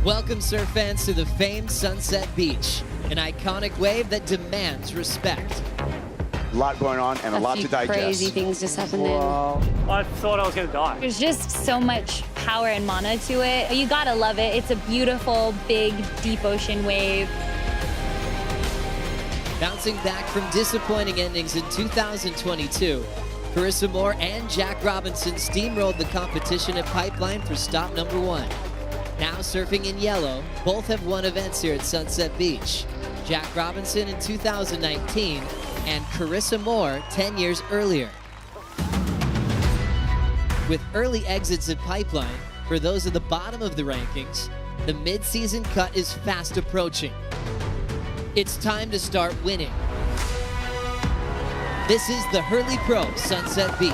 Welcome, surf fans, to the famed Sunset Beach, an iconic wave that demands respect. A lot going on and a lot to digest. Crazy things just happened there. I thought I was going to die. There's just so much power and mana to it. You gotta love it. It's a beautiful, big, deep ocean wave. Bouncing back from disappointing endings in 2022, Carissa Moore and Jack Robinson steamrolled the competition at Pipeline for stop number 1. Now surfing in yellow, both have won events here at Sunset Beach. Jack Robinson in 2019 and Carissa Moore 10 years earlier. With early exits at Pipeline, for those at the bottom of the rankings, the mid-season cut is fast approaching. It's time to start winning. This is the Hurley Pro Sunset Beach.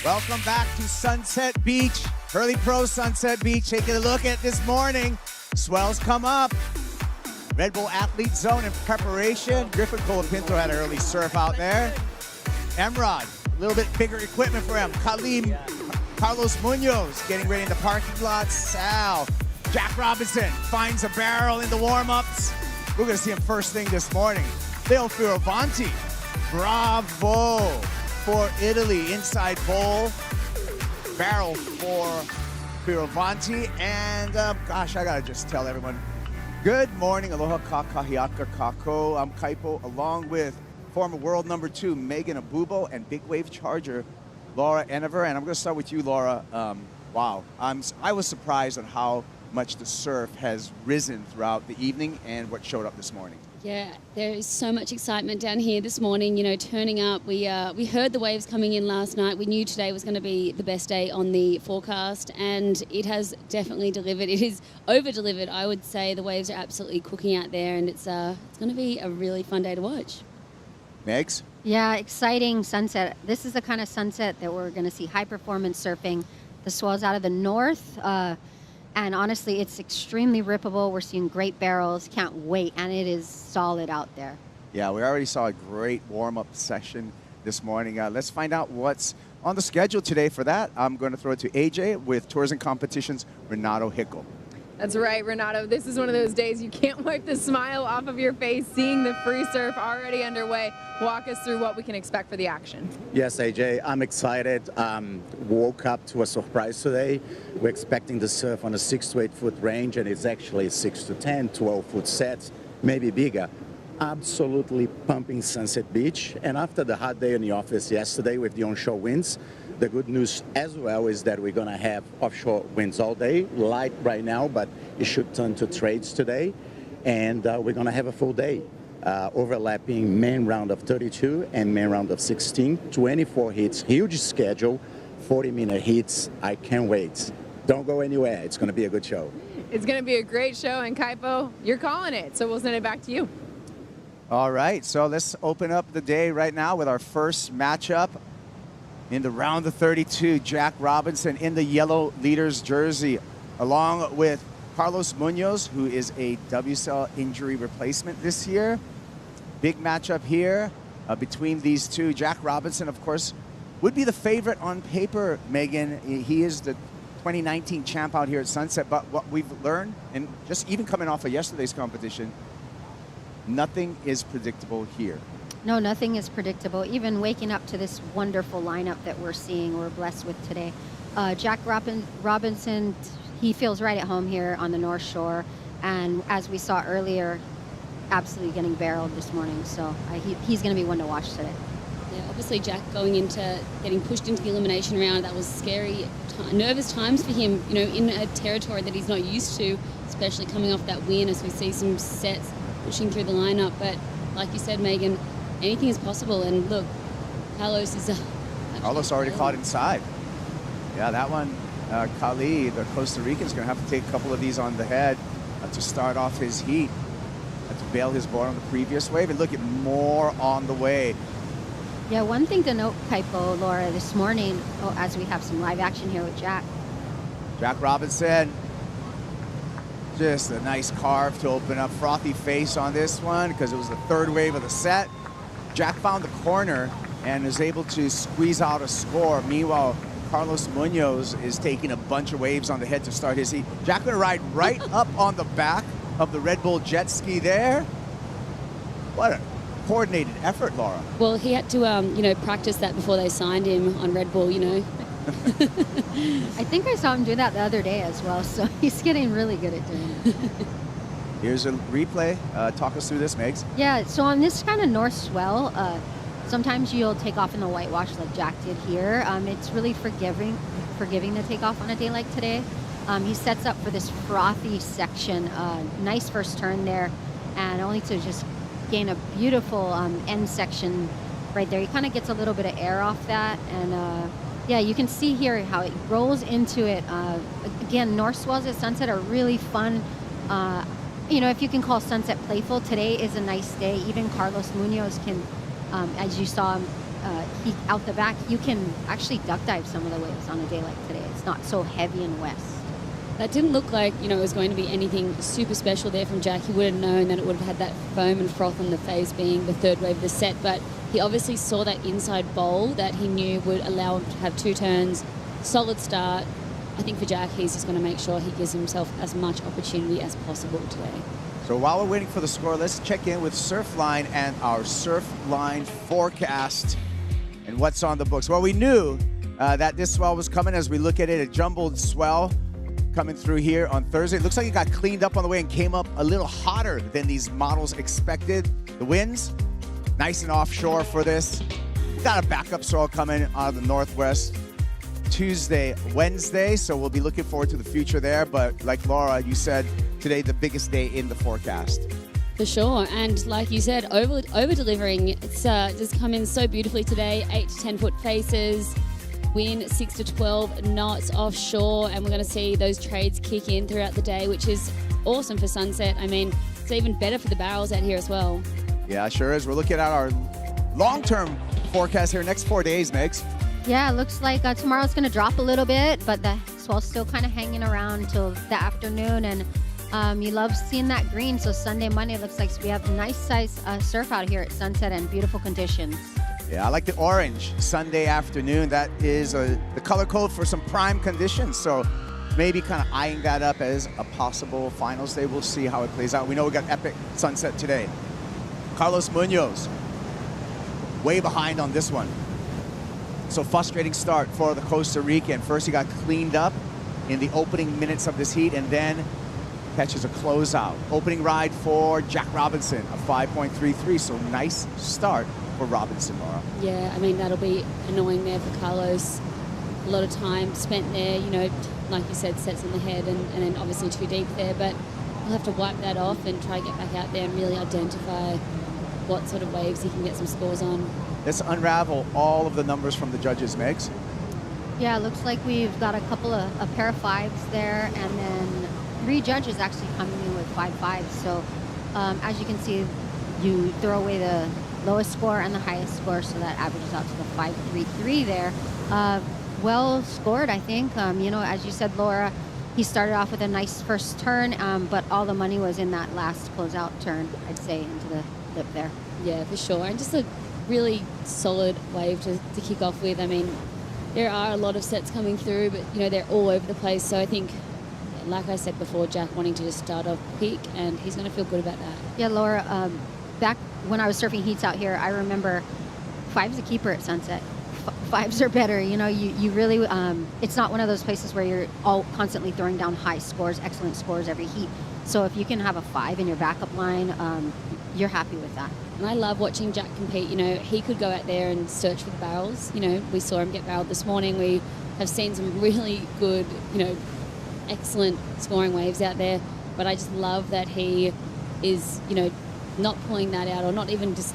Welcome back to Sunset Beach, Hurley Pro Sunset Beach. Taking a look at this morning. Swells come up. Red Bull Athlete Zone in preparation. Griffin Colapinto had an early surf out there. Emrod, a little bit bigger equipment for him. Carlos Munoz getting ready in the parking lot. Sal. Jack Robinson finds a barrel in the warm-ups. We're going to see him first thing this morning. Leo Fioravanti. Bravo. For Italy, inside bowl, barrel for Fioravanti, and gosh, I gotta just tell everyone, good morning, aloha kakahiaka kako. I'm Kaipo, along with former world number 2, Megan Abubo, and big wave charger, Laura Enever, and I'm gonna start with you, Laura. Wow, I was surprised on how much the surf has risen throughout the evening and what showed up this morning. Yeah, there is so much excitement down here this morning, you know, turning up. We heard the waves coming in last night. We knew today was going to be the best day on the forecast, and it has definitely delivered. It is over-delivered, I would say. The waves are absolutely cooking out there, and it's going to be a really fun day to watch. Megs? Yeah, exciting sunset. This is the kind of sunset that we're going to see high-performance surfing. The swells out of the north, and honestly, it's extremely rippable. We're seeing great barrels. Can't wait. And it is solid out there. Yeah, we already saw a great warm-up session this morning. Let's find out what's on the schedule today. For that, I'm going to throw it to AJ with Tours and Competitions, Renato Hickel. That's right, Renato. This is one of those days you can't wipe the smile off of your face, seeing the free surf already underway. Walk us through what we can expect for the action. Yes, AJ, I'm excited. Woke up to a surprise today. We're expecting the surf on a 6 to 8 foot range, and it's actually 6 to 10, 12 foot sets, maybe bigger. Absolutely pumping Sunset Beach. And after the hot day in the office yesterday with the onshore winds, the good news as well is that we're going to have offshore winds all day, light right now, but it should turn to trades today. And we're going to have a full day, overlapping main round of 32 and main round of 16, 24 hits, huge schedule, 40-minute hits. I can't wait. Don't go anywhere. It's going to be a good show. It's going to be a great show, and Kaipo, you're calling it, so we'll send it back to you. All right, so let's open up the day right now with our first matchup. In the round of 32, Jack Robinson in the yellow leader's jersey, along with Carlos Munoz, who is a WSL injury replacement this year. Big matchup here between these two. Jack Robinson, of course, would be the favorite on paper, Megan. He is the 2019 champ out here at Sunset, but what we've learned, and just even coming off of yesterday's competition, nothing is predictable here. No, nothing is predictable. Even waking up to this wonderful lineup that we're seeing, we're blessed with today. Jack Robinson, he feels right at home here on the North Shore. And as we saw earlier, absolutely getting barreled this morning. So he's going to be one to watch today. Yeah, obviously Jack going into getting pushed into the elimination round, that was scary, nervous times for him, you know, in a territory that he's not used to, especially coming off that win as we see some sets pushing through the lineup. But like you said, Megan, anything is possible. And look, Carlos is Carlos already caught inside. Yeah, that one Kali, the Costa Rican's going to have to take a couple of these on the head to start off his heat. To bail his board on the previous wave. And look at more on the way. Yeah, one thing to note, Kaipo, Laura, this morning, as we have some live action here with Jack. Jack Robinson, just a nice carve to open up. Frothy face on this one because it was the third wave of the set. Jack found the corner and is able to squeeze out a score. Meanwhile, Carlos Munoz is taking a bunch of waves on the head to start his heat. Jack gonna ride right up on the back of the Red Bull jet ski there. What a coordinated effort, Laura. Well, he had to, practice that before they signed him on Red Bull, I think I saw him do that the other day as well, so he's getting really good at doing it. Here's a replay. Talk us through this, Megs. Yeah, so on this kind of north swell, sometimes you'll take off in the whitewash like Jack did here. It's really forgiving to take off on a day like today. He sets up for this frothy section. Nice first turn there, and only to just gain a beautiful end section right there. He kind of gets a little bit of air off that, and yeah, you can see here how it rolls into it. Again, north swells at sunset are really fun. If you can call sunset playful, today is a nice day. Even Carlos Munoz can, as you saw him, he out the back, you can actually duck dive some of the waves on a day like today. It's not so heavy and west. That didn't look like, it was going to be anything super special there from Jack. He would have known that it would have had that foam and froth on the face being the third wave of the set, but he obviously saw that inside bowl that he knew would allow him to have 2 turns, solid start. I think for Jack, he's just going to make sure he gives himself as much opportunity as possible today. So while we're waiting for the score, let's check in with Surfline and our Surfline forecast and what's on the books. Well, we knew that this swell was coming as we look at it, a jumbled swell coming through here on Thursday. It looks like it got cleaned up on the way and came up a little hotter than these models expected. The winds, nice and offshore for this. We got a backup swell coming out of the northwest Tuesday, Wednesday, so we'll be looking forward to the future there. But like Laura, you said, today the biggest day in the forecast. For sure, and like you said, over-delivering. It's just come in so beautifully today, 8 to 10 foot faces. Wind 6 to 12 knots offshore, and we're going to see those trades kick in throughout the day, which is awesome for sunset. I mean, it's even better for the barrels out here as well. Yeah, sure is. We're looking at our long-term forecast here, next 4 days, Megs. Yeah, it looks like tomorrow's going to drop a little bit, but the swell's still kind of hanging around until the afternoon, and you love seeing that green. So Sunday, Monday, it looks like we have nice size surf out here at sunset and beautiful conditions. Yeah, I like the orange Sunday afternoon. That is the color code for some prime conditions. So maybe kind of eyeing that up as a possible finals day. We'll see how it plays out. We know we got epic sunset today. Carlos Munoz, way behind on this one. So frustrating start for the Costa Rican. First he got cleaned up in the opening minutes of this heat and then catches a closeout. Opening ride for Jack Robinson, a 5.33. So nice start for Robinson, Laura. Yeah, I mean, that'll be annoying there for Carlos. A lot of time spent there, like you said, sets in the head and then obviously too deep there, but he'll have to wipe that off and try to get back out there and really identify what sort of waves he can get some scores on. Let's unravel all of the numbers from the judges, Megs. Yeah, it looks like we've got a pair of 5s there, and then 3 judges actually coming in with 5-5s. So as you can see, you throw away the lowest score and the highest score, so that averages out to the 5.33 there. Well scored, I think. As you said, Laura, he started off with a nice first turn, but all the money was in that last closeout turn, I'd say, into the lip there. Yeah, for sure. And just a really solid wave to kick off with. I mean, there are a lot of sets coming through, but, they're all over the place. So I think, like I said before, Jack wanting to just start off peak, and he's going to feel good about that. Yeah, Laura, back when I was surfing heats out here, I remember 5's a keeper at sunset. 5s are better. You really, it's not one of those places where you're all constantly throwing down high scores, excellent scores every heat. So if you can have a 5 in your backup line, you're happy with that. And I love watching Jack compete. He could go out there and search for the barrels. We saw him get barreled this morning. We have seen some really good, excellent scoring waves out there. But I just love that he is, not pulling that out or not even just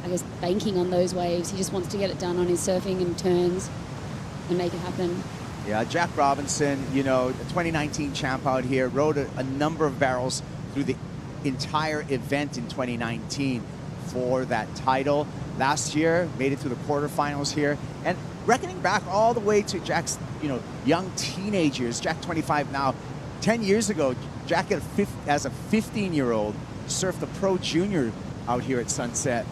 I guess, banking on those waves. He just wants to get it done on his surfing and turns and make it happen. Yeah, Jack Robinson, you know, the 2019 champ out here, rode a number of barrels through the entire event in 2019 for that title. Last year, made it to the quarterfinals here. And reckoning back all the way to Jack's, you know, young teenagers, Jack 25 now. 10 years ago, Jack as a 15-year-old surfed the Pro Junior out here at Sunset.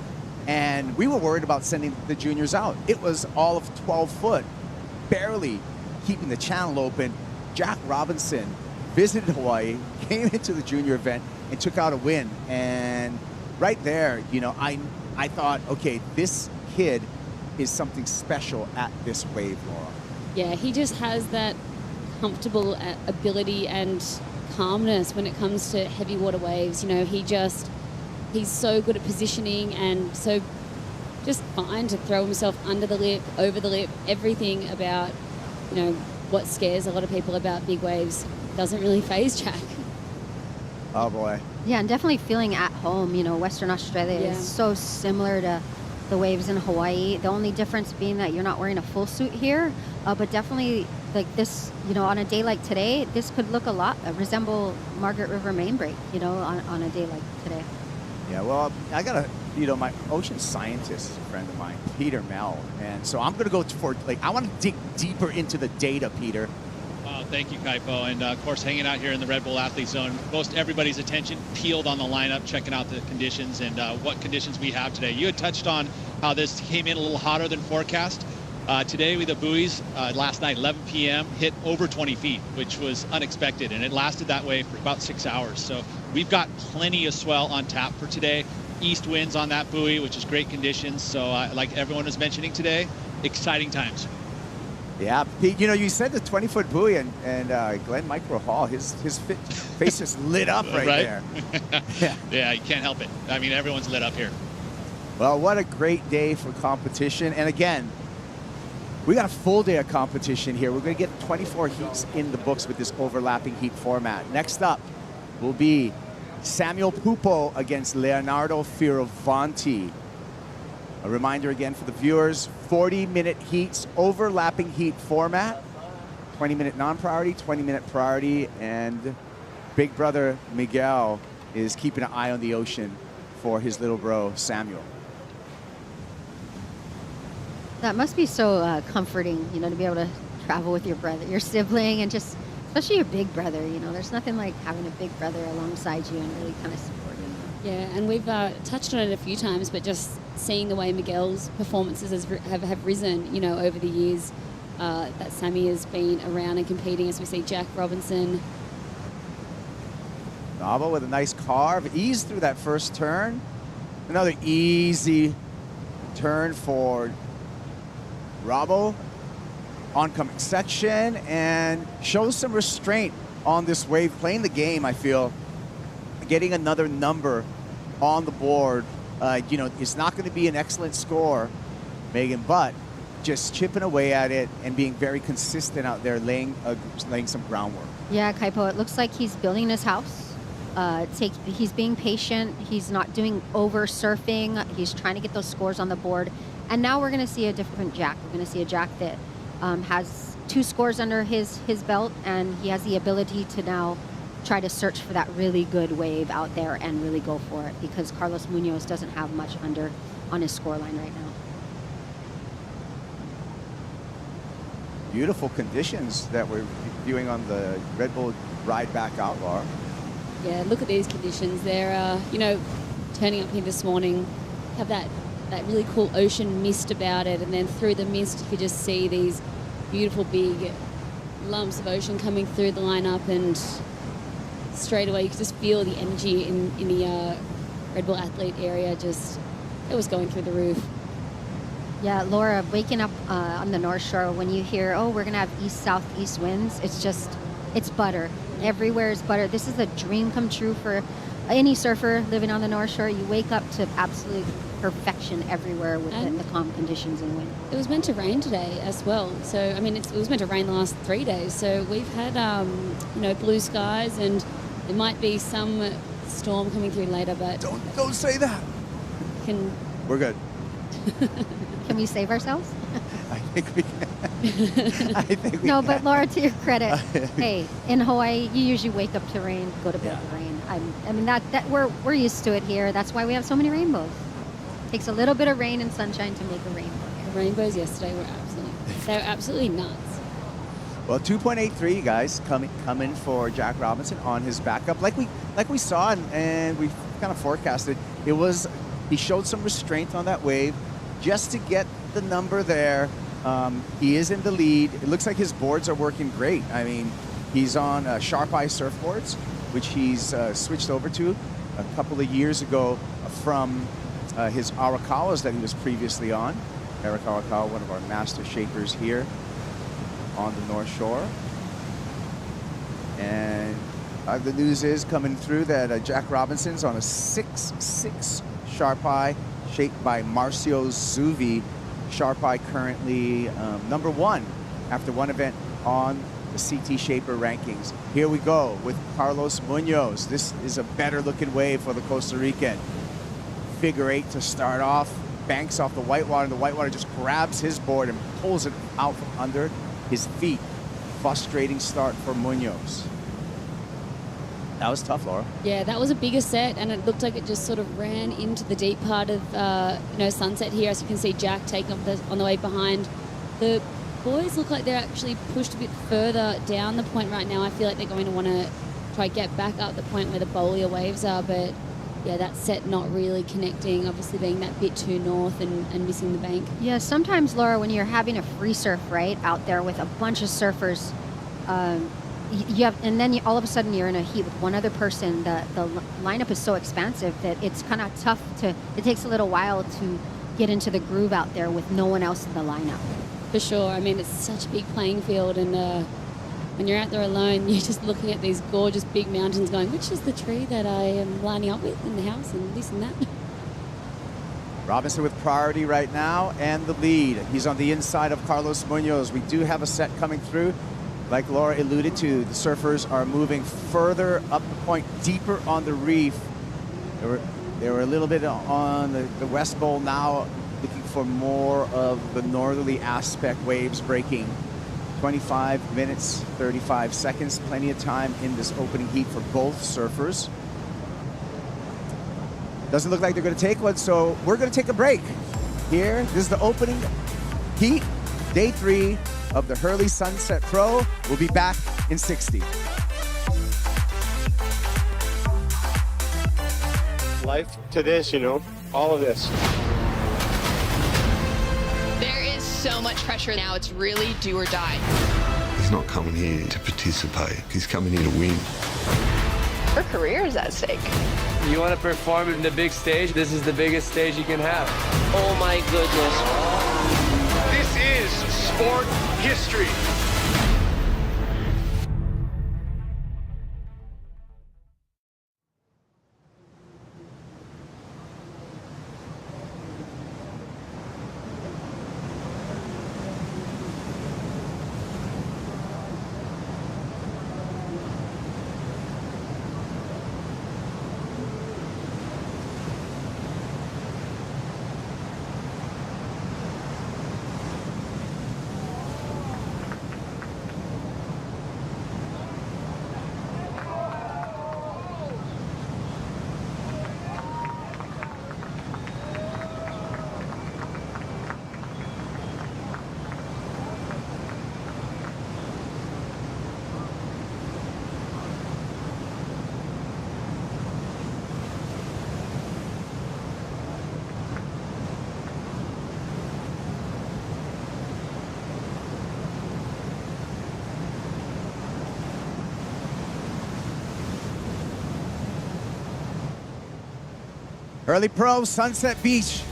And we were worried about sending the juniors out. It was all of 12 foot, barely keeping the channel open. Jack Robinson visited Hawaii, came into the junior event, and took out a win. And right there, you know, I thought, okay, this kid is something special at this wave, Laura. Yeah, he just has that comfortable ability and calmness when it comes to heavy water waves. You know, he's so good at positioning and so just fine to throw himself under the lip, over the lip. Everything about, you know, what scares a lot of people about big waves doesn't really faze Jack. Oh boy. Yeah, and definitely feeling at home. You know, Western Australia is so similar to the waves in Hawaii. The only difference being that you're not wearing a full suit here, but definitely like this, you know, on a day like today, this could look resemble Margaret River main break, you know, on a day like today. Yeah, well, I got a, you know, my ocean scientist friend of mine, Peter Mell, and so I'm going to go for, like, I want to dig deeper into the data, Peter. Thank you, Kaipo. And of course, hanging out here in the Red Bull Athlete Zone, most everybody's attention peeled on the lineup, checking out the conditions and what conditions we have today. You had touched on how this came in a little hotter than forecast. Today, with the buoys, last night, 11 p.m., hit over 20 feet, which was unexpected, and it lasted that way for about 6 hours. So we've got plenty of swell on tap for today. East winds on that buoy, which is great conditions. So like everyone was mentioning today, exciting times. Yeah, Pete, you know, you said the 20-foot buoy, and Glenn Micro Hall, his face just lit up right there. Yeah, you can't help it. I mean, everyone's lit up here. Well, what a great day for competition. And again, we got a full day of competition here. We're going to get 24 heats in the books with this overlapping heat format. Next up will be Samuel Pupo against Leonardo Fioravanti. A reminder again for the viewers, 40-minute heats, overlapping heat format, 20-minute non-priority, 20-minute priority, and big brother Miguel is keeping an eye on the ocean for his little bro, Samuel. That must be so comforting, you know, to be able to travel with your brother, your sibling, and just, especially your big brother, you know, there's nothing like having a big brother alongside you and really kind of supporting you. Yeah, and we've touched on it a few times, but just seeing the way Miguel's performances have risen, you know, over the years that Sammy has been around and competing, as we see Jack Robinson. Nava with a nice carve, ease through that first turn. Another easy turn for Robbo, oncoming section, and shows some restraint on this wave, playing the game, I feel. Getting another number on the board. You know, it's not going to be an excellent score, Megan, but just chipping away at it and being very consistent out there, laying some groundwork. Yeah, Kaipo, it looks like he's building his house. He's being patient. He's not doing over surfing. He's trying to get those scores on the board. And now we're going to see a different Jack. We're going to see a Jack that has 2 scores under his belt, and he has the ability to now try to search for that really good wave out there and really go for it, because Carlos Munoz doesn't have much under on his scoreline right now. Beautiful conditions that we're viewing on the Red Bull ride back out, Laura. Yeah, look at these conditions. They're, you know, turning up here this morning, have that really cool ocean mist about it, and then through the mist you could just see these beautiful big lumps of ocean coming through the lineup, and straight away you could just feel the energy in the Red Bull Athlete area. Just, it was going through the roof. Yeah, Laura, waking up on the North Shore, when you hear, oh, we're going to have east-southeast winds, it's butter. Everywhere is butter. This is a dream come true for any surfer living on the North Shore. You wake up to absolute perfection everywhere with the calm conditions and wind. It was meant to rain today as well. So, I mean, it was meant to rain the last 3 days. So we've had, you know, blue skies, and there might be some storm coming through later, but... Don't say that. We're good. Can we save ourselves? I think we can. I think we No, can. but Laura, to your credit, hey, in Hawaii, you usually wake up to rain, go to bed Yeah. to rain. I mean that we're used to it here. That's why we have so many rainbows. Takes a little bit of rain and sunshine to make a rainbow. The rainbows yesterday were absolutely nuts. Well, 2.83 guys coming for Jack Robinson on his backup, like we saw and we kind of forecasted. He showed some restraint on that wave just to get the number there. He is in the lead. It looks like his boards are working great. I mean, he's on Sharp Eye surfboards, which he's switched over to a couple of years ago from his Arakawas that he was previously on. Eric Arakawa, one of our master shapers here on the North Shore. And the news is coming through that Jack Robinson's on a 6.6 Sharp Eye shaped by Marcio Zuvi. Sharp Eye currently number 1 after one event on the CT Shaper rankings. Here we go with Carlos Munoz. This is a better looking wave for the Costa Rican. Figure 8 to start off, banks off the whitewater, and the whitewater just grabs his board and pulls it out from under his feet. Frustrating start for Munoz. That was tough, Laura. Yeah, that was a bigger set, and it looked like it just sort of ran into the deep part of Sunset here. As you can see, Jack taking up on the way behind. The boys look like they're actually pushed a bit further down the point right now. I feel like they're going to want to try get back up the point where the Bolia waves are, but yeah, that set not really connecting, obviously being that bit too north and missing the bank. Yeah, sometimes, Laura, when you're having a free surf, right, out there with a bunch of surfers, all of a sudden you're in a heat with one other person. The lineup is so expansive that it's kind of tough it takes a little while to get into the groove out there with no one else in the lineup. For sure. I mean, it's such a big playing field, and when you're out there alone, you're just looking at these gorgeous big mountains going, which is the tree that I am lining up with in the house, and this and that. Robinson with priority right now and the lead. He's on the inside of Carlos Munoz. We do have a set coming through. Like Laura alluded to, the surfers are moving further up the point, deeper on the reef. They were a little bit on the West Bowl now, looking for more of the northerly aspect waves breaking. 25 minutes, 35 seconds, plenty of time in this opening heat for both surfers. Doesn't look like they're going to take one, so we're going to take a break. Here, this is the opening heat, day 3 of the Hurley Sunset Pro. We'll be back in 60. Life to this, all of this. There is so much pressure now. It's really do or die. He's not coming here to participate. He's coming here to win. Her career is at stake. You want to perform in the big stage? This is the biggest stage you can have. Oh my goodness. This is sport history. Hurley Pro, Sunset Beach.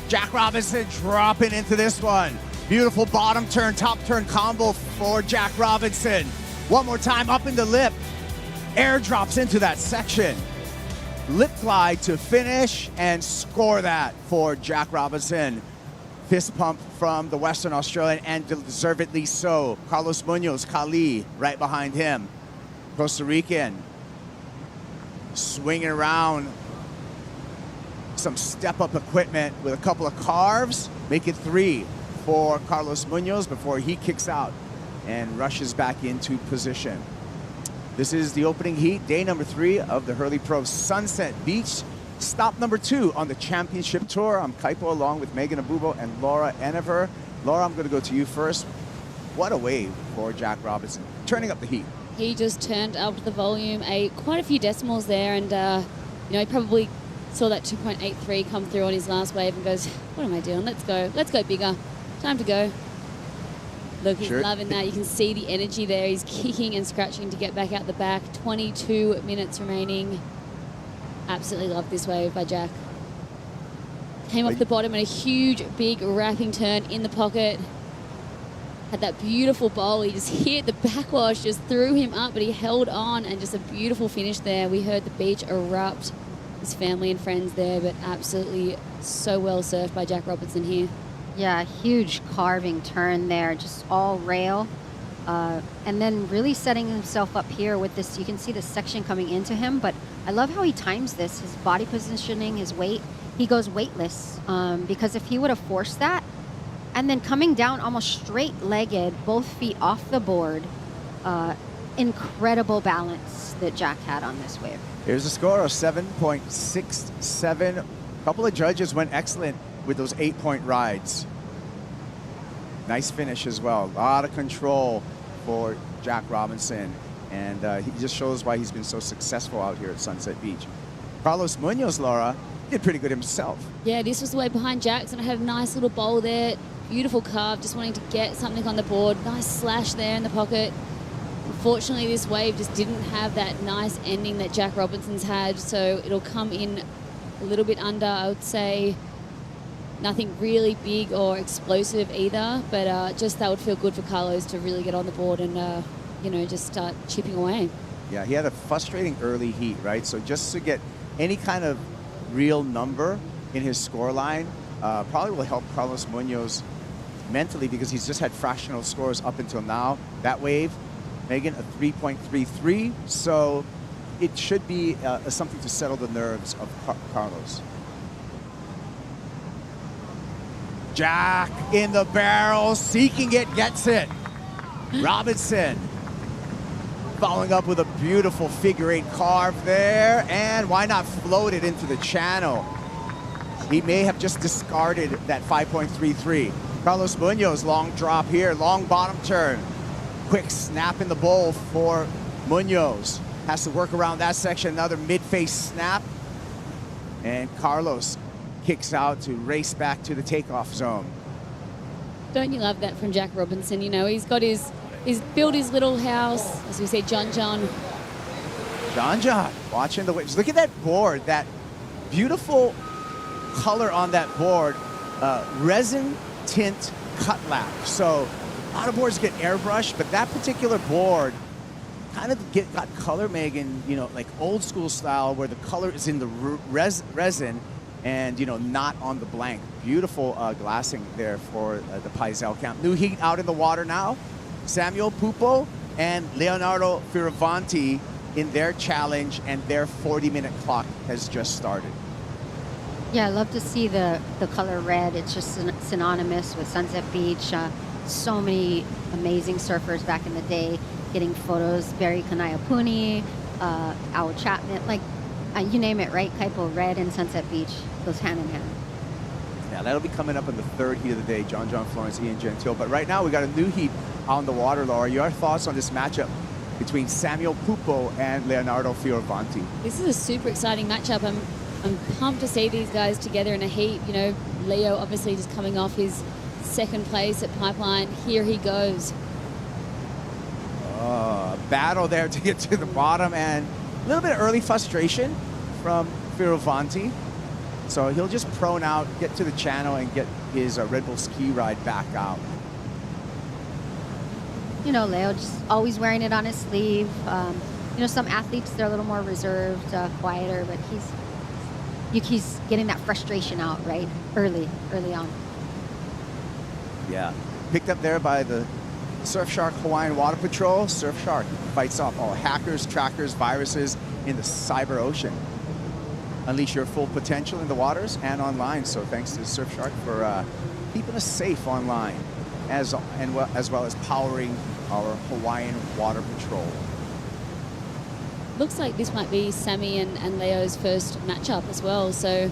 Jack Robinson dropping into this one. Beautiful bottom turn, top turn combo for Jack Robinson. One more time up in the lip. Air drops into that section. Lip glide to finish and score that for Jack Robinson. Fist pump from the Western Australian, and deservedly so. Carlos Munoz, Kali, right behind him. Costa Rican swinging around some step-up equipment with a couple of carves. Make it 3 for Carlos Munoz before he kicks out and rushes back into position. This is the opening heat, day number 3 of the Hurley Pro Sunset Beach. Stop number 2 on the championship tour. I'm Kaipo along with Megan Abubo and Laura Enever. Laura, I'm going to go to you first. What a wave for Jack Robinson, turning up the heat. He just turned up the volume quite a few decimals there, and he probably saw that 2.83 come through on his last wave and goes, what am I doing? Let's go bigger. Time to go. Look, he's loving that. You can see the energy there. He's kicking and scratching to get back out the back. 22 minutes remaining. Absolutely love this wave by Jack. Came off the bottom in a huge, big wrapping turn in the pocket. Had that beautiful bowl. He just hit the backwash, just threw him up, but he held on, and just a beautiful finish there. We heard the beach erupt. His family and friends there, but absolutely so well surfed by Jack Robinson here. Yeah, huge carving turn there, just all rail. And then really setting himself up here with this, you can see the section coming into him, but I love how he times this, his body positioning, his weight. He goes weightless because if he would have forced that, and then coming down almost straight-legged, both feet off the board, incredible balance that Jack had on this wave. Here's a score of 7.67. A couple of judges went excellent with those 8-point rides. Nice finish as well. A lot of control for Jack Robinson, and he just shows why he's been so successful out here at Sunset Beach. Carlos Munoz, Laura, did pretty good himself. Yeah, this was the way behind Jackson. I had a nice little bowl there. Beautiful carve, just wanting to get something on the board. Nice slash there in the pocket. Unfortunately, this wave just didn't have that nice ending that Jack Robinson's had, so it'll come in a little bit under, I would say. Nothing really big or explosive either, but just that would feel good for Carlos to really get on the board and, just start chipping away. Yeah, he had a frustrating early heat, right? So just to get any kind of real number in his score line probably will help Carlos Munoz mentally, because he's just had fractional scores up until now. That wave, Megan, a 3.33, so it should be something to settle the nerves of Carlos. Jack in the barrel, seeking it, gets it. Robinson following up with a beautiful figure-8 carve there, and why not float it into the channel? He may have just discarded that 5.33. Carlos Munoz, long drop here, long bottom turn. Quick snap in the bowl for Munoz. Has to work around that section, another mid-face snap. And Carlos kicks out to race back to the takeoff zone. Don't you love that from Jack Robinson? He's got he's built his little house, as we say, John. John, watching the waves. Look at that board, that beautiful color on that board, resin tint cut lap. So a lot of boards get airbrushed, but that particular board kind of got color, Megan, like old school style, where the color is in the resin and, not on the blank. Beautiful glassing there for the Paisel camp. New heat out in the water now. Samuel Pupo and Leonardo Fioravanti in their challenge, and their 40-minute clock has just started. Yeah, I love to see the color red. It's just synonymous with Sunset Beach. So many amazing surfers back in the day getting photos. Barry Kanayapuni, Al Chapman, you name it, right? Kaipo, red and Sunset Beach goes hand in hand. Yeah, that'll be coming up in the third heat of the day. John Florence, Ian Gentile. But right now we got a new heat on the water, Laura. Your thoughts on this matchup between Samuel Pupo and Leonardo Fioravanti? This is a super exciting matchup. I'm pumped to see these guys together in a heat. Leo obviously just coming off his second place at Pipeline. Here he goes. Battle there to get to the bottom, and a little bit of early frustration from Fioravanti. So he'll just prone out, get to the channel, and get his Red Bull ski ride back out. Leo just always wearing it on his sleeve. Some athletes, they're a little more reserved, quieter, but he's getting that frustration out, right? Early on. Yeah. Picked up there by the Surfshark Hawaiian Water Patrol. Surfshark fights off all hackers, trackers, viruses in the cyber ocean. Unleash your full potential in the waters and online. So thanks to Surfshark for keeping us safe online, as well as powering our Hawaiian Water Patrol. Looks like this might be Sammy and Leo's first matchup as well. So,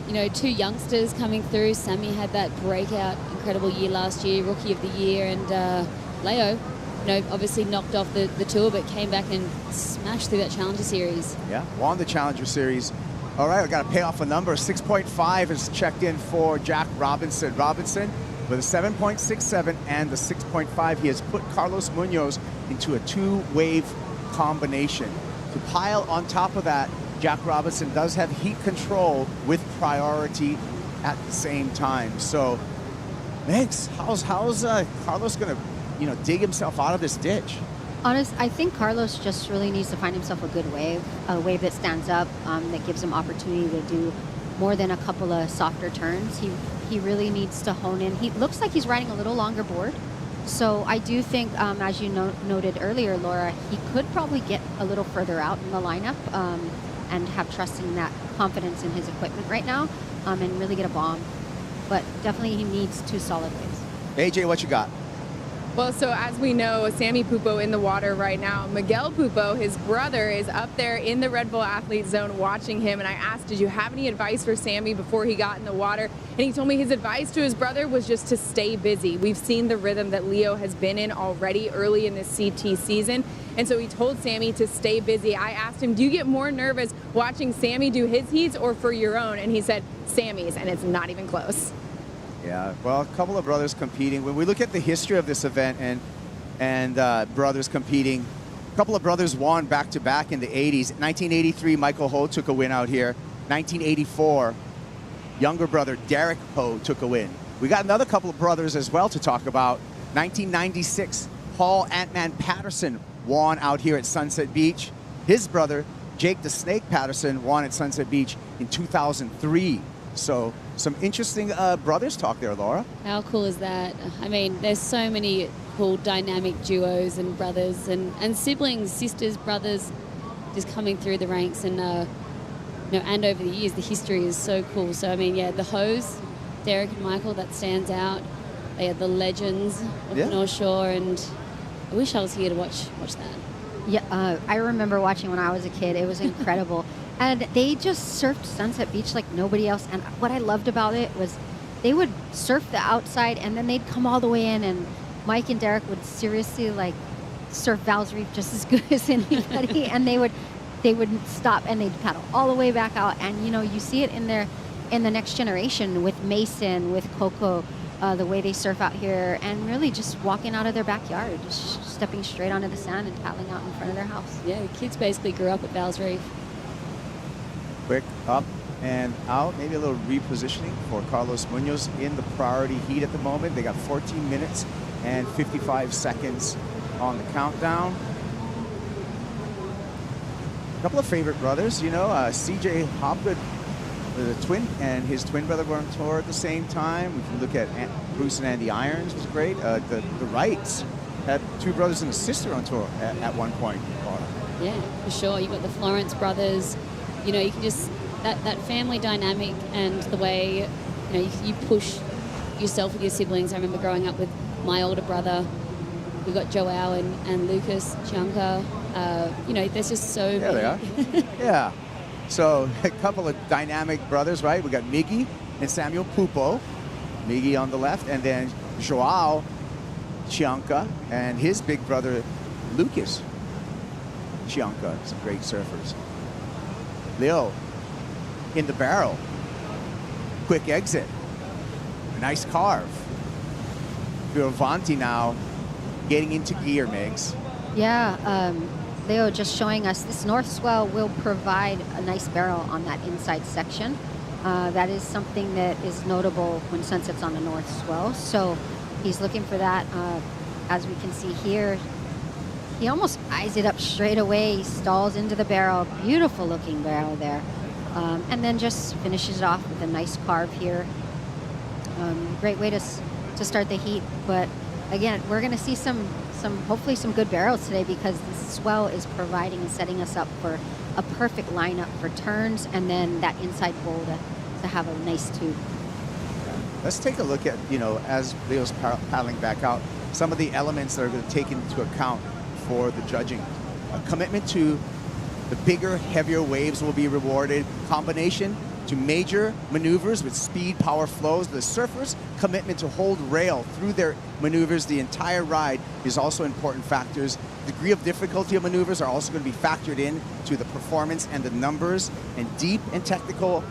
you know, two youngsters coming through. Sammy had that breakout, incredible year last year, Rookie of the Year, and Leo, you know, obviously knocked off the tour, but came back and smashed through that Challenger Series. Yeah, won the Challenger Series. All right, we got to pay off a number. 6.5 is checked in for Jack Robinson. Robinson with a 7.67 and the 6.5. He has put Carlos Munoz into a two-wave combination. To pile on top of that, Jack Robinson does have heat control with priority at the same time. So, Megs, how's Carlos going to, you know, dig himself out of this ditch? I think Carlos just really needs to find himself a good wave, a wave that stands up, that gives him opportunity to do more than a couple of softer turns. He really needs to hone in. He looks like he's riding a little longer board. So I do think, as you noted earlier, Laura, he could probably get a little further out in the lineup and have trust in that confidence in his equipment right now and really get a bomb. But definitely he needs two solid waves. AJ, what you got? Well, so as we know, Sammy Pupo in the water right now. Miguel Pupo, his brother, is up there in the Red Bull Athlete Zone watching him. And I asked, did you have any advice for Sammy before he got in the water? And he told me his advice to his brother was just to stay busy. We've seen the rhythm that Leo has been in already early in this CT season. And so he told Sammy to stay busy. I asked him, do you get more nervous watching Sammy do his heats or for your own? And he said, Sammy's, and it's not even close. Yeah, well, a couple of brothers competing. When we look at the history of this event and brothers competing, a couple of brothers won back-to-back in the 80s. 1983, Michael Ho took a win out here. 1984, younger brother Derek Ho took a win. We got another couple of brothers as well to talk about. 1996, Paul Ant-Man Patterson won out here at Sunset Beach. His brother, Jake the Snake Patterson, won at Sunset Beach in 2003. So some interesting brothers talk there, Laura. How cool is that? I mean, there's so many cool dynamic duos and brothers and siblings, sisters, brothers, just coming through the ranks. And, you know, and over the years, the history is so cool. So, I mean, yeah, the Hoes, Derek and Michael, that stands out. They are the legends of the North Shore, and I wish I was here to watch that. Yeah, I remember watching when I was a kid. It was incredible. And they just surfed Sunset Beach like nobody else. And what I loved about it was they would surf the outside and then they'd come all the way in, and Mike and Derek would seriously like surf Val's Reef just as good as anybody. And they would stop and they'd paddle all the way back out. And you know, you see it in the next generation with Mason, with Coco, the way they surf out here, and really just walking out of their backyard, just stepping straight onto the sand and paddling out in front of their house. Yeah, the kids basically grew up at Val's Reef. Quick up and out, maybe a little repositioning for Carlos Munoz in the priority heat at the moment. They got 14 minutes and 55 seconds on the countdown. A couple of favorite brothers, you know, CJ Hopgood, the twin, and his twin brother were on tour at the same time. If you look at Bruce and Andy Irons, was great. The Wrights had two brothers and a sister on tour at one point. Yeah, for sure. You've got the Florence brothers. You know, you can just, that family dynamic and the way, you know, you push yourself with your siblings. I remember growing up with my older brother. We've got Joao and Lucas Chianca. You know, there's just so many. They are. Yeah. So a couple of dynamic brothers, right? We got Miggy and Samuel Pupo. Miggy on the left, and then Joao Chianca and his big brother Lucas Chianca. Some great surfers. Leo in the barrel. Quick exit. Nice carve. Fioravanti now getting into gear, Megs. Yeah, Leo just showing us this north swell will provide a nice barrel on that inside section. That is something that is notable when sunset's on the north swell. So he's looking for that. As we can see here, he almost eyes it up straight away. He stalls into the barrel. Beautiful looking barrel there. And then just finishes it off with a nice carve here. Great way to start the heat. But again, we're going to see hopefully some good barrels today, because the swell is providing and setting us up for a perfect lineup for turns, and then that inside bowl to have a nice tube. Let's take a look at, as Leo's paddling back out, some of the elements that are going to take into account for the judging. A commitment to the bigger, heavier waves will be rewarded. Combination to major maneuvers with speed, power flows. The surfers' commitment to hold rail through their maneuvers the entire ride is also important factors. Degree of difficulty of maneuvers are also going to be factored in to the performance and the numbers. And deep and technical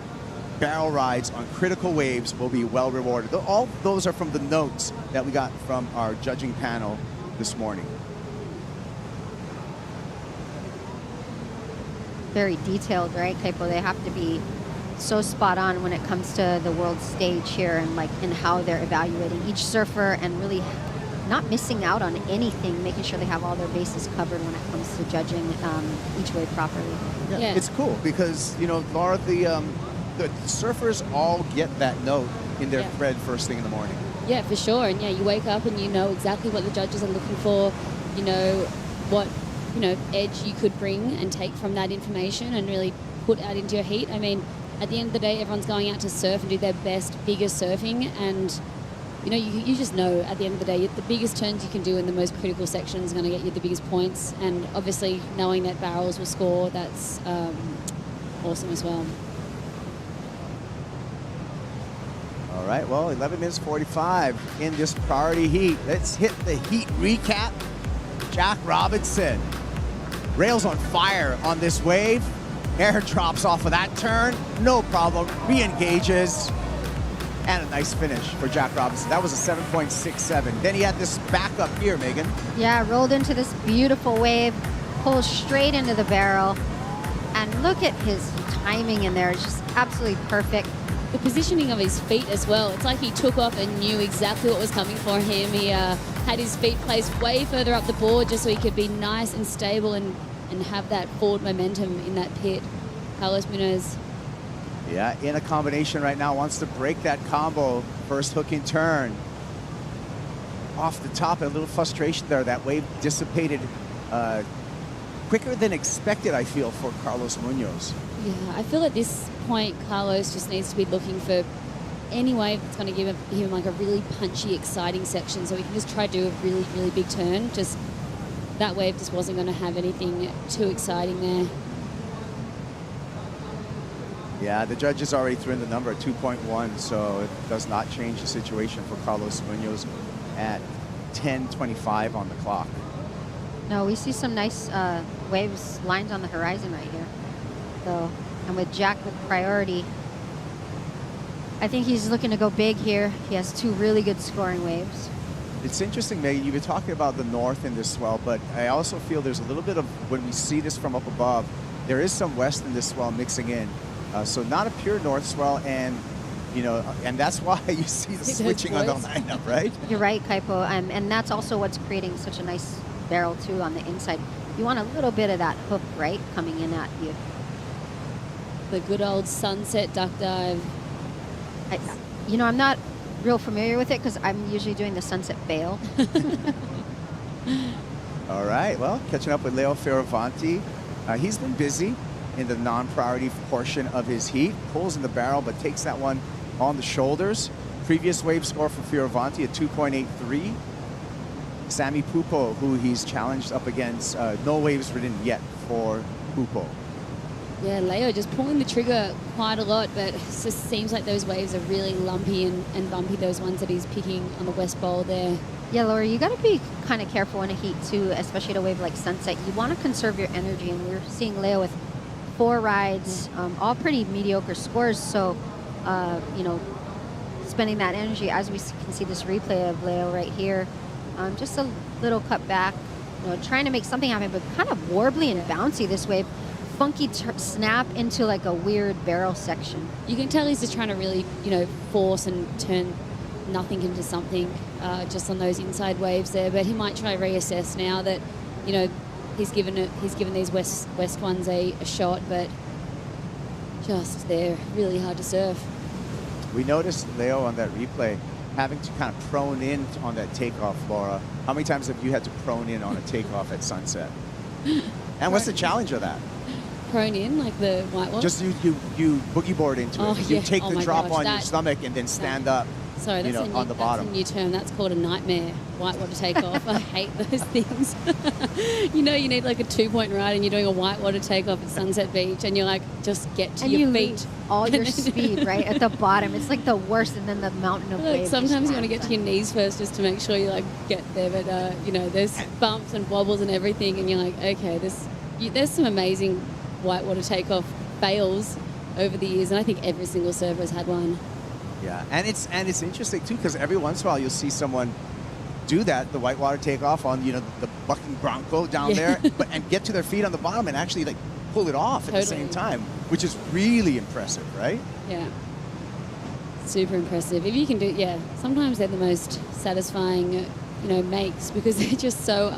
barrel rides on critical waves will be well rewarded. All those are from the notes that we got from our judging panel this morning. Very detailed, right, Kaipo? They have to be so spot on when it comes to the world stage here and in how they're evaluating each surfer and really not missing out on anything, making sure they have all their bases covered when it comes to judging each wave properly. Yeah. It's cool because, Laura, the surfers all get that note in their thread first thing in the morning. Yeah, for sure. And you wake up and you know exactly what the judges are looking for. You know what, edge you could bring and take from that information and really put out into your heat. I mean, at the end of the day, everyone's going out to surf and do their best, biggest surfing. And, you just know at the end of the day, the biggest turns you can do in the most critical section is going to get you the biggest points. And obviously, knowing that barrels will score, that's awesome as well. All right, well, 11 minutes 45 in this priority heat. Let's hit the heat recap. Jack Robinson. Rails on fire on this wave. Air drops off of that turn. No problem. Re-engages. And a nice finish for Jack Robinson. That was a 7.67. Then he had this backup here, Megan. Yeah, rolled into this beautiful wave, pulls straight into the barrel. And look at his timing in there. It's just absolutely perfect. The positioning of his feet as well. It's like he took off and knew exactly what was coming for him. He had his feet placed way further up the board just so he could be nice and stable and have that forward momentum in that pit. Carlos Munoz. Yeah, in a combination right now, wants to break that combo. First hook and turn. Off the top, a little frustration there. That wave dissipated quicker than expected, I feel, for Carlos Munoz. Yeah, I feel at this point, Carlos just needs to be looking for any wave that's going to give him like a really punchy, exciting section so he can just try to do a really, really big turn. Just that wave just wasn't going to have anything too exciting there. Yeah, the judges already threw in the number at 2.1, so it does not change the situation for Carlos Munoz at 10:25 on the clock. No, we see some nice waves lines on the horizon right here. So, and with Jack with priority, I think he's looking to go big here. He has two really good scoring waves. It's interesting, Megan, you've been talking about the north in this swell, but I also feel there's a little bit of, when we see this from up above, there is some west in this swell mixing in. So not a pure north swell, and and that's why you see the switching on the lineup, right? You're right, Kaipo, and that's also what's creating such a nice barrel too on the inside. You want a little bit of that hook, right, coming in at you. The good old sunset duck dive. I'm not real familiar with it because I'm usually doing the sunset bail. All right, well, catching up with Leo Fioravanti. He's been busy in the non-priority portion of his heat. Pulls in the barrel, but takes that one on the shoulders. Previous wave score for Fioravanti at 2.83. Sammy Pupo, who he's challenged up against, no waves ridden yet for Pupo. Yeah, Leo just pulling the trigger quite a lot, but it just seems like those waves are really lumpy and bumpy, those ones that he's picking on the west bowl there. Yeah, Laura, you got to be kind of careful in a heat too, especially at a wave like Sunset. You want to conserve your energy, and we're seeing Leo with 4 rides, all pretty mediocre scores. So, spending that energy, as we can see this replay of Leo right here, just a little cut back, trying to make something happen, but kind of warbly and bouncy this wave. Funky snap into like a weird barrel section. You can tell he's just trying to really, force and turn nothing into something just on those inside waves there. But he might try to reassess now that, he's given these west ones a shot, but just they're really hard to surf. We noticed Leo on that replay having to kind of prone in on that takeoff, Laura. How many times have you had to prone in on a takeoff at Sunset? And what's the challenge of that? prone in, like the whitewater? Just you boogie board into Oh, it. You yeah. take Oh the my drop gosh, on your that- stomach and then stand up. Sorry, that's, on the bottom. That's a new term. That's called a nightmare. Whitewater takeoff. I hate those things. You need like a 2-point ride and you're doing a whitewater takeoff at Sunset Beach and you're like, just get to And your you feet. lose all your speed right at the bottom. It's like the worst, and then the mountain of Like waves. sometimes just you want to get to your lands knees first just to make sure you like get there, but there's bumps and wobbles and everything, and you're like, okay, there's some amazing whitewater takeoff fails over the years, and I think every single surfer has had one. Yeah, and it's interesting too because every once in a while you'll see someone do that, the whitewater takeoff on the bucking bronco down there, and get to their feet on the bottom and actually like pull it off at the same time, which is really impressive, right? Yeah. Super impressive. If you can do, sometimes they're the most satisfying, makes because they're just so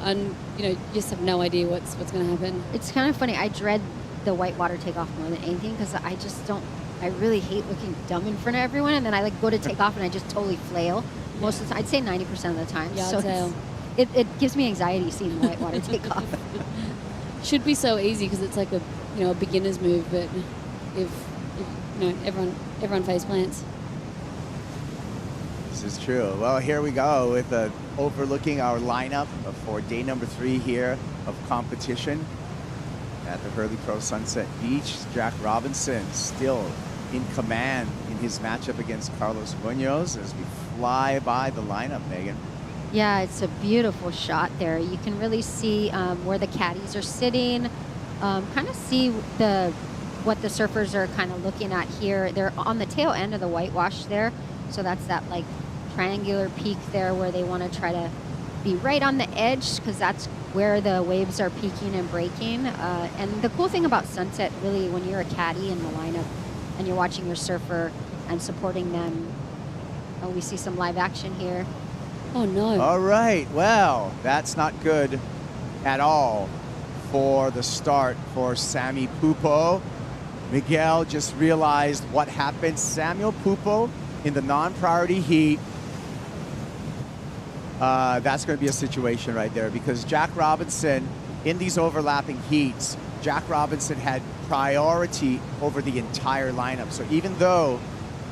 you just have no idea what's going to happen. It's kind of funny. I dread the whitewater takeoff more than anything because I really hate looking dumb in front of everyone, and then I like go to take off and I just totally flail. Most of the time, I'd say 90% of the time. Yeah, so it gives me anxiety seeing the whitewater take off. Should be so easy because it's like a beginner's move, but if everyone face plants. This is true. Well, here we go with overlooking our lineup for day number 3 here of competition at the Hurley Pro Sunset Beach. Jack Robinson still in command in his matchup against Carlos Munoz as we fly by the lineup, Megan. Yeah, it's a beautiful shot there. You can really see where the caddies are sitting, kind of see what the surfers are kind of looking at here. They're on the tail end of the whitewash there, so that's that like triangular peak there where they want to try to be right on the edge because that's where the waves are peaking and breaking. And the cool thing about Sunset, really, when you're a caddy in the lineup and you're watching your surfer and supporting them, we see some live action here. Oh, no. All right. Well, that's not good at all for the start for Sammy Pupo. Miguel just realized what happened. Samuel Pupo in the non-priority heat. That's going to be a situation right there because Jack Robinson, in these overlapping heats, Jack Robinson had priority over the entire lineup. So even though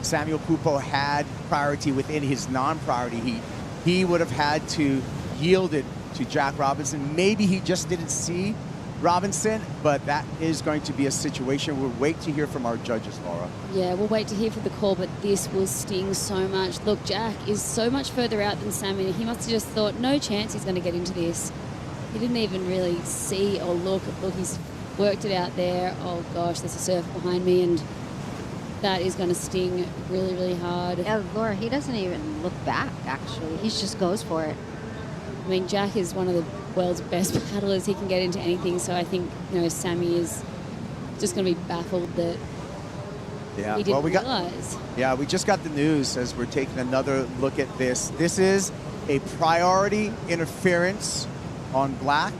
Samuel Pupo had priority within his non-priority heat, he would have had to yield it to Jack Robinson. Maybe he just didn't see Robinson, but that is going to be a situation. We'll wait to hear from our judges, Laura. Yeah, we'll wait to hear for the call, but this will sting so much. Look, Jack is so much further out than Sammy. He must have just thought, no chance he's going to get into this. He didn't even really see or look. Look, he's worked it out there. Oh, gosh, there's a surf behind me, and that is going to sting really, really hard. Yeah, Laura, he doesn't even look back, actually. He just goes for it. I mean, Jack is one of the world's best paddlers. He can get into anything, so I think, Sammy is just going to be baffled that he didn't realize. Yeah, we just got the news as we're taking another look at this. This is a priority interference on Black,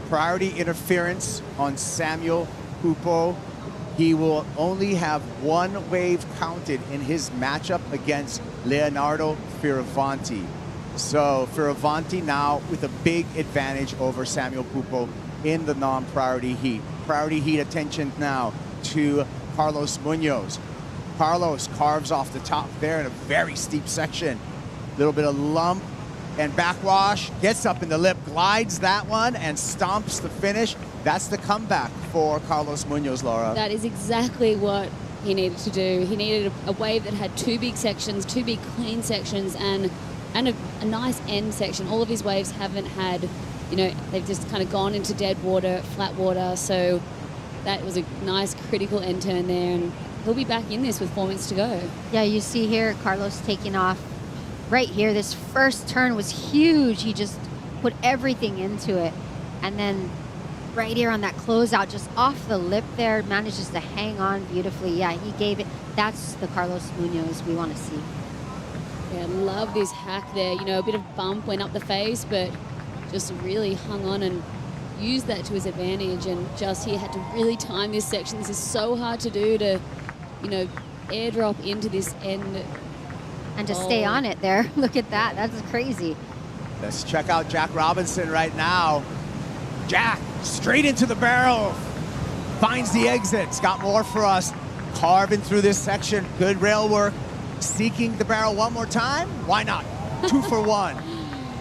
priority interference on Samuel Pupo. He will only have one wave counted in his matchup against Leonardo Fioravanti. So Fioravanti now with a big advantage over Samuel Pupo in the non-priority heat. Priority heat attention now to Carlos Munoz. Carlos carves off the top there in a very steep section. Little bit of lump and backwash, gets up in the lip, glides that one and stomps the finish. That's the comeback for Carlos Munoz, Laura. That is exactly what he needed to do. He needed a wave that had two big sections, two big clean sections, and a nice end section. All of his waves haven't had, they've just kind of gone into dead water, flat water. So that was a nice critical end turn there, and he'll be back in this with 4 minutes to go. Yeah, you see here Carlos taking off right here. This first turn was huge. He just put everything into it. And then right here on that closeout, just off the lip there, manages to hang on beautifully. Yeah, he gave it. That's the Carlos Munoz we want to see. Yeah, love this hack there. A bit of bump went up the face, but just really hung on and used that to his advantage. And just he had to really time this section. This is so hard to do to, airdrop into this end. And to stay on it there. Look at that. That's crazy. Let's check out Jack Robinson right now. Jack straight into the barrel. finds the exit. It's got more for us. Carving through this section. Good rail work. Seeking the barrel one more time. Why not? 2 for 1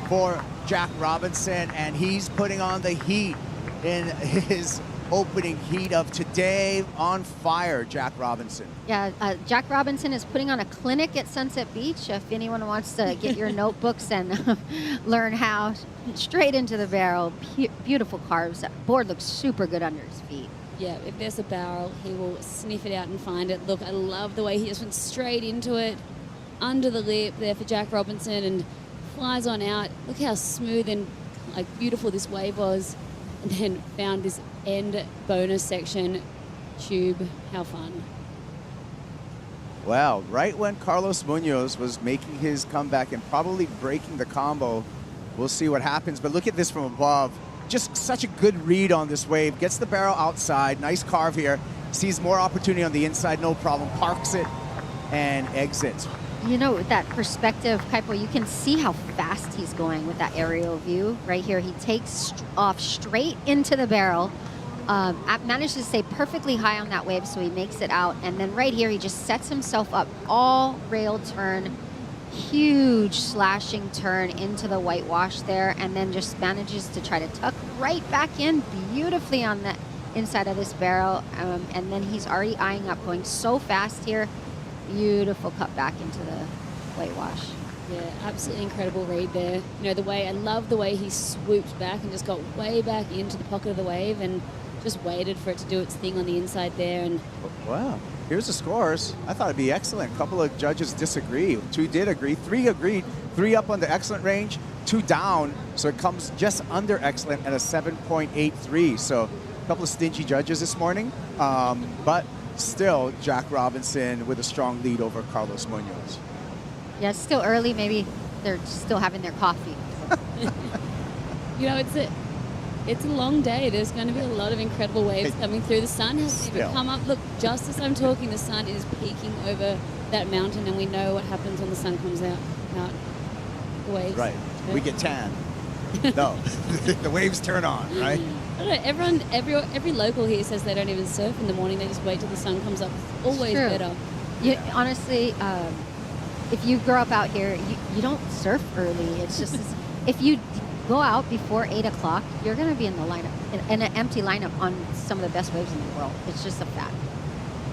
for Jack Robinson, and he's putting on the heat in his opening heat of today. On fire, Jack Robinson. Yeah, Jack Robinson is putting on a clinic at Sunset Beach. If anyone wants to get your notebooks and learn how, straight into the barrel. Beautiful carves. That board looks super good under his feet. Yeah, if there's a barrel, he will sniff it out and find it. Look, I love the way he just went straight into it, under the lip there for Jack Robinson, and flies on out. Look how smooth and like beautiful this wave was, and then found this end bonus section tube. How fun. Well, right when Carlos Munoz was making his comeback and probably breaking the combo, we'll see what happens. But look at this from above. Just such a good read on this wave. Gets the barrel outside. Nice carve here. Sees more opportunity on the inside. No problem. Parks it and exits. You know, with that perspective, Kaipo, you can see how fast he's going with that aerial view right here. He takes off straight into the barrel. Managed to stay perfectly high on that wave, so he makes it out. And then right here, he just sets himself up. All rail turn. Huge slashing turn into the whitewash there, and then just manages to try to tuck right back in beautifully on the inside of this barrel. And then he's already eyeing up, going so fast here. Beautiful cut back into the whitewash. Yeah, absolutely incredible read there. You know, the way, I love the way he swooped back and just got way back into the pocket of the wave and just waited for it to do its thing on the inside there. And wow, here's the scores. I thought it'd be excellent. A couple of judges disagree. 2 did agree, 3 agreed. 3 up on the excellent range, 2 down. So it comes just under excellent at a 7.83. So a couple of stingy judges this morning. But still, Jack Robinson with a strong lead over Carlos Munoz. Yeah, it's still early. Maybe they're still having their coffee. you know, it's a long day. There's going to be a lot of incredible waves coming through. The sun hasn't even come up. Look, just as I'm talking, the sun is peeking over that mountain, and we know what happens when the sun comes out the waves. Right. We get tan. No, the waves turn on, right? I don't know, every local here says they don't even surf in the morning. They just wait till the sun comes up. It's always better. Honestly, if you grow up out here, you don't surf early. It's just, if you go out before 8 o'clock, you're going to be in the lineup, in an empty lineup on some of the best waves in the world. It's just a fact.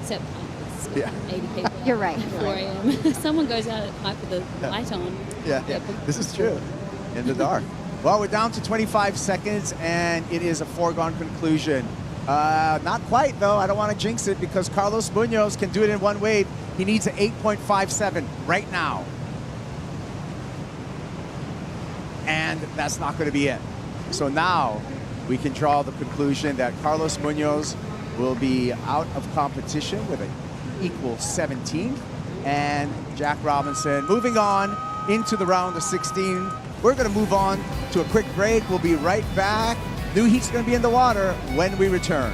Except it's 80 people. You're right. 4 a.m. Someone goes out at night with the light on. Yeah, this is true. In the dark. Well, we're down to 25 seconds, and it is a foregone conclusion. Not quite, though. I don't want to jinx it because Carlos Munoz can do it in one wave. He needs an 8.57 right now. And that's not going to be it. So now we can draw the conclusion that Carlos Munoz will be out of competition with an equal 17. And Jack Robinson moving on into the round of 16. We're going to move on to a quick break. We'll be right back. New heat's going to be in the water when we return.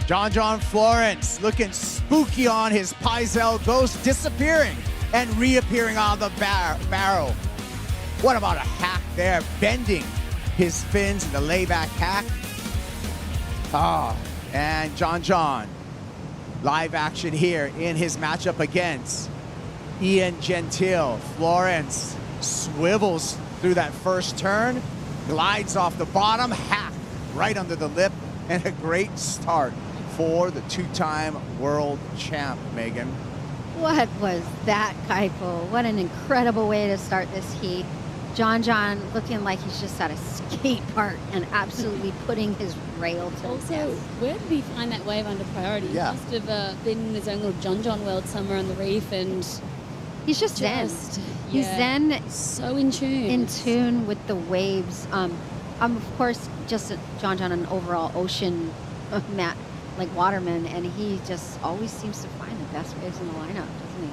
John Florence looking spooky on his Paizel Ghost, disappearing and reappearing on the barrel. What about a hack there, bending his fins in the layback hack? And John, live action here in his matchup against Ian Gentile. Florence swivels through that first turn, glides off the bottom, hack right under the lip, and a great start for the two-time world champ, Megan. What was that, Kaipo? What an incredible way to start this heat. John looking like he's just at a skate park and absolutely putting his rail to Also, where did he find that wave under priority? Yeah. He must have been in his own little John world somewhere on the reef, and he's just zen. He's zen, so in tune. In tune with the waves. Of course, just John, an overall ocean like waterman, and he just always seems to find the best waves in the lineup, doesn't he?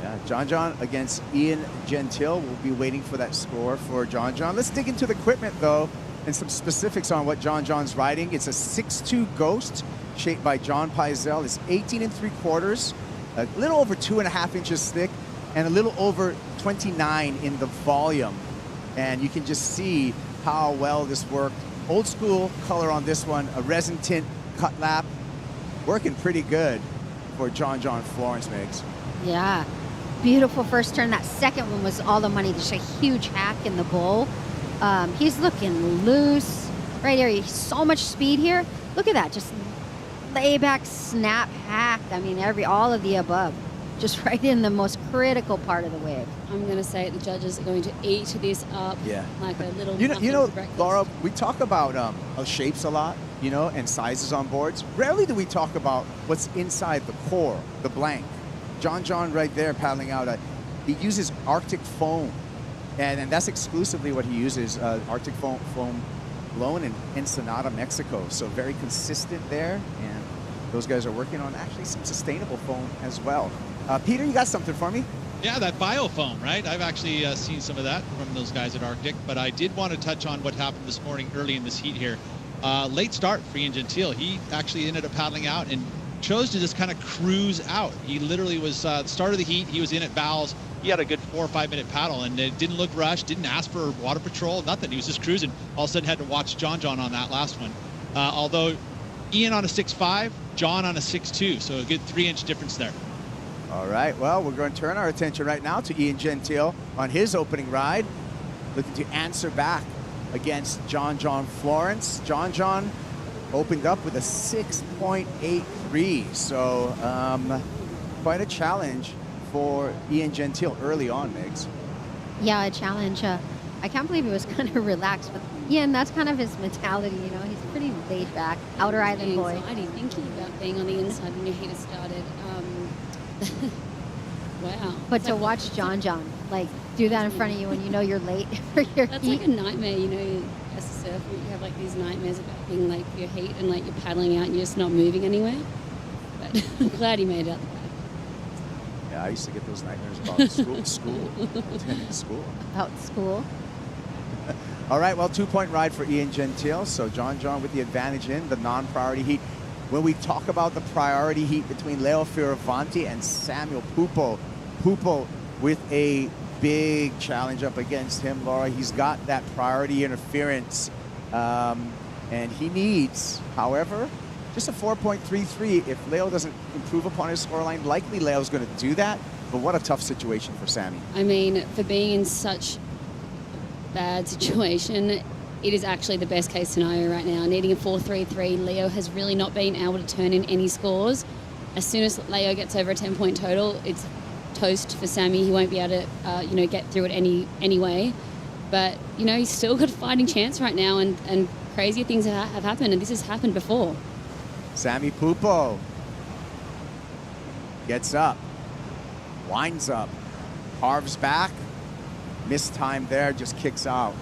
Yeah, John against Ian Gentile. We'll be waiting for that score for John. Let's dig into the equipment, though, and some specifics on what John's riding. It's a 6'2" Ghost shaped by John Peisel. It's 18 3/4, a little over 2.5 inches thick, and a little over 29 in the volume. And you can just see how well this worked. Old school color on this one, a resin tint cut lap. Working pretty good for John Florence, Megs. Yeah. Beautiful first turn. That second one was all the money. Just a huge hack in the bowl. He's looking loose right here. He's so much speed here. Look at that. Just layback, snap, hack. I mean, all of the above. Just right in the most critical part of the wave. I'm going to say the judges are going to eat this up like a little You know, Laura, we talk about shapes a lot, and sizes on boards. Rarely do we talk about what's inside the core, the blank. John right there paddling out. He uses Arctic foam, and that's exclusively what he uses, Arctic foam blown in Ensenada, Mexico. So very consistent there, and those guys are working on actually some sustainable foam as well. Peter, you got something for me? Yeah, that biofoam, right? I've actually seen some of that from those guys at Arctic, but I did want to touch on what happened this morning early in this heat here. Late start for Ian Gentile. He actually ended up paddling out and chose to just kind of cruise out. He literally was the start of the heat. He was in at bows. He had a good 4 or 5 minute paddle, and it didn't look rushed, didn't ask for water patrol, nothing. He was just cruising. All of a sudden had to watch John on that last one. Although Ian on a 6'5", John on a 6'2", so a good 3-inch difference there. All right, well, we're going to turn our attention right now to Ian Gentile on his opening ride, looking to answer back against John Florence. John opened up with a 6.83, so quite a challenge for Ian Gentile early on, Megs. Yeah, a challenge. I can't believe he was kind of relaxed, but Ian, that's kind of his mentality, He's pretty laid back, outer island boy. Anxiety thinking about being on the inside when your heat has started. Wow. But to watch John like do that in front of you when you know you're late for your That's heat. like a nightmare, as a surfer. You have like these nightmares about being late for your heat and like you're paddling out and you're just not moving anywhere. But I'm glad he made it out the back. Yeah, I used to get those nightmares about attending school. About school. All right, well, 2-point ride for Ian Gentile. So John with the advantage in the non-priority heat. When we talk about the priority heat between Leo Fioravanti and Samuel Pupo with a big challenge up against him, Laura. He's got that priority interference, and he needs, however, just a 4.33. If Leo doesn't improve upon his scoreline, likely Leo's going to do that. But what a tough situation for Sammy. I mean, for being in such a bad situation, it is actually the best case scenario right now. Needing a 4.33, Leo has really not been able to turn in any scores. As soon as Leo gets over a 10-point total, it's toast for Sammy. He won't be able to, get through it anyway. But he's still got a fighting chance right now, and crazier things have happened, and this has happened before. Sammy Pupo gets up, winds up, carves back, missed time there, just kicks out.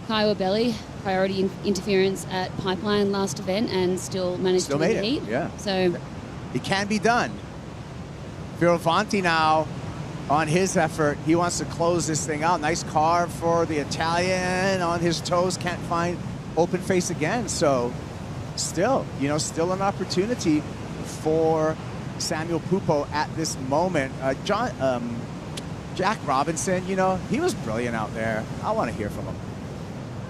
Kiowa Belly, priority interference at Pipeline last event, and still managed to win the heat. Yeah. So it can be done. Fioravanti now on his effort. He wants to close this thing out. Nice carve for the Italian on his toes. Can't find open face again. So still an opportunity for Samuel Pupo at this moment. Jack Robinson, he was brilliant out there. I want to hear from him.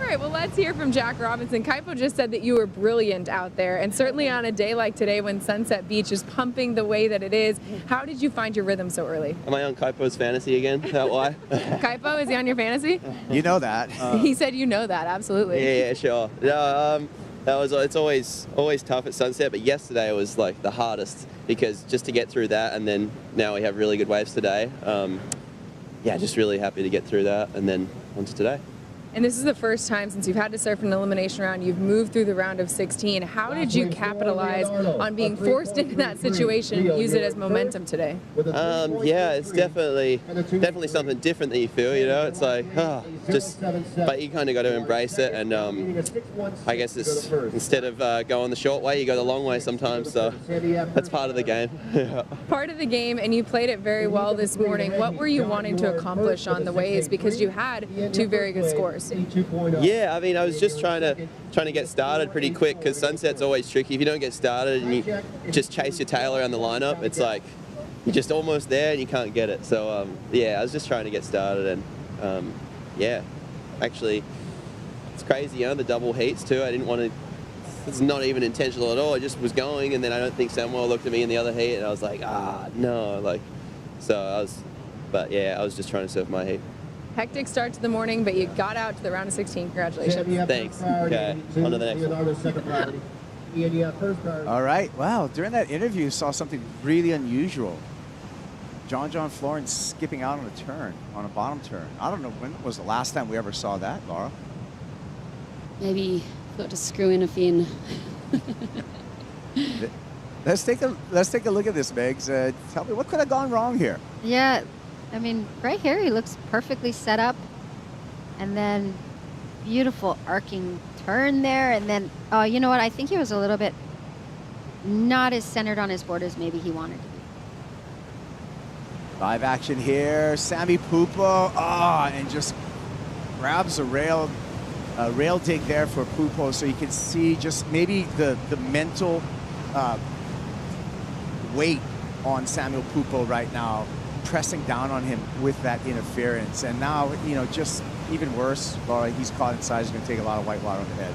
right, well, let's hear from Jack Robinson. Kaipo just said that you were brilliant out there, and certainly on a day like today when Sunset Beach is pumping the way that it is, how did you find your rhythm so early? Am I on Kaipo's fantasy again? Is that why? Kaipo, is he on your fantasy? You know that. He said you know that, absolutely. Yeah, sure. No, it's always tough at Sunset, but yesterday was like the hardest because just to get through that, and then now we have really good waves today. Yeah, just really happy to get through that, and then on to today. And this is the first time since you've had to surf an elimination round, you've moved through the round of 16. How did you capitalize on being forced into that situation and use it as momentum today? Yeah, it's definitely something different that you feel, you know? It's like, but you kind of got to embrace it, and I guess it's, instead of going the short way, you go the long way sometimes, so that's part of the game. Part of the game, and you played it very well this morning. What were you wanting to accomplish on the waves? Because you had two very good scores. Yeah, I mean, I was just trying to get started pretty quick because Sunset's always tricky. If you don't get started and you just chase your tail around the lineup, it's like you're just almost there and you can't get it. So yeah, I was just trying to get started, and yeah, actually, it's crazy, you know, the double heats too. I didn't want to. It's not even intentional at all. I just was going, and then I don't think Samuel looked at me in the other heat, and I was like, no, like, so but yeah, I was just trying to surf my heat. Hectic start to the morning, but you got out to the round of 16. Congratulations. Thanks. Okay, on to the next one. All right. Wow. During that interview, saw something really unusual. John Florence skipping out on a turn, on a bottom turn. I don't know when was the last time we ever saw that, Laura. Maybe got to screw in a fin. Let's take a look at this, Megs. Tell me what could have gone wrong here. Yeah, I mean, right here he looks perfectly set up, and then beautiful arcing turn there, and then you know what? I think he was a little bit not as centered on his board as maybe he wanted to be. Live action here, Sammy Pupo, and just grabs a rail dig there for Pupo, so you can see just maybe the mental weight on Samuel Pupo right now, pressing down on him with that interference. And now, you know, just even worse, Laura, he's caught inside. He's going to take a lot of white water on the head.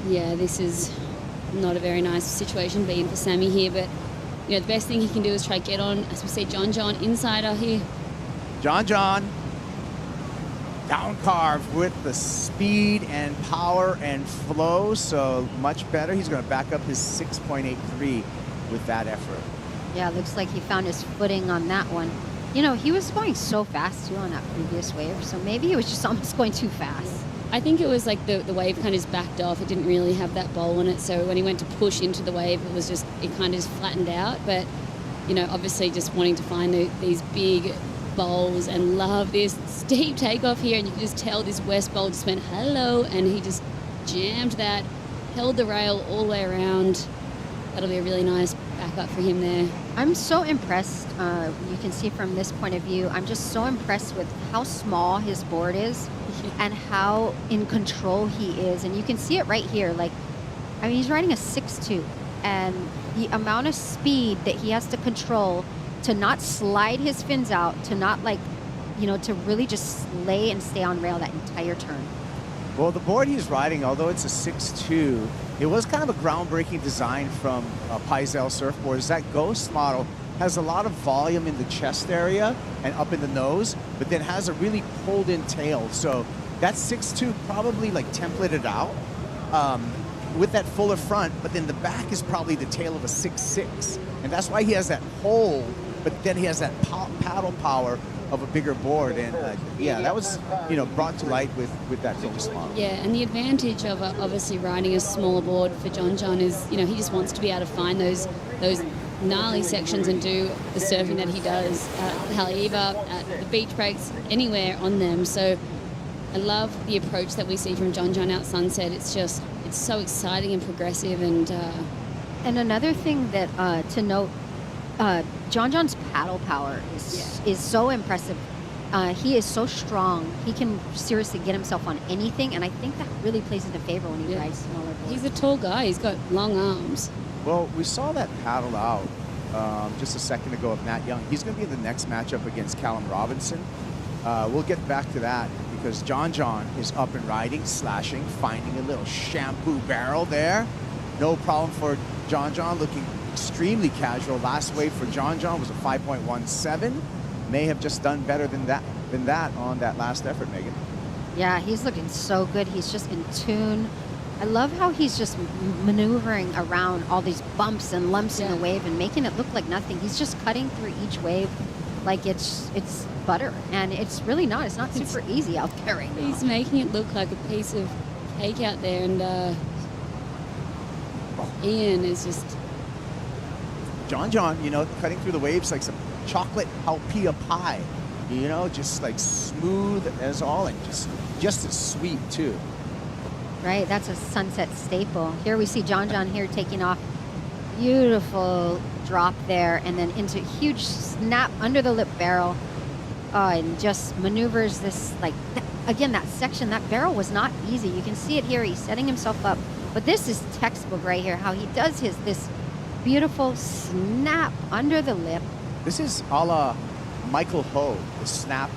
Yeah, this is not a very nice situation being for Sammy here, but you know, the best thing he can do is try get on, as we say, John insider here. John down carve with the speed and power and flow, so much better. He's going to back up his 6.83 with that effort. Yeah, looks like he found his footing on that one. You know, he was going so fast too on that previous wave, so maybe he was just almost going too fast. I think it was like the wave kind of just backed off. It didn't really have that bowl in it, so when he went to push into the wave, it kind of just flattened out. But, you know, obviously just wanting to find these big bowls and love this steep takeoff here, and you can just tell this west bowl just went hello, and he just jammed that, held the rail all the way around. That'll be a really nice backup for him there. I'm so impressed. You can see from this point of view, I'm just so impressed with how small his board is and how in control he is. And you can see it right here. Like, I mean, he's riding a 6.2, and the amount of speed that he has to control to not slide his fins out, to not, like, you know, to really just lay and stay on rail that entire turn. Well, the board he's riding, although it's a 6.2, it was kind of a groundbreaking design from Paisel Surfboards. That Ghost model has a lot of volume in the chest area and up in the nose, but then has a really pulled-in tail. So that 6.2 probably like templated out with that fuller front, but then the back is probably the tail of a 6.6. And that's why he has that hold, but then he has that paddle power of a bigger board, and yeah, that was, you know, brought to light with that Ghost model. Yeah, and the advantage of obviously riding a smaller board for John is, you know, he just wants to be able to find those gnarly sections and do the surfing that he does at Haleiwa, at the beach breaks, anywhere on them. So I love the approach that we see from John out Sunset. It's so exciting and progressive, and another thing that to note. John's paddle power is so impressive. He is so strong. He can seriously get himself on anything, and I think that really plays into favor when he rides smaller boards. He's a tall guy. He's got long arms. Well, we saw that paddle out just a second ago of Matt Young. He's going to be in the next matchup against Callum Robinson. We'll get back to that because John is up and riding, slashing, finding a little shampoo barrel there. No problem for John, looking extremely casual. Last wave for John was a 5.17. May have just done better than that on that last effort, Megan. Yeah, he's looking so good. He's just in tune. I love how he's just maneuvering around all these bumps and lumps in the wave and making it look like nothing. He's just cutting through each wave like it's butter, and it's really not. It's not super easy out there right now. He's making it look like a piece of cake out there, and Ian is just... John, cutting through the waves like some chocolate halpia pie. Just like smooth as all, and just as sweet too. Right, that's a Sunset staple. Here we see John here taking off. Beautiful drop there, and then into huge snap under the lip barrel. And just maneuvers this, again, that section, that barrel was not easy. You can see it here. He's setting himself up. But this is textbook right here, how he does this beautiful snap under the lip. This is a la Michael Ho, the snap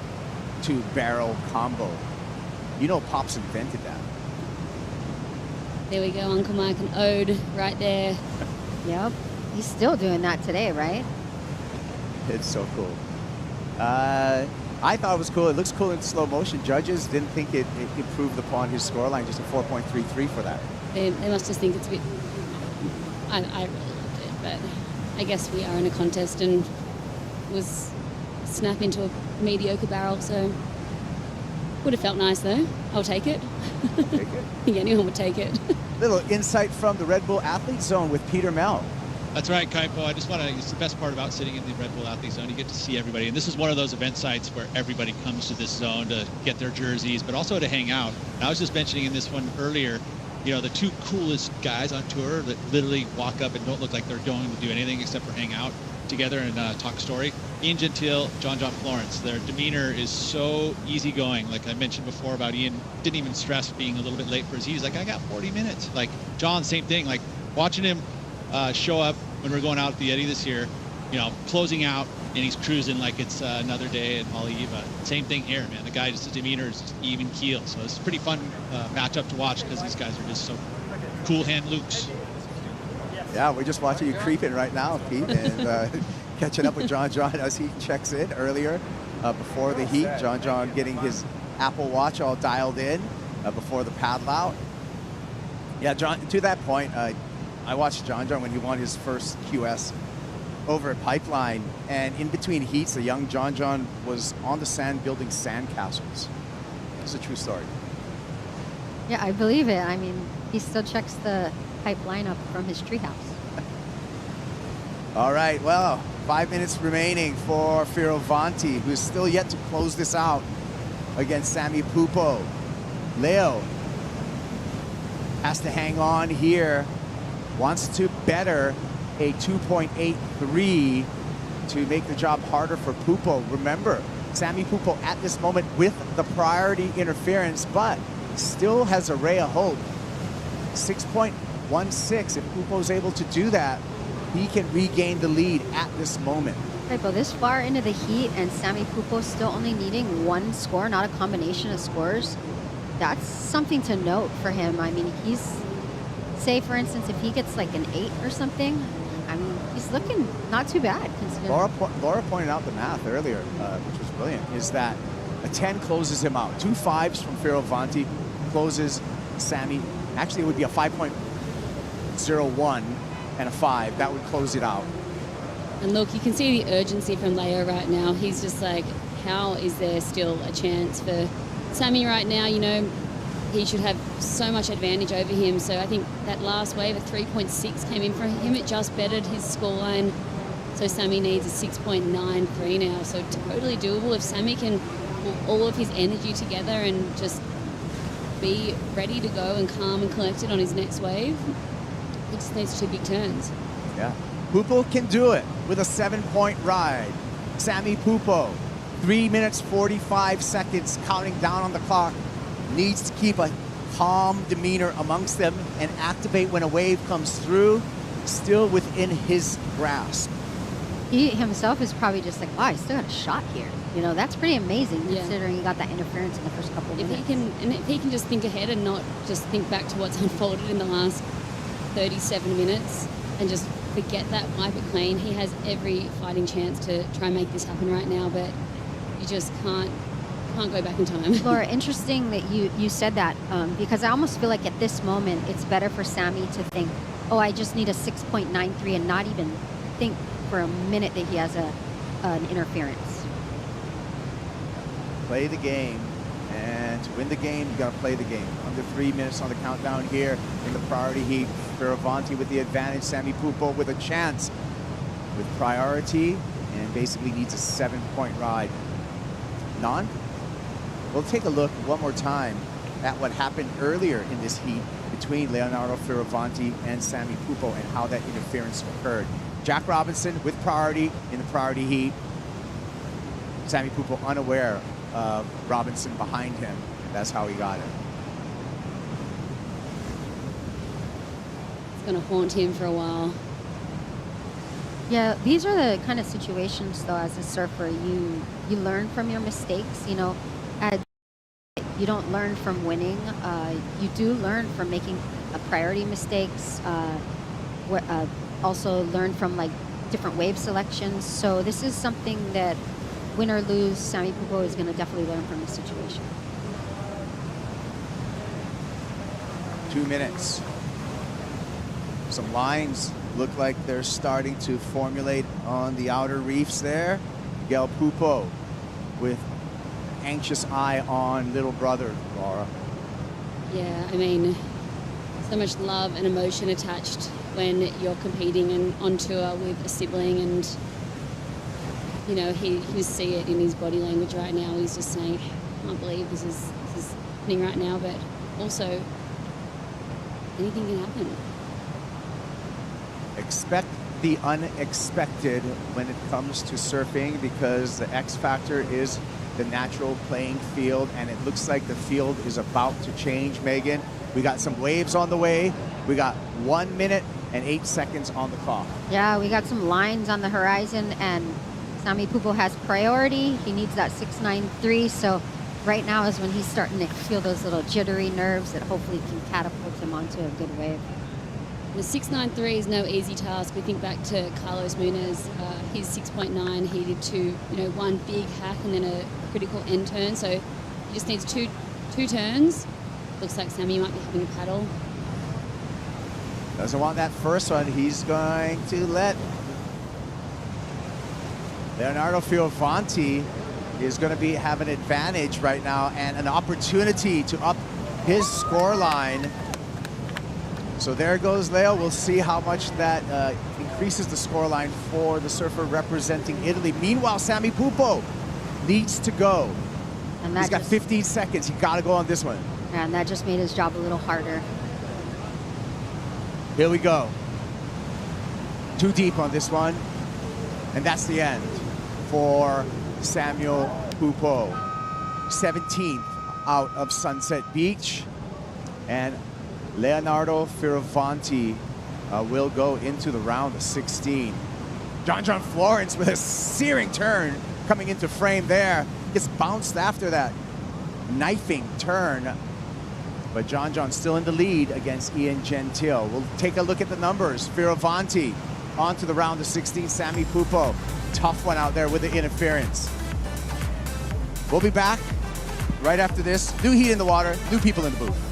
to barrel combo. Pops invented that. There we go, Uncle Mike, an ode right there. Yep, he's still doing that today, right? It's so cool. I thought it was cool. It looks cool in slow motion. Judges didn't think it improved upon his scoreline, just a 4.33 for that. They must just think it's a bit... I really loved it, but I guess we are in a contest and was snap into a mediocre barrel, so would have felt nice though. I'll take it. Take it? Yeah, anyone would take it. Little insight from the Red Bull Athlete Zone with Peter Mel. That's right, Kaipo. It's the best part about sitting in the Red Bull Athlete Zone. You get to see everybody. And this is one of those event sites where everybody comes to this zone to get their jerseys, but also to hang out. And I was just mentioning in this one earlier, the two coolest guys on tour that literally walk up and don't look like they're going to do anything except for hang out together and talk story. Ian Gentile, John Florence. Their demeanor is so easygoing. Like I mentioned before about Ian, didn't even stress being a little bit late for his heat. He's like, I got 40 minutes. Like John, same thing. Like watching him show up when we're going out at the Eddie this year, closing out, and he's cruising like it's another day at Haleiwa. Same thing here, man. The guy, just his demeanor is just even keel. So it's a pretty fun matchup to watch because these guys are just so cool hand Lukes. Yeah, we're just watching you creeping right now, Pete, and catching up with John as he checks in earlier before the heat. John getting his Apple Watch all dialed in before the paddle out. Yeah, John, to that point, I watched John when he won his first QS over at Pipeline, and in between heats, the young John was on the sand building sand castles. It's a true story. Yeah, I believe it. I mean, he still checks the pipe lineup from his treehouse. All right, well, 5 minutes remaining for Fioravanti, who's still yet to close this out against Sammy Pupo. Leo has to hang on here, wants to better a 2.83 to make the job harder for Pupo. Remember, Sammy Pupo at this moment with the priority interference, but still has a ray of hope. 6.16, if Pupo's able to do that, he can regain the lead at this moment. Right, but this far into the heat and Sammy Pupo still only needing one score, not a combination of scores. That's something to note for him. I mean, he's, say for instance, if he gets like an 8 or something, I mean, he's looking not too bad. Laura pointed out the math earlier, which was brilliant, is that a 10 closes him out. 2 5s from Fioravanti closes Sammy. Actually, it would be a 5.01 and a 5. That would close it out. And look, you can see the urgency from Leo right now. He's just like, how is there still a chance for Sammy right now? He should have so much advantage over him. So I think that last wave, a 3.6 came in for him. It just bettered his scoreline. So Sammy needs a 6.93 now. So totally doable if Sammy can pull all of his energy together and just be ready to go and calm and collected on his next wave. He just needs 2 big turns. Yeah. Pupo can do it with a 7-point ride. Sammy Pupo, 3 minutes 45 seconds, counting down on the clock. Needs to keep a calm demeanor amongst them and activate when a wave comes through, still within his grasp. he himself is probably just like, wow, I still got a shot here. You know, that's pretty amazing Yeah. considering he got that interference in the first couple of If minutes. if he can just think ahead and not just think back to what's unfolded in the last 37 minutes and just forget that, wipe it clean, he has every fighting chance to try and make this happen right now, but you just can't go back in time. Laura, interesting that you said that because I almost feel like at this moment it's better for Sammy to think, oh, I just need a 6.93 and not even think for a minute that he has an interference. Play the game, and to win the game, you got to play the game. Under 3 minutes on the countdown here in the priority heat. Fioravanti with the advantage. Sammy Pupo with a chance with priority, and basically needs a 7-point ride. Non? We'll take a look one more time at what happened earlier in this heat between Leonardo Fioravanti and Sammy Pupo and how that interference occurred. Jack Robinson with priority in the priority heat. Sammy Pupo unaware of Robinson behind him. That's how he got it. It's going to haunt him for a while. Yeah, these are the kind of situations, though, as a surfer, you learn from your mistakes. You know, you don't learn from winning. You do learn from making priority mistakes. Also learn from like different wave selections. So this is something that, win or lose, Sammy Pupo is going to definitely learn from this situation. 2 minutes. Some lines look like they're starting to formulate on the outer reefs there. Miguel Pupo with anxious eye on little brother, Laura. Yeah, I mean, so much love and emotion attached when you're competing and on tour with a sibling, and you know, you see it in his body language right now. He's just saying, I can't believe this is happening right now, but also anything can happen. Expect the unexpected when it comes to surfing, because the X factor is the natural playing field, and it looks like the field is about to change, Megan. We got some waves on the way. We got 1 minute and 8 seconds on the clock. Yeah, we got some lines on the horizon, and Sammy Pupo has priority. He needs that 6.93, so right now is when he's starting to feel those little jittery nerves that hopefully can catapult him onto a good wave. The 6.93 is no easy task. We think back to Carlos Muniz, his 6.9. He did one big hack and then a critical end turn. So he just needs two turns. Looks like Sammy might be having a paddle. Doesn't want that first one. He's going to let Leonardo Fioravanti is going to have an advantage right now and an opportunity to up his score line. So there goes Leo. We'll see how much that increases the scoreline for the surfer representing Italy. Meanwhile, Sammy Pupo needs to go. And he's got 15 seconds. He got to go on this one. And that just made his job a little harder. Here we go. Too deep on this one. And that's the end for Samuel Pupo. 17th out of Sunset Beach. And Leonardo Fioravanti will go into the round of 16. John Florence with a searing turn coming into frame there. Gets bounced after that knifing turn. But John still in the lead against Ian Gentile. We'll take a look at the numbers. Fioravanti onto the round of 16. Sammy Pupo, tough one out there with the interference. We'll be back right after this. New heat in the water, new people in the booth.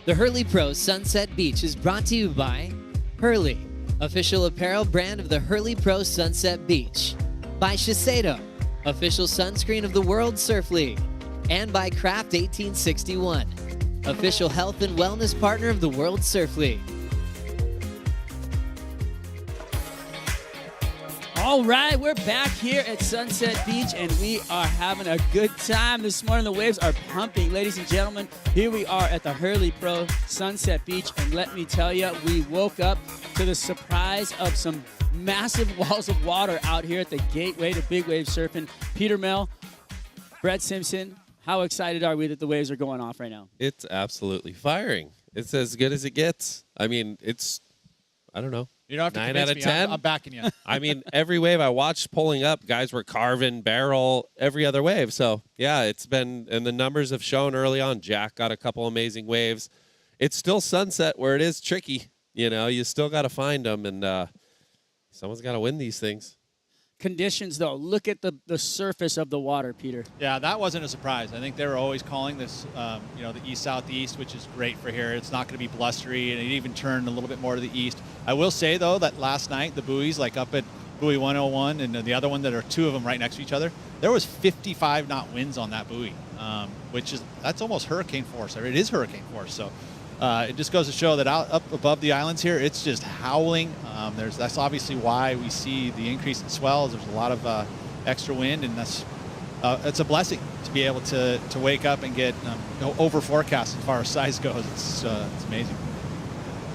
The Hurley Pro Sunset Beach is brought to you by Hurley, official apparel brand of the Hurley Pro Sunset Beach. By Shiseido, official sunscreen of the World Surf League. And by Craft 1861, official health and wellness partner of the World Surf League. All right, we're back here at Sunset Beach, and we are having a good time this morning. The waves are pumping. Ladies and gentlemen, here we are at the Hurley Pro Sunset Beach, and let me tell you, we woke up to the surprise of some massive walls of water out here at the gateway to big wave surfing. Peter Mel, Brett Simpson, how excited are we that the waves are going off right now? It's absolutely firing. It's as good as it gets. I mean, it's, I don't know. You don't have to 9 convince out of me. 10. I'm backing you. I mean, every wave I watched pulling up, guys were carving barrel every other wave. So, yeah, it's been, and the numbers have shown early on. Jack got a couple amazing waves. It's still sunset where it is tricky. You know, you still got to find them, and someone's got to win these things. Conditions, though, look at the surface of the water, Peter. Yeah, that wasn't a surprise. I think they were always calling this, the east-southeast, which is great for here. It's not going to be blustery, and it even turned a little bit more to the east. I will say, though, that last night, the buoys, like up at buoy 101 and the other one that are two of them right next to each other, there was 55-knot winds on that buoy, that's almost hurricane force. It is hurricane force, so it just goes to show that up above the islands here, it's just howling. That's obviously why we see the increase in swells. There's a lot of extra wind, and it's a blessing to be able to wake up and get over forecast as far as size goes. It's amazing.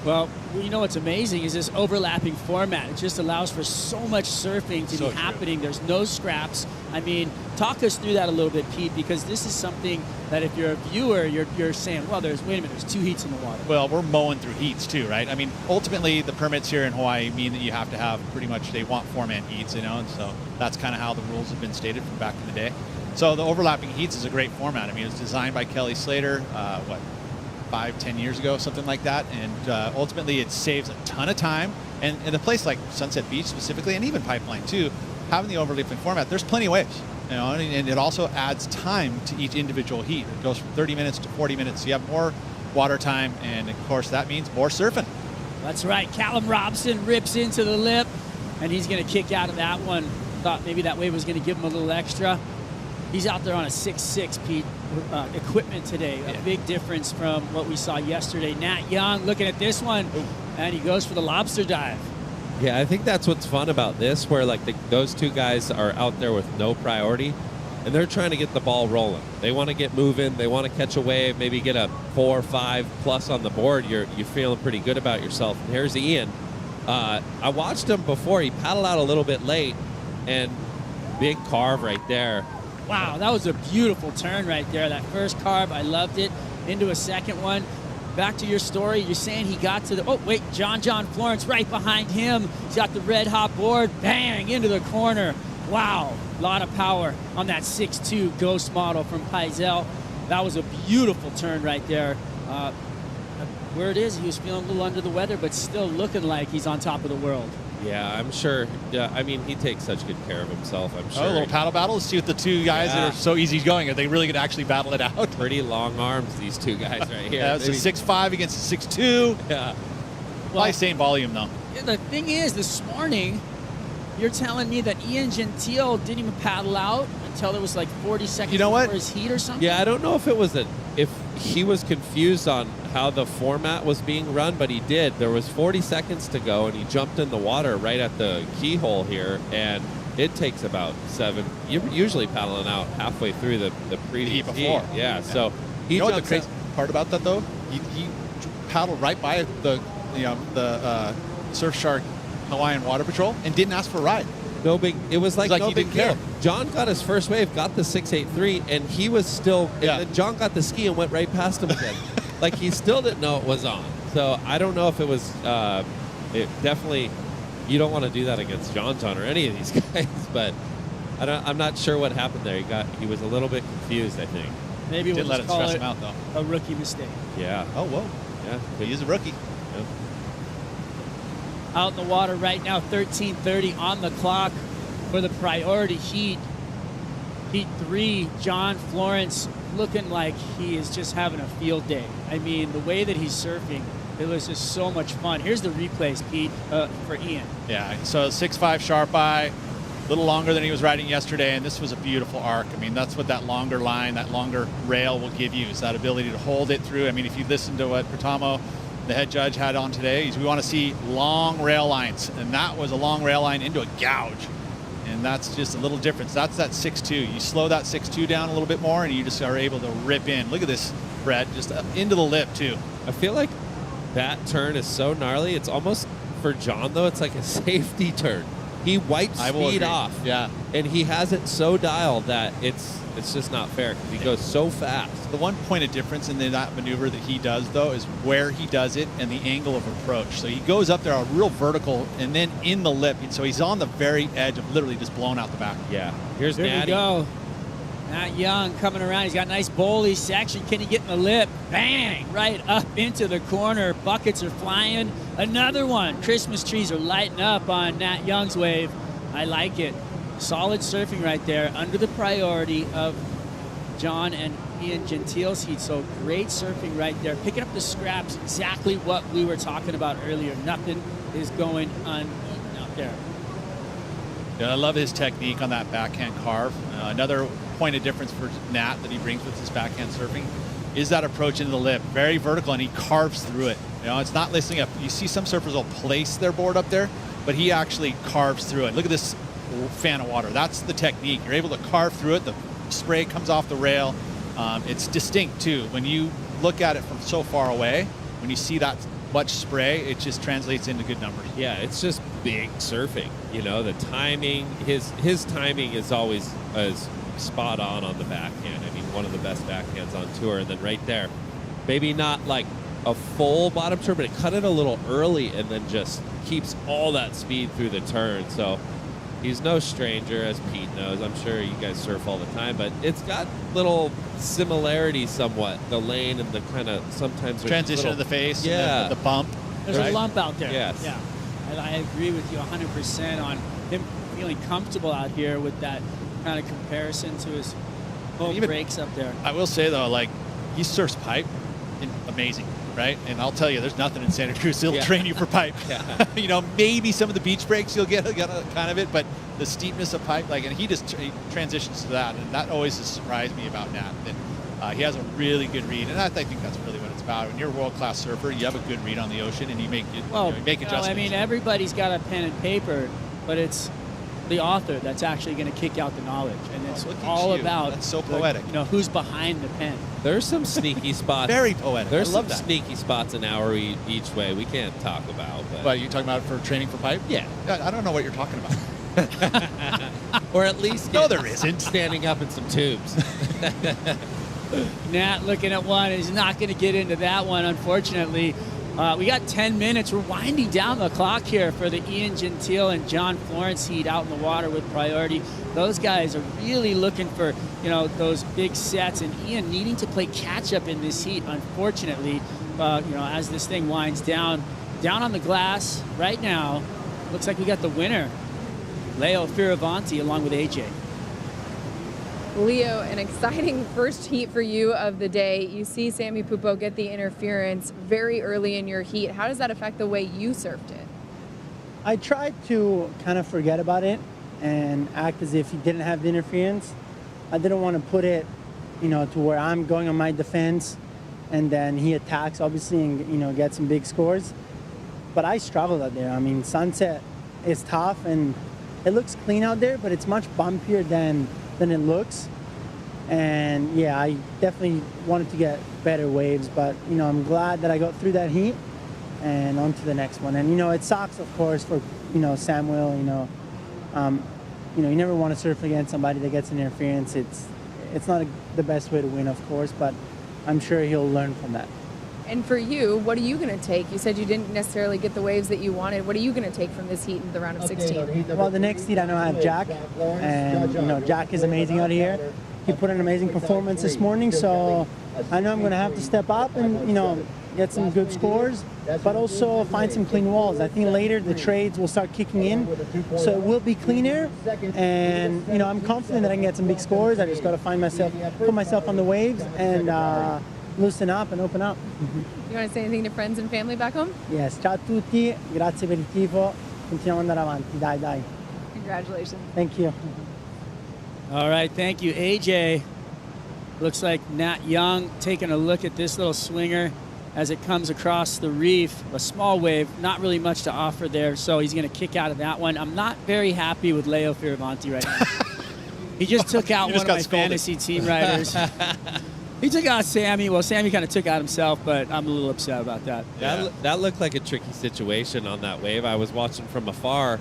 Well, you know what's amazing is this overlapping format. It just allows for so much surfing to be happening. There's no scraps. I mean, talk us through that a little bit, Pete, because this is something that if you're a viewer, you're saying, well, wait a minute, there's two heats in the water. Well, we're mowing through heats too, right? I mean, ultimately, the permits here in Hawaii mean that you have to have pretty much, they want 4-man heats, and so that's kind of how the rules have been stated from back in the day. So the overlapping heats is a great format. I mean, it was designed by Kelly Slater, 5-10 years ago, something like that, and ultimately it saves a ton of time. And in a place like Sunset Beach specifically, and even Pipeline too, having the overlapping format, there's plenty of waves, and it also adds time to each individual heat. It goes from 30 minutes to 40 minutes, so you have more water time, and of course that means more surfing. That's right. Callum Robson rips into the lip, and he's going to kick out of that one. Thought maybe that wave was going to give him a little extra. He's out there on a 6'6", Pete, equipment today. A big difference from what we saw yesterday. Nat Young looking at this one, and he goes for the lobster dive. Yeah, I think that's what's fun about this, where like those two guys are out there with no priority, and they're trying to get the ball rolling. They want to get moving. They want to catch a wave, maybe get a 4 or 5 plus on the board. You're feeling pretty good about yourself. And here's Ian. I watched him before. He paddled out a little bit late, and big carve right there. Wow, that was a beautiful turn right there. That first carve, I loved it. Into a second one. Back to your story, you're saying he got to the, oh wait, John Florence right behind him. He's got the red hot board, bang, into the corner. Wow, a lot of power on that 6'2" Ghost model from Paizel. That was a beautiful turn right there. Where it is, he was feeling a little under the weather, but still looking like he's on top of the world. Yeah, I'm sure. Yeah, I mean, he takes such good care of himself, I'm sure. Oh, a little paddle battle. Let's see what the two guys that are so easy going. Are they really going to actually battle it out? Pretty long arms, these two guys right here. Yeah, it's a 6'5" against a 6'2". Yeah. Probably same volume, though. The thing is, this morning, you're telling me that Ian Gentile didn't even paddle out until there was like 40 seconds before his heat or something? Yeah, I don't know if it was if he was confused on how the format was being run, but he did. There was 40 seconds to go, and he jumped in the water right at the keyhole here, and it takes about 7. You're usually paddling out halfway through the previous heat. Yeah, so he you know what the jumps crazy part about that, though? He paddled right by the Surfshark Hawaiian Water Patrol and didn't ask for a ride. No big. It was like no he big didn't care. deal. John got his first wave, got the 683, and he was still. Yeah. And then John got the ski and went right past him again. Like he still didn't know it was on. So I don't know if it was. It definitely. You don't want to do that against John or any of these guys, but I'm not sure what happened there. He was a little bit confused, I think. Maybe we'll let just it call stress it him out, though. A rookie mistake. Yeah. Oh, whoa. Yeah. He is a rookie. Yeah. Out in the water right now, 13:30 on the clock for the priority heat. Heat 3, John Florence looking like he is just having a field day. I mean, the way that he's surfing, it was just so much fun. Here's the replays, Pete, for Ian. Yeah, so 6'5" sharp eye, a little longer than he was riding yesterday, and this was a beautiful arc. I mean, that's what that longer line, that longer rail will give you, is that ability to hold it through. I mean, if you listen to what Pertamo, the head judge, had on today, we want to see long rail lines, and that was a long rail line into a gouge. And that's just a little difference. That's that 6'2". You slow that 6'2" down a little bit more, and you just are able to rip in. Look at this, Brett, just into the lip, too. I feel like that turn is so gnarly. It's almost, for John, though, it's like a safety turn. He wipes speed off. Yeah. And he has it so dialed that it's just not fair because he goes so fast. The one point of difference in that maneuver that he does, though, is where he does it and the angle of approach. So he goes up there a real vertical and then in the lip. And so he's on the very edge of literally just blowing out the back. Yeah. Here's There Natty. we go. Matt Young coming around. He's got a nice bowly section. Can he get in the lip? Bang! Right up into the corner. Buckets are flying. Another one. Christmas trees are lighting up on Nat Young's wave. I like it. Solid surfing right there under the priority of John and Ian Gentile's heat. So great surfing right there. Picking up the scraps, exactly what we were talking about earlier. Nothing is going uneaten out there. Yeah, I love his technique on that backhand carve. Another point of difference for Nat that he brings with his backhand surfing is that approach into the lip. Very vertical, and he carves through it. You know, it's not listening up. You see some surfers will place their board up there, but he actually carves through it. Look at this fan of water. That's the technique. You're able to carve through it. The spray comes off the rail. It's distinct, too. When you look at it from so far away, when you see that much spray, it just translates into good numbers. Yeah, it's just big surfing. You know, the timing, his timing is always as spot on the backhand. I mean, one of the best backhands on tour. And then right there, maybe not like a full bottom turn, but it cut it a little early and then just keeps all that speed through the turn. So he's no stranger, as Pete knows. I'm sure you guys surf all the time, but it's got little similarities somewhat. The lane and the kind of sometimes transition of the face, yeah, and the bump. There's a lump out there. Yes. Yeah. I agree with you 100% on him feeling comfortable out here with that kind of comparison to his home breaks up there. I will say, though, like, he surfs pipe, amazing, right? And I'll tell you, there's nothing in Santa Cruz that'll train you for pipe. You know, maybe some of the beach breaks you'll get kind of it, but the steepness of pipe, like, and he he transitions to that, and that always has surprised me about Nat. That he has a really good read, and I think that's really what it's about. When you're a world-class surfer, you have a good read on the ocean, and you make adjustments. I mean, everybody's got a pen and paper, but it's the author that's actually going to kick out the knowledge, and it's all about that's so poetic. Who's behind the pen. There's some sneaky spots. Very poetic. There's I some love that. sneaky spots an hour each way we can't talk about. But you talking about for training for pipe? Yeah. I don't know what you're talking about. Or at least no, there isn't. Standing up in some tubes. Nat looking at one. He's not going to get into that one, unfortunately. We got 10 minutes. We're winding down the clock here for the Ian Gentile and John Florence heat out in the water with priority. Those guys are really looking for, those big sets, and Ian needing to play catch up in this heat, unfortunately, as this thing winds down on the glass right now. Looks like we got the winner, Leo Fioravanti, along with AJ. Leo, an exciting first heat for you of the day. You see Sammy Pupo get the interference very early in your heat. How does that affect the way you surfed it? I tried to kind of forget about it and act as if he didn't have the interference. I didn't want to put it, to where I'm going on my defense and then he attacks, obviously, and, get some big scores. But I struggled out there. I mean, sunset is tough and it looks clean out there, but it's much bumpier than it looks. And yeah, I definitely wanted to get better waves, but I'm glad that I got through that heat and on to the next one. And it sucks, of course, for Samuel. You never want to surf against somebody that gets an interference. It's not the best way to win, of course, but I'm sure he'll learn from that. And for you, what are you going to take? You said you didn't necessarily get the waves that you wanted. What are you going to take from this heat in the round of 16? Well, the next heat I know I have Jack, and Jack is amazing out here. He put an amazing performance this morning, so I know I'm going to have to step up and, get some good scores, but also find some clean walls. I think later the trades will start kicking in, so it will be cleaner. And, I'm confident that I can get some big scores. I just got to put myself on the waves and loosen up and open up. You want to say anything to friends and family back home? Yes, ciao a tutti, grazie per il tifo, continuiamo ad andare avanti, dai. Congratulations. Thank you. All right, thank you, AJ. Looks like Nat Young taking a look at this little swinger as it comes across the reef. A small wave, not really much to offer there, so he's going to kick out of that one. I'm not very happy with Leo Fioravanti right now. He just took out one of my fantasy team riders. He took out Sammy. Well, Sammy kind of took out himself, but I'm a little upset about that. Yeah. That looked like a tricky situation on that wave. I was watching from afar,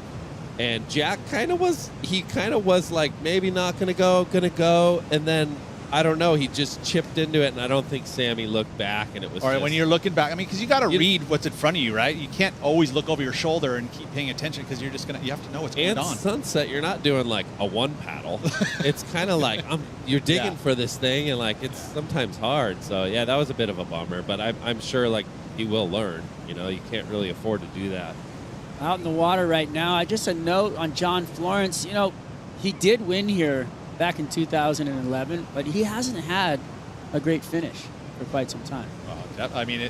and Jack kind of was like maybe not going to go, and then I don't know. He just chipped into it, and I don't think Sammy looked back, and it was. All right, when you're looking back, I mean, because you got to read what's in front of you, right? You can't always look over your shoulder and keep paying attention because you have to know what's going on. And sunset, you're not doing like a one paddle. It's kind of like you're digging for this thing, and like it's sometimes hard. So yeah, that was a bit of a bummer, but I'm sure like he will learn. You can't really afford to do that. Out in the water right now. Just a note on John Florence. He did win here back in 2011, but he hasn't had a great finish for quite some time. I mean,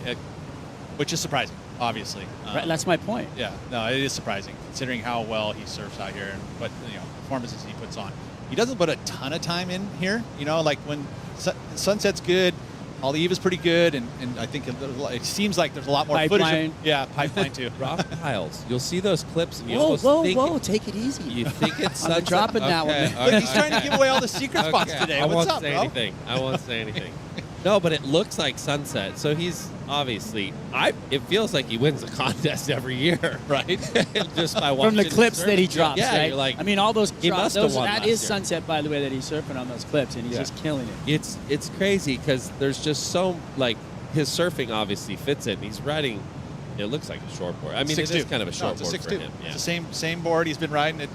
which is surprising, obviously. Right, that's my point. Yeah, no, it is surprising considering how well he surfs out here and what performances he puts on. He doesn't put a ton of time in here. Like when sunset's good, All Eve is pretty good, and I think it seems like there's a lot more pipeline. footage. Yeah, pipeline too. Rock piles. You'll see those clips, and you whoa, take it easy. You think it's I'm dropping that one. Look, he's trying to give away all the secret spots today. What's up, bro? I won't say anything. No, but it looks like sunset. So he's obviously. It feels like he wins a contest every year, right? Just by watching from the clips that he drops. Yeah, right? you're like, I mean, all those he drops. must have won That last is year. sunset, by the way, that he's surfing on those clips, and he's just killing it. It's crazy because there's just so like his surfing obviously fits it. And he's riding. It looks like a short board. I mean, it is kind of a short board for him. Yeah. It's the same board. He's been riding it.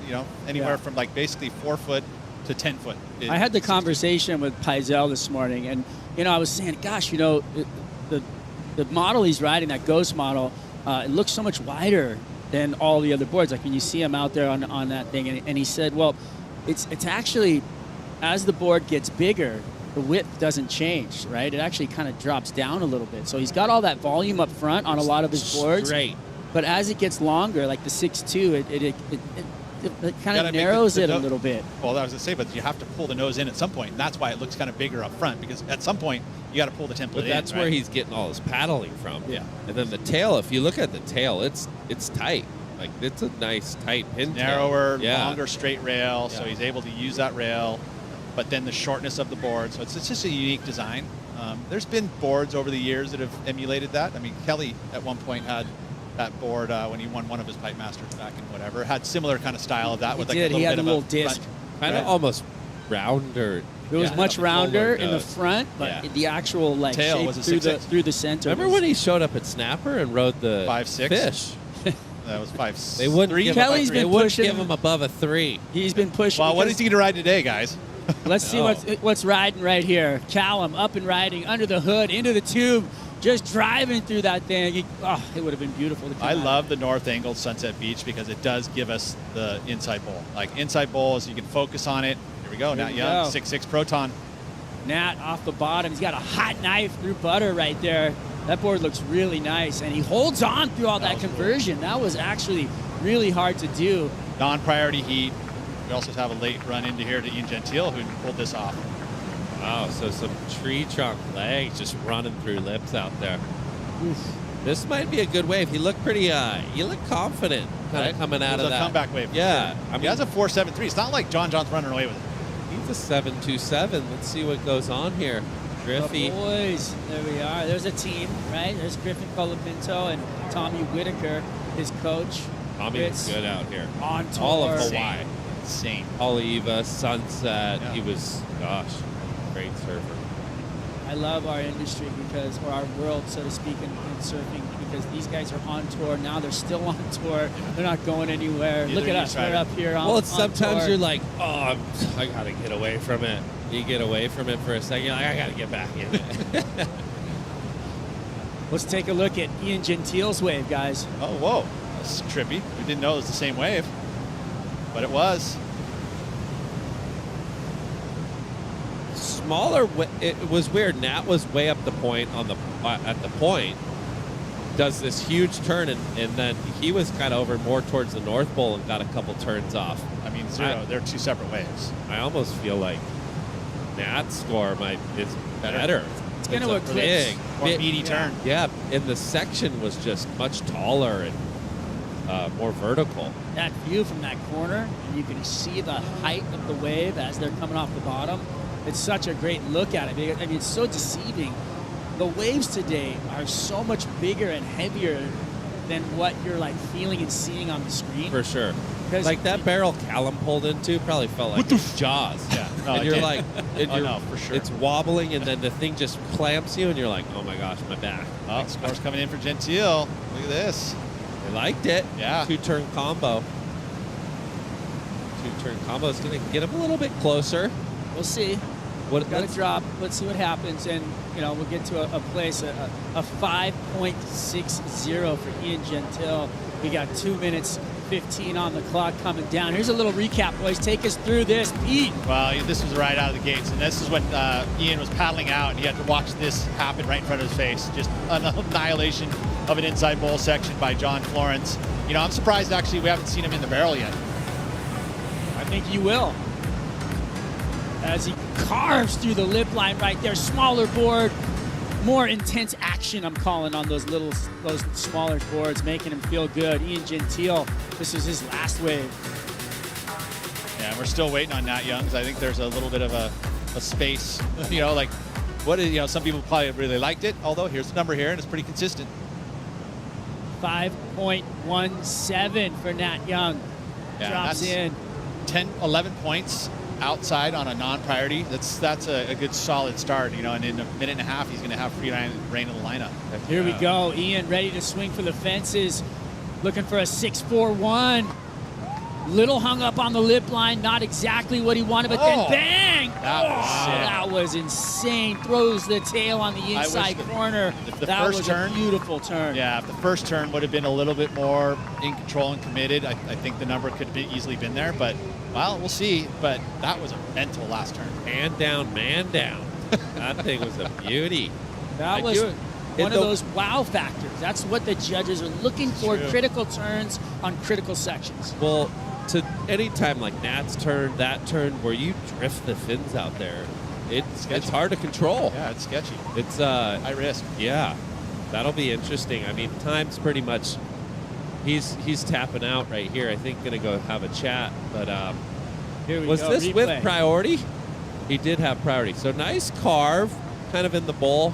Anywhere from like basically 4 foot to 10 foot. I had the conversation with Paizel this morning, and I was saying, gosh, the model he's riding, that Ghost model, it looks so much wider than all the other boards. Like when you see him out there on that thing, and he said, well, it's actually as the board gets bigger, the width doesn't change, right? It actually kind of drops down a little bit. So he's got all that volume up front on a lot of his boards. Straight. But as it gets longer, like the 6.2, it kind of narrows it a little bit. Well, I was going to say, but you have to pull the nose in at some point, and that's why it looks kind of bigger up front, because at some point you got to pull the template in. But that's where he's getting all his paddling from. Yeah. And then the tail, if you look at the tail, it's tight. Like it's a nice tight pin narrower, tail. longer straight rail, so he's able to use that rail. But then the shortness of the board, so it's just a unique design. There's been boards over the years that have emulated that. I mean, Kelly at one point had that board when he won one of his Pipe Masters back in whatever. Had similar kind of style of that. He had a little disc. Kind of almost rounder. It was much rounder in the front, but the actual tail shape was through the center. Remember when he showed up at Snapper and rode the 5.6 fish? That was 5.3. They wouldn't give him above a 3. He's been pushing. Well, what is he going to ride today, guys? Let's see what's riding right here. Callum up and riding under the hood, into the tube, just driving through that thing. It would have been beautiful. I love the north angled Sunset Beach because it does give us the inside bowl. Like inside bowls, you can focus on it. Here we go. Nat Young, 6.6 Proton. Nat off the bottom. He's got a hot knife through butter right there. That board looks really nice, and he holds on through all that conversion. Cool. That was actually really hard to do. Non-priority heat. We also have a late run into here to Ian Gentile, who pulled this off. Wow, so some tree trunk legs just running through lips out there. Oof. This might be a good wave. He looked pretty, he looked confident kind of coming out of that. It was a comeback wave. Yeah. I mean, he has a 4.73. It's not like John's running away with it. He's a 7.27. Let's see what goes on here. Griffey. The boys, there we are. There's a team, right? There's Griffin Colapinto and Tommy Whitaker, his coach. Tommy was good out here. On tour. All of Hawaii. Insane. Oliva, Sunset. Yeah. He was, great surfer. I love our industry or our world, so to speak, in surfing, because these guys are on tour. Now they're still on tour. They're not going anywhere. Look at us. We're up here on sometimes tour. you're like, I got to get away from it. You get away from it for a second, you're like, I got to get back in it. Let's take a look at Ian Gentile's wave, guys. Oh, whoa. That's trippy. We didn't know it was the same wave, but it was. Smaller, it was weird. Nat was way up the point on the at the point. Does this huge turn, and then he was kind of over more towards the North Pole and got a couple turns off. I mean, they're two separate waves. I almost feel like Nat's score is better. It's going to eclipse. Big, more meaty turn. Yeah, and the section was just much taller and more vertical. That view from that corner, and you can see the height of the wave as they're coming off the bottom. It's such a great look at it. I mean, it's so deceiving. The waves today are so much bigger and heavier than what you're like feeling and seeing on the screen. For sure. Like that barrel Callum pulled into probably felt like his jaws. Yeah. No, and you're like, no, for sure. It's wobbling, and then the thing just clamps you, and you're like, oh my gosh, my back. Oh, score's coming in for Gentile. Look at this. They liked it. Yeah. Two-turn combo. Two-turn combo is going to get him a little bit closer. We'll see. Got to drop. Let's see what happens, and we'll get to a place a 5.60 for Ian Gentile. We got 2 minutes 15 on the clock coming down. Here's a little recap, boys. Take us through this, Pete. Well, this was right out of the gates, and this is when Ian was paddling out, and he had to watch this happen right in front of his face. Just an annihilation of an inside bowl section by John Florence. I'm surprised actually we haven't seen him in the barrel yet. I think you will. As he carves through the lip line right there. Smaller board, more intense action I'm calling on those smaller boards, making him feel good. Ian Gentile, this is his last wave. Yeah, we're still waiting on Nat Young's. I think there's a little bit of a space, like some people probably really liked it, although here's the number here and it's pretty consistent. 5.17 for Nat Young. Yeah, drops in. 11 points outside on a non-priority. That's a good solid start, and in a minute and a half he's going to have free reign of the lineup. Here we go. Ian ready to swing for the fences, looking for a 6.41. Little hung up on the lip line, not exactly what he wanted, but then bang! That was insane. Throws the tail on the inside corner. That was a beautiful turn. Yeah, if the first turn would have been a little bit more in control and committed, I think the number could have easily been there, but well, we'll see. But that was a mental last turn. Man down, man down. That thing was a beauty. That was one of those wow factors. That's what the judges are looking for, critical turns on critical sections. Well, to any time like Nat's turn, that turn, where you drift the fins out there, it's hard to control. Yeah, it's sketchy. It's high risk. Yeah, that'll be interesting. I mean, time's pretty much, he's tapping out right here. I think going to go have a chat, but here we was go. this Replay. with priority? He did have priority. So nice carve, kind of in the bowl.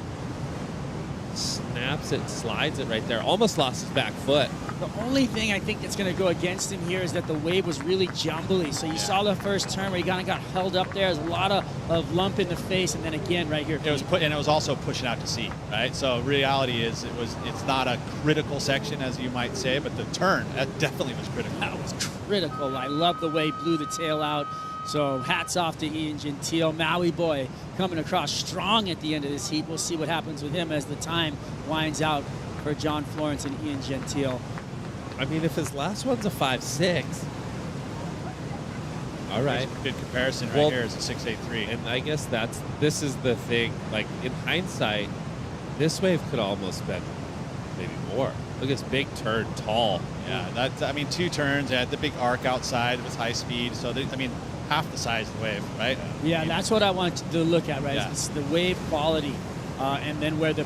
Snaps it, slides it right there. Almost lost his back foot. The only thing I think that's going to go against him here is that the wave was really jumbly. So you saw the first turn where he kind of got held up there. There's a lot of lump in the face, and then again right here. It was also pushing out to sea, right? So reality is it's not a critical section as you might say, but the turn that definitely was critical. That was critical. I love the way he blew the tail out. So hats off to Ian Gentile. Maui boy coming across strong at the end of this heat. We'll see what happens with him as the time winds out for John Florence and Ian Gentile. I mean, if his last one's a 5.6, all right. Good comparison right here is a 6.83. And I guess this is the thing. Like, in hindsight, this wave could almost been maybe more. Look at this big turn, tall. Yeah, two turns. It had the big arc outside. It was high speed. So, half the size of the wave, right? Yeah, that's what I want to look at, right? Yeah. It's the wave quality and then where the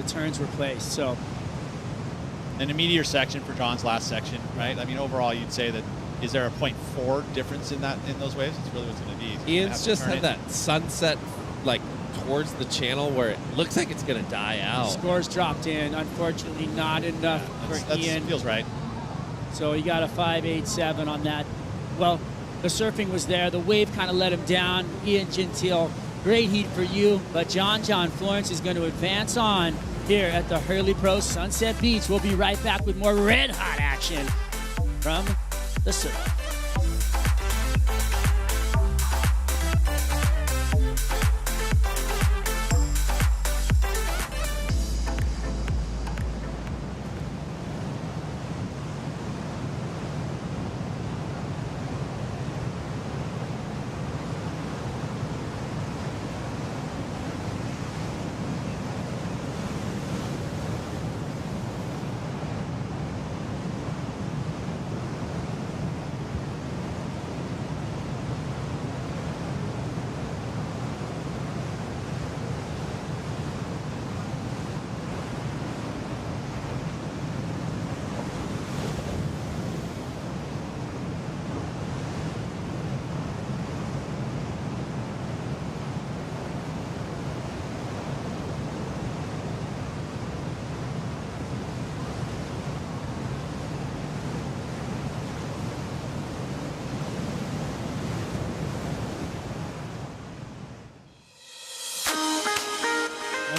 turns were placed. So, and a meteor section for John's last section, right? I mean, overall, you'd say that is there a 0.4 difference in those waves? It's really what's going to be. Ian's just had that sunset, like towards the channel where it looks like it's going to die out. Scores dropped in. Unfortunately, not enough for Ian. Feels right. So he got a 5.87 on that. Well, the surfing was there. The wave kind of let him down. Ian Gentile, great heat for you. But John Florence is going to advance on here at the Hurley Pro Sunset Beach. We'll be right back with more red-hot action from the surf.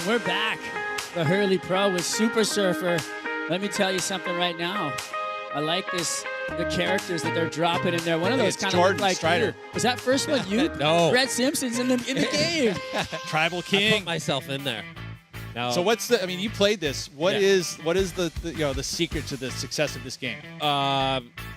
And we're back. The Hurley Pro with Super Surfer. Let me tell you something right now. I like the characters that they're dropping in there. One of those kind of looked like Strider. Was that first one you? No. Brett Simpson's in the game. Tribal I King. put myself in there. Now, So what's the? I mean, you played this. What Yeah. is the the secret to the success of this game?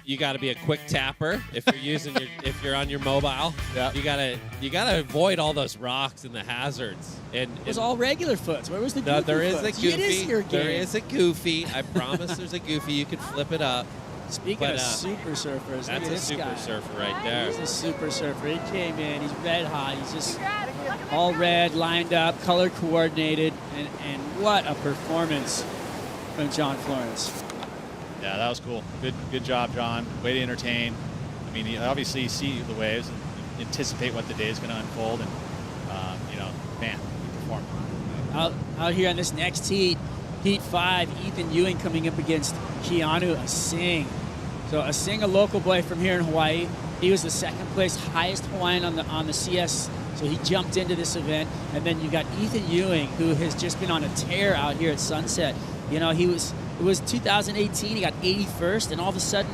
you got to be a quick tapper if you're if you're on your mobile. Yeah. You gotta avoid all those rocks and the hazards. And It was all regular foots. Where was the goofy no, there is a foots? goofy. It is your game. There is a goofy. I promise there's a goofy. You can flip it up. Speaking of super surfers, look that's at a this super guy. surfer right there. He's a super surfer. He came in. He's red hot. He's just all red, lined up, color coordinated, and what a performance from John Florence. Yeah, that was cool. Good job, John. Way to entertain. I mean, you obviously see the waves and anticipate what the day is going to unfold, and man, he performed. Out here on this next heat, Heat 5, Ethan Ewing coming up against Keanu Asing. So Asing, a local boy from here in Hawaii. He was the second place highest Hawaiian on the CS. So he jumped into this event. And then you got Ethan Ewing, who has just been on a tear out here at Sunset. You know, it was 2018, he got 81st, and all of a sudden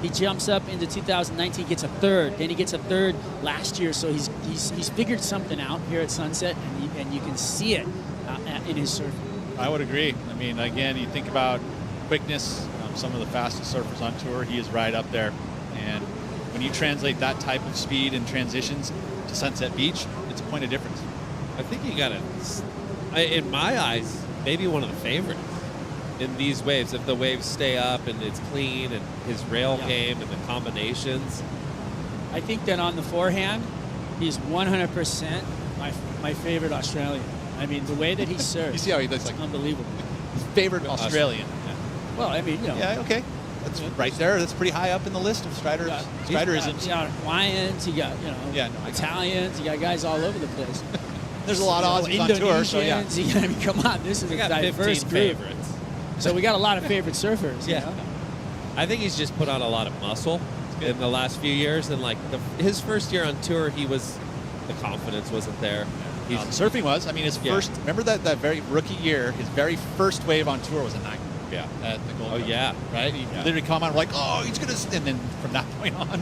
he jumps up into 2019, gets a third. Then he gets a third last year. So he's figured something out here at Sunset, and you can see it in his surfing. I would agree. I mean, again, you think about quickness, some of the fastest surfers on tour, he is right up there. And when you translate that type of speed and transitions to Sunset Beach, it's a point of difference. I think you got to, in my eyes, maybe one of the favorites in these waves. If the waves stay up and it's clean and his rail game and the combinations. I think that on the forehand, he's 100% my favorite Australian. I mean, the way that he surfs. You see how he looks like unbelievable. His favorite Australian. Yeah. Well, I mean, Yeah, okay. That's right there. That's pretty high up in the list of Striderisms. You got Hawaiians, you got, Italians, you got guys all over the place. There's a lot of Aussies on tour, so yeah. Indonesians, I mean, come on, this is a got diverse 15 group. favorites. So we got a lot of favorite surfers. Yeah. You know? I think he's just put on a lot of muscle in the last few years. And like his first year on tour, the confidence wasn't there. Surfing was. I mean, his first, remember that very rookie year, his very first wave on tour was a 9. Yeah. At the Gold Coast, yeah. Right? He literally come on like, oh, he's going to, and then from that point on,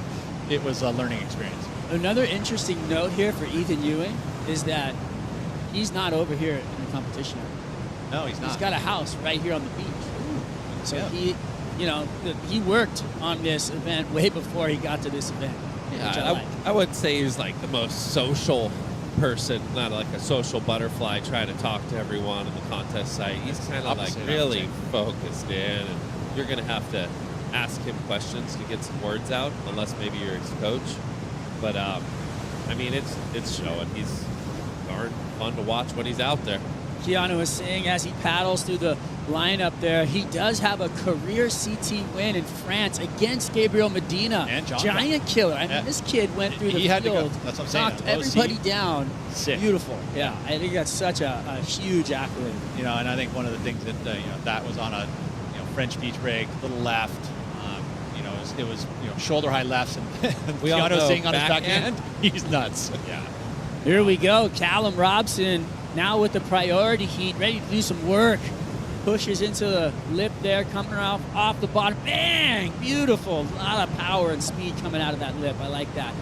it was a learning experience. Another interesting note here for Ethan Ewing is that he's not over here in the competition area. No, he's not. He's got a house right here on the beach. So he worked on this event way before he got to this event. Yeah, I would say he's like the most social person, not like a social butterfly trying to talk to everyone in the contest site. He's kind of like really focused in, and you're going to have to ask him questions to get some words out, unless maybe you're his coach. But I mean, it's showing. He's darn fun to watch when he's out there. Keanu was saying as he paddles through the lineup there, he does have a career CT win in France against Gabriel Medina. And Giant killer. I mean, this kid went through the had field, to go. That's what I'm saying. knocked everybody down. Sick. Beautiful. Yeah, I think that's such a huge accolade. And I think one of the things that that was on a French beach break, little left. It was shoulder high lefts, and we all Keanu know sitting on his backhand. backhand. He's nuts. Yeah. Here we go. Callum Robson now with the priority heat, ready to do some work. Pushes into the lip there, coming off the bottom. Bang! Beautiful. A lot of power and speed coming out of that lip. I like that.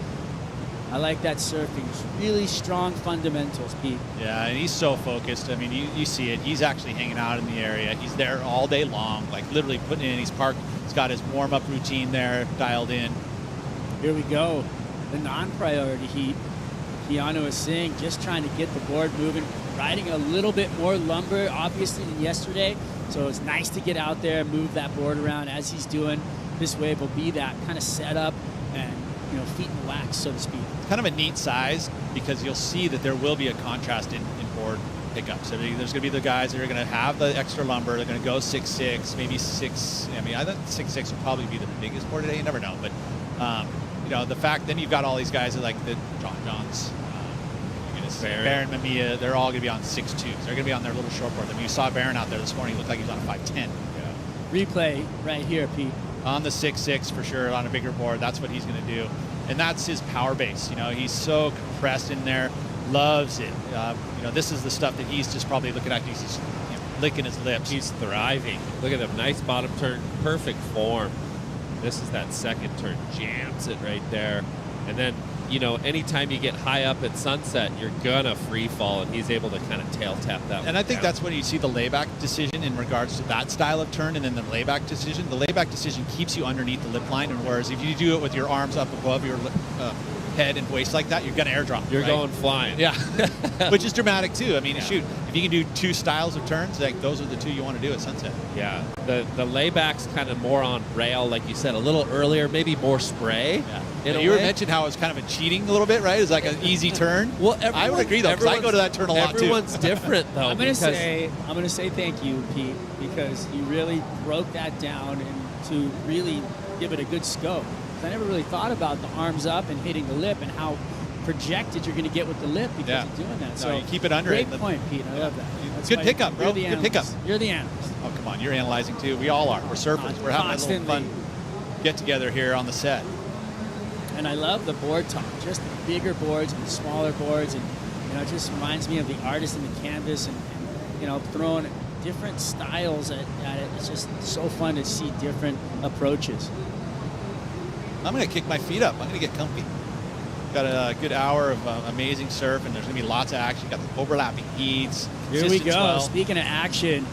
I like that surfing. Really strong fundamentals, Pete. Yeah, and he's so focused. I mean, you see it. He's actually hanging out in the area. He's there all day long, like literally putting in. He's parked. He's got his warm-up routine there dialed in. Here we go. The non-priority heat. Keanu Asing just trying to get the board moving, riding a little bit more lumber, obviously, than yesterday. So it's nice to get out there and move that board around as he's doing. This wave will be that kind of setup and feet in the wax, so to speak. Kind of a neat size because you'll see that there will be a contrast in board pickup. So there's going to be the guys that are going to have the extra lumber. They're going to go 6'6", maybe 6. I mean, I think 6'6" would probably be the biggest board today. You never know, but the fact then you've got all these guys that like the Johns, Baron, Mamiya. They're all going to be on 6'2". They're going to be on their little short board. I mean, you saw Baron out there this morning. He looked like he was on a 5'10". Yeah. Replay right here, Pete. On the 6'6" for sure, on a bigger board. That's what he's going to do. And that's his power base. He's so compressed in there. loves it. This is the stuff that he's just probably looking at. He's just licking his lips. He's thriving. Look at him, nice bottom turn, perfect form. This is that second turn, jams it right there. And then, anytime you get high up at Sunset, you're gonna free fall, and he's able to kind of tail tap that. And I think that's when you see the layback decision in regards to that style of turn, and then the layback decision. The layback decision keeps you underneath the lip line, and whereas if you do it with your arms up above your head and waist like that, you're gonna airdrop. You're right? going flying. Yeah, which is dramatic too. I mean, shoot, if you can do two styles of turns, like those are the two you want to do at Sunset. Yeah, the layback's kind of more on rail, like you said, a little earlier, maybe more spray. Yeah. You were mentioning how it's kind of a cheating a little bit, right? It's like an easy turn. Well, I would agree though, because I go to that turn a lot too. Everyone's different though. I'm gonna say thank you, Pete, because you really broke that down and to really give it a good scope. I never really thought about the arms up and hitting the lip and how projected you're going to get with the lip because of doing that. No, So you keep it under great it. Great point, Pete. I love that. That's Good why pickup, bro. You're the Good analyst. pickup. You're the analyst. Oh, come on. You're analyzing too. We all are. We're surfers. We're having a little fun get together here on the set. And I love the board talk, just the bigger boards and the smaller boards. And, it just reminds me of the artist in the canvas and throwing different styles at it. It's just so fun to see different approaches. I'm going to kick my feet up. I'm going to get comfy. Got a good hour of amazing surf, and there's going to be lots of action. Got the overlapping heats. Here we go. Speaking of action,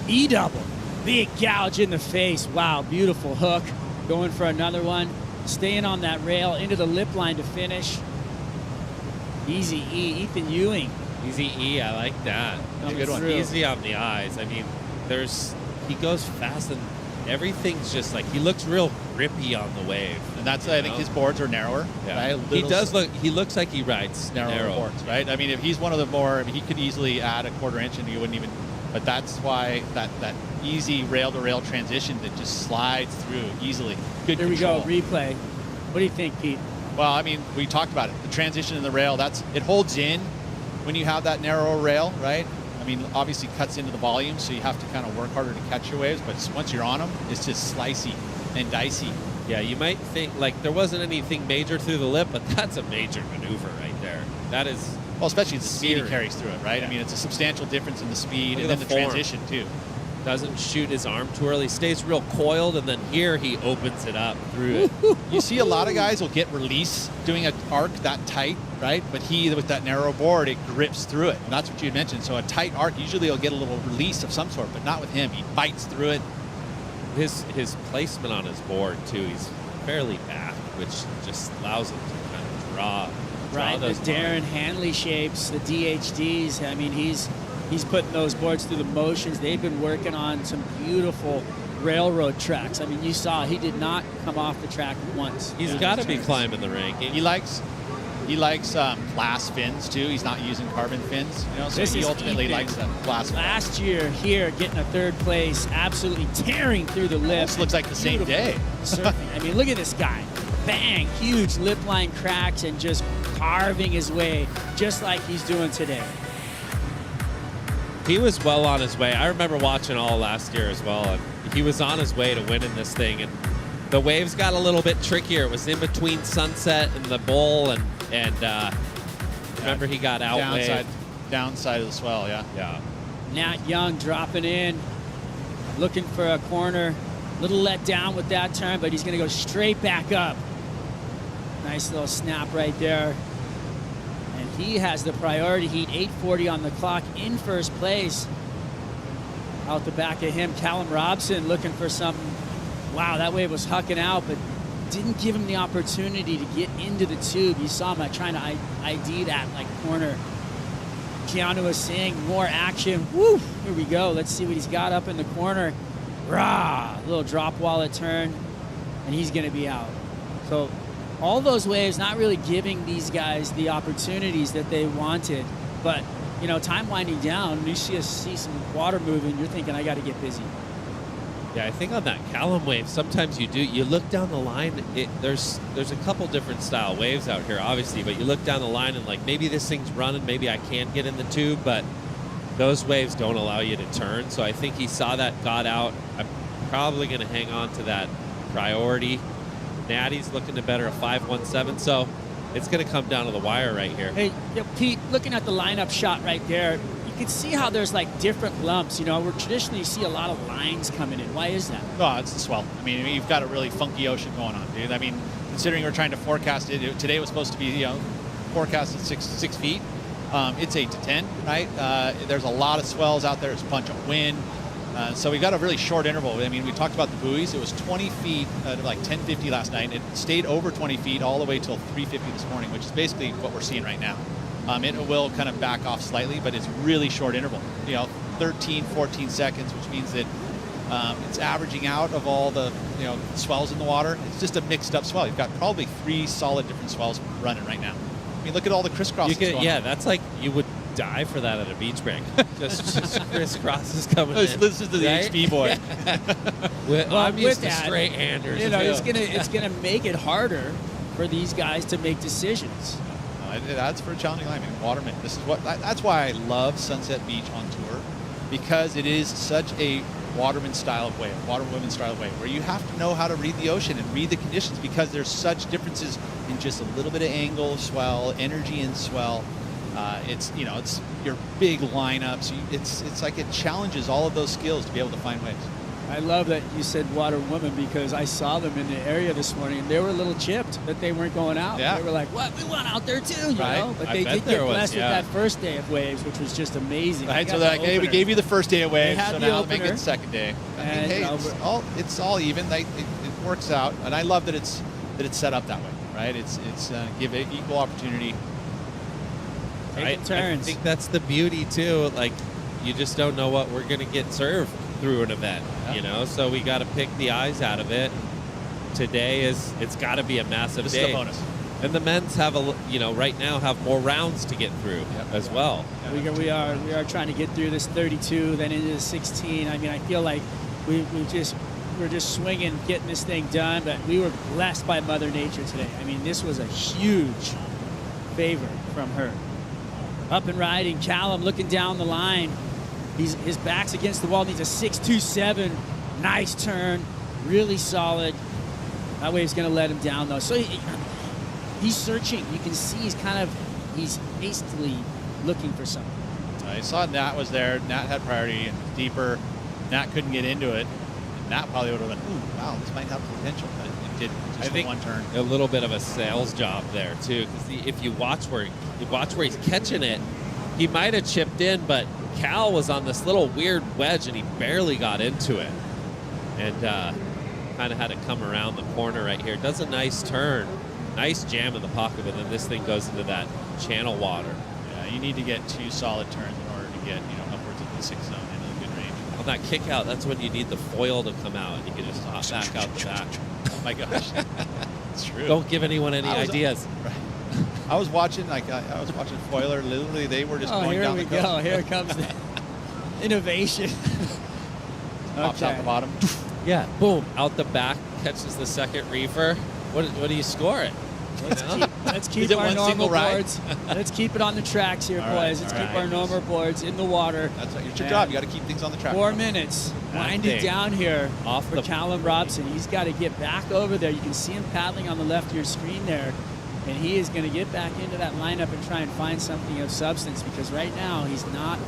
E-double. Big gouge in the face. Wow, beautiful hook. Going for another one. Staying on that rail into the lip line to finish. Easy E. Ethan Ewing. Easy E, I like that. Good one. Easy on the eyes. I mean, he goes fast and everything's just like, he looks real grippy on the wave. And that's, I think his boards are narrower. Yeah. Right? He looks like he rides narrow boards, right? I mean, if he's one of the more, he could easily add a 1/4 inch and you wouldn't even, but that's why that easy rail-to-rail transition that just slides through easily. Good Here control. we go, replay. What do you think, Pete? Well, I mean, we talked about it. The transition in the rail, it holds in when you have that narrow rail, right? I mean, obviously cuts into the volume, so you have to kind of work harder to catch your waves, but once you're on them, it's just slicey and dicey. Yeah, you might think, like, there wasn't anything major through the lip, but that's a major maneuver right there. That is... Well, especially the speed he carries through it, right? Yeah. I mean, it's a substantial difference in the speed and then the transition, too. Doesn't shoot his arm too early, stays real coiled, and then here he opens it up through it. You see a lot of guys will get release doing an arc that tight, right? But he, with that narrow board, it grips through it. And that's what you had mentioned. So a tight arc, usually he'll get a little release of some sort, but not with him. He bites through it. His placement on his board, too, he's fairly back, which just allows him to kind of draw Right, the those Darren lines. Hanley shapes, the DHDs. I mean, he's putting those boards through the motions. They've been working on some beautiful railroad tracks. I mean, you saw he did not come off the track once. He's got to be climbing the ranking. He likes glass fins too. He's not using carbon fins, so he ultimately likes that glass fin. Last year here, getting a 3rd place, absolutely tearing through the lip. Almost looks like the same day. Surfing. I mean, look at this guy. Bang, huge lip line cracks and just carving his way, just like he's doing today. He was well on his way. I remember watching all last year as well, and he was on his way to winning this thing. And the waves got a little bit trickier. It was in between Sunset and the bowl, and remember he got outweighed. Downside of the swell, yeah. Yeah. Nat Young dropping in, looking for a corner. Little let down with that turn, but he's going to go straight back up. Nice little snap right there. And he has the priority heat, 8:40 on the clock, in first place. Out the back of him, Callum Robson looking for something. Wow, that wave was hucking out, but didn't give him the opportunity to get into the tube. You saw him trying to ID that corner. Keanu was saying more action. Woo! Here we go. Let's see what he's got up in the corner. Rah! Little drop wallet turn, and he's going to be out. So all those waves not really giving these guys the opportunities that they wanted. But, time winding down, you see some water moving, you're thinking, I got to get busy. Yeah, I think on that Callum wave, sometimes you look down the line, there's a couple different style waves out here, obviously, but you look down the line and maybe this thing's running, maybe I can get in the tube, but those waves don't allow you to turn. So I think he saw that, got out. I'm probably going to hang on to that priority. Natty's looking to better a 5.17. So it's going to come down to the wire right here. Hey, Pete, looking at the lineup shot right there, you can see how there's like different lumps. You know, where traditionally you see a lot of lines coming in. Why is that? Oh, it's the swell. I mean, you've got a really funky ocean going on, dude. I mean, considering we're trying to forecast it, today was supposed to be, forecast at 6 feet. It's 8 to 10, right? There's a lot of swells out there. There's a bunch of wind. So we got a really short interval. I mean, we talked about the buoys. It was 20 feet at like 10:50 last night. It stayed over 20 feet all the way till 3:50 this morning, which is basically what we're seeing right now. It will kind of back off slightly, but it's really short interval. 13, 14 seconds, which means that it's averaging out of all the swells in the water. It's just a mixed up swell. You've got probably 3 solid different swells running right now. I mean, look at all the crisscrosses. Yeah, that's like you would die for that at a beach break. just crisscrosses coming in. This is the right? HB boy. I'm used to straight handers. It's gonna make it harder for these guys to make decisions. That's for a challenging line. I mean, waterman. That's why I love Sunset Beach on tour, because it is such a waterman style of wave, waterwoman style of wave, where you have to know how to read the ocean and read the conditions, because there's such differences in just a little bit of angle of swell, energy in swell. It's your big lineups. It's like it challenges all of those skills to be able to find waves. I love that you said water woman, because I saw them in the area this morning and they were a little chipped that they weren't going out. Yeah. They were like, "What? We want out there too," you Right. know. But I they bet did there get was, blessed with yeah. that first day of waves, which was just amazing. Right, They so got they're the like, hey, we opener. gave you the first day of waves, had so the now make it opener. the second day. I mean, And, hey, it's all even. It works out, and I love that it's set up that way, right? It's give it equal opportunity. I turns. think that's the beauty too. Like, you just don't know what we're going to get served through an event, So we got to pick the eyes out of it. Today it's got to be a massive This day. is the bonus. And the men's have right now have more rounds to get through as well. We are trying to get through this 32, then into the 16. I mean, I feel like we're just swinging, getting this thing done. But we were blessed by Mother Nature today. I mean, this was a huge favor from her. Up and riding, Callum looking down the line. His back's against the wall. Needs a 6.27. Nice turn, really solid. That wave's going to let him down though. So he's searching. You can see he's hastily looking for something. I saw Nat was there. Nat had priority and deeper. Nat couldn't get into it. And Nat probably would have went, ooh, wow, this might have potential, but it didn't. Just I think one turn. A little bit of a sales job there too, because if you watch where he's catching it, he might have chipped in, but Cal was on this little weird wedge and he barely got into it, and kind of had to come around the corner right here. Does a nice turn, nice jam in the pocket, but then this thing goes into that channel water. Yeah, you need to get 2 solid turns in order to get upwards of the 6 zone into a good range. On that kick out, that's when you need the foil to come out and you can just hop back out the back. Oh my gosh, it's true. Don't give anyone any ideas. Right. I was watching Foiler. Literally, they were just going down the coast. Oh, here we go. Here comes the innovation. Pops out the bottom. Yeah, boom, out the back, catches the second reefer. What do you score it? Let's keep Is it our one normal single ride? boards. Let's keep it on the tracks here, All right, boys. Let's all keep right. our normal boards in the water. That's it's your job. You got to keep things on the track. 4 minutes. Winding down here off for Callum Robson. He's got to get back over there. You can see him paddling on the left of your screen there. And he is going to get back into that lineup and try and find something of substance, because right now he's not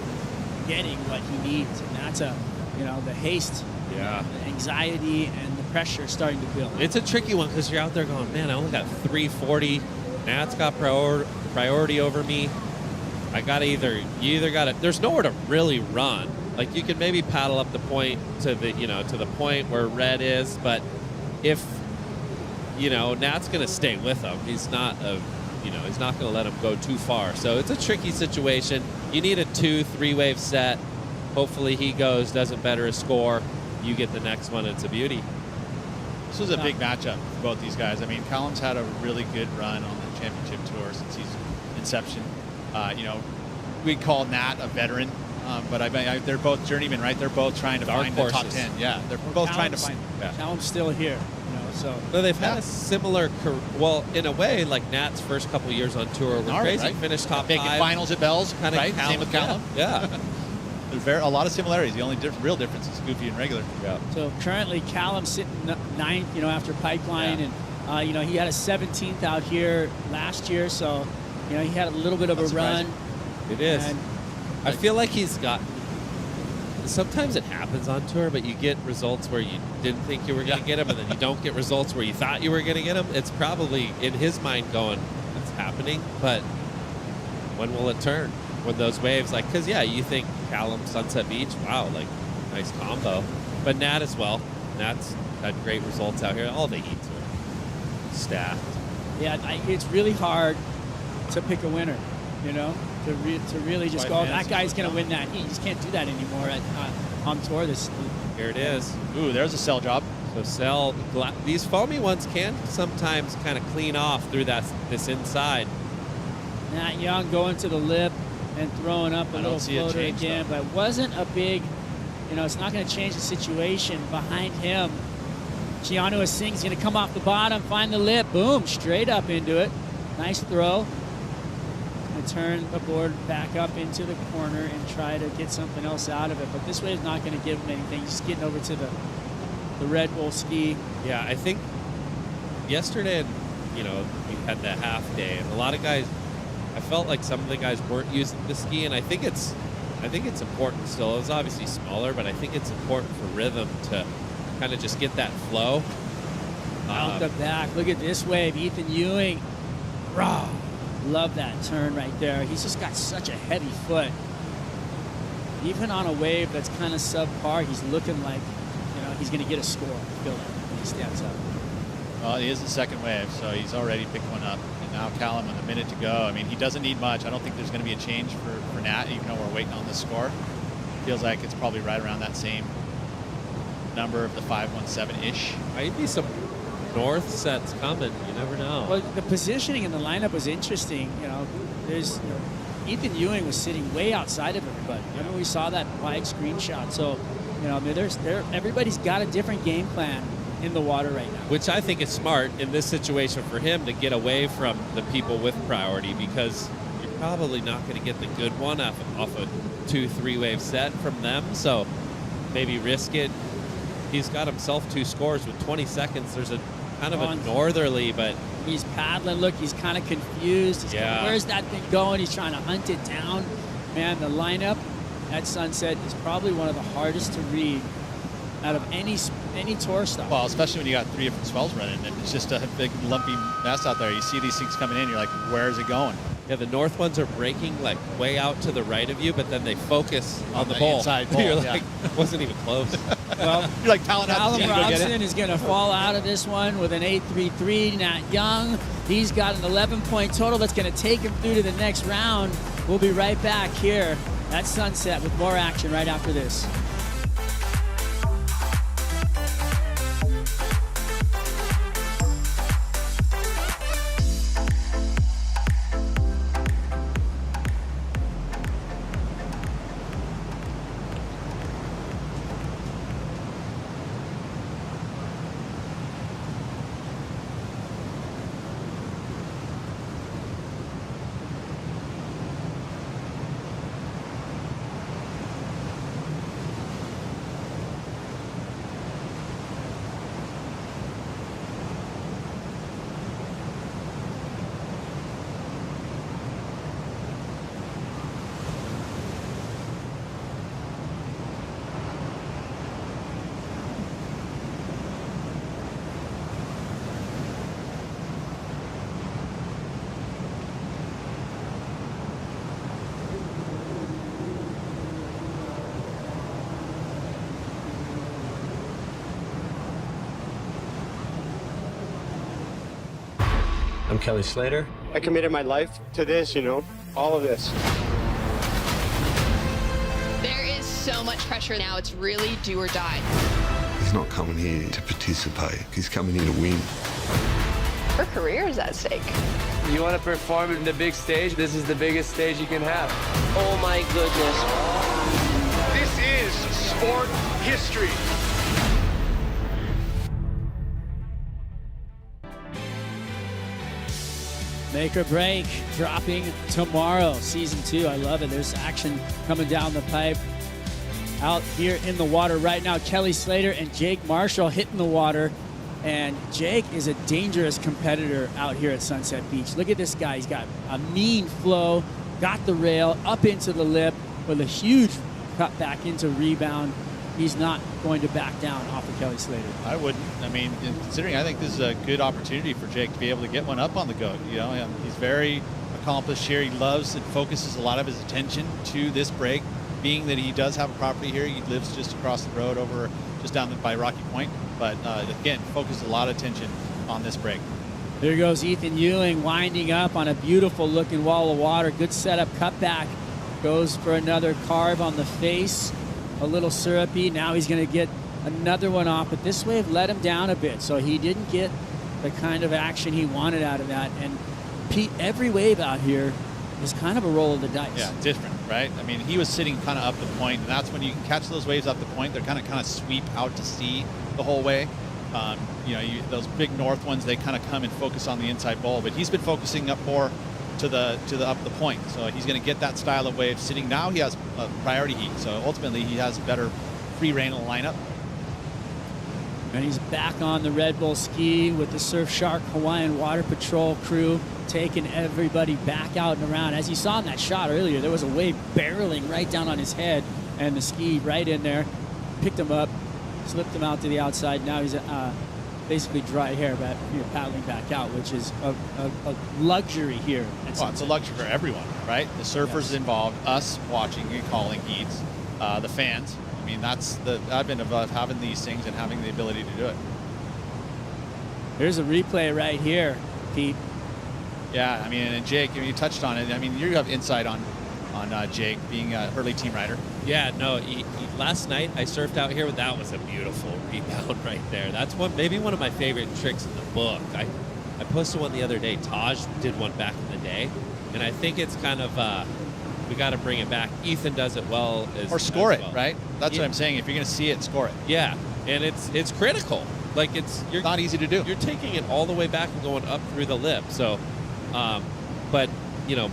getting what he needs. And that's the haste, the anxiety, and the pressure starting to build. It's a tricky one because you're out there going, man, I only got 340. Nat's got priority over me. You either got to, there's nowhere to really run. Like, you can maybe paddle up the point to the point where red is, but if Nat's going to stay with him. He's not he's not going to let him go too far. So it's a tricky situation. You need a 2-3 wave set. Hopefully he goes, doesn't better his score. You get the next one. It's a beauty. This was a big matchup for both these guys. I mean, Callum's had a really good run on the championship tour since his inception. We call Nat a veteran, but they're both journeymen, right? They're both trying to find the top 10. Yeah, they're both trying to find. Yeah. Callum's still here. So they've had a similar, in a way, like Nat's first couple years on tour were crazy. Right? Finished top making 5. finals at Bell's, Kinda right? Same with Callum. Yeah. There's a lot of similarities. The only real difference is goofy and regular. Yeah. So currently Callum sitting 9th, after Pipeline, and You know, he had a 17th out here last year, so, you know, he had a little bit of a run. It is. And, I feel like he's got. Sometimes it happens on tour, but you get results where you didn't think you were going to get them, and then you don't get results where you thought you were going to get them. It's probably in his mind going, it's happening, but when will it turn? When those waves, like, because, yeah, you think Callum, Sunset Beach, wow, like, nice combo. But Nat as well. Nat's had great results out here. All the heats are stacked. Yeah, it's really hard to pick a winner, you know, to really just go, that guy's going to win that heat. You just can't do that anymore on tour. Here it is. Ooh, there's a cell job. So cell, these foamy ones can sometimes kind of clean off through this inside. Nat Young going to the lip and throwing up a little floater again, but it wasn't a big, you know, it's not going to change the situation. Behind him, Keanu Singh's going to come off the bottom, find the lip, boom, straight up into it. Nice throw. And turn the board back up into the corner and try to get something else out of it. But this way is not going to give him anything. He's just getting over to the Red Bull ski. Yeah, I think yesterday, you know, we had that half day, and a lot of guys, I felt like some of the guys weren't using the ski, and I think it's important still. It was obviously smaller, but I think it's important for rhythm to kind of just get that flow. Out the back. Look at this wave. Ethan Ewing. Raw. Love that turn right there. He's just got such a heavy foot. Even on a wave that's kind of subpar, he's looking like, you know, he's going to get a score. I feel like when he stands up. Well, he is the second wave, so he's already picked one up. And now Callum with a minute to go. I mean, he doesn't need much. I don't think there's going to be a change for Nat, even though we're waiting on this score. Feels like it's probably right around that same number of the 517-ish. Might be some north sets coming. You never know. Well, the positioning in the lineup was interesting. You know, Ethan Ewing was sitting way outside of everybody. Remember we saw that wide screenshot. So, you know, I mean, everybody's got a different game plan in the water right now. Which I think is smart in this situation for him to get away from the people with priority, because you're probably not going to get the good one off a 2-3 wave set from them. So maybe risk it. He's got himself 2 scores with 20 seconds. There's a kind of a northerly, but he's paddling. Look, he's kind of confused. He's going, where's that thing going? He's trying to hunt it down. Man, the lineup at Sunset is probably one of the hardest to read out of any tour stuff. Well, especially when you got 3 different swells running, and it's just a big lumpy mess out there. You see these things coming in, you're like, where is it going? Yeah, the north ones are breaking like way out to the right of you, but then they focus on the bowl. Inside bowl. You're like, it wasn't even close. Well, you're like Callum Robinson is going to fall out of this one with an 8.33. Nat Young, he's got an 11-point total that's going to take him through to the next round. We'll be right back here at Sunset with more action right after this. I'm Kelly Slater. I committed my life to this, you know, all of this. There is so much pressure now. It's really do or die. He's not coming here to participate. He's coming here to win. Her career is at stake. You want to perform in the big stage? This is the biggest stage you can have. Oh my goodness. This is sport history. Make or break, dropping tomorrow, season 2. I love it. There's action coming down the pipe. Out here in the water right now, Kelly Slater and Jake Marshall hitting the water. And Jake is a dangerous competitor out here at Sunset Beach. Look at this guy. He's got a mean flow, got the rail up into the lip with a huge cut back into rebound. He's not going to back down off of Kelly Slater. I wouldn't. I mean, considering I think this is a good opportunity for Jake to be able to get one up on the goat. You know, and he's very accomplished here. He loves and focuses a lot of his attention to this break, being that he does have a property here. He lives just across the road over just down by Rocky Point. But again, focuses a lot of attention on this break. There goes Ethan Ewing winding up on a beautiful looking wall of water. Good setup, cut back. Goes for another carve on the face. A little syrupy. Now he's going to get another one off, but this wave let him down a bit, so he didn't get the kind of action he wanted out of that. And Pete, every wave out here is kind of a roll of the dice. Yeah, different, right? I mean, he was sitting kind of up the point, and that's when you can catch those waves up the point. They're kind of sweep out to sea the whole way. Those big north ones, they kind of come and focus on the inside bowl, but he's been focusing up more to the up the point. So he's going to get that style of wave sitting. Now he has a priority heat, so ultimately he has better free reign in the lineup. And he's back on the Red Bull ski with the Surfshark Hawaiian Water Patrol crew, taking everybody back out and around. As you saw in that shot earlier, there was a wave barreling right down on his head, and the ski right in there, picked him up, slipped him out to the outside. Now he's basically dry hair, but paddling back out, which is a luxury here. Well, it's a luxury for everyone, right? The surfers involved, us watching and calling heats, the fans. I mean, that's the advent of having these things and having the ability to do it. Here's a replay right here, Pete. Yeah, I mean, and Jake, you touched on it. I mean, you have insight on Jake being a Hurley team rider. Yeah, no, last night I surfed out here, but that was a beautiful rebound right there. That's maybe one of my favorite tricks in the book. I posted one the other day. Taj did one back in the day, and I think it's kind of we got to bring it back. Ethan does it well or score it, right? That's what I'm saying. If you're going to see it, score it. Yeah, and it's critical. Like you're not easy to do. You're taking it all the way back and going up through the lip. So, but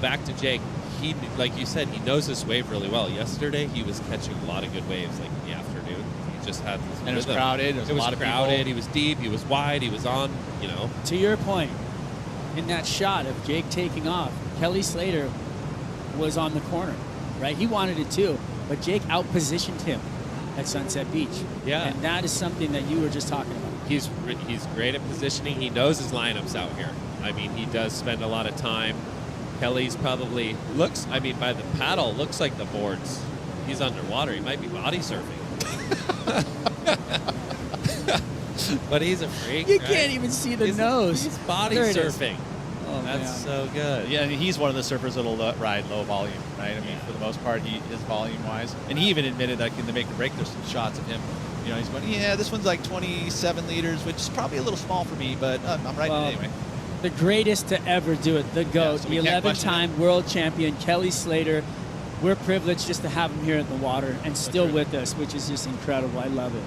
back to Jake. He, like you said, he knows this wave really well. Yesterday, he was catching a lot of good waves, like in the afternoon. He just had this. And it was crowded. It was a lot crowded. Of people. He was deep. He was wide. He was on. To your point, in that shot of Jake taking off, Kelly Slater was on the corner, right? He wanted it too, but Jake outpositioned him at Sunset Beach. Yeah, and that is something that you were just talking about. He's great at positioning. He knows his lineups out here. I mean, he does spend a lot of time. Kelly's probably by the paddle, looks like the boards. He's underwater. He might be body surfing. But he's a freak. You can't even see the nose. He's body surfing. Oh, that's so good. Yeah, and he's one of the surfers that'll ride low volume, right? I mean, for the most part, he is volume-wise. And he even admitted that in the make or break, there's some shots of him. He's going, this one's like 27 liters, which is probably a little small for me, but I'm riding it anyway. The greatest to ever do it, the GOAT, the 11-time world champion, Kelly Slater. We're privileged just to have him here at the water and still with us, which is just incredible. I love it.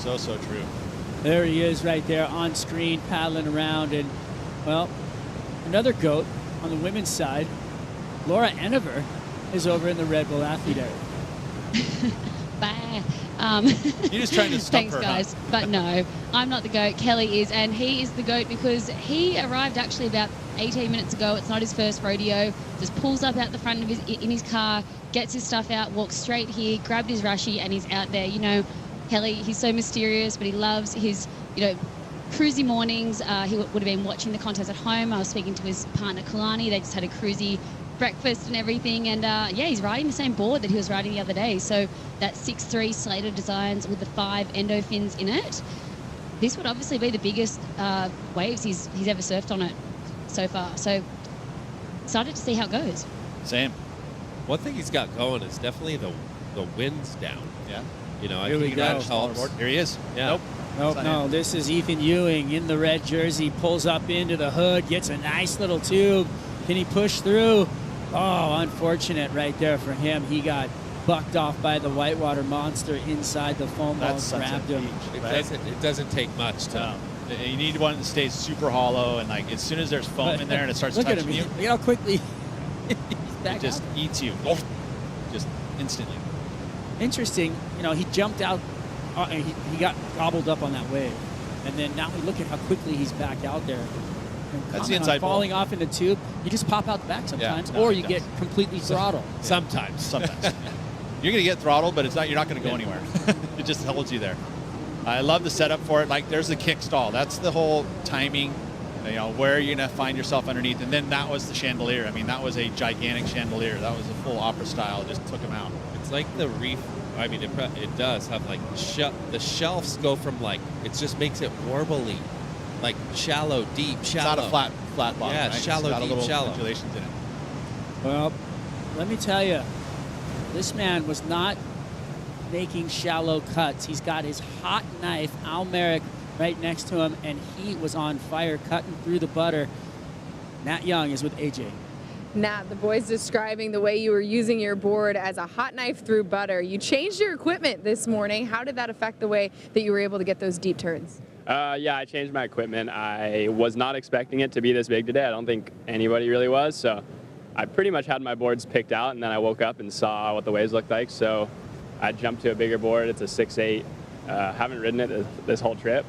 So true. There he is right there on screen, paddling around. And, well, another GOAT on the women's side, Laura Enever, is over in the Red Bull athlete area. Bye. You're just trying to stump Thanks, her, guys. huh? But no, I'm not the GOAT. Kelly is, and he is the GOAT because he arrived actually about 18 minutes ago. It's not his first rodeo. Just pulls up out the front of his car, gets his stuff out, walks straight here, grabbed his rushie, and he's out there. Kelly, he's so mysterious, but he loves his, cruisy mornings. He would have been watching the contest at home. I was speaking to his partner, Kalani. They just had a cruisy breakfast and everything, and he's riding the same board that he was riding the other day. So that 6'3" Slater Designs with the 5 endo fins in it. This would obviously be the biggest waves he's ever surfed on it so far. So excited to see how it goes. Same. One thing he's got going is definitely the wind's down. Yeah. Here we go. Here he is. Yeah. Nope. No. This is Ethan Ewing in the red jersey. Pulls up into the hood, gets a nice little tube. Can he push through? Oh, unfortunate right there for him. He got bucked off by the whitewater monster inside the foam ball, grabbed him. It doesn't take much to. You need one that stays super hollow, and as soon as there's foam in there and it starts touching you, look how quickly he's back it just up. eats you, just instantly. Interesting, he jumped out. He got gobbled up on that wave. And then now we look at how quickly he's back out there. That's the inside ball. Falling off in the tube, you just pop out the back sometimes, no, or it you does. get completely throttled. Sometimes. You're going to get throttled, but you're not going to go anywhere. It just holds you there. I love the setup for it. Like, there's the kick stall. That's the whole timing, where you're going to find yourself underneath. And then that was the chandelier. I mean, that was a gigantic chandelier. That was a full opera style. It just took him out. It's like the reef. I mean, it does have like the shelves go from like, it just makes it warbly, like shallow, deep, shallow. It's not a flat bottom. Yeah, right? shallow, it's got deep, a little shallow. undulations in it. Well, let me tell you, this man was not making shallow cuts. He's got his hot knife, Almeric, right next to him, and he was on fire, cutting through the butter. Nat Young is with AJ. Nat, the boys describing the way you were using your board as a hot knife through butter. You changed your equipment this morning. How did that affect the way that you were able to get those deep turns? Yeah, I changed my equipment. I was not expecting it to be this big today. I don't think anybody really was. So I pretty much had my boards picked out, and then I woke up and saw what the waves looked like. So I jumped to a bigger board. It's a 6.8. Haven't ridden it this whole trip,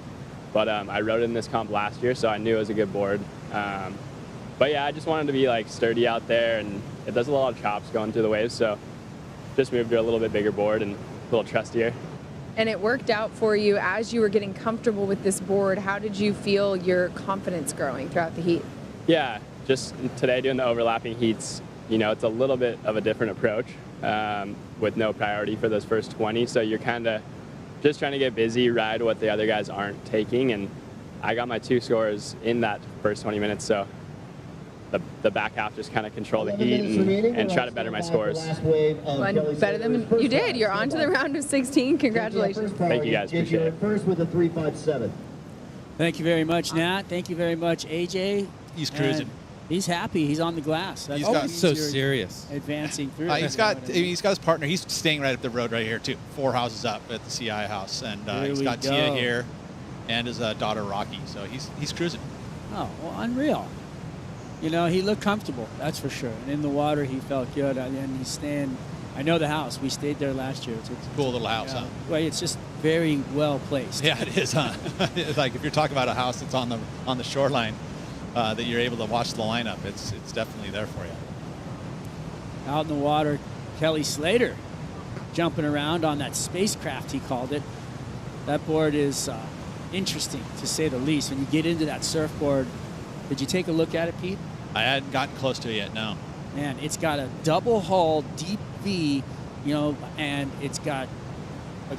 but I rode it in this comp last year, so I knew it was a good board. But yeah, I just wanted to be like sturdy out there, and it does a lot of chops going through the waves, so just moved to a little bit bigger board and a little trustier. And it worked out for you as you were getting comfortable with this board. How did you feel your confidence growing throughout the heat? Yeah, just today doing the overlapping heats, it's a little bit of a different approach with no priority for those first 20. So you're kind of just trying to get busy, ride what the other guys aren't taking. And I got my 2 scores in that first 20 minutes. So the back half just kind of control the heat and try to better my scores. Better than you did. You're on to the round of 16. Congratulations. Thank you guys. Appreciate it. First with a 3.57. Thank you very much, Nat. Thank you very much, AJ. He's cruising. And he's happy. He's on the glass. He's got so serious. Advancing through. He's got his partner. He's staying right up the road right here too. 4 houses up at the CI house, and he's got Tia here, and his daughter Rocky. So he's cruising. Oh, well, unreal. He looked comfortable, that's for sure. And in the water, he felt good. And he's staying. I know the house. We stayed there last year. It's a cool little house, huh? Well, it's just very well placed. Yeah, it is, huh? Like if you're talking about a house that's on the shoreline, that you're able to watch the lineup, it's definitely there for you. Out in the water, Kelly Slater jumping around on that spacecraft, he called it. That board is interesting, to say the least. When you get into that surfboard, did you take a look at it, Pete? I hadn't gotten close to it yet, no. Man, it's got a double hull, deep V, and it's got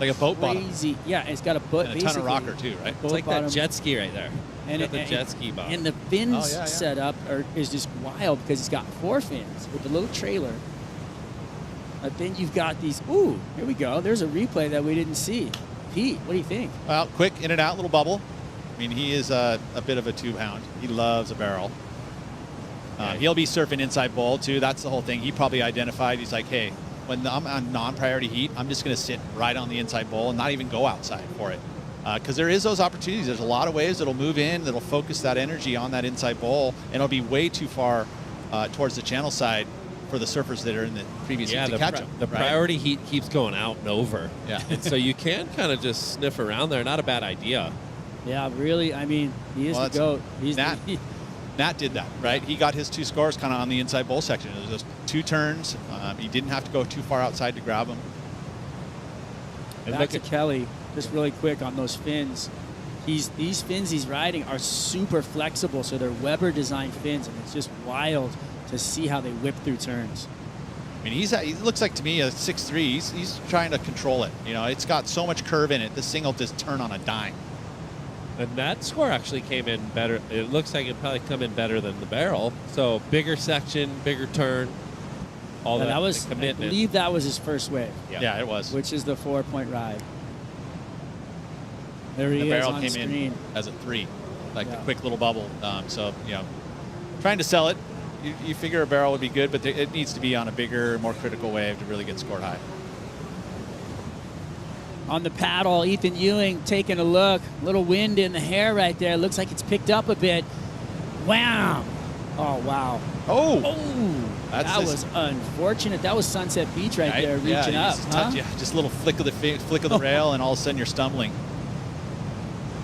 like a boat bottom. Yeah, it's got a boat. And a ton of rocker too, right? It's like that jet ski right there. And the jet ski bottom. And the fins setup is just wild because it's got 4 fins with a little trailer. But then you've got these. Ooh, here we go. There's a replay that we didn't see. Pete, what do you think? Well, quick in and out, little bubble. I mean, he is a bit of a tube hound. He loves a barrel. He'll be surfing inside bowl, too. That's the whole thing. He probably identified, he's like, hey, when I'm on non-priority heat, I'm just going to sit right on the inside bowl and not even go outside for it. Because there is those opportunities. There's a lot of waves that'll move in, that'll focus that energy on that inside bowl, and it'll be way too far towards the channel side for the surfers that are in the previous heat to catch them. The priority heat keeps going out and over. Yeah. And so you can kind of just sniff around there. Not a bad idea. Yeah, really. I mean, he is the GOAT. Nat did that, right? He got his 2 scores kind of on the inside bowl section. It was just 2 turns. He didn't have to go too far outside to grab them. And back to Kelly, just really quick on those fins. These fins he's riding are super flexible, so they're Weber designed fins, and it's just wild to see how they whip through turns. I mean, he looks like to me a 6'3". He's trying to control it. It's got so much curve in it. This thing will just turn on a dime. And that score actually came in better. It looks like it'd probably come in better than the barrel. So bigger section, bigger turn. All that was commitment. I believe that was his first wave. Yeah, it was. Which is the 4-point ride. There he the is barrel on came screen. in as a 3, like a quick little bubble. So trying to sell it. You figure a barrel would be good, but it needs to be on a bigger, more critical wave to really get scored high. On the paddle, Ethan Ewing taking a look. Little wind in the hair right there. Looks like it's picked up a bit. Wow. Oh, wow. Oh. That was unfortunate. That was Sunset Beach right there reaching up. Just a little flick of the rail, and all of a sudden you're stumbling.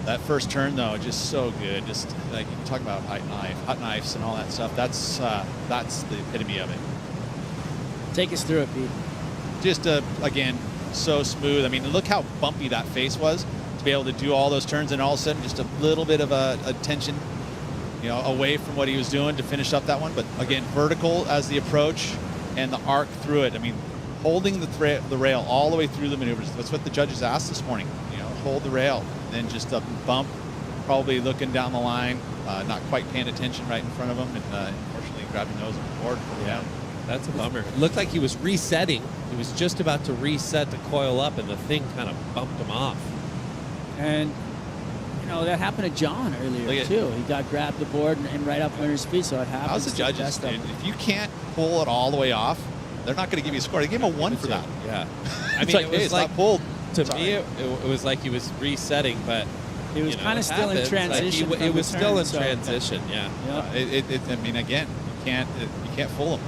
That first turn, though, just so good. Just like you talk about hot knives and all that stuff. That's the epitome of it. Take us through it, Pete. Just, again, so smooth. I mean, look how bumpy that face was to be able to do all those turns, and all of a sudden just a little bit of a tension, away from what he was doing to finish up that one. But again, vertical as the approach and the arc through it. I mean, holding the rail all the way through the maneuvers. That's what the judges asked this morning. Hold the rail, and then just a bump, probably looking down the line, not quite paying attention right in front of him, and unfortunately grabbing nose on the board. Yeah, that's a bummer. It looked like he was resetting. He was just about to reset to coil up, and the thing kind of bumped him off. And, that happened to John earlier, too. He got grabbed the board and right up under his feet, so it happens. How's the judges, dude? If you can't pull it all the way off, they're not going to give you a score. They gave him a 1 for that. Yeah. I mean, it was like pulled. To me, it was like he was resetting, but it was kind of still in transition. Like it was still in transition. Yeah. I mean, again, you can't fool him.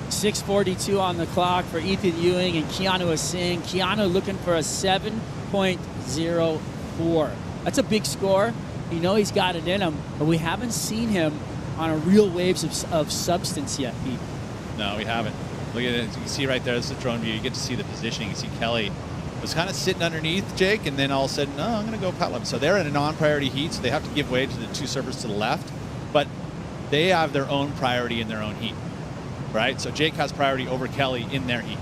6:42 on the clock for Ethan Ewing and Keanu Asing. Keanu looking for a 7.04. That's a big score. He's got it in him, but we haven't seen him on a real waves of substance yet, Pete. No, we haven't. Look at it. You can see right there. This is a drone view. You get to see the positioning. You see Kelly was kind of sitting underneath Jake, and then all of a sudden, no, I'm going to go paddle him. So they're in a non-priority heat, so they have to give way to the two surfers to the left, but they have their own priority in their own heat, right? So Jake has priority over Kelly in their heat.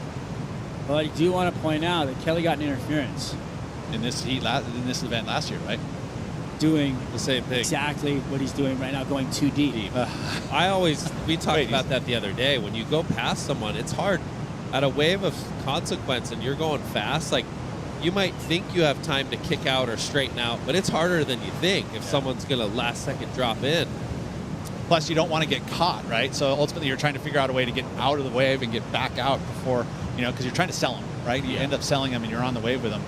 Well, I do want to point out that Kelly got an interference in this heat, in this event last year, right? Doing the same thing. Exactly what he's doing right now, going too deep. We talked about that the other day. When you go past someone, it's hard. At a wave of consequence and you're going fast, like you might think you have time to kick out or straighten out, but it's harder than you think if someone's going to last second drop in. Plus, you don't want to get caught, right? So ultimately, you're trying to figure out a way to get out of the wave and get back out before, because you're trying to sell them, right? You end up selling them and you're on the wave with them.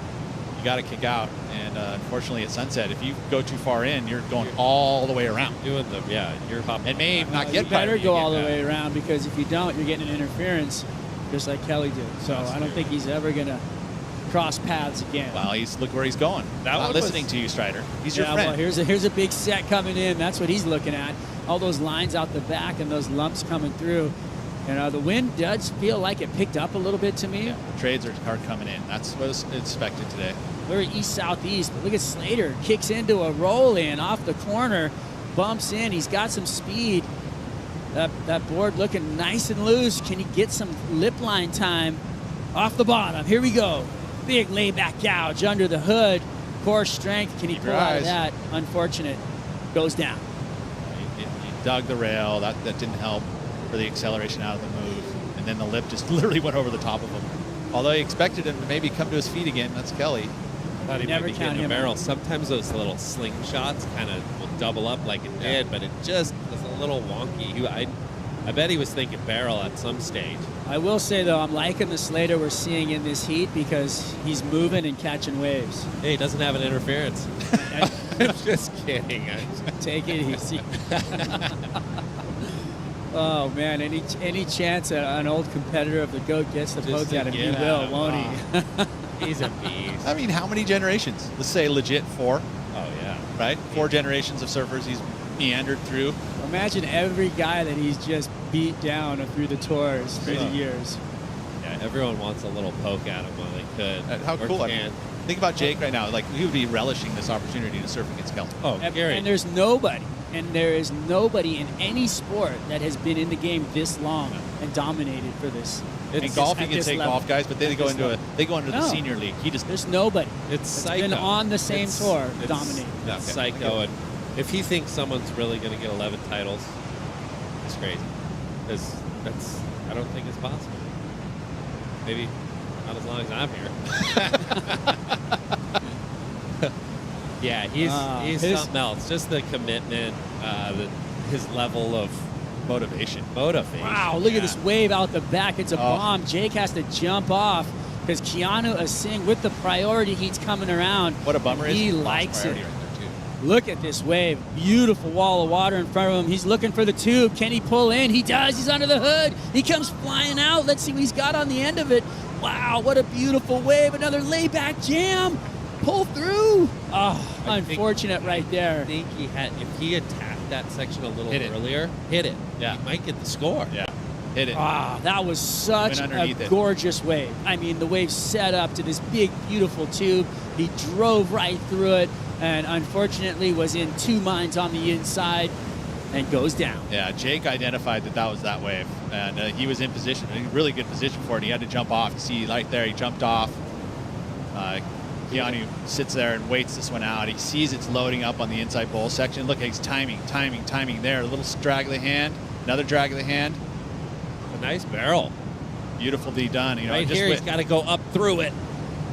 You got to kick out. And unfortunately, at sunset, if you go too far in, you're going all the way around. Doing them, yeah. You're hopping. And may not get you better go all the way around, because if you don't, you're getting an interference. Just like Kelly did. So I don't think he's ever going to cross paths again. Well, look where he's going. Not listening to you, Strider. He's your friend. Well, here's a big set coming in. That's what he's looking at. All those lines out the back and those lumps coming through. The wind does feel like it picked up a little bit to me. Yeah, the trades are coming in. That's what was expected today. We're east-southeast, but look at Slater. Kicks into a roll-in off the corner, bumps in. He's got some speed. That board looking nice and loose. Can he get some lip line time off the bottom? Here we go. Big layback gouge under the hood. Core strength. Can he pull out of that? Unfortunate. Goes down. He dug the rail. That didn't help for the acceleration out of the move. And then the lip just literally went over the top of him. Although he expected him to maybe come to his feet again. That's Kelly. I thought he might be getting a barrel. Sometimes those little slingshots kind of will double up like it did, but it just was a little wonky. I bet he was thinking barrel at some stage. I will say, though, I'm liking the Slater we're seeing in this heat because he's moving and catching waves. Hey, he doesn't have an interference. I'm just kidding. Take it easy. Oh, man, any chance an old competitor of the GOAT gets the poke at him, he will, won't he? He's a beast. I mean, how many generations? Let's say legit 4. Oh, yeah. Right? 4 generations of surfers he's meandered through. Imagine every guy that he's just beat down through the tours through the years. Yeah, everyone wants a little poke at him when they could. How cool. I mean, think about Jake right now. Like, he would be relishing this opportunity to surf against Kelly. Oh, Gary. And there is nobody in any sport that has been in the game this long and dominated for this. In golf, you can say golf guys, but they go into the senior league. There's nobody. It's psycho. Been on the same tour, dominating. It's psycho. And if he thinks someone's really going to get 11 titles, it's crazy. Because I don't think it's possible. Maybe not as long as I'm here. Yeah, he's something else. Just the commitment, his level of motivation. Wow, look at this wave out the back. It's a bomb. Jake has to jump off because Keanu Asing with the priority heat's coming around. What a bummer. He likes it. Right there too. Look at this wave. Beautiful wall of water in front of him. He's looking for the tube. Can he pull in? He does. He's under the hood. He comes flying out. Let's see what he's got on the end of it. Wow, what a beautiful wave. Another layback jam. pull through. Oh, unfortunate right there. I think he had, if he attacked that section a little Hit it. earlier, hit it. Yeah. He might get the score. Yeah, hit it. Ah, that was such Went a underneath it. gorgeous wave. I mean, the wave set up to this big, beautiful tube. He drove right through it, and unfortunately was in two minds on the inside and goes down. Yeah, Jake identified that was that wave, and he was in position, a really good position for it. He had to jump off. You see right there, he jumped off. Keanu sits there and waits this one out. He sees it's loading up on the inside bowl section. Look, he's timing there. A little drag of the hand, another drag of the hand. A nice barrel. Beautifully done. You know, Right just here, he's got to go up through it.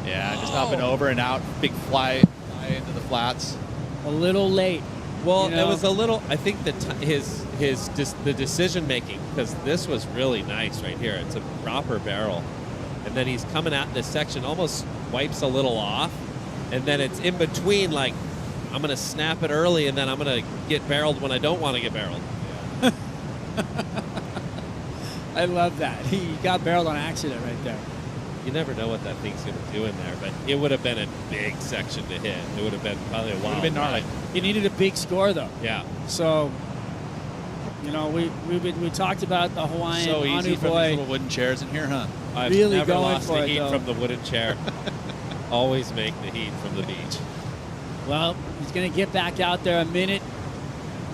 Yeah, just up and over and out. Big fly into the flats. A little late. Well, You know? it was a little. I think that the decision making, because this was really nice right here. It's a proper barrel, and then he's coming out in this section, almost wipes a little off, and then it's in between. Like, I'm gonna snap it early, and then I'm gonna get barreled when I don't want to get barreled. I love that. He got barreled on accident right there. You never know what that thing's gonna do in there, but it would have been a big section to hit. It would have been probably a wild. Would have been gnarly. He needed a big score though. Yeah. So, you know, we talked about the Hawaiian So easy Anu from these boy. little wooden chairs in here, huh? I've Really never going lost for the it, heat though. from the wooden chair. Always make the heat from the beach. Well, he's going to get back out there. 1 minute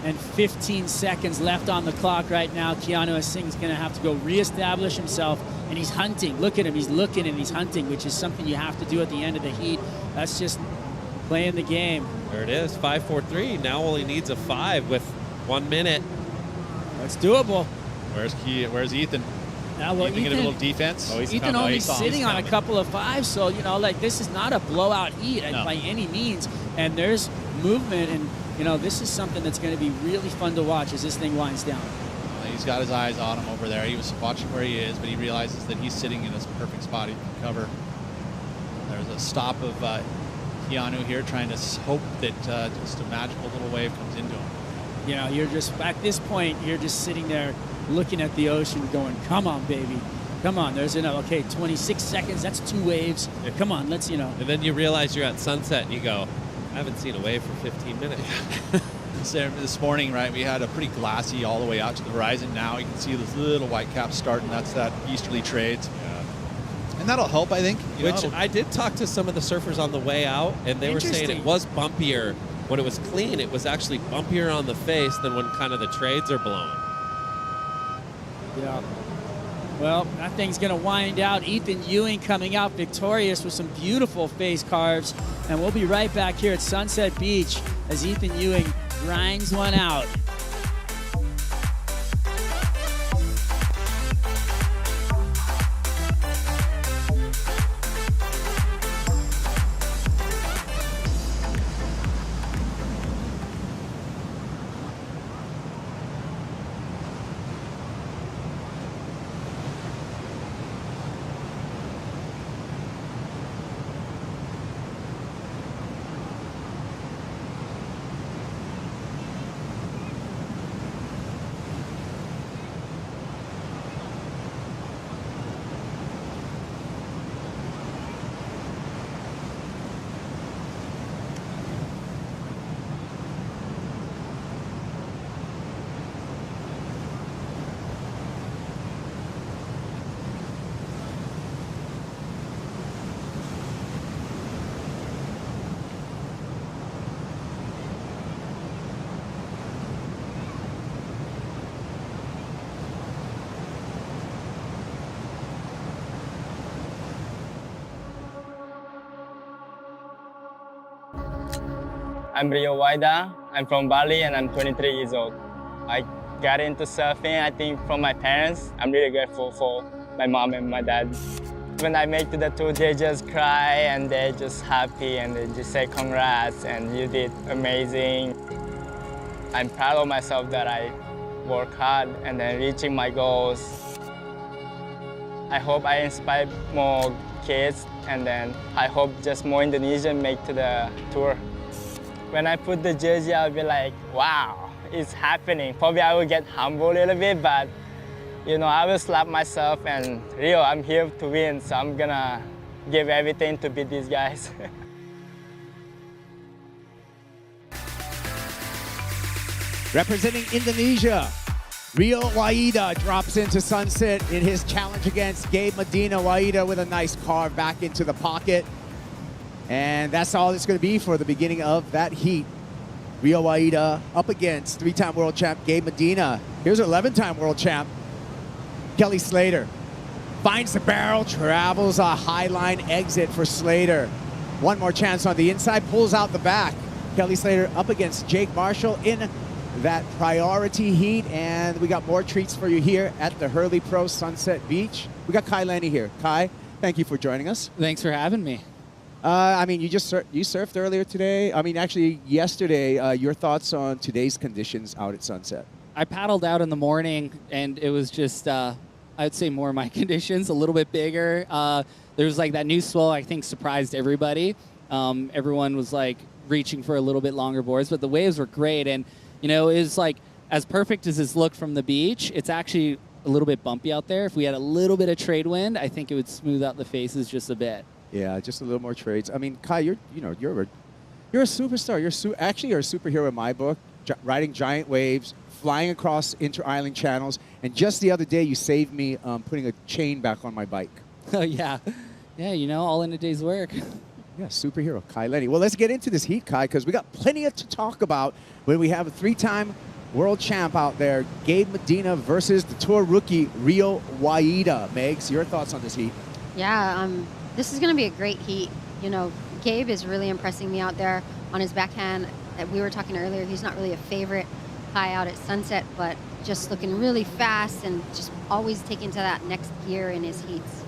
and 15 seconds left on the clock right now. Keanu Singh's going to have to go reestablish himself, and he's hunting. Look at him. He's looking and he's hunting, which is something you have to do at the end of the heat. That's just playing the game. There it is, 5.43. Now only needs a 5 with 1 minute. That's doable. Where's Ethan? Now, well, Ethan get a little defense. Oh, he's Ethan coming. only He's sitting on a coming. couple of 5s, so, you know, like, this is not a blowout heat No. by any means. And there's movement, and, you know, this is something that's going to be really fun to watch as this thing winds down. He's got his eyes on him over there. He was watching where he is, but he realizes that he's sitting in this perfect spot he can cover. There's a stop of Keanu here, trying to hope that just a magical little wave comes into him. You know, you're just, at this point, you're just sitting there looking at the ocean going, come on, baby. Come on, there's another, okay, 26 seconds, that's 2 waves. Come on, let's, you know. And then you realize you're at sunset and you go, I haven't seen a wave for 15 minutes. This morning, right, we had a pretty glassy all the way out to the horizon. Now you can see this little white cap starting. That's that easterly trades. Yeah. And that'll help, I think. You Which know, I did talk to some of the surfers on the way out, and they were saying it was bumpier. When it was clean, it was actually bumpier on the face than when kind of the trades are blowing. Yeah. Well, that thing's going to wind out. Ethan Ewing coming out victorious with some beautiful face carves. And we'll be right back here at Sunset Beach as Ethan Ewing grinds one out. I'm Rio Waida. I'm from Bali and I'm 23 years old. I got into surfing, I think, from my parents. I'm really grateful for my mom and my dad. When I make to the tour, they just cry and they're just happy and they just say congrats and you did amazing. I'm proud of myself that I work hard and then reaching my goals. I hope I inspire more kids and then I hope just more Indonesians make to the tour. When I put the jersey, I'll be like, wow, it's happening. Probably I will get humble a little bit, but you know, I will slap myself and Rio, I'm here to win, so I'm gonna give everything to beat these guys. Representing Indonesia, Rio Waida drops into Sunset in his challenge against Gabe Medina. Waida with a nice carve back into the pocket. And that's all it's going to be for the beginning of that heat. Rio Waida up against 3-time world champ Gabe Medina. Here's 11-time world champ Kelly Slater. Finds the barrel, travels a high line exit for Slater. One more chance on the inside, pulls out the back. Kelly Slater up against Jake Marshall in that priority heat, and we got more treats for you here at the Hurley Pro Sunset Beach. We got Kai Lenny here. Kai, thank you for joining us. Thanks for having me. I mean, you surfed earlier today. I mean, actually yesterday. Your thoughts on today's conditions out at Sunset? I paddled out in the morning, and it was just, I'd say more of my conditions, a little bit bigger. There was like that new swell, I think, surprised everybody. Everyone was like reaching for a little bit longer boards, but the waves were great. And you know, it was like, as perfect as this looked from the beach, it's actually a little bit bumpy out there. If we had a little bit of trade wind, I think it would smooth out the faces just a bit. Yeah, just a little more trades. I mean, Kai, you're a superstar. Actually, you're a superhero in my book, riding giant waves, flying across inter-island channels, and just the other day you saved me putting a chain back on my bike. Oh, yeah. Yeah, you know, all in a day's work. Yeah, superhero, Kai Lenny. Well, let's get into this heat, Kai, because we got plenty to talk about when we have a 3-time world champ out there, Gabe Medina versus the tour rookie, Rio Waida. Megs, your thoughts on this heat? Yeah, this is going to be a great heat. You know, Gabe is really impressing me out there on his backhand. We were talking earlier, he's not really a favorite Kai out at Sunset, but just looking really fast and just always taking to that next gear in his heats.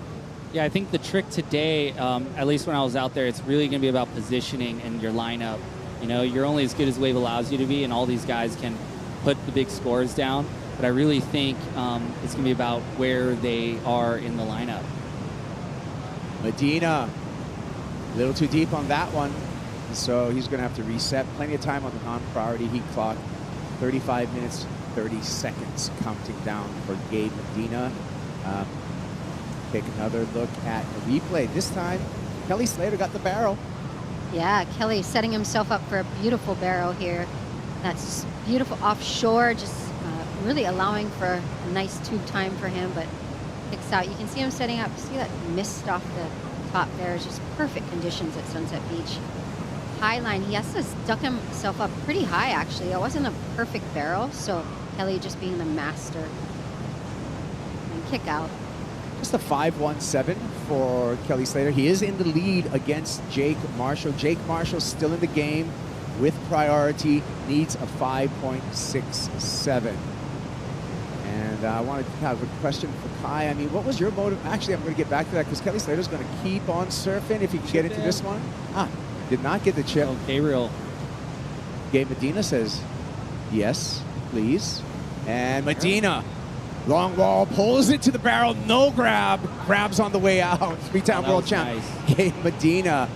Yeah, I think the trick today, at least when I was out there, it's really going to be about positioning and your lineup. You know, you're only as good as wave allows you to be, and all these guys can put the big scores down. But I really think it's going to be about where they are in the lineup. Medina, a little too deep on that one, so he's going to have to reset. Plenty of time on the non-priority heat clock. 35 minutes, 30 seconds counting down for Gabe Medina. Take another look at the replay. This time, Kelly Slater got the barrel. Yeah, Kelly setting himself up for a beautiful barrel here. That's beautiful offshore, just really allowing for a nice tube time for him, but kicks out. You can see him setting up. See that mist off the top there. It's just perfect conditions at Sunset Beach. High line, he has to duck himself up pretty high, actually. It wasn't a perfect barrel, so Kelly just being the master. And kick out. Just a 5.17 for Kelly Slater. He is in the lead against Jake Marshall. Jake Marshall still in the game with priority, needs a 5.67. And I wanted to have a question for Kai. I mean, what was your motive? Actually, I'm going to get back to that because Kelly Slater's going to keep on surfing if he can get into this one. Did not get the chip. Oh, Gabriel. Gabe Medina says, yes, please. And Medina. Long wall, pulls it to the barrel, no grab. Grabs on the way out. 3-time world champ, nice. Gabe Medina.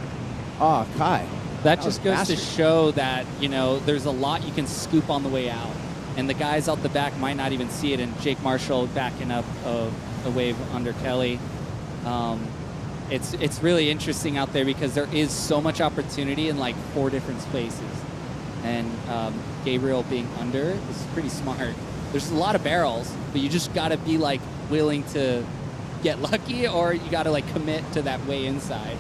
Oh, Kai. That just goes to show that, you know, there's a lot you can scoop on the way out. And the guys out the back might not even see it. And Jake Marshall backing up a wave under Kelly. It's really interesting out there because there is so much opportunity in like 4 different spaces. And Gabriel being under is pretty smart. There's a lot of barrels, but you just got to be like willing to get lucky, or you got to like commit to that way inside.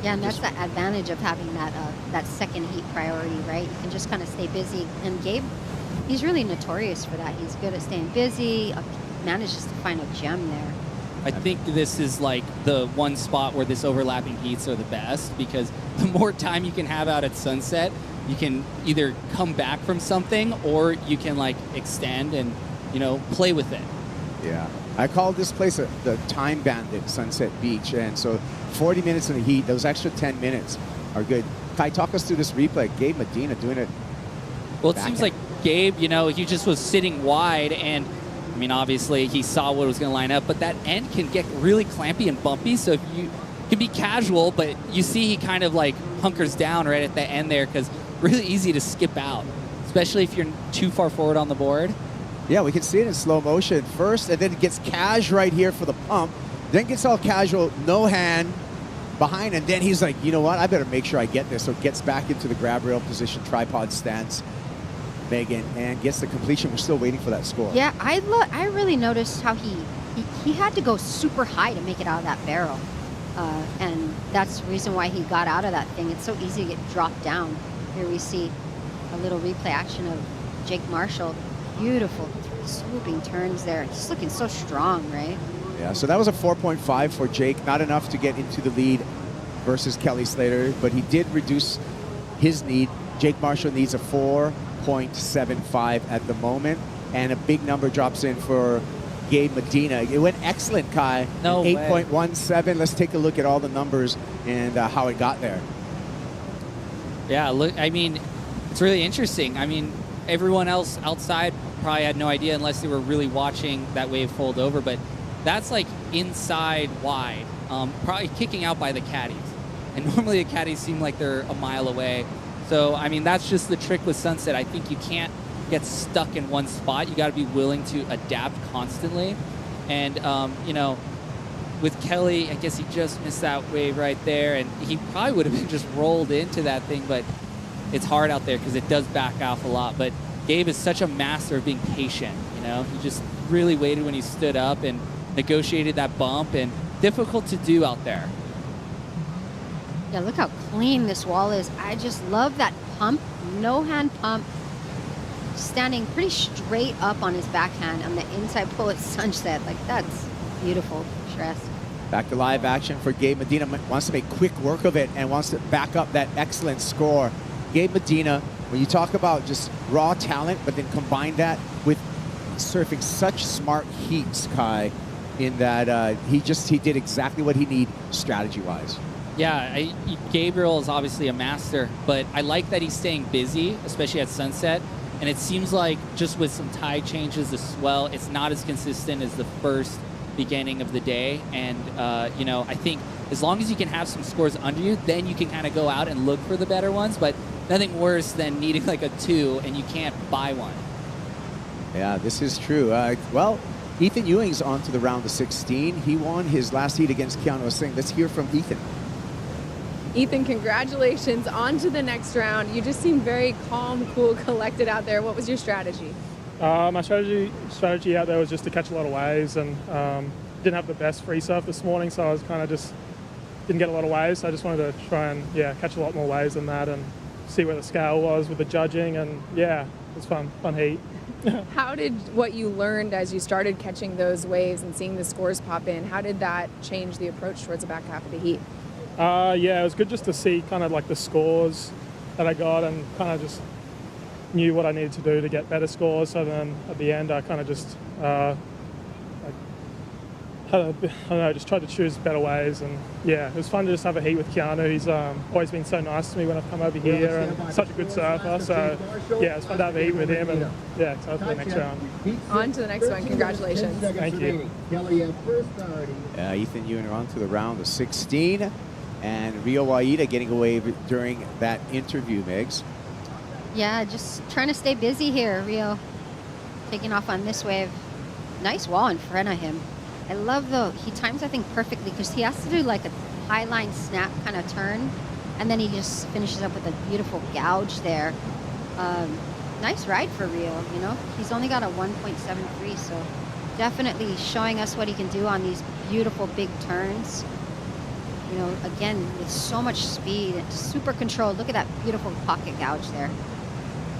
Yeah, and that's the advantage of having that that second heat priority, right? You can just kind of stay busy. And Gabe, he's really notorious for that. He's good at staying busy, manages to find a gem there. I think this is like the one spot where this overlapping heats are the best, because the more time you can have out at Sunset, you can either come back from something or you can like extend and, you know, play with it. Yeah. I call this place the Time Bandit, Sunset Beach. And so 40 minutes in the heat, those extra 10 minutes are good. Kai, talk us through this replay. Gabe Medina doing it. Well, it seems like Gabe, you know, he just was sitting wide, and I mean, obviously he saw what was going to line up, but that end can get really clampy and bumpy. So if you can be casual, but you see he kind of like hunkers down right at the end there, because really easy to skip out, especially if you're too far forward on the board. Yeah, we can see it in slow motion first, and then it gets cash right here for the pump. Then gets all casual, no hand behind, and then he's like, you know what, I better make sure I get this. So gets back into the grab rail position, tripod stance. Megan, and gets the completion. We're still waiting for that score. Yeah, I really noticed how he had to go super high to make it out of that barrel. And that's the reason why he got out of that thing. It's so easy to get dropped down. Here we see a little replay action of Jake Marshall. Beautiful swooping turns there. He's looking so strong, right? Yeah, so that was a 4.5 for Jake. Not enough to get into the lead versus Kelly Slater, but he did reduce his need. Jake Marshall needs a 4.75 at the moment, and a big number drops in for Gabe Medina. It went excellent, Kai. No way. 8.17. Let's take a look at all the numbers and how it got there. Yeah, look, I mean, it's really interesting. I mean, everyone else outside probably had no idea unless they were really watching that wave fold over, but that's like inside wide, probably kicking out by the caddies. And normally the caddies seem like they're a mile away. So, I mean, that's just the trick with Sunset. I think you can't get stuck in one spot. You got to be willing to adapt constantly. And, you know, with Kelly, I guess he just missed that wave right there, and he probably would have been just rolled into that thing, but it's hard out there because it does back off a lot. But Gabe is such a master of being patient, you know? He just really waited when he stood up and negotiated that bump, and difficult to do out there. Yeah, look how clean this wall is. I just love that pump, no hand pump, standing pretty straight up on his backhand on the inside pull at Sunset. Like, that's beautiful stress. Back to live action for Gabe Medina. Wants to make quick work of it and wants to back up that excellent score. Gabe Medina, when you talk about just raw talent, but then combine that with surfing such smart heats, Kai, in that he did exactly what he needed strategy-wise. Yeah, Gabriel is obviously a master, but I like that he's staying busy, especially at Sunset. And it seems like just with some tide changes, the swell, it's not as consistent as the first beginning of the day. And, you know, I think as long as you can have some scores under you, then you can kind of go out and look for the better ones. But nothing worse than needing like a 2 and you can't buy one. Yeah, this is true. Well, Ethan Ewing's on to the round of 16. He won his last heat against Keanu Singh. Let's hear from Ethan. Ethan, congratulations. On to the next round. You just seem very calm, cool, collected out there. What was your strategy? My strategy out there was just to catch a lot of waves, and didn't have the best free surf this morning, so I was kind of just didn't get a lot of waves. So I just wanted to try and catch a lot more waves than that and see where the scale was with the judging, and yeah, it was fun heat. How did what you learned as you started catching those waves and seeing the scores pop in, how did that change the approach towards the back half of the heat? Yeah, it was good just to see kind of like the scores that I got and kind of just knew what I needed to do to get better scores. So then at the end, I kind of just, just tried to choose better ways. And yeah, it was fun to just have a heat with Keanu. He's always been so nice to me when I've come over here and such a good surfer. So yeah, it's fun to have a heat with him, and yeah, excited for the next round. On to the next one. Congratulations. Thank you. Ethan Ewing on to the round of 16. And Rio Waida getting away during that interview, Megs. Yeah, just trying to stay busy here, Rio. Taking off on this wave. Nice wall in front of him. I love he times, I think, perfectly because he has to do like a high line snap kind of turn. And then he just finishes up with a beautiful gouge there. Nice ride for Rio, you know. He's only got a 1.73, so definitely showing us what he can do on these beautiful big turns. You know, again, with so much speed and super controlled. Look at that beautiful pocket gouge there.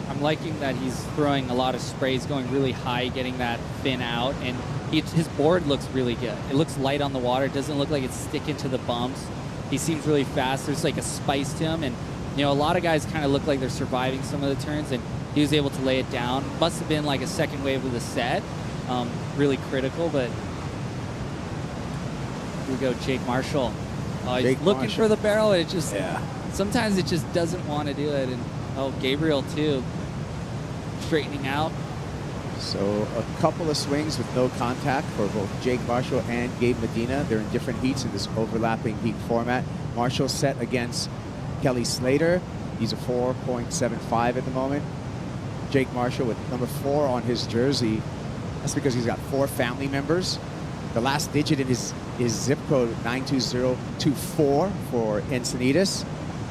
I'm liking that he's throwing a lot of sprays, going really high, getting that fin out, and his board looks really good. It looks light on the water. It doesn't look like it's sticking to the bumps. He seems really fast. There's like a spice to him, and you know, a lot of guys kind of look like they're surviving some of the turns, and he was able to lay it down. Must have been like a second wave of the set. Really critical, but here we go, Jake Marshall. He's looking for the barrel, and it just sometimes it just doesn't want to do it. And Gabriel too, straightening out. So a couple of swings with no contact for both Jake Marshall and Gabe Medina. They're in different heats in this overlapping heat format. Marshall set against Kelly Slater. He's a 4.75 at the moment. Jake Marshall with number 4 on his jersey. That's because he's got 4 family members. The last digit in his zip code 92024 for Encinitas.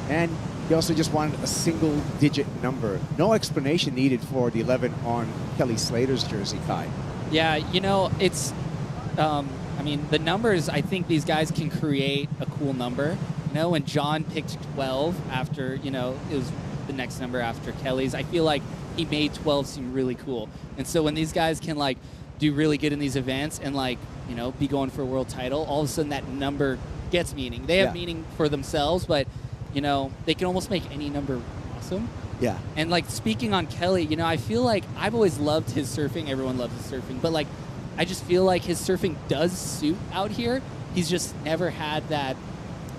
And He also just wanted a single-digit number. No explanation needed for the 11 on Kelly Slater's jersey, Kai. Yeah, you know, it's, I mean, the numbers, I think these guys can create a cool number. You know, when John picked 12 after, you know, it was the next number after Kelly's, I feel like he made 12 seem really cool. And so when these guys can, like, do really good in these events and, like, you know, be going for a world title, all of a sudden that number gets meaning. They have meaning for themselves, but, you know, they can almost make any number awesome. Yeah. And, like, speaking on Kelly, you know, I feel like I've always loved his surfing. Everyone loves his surfing. But, like, I just feel like his surfing does suit out here. He's just never had that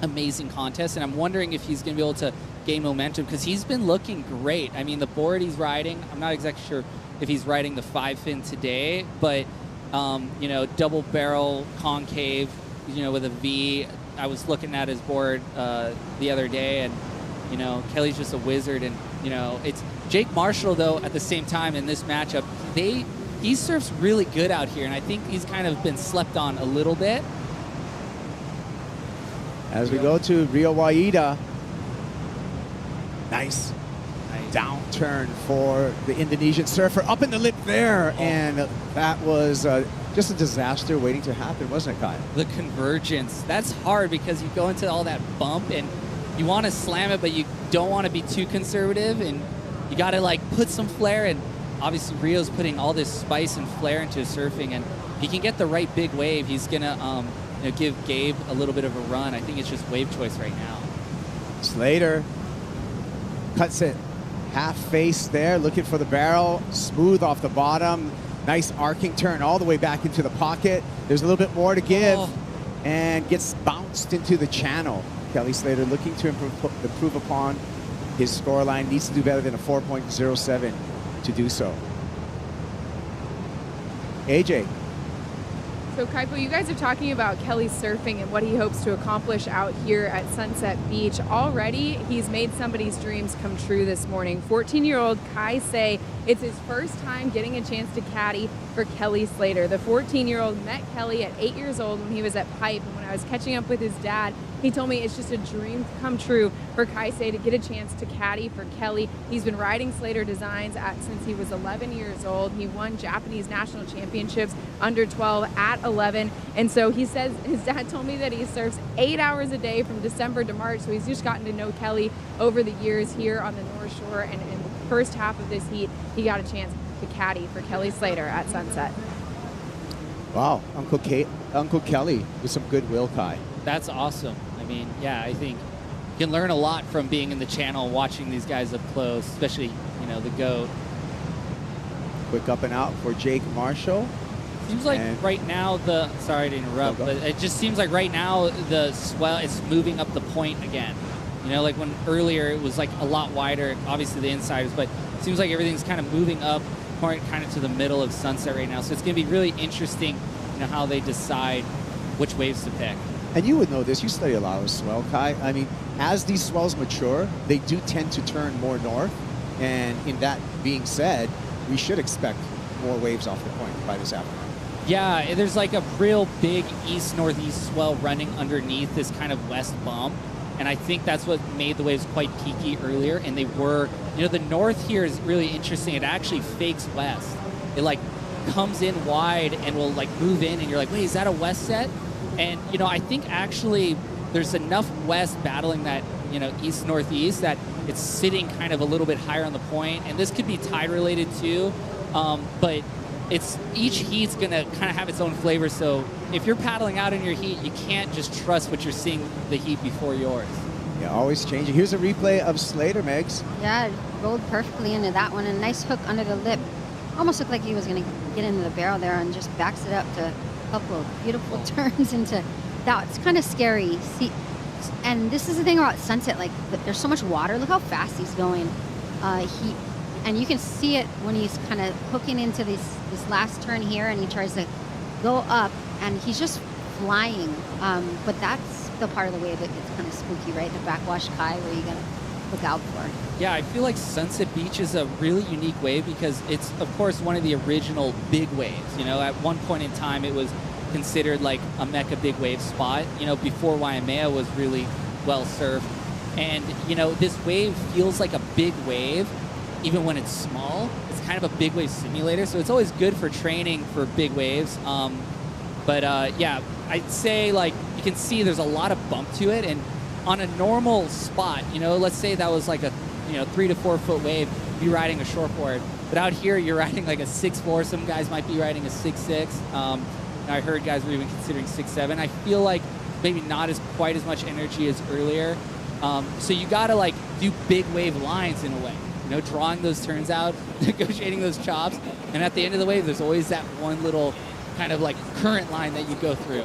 amazing contest. And I'm wondering if he's going to be able to gain momentum because he's been looking great. I mean, the board he's riding, I'm not exactly sure if he's riding the 5-fin today, but, you know, double barrel concave, you know, with a V. I was looking at his board the other day, and, you know, Kelly's just a wizard. And, you know, it's Jake Marshall, though, at the same time in this matchup, he surfs really good out here, and I think he's kind of been slept on a little bit. As we go to Rio Waida, nice downturn for the Indonesian surfer. Up in the lip there, and that was just a disaster waiting to happen, wasn't it, Kai? The convergence, that's hard because you go into all that bump and you want to slam it, but you don't want to be too conservative, and you got to, like, put some flair. And obviously Rio's putting all this spice and flair into his surfing, and he can get the right big wave. He's going to you know, give Gabe a little bit of a run. I think it's just wave choice right now. Slater cuts it half face there, looking for the barrel, smooth off the bottom. Nice arcing turn all the way back into the pocket. There's a little bit more to give, and gets bounced into the channel. Kelly Slater looking to improve upon his scoreline. Needs to do better than a 4.07 to do so. AJ. So, Kaipo, you guys are talking about Kelly surfing and what he hopes to accomplish out here at Sunset Beach. Already, he's made somebody's dreams come true this morning. 14-year-old Kai Say, it's his first time getting a chance to caddy for Kelly Slater. The 14-year-old met Kelly at 8 years old when he was at Pipe, and when I was catching up with his dad, he told me it's just a dream come true for Kai Say to get a chance to caddy for Kelly. He's been riding Slater designs since he was 11 years old. He won Japanese national championships under 12 at 11. And so he says, his dad told me that he surfs 8 hours a day from December to March. So he's just gotten to know Kelly over the years here on the North Shore. And in the first half of this heat, he got a chance to caddy for Kelly Slater at Sunset. Wow, Uncle Kelly with some goodwill, Kai. That's awesome. I mean, yeah, I think you can learn a lot from being in the channel, watching these guys up close, especially, you know, the GOAT. Quick up and out for Jake Marshall. Seems like right now sorry to interrupt, but it just seems like right now the swell is moving up the point again. You know, like when earlier it was like a lot wider, obviously the insiders, but it seems like everything's kind of moving up point kind of to the middle of Sunset right now. So it's going to be really interesting, you know, how they decide which waves to pick. And you would know this, you study a lot of swell, Kai. I mean, as these swells mature, they do tend to turn more north. And in that being said, we should expect more waves off the point by this afternoon. Yeah, there's like a real big east-northeast swell running underneath this kind of west bump. And I think that's what made the waves quite peaky earlier. And they were, you know, the north here is really interesting. It actually fakes west. It like comes in wide and will like move in, and you're like, wait, is that a west set? And, you know, I think actually there's enough west battling that, you know, east-northeast that it's sitting kind of a little bit higher on the point. And this could be tide related too. But it's each heat's going to kind of have its own flavor. So if you're paddling out in your heat, you can't just trust what you're seeing the heat before yours. Yeah, always changing. Here's a replay of Slater, Megs. Yeah, rolled perfectly into that one. And a nice hook under the lip. Almost looked like he was going to get into the barrel there, and just backs it up to a couple of beautiful turns into that. It's kind of scary. See, and this is the thing about Sunset. Like, there's so much water. Look how fast he's going. And you can see it when he's kind of hooking into this last turn here, and he tries to go up, and he's just flying. But that's the part of the wave that gets kind of spooky, right? The backwash Kai, where you got to look out for. Yeah, I feel like Sunset Beach is a really unique wave because it's, of course, one of the original big waves. You know, at one point in time, it was considered like a mecca big wave spot, you know, before Waimea was really well surfed. And, you know, this wave feels like a big wave, even when it's small. It's kind of a big wave simulator, so it's always good for training for big waves. Yeah, I'd say, like, you can see there's a lot of bump to it, and on a normal spot, you know, let's say that was like a, 3 to 4 foot wave, you'd be riding a shortboard. But out here, you're riding like a 6'4". Some guys might be riding a 6'6". I heard guys were even considering 6'7". I feel like maybe not as quite as much energy as earlier. So you got to like do big wave lines in a way, drawing those turns out, negotiating those chops. And at the end of the wave, there's always that one little kind of like current line that you go through.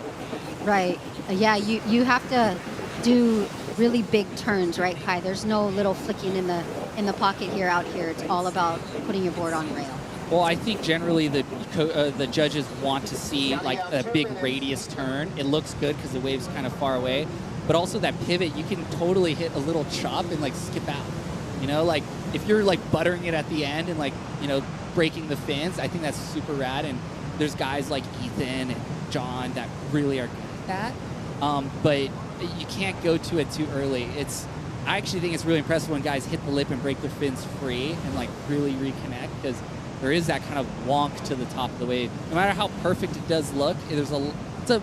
Right. Yeah, you have to do really big turns, right, Kai? There's no little flicking in the pocket here out here. It's all about putting your board on rail. Well, I think generally the judges want to see like a big radius turn. It looks good because the wave's kind of far away, but also that pivot, you can totally hit a little chop and like skip out. Like if you're like buttering it at the end and like, breaking the fins, I think that's super rad. And there's guys like Ethan and John that really are good at that. But you can't go to it too early. I actually think it's really impressive when guys hit the lip and break their fins free and like really reconnect, because there is that kind of wonk to the top of the wave. No matter how perfect it does look, it's a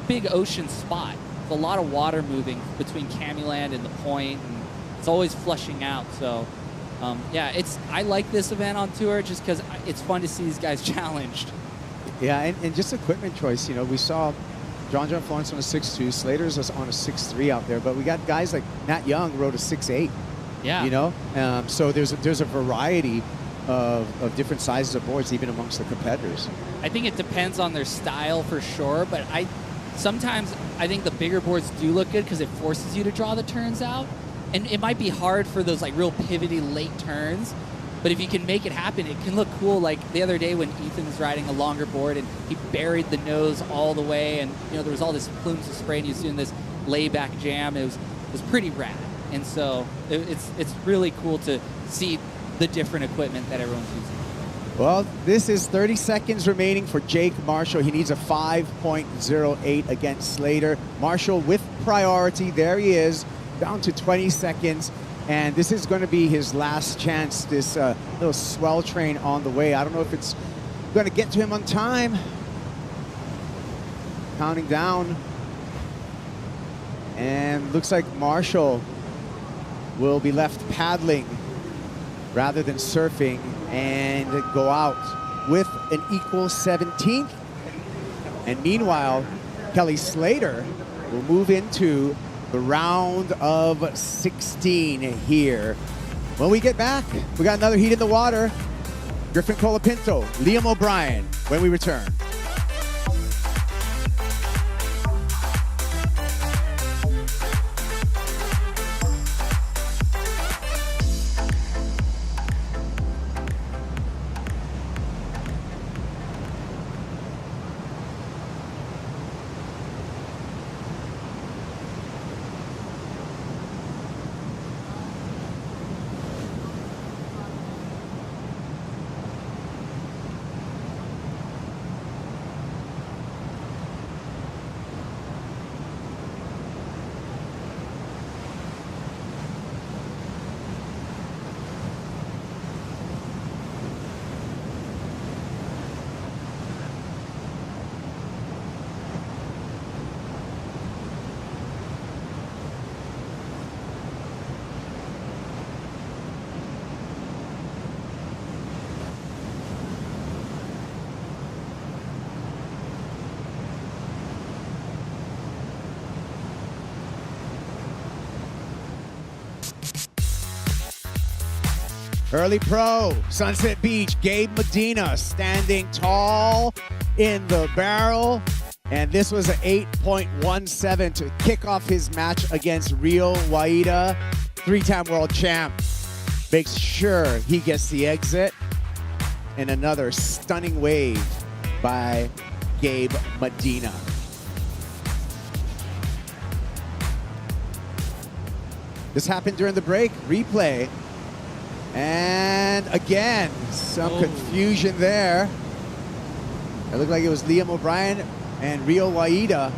big ocean spot. There's a lot of water moving between Camuland and the point, and it's always flushing out. So, I like this event on tour just because it's fun to see these guys challenged. Yeah, and just equipment choice. We saw John Florence on a 6'2", Slater's on a 6'3" out there, but we got guys like Matt Young rode a 6'8". Yeah. So there's a variety of different sizes of boards, even amongst the competitors. I think it depends on their style for sure, but sometimes I think the bigger boards do look good because it forces you to draw the turns out. And it might be hard for those like real pivoty late turns, but if you can make it happen, it can look cool. Like the other day when Ethan was riding a longer board and he buried the nose all the way, and there was all this plumes of spray, and he was doing this layback jam. It was pretty rad. And so it's really cool to see the different equipment that everyone's using. Well, this is 30 seconds remaining for Jake Marshall. He needs a 5.08 against Slater. Marshall with priority. There he is, down to 20 seconds. And this is going to be his last chance, this little swell train on the way. I don't know if it's going to get to him on time. Counting down. And looks like Marshall will be left paddling rather than surfing and go out with an equal 17th. And meanwhile, Kelly Slater will move into the round of 16 here. When we get back, we got another heat in the water. Griffin Colapinto, Liam O'Brien, when we return. Hurley Pro, Sunset Beach, Gabe Medina standing tall in the barrel. And this was an 8.17 to kick off his match against Rio Waida, three-time world champ. Makes sure he gets the exit. And another stunning wave by Gabe Medina. This happened during the break. Replay. And again, some confusion there. It looked like it was Liam O'Brien and Rio Waida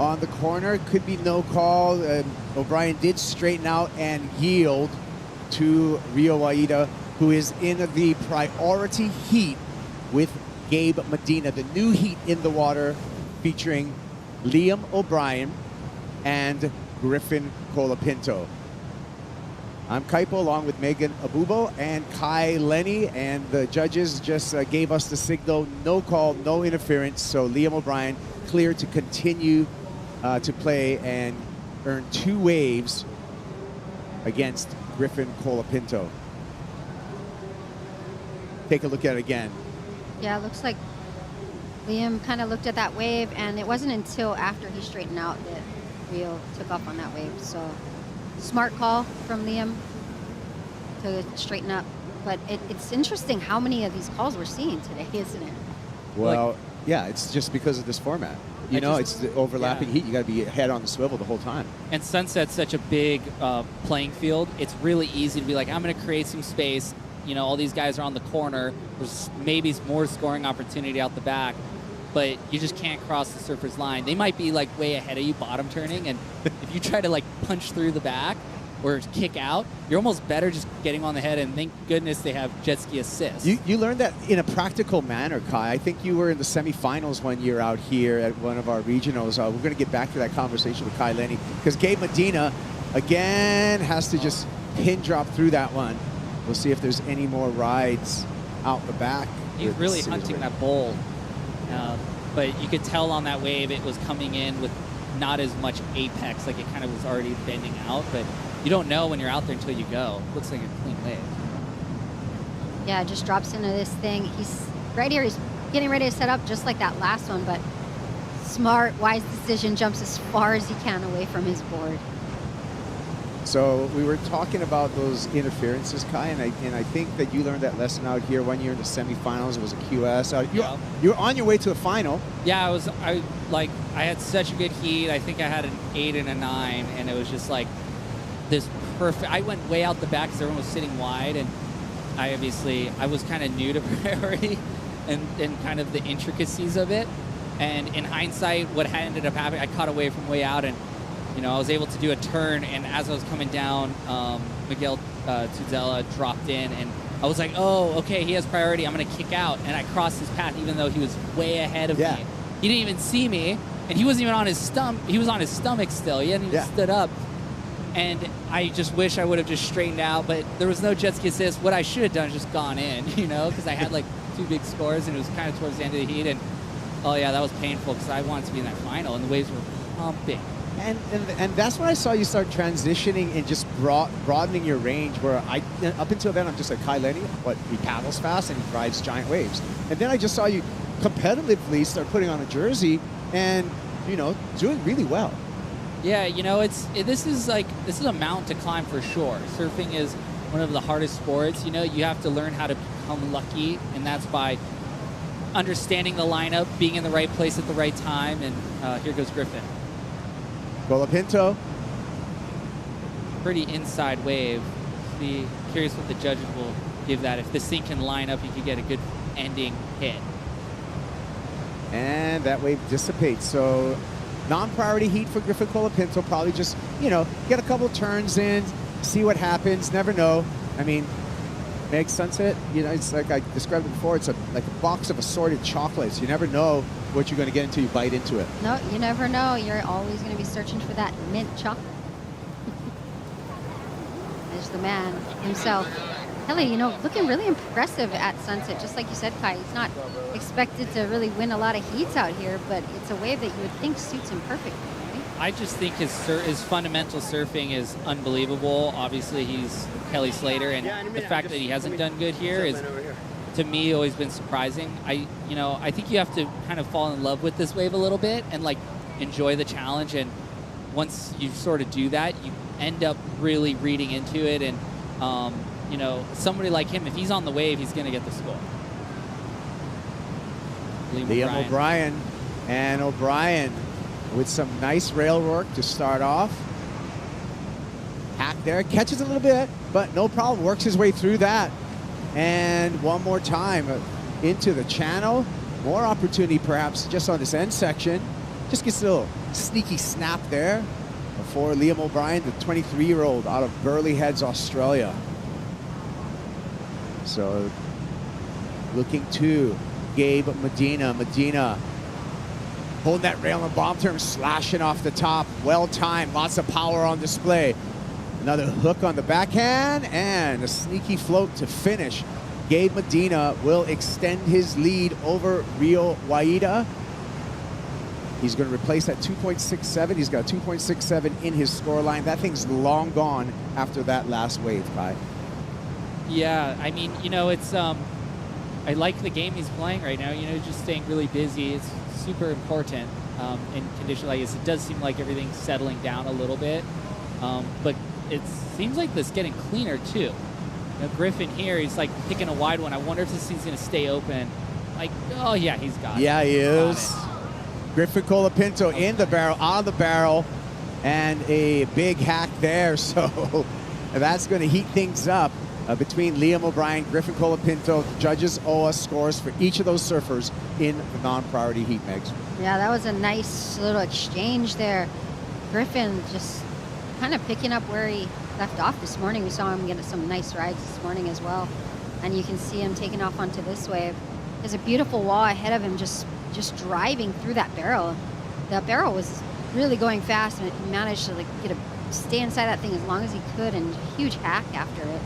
on the corner. Could be no call. O'Brien did straighten out and yield to Rio Waida, who is in the priority heat with Gabe Medina. The new heat in the water featuring Liam O'Brien and Griffin Colapinto. I'm Kaipo along with Megan Abubo and Kai Lenny, and the judges just gave us the signal, no call, no interference, so Liam O'Brien cleared to continue to play and earn 2 waves against Griffin Colapinto. Take a look at it again. Yeah, it looks like Liam kind of looked at that wave, and it wasn't until after he straightened out that Rio took off on that wave. So smart call from Liam to straighten up. But it's interesting how many of these calls we're seeing today, isn't it? Well, yeah, it's just because of this format. You know, it's the overlapping heat. You got to be head on the swivel the whole time. And Sunset's such a big playing field. It's really easy to be like, I'm going to create some space. You know, all these guys are on the corner. There's maybe more scoring opportunity out the back, but you just can't cross the surfer's line. They might be like way ahead of you bottom turning, and if you try to like punch through the back or kick out, you're almost better just getting on the head, and thank goodness they have jet ski assist. You learned that in a practical manner, Kai. I think you were in the semifinals one year out here at one of our regionals. We're going to get back to that conversation with Kai Lenny, because Gabe Medina, again, has to just pin drop through that one. We'll see if there's any more rides out the back. He's really hunting that bowl. But you could tell on that wave it was coming in with not as much apex, like it kind of was already bending out. But you don't know when you're out there until you go. Looks like a clean wave. Yeah, just drops into this thing. He's right here. He's getting ready to set up just like that last one, but smart, wise decision, jumps as far as he can away from his board. So we were talking about those interferences, Kai, and I think that you learned that lesson out here one year in the semifinals. It was a QS. You're on your way to the final. Yeah, I had such a good heat. I think I had an 8 and a 9, and it was just like this perfect. I went way out the back because everyone was sitting wide, and I was kind of new to priority and kind of the intricacies of it. And in hindsight, what ended up happening, I caught a wave from way out, and I was able to do a turn, and as I was coming down, Miguel Tudela dropped in, and I was like, oh, okay, he has priority. I'm going to kick out, and I crossed his path even though he was way ahead of me. He didn't even see me, and he wasn't even on his stomach. He was on his stomach still. He hadn't even stood up, and I just wish I would have just straightened out, but there was no jet ski assist. What I should have done is just gone in, because I had like 2 big scores, and it was kind of towards the end of the heat, and oh yeah, that was painful because I wanted to be in that final, and the waves were pumping. And that's when I saw you start transitioning and just broadening your range, where up until then I'm just like Kai Lenny, but he paddles fast and he rides giant waves. And then I just saw you competitively start putting on a jersey and, doing really well. Yeah, this is a mountain to climb for sure. Surfing is one of the hardest sports. You have to learn how to become lucky, and that's by understanding the lineup, being in the right place at the right time, and here goes Griffin. Colapinto. Pretty inside wave. Be curious what the judges will give that. If this thing can line up, you could get a good ending hit. And that wave dissipates. So non-priority heat for Griffin Colapinto. Probably just, get a couple turns in, see what happens. Never know. I mean, Meg Sunset, it's like I described it before. It's like a box of assorted chocolates. You never know what you're going to get until you bite into it. No, you never know. You're always going to be searching for that mint chocolate. There's the man himself. Kelly, looking really impressive at Sunset. Just like you said, Kai, he's not expected to really win a lot of heats out here, but it's a wave that you would think suits him perfectly, right? I just think his fundamental surfing is unbelievable. Obviously, he's Kelly Slater, and the fact that he hasn't done good here is, to me, always been surprising. I think you have to kind of fall in love with this wave a little bit and enjoy the challenge. And once you sort of do that, you end up really reading into it. And somebody like him, if he's on the wave, he's going to get the score. Liam O'Brien, and O'Brien with some nice rail work to start off. Hack there, catches a little bit, but no problem. Works his way through that. And one more time into the channel. More opportunity perhaps just on this end section. Just gets a little sneaky snap there for Liam O'Brien, the 23-year-old out of Burleigh Heads, Australia. So looking to Gabe Medina. Medina holding that rail on bomb term, slashing off the top. Well timed, lots of power on display. Another hook on the backhand and a sneaky float to finish. Gabe Medina will extend his lead over Rio Waida. He's going to replace that 2.67. He's got 2.67 in his scoreline. That thing's long gone after that last wave, Kai. Yeah, I mean, you know, it's I like the game he's playing right now. You know, just staying really busy. It's super important in conditions like this. It does seem like everything's settling down a little bit, but it seems like this getting cleaner too. You know, Griffin here, he's like picking a wide one. I wonder if this thing's going to stay open. Like, oh yeah, he's got it. Yeah, he is. Griffin Colapinto in the barrel, on the barrel, and a big hack there. So that's going to heat things up between Liam O'Brien, Griffin Colapinto. The judges owe us scores for each of those surfers in the non-priority heat, Megs. Yeah, that was a nice little exchange there. Griffin just kind of picking up where he left off this morning. We saw him get some nice rides this morning as well. And you can see him taking off onto this wave. There's a beautiful wall ahead of him, just driving through that barrel. That barrel was really going fast, and he managed to stay inside that thing as long as he could, and a huge hack after it.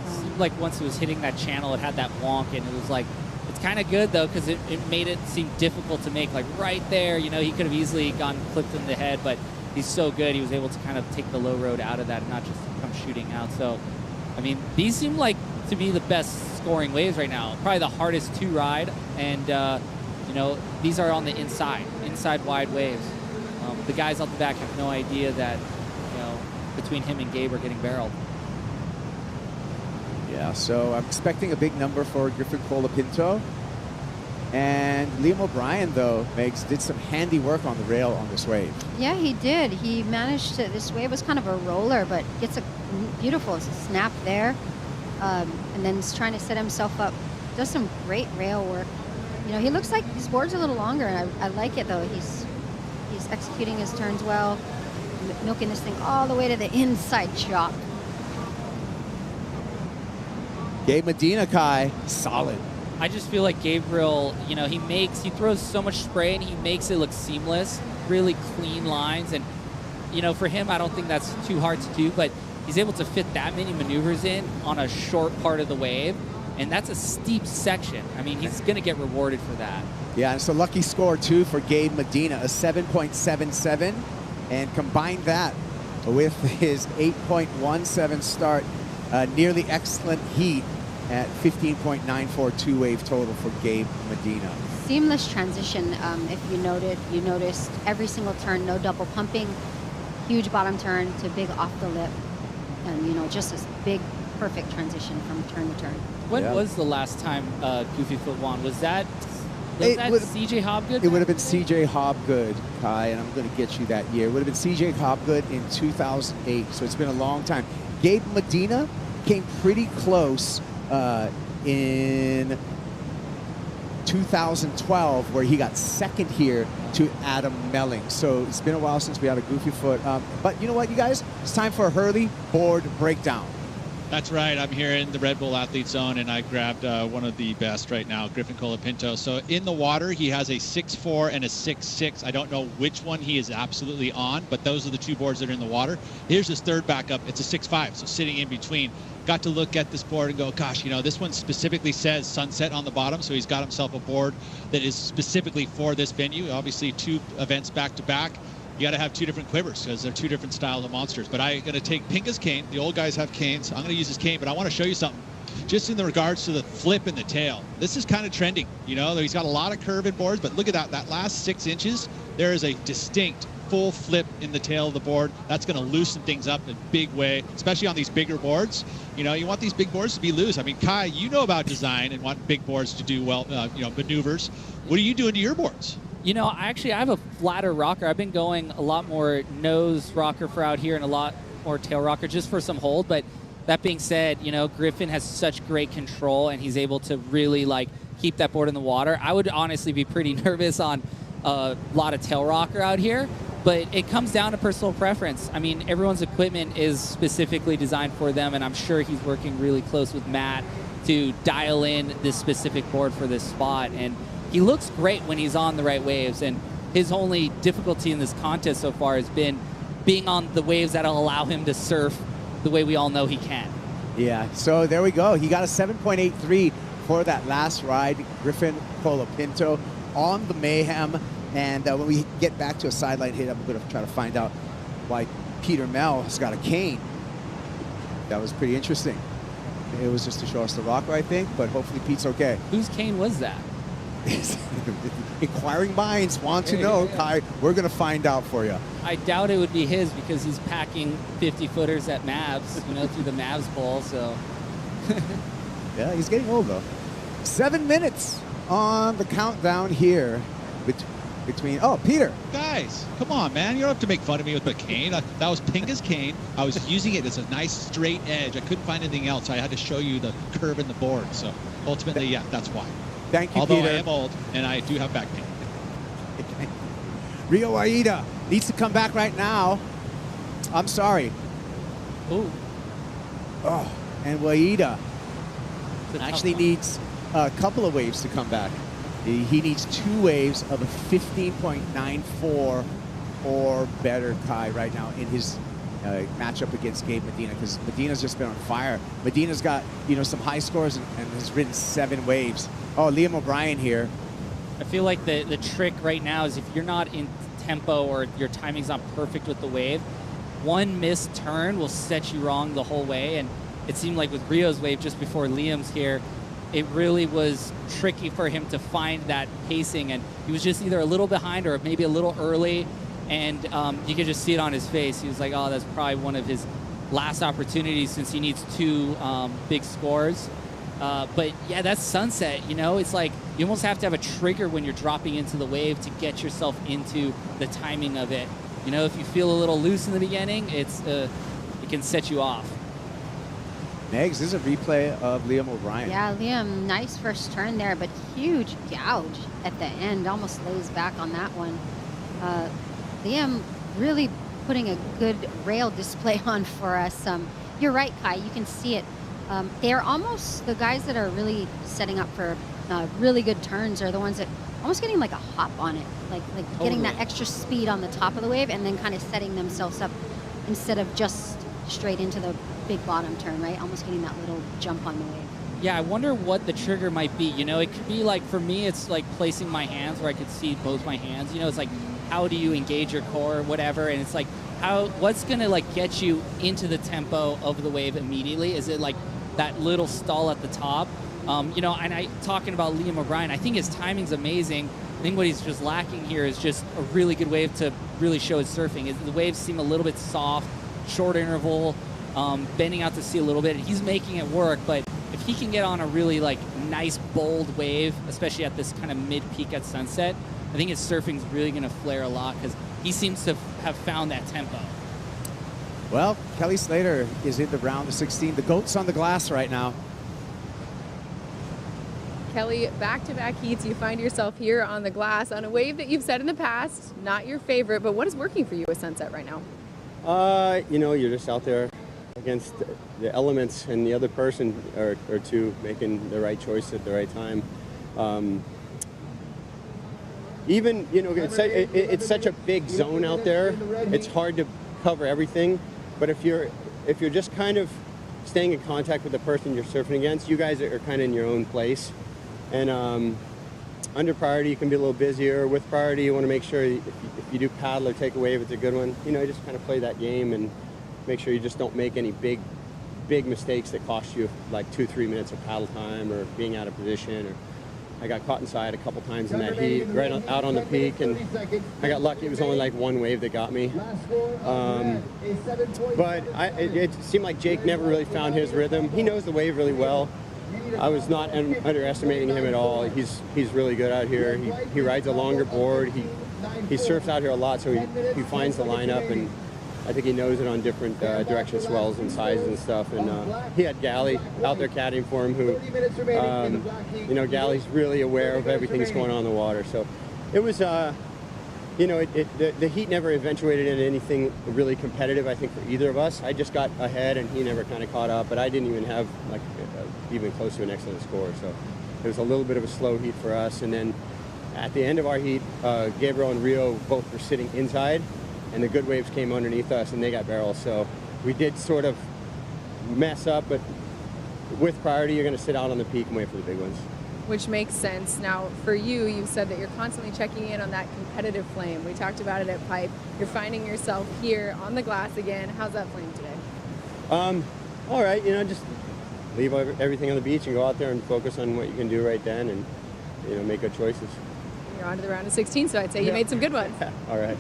Seemed like once it was hitting that channel, it had that wonk, and it was like, it's kind of good though, because it made it seem difficult to make. Like right there, you know, he could have easily gone clipped in the head, but he's so good, he was able to kind of take the low road out of that and not just come shooting out. So, I mean, these seem like to be the best scoring waves right now. Probably the hardest to ride, and you know, these are on the inside wide waves. The guys out the back have no idea that, you know, between him and Gabe are getting barreled. Yeah, so I'm expecting a big number for Griffin Colapinto. And Liam O'Brien, though, Megs, did some handy work on the rail on this wave. Yeah, he did. He managed to, this wave was kind of a roller, but gets a beautiful snap there. And then he's trying to set himself up. Does some great rail work. You know, he looks like his board's a little longer, and I like it, though. He's executing his turns well, milking this thing all the way to the inside chop. Gabe Medina, Kai, solid. I just feel like Gabriel, you know, he throws so much spray and he makes it look seamless, really clean lines. And, you know, for him, I don't think that's too hard to do, but he's able to fit that many maneuvers in on a short part of the wave. And that's a steep section. I mean, he's going to get rewarded for that. Yeah, it's a lucky score, too, for Gabe Medina, a 7.77. And combine that with his 8.17 start, nearly excellent heat at 15.94 two-wave total for Gabe Medina. Seamless transition. If you noticed every single turn, no double pumping, huge bottom turn to big off the lip, and you know, just this big, perfect transition from turn to turn. When was the last time Goofy Foot won? Was that CJ Hobgood? It would have been CJ Hobgood, Kai, and I'm going to get you that year. It would have been CJ Hobgood in 2008, so it's been a long time. Gabe Medina came pretty close in 2012, where he got second here to Adam Melling. So it's been a while since we had a Goofy Foot. But you know what, you guys? It's time for a Hurley board breakdown. That's right. I'm here in the Red Bull Athlete Zone, and I grabbed one of the best right now, Griffin Colapinto. So in the water, he has a 6.4 and a 6.6. I don't know which one he is absolutely on, but those are the two boards that are in the water. Here's his third backup. It's a 6.5, so sitting in between. Got to look at this board and go, gosh, you know, this one specifically says Sunset on the bottom, so he's got himself a board that is specifically for this venue. Obviously, 2 events back-to-back. You got to have 2 different quivers because they're 2 different styles of monsters. But I'm going to take Pinka's cane. The old guys have canes. I'm going to use his cane, but I want to show you something. Just in the regards to the flip in the tail. This is kind of trending. You know, he's got a lot of curve in boards, but look at that. That last 6 inches, there is a distinct full flip in the tail of the board. That's going to loosen things up in a big way, especially on these bigger boards. You know, you want these big boards to be loose. I mean, Kai, you know about design and want big boards to do well, you know, maneuvers. What are you doing to your boards? You know, I have a flatter rocker. I've been going a lot more nose rocker for out here and a lot more tail rocker just for some hold. But that being said, you know, Griffin has such great control and he's able to really like keep that board in the water. I would honestly be pretty nervous on a lot of tail rocker out here. But it comes down to personal preference. I mean, everyone's equipment is specifically designed for them, and I'm sure he's working really close with Matt to dial in this specific board for this spot. And he looks great when he's on the right waves, and his only difficulty in this contest so far has been being on the waves that'll allow him to surf the way we all know he can. Yeah, so there we go. He got a 7.83 for that last ride, Griffin Colapinto on the Mayhem. And when we get back to a sideline hit, I'm going to try to find out why Peter Mel has got a cane. That was pretty interesting. It was just to show us the rocker, I think, but hopefully Pete's okay. Whose cane was that? Inquiring minds want to know, Kai. We're going to find out for you. I doubt it would be his because he's packing 50-footers at Mavs, you know, through the Mavs Bowl, so. Yeah, he's getting old, though. 7 minutes on the countdown here between, oh, Peter. Guys, come on, man. You don't have to make fun of me with a cane. That was Pinga's cane. I was using it as a nice straight edge. I couldn't find anything else. I had to show you the curve in the board. So ultimately, yeah, that's why. Thank you, Although Peter. I am old and I do have back pain. Rio Aida needs to come back right now. I'm sorry. Ooh. Oh, and Waida actually needs a couple of waves to come back. He needs 2 waves of a 15.94 or better, Kai, right now in his matchup against Gabe Medina, because Medina's just been on fire. Medina's got, you know, some high scores and has ridden 7 waves. Oh, Liam O'Brien here. I feel like the trick right now is if you're not in tempo or your timing's not perfect with the wave, one missed turn will set you wrong the whole way. And it seemed like with Rio's wave just before Liam's here, it really was tricky for him to find that pacing, and he was just either a little behind or maybe a little early, and you could just see it on his face. He was like, oh, that's probably one of his last opportunities since he needs 2 big scores. But yeah, that's sunset, you know? It's like you almost have to have a trigger when you're dropping into the wave to get yourself into the timing of it. You know, if you feel a little loose in the beginning, it can set you off. Megs, this is a replay of Liam O'Brien. Yeah, Liam, nice first turn there, but huge gouge at the end. Almost lays back on that one. Liam really putting a good rail display on for us. You're right, Kai. You can see it. They're almost the guys that are really setting up for really good turns are the ones that almost getting like a hop on it, like Totally. getting that extra speed on the top of the wave and then kind of setting themselves up instead of just straight into the big bottom turn, right? Almost getting that little jump on the wave. Yeah, I wonder what the trigger might be. You know, it could be like, for me, it's like placing my hands where I could see both my hands. You know, it's like, how do you engage your core, whatever. And it's like, what's going to like get you into the tempo of the wave immediately? Is it like that little stall at the top? You know, and talking about Liam O'Brien, I think his timing's amazing. I think what he's just lacking here is just a really good wave to really show his surfing. The waves seem a little bit soft, short interval, bending out to sea a little bit. He's making it work, but if he can get on a really like nice bold wave, especially at this kind of mid peak at sunset, I think his surfing's really going to flare a lot because he seems to have found that tempo. Well, Kelly Slater is in the round of 16. The GOAT's on the glass right now. Kelly, back-to-back heats, you find yourself here on the glass on a wave that you've said in the past, not your favorite, but what is working for you with Sunset right now? You know, you're just out there against the elements and the other person or two making the right choice at the right time. Even, you know, it's such a big zone out there, it's hard to cover everything, but if you're just kind of staying in contact with the person you're surfing against, you guys are kind of in your own place. And under priority, you can be a little busier. With priority, you want to make sure if you do paddle or take a wave, it's a good one. You know, just kind of play that game and make sure you just don't make any big mistakes that cost you like 2-3 minutes of paddle time or being out of position. Or I got caught inside a couple times in that heat, right out on the peak, and I got lucky. It was only like one wave that got me. But it seemed like Jake never really found his rhythm. He knows the wave really well. I was not underestimating him at all. He's really good out here. He rides a longer board. He surfs out here a lot, so he finds the lineup, and I think he knows it on different direction swells and sizes and stuff. And he had Gally out there caddying for him, who, you know, Gally's really aware of everything that's going on in the water. So it was you know, the heat never eventuated into anything really competitive, I think, for either of us. I just got ahead, and he never kind of caught up, but I didn't even have, like, even close to an excellent score. So it was a little bit of a slow heat for us. And then at the end of our heat, Gabriel and Rio both were sitting inside, and the good waves came underneath us, and they got barrels. So we did sort of mess up, but with priority, you're going to sit out on the peak and wait for the big ones. Which makes sense. Now, for you, you said that you're constantly checking in on that competitive flame. We talked about it at Pipe. You're finding yourself here on the glass again. How's that flame today? All right, you know, just leave everything on the beach and go out there and focus on what you can do right then, and, you know, make good choices. You're on to the round of 16, so I'd say you made some good ones. All right.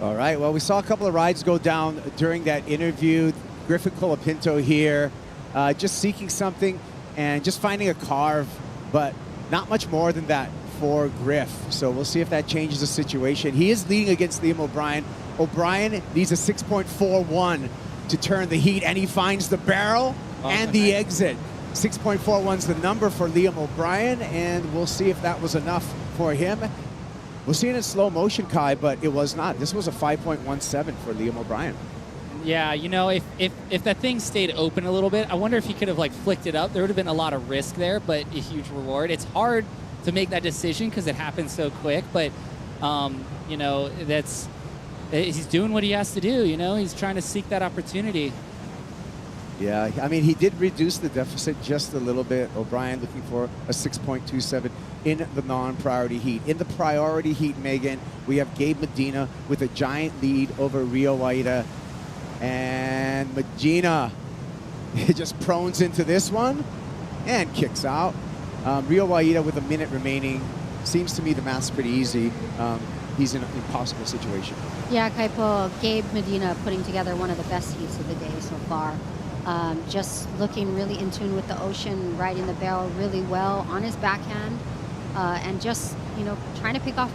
All right, well, we saw a couple of rides go down during that interview. Griffin Colapinto here, just seeking something and just finding a carve, but not much more than that for Griff. So we'll see if that changes the situation. He is leading against Liam O'Brien. O'Brien needs a 6.41 to turn the heat, and he finds the barrel and the exit. 6.41 is the number for Liam O'Brien, and we'll see if that was enough for him. We'll see it in slow motion, Kai, but it was not. This was a 5.17 for Liam O'Brien. Yeah, you know, if that thing stayed open a little bit, I wonder if he could have, like, flicked it up. There would have been a lot of risk there, but a huge reward. It's hard to make that decision because it happens so quick, but, you know, he's doing what he has to do, you know? He's trying to seek that opportunity. Yeah, I mean, he did reduce the deficit just a little bit. O'Brien looking for a 6.27 in the non-priority heat. In the priority heat, Megan, we have Gabe Medina with a giant lead over Rio Waida. And Medina just prones into this one and kicks out. Rio Waida with a minute remaining. Seems to me the math's pretty easy. He's in an impossible situation. Yeah, Kaipo, Gabe Medina putting together one of the best heats of the day so far. Just looking really in tune with the ocean, riding the barrel really well on his backhand, and just, you know, trying to pick off,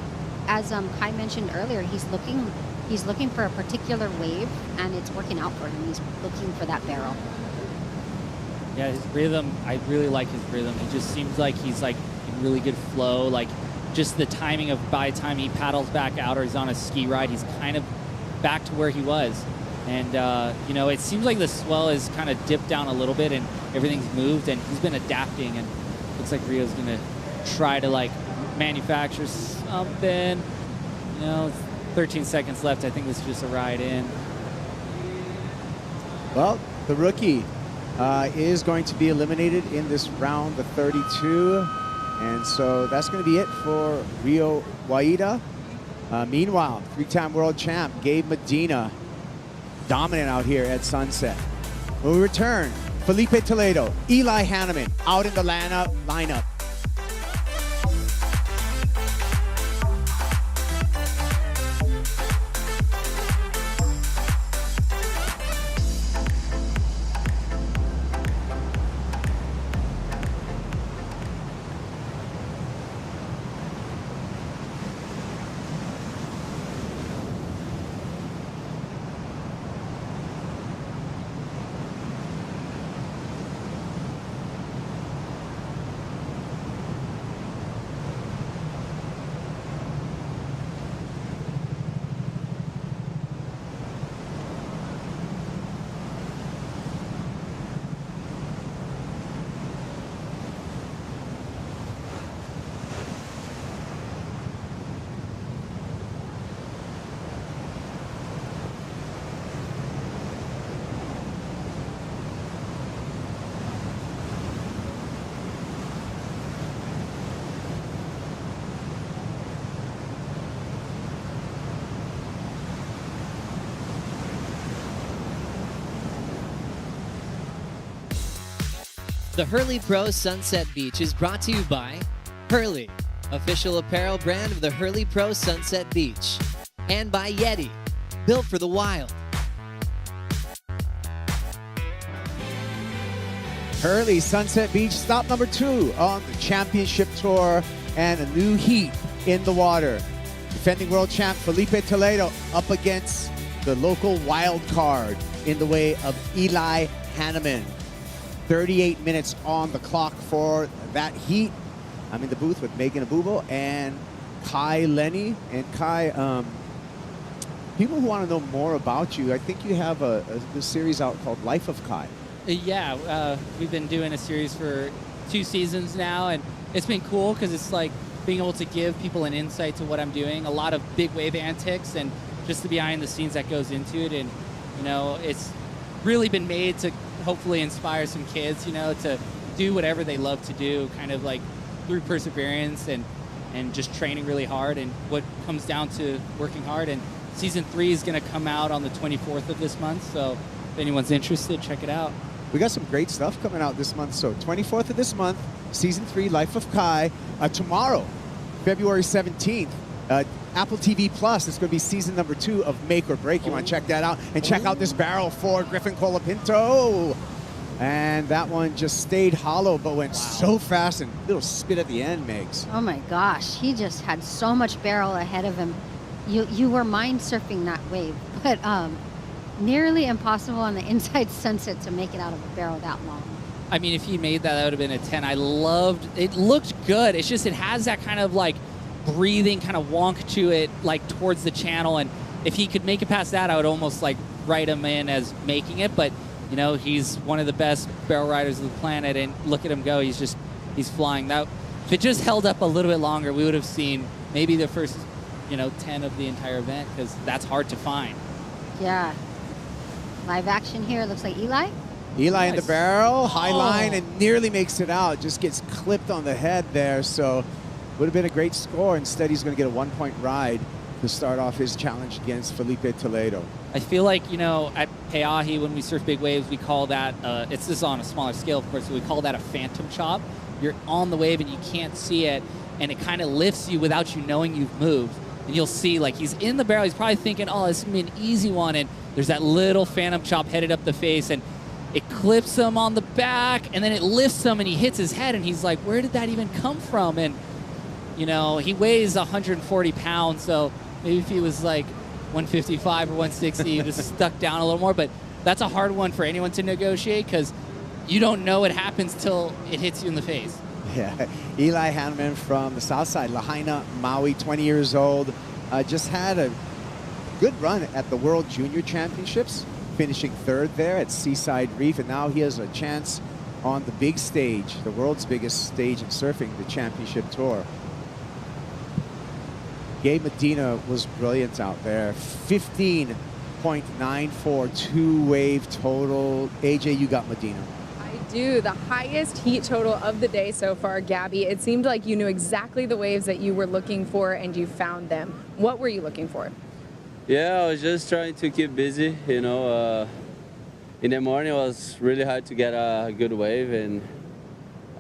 as Kai mentioned earlier, he's looking for a particular wave, and it's working out for him. He's looking for that barrel. Yeah, his rhythm, I really like his rhythm. It just seems like he's, like, in really good flow. Like, just the timing of by the time he paddles back out or he's on a ski ride, he's kind of back to where he was. And, you know, it seems like the swell is kind of dipped down a little bit and everything's moved, and he's been adapting, and looks like Rio's going to try to, like, manufacture something. You know, 13 seconds left. I think this is just a ride in. Well, the rookie is going to be eliminated in this round, the 32. And so that's going to be it for Rio Waida. Meanwhile, three-time world champ Gabe Medina dominant out here at Sunset. When we return, Felipe Toledo, Eli Hanneman out in the lineup. The Hurley Pro Sunset Beach is brought to you by Hurley, official apparel brand of the Hurley Pro Sunset Beach, and by Yeti, built for the wild. Hurley Sunset Beach, stop number 2 on the championship tour, and a new heat in the water. Defending world champ Felipe Toledo up against the local wild card in the way of Eli Hanneman. 38 minutes on the clock for that heat. I'm in the booth with Megan Abubo and Kai Lenny. And Kai, people who want to know more about you, I think you have a series out called Life of Kai. Yeah, we've been doing a series for 2 seasons now, and it's been cool because it's like being able to give people an insight to what I'm doing, a lot of big wave antics, and just the behind the scenes that goes into it. And, you know, it's really been made to hopefully inspire some kids, you know, to do whatever they love to do, kind of like through perseverance and just training really hard, and what comes down to working hard. And season 3 is going to come out on the 24th of this month, so if anyone's interested, check it out. We got some great stuff coming out this month. So 24th of this month, season 3, Life of Kai. Tomorrow, February 17th, Apple TV Plus, it's going to be season number 2 of Make or Break. You want to check that out, and check out this barrel for Griffin Colapinto. And that one just stayed hollow, but went so fast, and little spit at the end, Megs. Oh my gosh, he just had so much barrel ahead of him. You were mind surfing that wave, but nearly impossible on the inside sunset to make it out of a barrel that long. I mean, if he made that, that would have been a 10. I loved it. Looked good. It's just it has that kind of like breathing kind of wonk to it, like towards the channel. And if he could make it past that, I would almost like write him in as making it. But you know, he's one of the best barrel riders of the planet, and look at him go. He's flying. That if it just held up a little bit longer, we would have seen maybe the first, 10 of the entire event, because that's hard to find. Yeah. Live action here. Looks like Eli. Eli in the barrel, high line, and nearly makes it out. Just gets clipped on the head there. So would have been a great score. Instead, he's going to get a 1-point ride to start off his challenge against Felipe Toledo. I feel like, at Peahi, when we surf big waves, we call that, it's just on a smaller scale, of course, so we call that a phantom chop. You're on the wave and you can't see it, and it kind of lifts you without you knowing you've moved. And you'll see, like, he's in the barrel. He's probably thinking, oh, this is going to be an easy one. And there's that little phantom chop headed up the face, and it clips him on the back, and then it lifts him, and he hits his head, and he's like, where did that even come from? And, he weighs 140 pounds, so maybe if he was like 155 or 160, he just stuck down a little more. But that's a hard one for anyone to negotiate, because you don't know what happens till it hits you in the face. Yeah, Eli Hanneman from the south side, Lahaina, Maui, 20 years old, just had a good run at the World Junior Championships, finishing 3rd there at Seaside Reef, and now he has a chance on the big stage, the world's biggest stage in surfing, the Championship Tour. Gabe Medina was brilliant out there, 15.94 two-wave total. AJ, you got Medina. Do the highest heat total of the day so far, Gabby. It seemed like you knew exactly the waves that you were looking for, and you found them. What were you looking for? Yeah, I was just trying to keep busy. In the morning it was really hard to get a good wave, and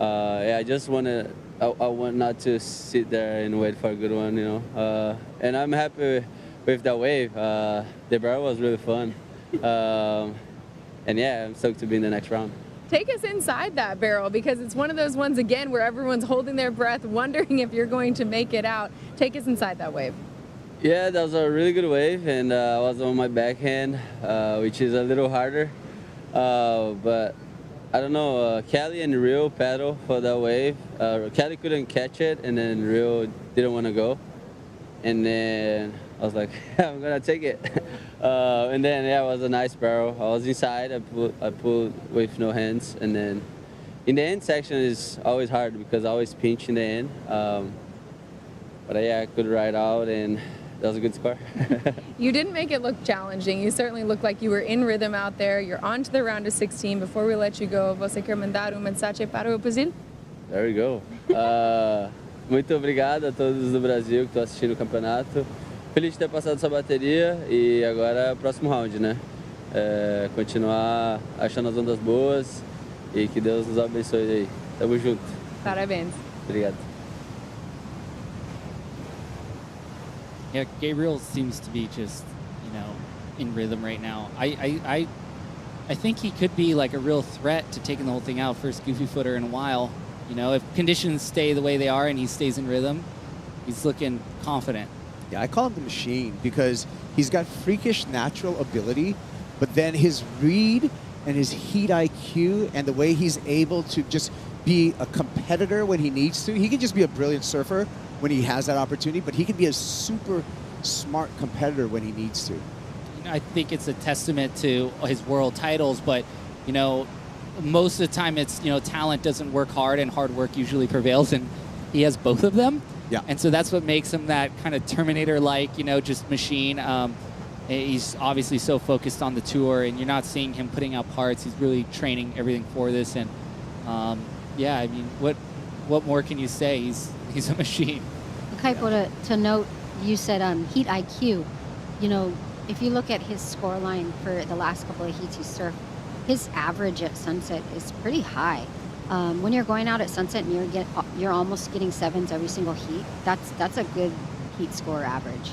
I just I want not to sit there and wait for a good one, and I'm happy with that wave. The barrel was really fun, and yeah, I'm stoked to be in the next round. Take us inside that barrel, because it's one of those ones, again, where everyone's holding their breath, wondering if you're going to make it out. Take us inside that wave. Yeah, that was a really good wave, and I was on my backhand, which is a little harder. But I don't know, Kelly and Rio paddle for that wave. Kelly couldn't catch it, and then Rio didn't want to go. And then I was like, I'm going to take it. And then, yeah, it was a nice barrel. I was inside. I pulled with no hands. And then in the end section is always hard because I always pinch in the end. But yeah, I could ride out, and that was a good score. You didn't make it look challenging. You certainly looked like you were in rhythm out there. You're on to the round of 16. Before we let you go, você quer mandar mensagem para o Brasil? There we go. Muito obrigado a todos do Brasil que estão assistindo o campeonato. Feliz de ter passado essa bateria, e agora próximo round, né? Continuar achando as ondas boas, e que Deus nos abençoe aí. Tamo junto. Parabéns. Obrigado. Yeah, Gabriel seems to be just, in rhythm right now. I think he could be like a real threat to taking the whole thing out, first goofy footer in a while. If conditions stay the way they are and he stays in rhythm, he's looking confident. Yeah, I call him the machine because he's got freakish natural ability, but then his read and his heat IQ and the way he's able to just be a competitor when he needs to. He can just be a brilliant surfer when he has that opportunity, but he can be a super smart competitor when he needs to. I think it's a testament to his world titles, but, you know, most of the time it's, you know, talent doesn't work hard and hard work usually prevails, and he has both of them. Yeah. And so that's what makes him that kind of Terminator-like, you know, just machine. He's obviously so focused on the tour, and you're not seeing him putting out parts. He's really training everything for this, and yeah, I mean, what more can you say? He's a machine. Kaipo, to note, you said heat IQ. You know, if you look at his scoreline for the last couple of heats he surfed, his average at Sunset is pretty high. When you're going out at Sunset and you're almost getting 7s every single heat, that's a good heat score average.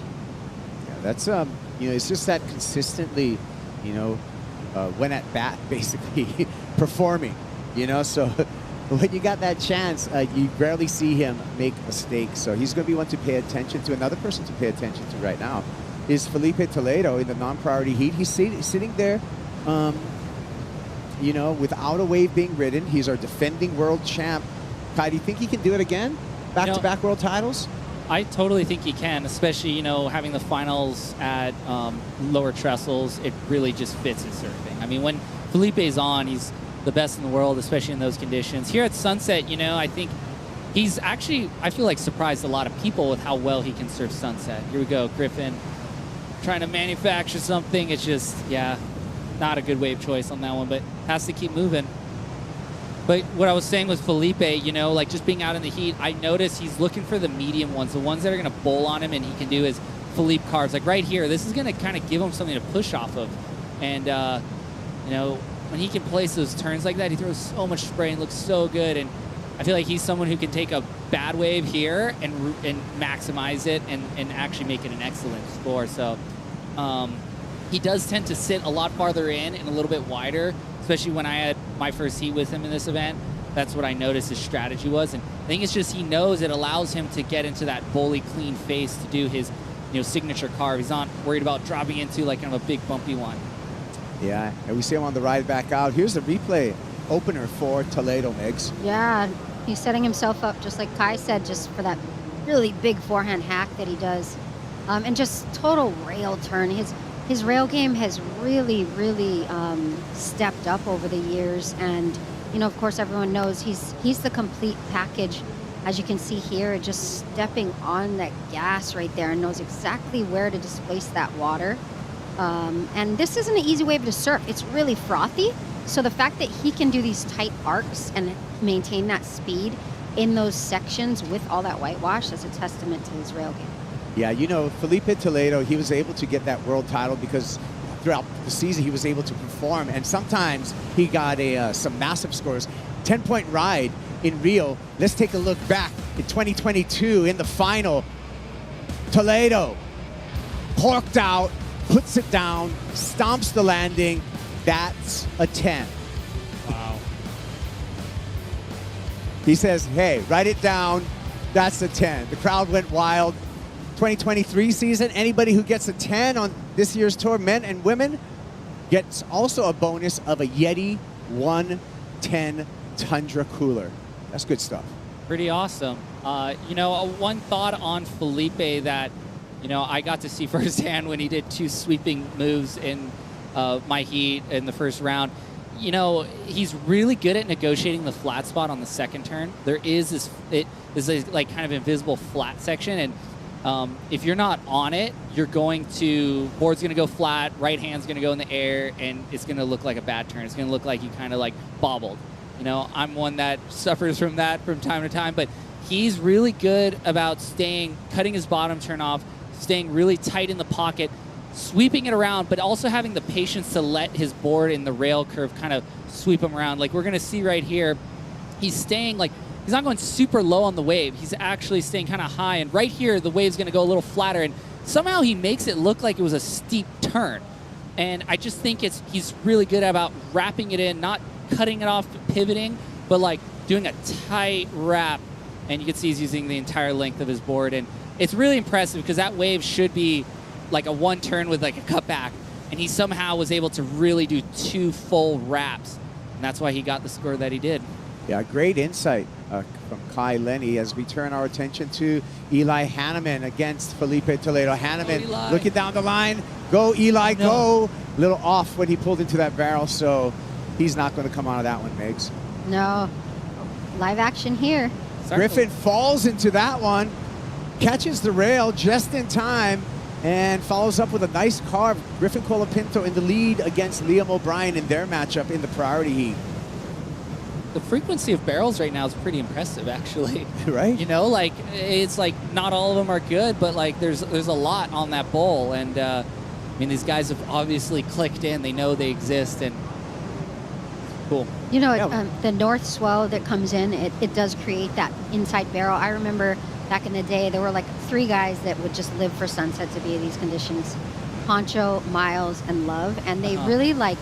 Yeah, that's you know, it's just that consistently, you know, when at bat basically performing, you know. So when you got that chance, you rarely see him make mistakes. So he's going to be one to pay attention to. Another person to pay attention to right now is Felipe Toledo in the non-priority heat. He's sitting there, you know, without a wave being ridden. He's our defending world champ. Kai, do you think he can do it again? Back-to-back world titles? I totally think he can, especially, you know, having the finals at lower trestles. It really just fits his surfing. I mean, when Felipe's on, he's the best in the world, especially in those conditions. Here at Sunset, you know, I think he's actually, I feel like, surprised a lot of people with how well he can surf Sunset. Here we go, Griffin trying to manufacture something. It's just, yeah, not a good wave choice on that one, but has to keep moving. But what I was saying with Felipe, you know, like just being out in the heat, I noticed he's looking for the medium ones, the ones that are going to bowl on him, and he can do his Felipe carves. Like right here, this is going to kind of give him something to push off of. And, you know, when he can place those turns like that, he throws so much spray and looks so good. And I feel like he's someone who can take a bad wave here and maximize it and actually make it an excellent score. So he does tend to sit a lot farther in and a little bit wider, especially when I had my first heat with him in this event. That's what I noticed his strategy was. And I think it's just he knows it allows him to get into that bowly clean face to do his, you know, signature carve. He's not worried about dropping into like kind of a big bumpy one. Yeah, and we see him on the ride back out. Here's the replay opener for Toledo, Megs. Yeah, he's setting himself up, just like Kai said, just for that really big forehand hack that he does. And just total rail turn. His rail game has really stepped up over the years. And, you know, of course, everyone knows he's the complete package. As you can see here, just stepping on that gas right there and knows exactly where to displace that water. And this isn't an easy wave to surf. It's really frothy. So the fact that he can do these tight arcs and maintain that speed in those sections with all that whitewash, that's a testament to his rail game. Yeah, you know, Felipe Toledo, he was able to get that world title because throughout the season he was able to perform, and sometimes he got some massive scores. 10-point ride in Rio. Let's take a look back in 2022 in the final. Toledo corked out, puts it down, stomps the landing. That's a 10. Wow. He says, hey, write it down. That's a 10. The crowd went wild. 2023 season, anybody who gets a 10 on this year's tour, men and women, gets also a bonus of a Yeti 110 Tundra cooler. That's good stuff. Pretty awesome. You know, one thought on Felipe that, you know, I got to see firsthand when he did 2 sweeping moves in my heat in the first round. You know, he's really good at negotiating the flat spot on the second turn. There is this like kind of invisible flat section, and if you're not on it, you're board's going to go flat, right hand's going to go in the air, and it's going to look like a bad turn. It's going to look like you kind of like bobbled. You know, I'm one that suffers from that from time to time, but he's really good about cutting his bottom turn off, staying really tight in the pocket, sweeping it around, but also having the patience to let his board in the rail curve kind of sweep him around. Like we're going to see right here, he's staying like, he's not going super low on the wave. He's actually staying kind of high. And right here, the wave's going to go a little flatter. And somehow he makes it look like it was a steep turn. And I just think he's really good about wrapping it in, not cutting it off, pivoting, but like doing a tight wrap. And you can see he's using the entire length of his board. And it's really impressive because that wave should be like a one turn with like a cutback. And he somehow was able to really do 2 full wraps. And that's why he got the score that he did. Yeah, great insight from Kai Lenny as we turn our attention to Eli Hanneman against Felipe Toledo. Hanneman looking down the line. Go, Eli, go. A little off when he pulled into that barrel, so he's not going to come out of that one, Migs. No. Live action here. Griffin falls into that one, catches the rail just in time, and follows up with a nice carve. Griffin Colapinto in the lead against Liam O'Brien in their matchup in the priority heat. The frequency of barrels right now is pretty impressive, actually. Right? You know, like, it's like not all of them are good, but like there's a lot on that bowl. And I mean, these guys have obviously clicked in. They know they exist, and cool. You know, the north swell that comes in, it does create that inside barrel. I remember back in the day, there were like 3 guys that would just live for Sunset to be in these conditions. Poncho, Miles, and Love. And they really like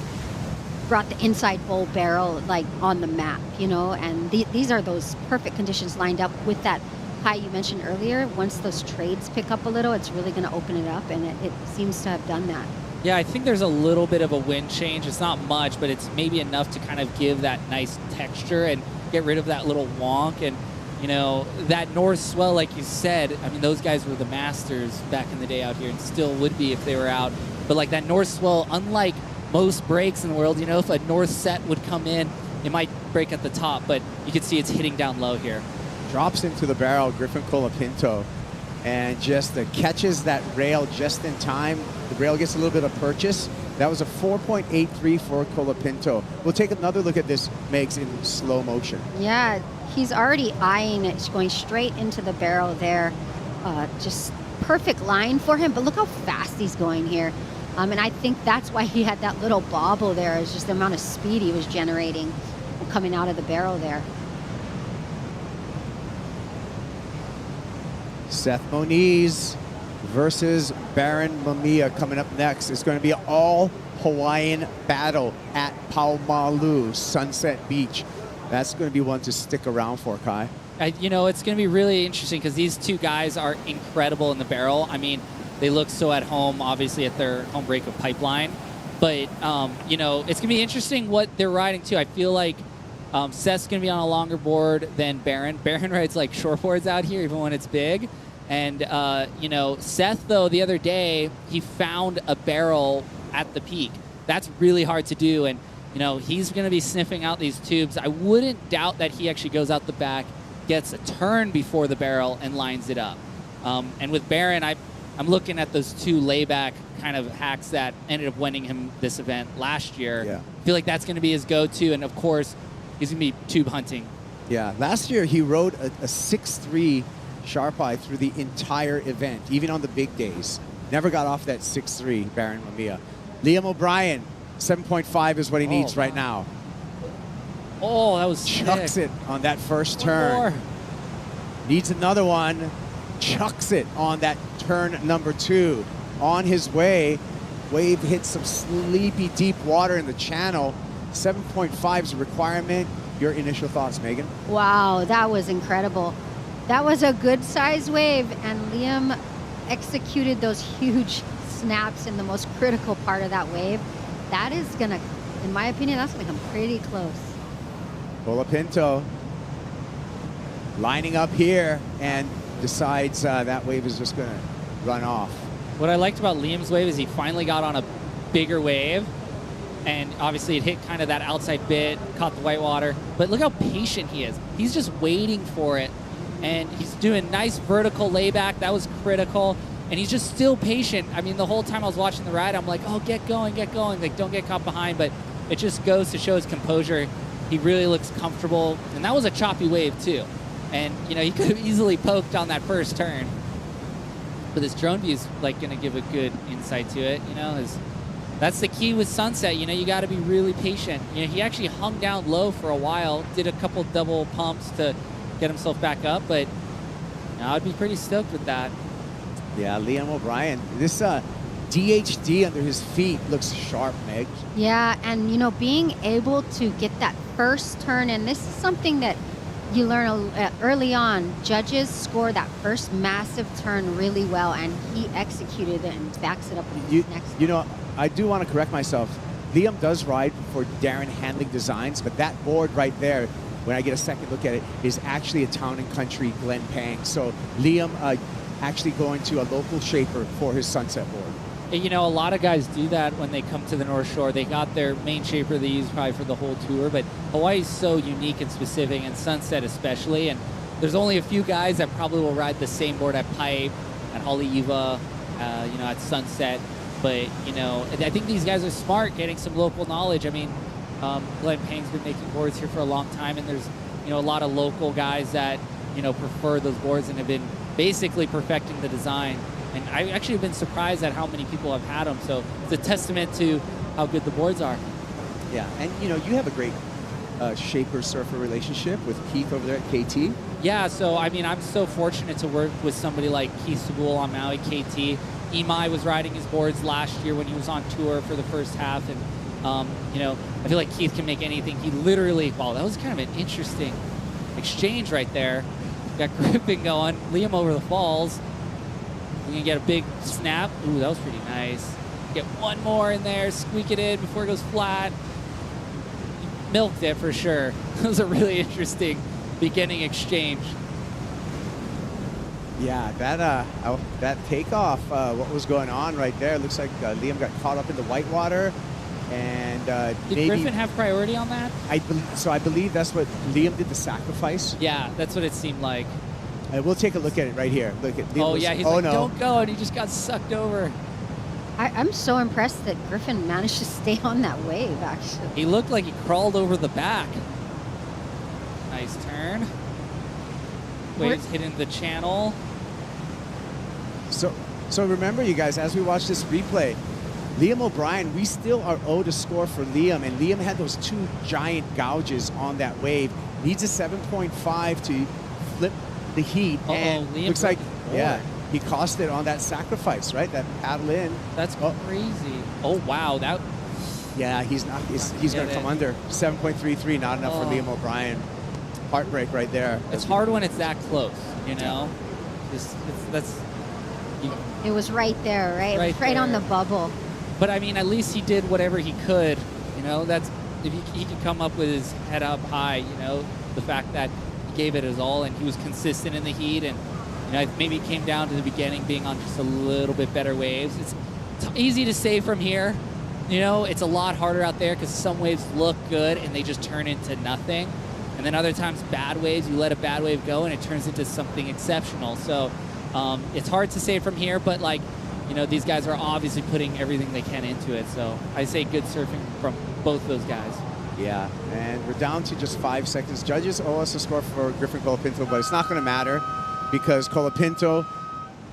brought the inside bowl barrel like on the map, you know, and these are those perfect conditions lined up with that high you mentioned earlier. Once those trades pick up a little, it's really going to open it up, and it seems to have done that. Yeah, I think there's a little bit of a wind change. It's not much, but it's maybe enough to kind of give that nice texture and get rid of that little wonk. And, you know, that north swell, like you said, I mean, those guys were the masters back in the day out here and still would be if they were out. But like that north swell, unlike most breaks in the world, you know, if a north set would come in, it might break at the top, but you can see it's hitting down low here. Drops into the barrel, Griffin Colapinto, and just catches that rail just in time. The rail gets a little bit of purchase. That was a 4.83 for Colapinto. We'll take another look at this, Megs, in slow motion. Yeah, he's already eyeing it, going straight into the barrel there. Just perfect line for him, but look how fast he's going here. And I think that's why he had that little bobble there, is just the amount of speed he was generating coming out of the barrel there. Seth Moniz versus Baron Mamiya coming up next. It's going to be an all-Hawaiian battle at Paumalu, Sunset Beach. That's going to be one to stick around for, Kai. You know, it's going to be really interesting because these 2 guys are incredible in the barrel. I mean, they look so at home, obviously, at their home break of Pipeline. But, you know, it's going to be interesting what they're riding, too. I feel like Seth's going to be on a longer board than Baron. Baron rides, like, short boards out here, even when it's big. And, you know, Seth, though, the other day, he found a barrel at the peak. That's really hard to do. And, you know, he's going to be sniffing out these tubes. I wouldn't doubt that he actually goes out the back, gets a turn before the barrel, and lines it up. And with Baron, I'm looking at those 2 layback kind of hacks that ended up winning him this event last year. Yeah. I feel like that's going to be his go-to, and of course, he's going to be tube hunting. Yeah, last year he rode a 6'3" sharp eye through the entire event, even on the big days. Never got off that 6'3", Baron Mamiya. Liam O'Brien, 7.5 is what he needs right now. Oh, that was Chucks sick. it on that first turn. Needs another one. Chucks it on that turn number 2. On his way, wave hits some sleepy deep water in the channel. 7.5 is a requirement. Your initial thoughts, Megan? Wow, that was incredible. That was a good size wave, and Liam executed those huge snaps in the most critical part of that wave. That is gonna, in my opinion, that's gonna come pretty close. Colapinto lining up here and decides that wave is just gonna run off. What I liked about Liam's wave is he finally got on a bigger wave, and obviously it hit kind of that outside bit, caught the whitewater, but look how patient he is. He's just waiting for it, and he's doing nice vertical layback. That was critical, and he's just still patient. I mean, the whole time I was watching the ride, I'm like, oh, get going, like, don't get caught behind, but it just goes to show his composure. He really looks comfortable, and that was a choppy wave too. And, you know, he could have easily poked on that first turn. But this drone view is, like, going to give a good insight to it, you know. That's the key with Sunset, you know, you got to be really patient. You know, he actually hung down low for a while, did a couple double pumps to get himself back up, but you know, I'd be pretty stoked with that. Yeah, Liam O'Brien. This DHD under his feet looks sharp, Meg. Yeah, and, you know, being able to get that first turn, and this is something that you learn early on. Judges score that first massive turn really well, and he executed it and backs it up with his next. You know, I do want to correct myself. Liam does ride for Darren Handling Designs, but that board right there when I get a second look at it, is actually a Town and Country Glen Pang. So Liam actually going to a local shaper for his Sunset board. You know, a lot of guys do that when they come to the North Shore. They got their main shaper they use probably for the whole tour, but Hawaii's so unique and specific, and Sunset especially, and there's only a few guys that probably will ride the same board at Pipe, at Haleiwa, you know, at Sunset. But, you know, I think these guys are smart, getting some local knowledge. I mean, Glen Pang's been making boards here for a long time, and there's, you know, a lot of local guys that, you know, prefer those boards and have been basically perfecting the design. And I actually have been surprised at how many people have had them. So it's a testament to how good the boards are. Yeah, and, you know, you have a great shaper-surfer relationship with Keith over there at KT. Yeah, so, I mean, I'm so fortunate to work with somebody like Keith Sabul on Maui KT. Imai was riding his boards last year when he was on tour for the first half. And, you know, I feel like Keith can make anything. He literally, wow, that was kind of an interesting exchange right there. Got gripping going. Liam over the falls. We're going to get a big snap. Ooh, that was pretty nice. Get one more in there, squeak it in before it goes flat. Milked it for sure. It was a really interesting beginning exchange. Yeah, that takeoff, what was going on right there? Looks like Liam got caught up in the whitewater. And did maybe Griffin have priority on that? I believe that's what Liam did, the sacrifice. Yeah, that's what it seemed like. We'll take a look at it right here. Look at Liam. Oh, yeah, he's like, don't go, and he just got sucked over. I'm so impressed that Griffin managed to stay on that wave, actually. He looked like he crawled over the back. Nice turn. Waves hitting the channel. So remember, you guys, as we watch this replay, Liam O'Brien, we still are owed a score for Liam, and Liam had those two giant gouges on that wave. Needs a 7.5 to flip the heat, and Liam looks like, yeah, he cost it on that sacrifice, right? That paddle in. That's crazy. Oh, wow. That. Yeah, he's going to come under. 7.33, not enough for Liam O'Brien. Heartbreak right there. It's hard when it's that close, you know? It was right there, right? It was right on the bubble. But, I mean, at least he did whatever he could. You know, that's if he could come up with his head up high, you know, the fact that he gave it his all and he was consistent in the heat. And, you know, maybe it came down to the beginning being on just a little bit better waves. It's easy to say from here. You know, it's a lot harder out there because some waves look good and they just turn into nothing. And then other times, bad waves, you let a bad wave go and it turns into something exceptional. So it's hard to say from here, but, like, you know, these guys are obviously putting everything they can into it. So I say good surfing from both those guys. Yeah, and we're down to just 5 seconds. Judges owe us a score for Griffin Colapinto, but it's not going to matter because Colapinto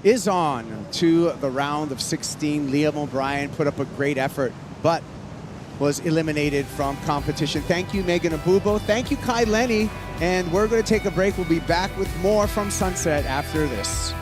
is on to the round of 16. Liam O'Brien put up a great effort, but was eliminated from competition. Thank you, Megan Abubo. Thank you, Kai Lenny. And we're going to take a break. We'll be back with more from Sunset after this.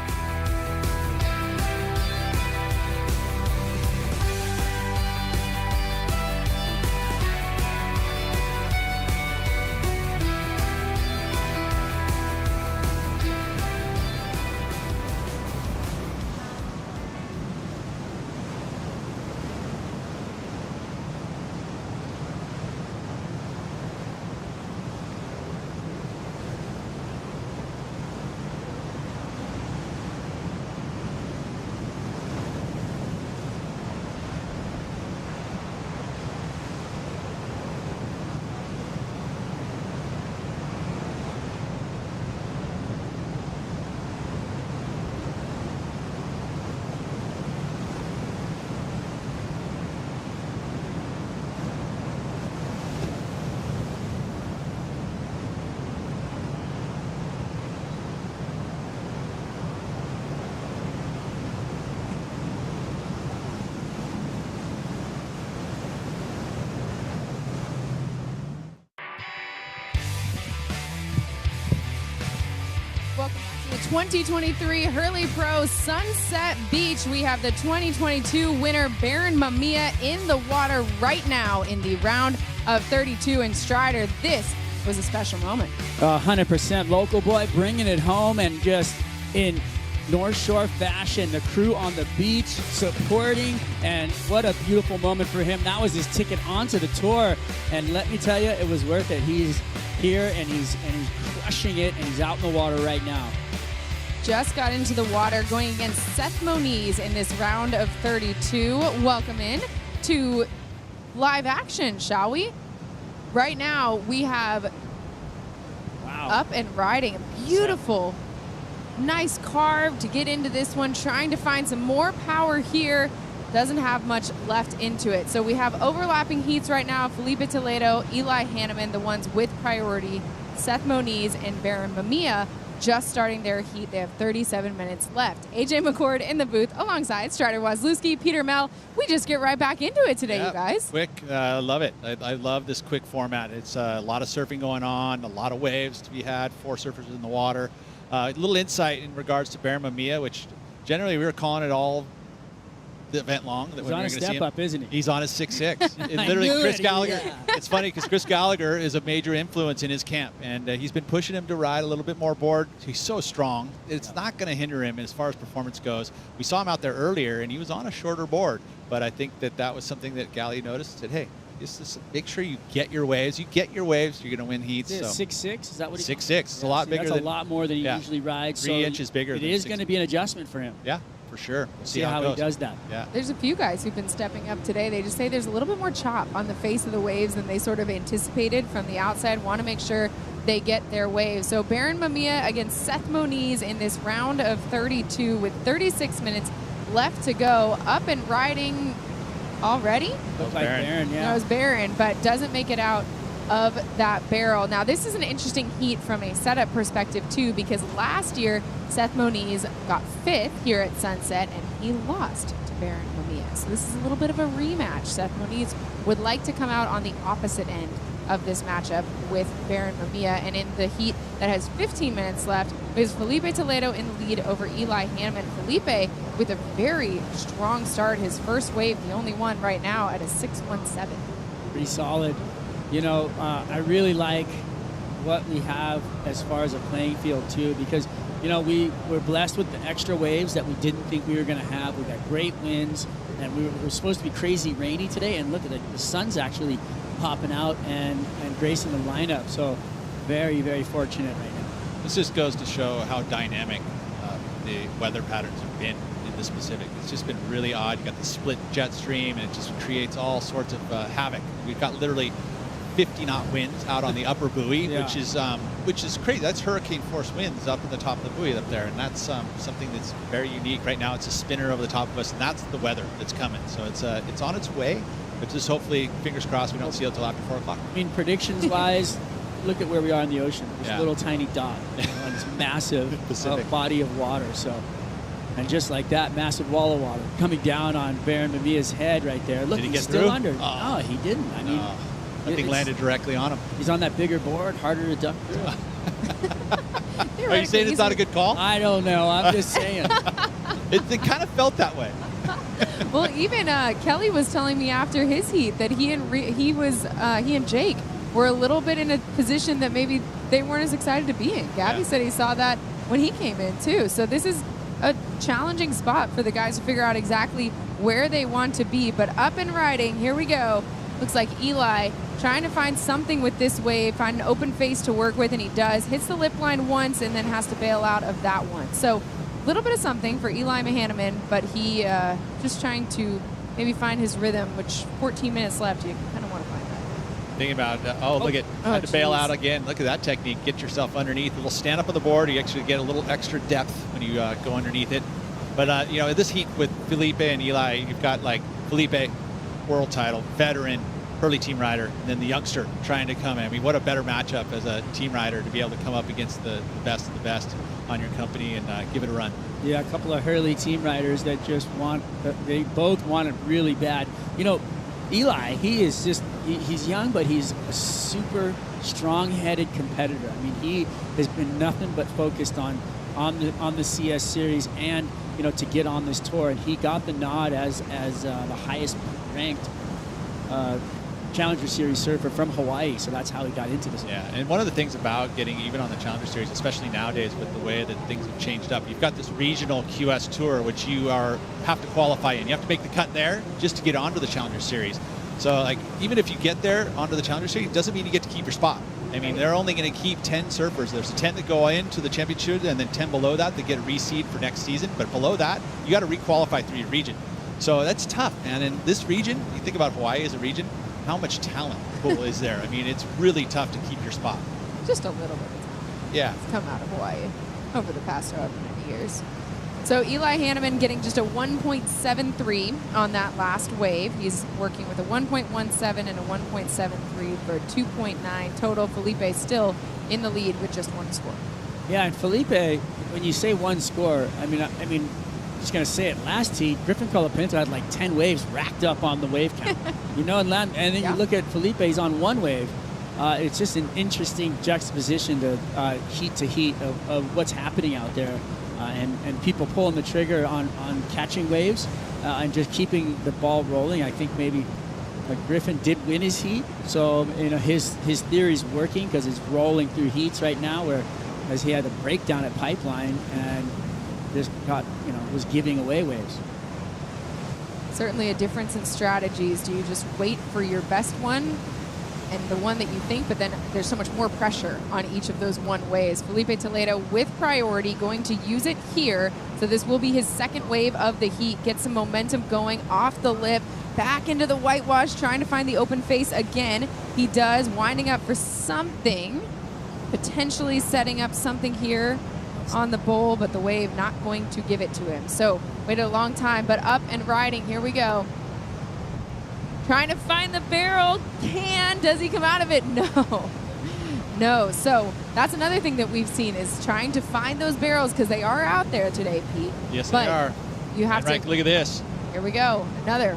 Welcome back to the 2023 Hurley Pro Sunset Beach. We have the 2022 winner, Baron Mamiya, in the water right now in the round of 32 in Strider. This was a special moment. 100% local boy bringing it home, and just in North Shore fashion, the crew on the beach supporting, and what a beautiful moment for him. That was his ticket onto the tour, and let me tell you, it was worth it. He's here, and he's crushing it, and he's out in the water right now. Just got into the water going against Seth Moniz in this round of 32. Welcome in to live action, shall we? Right now we have Up and Riding, a beautiful, nice carve to get into this one, trying to find some more power here. Doesn't have much left into it. So we have overlapping heats right now. Felipe Toledo, Eli Hanneman, the ones with priority. Seth Moniz and Baron Mamiya just starting their heat. They have 37 minutes left. AJ McCord in the booth alongside Strider Wazlewski, Peter Mel. We just get right back into it today, you guys. Quick, love it. I love this quick format. It's a lot of surfing going on, a lot of waves to be had, 4 surfers in the water. A little insight in regards to Baron Mamiya, which generally we were calling it all the event long. He's on a step up, isn't he? He's on his 6'6". Literally, Chris Gallagher. Yeah. It's funny because Chris Gallagher is a major influence in his camp, and he's been pushing him to ride a little bit more board. He's so strong. It's not going to hinder him as far as performance goes. We saw him out there earlier, and he was on a shorter board, but I think that was something that Galley noticed. Said, hey, just make sure you get your waves. You get your waves, you're going to win heats. Is it 6'6"? Is that what he? 6'6". It's a lot bigger. That's a lot more than he usually rides. 3 inches bigger. It is going to be an adjustment for him. Yeah. For sure. We'll see how he does that. Yeah. There's a few guys who've been stepping up today. They just say there's a little bit more chop on the face of the waves than they sort of anticipated from the outside. Want to make sure they get their waves. So Baron Mamiya against Seth Moniz in this round of 32 with 36 minutes left to go. Up and riding already. Looks like Baron, yeah. No, it was Baron, but doesn't make it out of that barrel. Now, this is an interesting heat from a setup perspective, too, because last year, Seth Moniz got 5th here at Sunset, and he lost to Baron Mamiya. So this is a little bit of a rematch. Seth Moniz would like to come out on the opposite end of this matchup with Baron Mamiya. And in the heat that has 15 minutes left, is Felipe Toledo in the lead over Eli Hanneman. Felipe with a very strong start. His first wave, the only one right now, at a 6.17. Pretty solid. You know, I really like what we have as far as a playing field, too, because, you know, we're blessed with the extra waves that we didn't think we were going to have. We got great winds, and we were supposed to be crazy rainy today, and look at it, the sun's actually popping out and gracing the lineup. So very, very fortunate right now. This just goes to show how dynamic the weather patterns have been in the Pacific. It's just been really odd. You got the split jet stream, and it just creates all sorts of havoc. We've got literally 50-knot winds out on the upper buoy, which is crazy. That's hurricane force winds up at the top of the buoy up there, and that's something that's very unique. Right now, it's a spinner over the top of us, and that's the weather that's coming. So it's on its way. But just hopefully, fingers crossed, we don't see it until after 4 o'clock. I mean, predictions-wise, look at where we are in the ocean. There's a little tiny dot on this massive body of water. So, and just like that, massive wall of water coming down on Baron Mamiya's head right there. Look, Did he he's get still through? under. No, he didn't. I mean, I think landed directly on him. He's on that bigger board, harder to duck through. Are you saying it's not a good call? I don't know. I'm just saying. It kind of felt that way. Well, even Kelly was telling me after his heat that he and Jake were a little bit in a position that maybe they weren't as excited to be in. Gabby said he saw that when he came in too. So this is a challenging spot for the guys to figure out exactly where they want to be. But up and riding, here we go. Looks like Eli trying to find something with this wave, find an open face to work with, and he does. Hits the lip line once and then has to bail out of that one. So a little bit of something for Eli Hanneman, but he just trying to maybe find his rhythm, which 14 minutes left, you kind of want to find that. Thinking about, look at, had to bail out again. Look at that technique. Get yourself underneath. It'll stand up on the board. You actually get a little extra depth when you go underneath it. But, you know, this heat with Felipe and Eli, you've got, like, Felipe, world title, veteran, Hurley team rider, and then the youngster trying to come in. I mean, what a better matchup as a team rider to be able to come up against the best of the best on your company and give it a run. Yeah, a couple of Hurley team riders that just they both want it really bad. You know, Eli, he's young, but he's a super strong-headed competitor. I mean, he has been nothing but focused on the CS series and, you know, to get on this tour. And he got the nod as the highest ranked Challenger Series surfer from Hawaii, so that's how he got into this. Yeah, and one of the things about getting even on the Challenger Series, especially nowadays with the way that things have changed up, you've got this regional QS Tour, which you have to qualify in. You have to make the cut there just to get onto the Challenger Series. So, like, even if you get there onto the Challenger Series, it doesn't mean you get to keep your spot. I mean, they're only going to keep 10 surfers. There's 10 that go into the championship, and then 10 below that that get reseed for next season. But below that, you got to requalify through your region. So that's tough. And in this region, you think about Hawaii as a region, how much talent pool is there? I mean, it's really tough to keep your spot. Just a little bit of time. Yeah. It's come out of Hawaii over the past however many years. So Eli Hanneman getting just a 1.73 on that last wave. He's working with a 1.17 and a 1.73 for a 2.9 total. Felipe still in the lead with just one score. Yeah, and Felipe, when you say one score, I mean, just going to say it, last heat, Griffin Colapinto had like 10 waves racked up on the wave count. And then you look at Felipe, he's on one wave. It's just an interesting juxtaposition to heat of what's happening out there. And people pulling the trigger on catching waves and just keeping the ball rolling. I think maybe Griffin did win his heat, so his theory's working because he's rolling through heats right now, whereas he had a breakdown at Pipeline and just was giving away waves. Certainly a difference in strategies. Do you just wait for your best one and the one that you think, but then there's so much more pressure on each of those one waves? Felipe Toledo with priority, going to use it here. So this will be his second wave of the heat. Get some momentum going off the lip, back into the whitewash, trying to find the open face again. He does, winding up for something, potentially setting up something here on the bowl, but the wave not going to give it to him. So waited a long time, but up and riding. Here we go. Trying to find the barrel. Does he come out of it? No. No. So that's another thing that we've seen is trying to find those barrels because they are out there today, Pete. Yes, but they are. You have to. Look at this. Here we go. Another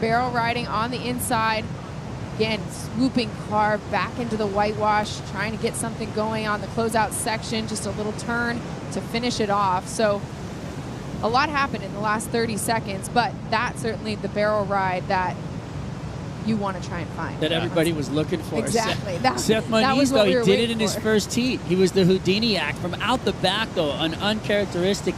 barrel riding on the inside. Again, swooping carve back into the whitewash, trying to get something going on the closeout section. Just a little turn to finish it off. So a lot happened in the last 30 seconds, but that's certainly the barrel ride that you want to try and find. That everybody was looking for. Exactly. Seth Moniz, though, he did it in his first heat. He was the Houdini act from out the back, though, an uncharacteristic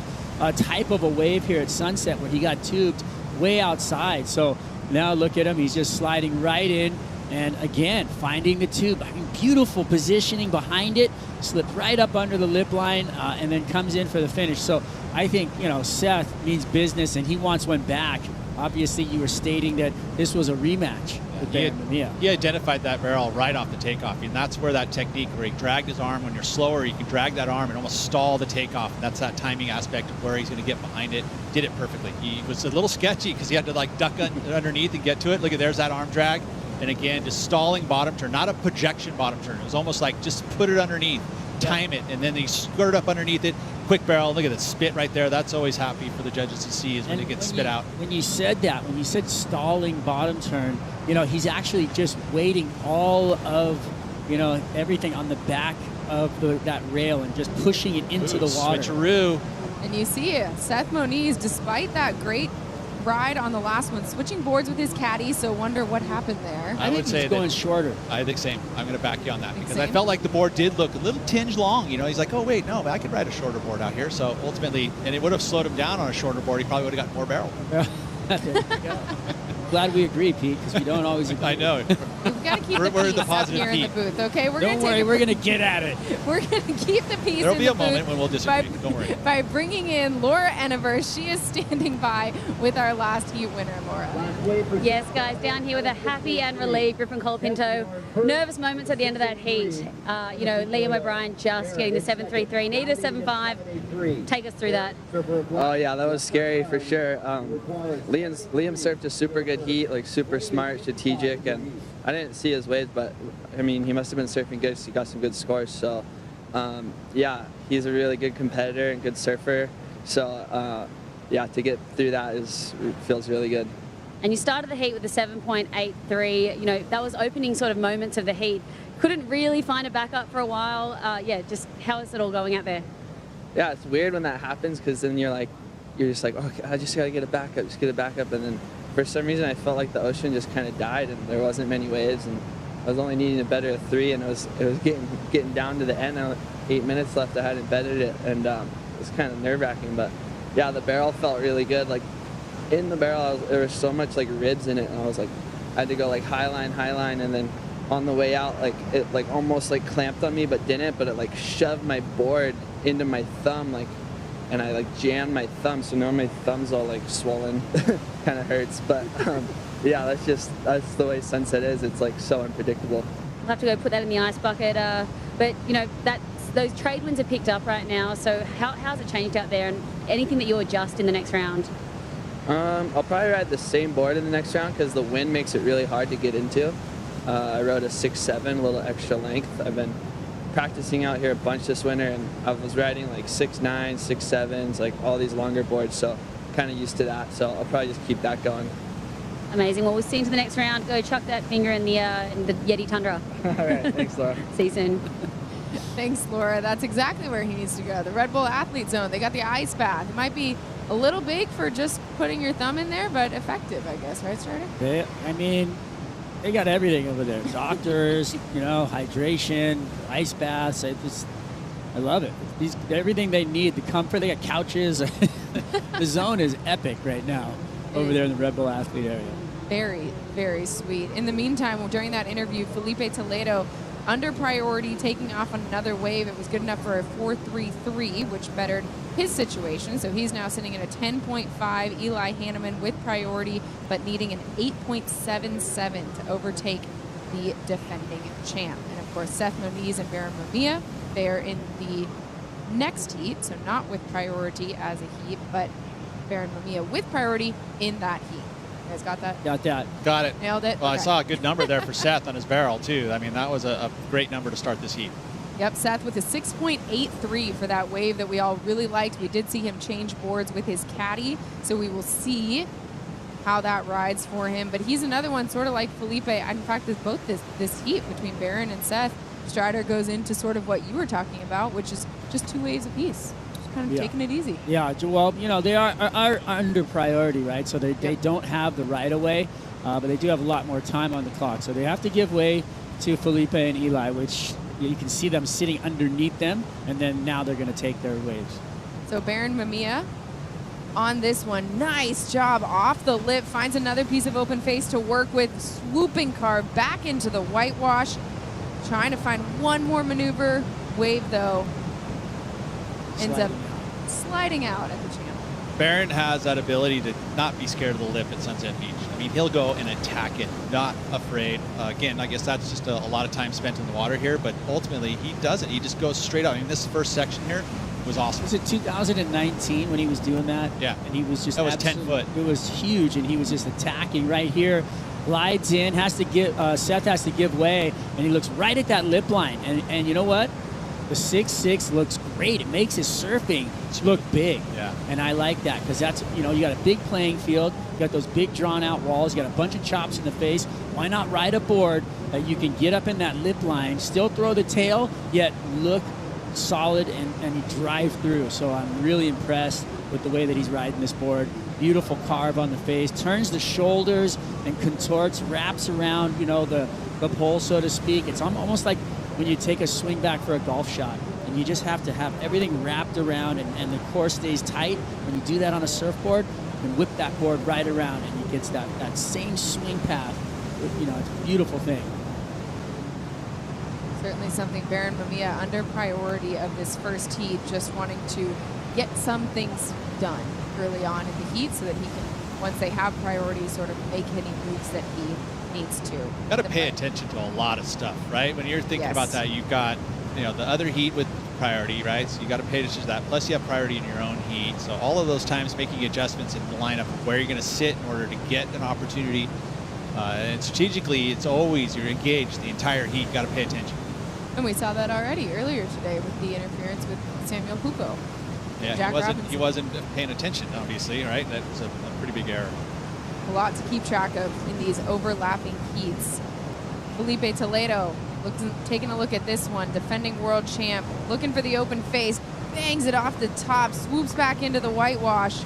type of a wave here at Sunset where he got tubed way outside. So now look at him. He's just sliding right in. And again, finding the tube. I mean, beautiful positioning behind it. Slipped right up under the lip line and then comes in for the finish. So I think, Seth means business and he wants one back. Obviously, you were stating that this was a rematch with Ben Mamiya. He identified that barrel right off the takeoff, and that's where that technique where he dragged his arm. When you're slower, you can drag that arm and almost stall the takeoff. And that's that timing aspect of where he's going to get behind it. Did it perfectly. He was a little sketchy because he had to duck underneath and get to it. Look at there's that arm drag. And again, just stalling bottom turn, not a projection bottom turn. It was almost like just put it underneath, time it, and then they skirt up underneath it. Quick barrel, look at the spit right there. That's always happy for the judges to see is when it gets spit out. When you said stalling bottom turn, he's actually just waiting all of, everything on the back of that rail and just pushing it into the water. Switcheroo. And you see Seth Moniz, despite that great ride on the last one, switching boards with his caddy, so wonder what happened there. I would say he's going shorter. I think same. I'm going to back you on that because I felt like the board did look a little tinge long. He's like, oh wait, no, I could ride a shorter board out here. So ultimately, and it would have slowed him down on a shorter board. He probably would have gotten more barrel. There you go. Glad we agree, Pete, because we don't always agree. I know. We've got to keep the peace up here in the booth, okay? Don't worry, we're going to get at it. We're going to keep the peace There'll in be the a moment when we'll disagree. Don't worry. By bringing in Laura Enniver. She is standing by with our last heat winner, Laura. Yes, guys, down here with a happy and relieved Griffin Colapinto. Nervous moments at the end of that heat. Liam O'Brien just getting the 7.33. Need a 7.5. Take us through that. Oh, yeah, that was scary for sure. Liam surfed a super good heat, super smart, strategic, and I didn't see his waves, but I mean, he must have been surfing good because he got some good scores. So, yeah, he's a really good competitor and good surfer. So, yeah, to get through that feels really good. And you started the heat with a 7.83. That was opening sort of moments of the heat. Couldn't really find a backup for a while. Just how is it all going out there? Yeah, it's weird when that happens because then you're just like, okay, I just got to get a backup, and then for some reason I felt like the ocean just kind of died and there wasn't many waves, and I was only needing a better 3, and it was getting down to the end. 8 minutes left, I hadn't embedded it, and it was kind of nerve-wracking. But yeah, the barrel felt really good. In the barrel, there was so much ribs in it, and I was I had to go high line, and then on the way out, like it like almost like clamped on me, but didn't. But it like shoved my board into my thumb, like, and I like jammed my thumb. So now my thumb's all like swollen, kind of hurts. But yeah, that's the way Sunset is. It's like so unpredictable. We'll have to go put that in the ice bucket. But you know, those trade winds are picked up right now. So how's it changed out there, and anything that you adjust in the next round? I'll probably ride the same board in the next round because the wind makes it really hard to get into. I rode a 6.7, a little extra length. I've been practicing out here a bunch this winter, and I was riding like 6.9, 6.7s, like all these longer boards, so kind of used to that. So I'll probably just keep that going. Amazing. Well, we'll see you into the next round. Go chuck that finger in the Yeti Tundra. All right, thanks, Laura. See you soon. Thanks, Laura. That's exactly where he needs to go. The Red Bull Athlete Zone. They got the ice bath. It might be a little big for just putting your thumb in there, but effective, I guess, right, Starter? They got everything over there. Doctors, hydration, ice baths. I love it. Everything they need, the comfort. They got couches. The zone is epic right now over there in the Red Bull Athlete area. Very, very sweet. In the meantime, during that interview, Felipe Toledo under priority, taking off on another wave. It was good enough for a 4.33, which bettered his situation. So he's now sitting at a 10.5. Eli Hanneman with priority, but needing an 8.77 to overtake the defending champ. And of course, Seth Moniz and Baron Mamiya, they're in the next heat, so not with priority as a heat, but Baron Mamiya with priority in that heat. You guys got that? Got that. Got it. Nailed it? Well, Okay. I saw a good number there for Seth on his barrel, too. I mean, that was a great number to start this heat. Yep, Seth with a 6.83 for that wave that we all really liked. We did see him change boards with his caddy, so we will see how that rides for him. But he's another one sort of like Felipe. In fact, this heat between Baron and Seth, Strider goes into sort of what you were talking about, which is just 2 waves apiece. Just kind of taking it easy. Yeah, well, they are under priority, right? So they don't have the right-of-way, but they do have a lot more time on the clock. So they have to give way to Felipe and Eli, which you can see them sitting underneath them, and then now they're going to take their waves. So Baron Mamiya on this one. Nice job off the lip. Finds another piece of open face to work with. Swooping car back into the whitewash. Trying to find one more maneuver. Wave, though, ends up sliding out at the champ. Baron has that ability to not be scared of the lip at Sunset Beach. I mean, he'll go and attack it, not afraid. Again, I guess that's just a lot of time spent in the water here, but ultimately he doesn't. He just goes straight out. I mean, this first section here was awesome. Was it 2019 when he was doing that? Yeah. And he was just that was 10 foot. It was huge, and he was just attacking right here. Glides in, Seth has to give way, and he looks right at that lip line. And you know what? The 6.6 looks great. It makes his surfing look big. Yeah. And I like that because that's, you got a big playing field. You got those big drawn out walls. You got a bunch of chops in the face. Why not ride a board that you can get up in that lip line, still throw the tail, yet look solid and you drive through. So I'm really impressed with the way that he's riding this board. Beautiful carve on the face, turns the shoulders and contorts, wraps around, the pole, so to speak. It's almost like when you take a swing back for a golf shot and you just have to have everything wrapped around and the core stays tight. When you do that on a surfboard, you can whip that board right around and it gets that same swing path. It's a beautiful thing. Certainly something Baron Mamiya under priority of this first heat, just wanting to get some things done early on in the heat so that he can, once they have priority, sort of make any moves that he needs to. Got to pay attention to a lot of stuff, right? When you're thinking about that, you've got the other heat with priority, right? So you got to pay attention to that. Plus you have priority in your own heat. So all of those times making adjustments in the lineup of where you're going to sit in order to get an opportunity. And strategically, it's always you're engaged the entire heat. Got to pay attention. And we saw that already earlier today with the interference with Samuel Pupo. Yeah, he wasn't paying attention, obviously, right? That was a pretty big error. A lot to keep track of in these overlapping heats. Felipe Toledo taking a look at this one, defending world champ, looking for the open face, bangs it off the top, swoops back into the whitewash.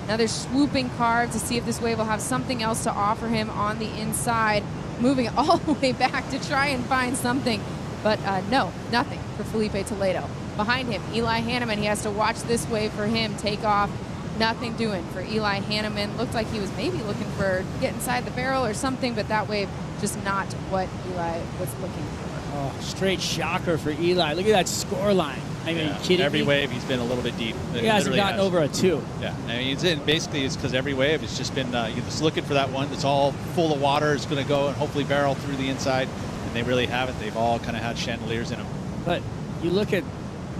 Another swooping carve to see if this wave will have something else to offer him on the inside, moving all the way back to try and find something. But no, nothing for Felipe Toledo. Behind him, Eli Hanneman. He has to watch this wave for him take off. nothing doing for Eli Hanneman. Looked like he was maybe looking for get inside the barrel or something, but that wave just not what Eli was looking for. Oh, straight shocker for Eli. Look at that score line. I mean, are you kidding every me? wave he's been a little bit deep. He hasn't gotten over a 2. Yeah, I mean, basically it's because every wave it's just been you're just looking for that one that's all full of water. It's going to go and hopefully barrel through the inside, and they really haven't. They've all kind of had chandeliers in them. But you look at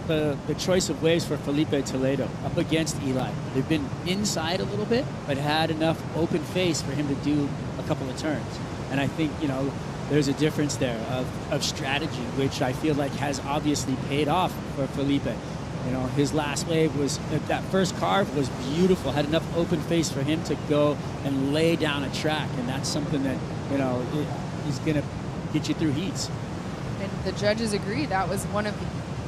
the choice of waves for Felipe Toledo up against Eli. They've been inside a little bit, but had enough open face for him to do a couple of turns. And I think, there's a difference there of strategy, which I feel like has obviously paid off for Felipe. His last wave was, that first carve was beautiful, had enough open face for him to go and lay down a track. And that's something that, is going to get you through heats. And the judges agree that was one of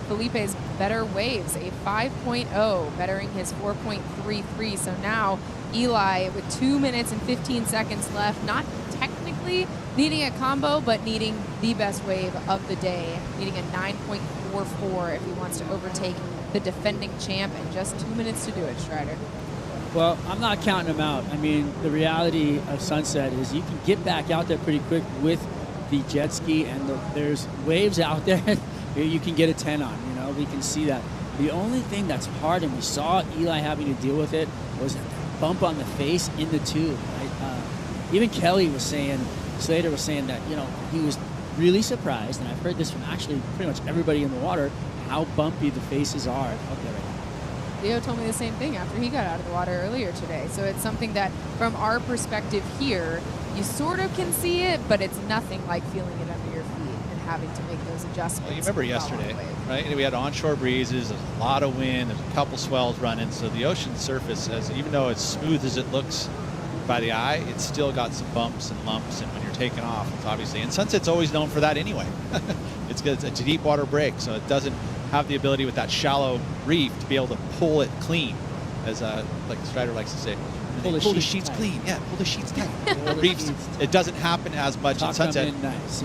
Felipe's better waves, a 5.0, bettering his 4.33. So now Eli, with 2 minutes and 15 seconds left, not technically needing a combo, but needing the best wave of the day, needing a 9.44 if he wants to overtake the defending champ, and just 2 minutes to do it, Strider. Well, I'm not counting him out. I mean, the reality of Sunset is you can get back out there pretty quick with the jet ski, and there's waves out there you can get a 10 on. We can see that. The only thing that's hard, and we saw Eli having to deal with it, was that bump on the face in the tube. Right? Even Kelly was saying, Slater was saying that, he was really surprised, and I've heard this from actually pretty much everybody in the water, how bumpy the faces are out there right now. Leo told me the same thing after he got out of the water earlier today. So it's something that, from our perspective here, you sort of can see it, but it's nothing like feeling it under your feet and having to make those adjustments. Well, you remember yesterday, right? We had onshore breezes, there's a lot of wind, there's a couple swells running, so the ocean surface, even though it's smooth as it looks by the eye, it's still got some bumps and lumps, and when you're taking off, it's obviously, and Sunset's always known for that anyway. It's a deep water break, so it doesn't have the ability with that shallow reef to be able to pull it clean, as like Strider likes to say. Pull the sheets clean. Yeah, pull the sheets tight. Reefs, it doesn't happen as much at Sunset. Them in nice,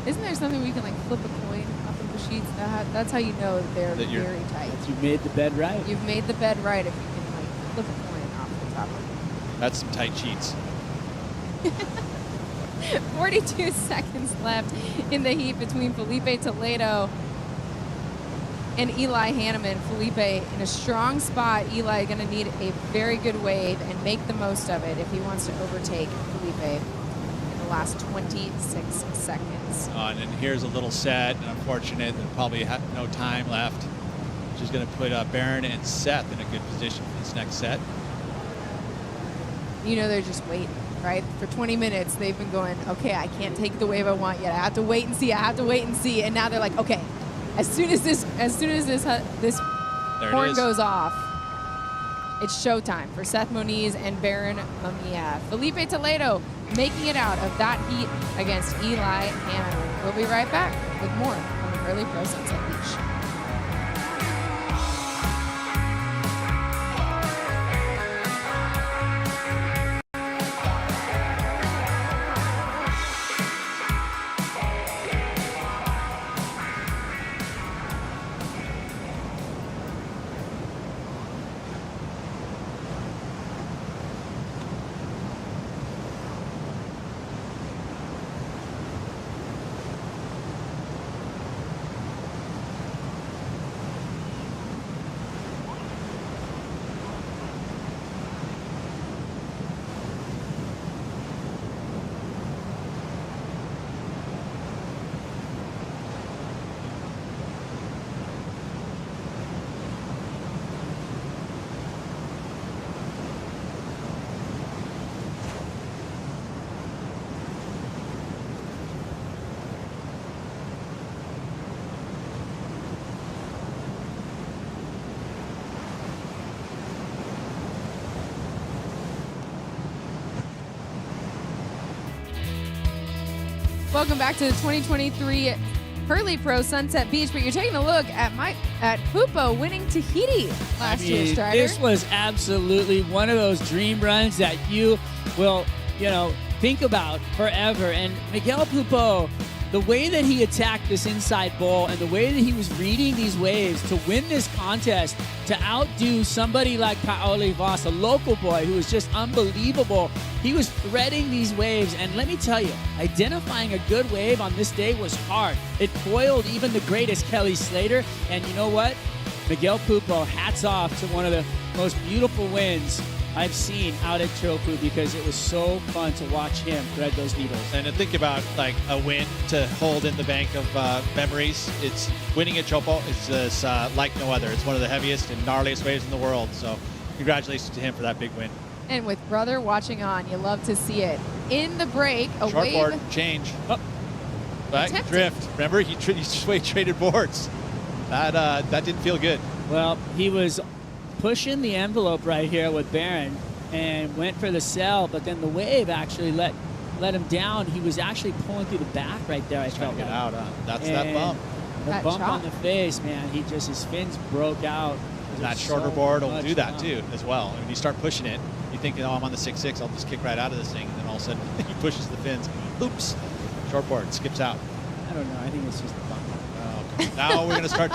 Isn't there something we can flip a coin off of the sheets? That's how you know that they're very tight. You've made the bed right. You've made the bed right if you can flip a coin off the top of it. That's some tight sheets. 42 seconds left in the heat between Felipe Toledo and Eli Hanneman. Felipe in a strong spot. Eli going to need a very good wave and make the most of it if he wants to overtake Felipe in the last 26 seconds. And here's a little set. Unfortunate, and probably no time left. Which is going to put Barron and Seth in a good position for this next set. They're just waiting, right? For 20 minutes, they've been going, okay, I can't take the wave I want yet. I have to wait and see. And now they're like, okay, as soon as this horn goes off, it's showtime for Seth Moniz and Barron Mamiya. Felipe Toledo making it out of that heat against Eli Hanneman. We'll be right back with more on the Hurley Pro Sunset Beach. Welcome back to the 2023 Hurley Pro Sunset Beach, but you're taking a look at Pupo winning Tahiti last year, Strider. This was absolutely one of those dream runs that you will, think about forever. And Miguel Pupo the way that he attacked this inside bowl and the way that he was reading these waves to win this contest, to outdo somebody like Paoli Voss, a local boy who was just unbelievable. He was threading these waves, and let me tell you, identifying a good wave on this day was hard. It foiled even the greatest Kelly Slater, and you know what? Miguel Pupo, hats off to one of the most beautiful wins I've seen out at Chopu, because it was so fun to watch him thread those needles. And to think about like a win to hold in the bank of memories, it's winning at Chopo. It's just like no other. It's one of the heaviest and gnarliest waves in the world. So congratulations to him for that big win. And with brother watching on, you love to see it. In the break, a Shortboard wave. change. Oh. Back Attempted. drift. Remember, he traded boards. That didn't feel good. Well, he was pushing the envelope right here with Barron and went for the cell, but then the wave actually let him down. He was actually pulling through the back right there. I felt Get like. out. That's that bump. The That bump chop. on the face, man. His fins broke out. That There's shorter so board will much do that bump. too, as well. When you start pushing it, you think, oh, I'm on the 6.6, I'll just kick right out of this thing, and then all of a sudden he pushes the fins. Oops, short board skips out. I don't know. I think it's just the bump. Okay. Now we're gonna start.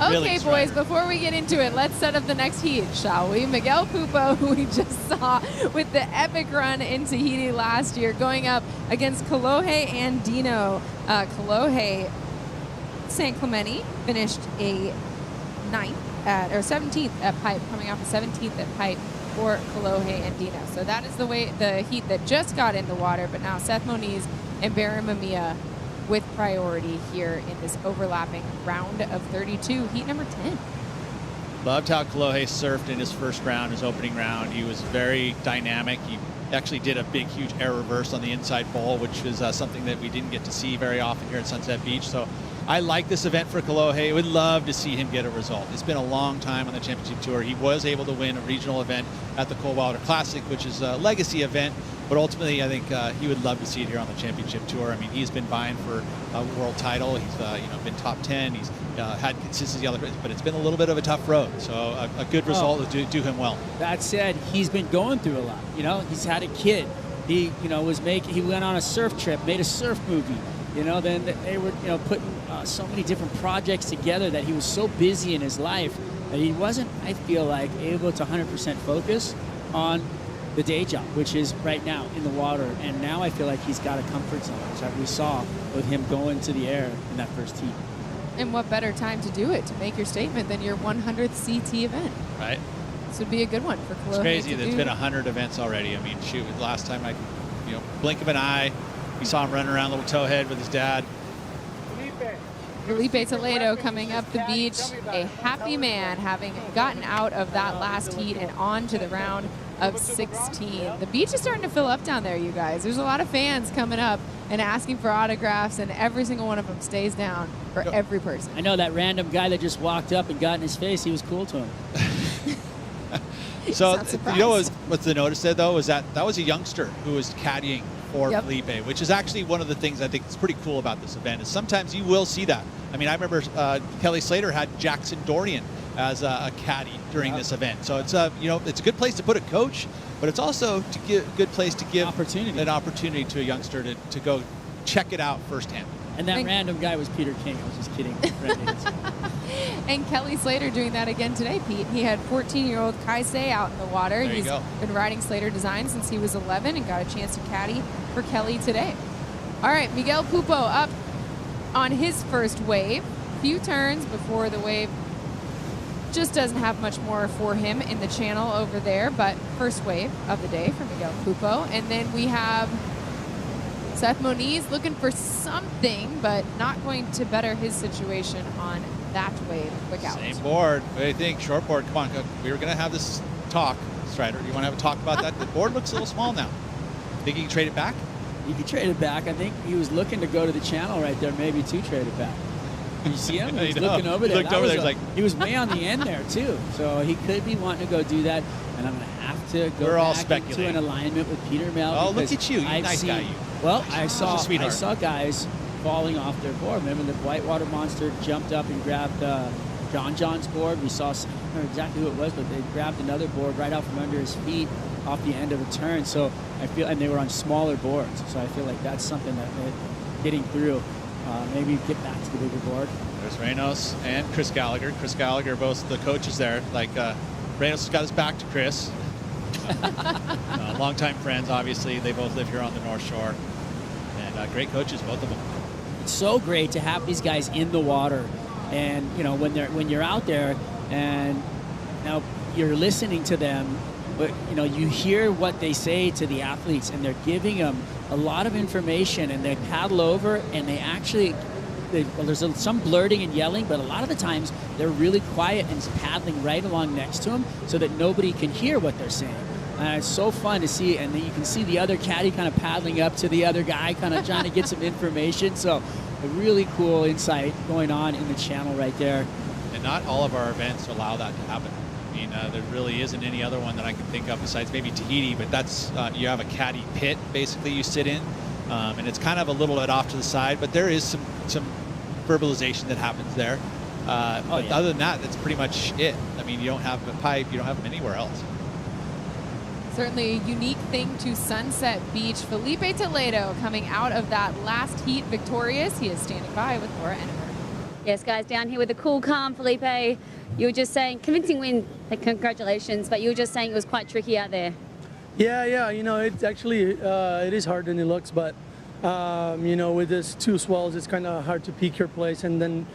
Really Okay, boys, strider. before we get into it, let's set up the next heat, shall we? Miguel Pupo, who we just saw with the epic run in Tahiti last year, going up against Kolohe and Dino. Kolohe San Clemente finished a 17th at Pipe, coming off a 17th at Pipe for Kolohe and Dino. So that is the heat that just got in the water, but now Seth Moniz and Barron Mamiya with priority here in this overlapping round of 32, heat number 10. Loved how Kolohe surfed in his first round, his opening round. He was very dynamic. He actually did a big, huge air reverse on the inside bowl, which is something that we didn't get to see very often here at Sunset Beach. So I like this event for Kolohe. Would love to see him get a result. It's been a long time on the championship tour. He was able to win a regional event at the Coldwater Classic, which is a legacy event. But ultimately, I think he would love to see it here on the championship tour. I mean, he's been vying for a world title. He's been top 10. He's had consistency on the, but it's been a little bit of a tough road. So a good result would do him well. That said, he's been going through a lot. You know, he's had a kid. He he went on a surf trip, made a surf movie. Then they were putting so many different projects together that he was so busy in his life that he wasn't, I feel like, able to 100% focus on the day job, which is right now in the water. And now I feel like he's got a comfort zone, which we saw with him going to the air in that first heat. And what better time to do it, to make your statement, than your 100th CT event? Right. This would be a good one for Kolohe. It's crazy that it's do. been 100 events already. I mean, shoot, last time blink of an eye, we saw him running around Little Towhead with his dad. Felipe Toledo coming up the beach, a happy man, having gotten out of that last heat and on to the round of 16. The beach is starting to fill up down there, you guys. There's a lot of fans coming up and asking for autographs, and every single one of them stays down for every person. I know that random guy that just walked up and got in his face, he was cool to him. So, what's the notice there, though, is that was a youngster who was caddying for Felipe, which is actually one of the things I think is pretty cool about this event, is sometimes you will see that. I mean, I remember Kelly Slater had Jackson Dorian as a caddy during this event. So it's it's a good place to put a coach, but it's also a good place to give an opportunity to a youngster to go check it out firsthand. And that random guy was Peter King. I was just kidding. And Kelly Slater doing that again today, Pete. He had 14-year-old Kaisei out in the water. There you He's go. been riding Slater Design since he was 11 and got a chance to caddy for Kelly today. All right, Miguel Pupo up on his first wave. Few turns before the wave just doesn't have much more for him in the channel over there, but first wave of the day for Miguel Pupo. And then we have Seth Moniz looking for something, but not going to better his situation on that wave. Quick out. Same board. What do you think? Short board. Come on. We were going to have this talk, Strider. You want to have a talk about that? The board looks a little small now. Think you can trade it back? You can trade it back. I think he was looking to go to the channel right there, maybe to trade it back. You see him? He's looking over there. He was way on the end there, too. So he could be wanting to go do that. And I'm going to have to go back into an alignment with Peter Mel. Oh, look at you. You nice guy, you. Well, I saw guys falling off their board. Remember the Whitewater Monster jumped up and grabbed John's board. We saw, I don't know exactly who it was, but they grabbed another board right out from under his feet off the end of a turn. So I feel, and they were on smaller boards. So I feel like that's something that getting through. Maybe get back to the bigger board. There's Reynos and Chris Gallagher. Chris Gallagher, both the coaches there. Like Reynos has got his back to Chris. Longtime friends, obviously. They both live here on the North Shore. And great coaches, both of them. It's so great to have these guys in the water. And, you know, when you're out there and now you're listening to them, but, you know, you hear what they say to the athletes, and they're giving them a lot of information, and they paddle over, and they actually, there's some blurting and yelling, but a lot of the times they're really quiet and paddling right along next to them so that nobody can hear what they're saying. It's so fun to see, and then you can see the other caddy kind of paddling up to the other guy, kind of trying to get some information. So a really cool insight going on in the channel right there. And not all of our events allow that to happen. I mean, there really isn't any other one that I can think of besides maybe Tahiti, but that's, you have a caddy pit, basically, you sit in, and it's kind of a little bit off to the side, but there is some verbalization that happens there. But other than that, that's pretty much it. I mean, you don't have a pipe, you don't have them anywhere else. Certainly a unique thing to Sunset Beach. Felipe Toledo coming out of that last heat victorious. He is standing by with Laura Ennemer. Yes, guys, down here with the cool, calm Felipe. You were just saying, convincing win, congratulations, but you were just saying it was quite tricky out there. Yeah, you know, it's actually, it is harder than it looks, but, you know, with this two swells, it's kind of hard to peak your place and then,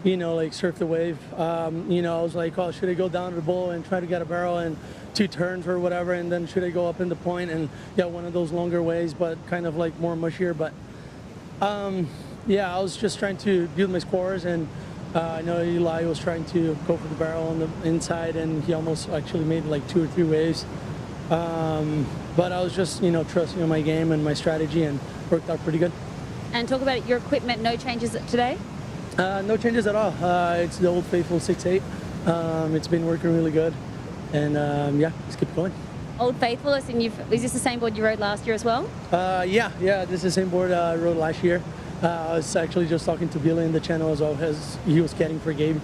you know, like surf the wave. You know, I was like, oh, should I go down to the bowl and try to get a barrel and 2 turns or whatever, and then should I go up in the point and one of those longer waves, but kind of like more mushier. But yeah, I was just trying to build my scores, and I know Eli was trying to go for the barrel on the inside, and he almost actually made like 2 or 3 waves. But I was just, you know, trusting in my game and my strategy, and worked out pretty good. And talk about your equipment, no changes today? No changes at all. It's the old faithful 6.8. It's been working really good, and yeah, let's keep going. Old Faithful, is this the same board you rode last year as well? Yeah, this is the same board I rode last year. I was actually just talking to Billy in the channel as well, as he was getting for Gabe.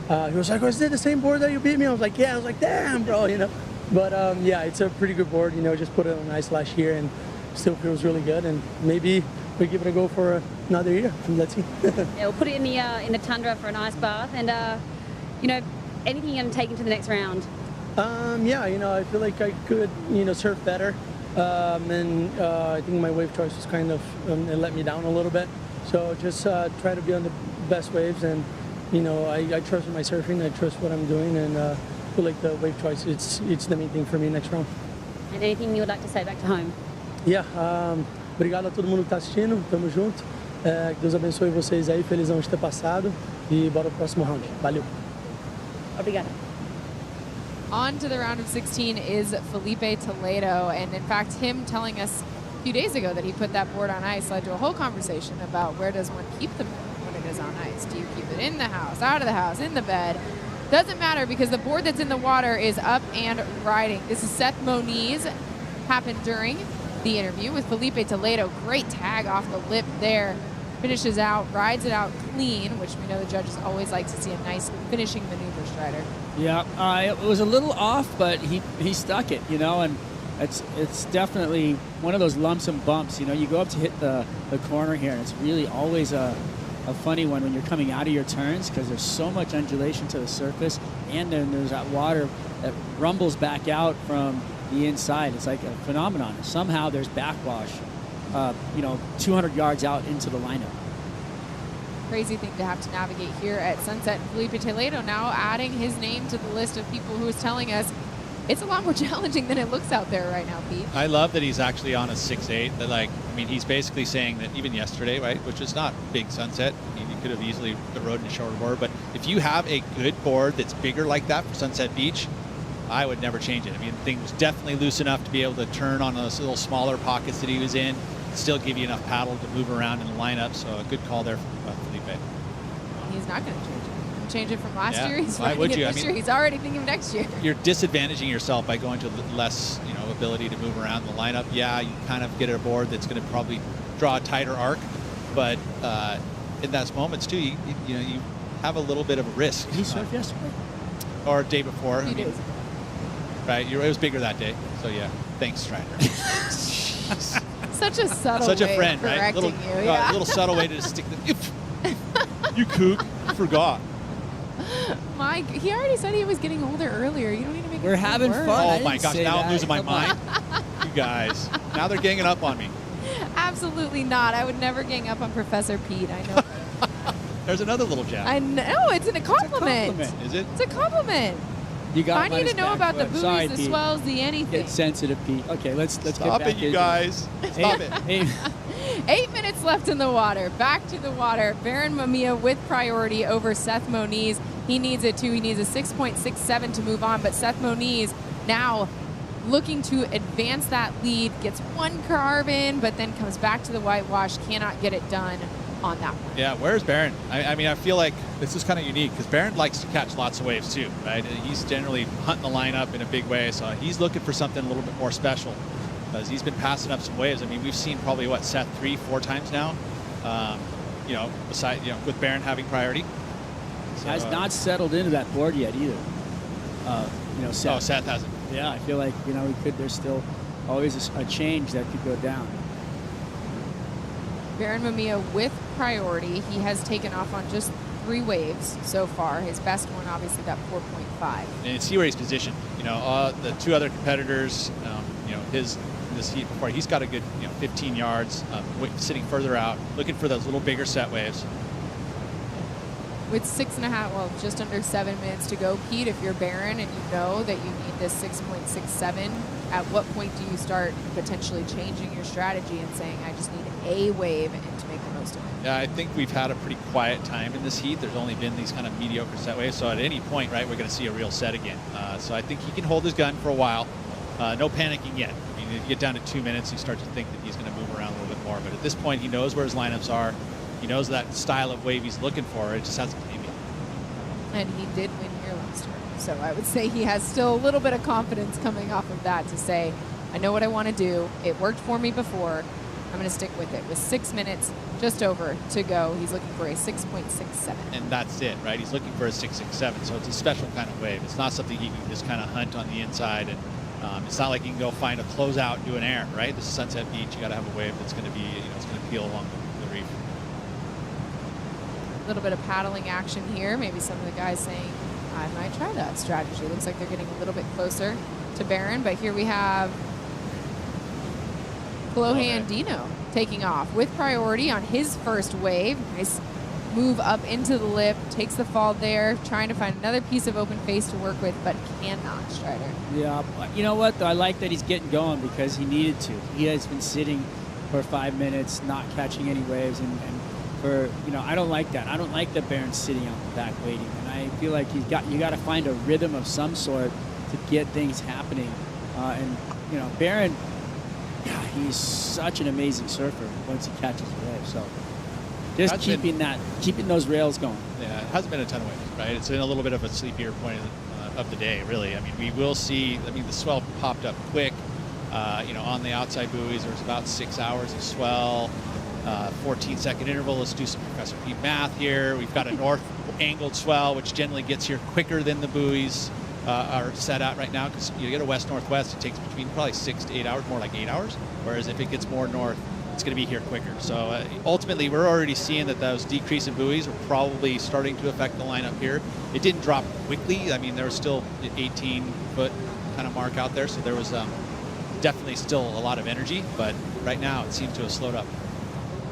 He was like, oh, is it the same board that you beat me? I was like, yeah. I was like, damn, bro, you know. But yeah, it's a pretty good board, you know, just put it on ice last year and still feels really good, and maybe we give it a go for another year. Let's see. Yeah, we'll put it in the tundra for an ice bath, and you know, anything you're going to take into the next round? Yeah, you know, I feel like I could, you know, surf better, and I think my wave choice was kind of it let me down a little bit. So just try to be on the best waves, and you know, I trust my surfing, I trust what I'm doing, and I feel like the wave choice, it's the main thing for me next round. And anything you would like to say back to home? Yeah, obrigado a todo mundo que está assistindo, tamo junto. Que Deus abençoe vocês aí, felizão de ter passado, e bora pro próximo round. Valeu. Obrigado. On to the round of 16 is Felipe Toledo, and in fact, him telling us a few days ago that he put that board on ice led to a whole conversation about where does one keep the board when it is on ice. Do you keep it in the house, out of the house, in the bed? Doesn't matter, because the board that's in the water is up and riding. This is Seth Moniz, happened during the interview with Felipe Toledo. Great tag off the lip there. Finishes out, rides it out clean, which we know the judges always like to see a nice finishing maneuver, Strider. Yeah, it was a little off, but he stuck it, you know, and it's definitely one of those lumps and bumps. You know, you go up to hit the corner here, and it's really always a funny one when you're coming out of your turns, because there's so much undulation to the surface, and then there's that water that rumbles back out from the inside. It's like a phenomenon. Somehow there's backwash, you know, 200 yards out into the lineup. Crazy thing to have to navigate here at Sunset. Felipe Toledo now adding his name to the list of people who is telling us it's a lot more challenging than it looks out there right now, Pete. I love that he's actually on a 6.8. That, like, I mean, he's basically saying that even yesterday, right, which is not big Sunset. I mean, you could have easily rode in a shorter board, but if you have a good board that's bigger like that for Sunset Beach, I would never change it. I mean, the thing was definitely loose enough to be able to turn on those little smaller pockets that he was in, still give you enough paddle to move around in the lineup. So a good call there from Felipe. He's not going to change it. Change it from last year. He's Why would riding you? it this year. He's already thinking of next year. You're disadvantaging yourself by going to less, you know, ability to move around the lineup. Yeah, you kind of get a board that's going to probably draw a tighter arc, but in those moments too, you know, you have a little bit of a risk. Did he surf yesterday? Or day before. A few days. Right, it was bigger that day. So yeah, thanks, Strider. Such a subtle Such a way friend, of right? correcting Little, you. Yeah. little subtle way to just stick the. You kook. I forgot. Mike, he already said he was getting older earlier. You don't need to make We're it having worse. fun. Oh my gosh! Now I'm losing my mind. You guys. Now they're ganging up on me. Absolutely not. I would never gang up on Professor Pete. I know. There's another little jab. I know. It's a compliment. Is it? It's a compliment. You got I need to know about the buoys, Sorry, the Pete. swells, the anything. Get sensitive, Pete. Okay, let's Stop get back it, you into guys. Stop it. Hey, 8 minutes left in the water. Back to the water. Baron Mamiya with priority over Seth Moniz. He needs it too. He needs a 6.67 to move on. But Seth Moniz now looking to advance that lead. Gets one carve in, but then comes back to the whitewash. Cannot get it done on that one. Yeah, where's Barron? I mean, I feel like this is kind of unique because Barron likes to catch lots of waves too, right? And he's generally hunting the lineup in a big way, so he's looking for something a little bit more special because he's been passing up some waves. I mean, we've seen probably what, Seth 3-4 times now. With Barron having priority. So, has not settled into that board yet either. Seth. Oh, Seth hasn't. Yeah, I feel like there's still always a change that could go down. Baron Mamiya with priority. He has taken off on just 3 waves so far. His best one, obviously, that 4.5. And you see where he's positioned. The 2 other competitors, this heat before, he's got a good 15 yards, sitting further out, looking for those little bigger set waves. With 6.5, just under 7 minutes to go, Pete, if you're Baron and you know that you need this 6.67, at what point do you start potentially changing your strategy and saying, I just need a wave and to make the most of it? Yeah, I think we've had a pretty quiet time in this heat. There's only been these kind of mediocre set waves, so at any point, right, we're going to see a real set again. So I think he can hold his gun for a while. No panicking yet. I mean, if you get down to 2 minutes, you start to think that he's going to move around a little bit more. But at this point, he knows where his lineups are. He knows that style of wave he's looking for. It just hasn't came yet. And he did win here last turn. So I would say he has still a little bit of confidence coming off of that to say, I know what I want to do. It worked for me before. I'm going to stick with it. With 6 minutes just over to go, he's looking for a 6.67. And that's it, right? He's looking for a 6.67. So it's a special kind of wave. It's not something he can just kind of hunt on the inside. And it's not like he can go find a closeout and do an air, right? This is Sunset Beach. You got to have a wave that's going to be, it's going to peel along the reef. A little bit of paddling action here. Maybe some of the guys saying, I might try that strategy. Looks like they're getting a little bit closer to Baron, but here we have Clohan Dino taking off with priority on his first wave. Nice move up into the lip, takes the fall there, trying to find another piece of open face to work with, but cannot, Strider. Yeah, you know what, though? I like that he's getting going because he needed to. He has been sitting for 5 minutes, not catching any waves, and for, I don't like that. I don't like that Baron's sitting on the back waiting, and I feel like you got to find a rhythm of some sort to get things happening. Baron, he's such an amazing surfer once he catches a wave. So just keeping those rails going. Yeah, it hasn't been a ton of waves, right? It's been a little bit of a sleepier point of the day, really. I mean, we will see. I mean, the swell popped up quick. On the outside buoys, there was about 6 hours of swell. 14-second interval. Let's do some Professor Pete math here. We've got a north angled swell, which generally gets here quicker than the buoys are set out right now, because you get a west-northwest, it takes between probably 6 to 8 hours, more like 8 hours. Whereas if it gets more north, it's going to be here quicker. So ultimately, we're already seeing that those decrease in buoys are probably starting to affect the lineup here. It didn't drop quickly. I mean, there was still an 18-foot kind of mark out there, so there was definitely still a lot of energy. But right now, it seems to have slowed up.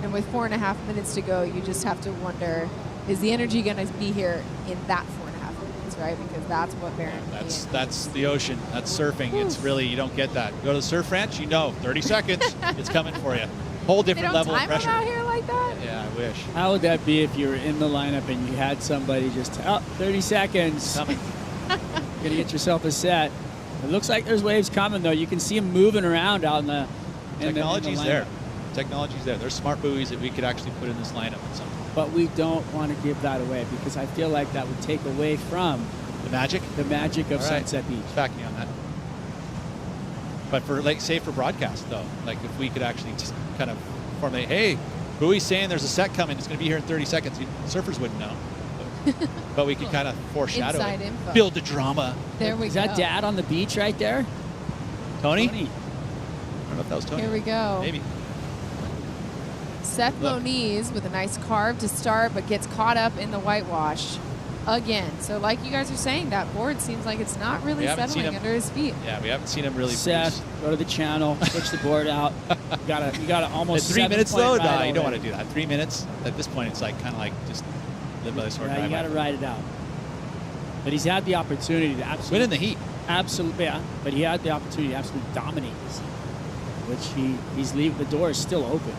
And with 4.5 minutes to go, you just have to wonder, is the energy going to be here in that 4.5 minutes, right? Because that's what Baron That's the ocean. That's surfing. It's really, you don't get that. Go to the surf ranch, 30 seconds, it's coming for you. Whole different level of pressure. They don't time them out here like that? Yeah, I wish. How would that be if you were in the lineup and you had somebody just, 30 seconds. Coming. Gonna get yourself a set. It looks like there's waves coming, though. You can see them moving around out in the Technology's lineup. there. Technology's there. There's smart buoys that we could actually put in this lineup at some point. But we don't want to give that away because I feel like that would take away from the magic of Sunset Beach. Backing you on that. But for say for broadcast though, like if we could actually just kind of formulate, hey, buoy's saying there's a set coming, it's going to be here in 30 seconds. Surfers wouldn't know. But we could kind of foreshadow Inside it. info. Build the drama. There we Is go. that Dad on the beach right there? Tony? Tony. I don't know if that was Tony. Here we go. Maybe. Seth Moniz with a nice carve to start, but gets caught up in the whitewash again. So like you guys are saying, that board seems like it's not really settling under his feet. Yeah, we haven't seen him really. Seth, go to the channel, switch the board out. You gotta almost. At 3 minutes though, no, ride you don't want already. to do that. 3 minutes at this point, it's like kind of like just live by the sword. Yeah, you got to ride it out. But he's had the opportunity to absolutely win in the heat. Absolutely, yeah. But he had the opportunity to absolutely dominate this heat, which he's leaving. The door is still open.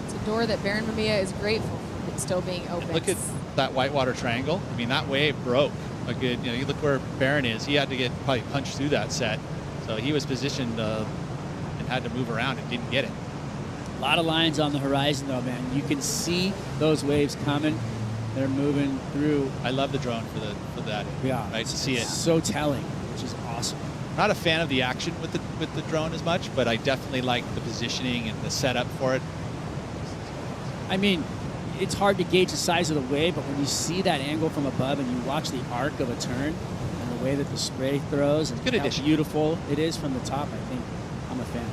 It's a door that Baron Mamiya is grateful for it still being open. Look at that whitewater triangle. I mean, that wave broke a good. You look where Baron is. He had to get probably punched through that set, so he was positioned and had to move around and didn't get it. A lot of lines on the horizon, though, man. You can see those waves coming. They're moving through. I love the drone for that. Yeah, right to see it. So telling, which is awesome. Not a fan of the action with the drone as much, but I definitely like the positioning and the setup for it. I mean, it's hard to gauge the size of the wave, but when you see that angle from above and you watch the arc of a turn and the way that the spray throws and how beautiful it is from the top, I think I'm a fan.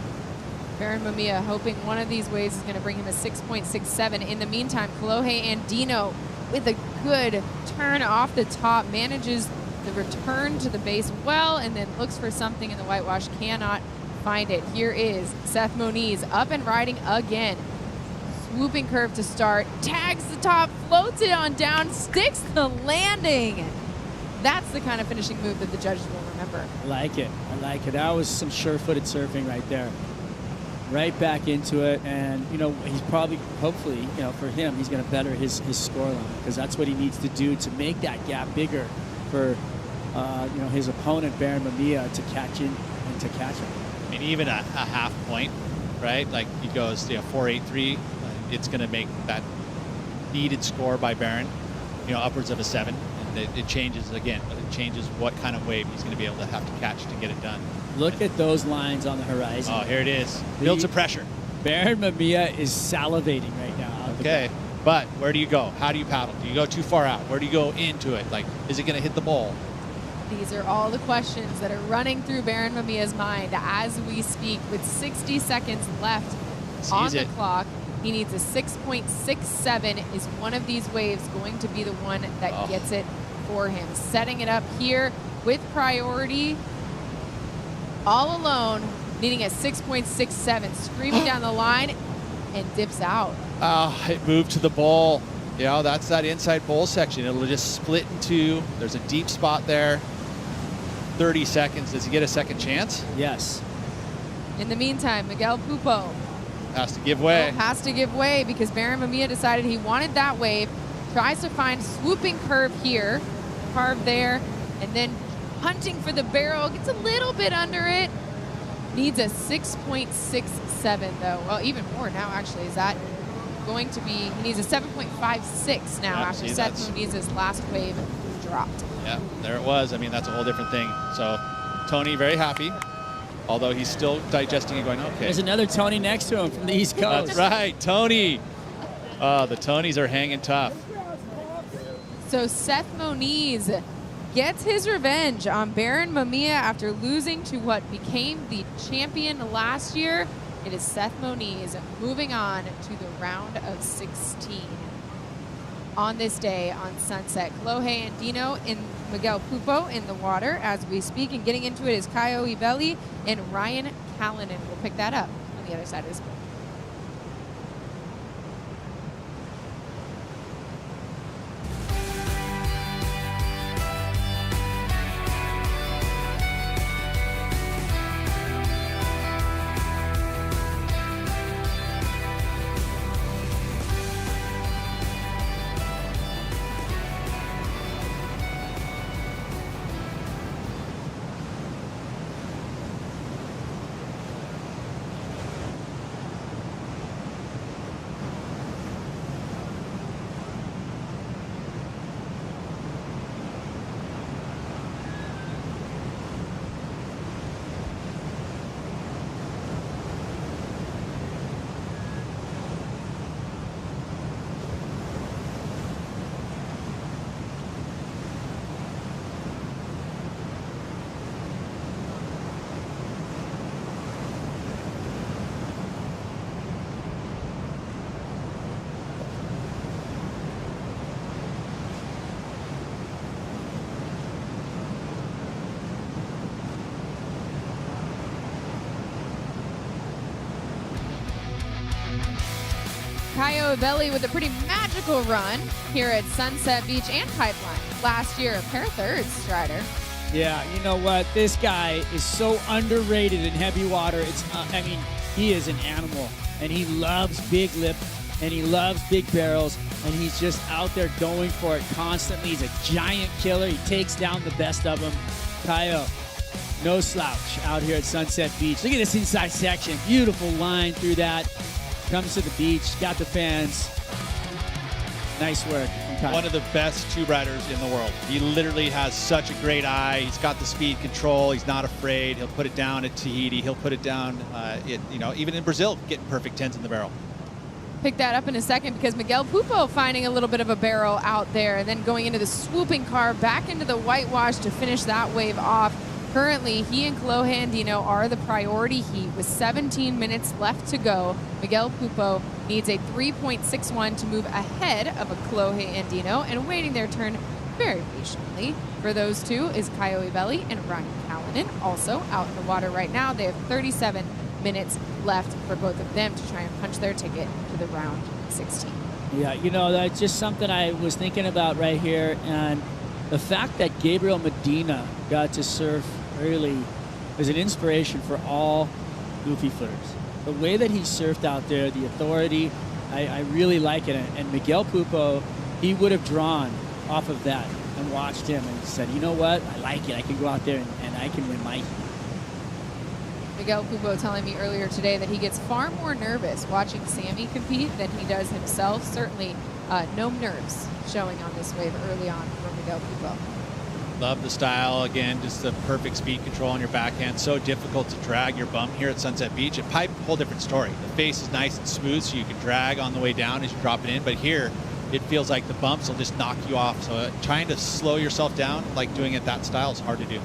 Baron Mamiya hoping one of these waves is going to bring him a 6.67. In the meantime, Kolohe Andino with a good turn off the top, manages the return to the base well, and then looks for something in the whitewash, cannot find it. Here is Seth Moniz up and riding again. Swooping curve to start, tags the top, floats it on down, sticks the landing. That's the kind of finishing move that the judges will remember. I like it. I like it. That was some sure-footed surfing right there. Right back into it, and he's probably, hopefully, for him, he's going to better his score line, because that's what he needs to do to make that gap bigger for his opponent Baron Mamiya to catch in and to catch him. I mean, even a half point, right? Like he goes 4.83, it's going to make that needed score by Baron, upwards of a 7, and it changes again. It changes what kind of wave he's going to be able to have to catch to get it done. Look at those lines on the horizon. Oh, here it is. Builds a pressure. Baron Mamiya is salivating right now. Okay, but where do you go? How do you paddle? Do you go too far out? Where do you go into it? Like, is it going to hit the bowl? These are all the questions that are running through Baron Mamiya's mind as we speak. With 60 seconds left on the clock, he needs a 6.67. Is one of these waves going to be the one that gets it for him? Setting it up here with priority. All alone, needing a 6.67, screaming down the line, and dips out. It moved to the bowl. That's that inside bowl section. It'll just split in two. There's a deep spot there. 30 seconds. Does he get a second chance? Yes. In the meantime, Miguel Pupo has to give way. Has to give way because Baron Mamiya decided he wanted that wave. Tries to find swooping curve here, carve there, and then hunting for the barrel, gets a little bit under it. Needs a 6.67 though. Well, even more now actually. Is that going to be, he needs a 7.56 now after Seth Moniz's last wave dropped. Yeah, there it was. I mean, that's a whole different thing. So Tony very happy, although he's still digesting and going, okay. There's another Tony next to him from the East Coast. That's right, Tony. The Tonys are hanging tough. So Seth Moniz gets his revenge on Baron Mamiya after losing to what became the champion last year. It is Seth Moniz moving on to the round of 16. On this day on Sunset, Kolohe Andino and Miguel Pupo in the water as we speak, and getting into it is Kaio Ibeli and Ryan Callanan. We'll pick that up on the other side of this. Caio Belli with a pretty magical run here at Sunset Beach and Pipeline. Last year, a pair of thirds, Strider. Yeah, you know what? This guy is so underrated in heavy water. I mean, he is an animal, and he loves big lip, and he loves big barrels, and he's just out there going for it constantly. He's a giant killer. He takes down the best of them. Caio, no slouch out here at Sunset Beach. Look at this inside section. Beautiful line through that. Comes to the beach, got the fans. Nice work. One of the best tube riders in the world. He literally has such a great eye. He's got the speed control. He's not afraid. He'll put it down at Tahiti. He'll put it down, even in Brazil, getting perfect 10s in the barrel. Pick that up in a second because Miguel Pupo finding a little bit of a barrel out there and then going into the swooping car back into the whitewash to finish that wave off. Currently, he and Kolohe Andino are the priority heat with 17 minutes left to go. Miguel Pupo needs a 3.61 to move ahead of a Kolohe Andino, and waiting their turn very patiently for those two is Caio Belli and Ryan Callanan, also out in the water right now. They have 37 minutes left for both of them to try and punch their ticket to the round 16. Yeah, you know, that's just something I was thinking about right here, and the fact that Gabriel Medina got to surf Hurley is an inspiration for all goofy footers. The way that he surfed out there, the authority, I really like it. And Miguel Pupo, he would have drawn off of that and watched him and said, you know what, I like it. I can go out there and I can win my heat. Miguel Pupo telling me earlier today that he gets far more nervous watching Sammy compete than he does himself. Certainly no nerves showing on this wave early on for Miguel Pupo. Love the style. Again, just the perfect speed control on your backhand. So difficult to drag your bump here at Sunset Beach. At Pipe, whole different story. The face is nice and smooth, so you can drag on the way down as you drop it in. But here, it feels like the bumps will just knock you off. So trying to slow yourself down, like doing it that style, is hard to do.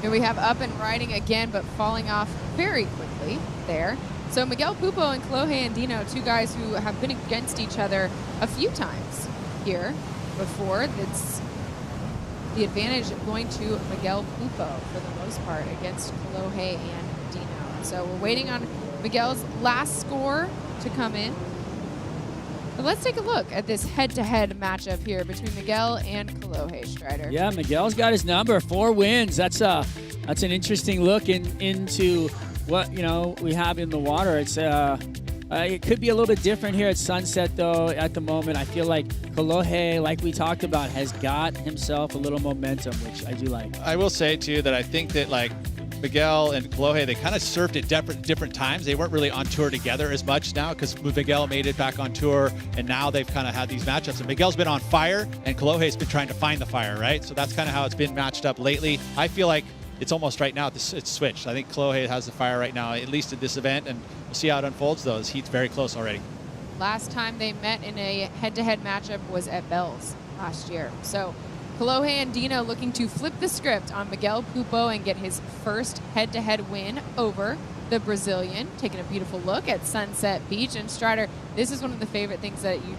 Here we have up and riding again, but falling off very quickly there. So Miguel Pupo and Kolohe Andino, two guys who have been against each other a few times here before. That's the advantage going to Miguel Pupo for the most part against Kolohe and Dino. So we're waiting on Miguel's last score to come in. But let's take a look at this head-to-head matchup here between Miguel and Kolohe, Strider. Yeah, Miguel's got his number, 4 wins. That's an interesting look into what we have in the water. It's it could be a little bit different here at Sunset, though. At the moment, I feel like Kolohe, like we talked about, has got himself a little momentum, which I do like. I will say, too, that I think that, Miguel and Kolohe, they kind of surfed at different times. They weren't really on tour together as much now because Miguel made it back on tour, and now they've kind of had these matchups. And Miguel's been on fire, and Kolohe's been trying to find the fire, right? So that's kind of how it's been matched up lately. I feel like it's almost right now, it's switched. I think Kolohe has the fire right now, at least at this event, and we'll see how it unfolds, though. This heat's very close already. Last time they met in a head-to-head matchup was at Bell's last year. So Kolohe and Dino looking to flip the script on Miguel Pupo and get his first head-to-head win over the Brazilian. Taking a beautiful look at Sunset Beach. And Strider, this is one of the favorite things that you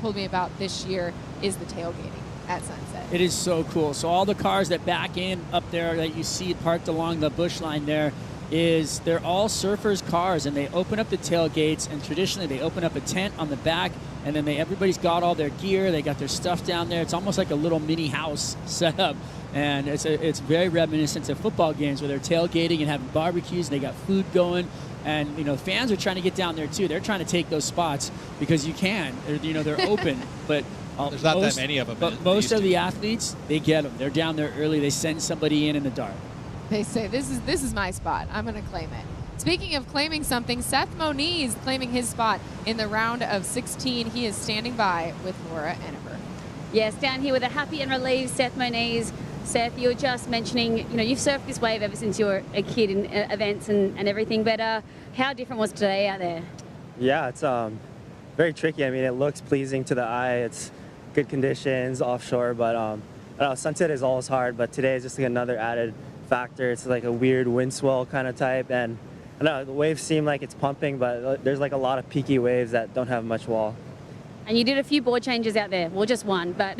told me about this year is the tailgating at Sunset. It is so cool. So all the cars that back in up there that you see parked along the bush line there, they're all surfers' cars, and they open up the tailgates, and traditionally they open up a tent on the back, and then everybody's got all their gear, they got their stuff down there. It's almost like a little mini house set up, and it's very reminiscent of football games where they're tailgating and having barbecues, and they got food going, and fans are trying to get down there too. They're trying to take those spots because you can. They're open, but there's not that many of them. But most of the athletes, they get them. They're down there early. They send somebody in the dark. They say, this is my spot. I'm going to claim it. Speaking of claiming something, Seth Moniz claiming his spot in the round of 16. He is standing by with Laura Enneber. Yes, down here with a happy and relieved Seth Moniz. Seth, you were just mentioning, you've surfed this wave ever since you were a kid in events and everything, but how different was today out there? Yeah, it's very tricky. I mean, it looks pleasing to the eye. It's good conditions offshore, but Sunset is always hard, but today is just like another added factor. It's like a weird wind swell kind of type, and I know the waves seem like it's pumping, but there's like a lot of peaky waves that don't have much wall. And you did a few board changes out there. Well, just one, but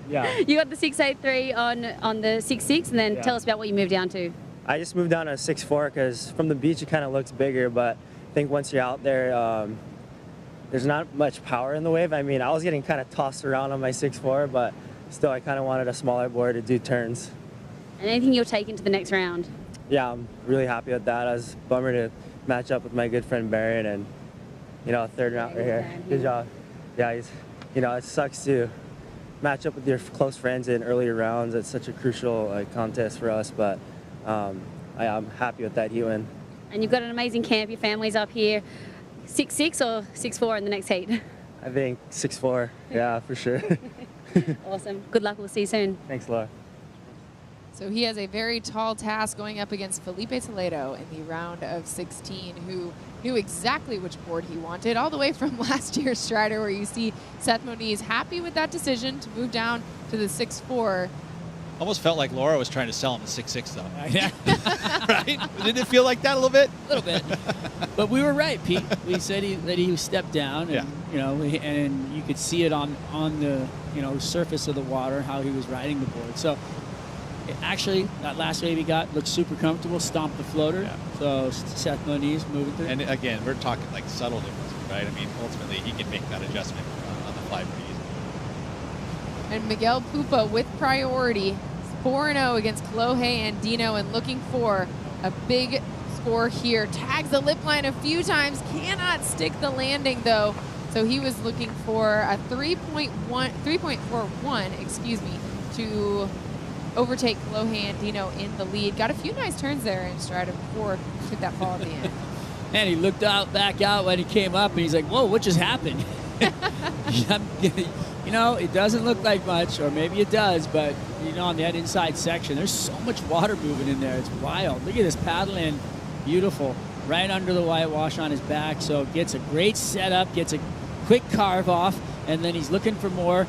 yeah. You got the 683 on the 6.6, and then tell us about what you moved down to. I just moved down to a 6.4 because from the beach it kind of looks bigger, but I think once you're out there, there's not much power in the wave. I mean, I was getting kind of tossed around on my 6'4", but still I kind of wanted a smaller board to do turns. And anything you'll take into the next round? Yeah, I'm really happy with that. I was bummer to match up with my good friend Barron, and third round right here. Good job. Yeah, it sucks to match up with your close friends in earlier rounds. It's such a crucial contest for us, but I'm happy with that heat win. And you've got an amazing camp. Your family's up here. 6'6" or 6'4" in the next heat? I think 6'4", yeah, for sure. Awesome. Good luck. We'll see you soon. Thanks, Laura. So he has a very tall task going up against Felipe Toledo in the round of 16, who knew exactly which board he wanted, all the way from last year's Strider, where you see Seth Moniz happy with that decision to move down to the 6'4". Almost felt like Laura was trying to sell him the 6'6", though. Yeah. Right? Didn't it feel like that a little bit? A little bit. But we were right, Pete. We said that he stepped down, and and you could see it on the surface of the water how he was riding the board. So actually, that last wave he got looked super comfortable. Stomped the floater. Yeah. So Seth Moniz moving through. And again, we're talking like subtle differences, right? I mean, ultimately he can make that adjustment on the fly pretty easily. And Miguel Pupo with priority, 4-0 against Kolohe Andino, and looking for a big score here. Tags the lip line a few times, cannot stick the landing though. So he was looking for a 3.41, excuse me, to overtake Kolohe Andino in the lead. Got a few nice turns there in Strider before he took that fall at the end. And he looked back out when he came up, and he's like, "Whoa, what just happened?" It doesn't look like much, or maybe it does, but on that inside section, there's so much water moving in there. It's wild. Look at this paddle in, beautiful, right under the whitewash on his back. So gets a great setup, gets a quick carve off, and then he's looking for more.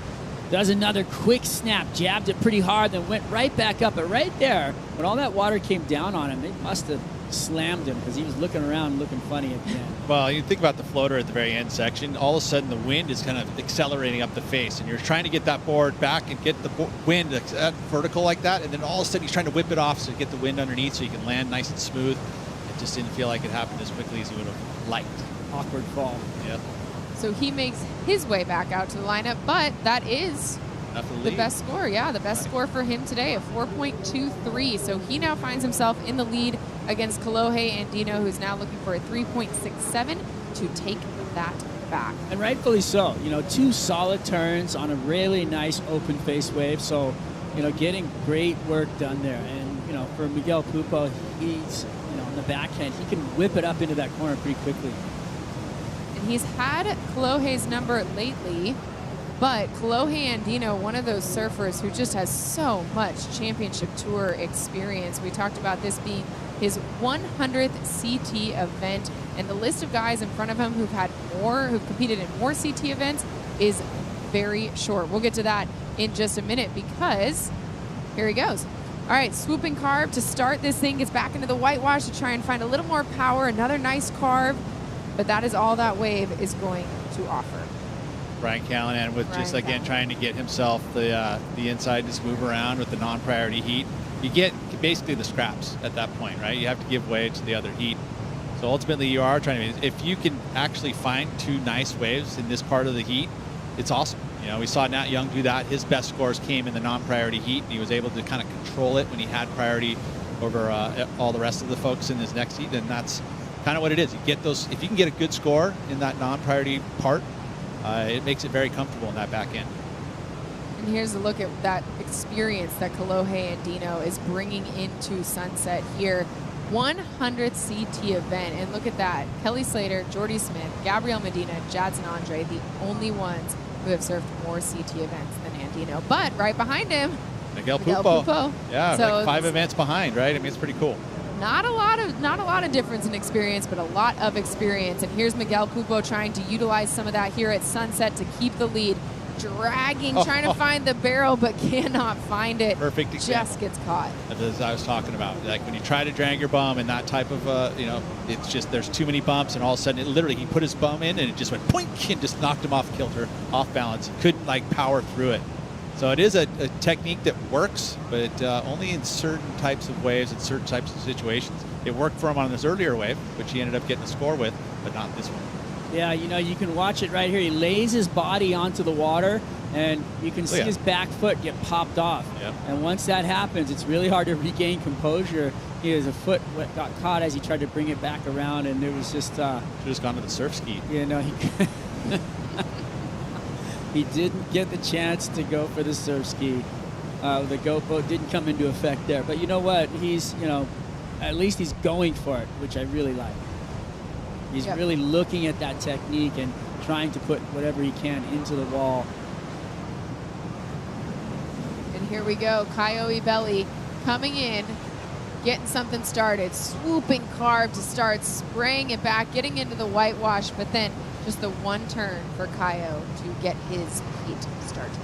Does another quick snap, jabbed it pretty hard, then went right back up. But right there, when all that water came down on him, it must have slammed him because he was looking around looking funny at the end. Well, you think about the floater at the very end section, all of a sudden the wind is kind of accelerating up the face, and you're trying to get that board back and get the wind vertical like that, and then all of a sudden he's trying to whip it off so you get the wind underneath so you can land nice and smooth. It just didn't feel like it happened as quickly as he would have liked. Awkward fall. Yeah. So he makes his way back out to the lineup, but that is the best score. Yeah, the best score for him today, a 4.23. So he now finds himself in the lead against Kolohe Andino, who's now looking for a 3.67 to take that back. And rightfully so. Two solid turns on a really nice open face wave. So, getting great work done there. And, for Miguel Pupo, he's, on the backhand, he can whip it up into that corner pretty quickly. And he's had Kolohe's number lately, but Kolohe Andino, one of those surfers who just has so much championship tour experience. We talked about this being his 100th CT event, and the list of guys in front of him who've competed in more CT events is very short. We'll get to that in just a minute because here he goes. All right, swooping carve to start this thing, gets back into the whitewash to try and find a little more power, another nice carve, but that is all that wave is going to offer. Brian Callahan with just again trying to get himself the inside, just move around with the non-priority heat. You get basically the scraps at that point, right? You have to give way to the other heat. So ultimately you are trying to, if you can actually find two nice waves in this part of the heat, it's awesome. We saw Nat Young do that. His best scores came in the non-priority heat, and he was able to kind of control it when he had priority over all the rest of the folks in his next heat, and that's kind of what it is. You get those, if you can get a good score in that non-priority part, it makes it very comfortable in that back end. And here's a look at that experience that Kolohe Andino is bringing into Sunset here. 100th CT event, and look at that. Kelly Slater, Jordy Smith, Gabrielle Medina, Jadson Andre, the only ones who have surfed more CT events than Andino. But right behind him, Miguel Pupo. Yeah, so like 5 events behind, right? I mean, it's pretty cool. Not a lot of difference in experience, but a lot of experience. And here's Miguel Pupo trying to utilize some of that here at Sunset to keep the lead. Trying to find the barrel, but cannot find it. Perfect example. Just gets caught. As I was talking about, like when you try to drag your bum and that type of, it's just there's too many bumps, and all of a sudden, he put his bum in, and it just went poink and just knocked him off kilter, off balance. He couldn't power through it. So it is a technique that works, but only in certain types of waves and certain types of situations. It worked for him on this earlier wave, which he ended up getting a score with, but not this one. Yeah, you know, you can watch it right here. He lays his body onto the water, and you can see yeah. his back foot get popped off. Yep. And once that happens, it's really hard to regain composure. His foot got caught as he tried to bring it back around, and it was just... Should have just gone to the surf ski. You know, he didn't get the chance to go for the surf ski. The GoPro didn't come into effect there. But you know what? He's, you know, at least he's going for it, which I really like. He's really looking at that technique and trying to put whatever he can into the wall. And here we go. Kaio Ibeli coming in, getting something started. Swooping carve to start, spraying it back, getting into the whitewash, but then just the one turn for Kaio to get his heat started.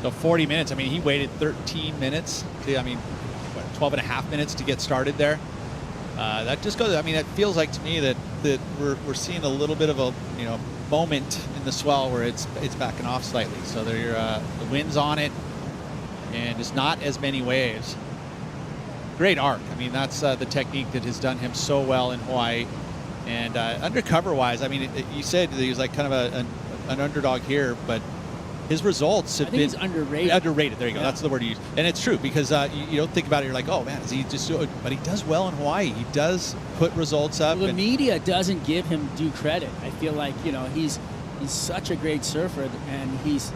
So 40 minutes. I mean, he waited 13 minutes. I mean, 12 and a half minutes to get started there. That just goes. I mean, it feels like to me that we're seeing a little bit of a moment in the swell where it's backing off slightly. So the wind's on it, and it's not as many waves. Great arc. I mean, that's the technique that has done him so well in Hawaii. And undercover-wise, I mean, you said that he was like kind of an underdog here, but his results have been he's underrated. Underrated. There you go. That's the word you use. And it's true because you don't think about it. You're like, oh man, is he just? But he does well in Hawaii. He does put results up. Well, the media doesn't give him due credit. I feel like he's such a great surfer, and he's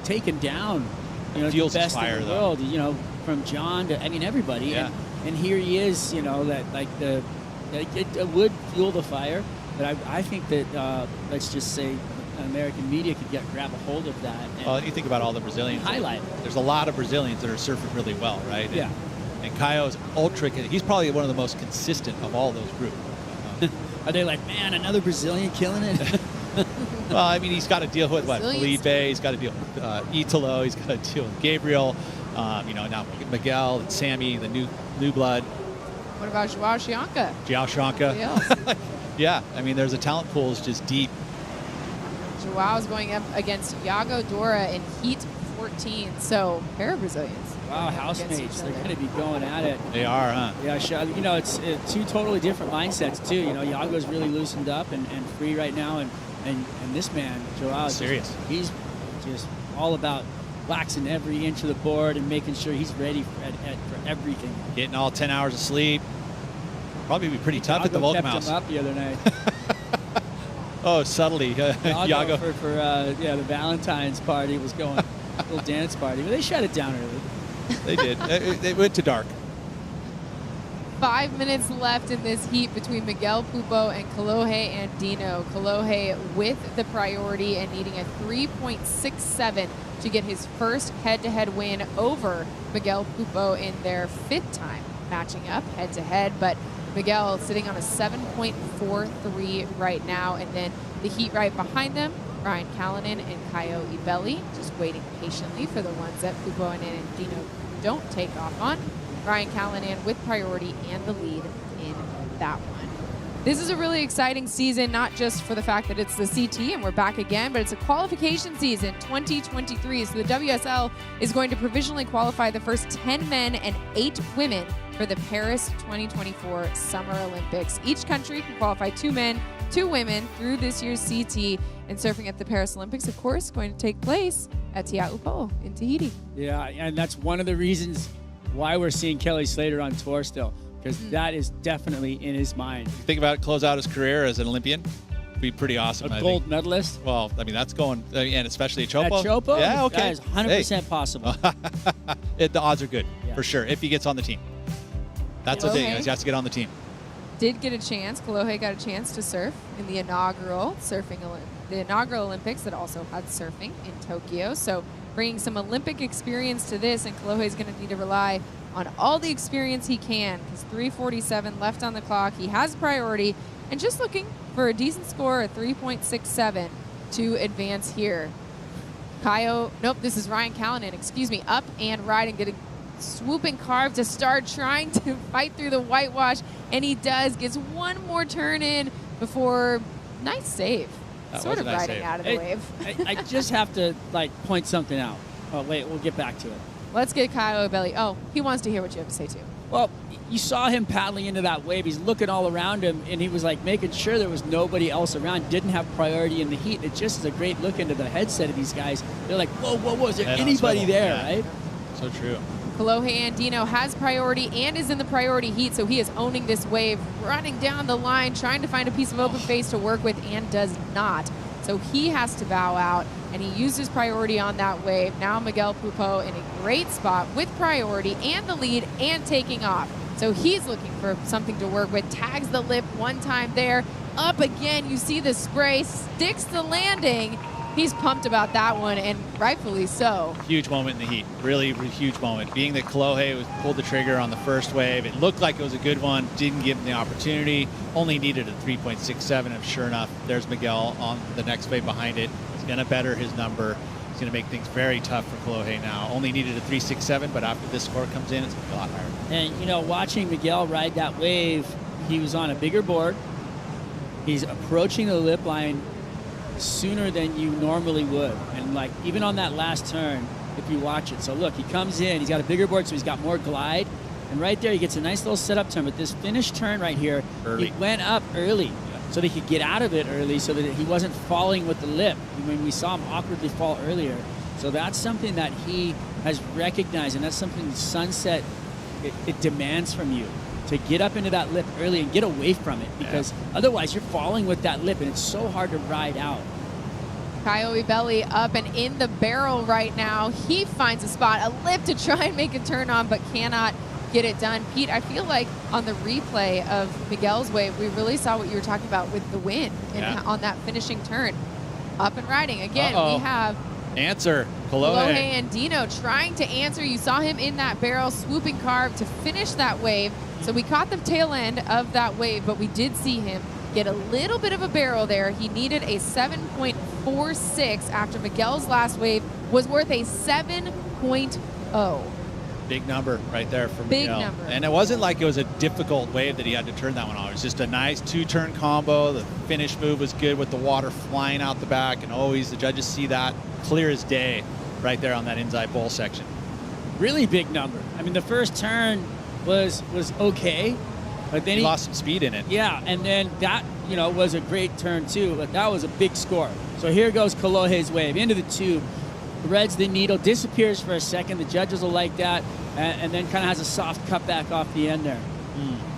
taken down the best in the world. From John to everybody. Yeah. And here he is. That like it would fuel the fire, but I think that let's just say American media could grab a hold of that. Well, you think about all the Brazilians. Highlight. There's a lot of Brazilians that are surfing really well, right? Yeah. And Kaio's ultra. He's probably one of the most consistent of all those groups. Are they like, man, another Brazilian killing it? Well, I mean, he's got to deal with Felipe. He's got to deal with Italo. He's got to deal with Gabriel. Now Miguel and Sammy, the new blood. What about Joao Chianca? Joao Chianca. Yeah, I mean, there's a talent pool is just deep. Joao's going up against Iago Dora in Heat 14. So, pair of Brazilians. Wow, housemates. They're going to be going at it. They are, huh? Yeah, it's two totally different mindsets, too. Iago's really loosened up and free right now. And this man, Joao, serious. He's just all about waxing every inch of the board and making sure he's ready for everything. Getting all 10 hours of sleep. Probably be pretty tough at the Welcome House. Kept him up the other night. Oh, subtly. Iago. For the Valentine's party was going, a little dance party. But they shut it down early. They did. They went to dark. 5 minutes left in this heat between Miguel Pupo and Kolohe Andino. Kolohe with the priority and needing a 3.67 to get his first head-to-head win over Miguel Pupo in their 5th time matching up head-to-head. But Miguel sitting on a 7.43 right now, and then the heat right behind them, Ryan Callanan and Kaio Ibeli, just waiting patiently for the ones that Pupo and Andino don't take off on. Ryan Callanan with priority and the lead in that one. This is a really exciting season, not just for the fact that it's the CT and we're back again, but it's a qualification season 2023. So the WSL is going to provisionally qualify the first 10 men and 8 women for the Paris 2024 Summer Olympics. Each country can qualify 2 men, 2 women through this year's CT. And surfing at the Paris Olympics, of course, going to take place at Tea'upo'o in Tahiti. Yeah, and that's one of the reasons why we're seeing Kelly Slater on tour still, because that is definitely in his mind. You think about it, close out his career as an Olympian? Be pretty awesome. A gold medalist? Well, I mean, that's going, and especially at Chopo. At Chopo? Yeah, okay. That is 100% possible. The odds are good, for sure, if he gets on the team. That's the thing, he has to get on the team. Did get a chance, Kolohe got a chance to surf in the inaugural Olympics that also had surfing in Tokyo. So bringing some Olympic experience to this, and Kolohe is going to need to rely on all the experience he can, because 3:47 left on the clock. He has priority, and just looking for a decent score, a 3.67 to advance here. This is Ryan Callanan, excuse me, up and riding, getting swooping carve to start, trying to fight through the whitewash, and he does. Gets one more turn in before, nice save. Sort of riding out of the wave. I just have to point something out. Oh wait, we'll get back to it. Let's get Kaio Ibeli. Oh, he wants to hear what you have to say too. Well, you saw him paddling into that wave. He's looking all around him, and he was like making sure there was nobody else around. Didn't have priority in the heat. It just is a great look into the headset of these guys. They're like, whoa, whoa, whoa, is there anybody there, right? So true. Kolohe Andino has priority and is in the priority heat, so he is owning this wave, running down the line, trying to find a piece of open face to work with, and does not. So he has to bow out, and he used his priority on that wave. Now Miguel Pupo in a great spot with priority and the lead and taking off. So he's looking for something to work with. Tags the lip one time there. Up again, you see the spray, sticks the landing. He's pumped about that one, and rightfully so. Huge moment in the heat, really huge moment. Being that Kolohe pulled the trigger on the first wave, it looked like it was a good one, didn't give him the opportunity, only needed a 3.67, and sure enough, there's Miguel on the next wave behind it. He's gonna better his number. He's gonna make things very tough for Kolohe now. Only needed a 3.67, but after this score comes in, it's gonna be a lot higher. And, you know, watching Miguel ride that wave, he was on a bigger board. He's approaching the lip line sooner than you normally would. And like even on that last turn, if you watch it. So look, he comes in, he's got a bigger board, so he's got more glide. And right there, he gets a nice little setup turn. But this finish turn right here, early. He went up early so that he could get out of it early so that he wasn't falling with the lip. I mean, we saw him awkwardly fall earlier. So that's something that he has recognized, and that's something Sunset, it demands from you. To get up into that lip early and get away from it, because otherwise you're falling with that lip and it's so hard to ride out. Coyote Belly up and in the barrel right now. He finds a spot, a lip to try and make a turn on, but cannot get it done. Pete, I feel like on the replay of Miguel's wave, we really saw what you were talking about with the wind and on that finishing turn. Up and riding. Again, we have Answer. Kolohe Andino trying to answer. You saw him in that barrel, swooping carve to finish that wave. So we caught the tail end of that wave, but we did see him get a little bit of a barrel there. He needed a 7.46 after Miguel's last wave was worth a 7.0. Big number right there for Big Miguel. number. And it wasn't like it was a difficult wave that he had to turn that one on. It was just a nice two-turn combo. The finish move was good with the water flying out the back, and always the judges see that clear as day right there on that inside bowl section. Really big number. I mean, the first turn was okay, but then he lost some speed in it. Yeah, and then that, you know, was a great turn too, but that was a big score. So here goes Kolohe's wave into the tube, threads the needle, disappears for a second. The judges will like that, and then kind of has a soft cutback off the end there.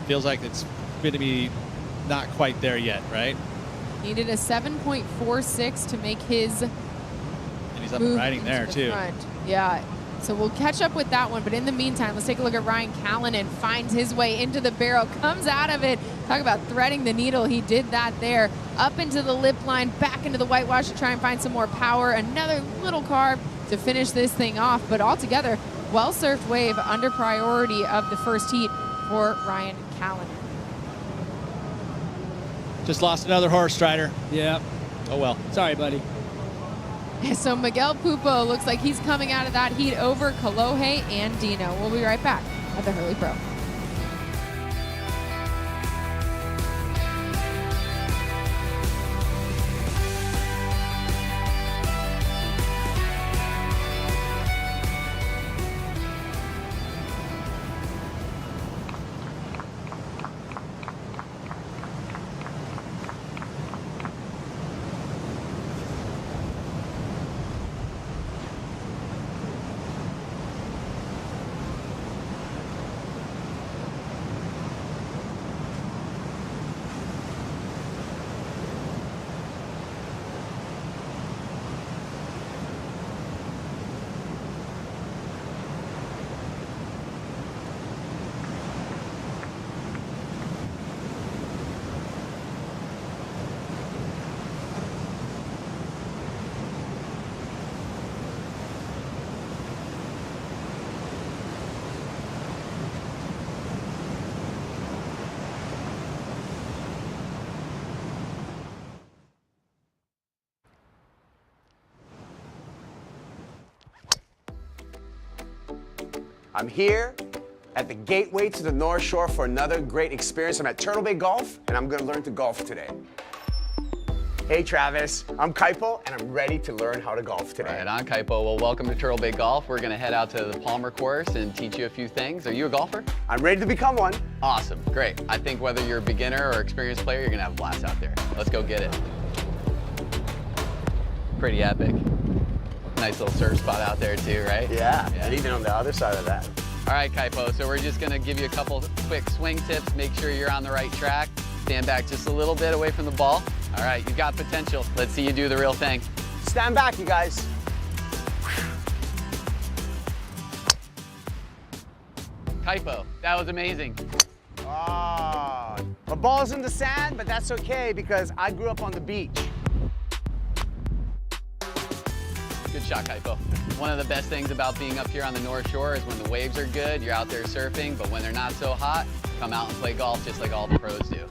Feels like it's going to be not quite there yet, right? Needed a 7.46 to make his And he's up and riding there too. front. Yeah. So we'll catch up with that one, but in the meantime, let's take a look at Ryan Callanan. Finds his way into the barrel, comes out of it. Talk about threading the needle. He did that there. Up into the lip line, back into the whitewash to try and find some more power. Another little carb to finish this thing off, but altogether, well-surfed wave under priority of the first heat for Ryan Callanan. Just lost another horse, Strider. Yeah. Oh well. Sorry, buddy. So Miguel Pupo looks like he's coming out of that heat over Kolohe Andino. We'll be right back at the Hurley Pro. I'm here at the gateway to the North Shore for another great experience. I'm at Turtle Bay Golf, and I'm going to learn to golf today. Hey Travis, I'm Kaipo and I'm ready to learn how to golf today. Right on, Kaipo. Well, welcome to Turtle Bay Golf. We're gonna head out to the Palmer course and teach you a few things. Are you a golfer? I'm ready to become one. Awesome, great. I think whether you're a beginner or experienced player, you're gonna have a blast out there. Let's go get it. Pretty epic. Nice little surf spot out there too, right? Yeah, and even on the other side of that. All right, Kaipo, so we're just gonna give you a couple quick swing tips. Make sure you're on the right track. Stand back just a little bit away from the ball. All right, you've got potential. Let's see you do the real thing. Stand back, you guys. Kaipo, that was amazing. Ah, the ball's in the sand, but that's okay because I grew up on the beach. Good shot, Kaipo. One of the best things about being up here on the North Shore is when the waves are good, you're out there surfing, but when they're not so hot, come out and play golf just like all the pros do.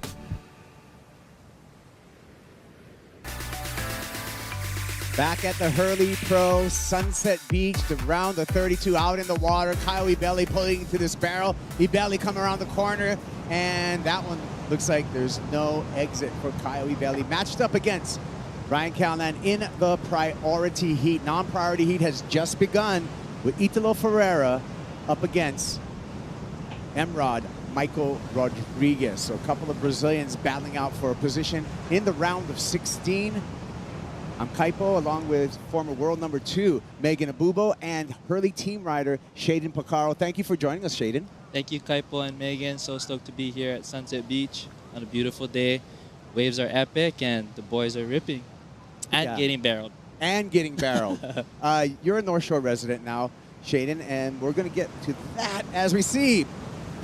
Back at the Hurley Pro Sunset Beach, the round of 32 out in the water. Kyle Ebeli pulling into this barrel. Ebeli coming around the corner, and that one looks like there's no exit for Kyle Ebeli. Matched up against Ryan Callahan in the priority heat. Non-priority heat has just begun with Italo Ferreira up against Emrod Michael Rodriguez. So a couple of Brazilians battling out for a position in the round of 16. I'm Kaipo, along with former world number 2, Megan Abubo, and Hurley team rider, Shaden Picaro. Thank you for joining us, Shaden. Thank you, Kaipo and Megan. So stoked to be here at Sunset Beach on a beautiful day. Waves are epic, and the boys are ripping and getting barreled. And getting barreled. You're a North Shore resident now, Shaden, and we're going to get to that as we see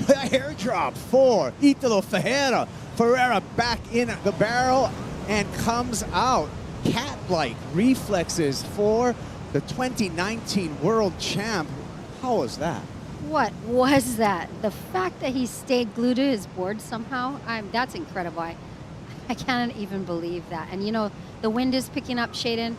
a hair drop for Italo Ferreira. Ferreira back in the barrel and comes out. Cat-like reflexes for the 2019 world champ. How was that? What was that? The fact that he stayed glued to his board somehow, that's incredible. I can't even believe that. And you know, the wind is picking up, Shaden.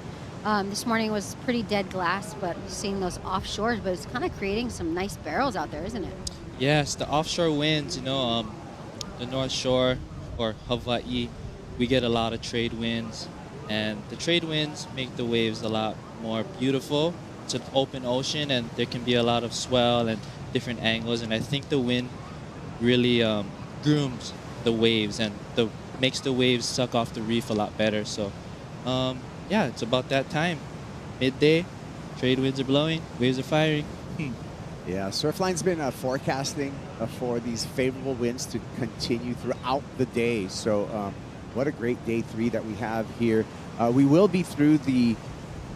This morning was pretty dead glass, but seeing those offshores, but it's kind of creating some nice barrels out there, isn't it? Yes, the offshore winds, you know, the North Shore or Hawaii, we get a lot of trade winds. And the trade winds make the waves a lot more beautiful. It's an open ocean, and there can be a lot of swell and different angles. And I think the wind really grooms the waves and makes the waves suck off the reef a lot better. So, yeah, it's about that time. Midday, trade winds are blowing, waves are firing. Yeah, Surfline's been forecasting for these favorable winds to continue throughout the day. So, what a great day 3 that we have here. We will be through the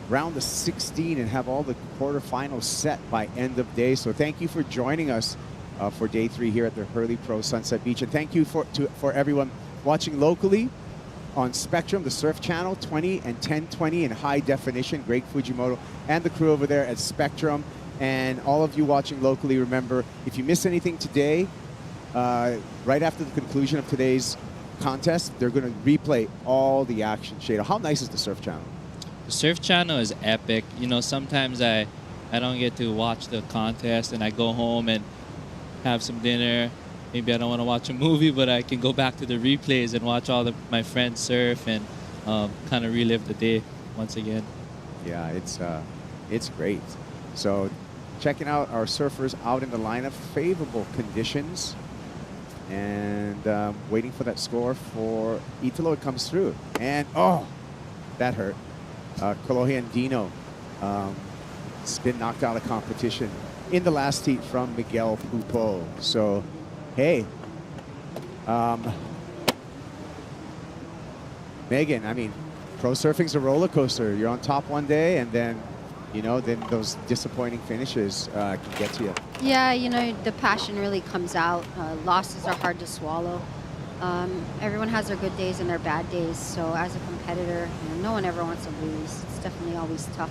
round of 16 and have all the quarterfinals set by end of day. So thank you for joining us for day 3 here at the Hurley Pro Sunset Beach. And thank you for everyone watching locally on Spectrum, the Surf Channel, 20 and 1020 in high definition. Greg Fujimoto and the crew over there at Spectrum. And all of you watching locally, remember, if you miss anything today, right after the conclusion of today's contest, they're going to replay all the action. Shada, how nice is the Surf Channel? The Surf Channel is epic. You know, sometimes I don't get to watch the contest, and I go home and have some dinner. Maybe I don't want to watch a movie, but I can go back to the replays and watch all my friends surf and kind of relive the day once again. Yeah, it's great. So checking out our surfers out in the lineup, favorable conditions. And waiting for that score for Italo. It comes through. And, oh, that hurt. Kolohe Andino has been knocked out of competition in the last heat from Miguel Pupo. So, hey. Megan, I mean, pro surfing's a roller coaster. You're on top one day, and then, you know, then those disappointing finishes can get to you. Yeah, you know, the passion really comes out. Losses are hard to swallow. Everyone has their good days and their bad days. So as a competitor, you know, no one ever wants to lose. It's definitely always tough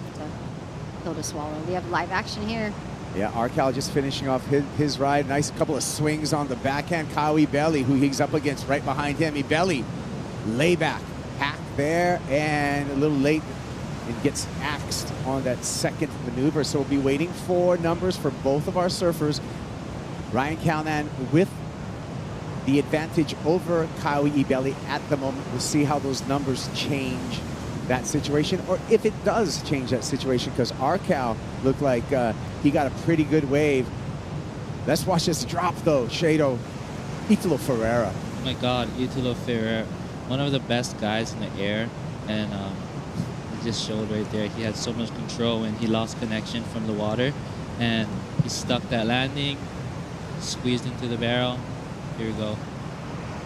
to swallow. We have live action here. Yeah, Arcal just finishing off his ride. Nice couple of swings on the backhand. Kyle Ebeli, who he's up against right behind him. Ebeli, layback, hack there, and a little late. And gets axed on that second maneuver. So we'll be waiting for numbers for both of our surfers. Ryan Callahan with the advantage over Kyle Ebeli at the moment. We'll see how those numbers change that situation, or if it does change that situation, because Arcal looked like he got a pretty good wave. Let's watch this drop, though, Shado. Italo Ferreira. Oh my God, Italo Ferreira, one of the best guys in the air, and he just showed right there. He had so much control when he lost connection from the water, and he stuck that landing, squeezed into the barrel. Here we go.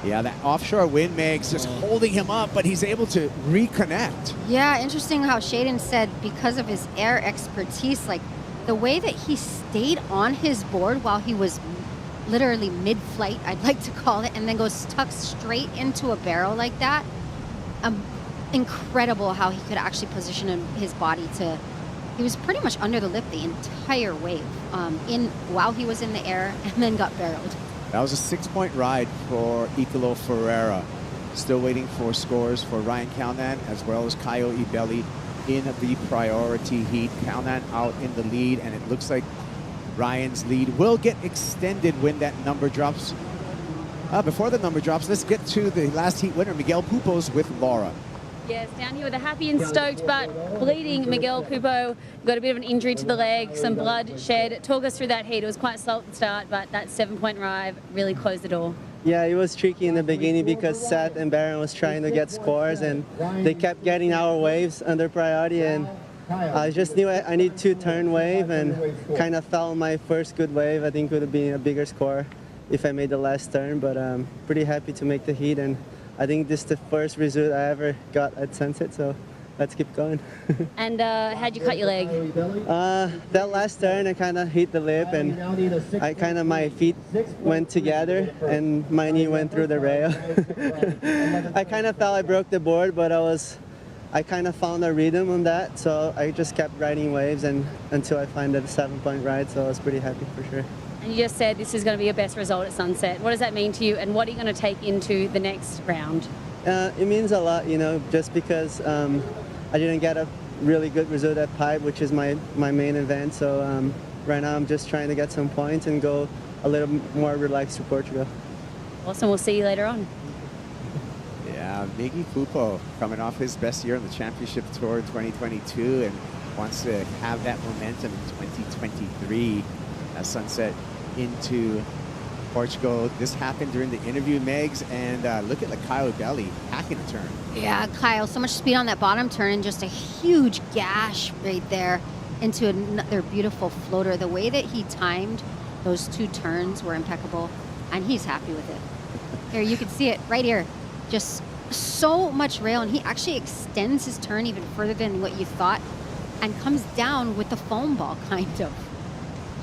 Yeah, that offshore wind makes just holding him up, but he's able to reconnect. Yeah, interesting how Shaden said because of his air expertise, like the way that he stayed on his board while he was literally mid-flight, I'd like to call it, and then goes stuck straight into a barrel like that. Incredible how he could actually position his body to, he was pretty much under the lip the entire wave while he was in the air and then got barreled. That was a 6-point ride for Italo Ferreira. Still waiting for scores for Ryan Calnan as well as Kyle Ebeli in the priority heat. Calnan out in the lead, and it looks like Ryan's lead will get extended when that number drops. Before the number drops, let's get to the last heat winner, Miguel Pupos with Laura. Yes, down here with a happy and stoked but bleeding Miguel Pupo. Got a bit of an injury to the leg, some blood shed. Talk us through that heat. It was quite slow at the start, but that 7-point ride really closed the door. Yeah, it was tricky in the beginning because Seth and Baron was trying to get scores, and they kept getting our waves under priority, and I just knew I need 2-turn wave, and kind of fell on my first good wave. I think it would have been a bigger score if I made the last turn, but I'm pretty happy to make the heat, and I think this is the first result I ever got at Sunset, so let's keep going. And how'd you cut your leg? That last turn, I kind of hit the lip, and my feet went together, and my knee went through the rail. I kind of felt I broke the board, but I kind of found a rhythm on that, so I just kept riding waves until I found the 7-point ride, so I was pretty happy for sure. And you just said this is going to be your best result at Sunset. What does that mean to you, and what are you going to take into the next round? It means a lot, just because I didn't get a really good result at Pipe, which is my main event. So right now I'm just trying to get some points and go a little more relaxed to Portugal. Awesome. We'll see you later on. Yeah, Miggy Pupo coming off his best year on the Championship Tour in 2022 and wants to have that momentum in 2023 as Sunset into Portugal. This happened during the interview, Megs, and look at Kyle Ebeli hacking a turn. Yeah, Kyle, so much speed on that bottom turn and just a huge gash right there into another beautiful floater. The way that he timed those 2 turns were impeccable, and he's happy with it. Here, you can see it right here. Just so much rail, and he actually extends his turn even further than what you thought and comes down with the foam ball, kind of,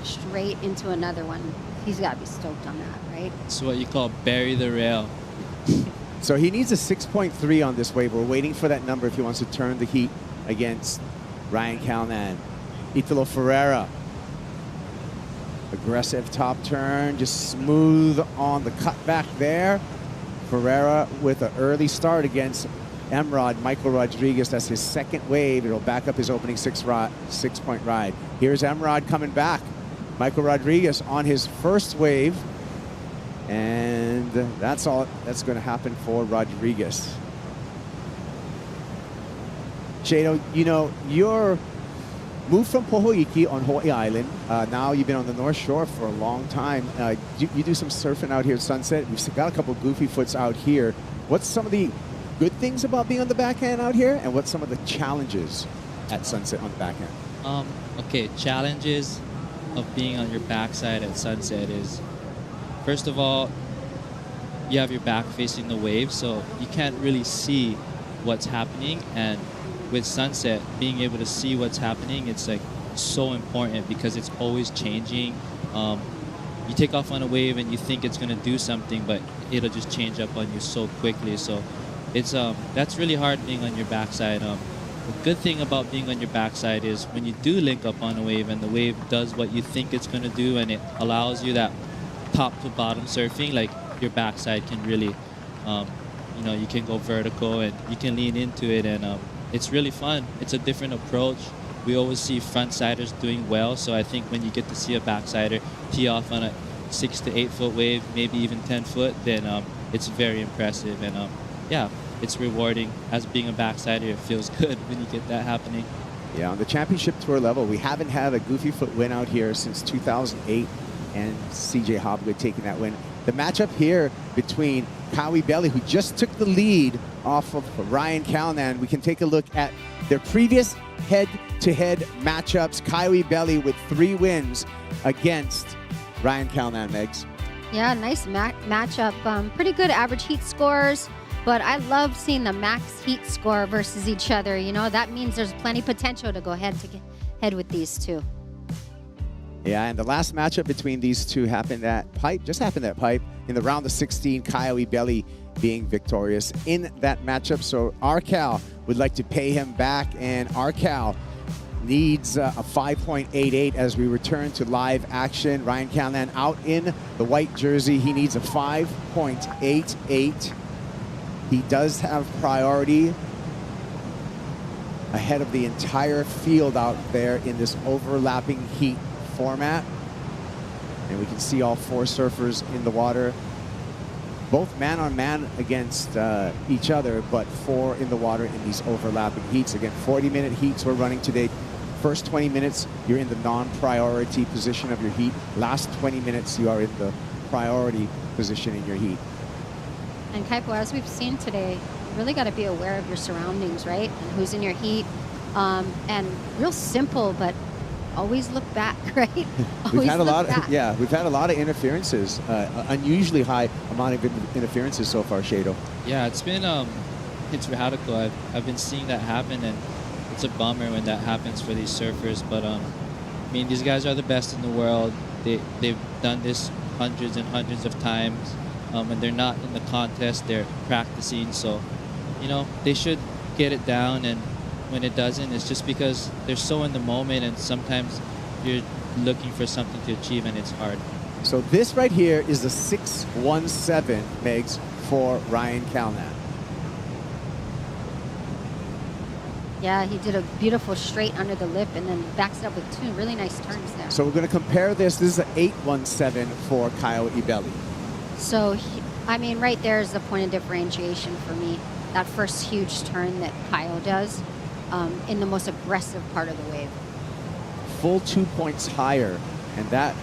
straight into another one. He's got to be stoked on that, right? It's what you call bury the rail. So he needs a 6.3 on this wave. We're waiting for that number if he wants to turn the heat against Ryan Calnan. Italo Ferreira. Aggressive top turn, just smooth on the cutback there. Ferreira with an early start against Emrod, Michael Rodriguez. That's his second wave. It'll back up his opening 6-point ride. Here's Emrod coming back. Michael Rodriguez on his first wave. And that's all that's going to happen for Rodriguez. Shado, you're moved from Pohoiki on Hawaii Island. Now you've been on the North Shore for a long time. You do some surfing out here at Sunset. We've got a couple goofy foots out here. What's some of the good things about being on the backhand out here, and what's some of the challenges at Sunset on the backhand? Okay, challenges of being on your backside at Sunset is, first of all, you have your back facing the wave, so you can't really see what's happening. And with Sunset, being able to see what's happening, it's like so important because it's always changing. You take off on a wave and you think it's going to do something, but it'll just change up on you so quickly. So it's that's really hard being on your backside. The good thing about being on your backside is when you do link up on a wave and the wave does what you think it's going to do, and it allows you that top to bottom surfing, like your backside can really, you can go vertical and you can lean into it, and it's really fun. It's a different approach. We always see frontsiders doing well, so I think when you get to see a backsider tee off on a 6 to 8 foot wave, maybe even 10 foot, then it's very impressive. And yeah, it's rewarding. As being a backsider, it feels good when you get that happening. Yeah, on the championship tour level, we haven't had a goofy foot win out here since 2008, and CJ Hobgood taking that win. The matchup here between Kyle Belly, who just took the lead off of Ryan Callanan. We can take a look at their previous head-to-head matchups. Kyle Belly with 3 wins against Ryan Callanan, Megs. Yeah, nice matchup. Pretty good average heat scores, but I love seeing the max heat score versus each other. You know, that means there's plenty potential to go head with these two. Yeah, and the last matchup between these two happened at Pipe, in the round of 16, Kyle Belly being victorious in that matchup. So Arcal would like to pay him back, and Arcal needs a 5.88 as we return to live action. Ryan Callanan out in the white jersey. He needs a 5.88. He does have priority ahead of the entire field out there in this overlapping heat format. And we can see all 4 surfers in the water, both man-on-man against each other, but 4 in the water in these overlapping heats. Again, 40-minute heats we're running today. First 20 minutes, you're in the non-priority position of your heat. Last 20 minutes, you are in the priority position in your heat. And Kaipo, as we've seen today, you really got to be aware of your surroundings, right? And who's in your heat. And real simple, but always look back, right? We've had a lot of interferences, unusually high amount of interferences so far, Shado. Yeah, it's been it's radical. I've been seeing that happen, and it's a bummer when that happens for these surfers. But I mean, these guys are the best in the world. They've done this hundreds and hundreds of times. When they're not in the contest, they're practicing. So, you know, they should get it down. And when it doesn't, it's just because they're so in the moment, and sometimes you're looking for something to achieve and it's hard. So this right here is a 6.17, Megs, for Ryan Callanan. Yeah, he did a beautiful straight under the lip and then backs it up with 2 really nice turns there. So we're going to compare this. This is an 8.17 for Kyle Belly. So, I mean, right there is the point of differentiation for me. That first huge turn that Kyle does in the most aggressive part of the wave. Full 2 points higher, and that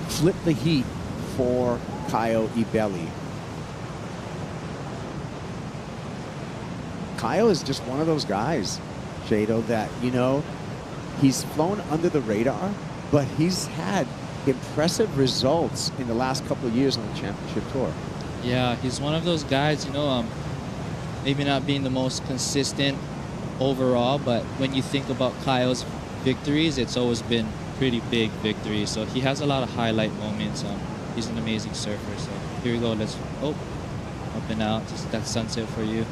flipped the heat for Kyle Belly. Kyle is just one of those guys, Shado, that, you know, he's flown under the radar, but he's had impressive results in the last couple of years on the championship tour. Yeah, he's one of those guys, you know, maybe not being the most consistent overall, but when you think about Kyle's victories, it's always been pretty big victories. So he has a lot of highlight moments. He's an amazing surfer. So here we go. Let's up and out. Just that sunset for you.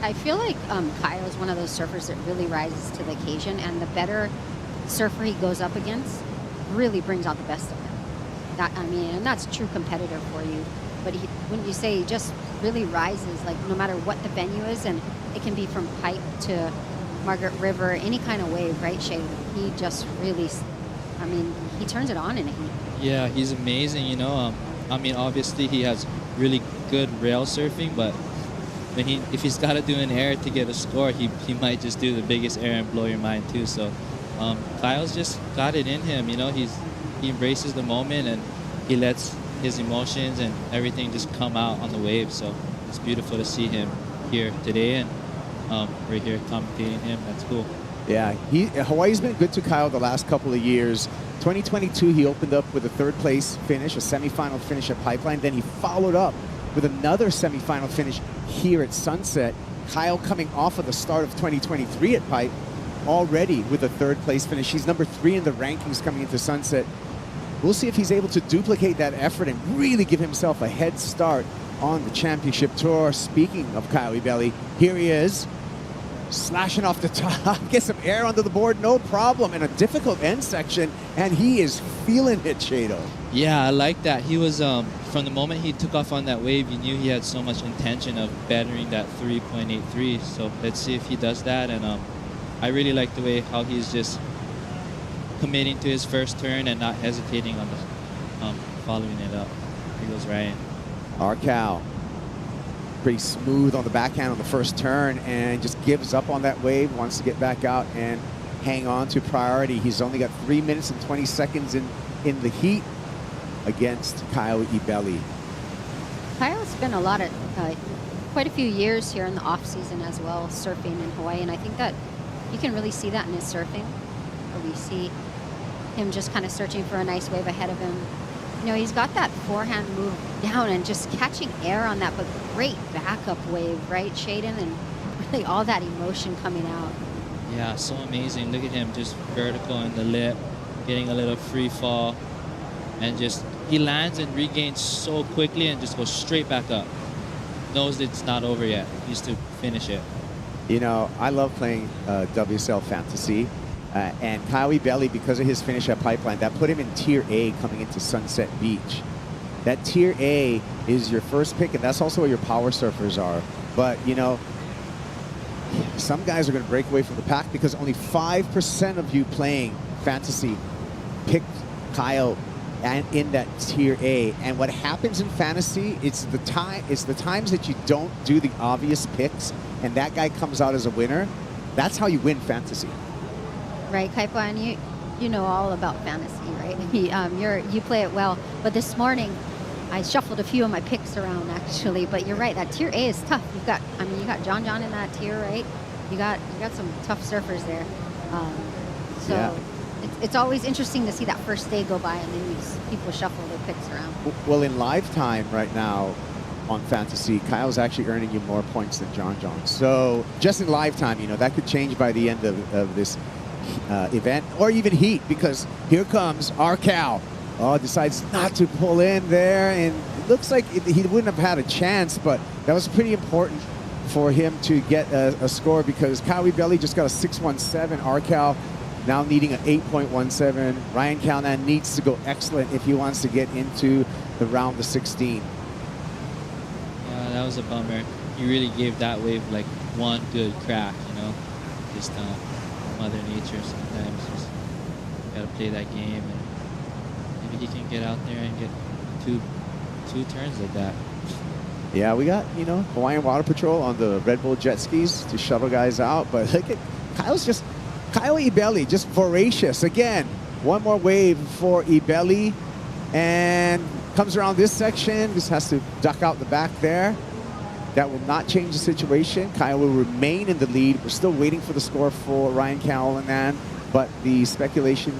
I feel like Kyle is one of those surfers that really rises to the occasion, and the better surfer he goes up against really brings out the best of him. And that's true competitor for you. But when you say he just really rises, like no matter what the venue is, and it can be from Pipe to Margaret River, any kind of wave, right, Shay? He just really, he turns it on in a heat. Yeah, he's amazing, you know. Obviously he has really good rail surfing, but if he's got to do an air to get a score, he might just do the biggest air and blow your mind too. So Kyle's just got it in him, you know. He embraces the moment, and he lets his emotions and everything just come out on the wave. So it's beautiful to see him here today, and we're here commentating him. That's cool. Yeah, Hawaii's been good to Kyle the last couple of years. 2022, he opened up with a 3rd place finish, a semifinal finish at Pipeline. Then he followed up with another semifinal finish here at Sunset. Kyle coming off of the start of 2023 at Pipe, already with a 3rd place finish. He's number 3 in the rankings coming into Sunset. We'll see if he's able to duplicate that effort and really give himself a head start on the championship tour. Speaking of Kyle Belly, here he is, slashing off the top, get some air under the board, no problem, in a difficult end section, and he is feeling it, Shado. Yeah, I like that. He was, from the moment he took off on that wave, you knew he had so much intention of bettering that 3.83. So let's see if he does that. And I really like the way how he's just committing to his first turn and not hesitating on the following it up. Here goes Ryan. Arcal, pretty smooth on the backhand on the first turn and just gives up on that wave, wants to get back out and hang on to priority. He's only got 3 minutes and 20 seconds in the heat against Kyle Ibelli. Kyle's spent quite a few years here in the off season as well, surfing in Hawaii, and I think that you can really see that in his surfing, where we see him just kind of searching for a nice wave ahead of him. You know, he's got that forehand move down and just catching air on that, but great backup wave, right, Shaden? And really all that emotion coming out. Yeah, so amazing. Look at him just vertical in the lip, getting a little free fall, and just he lands and regains so quickly and just goes straight back up. Knows that it's not over yet. He needs to finish it. You know, I love playing WSL Fantasy. And Kyle Ibelli, because of his finish at Pipeline, that put him in Tier A coming into Sunset Beach. That Tier A is your first pick, and that's also where your power surfers are. But, you know, some guys are going to break away from the pack because only 5% of you playing Fantasy picked Kyle and in that Tier A. And what happens in Fantasy, it's the times that you don't do the obvious picks, and that guy comes out as a winner. That's how you win Fantasy. Right, Kaipo, and you know all about fantasy, right? You play it well. But this morning, I shuffled a few of my picks around actually. But you're right, that Tier A is tough. You got John in that tier, right? You got some tough surfers there. It's always interesting to see that first day go by and then people shuffle their picks around. Well, in lifetime right now on Fantasy, Kyle's actually earning you more points than John. So just in lifetime, you know, that could change by the end of this event or even heat, because here comes Arcal. Decides not to pull in there, and it looks like he wouldn't have had a chance, but that was pretty important for him to get a score, because Kyle Ibelli just got a 6.17. Arcal now needing an 8.17. Ryan Calnan needs to go excellent if he wants to get into the round of 16. Yeah, that was a bummer. He really gave that wave like one good crack, you know. Just Mother Nature sometimes just gotta play that game, and maybe he can get out there and get two turns like that. Yeah, we got, you know, Hawaiian Water Patrol on the Red Bull jet skis to shuttle guys out, but look at Kyle Ibelli, just voracious. Again, one more wave for Ibelli, and comes around this section, just has to duck out the back there. That will not change the situation. Kyle will remain in the lead. We're still waiting for the score for Ryan Callanan, but the speculation,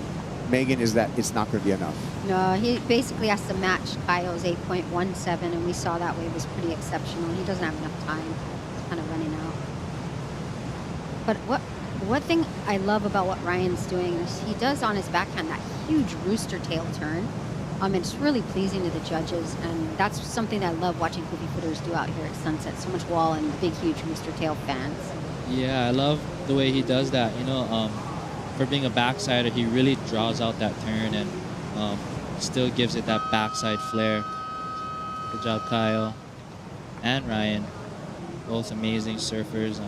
Megan, is that it's not going to be enough. No, he basically has to match Kyle's 8.17, and we saw that wave was pretty exceptional. He doesn't have enough time. He's kind of running out. But one thing I love about what Ryan's doing is he does on his backhand that huge rooster tail turn. It's really pleasing to the judges, and that's something that I love watching poopy footers do out here at Sunset. So much wall and big, huge rooster tail fans. Yeah, I love the way he does that. You know, for being a backsider, he really draws out that turn and still gives it that backside flair. Good job, Kyle and Ryan. Both amazing surfers.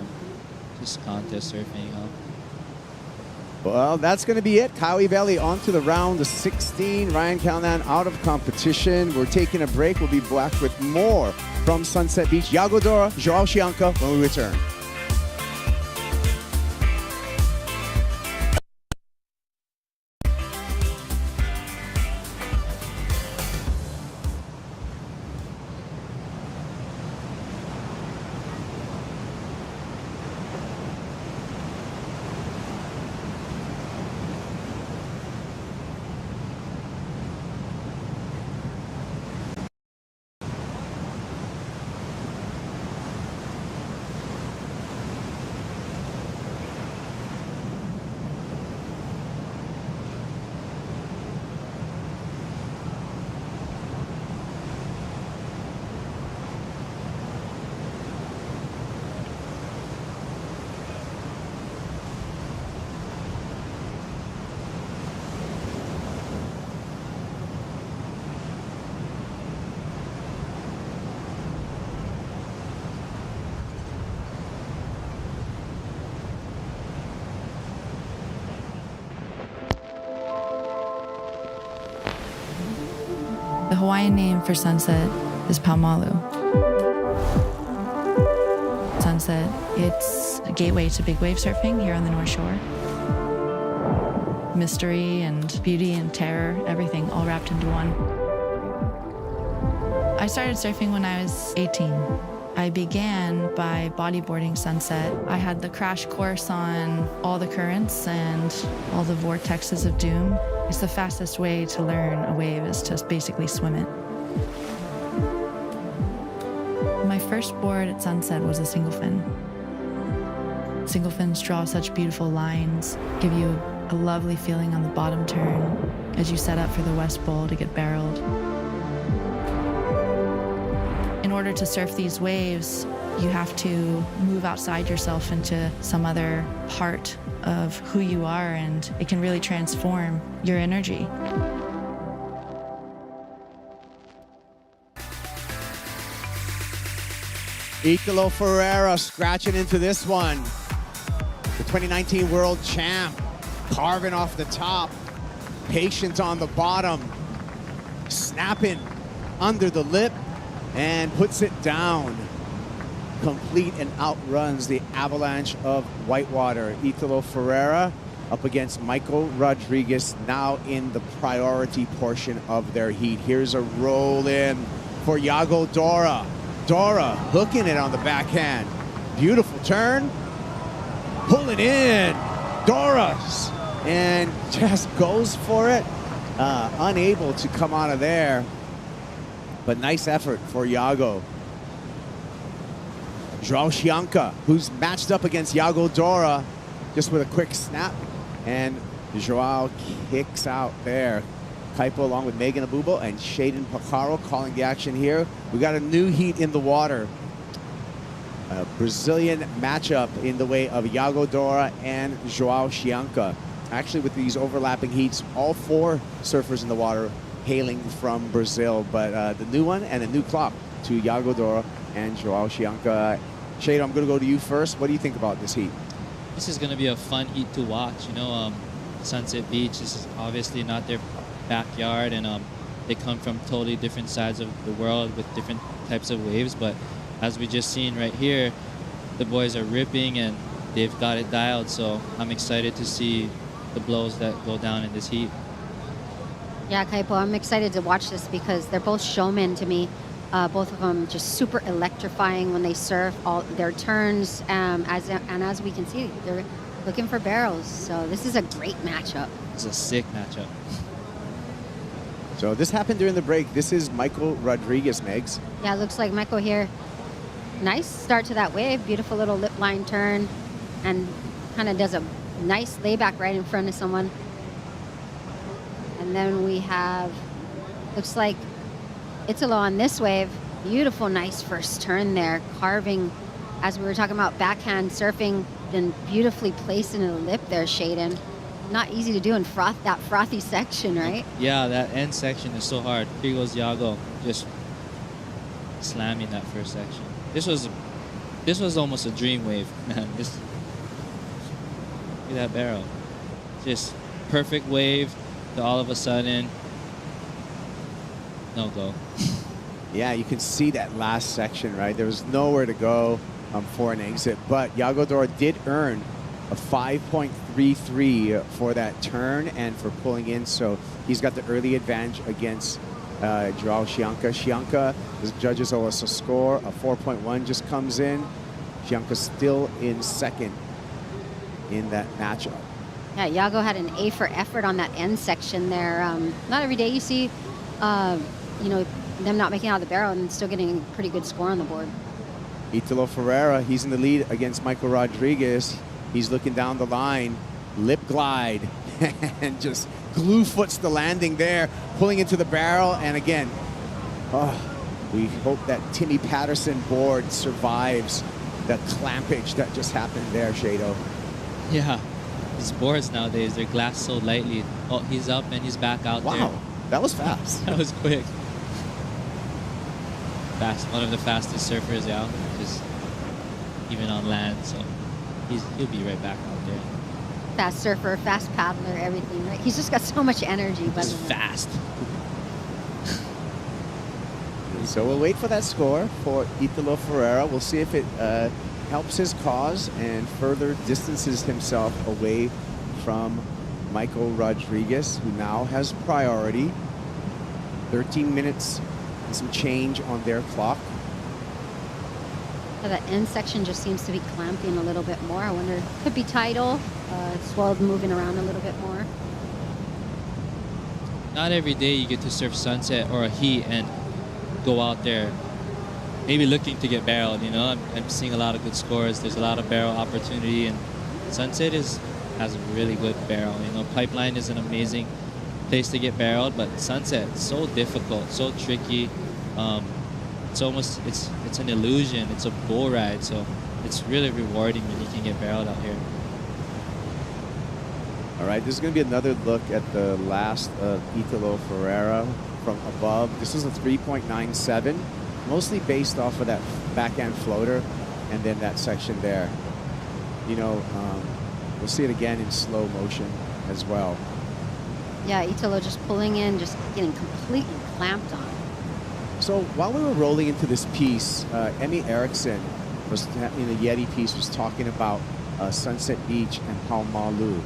Just contest surfing, huh? Well, that's going to be it. Kyle Ibelli on to the round of 16. Ryan Callanan out of competition. We're taking a break. We'll be back with more from Sunset Beach. Yago Dora, Joao Chianca when we return. The Hawaiian name for sunset is Paumalu. Sunset, it's a gateway to big wave surfing here on the North Shore. Mystery and beauty and terror, everything all wrapped into one. I started surfing when I was 18. I began by bodyboarding sunset. I had the crash course on all the currents and all the vortexes of doom. It's the fastest way to learn a wave is to basically swim it. My first board at sunset was a single fin. Single fins draw such beautiful lines, give you a lovely feeling on the bottom turn as you set up for the West Bowl to get barreled. In order to surf these waves, you have to move outside yourself into some other part of who you are, and it can really transform your energy. Italo Ferreira scratching into this one. The 2019 world champ, carving off the top, patient on the bottom, snapping under the lip, and puts it down. Complete and outruns the avalanche of whitewater. Italo Ferreira up against Michael Rodriguez, now in the priority portion of their heat. Here's a roll in for Iago Dora. Dora hooking it on the backhand. Beautiful turn. Pulling in. Dora's. And just goes for it. Unable to come out of there. But nice effort for Iago. Joao Chianca, who's matched up against Iago Dora, just with a quick snap. And Joao kicks out there. Kaipo along with Megan Abubo and Shaden Pacaro calling the action here. We got a new heat in the water. A Brazilian matchup in the way of Iago Dora and Joao Chianca. Actually, with these overlapping heats, all four surfers in the water hailing from Brazil. But the new one and a new clock to Iago Dora and Joao Chianca. Shade, I'm going to go to you first. What do you think about this heat? This is going to be a fun heat to watch. You know, Sunset Beach, this is obviously not their backyard, and they come from totally different sides of the world with different types of waves. But as we just seen right here, the boys are ripping and they've got it dialed. So I'm excited to see the blows that go down in this heat. Yeah, Kaipo, I'm excited to watch this because they're both showmen to me. Both of them just super electrifying when they surf, all their turns, as we can see, they're looking for barrels. So this is a great matchup. It's a sick matchup. So this happened during the break. This is Michael Rodriguez, Megs. Yeah, it looks like Michael here. Nice start to that wave. Beautiful little lip line turn, and kind of does a nice layback right in front of someone. And then we have, looks like Italo on this wave. Beautiful, nice first turn there. Carving, as we were talking about backhand surfing, then beautifully placed into the lip there, Shaden. Not easy to do in that frothy section, right? Yeah, that end section is so hard. Here goes Iago, just slamming that first section. This was almost a dream wave, man. Look at that barrel. Just perfect wave to all of a sudden, no go. Yeah, you can see that last section, right? There was nowhere to go for an exit, but Iago Dora did earn a 5.33 for that turn and for pulling in, so he's got the early advantage against Joao Chianca. Chianca, the judges owe us a score. A 4.1 just comes in. Chianca still in second in that matchup. Yeah, Iago had an A for effort on that end section there. Not every day you see, you know, them not making out of the barrel and still getting a pretty good score on the board. Italo Ferreira, he's in the lead against Michael Rodriguez. He's looking down the line, lip glide, and just glue foots the landing there, pulling into the barrel. And again, we hope that Timmy Patterson board survives the clampage that just happened there, Shado. Yeah, these boards nowadays, they're glassed so lightly. Oh, he's up and he's back out there. Wow, that was fast. That was quick. Fast, one of the fastest surfers out, just even on land. So he'll be right back out there. Fast surfer, fast paddler, everything, right? He's just got so much energy. He's fast. So we'll wait for that score for Italo Ferreira. We'll see if it helps his cause and further distances himself away from Michael Rodriguez, who now has priority. 13 minutes and some change on their clock. That end section just seems to be clamping a little bit more. I wonder, could be tidal, swell moving around a little bit more. Not every day you get to surf sunset or a heat and go out there maybe looking to get barreled, you know. I'm seeing a lot of good scores. There's a lot of barrel opportunity, and sunset has a really good barrel. You know, Pipeline is an amazing place to get barreled, but sunset is so difficult, so tricky. It's an illusion. It's a bull ride, so it's really rewarding when you can get barreled out here. All right, this is going to be another look at the last of Italo Ferreira from above. This is a 3.97, mostly based off of that backhand floater and then that section there. You know, we'll see it again in slow motion as well. Yeah, Italo just pulling in, just getting completely clamped on. So while we were rolling into this piece, Emmy Erickson was in the Yeti piece was talking about Sunset Beach and Paumalu.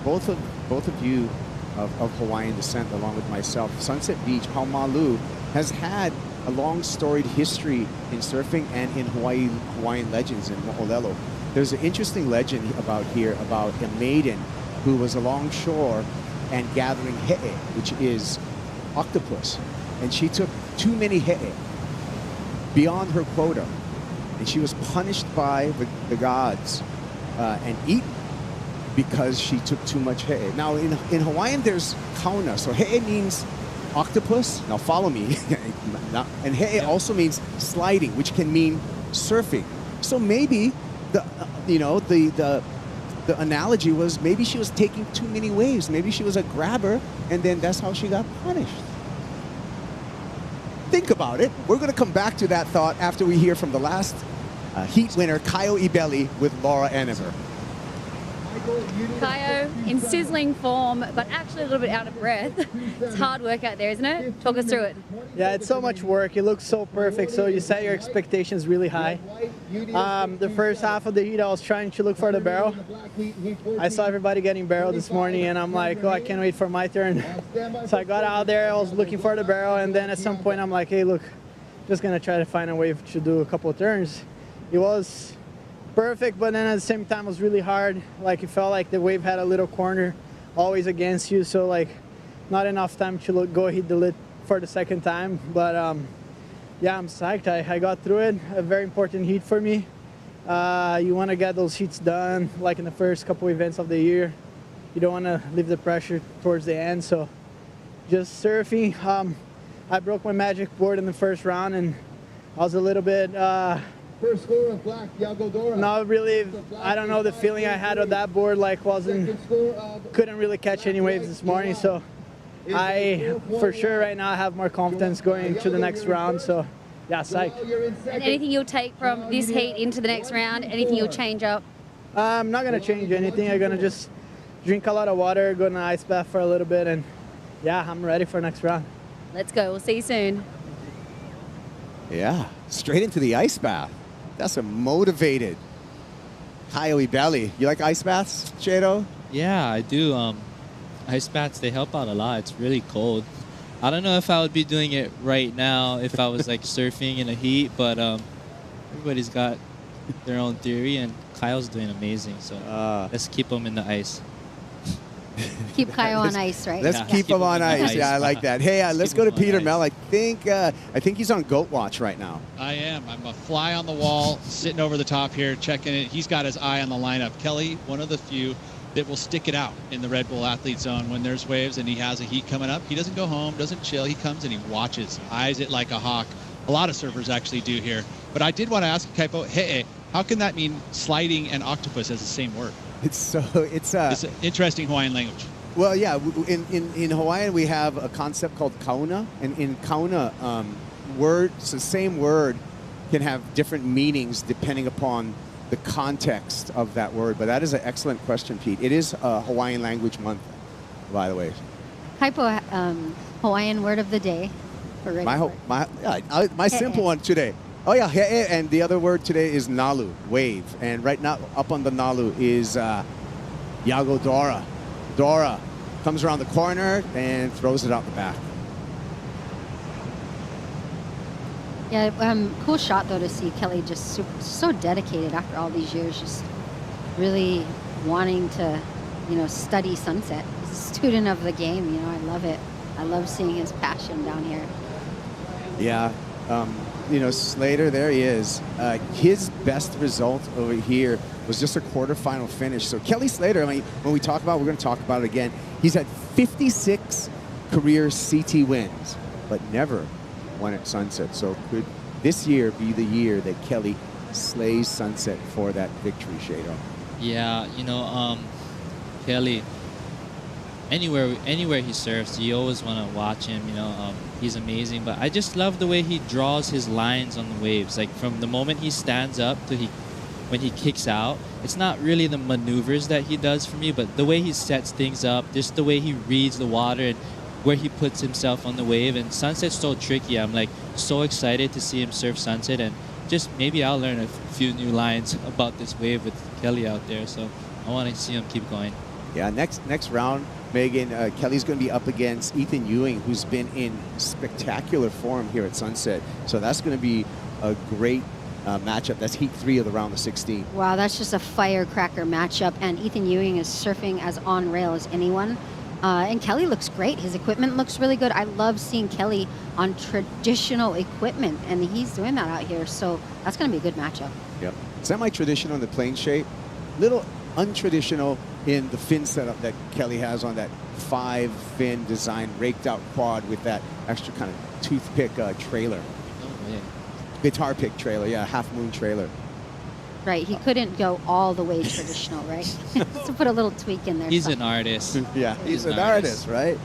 Both of you of Hawaiian descent, along with myself, Sunset Beach, Paumalu, has had a long storied history in surfing and in Hawaiian legends in Mo'olelo. There's an interesting legend about a maiden who was alongshore and gathering he'e, which is octopus. And she took too many he'e, beyond her quota. And she was punished by the gods and eaten because she took too much he'e. Now, in Hawaiian, there's kauna. So he'e means octopus. Now, follow me. And he'e also means sliding, which can mean surfing. So maybe the analogy was maybe she was taking too many waves. Maybe she was a grabber, and then that's how she got punished. Think about it. We're going to come back to that thought after we hear from the last heat winner, Kaio Ibeli, with Laura Enever. Kaio in sizzling form, but actually a little bit out of breath. It's hard work out there, isn't it? Talk us through it. Yeah, it's so much work. It looks so perfect, so you set your expectations really high. The first half of the heat, I was trying to look for the barrel. I saw everybody getting barreled this morning, and I'm like, oh, I can't wait for my turn. So I got out there, I was looking for the barrel, and then at some point I'm like, hey, look, just gonna try to find a wave to do a couple of turns. It was perfect, but then at the same time it was really hard. Like, it felt like the wave had a little corner always against you, so like not enough time to go hit the lid for the second time. But yeah, I'm psyched. I got through it. A very important heat for me. You want to get those heats done like in the first couple events of the year. You don't want to leave the pressure towards the end. So just surfing. I broke my magic board in the first round, and I was a little bit First score of black, Yago Dora. not really, I don't know, the feeling I had on that board, like couldn't really catch any waves this morning. So I, for sure right now, have more confidence going into the next round. So yeah, psyched. And anything you'll take from this heat into the next round? Anything you'll change up? I'm not gonna change anything. I'm gonna just drink a lot of water, go in an ice bath for a little bit, and yeah, I'm ready for next round. Let's go. We'll see you soon. Yeah, straight into the ice bath. That's a motivated Kaio Ibeli. You like ice baths, Jado? Yeah, I do. Ice baths, they help out a lot. It's really cold. I don't know if I would be doing it right now if I was like surfing in the heat, but everybody's got their own theory, and Kyle's doing amazing. So let's keep him in the ice. Keep Kaio on ice, right? Let's keep him on ice. Yeah, I like that. Hey, let's go to Peter Mel. I think he's on goat watch right now. I am. I'm a fly on the wall, sitting over the top here, checking it. He's got his eye on the lineup. Kelly, one of the few that will stick it out in the Red Bull Athlete Zone when there's waves and he has a heat coming up. He doesn't go home, doesn't chill. He comes and he watches, eyes it like a hawk. A lot of surfers actually do here. But I did want to ask Kaipo, hey, how can that mean sliding and octopus as the same word? It's an interesting Hawaiian language. Well, yeah, in Hawaiian we have a concept called kauna, and in kauna, words, the same word can have different meanings depending upon the context of that word. But that is an excellent question, Pete. It is Hawaiian Language Month, by the way. Kaipo, Hawaiian word of the day. We're ready My for hope, it. my simple one today. Oh yeah, and the other word today is nalu, wave. And right now, up on the nalu is Yago Dora. Dora comes around the corner and throws it out the back. Yeah, cool shot though to see Kelly just so dedicated after all these years, just really wanting to, study sunset. He's a student of the game, I love it. I love seeing his passion down here. Yeah, Slater, there he is. His best result over here was just a quarterfinal finish. So Kelly Slater, I mean, when we talk about, we're going to talk about it again. He's had 56 career CT wins, but never won at Sunset. So could this year be the year that Kelly slays Sunset for that victory, Shado? Yeah, Kelly, anywhere he surfs, you always want to watch him. He's amazing. But I just love the way he draws his lines on the waves. Like from the moment he stands up to when he kicks out, it's not really the maneuvers that he does for me, but the way he sets things up, just the way he reads the water and where he puts himself on the wave. And Sunset's so tricky. I'm like so excited to see him surf Sunset, and just maybe I'll learn a few new lines about this wave with Kelly out there. So I want to see him keep going. Yeah, next round, Megan, Kelly's going to be up against Ethan Ewing, who's been in spectacular form here at Sunset. So that's going to be a great matchup. That's heat 3 of the round of 16. Wow, that's just a firecracker matchup. And Ethan Ewing is surfing as on rail as anyone. And Kelly looks great. His equipment looks really good. I love seeing Kelly on traditional equipment, and he's doing that out here. So that's going to be a good matchup. Yep. Semi-traditional in the plane shape, little untraditional in the fin setup that Kelly has on that 5-fin design raked out quad with that extra kind of toothpick trailer. Oh, yeah. Guitar pick trailer, yeah, half moon trailer. Right, he couldn't go all the way traditional, right? To put a little tweak in there. He's an artist. Yeah, he's an artist, right?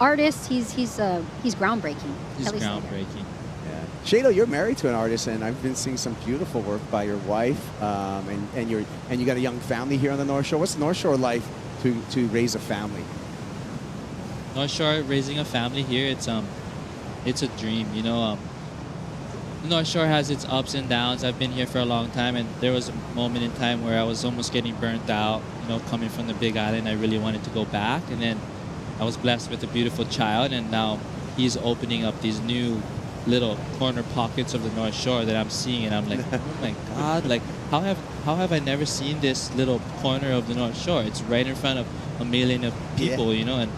Artist, he's groundbreaking. He's Kelly Slater. groundbreaking. Yeah. Shado, you're married to an artist, and I've been seeing some beautiful work by your wife, and you got a young family here on the North Shore. What's North Shore life to raise a family? North Shore, raising a family here, it's a dream. North Shore has its ups and downs. I've been here for a long time, and there was a moment in time where I was almost getting burnt out, coming from the Big Island. I really wanted to go back, and then I was blessed with a beautiful child, and now he's opening up these new little corner pockets of the North Shore that I'm seeing, and I'm like, oh my God, like how have I never seen this little corner of the North Shore? It's right in front of a million of people, and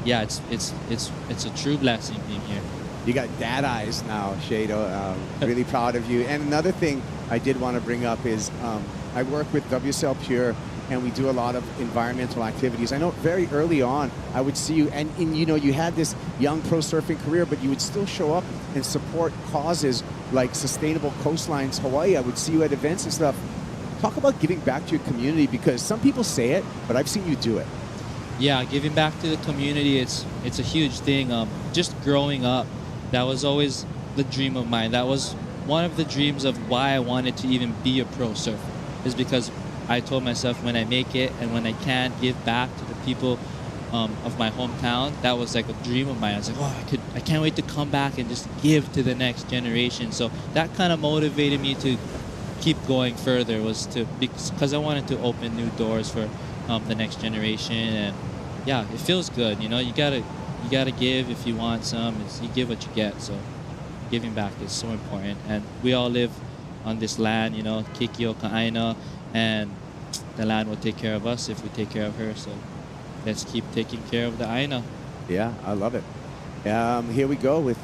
yeah, it's a true blessing being here. You got dad eyes now, Shado. Really proud of you. And another thing I did want to bring up is I work with WSL Pure, and we do a lot of environmental activities. I know very early on, I would see you, and you had this young pro surfing career, but you would still show up and support causes like Sustainable Coastlines Hawaii. I would see you at events and stuff. Talk about giving back to your community, because some people say it, but I've seen you do it. Yeah, giving back to the community, it's a huge thing. Just growing up, that was always the dream of mine. That was one of the dreams of why I wanted to even be a pro surfer, is because I told myself when I make it and when I can give back to the people of my hometown, that was like a dream of mine. I was like, I can't wait to come back and just give to the next generation. So that kind of motivated me to keep going further, because I wanted to open new doors for the next generation. And yeah, it feels good. You gotta give if you want some. You give what you get. So giving back is so important. And we all live on this land, Kikyo, Ka'aina, and the land will take care of us if we take care of her. So let's keep taking care of the Aina. Yeah, I love it. Here we go with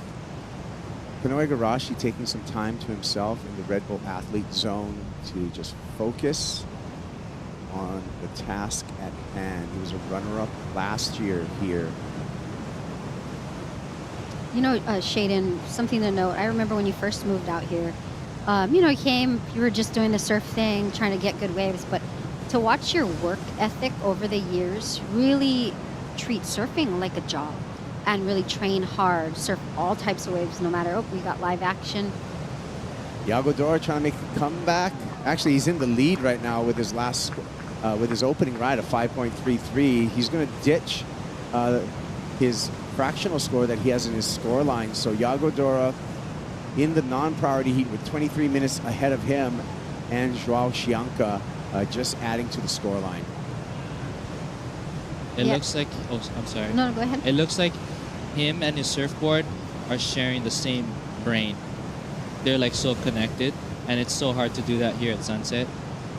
Pinoy Garashi taking some time to himself in the Red Bull athlete zone to just focus on the task at hand. He was a runner-up last year here. Shaden, something to note. I remember when you first moved out here, you were just doing the surf thing, trying to get good waves, but to watch your work ethic over the years, really treat surfing like a job and really train hard, surf all types of waves, no matter, we got live action. Yago Dora trying to make a comeback. Actually, he's in the lead right now with his with his opening ride of 5.33. He's going to ditch his fractional score that he has in his score line. So Yago Dora in the non-priority heat with 23 minutes ahead of him, and Joao Chianca just adding to the score line. It looks like, oh, I'm sorry. No, go ahead. It looks like him and his surfboard are sharing the same brain. They're like so connected, and it's so hard to do that here at Sunset.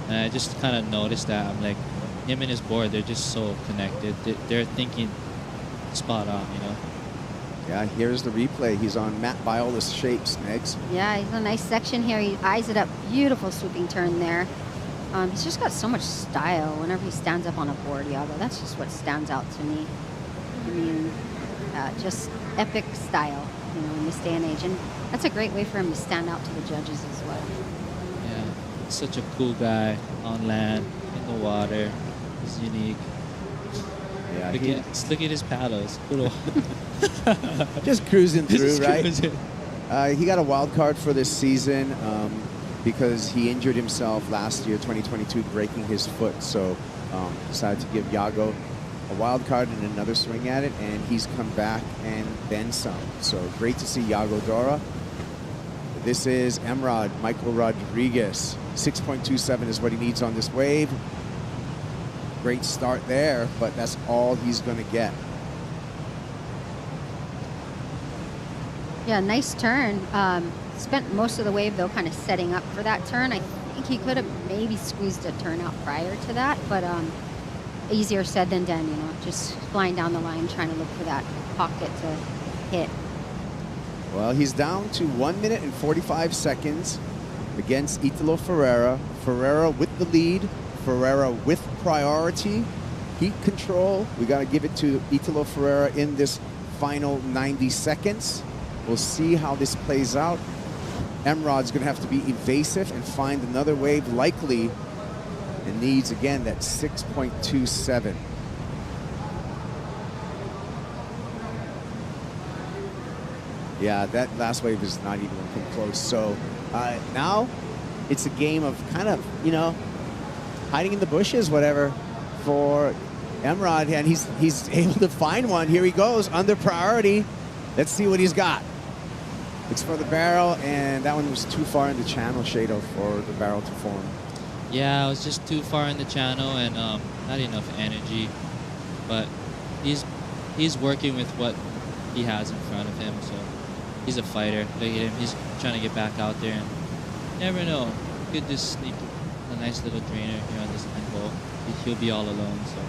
And I just kind of noticed that. I'm like, him and his board, they're just so connected. They're thinking spot on, you know? Yeah, here's the replay. He's on Matt Viola's shapes, Megs. Yeah, he's a nice section here. He eyes it up. Beautiful swooping turn there. He's just got so much style whenever he stands up on a board, Yago. That's just what stands out to me. I mean, just epic style, you know, in this day and age. And that's a great way for him to stand out to the judges as well. Yeah, such a cool guy on land, in the water. He's unique. Yeah, look at his paddles. Little just cruising through, Just right? cruising. He got a wild card for this season because he injured himself last year, 2022, breaking his foot. So decided to give Yago a wild card and another swing at it, and he's come back and then some. So great to see Yago Dora. This is Emrod, Michael Rodriguez. 6.27 is what he needs on this wave. Great start there, but that's all he's going to get. Yeah, nice turn. Spent most of the wave, though, kind of setting up for that turn. I think he could have maybe squeezed a turn out prior to that, but easier said than done, you know, just flying down the line, trying to look for that pocket to hit. Well, he's down to 1 minute and 45 seconds against Italo Ferreira. Ferreira with the lead. Ferreira with priority. Heat control. We got to give it to Italo Ferreira in this final 90 seconds. We'll see how this plays out. Emrod's going to have to be evasive and find another wave likely, and needs, again, that 6.27. Yeah, that last wave is not even going to come close. So now it's a game of kind of, you know, hiding in the bushes, whatever, for Emrod, and he's able to find one. Here he goes, under priority. Let's see what he's got. It's for the barrel, and that one was too far in the channel, Shado, for the barrel to form. Yeah, I was just too far in the channel and not enough energy. But he's working with what he has in front of him, so he's a fighter. Look at him, he's trying to get back out there, and you never know. Could just sneak a nice little drainer here on this end hole. He'll be all alone. So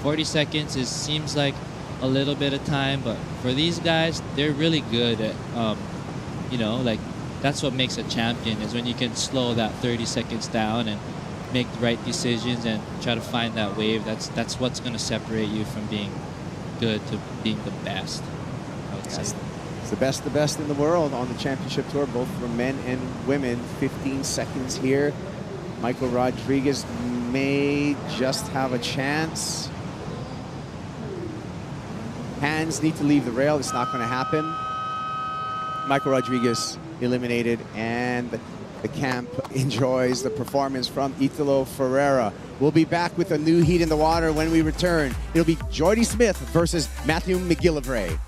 40 seconds seems like a little bit of time, but for these guys, they're really good at you know, like, that's what makes a champion, is when you can slow that 30 seconds down and make the right decisions and try to find that wave. That's what's going to separate you from being good to being the best, I would say. It's the best in the world on the championship tour, both for men and women. 15 seconds here. Michael Rodriguez may just have a chance. Hands need to leave the rail. It's not going to happen. Michael Rodriguez eliminated, and the camp enjoys the performance from Italo Ferreira. We'll be back with a new heat in the water when we return. It'll be Jordy Smith versus Matthew McGillivray.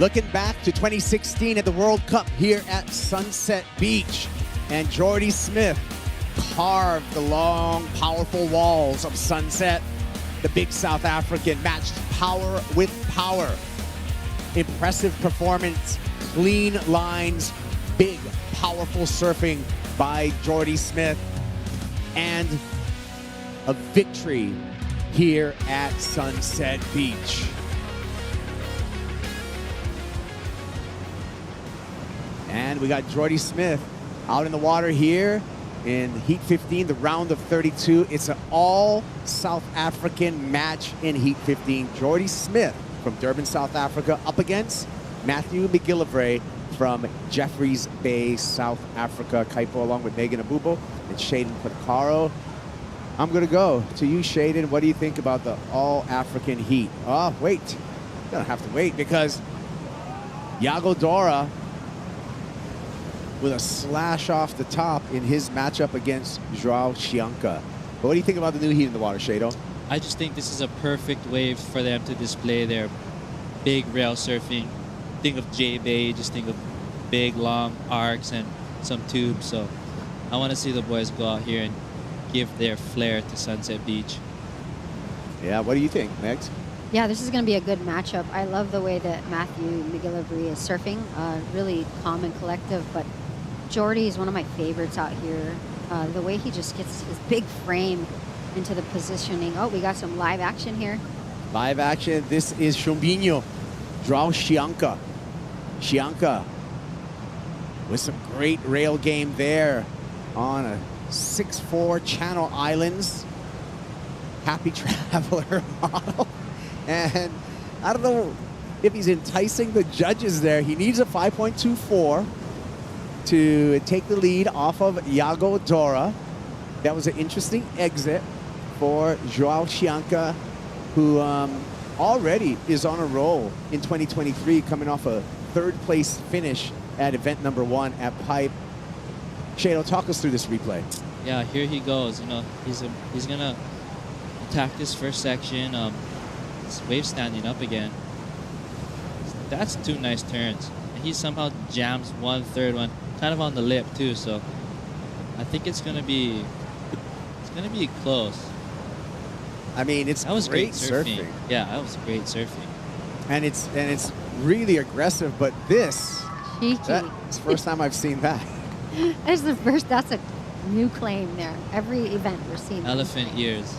Looking back to 2016 at the World Cup here at Sunset Beach. And Jordy Smith carved the long, powerful walls of Sunset. The big South African matched power with power. Impressive performance, clean lines, big, powerful surfing by Jordy Smith. And a victory here at Sunset Beach. And we got Jordy Smith out in the water here in Heat 15, the round of 32. It's an all South African match in Heat 15. Jordy Smith from Durban, South Africa, up against Matthew McGillivray from Jeffreys Bay, South Africa. Kaipo along with Megan Abubo and Shaden Potcaro. I'm going to go to you, Shaden. What do you think about the all-African heat? Oh, wait. You're going to have to wait because Yago Dora with a slash off the top in his matchup against Joao Chianca. But what do you think about the new heat in the water, Shado? I just think this is a perfect wave for them to display their big rail surfing. Think of J-Bay, just think of big, long arcs and some tubes. So I want to see the boys go out here and give their flair to Sunset Beach. Yeah, what do you think, Megs? Yeah, this is going to be a good matchup. I love the way that Matthew McGillivray is surfing. Really calm and collective, but Jordy is one of my favorites out here. The way he just gets his big frame into the positioning. Oh, we got some live action here. Live action. This is Chumbinho, Joao Chianca. Chianca with some great rail game there on a 6'4" Channel Islands. Happy Traveler model. And I don't know if he's enticing the judges there. He needs a 5.24 to take the lead off of Yago Dora. That was an interesting exit for Joao Chianca, who already is on a roll in 2023, coming off a third-place finish at event number 1 at Pipe. Shado, talk us through this replay. Yeah, here he goes. You know, he's gonna attack this first section. This wave standing up again. That's 2 nice turns. And he somehow jams 1/3 one, kind of on the lip too. So I think it's gonna be close. I mean, that was great surfing. Yeah, that was great surfing. And it's really aggressive. But this, Cheeky. that's the first time I've seen that. That's a new claim there. Every event we're seeing. Elephant ears.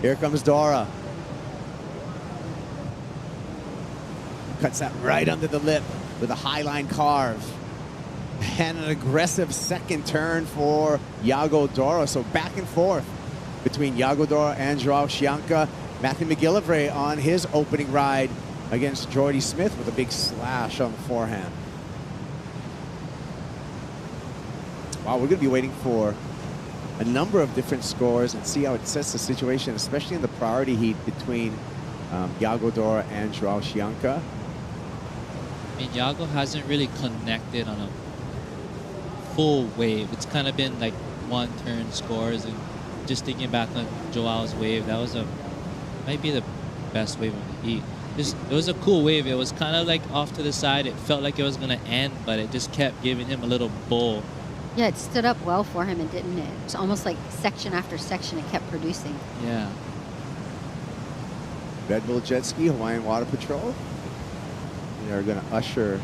Here comes Dora. Cuts that right under the lip with a high line carve. And an aggressive second turn for Yago Dora. So back and forth between Yago Dora and Joao Chianca. Matthew McGillivray on his opening ride against Jordy Smith with a big slash on the forehand. Wow, we're going to be waiting for a number of different scores and see how it sets the situation, especially in the priority heat between Yago Dora and Joao Chianca. I mean, Yago hasn't really connected on a full wave. It's kind of been like 1-turn scores, and just thinking back on Joao's wave, that was might be the best wave of the heat. It was a cool wave. It was kind of like off to the side. It felt like it was going to end, but it just kept giving him a little bull. Yeah, it stood up well for him, and didn't it? It's almost like section after section it kept producing. Yeah. Red Bull Jet Ski, Hawaiian Water Patrol. They're going to usher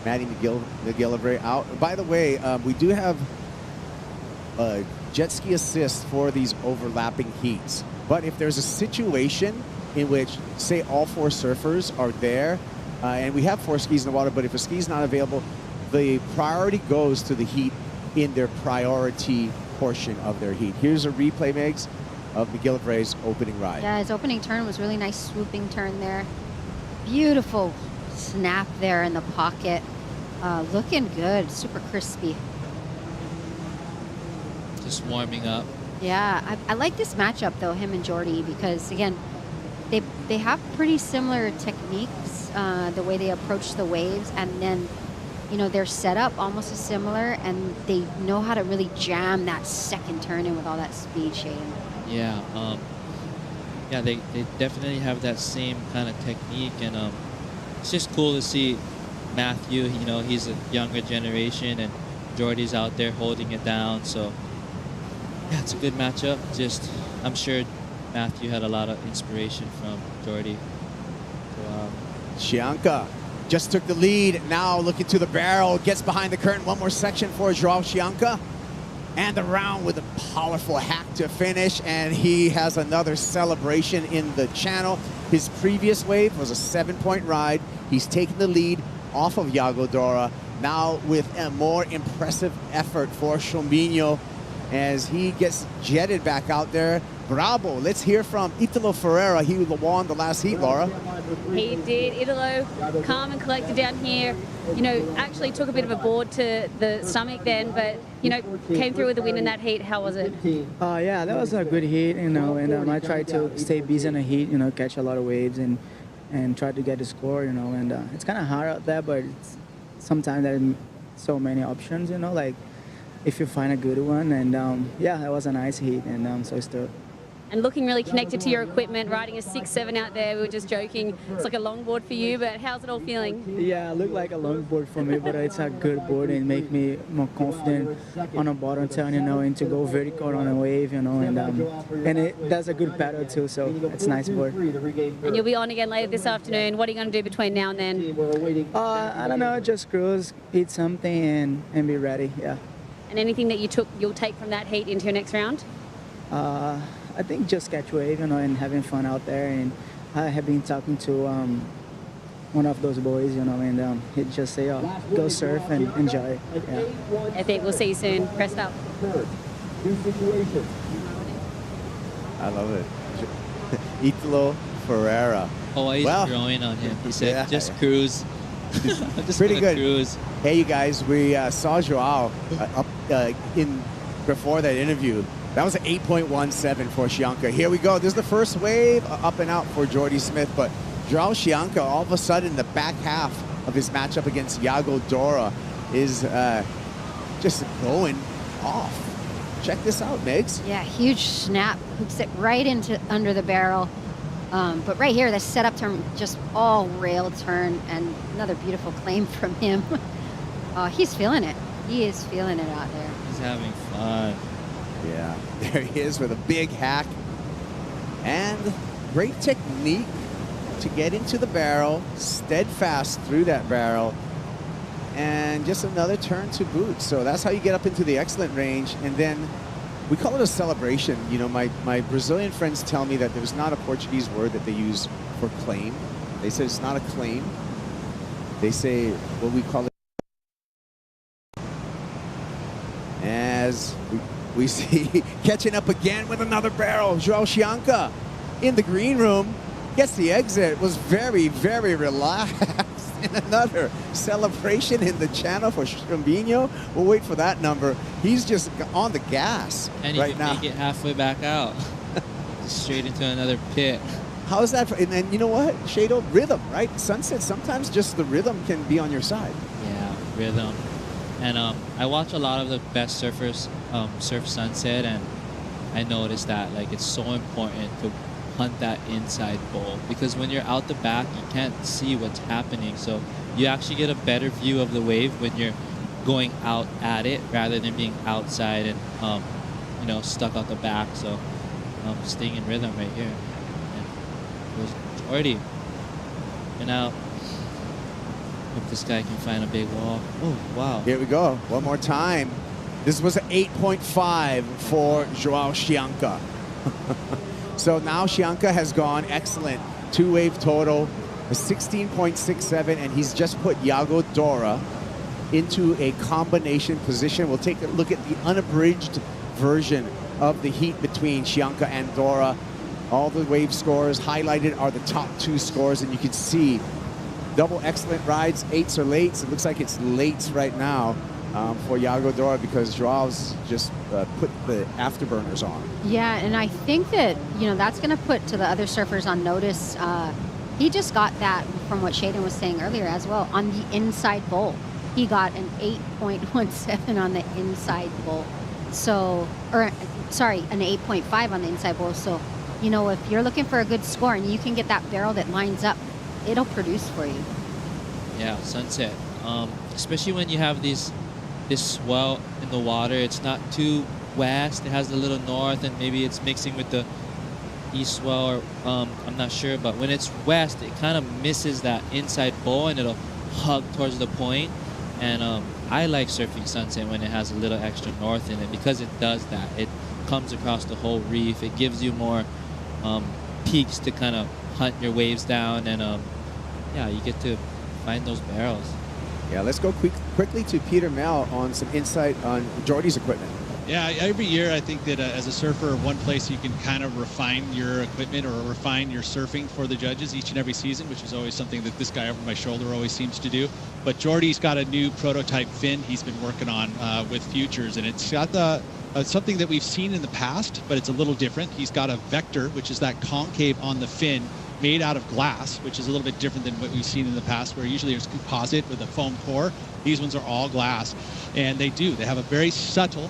Matty McGillivray out. By the way, we do have a jet ski assist for these overlapping heats. But if there's a situation in which, say, all 4 surfers are there, and we have 4 skis in the water, but if a ski's not available, the priority goes to the heat in their priority portion of their heat. Here's a replay, Megs, of McGillivray's opening ride. Yeah, his opening turn was really nice, swooping turn there. Beautiful snap there in the pocket. Looking good, super crispy. Just warming up. Yeah, I like this matchup though, him and Jordy, because again, they have pretty similar techniques, the way they approach the waves, and then, you know, their setup almost is similar, and they know how to really jam that second turn in with all that speed, Shaden. Yeah, yeah, they definitely have that same kind of technique, and it's just cool to see Matthew. You know, he's a younger generation, and Jordy's out there holding it down. So yeah, it's a good matchup. Just I'm sure Matthew had a lot of inspiration from Jordy. Chianca just took the lead. Now looking to the barrel, gets behind the curtain. One more section for Joao Chianca. And around with a powerful hack to finish. And he has another celebration in the channel. His previous wave was a 7-point ride. He's taken the lead off of Iago Dora. Now with a more impressive effort for Chombinho as he gets jetted back out there. Bravo. Let's hear from Italo Ferreira. He won the last heat, Laura. He did. Italo, calm and collected down here. You know, actually took a bit of a board to the stomach then, but, you know, came through with the win in that heat. How was it? Yeah, that was a good heat, you know, and I tried to stay busy in the heat, you know, catch a lot of waves and try to get the score, you know, and it's kind of hard out there, but sometimes there are so many options, you know, like if you find a good one, and yeah, it was a nice heat, and so still. And looking really connected to your equipment, riding a 6-7 out there. We were just joking. It's like a longboard for you, but how's it all feeling? Yeah, it looked like a longboard for me, but it's a good board and make me more confident on a bottom turn, you know, and to go vertical on a wave, you know, and it does a good paddle too, so it's a nice board. And you'll be on again later this afternoon. What are you going to do between now and then? I don't know, just cruise, eat something, and be ready, yeah. And anything that you'll take from that heat into your next round? I think just catch wave, you know, and having fun out there. And I have been talking to one of those boys, you know, and he just say, oh, go surf and enjoy. Yeah. Epic. We'll see you soon. Pressed up. I love it. Italo Ferreira. Always growing on him. He said, just cruise. Just pretty good. Cruise. Hey, you guys, we saw Joao up in before that interview. That was an 8.17 for Chianca. Here we go. This is the first wave up and out for Jordy Smith, but Joao Chianca, all of a sudden, the back half of his matchup against Iago Dora is just going off. Check this out, Megs. Yeah, huge snap. Hooks it right into under the barrel. But right here, the setup turn, just all rail turn, and another beautiful claim from him. He's feeling it. He is feeling it out there. He's having fun. Yeah, there he is with a big hack. And great technique to get into the barrel, steadfast through that barrel, and just another turn to boot. So that's how you get up into the excellent range. And then we call it a celebration. You know, my Brazilian friends tell me that there's not a Portuguese word that they use for claim. They say it's not a claim. They say what we call it as we see catching up again with another barrel. Joao Chianca in the green room gets the exit, was very, very relaxed. And another celebration in the channel for Chombinho. We'll wait for that number. He's just on the gas and right now. And he can make it halfway back out. Straight into another pit. How is that? And then, you know what, Shado? Rhythm, right? Sunset, sometimes just the rhythm can be on your side. Yeah, rhythm. And I watch a lot of the best surfers surf sunset, and I noticed that like it's so important to hunt that inside bowl, because when you're out the back, you can't see what's happening. So you actually get a better view of the wave when you're going out at it rather than being outside and you know, stuck out the back. So staying in rhythm right here. And it was Jordy. And now. Hope this guy can find a big wall. Oh, wow. Here we go. One more time. This was an 8.5 for Joao Chianca. So now Chianca has gone excellent. 2-wave total, a 16.67, and he's just put Iago Dora into a combination position. We'll take a look at the unabridged version of the heat between Chianca and Dora. All the wave scores highlighted are the top 2 scores, and you can see double excellent rides, 8s or lates. It looks like it's lates right now for Iago Dora because Joao's just put the afterburners on. Yeah, and I think that, you know, that's going to put to the other surfers on notice. He just got that from what Shaden was saying earlier as well on the inside bowl. He got an 8.17 on the inside bowl. So, or sorry, an 8.5 on the inside bowl. So you know, if you're looking for a good score and you can get that barrel that lines up, it'll produce for you. Yeah, Sunset. Especially when you have this swell in the water. It's not too west. It has a little north, and maybe it's mixing with the east swell, or I'm not sure. But when it's west, it kind of misses that inside bowl, and it'll hug towards the point. And I like surfing Sunset when it has a little extra north in it, because it does that. It comes across the whole reef. It gives you more peaks to kind of hunt your waves down, and yeah, you get to find those barrels. Yeah, let's go quickly to Peter Mel on some insight on Jordy's equipment. Yeah, every year I think that as a surfer, one place you can kind of refine your equipment or refine your surfing for the judges each and every season, which is always something that this guy over my shoulder always seems to do. But Jordy's got a new prototype fin he's been working on with Futures, and it's got something that we've seen in the past, but it's a little different. He's got a vector, which is that concave on the fin, made out of glass, which is a little bit different than what we've seen in the past, where usually there's composite with a foam core. These ones are all glass, and they have a very subtle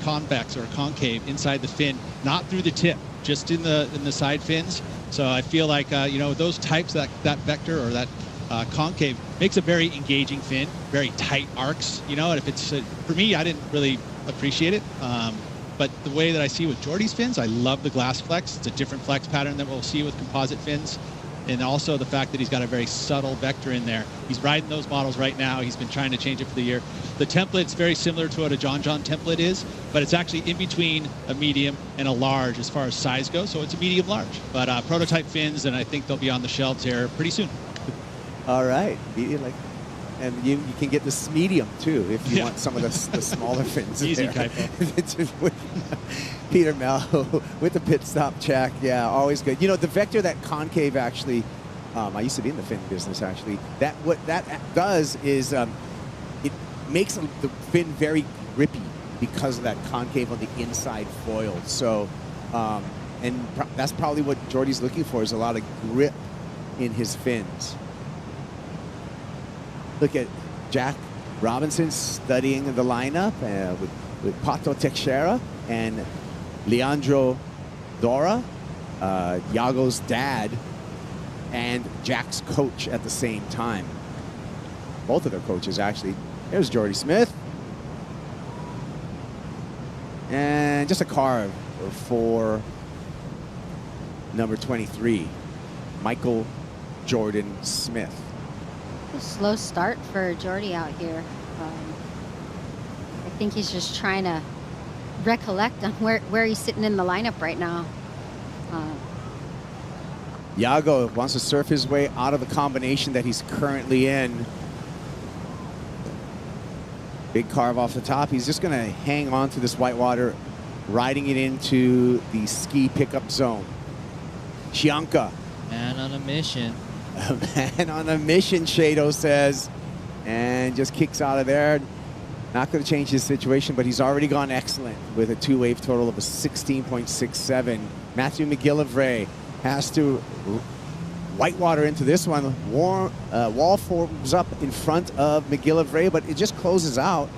convex or concave inside the fin, not through the tip, just in the side fins. So I feel like you know, those types, that vector or that concave makes a very engaging fin, very tight arcs, you know. And if it's for me, I didn't really appreciate it. But the way that I see with Jordy's fins, I love the glass flex. It's a different flex pattern than we'll see with composite fins. And also the fact that he's got a very subtle vector in there. He's riding those models right now. He's been trying to change it for the year. The template's very similar to what a John template is, but it's actually in between a medium and a large as far as size goes. So it's a medium large. But prototype fins, and I think they'll be on the shelves here pretty soon. All right. And you can get this medium too if you want some of the smaller fins. Easy, Kaipo. Peter Mel with the pit stop check. Yeah, always good. You know, the vector, that concave, actually, I used to be in the fin business, actually. What that does is it makes the fin very grippy because of that concave on the inside foil. So, and that's probably what Jordy's looking for, is a lot of grip in his fins. Look at Jack Robinson studying the lineup with Pato Teixeira and Leandro Dora, Iago's dad, and Jack's coach at the same time. Both of their coaches, actually. There's Jordy Smith. And just a carve for number 23, Michael Jordan Smith. A slow start for Jordy out here. I think he's just trying to recollect on where he's sitting in the lineup right now. Iago wants to surf his way out of the combination that he's currently in. Big carve off the top. He's just going to hang on to this whitewater, riding it into the ski pickup zone. Chianca. Man on a mission. A man on a mission, Shado says, and just kicks out of there. Not going to change his situation, but he's already gone excellent with a two-wave total of a 16.67. Matthew McGillivray has to whitewater into this one. Wall forms up in front of McGillivray, but it just closes out.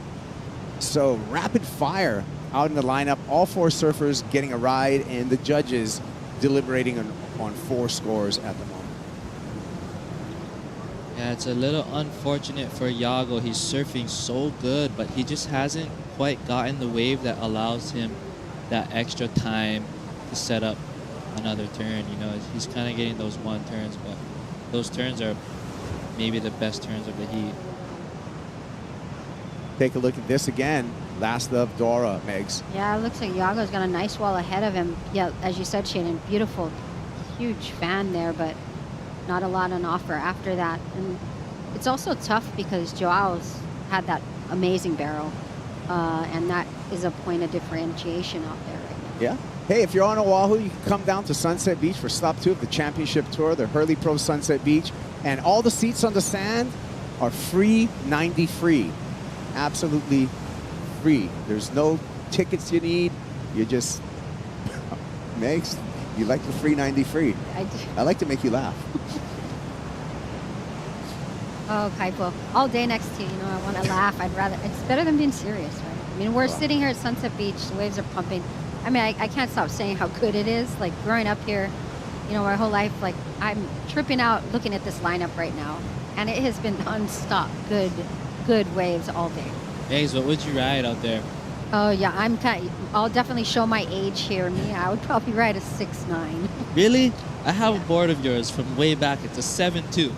So rapid fire out in the lineup. All four surfers getting a ride, and the judges deliberating on four scores at the moment. Yeah, it's a little unfortunate for Iago. He's surfing so good, but he just hasn't quite gotten the wave that allows him that extra time to set up another turn. You know, he's kind of getting those one turns, but those turns are maybe the best turns of the heat. Take a look at this again. Last of Dora, Megs. Yeah, it looks like Iago's got a nice wall ahead of him. Yeah, as you said, Shannon, beautiful, huge fan there, but not a lot on offer after that. And it's also tough because Joao's had that amazing barrel, and that is a point of differentiation out there right now. Yeah. Hey, if you're on Oahu, you can come down to Sunset Beach for stop 2 of the championship tour, the Hurley Pro Sunset Beach, and all the seats on the sand are free, 90 free. Absolutely free. There's no tickets you need. You just, Megs, you like the free 90 free. I do. I like to make you laugh. Oh, Kaipo, all day next to you, you know, I want to laugh. I'd rather, it's better than being serious, right? I mean, we're sitting here at Sunset Beach, the waves are pumping. I mean, I can't stop saying how good it is. Like growing up here, you know, my whole life, like I'm tripping out looking at this lineup right now. And it has been nonstop good waves all day. Eggs, what would you ride out there? Oh yeah, I'll definitely show my age here. Me, I would probably ride a 6'9". Really? I have a board of yours from way back. It's a 7.2.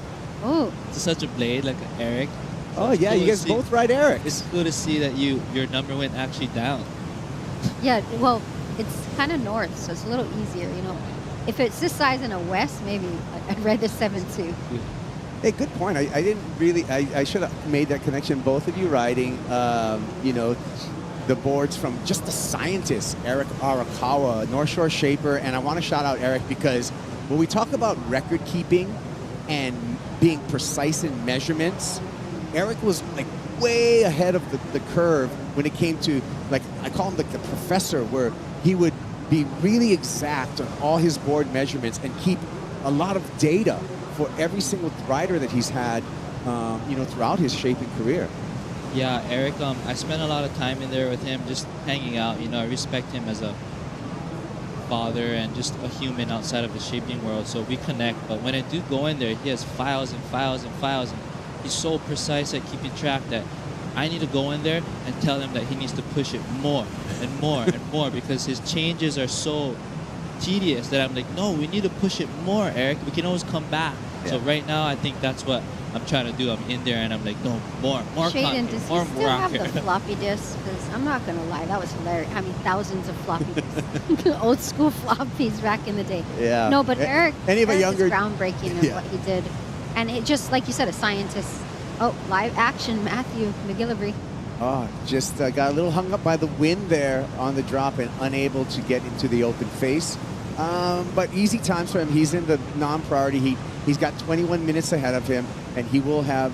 Oh. It's such a blade, like an Eric. Oh yeah, you guys both ride Eric. It's cool to see that your number went actually down. Yeah, well, it's kind of north, so it's a little easier, you know. If it's this size in a west, maybe I'd ride the 7.2. Hey, good point. I didn't really, I should have made that connection. Both of you riding, you know, the boards from just the scientist, Eric Arakawa, North Shore Shaper. And I want to shout out Eric because when we talk about record keeping and being precise in measurements, Eric was like way ahead of the curve when it came to, like, I call him like the professor, where he would be really exact on all his board measurements and keep a lot of data for every single rider that he's had, you know, throughout his shaping career. Yeah, Eric, I spent a lot of time in there with him, just hanging out. You know, I respect him as a father and just a human outside of the shaping world, so we connect. But when I do go in there, he has files and files and files, and he's so precise at keeping track that I need to go in there and tell him that he needs to push it more and more and more because his changes are so tedious that I'm like, no, we need to push it more, Eric. We can always come back. Yeah. So right now, I think that's what I'm trying to do. I'm in there and I'm like, no, more Shaden, content, does more he still have rock. the floppy disks? Because I'm not going to lie, that was hilarious. I mean, thousands of floppy disks. Old school floppies back in the day. Yeah. No, but Eric is groundbreaking in Yeah. what he did. And it just, like you said, a scientist. Oh, live action, Matthew McGillivray. Oh, just got a little hung up by the wind there on the drop and unable to get into the open face. But easy times for him. He's in the non-priority heat. He's got 21 minutes ahead of him, and he will have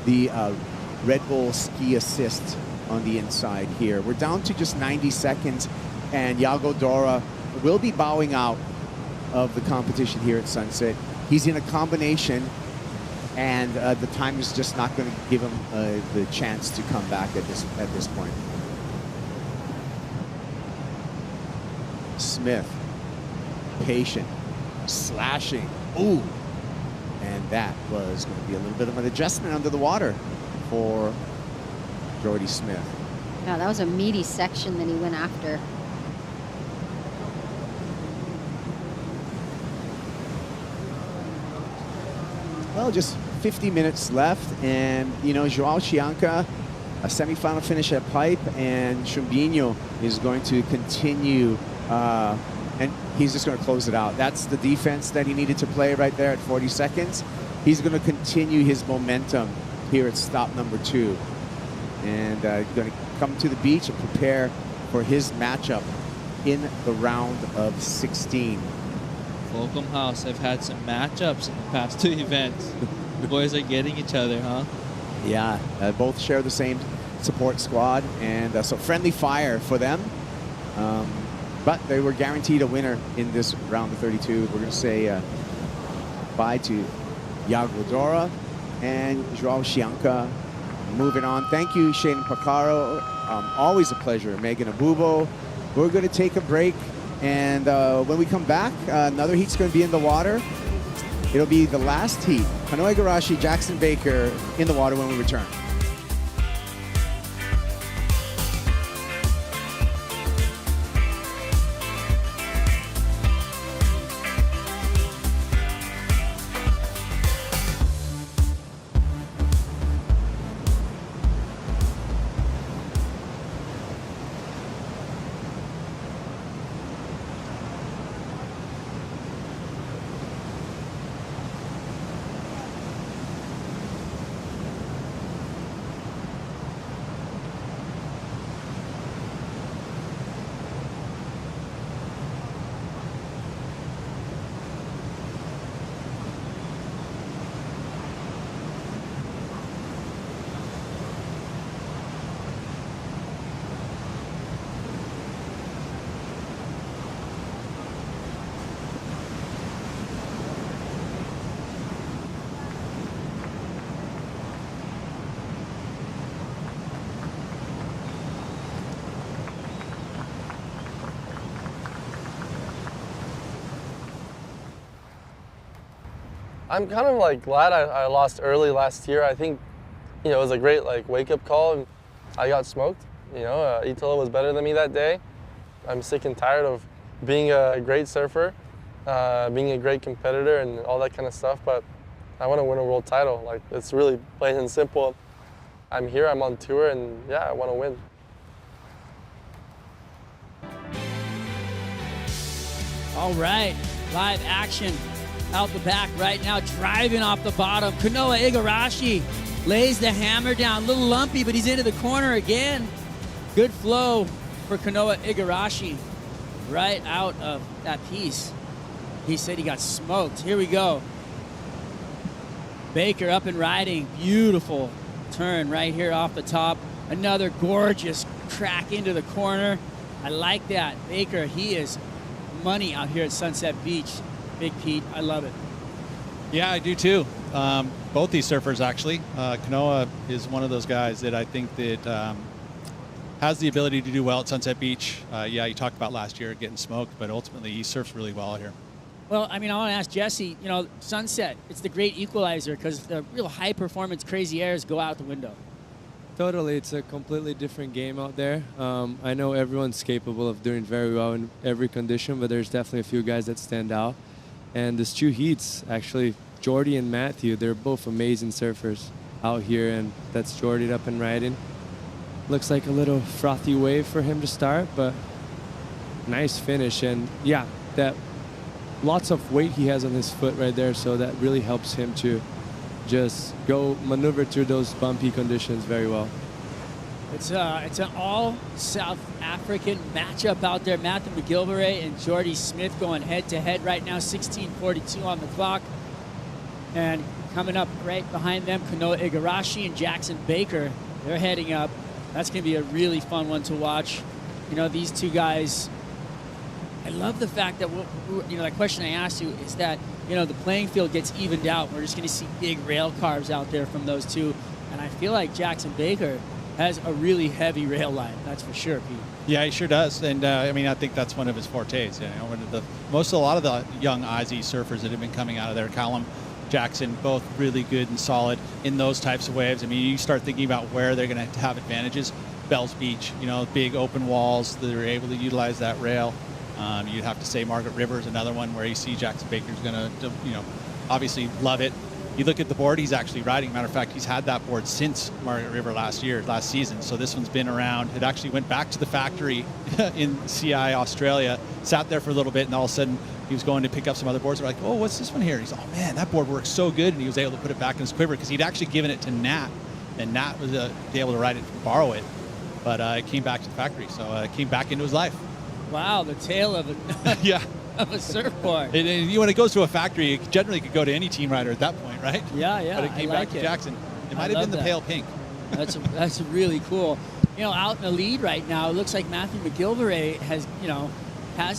the Red Bull ski assist on the inside here. We're down to just 90 seconds, and Yago Dora will be bowing out of the competition here at Sunset. He's in a combination, and the time is just not going to give him the chance to come back at this point. Smith, patient, slashing, ooh, and that was going to be a little bit of an adjustment under the water for Jordy Smith. Yeah, that was a meaty section that he went after. Well, just 50 minutes left, and, you know, Joao Chianca, a semifinal finish at Pipe, and Chumbinho is going to continue, and he's just going to close it out. That's the defense that he needed to play right there at 40 seconds. He's going to continue his momentum here at stop number 2, and going to come to the beach and prepare for his matchup in the round of 16. Fulcum House, I've had some matchups in the past 2 events. The boys are getting each other, huh? Yeah, both share the same support squad, and so friendly fire for them. But they were guaranteed a winner in this round of 32. We're going to say bye to Yago Dora and Joao Chianca. Moving on. Thank you, Shane Pacaro. Always a pleasure. Megan Abubo. We're going to take a break. And when we come back, another heat's going to be in the water. It'll be the last heat. Hanoi Garashi, Jackson Baker in the water when we return. I'm kind of like glad I lost early last year. I think, you know, it was a great like wake-up call, and I got smoked. You know, Itola was better than me that day. I'm sick and tired of being a great surfer, being a great competitor and all that kind of stuff, but I want to win a world title. Like, it's really plain and simple. I'm here, I'm on tour, and yeah, I want to win. All right, live action out the back right now, driving off the bottom. Kanoa Igarashi lays the hammer down, a little lumpy, but he's into the corner again. Good flow for Kanoa Igarashi right out of that piece. He said he got smoked. Here we go. Baker up and riding. Beautiful turn right here off the top. Another gorgeous crack into the corner. I like that. Baker, he is money out here at Sunset Beach. Big Pete, I love it. Yeah, I do too. Both these surfers, actually. Kanoa is one of those guys that I think that has the ability to do well at Sunset Beach. Yeah, you talked about last year getting smoked, but ultimately he surfs really well here. Well, I mean, I want to ask Jesse, you know, Sunset, it's the great equalizer because the real high-performance crazy airs go out the window. Totally. It's a completely different game out there. I know everyone's capable of doing very well in every condition, but there's definitely a few guys that stand out. And these two heats, actually, Jordy and Matthew, they're both amazing surfers out here, and that's Jordy up and riding. Looks like a little frothy wave for him to start, but nice finish. And yeah, that lots of weight he has on his foot right there, so that really helps him to just go maneuver through those bumpy conditions very well. It's an all South African matchup out there. Matthew McGilvray and Jordy Smith going head-to-head right now, 16:42 on the clock. And coming up right behind them, Kanoa Igarashi and Jackson Baker. They're heading up. That's going to be a really fun one to watch. You know, these two guys, I love the fact that, you know, that question I asked you is that, you know, the playing field gets evened out. We're just going to see big rail carbs out there from those two. And I feel like Jackson Baker has a really heavy rail line. That's for sure, Pete. Yeah, he sure does. And I mean, I think that's one of his fortes. You know, a lot of the young Aussie surfers that have been coming out of there, Callum, Jackson, both really good and solid in those types of waves. I mean, you start thinking about where they're going to have advantages. Bells Beach, you know, big open walls that are able to utilize that rail. You'd have to say Margaret River is another one where you see Jackson Baker's going to, you know, obviously love it. You look at the board he's actually riding. Matter of fact, he's had that board since Margaret River last season. So this one's been around. It actually went back to the factory in CI, Australia, sat there for a little bit, and all of a sudden he was going to pick up some other boards. They're like, oh, what's this one here? He's like, oh man, that board works so good. And he was able to put it back in his quiver because he'd actually given it to Nat, and Nat was able to ride it, borrow it. But it came back to the factory, so it came back into his life. Wow, the tail of a yeah. of a surfboard. And when it goes to a factory, it generally could go to any team rider at that point, right? Yeah, yeah. But it came back to Jackson. It might have been the pale pink. That's really cool. You know, out in the lead right now, it looks like Matthew McGilvray has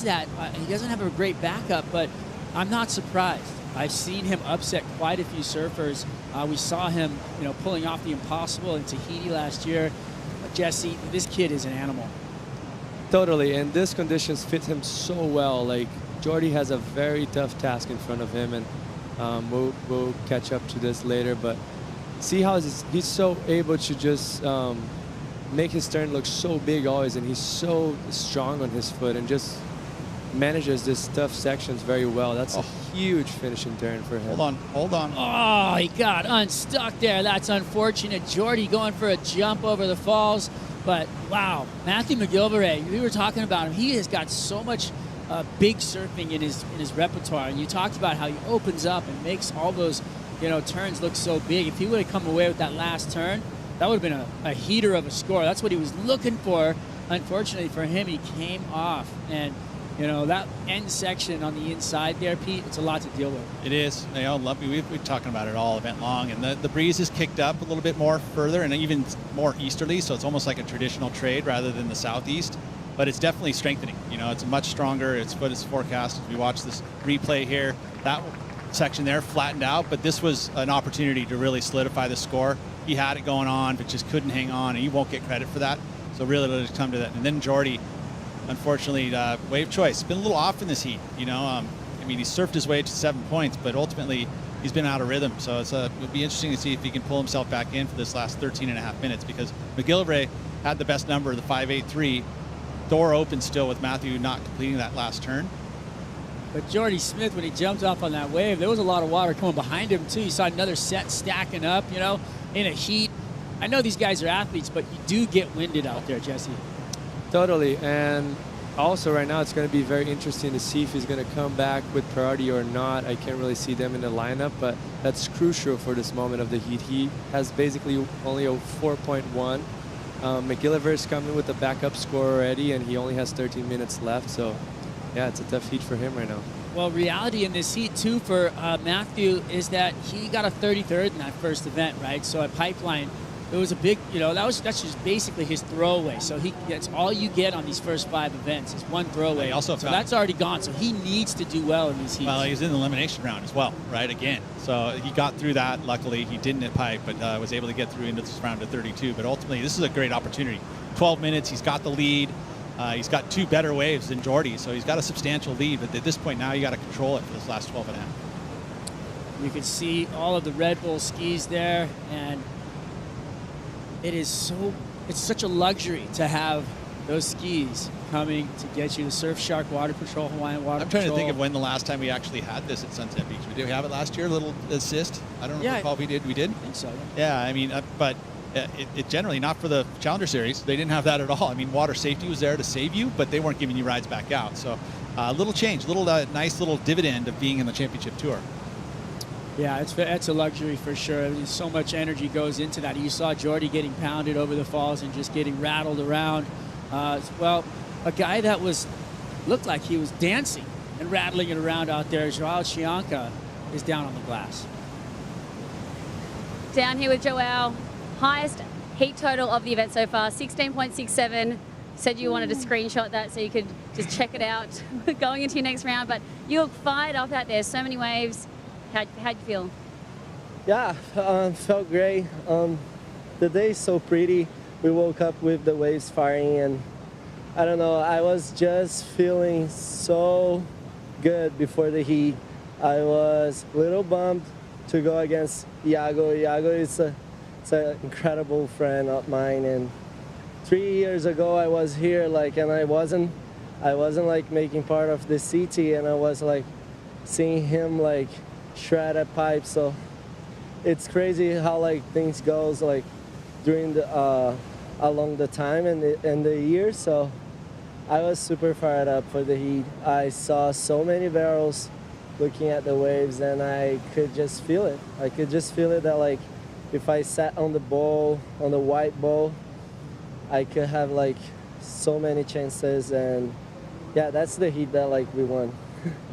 that. He doesn't have a great backup, but I'm not surprised. I've seen him upset quite a few surfers. We saw him, you know, pulling off the impossible in Tahiti last year. But Jesse, this kid is an animal. Totally, and these conditions fit him so well. Like, Jordy has a very tough task in front of him, and we'll catch up to this later. But see how he's so able to just make his turn look so big always, and he's so strong on his foot and just manages this tough sections very well. That's a huge finishing turn for him. Hold on. Oh, he got unstuck there. That's unfortunate. Jordy going for a jump over the falls. But, wow, Matthew McGilvray, we were talking about him. He has got so much big surfing in his repertoire. And you talked about how he opens up and makes all those, you know, turns look so big. If he would have come away with that last turn, that would have been a heater of a score. That's what he was looking for. Unfortunately for him, he came off. And, you know, that end section on the inside there, Pete, it's a lot to deal with. It is. You know, Lumpy, we've been talking about it all event long, and the breeze has kicked up a little bit more further and even more easterly, so it's almost like a traditional trade rather than the southeast, but it's definitely strengthening. You know, it's much stronger. It's what is forecast as we watch this replay here. That section there flattened out, but this was an opportunity to really solidify the score. He had it going on, but just couldn't hang on, and he won't get credit for that. So really, it'll just come to that. And then Jordy, unfortunately, wave choice. Been a little off in this heat, you know. I mean, he surfed his way to 7 points, but ultimately he's been out of rhythm. So it'll be interesting to see if he can pull himself back in for this last 13 and a half minutes, because McGillivray had the best number, the 5.83. Door open still with Matthew not completing that last turn. But Jordy Smith, when he jumped off on that wave, there was a lot of water coming behind him, too. You saw another set stacking up, you know, in a heat. I know these guys are athletes, but you do get winded out there, Jesse. Totally. And also right now it's going to be very interesting to see if he's going to come back with priority or not. I can't really see them in the lineup, but that's crucial for this moment of the heat. He has basically only a 4.1. McGillivray's coming with a backup score already, and he only has 13 minutes left. So, yeah, it's a tough heat for him right now. Well, reality in this heat, too, for Matthew is that he got a 33rd in that first event, right? So at Pipeline, it was a big, you know, that's just basically his throwaway. So that's all you get on these first 5 events is one throwaway. So that's already gone. So he needs to do well in these heats. Well, he was in the elimination round as well, right, again. So he got through that. Luckily, he didn't at Pipe, but was able to get through into this round of 32. But ultimately, this is a great opportunity. 12 minutes, he's got the lead. He's got 2 better waves than Jordy, so he's got a substantial lead. But at this point now, you got to control it for this last 12 and a half. You can see all of the Red Bull skis there, and it's such a luxury to have those skis coming to get you the Surfshark Water Patrol, Hawaiian Water Patrol. I'm trying to think of when the last time we actually had this at Sunset Beach. Did we have it last year? A little assist? I don't recall if we did. We did? I think so. Yeah, I mean, but it generally, not for the Challenger Series. They didn't have that at all. I mean, water safety was there to save you, but they weren't giving you rides back out. So a little change, nice little dividend of being in the championship tour. Yeah, it's a luxury for sure. I mean, so much energy goes into that. You saw Jordy getting pounded over the falls and just getting rattled around. Well, a guy that looked like he was dancing and rattling it around out there, Joao Chianca, is down on the glass. Down here with Joao, highest heat total of the event so far, 16.67. Said you wanted to screenshot that so you could just check it out going into your next round, but you look fired up out there, so many waves. How'd you feel? Yeah, felt great. The day is so pretty. We woke up with the waves firing, and I don't know, I was just feeling so good before the heat. I was a little bummed to go against Iago. Iago is an incredible friend of mine, and 3 years ago I was here, and I wasn't like making part of the city, and I was like seeing him shred at Pipe. So it's crazy how things goes during the along the time and the year. So I was super fired up for the heat. I saw so many barrels looking at the waves, and I could just feel it. I could just feel it that if I sat on the bowl, on the white bowl, I could have so many chances. And yeah, that's the heat that we won.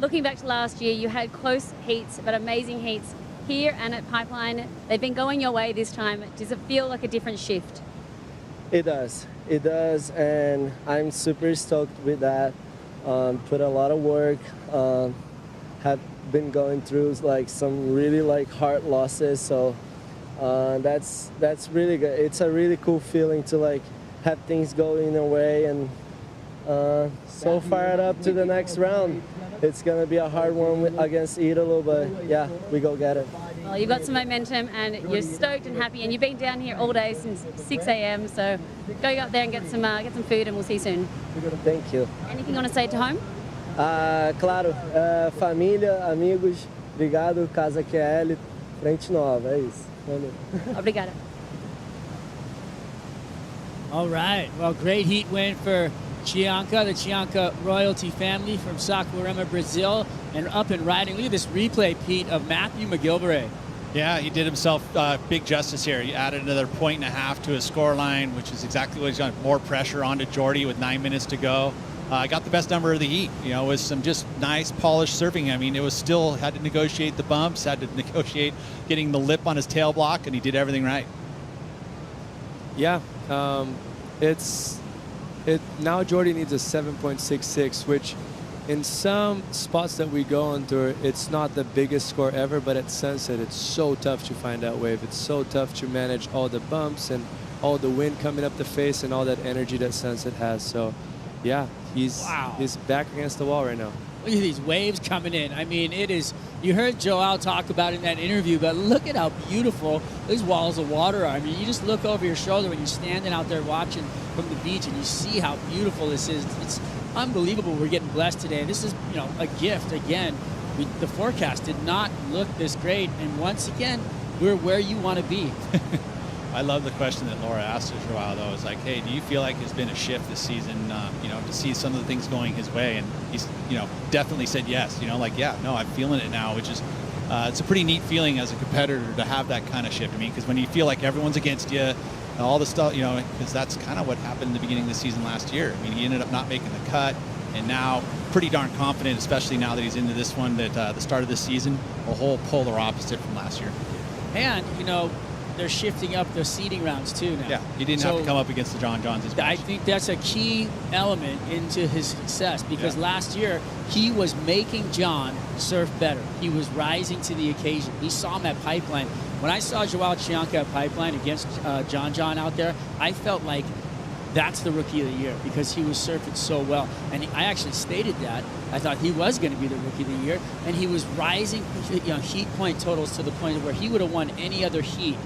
Looking back to last year, you had close heats, but amazing heats here and at Pipeline. They've been going your way this time. Does it feel like a different shift? It does. It does, and I'm super stoked with that. Put a lot of work. Have been going through some really hard losses, so that's really good. It's a really cool feeling to have things go in a way, and so fired up to the next round. It's gonna be a hard one against Italo, but yeah, we go get it. Well, you've got some momentum and you're stoked and happy, and you've been down here all day since 6 a.m. So go up there and get some food, and we'll see you soon. Thank you. Anything you want to say to home? Claro, família, amigos, obrigado, Casa QL, Frente Nova, é isso. Valeu. Obrigada. All right. Well, great heat win for Chianca, the Chianca royalty family from Saquarema, Brazil, and up and riding. Look at this replay, Pete, of Matthew McGillivray. Yeah, he did himself big justice here. He added another 1.5 points to his score line, which is exactly what he's got. More pressure onto Jordy with 9 minutes to go. Got the best number of the heat, with some just nice polished surfing. I mean, it was still, had to negotiate the bumps, had to negotiate getting the lip on his tail block, and he did everything right. Yeah, now Jordy needs a 7.66, which in some spots that we go on tour, it's not the biggest score ever, but at Sunset, it's so tough to find that wave. It's so tough to manage all the bumps and all the wind coming up the face and all that energy that Sunset has. So, yeah, he's back against the wall right now. Look at these waves coming in. I mean, it is, you heard Joel talk about it in that interview, but look at how beautiful these walls of water are. I mean, you just look over your shoulder when you're standing out there watching from the beach and you see how beautiful this is. It's unbelievable we're getting blessed today. This is, you know, a gift. Again, the forecast did not look this great. And once again, we're where you want to be. I love the question that Laura asked us for a while, though. It's like, hey, do you feel like there's been a shift this season, you know, to see some of the things going his way? And he's, you know, definitely said yes. You know, like, yeah, no, I'm feeling it now, which is, it's a pretty neat feeling as a competitor to have that kind of shift. I mean, because when you feel like everyone's against you, and all the stuff, you know, because that's kind of what happened in the beginning of the season last year. I mean, he ended up not making the cut, and now pretty darn confident, especially now that he's into this one, that the start of this season, a whole polar opposite from last year. And, you know, they're shifting up the seeding rounds too now. Yeah, he didn't have to come up against the John Johns as much. I think that's a key element into his success because last year he was making John surf better. He was rising to the occasion. We saw him at Pipeline. When I saw Joao Chianca at Pipeline against John out there, I felt like that's the rookie of the year because he was surfing so well. And I actually stated that. I thought he was going to be the rookie of the year. And he was rising, you know, heat point totals to the point where he would have won any other heat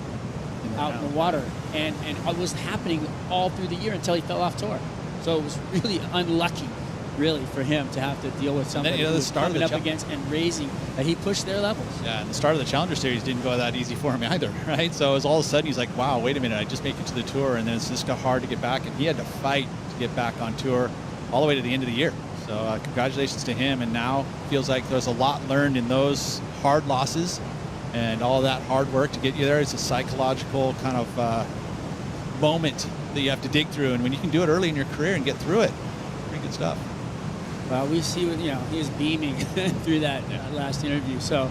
out in the water. And it was happening all through the year until he fell off tour. So it was really unlucky, really, for him to have to deal with somebody who was coming up against and raising, that he pushed their levels. Yeah, and the start of the Challenger Series didn't go that easy for him either, right? So it was all of a sudden he's like, wow, wait a minute, I just make it to the tour, and then it's just got hard to get back, and he had to fight to get back on tour all the way to the end of the year. So congratulations to him, and now feels like there's a lot learned in those hard losses and all that hard work to get you there. It's a psychological kind of moment that you have to dig through, and when you can do it early in your career and get through it, pretty good stuff. Well, we see, you know, he was beaming through that last interview. So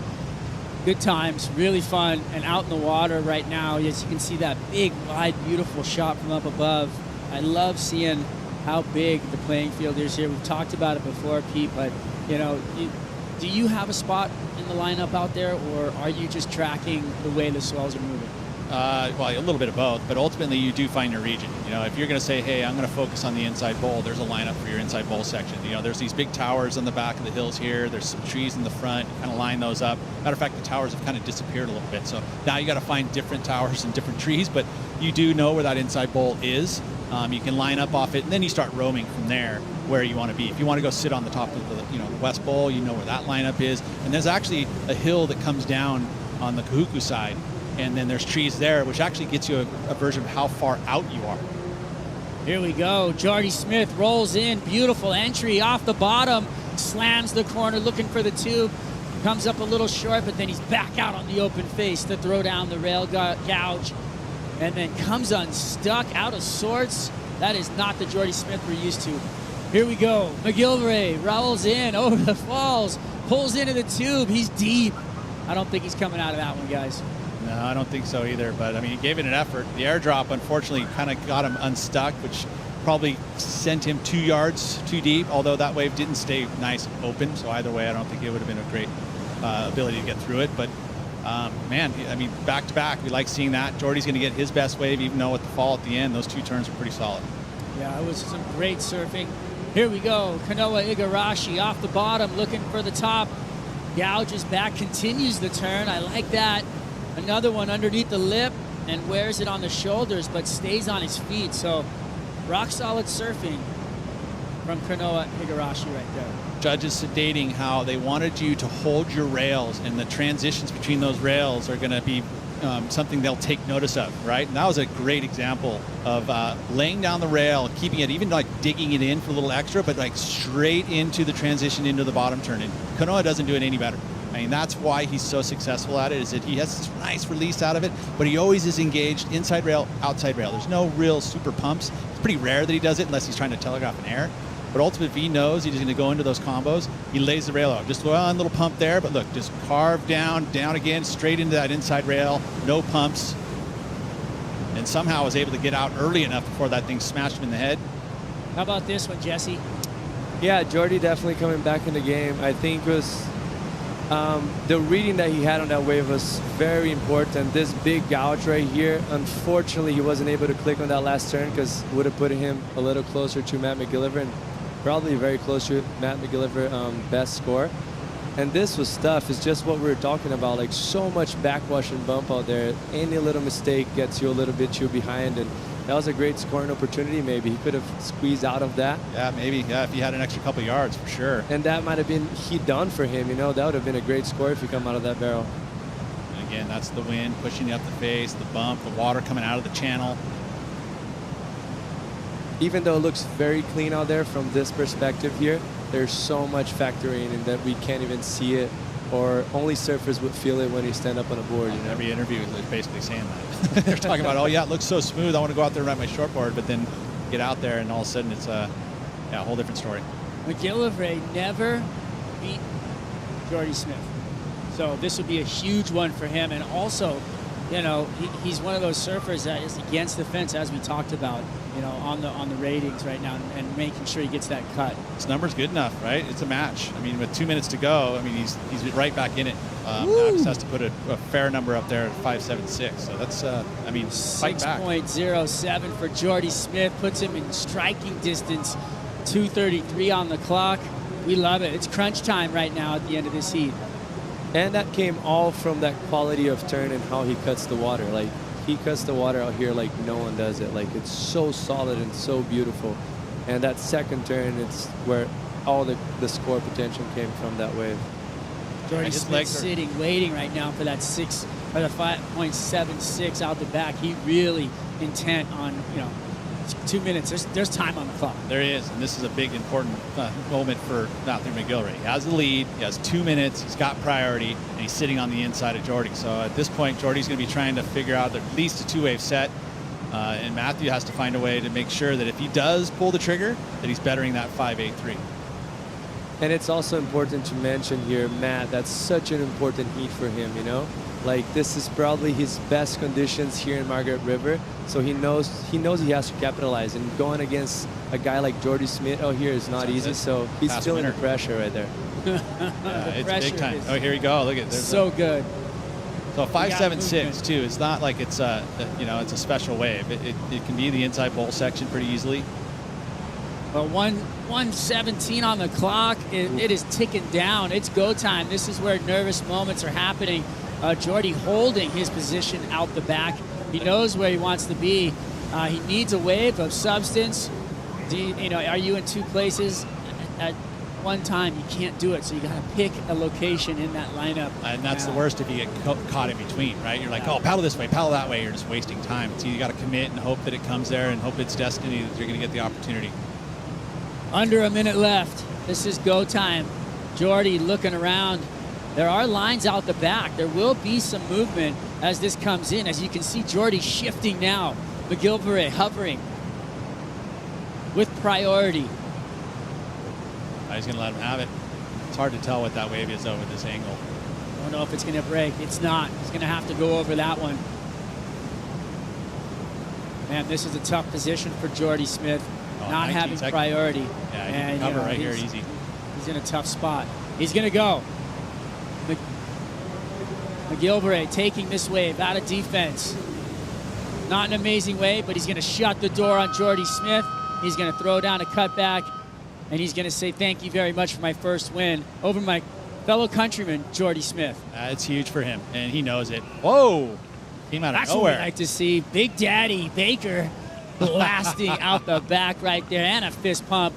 good times, really fun, and out in the water right now. As you can see that big, wide, beautiful shot from up above. I love seeing how big the playing field is here. We've talked about it before, Pete, but, you know, do you have a spot in the lineup out there, or are you just tracking the way the swells are moving? Well, a little bit of both, but ultimately you do find your region. You know, if you're going to say, hey, I'm going to focus on the inside bowl, there's a lineup for your inside bowl section. You know, there's these big towers on the back of the hills here. There's some trees in the front. You kind of line those up. Matter of fact, the towers have kind of disappeared a little bit. So now you got to find different towers and different trees, but you do know where that inside bowl is. You can line up off it, and then you start roaming from there where you want to be. If you want to go sit on the top of the, you know, the West Bowl, you know where that lineup is. And there's actually a hill that comes down on the Kahuku side, and then there's trees there, which actually gets you a version of how far out you are. Here we go. Jordy Smith rolls in. Beautiful entry off the bottom. Slams the corner looking for the tube. Comes up a little short, but then he's back out on the open face to throw down the rail gouge. And then comes unstuck, out of sorts. That is not the Jordy Smith we're used to. Here we go. McGillivray rolls in over the falls. Pulls into the tube. He's deep. I don't think he's coming out of that one, guys. No, I don't think so either, but I mean, he gave it an effort. The airdrop, unfortunately, kind of got him unstuck, which probably sent him 2 yards too deep, although that wave didn't stay nice open, so either way, I don't think it would have been a great ability to get through it, but man, I mean, back to back, we like seeing that. Jordy's going to get his best wave, even though at the fall at the end, those 2 turns were pretty solid. Yeah, it was some great surfing. Here we go. Kanoa Igarashi off the bottom, looking for the top. Gouges back, continues the turn. I like that. Another one underneath the lip and wears it on the shoulders, but stays on his feet. So rock solid surfing from Kanoa Igarashi right there. Judges sedating how they wanted you to hold your rails, and the transitions between those rails are going to be something they'll take notice of, right? And that was a great example of laying down the rail, keeping it, even like digging it in for a little extra, but like straight into the transition into the bottom turn. And Kanoa doesn't do it any better. I mean, that's why he's so successful at it, is that he has this nice release out of it, but he always is engaged inside rail, outside rail. There's no real super pumps. It's pretty rare that he does it unless he's trying to telegraph an air. But ultimately, if he knows he's going to go into those combos, he lays the rail out. Just one little pump there, but look, just carve down again, straight into that inside rail, no pumps. And somehow was able to get out early enough before that thing smashed him in the head. How about this one, Jesse? Yeah, Jordy definitely coming back in the game. I think was the reading that he had on that wave was very important. This big gouge right here, unfortunately, he wasn't able to click on that last turn because it would have put him a little closer to Matt McGillivray. probably very close to Matt McGillivray best score. And this was tough. It's just what we were talking about, like so much backwash and bump out there. Any little mistake gets you a little bit too behind, and that was a great scoring opportunity. Maybe he could have squeezed out of that. Yeah, maybe. Yeah, if he had an extra couple yards, for sure. And that might have been heat done for him. You know, that would have been a great score if you come out of that barrel. And again, that's the wind pushing you up the face, the bump, the water coming out of the channel. Even though it looks very clean out there from this perspective here, there's so much factoring in that we can't even see it, or only surfers would feel it when you stand up on a board. You know? Every interview is basically saying that. They're talking about, oh yeah, it looks so smooth, I want to go out there and ride my shortboard, but then get out there and all of a sudden it's a whole different story. McGillivray never beat Jordy Smith. So this would be a huge one for him. And also, you know, he's one of those surfers that is against the fence, as we talked about, you know, on the ratings right now, and making sure he gets that cut. His number's good enough, right? It's a match. I mean, with 2 minutes to go, I mean, he's right back in it. Now just has to put a fair number up there at 5.76. So that's, I mean, fight back. 6.07 for Jordy Smith, puts him in striking distance. 2:33 on the clock. We love it. It's crunch time right now at the end of this heat. And that came all from that quality of turn and how he cuts the water. Like, he cuts the water out here like no one does it. Like, it's so solid and so beautiful. And that second turn, it's where all the score potential came from that wave. Jordy Smith sitting, waiting right now for that 5.76 out the back. He really intent on, you know, 2 minutes. There's time on the clock. There is, and this is a big, important moment for Matthew McGillivray. He has the lead. He has 2 minutes. He's got priority, and he's sitting on the inside of Jordy. So at this point, Jordy's going to be trying to figure out at least a two-wave set, and Matthew has to find a way to make sure that if he does pull the trigger, that he's bettering that 5.83. And it's also important to mention here, Matt, that's such an important heat for him, you know? Like, this is probably his best conditions here in Margaret River, so he knows he has to capitalize. And going against a guy like Jordy Smith out here is not easy, so he's feeling the pressure right there. It's big time. Oh, here you go. Look at this. So good. So 5.76 too. It's not like it's a it's a special wave. It can be the inside bowl section pretty easily. But 1:17 on the clock. It is ticking down. It's go time. This is where nervous moments are happening. Jordy holding his position out the back. He knows where he wants to be. He needs a wave of substance. Are you in two places at one time? You can't do it, so you got to pick a location in that lineup. And that's the worst if you get caught in between, right? You're like, oh, paddle this way, paddle that way. You're just wasting time. So you got to commit and hope that it comes there and hope it's destiny that you're going to get the opportunity. Under a minute left. This is go time. Jordy looking around. There are lines out the back. There will be some movement as this comes in. As you can see, Jordy shifting now. McGillivray hovering with priority. He's going to let him have it. It's hard to tell what that wave is over this angle. I don't know if it's going to break. It's not. He's going to have to go over that one. Man, this is a tough position for Jordy Smith. Not having priority. Yeah, he can cover right here easy. He's in a tough spot. He's going to go. McGillivray taking this wave out of defense. Not an amazing wave, but he's going to shut the door on Jordy Smith. He's going to throw down a cutback, and he's going to say thank you very much for my first win over my fellow countryman, Jordy Smith. It's huge for him, and he knows it. Whoa! Came out of That's nowhere. What we like to see. Big Daddy Baker blasting out the back right there, and a fist pump.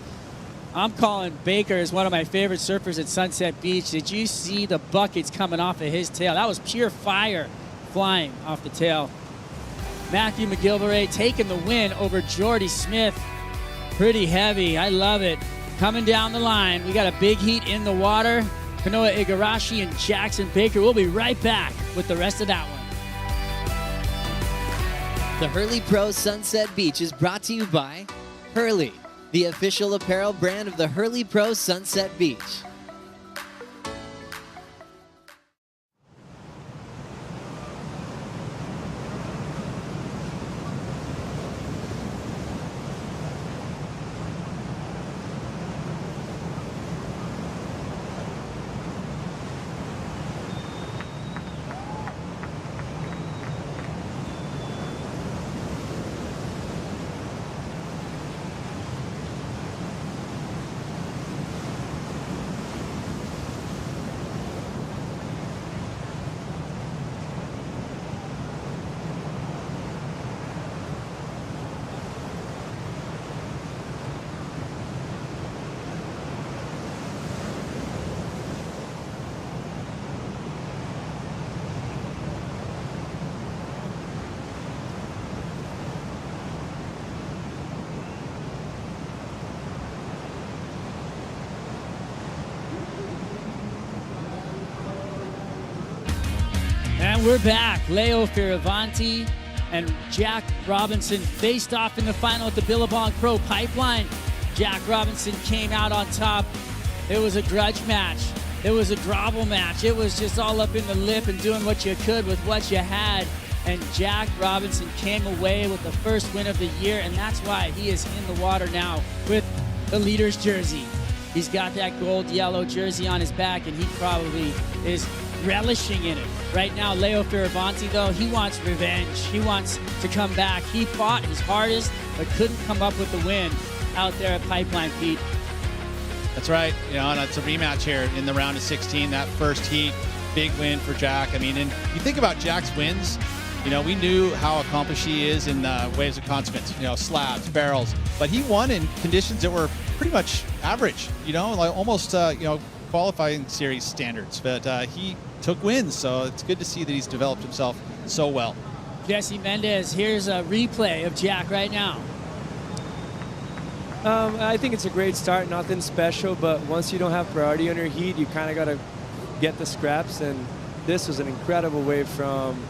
I'm calling Baker as one of my favorite surfers at Sunset Beach. Did you see the buckets coming off of his tail? That was pure fire flying off the tail. Matthew McGillivray taking the win over Jordy Smith. Pretty heavy. I love it. Coming down the line, we got a big heat in the water. Kanoa Igarashi and Jackson Baker. We'll be right back with the rest of that one. The Hurley Pro Sunset Beach is brought to you by Hurley, the official apparel brand of the Hurley Pro Sunset Beach. And we're back. Leo Fioravanti and Jack Robinson faced off in the final at the Billabong Pro Pipeline. Jack Robinson came out on top. It was a grudge match. It was a grovel match. It was just all up in the lip and doing what you could with what you had. And Jack Robinson came away with the first win of the year, and that's why he is in the water now with the leader's jersey. He's got that gold-yellow jersey on his back, and he probably is relishing in it. Right now, Leo Fioravanti, though, he wants revenge. He wants to come back. He fought his hardest, but couldn't come up with the win out there at Pipeline, Pete. That's right. You know, and it's a rematch here in the round of 16. That first heat, big win for Jack. I mean, and you think about Jack's wins, you know, we knew how accomplished he is in waves of consequence, you know, slabs, barrels, but he won in conditions that were pretty much average, you know, like almost, you know, qualifying series standards, but he took wins, so it's good to see that he's developed himself so well. Jesse Mendez, here's a replay of Jack right now. I think it's a great start, nothing special, but once you don't have priority on your heat, you kind of got to get the scraps, and this was an incredible wave from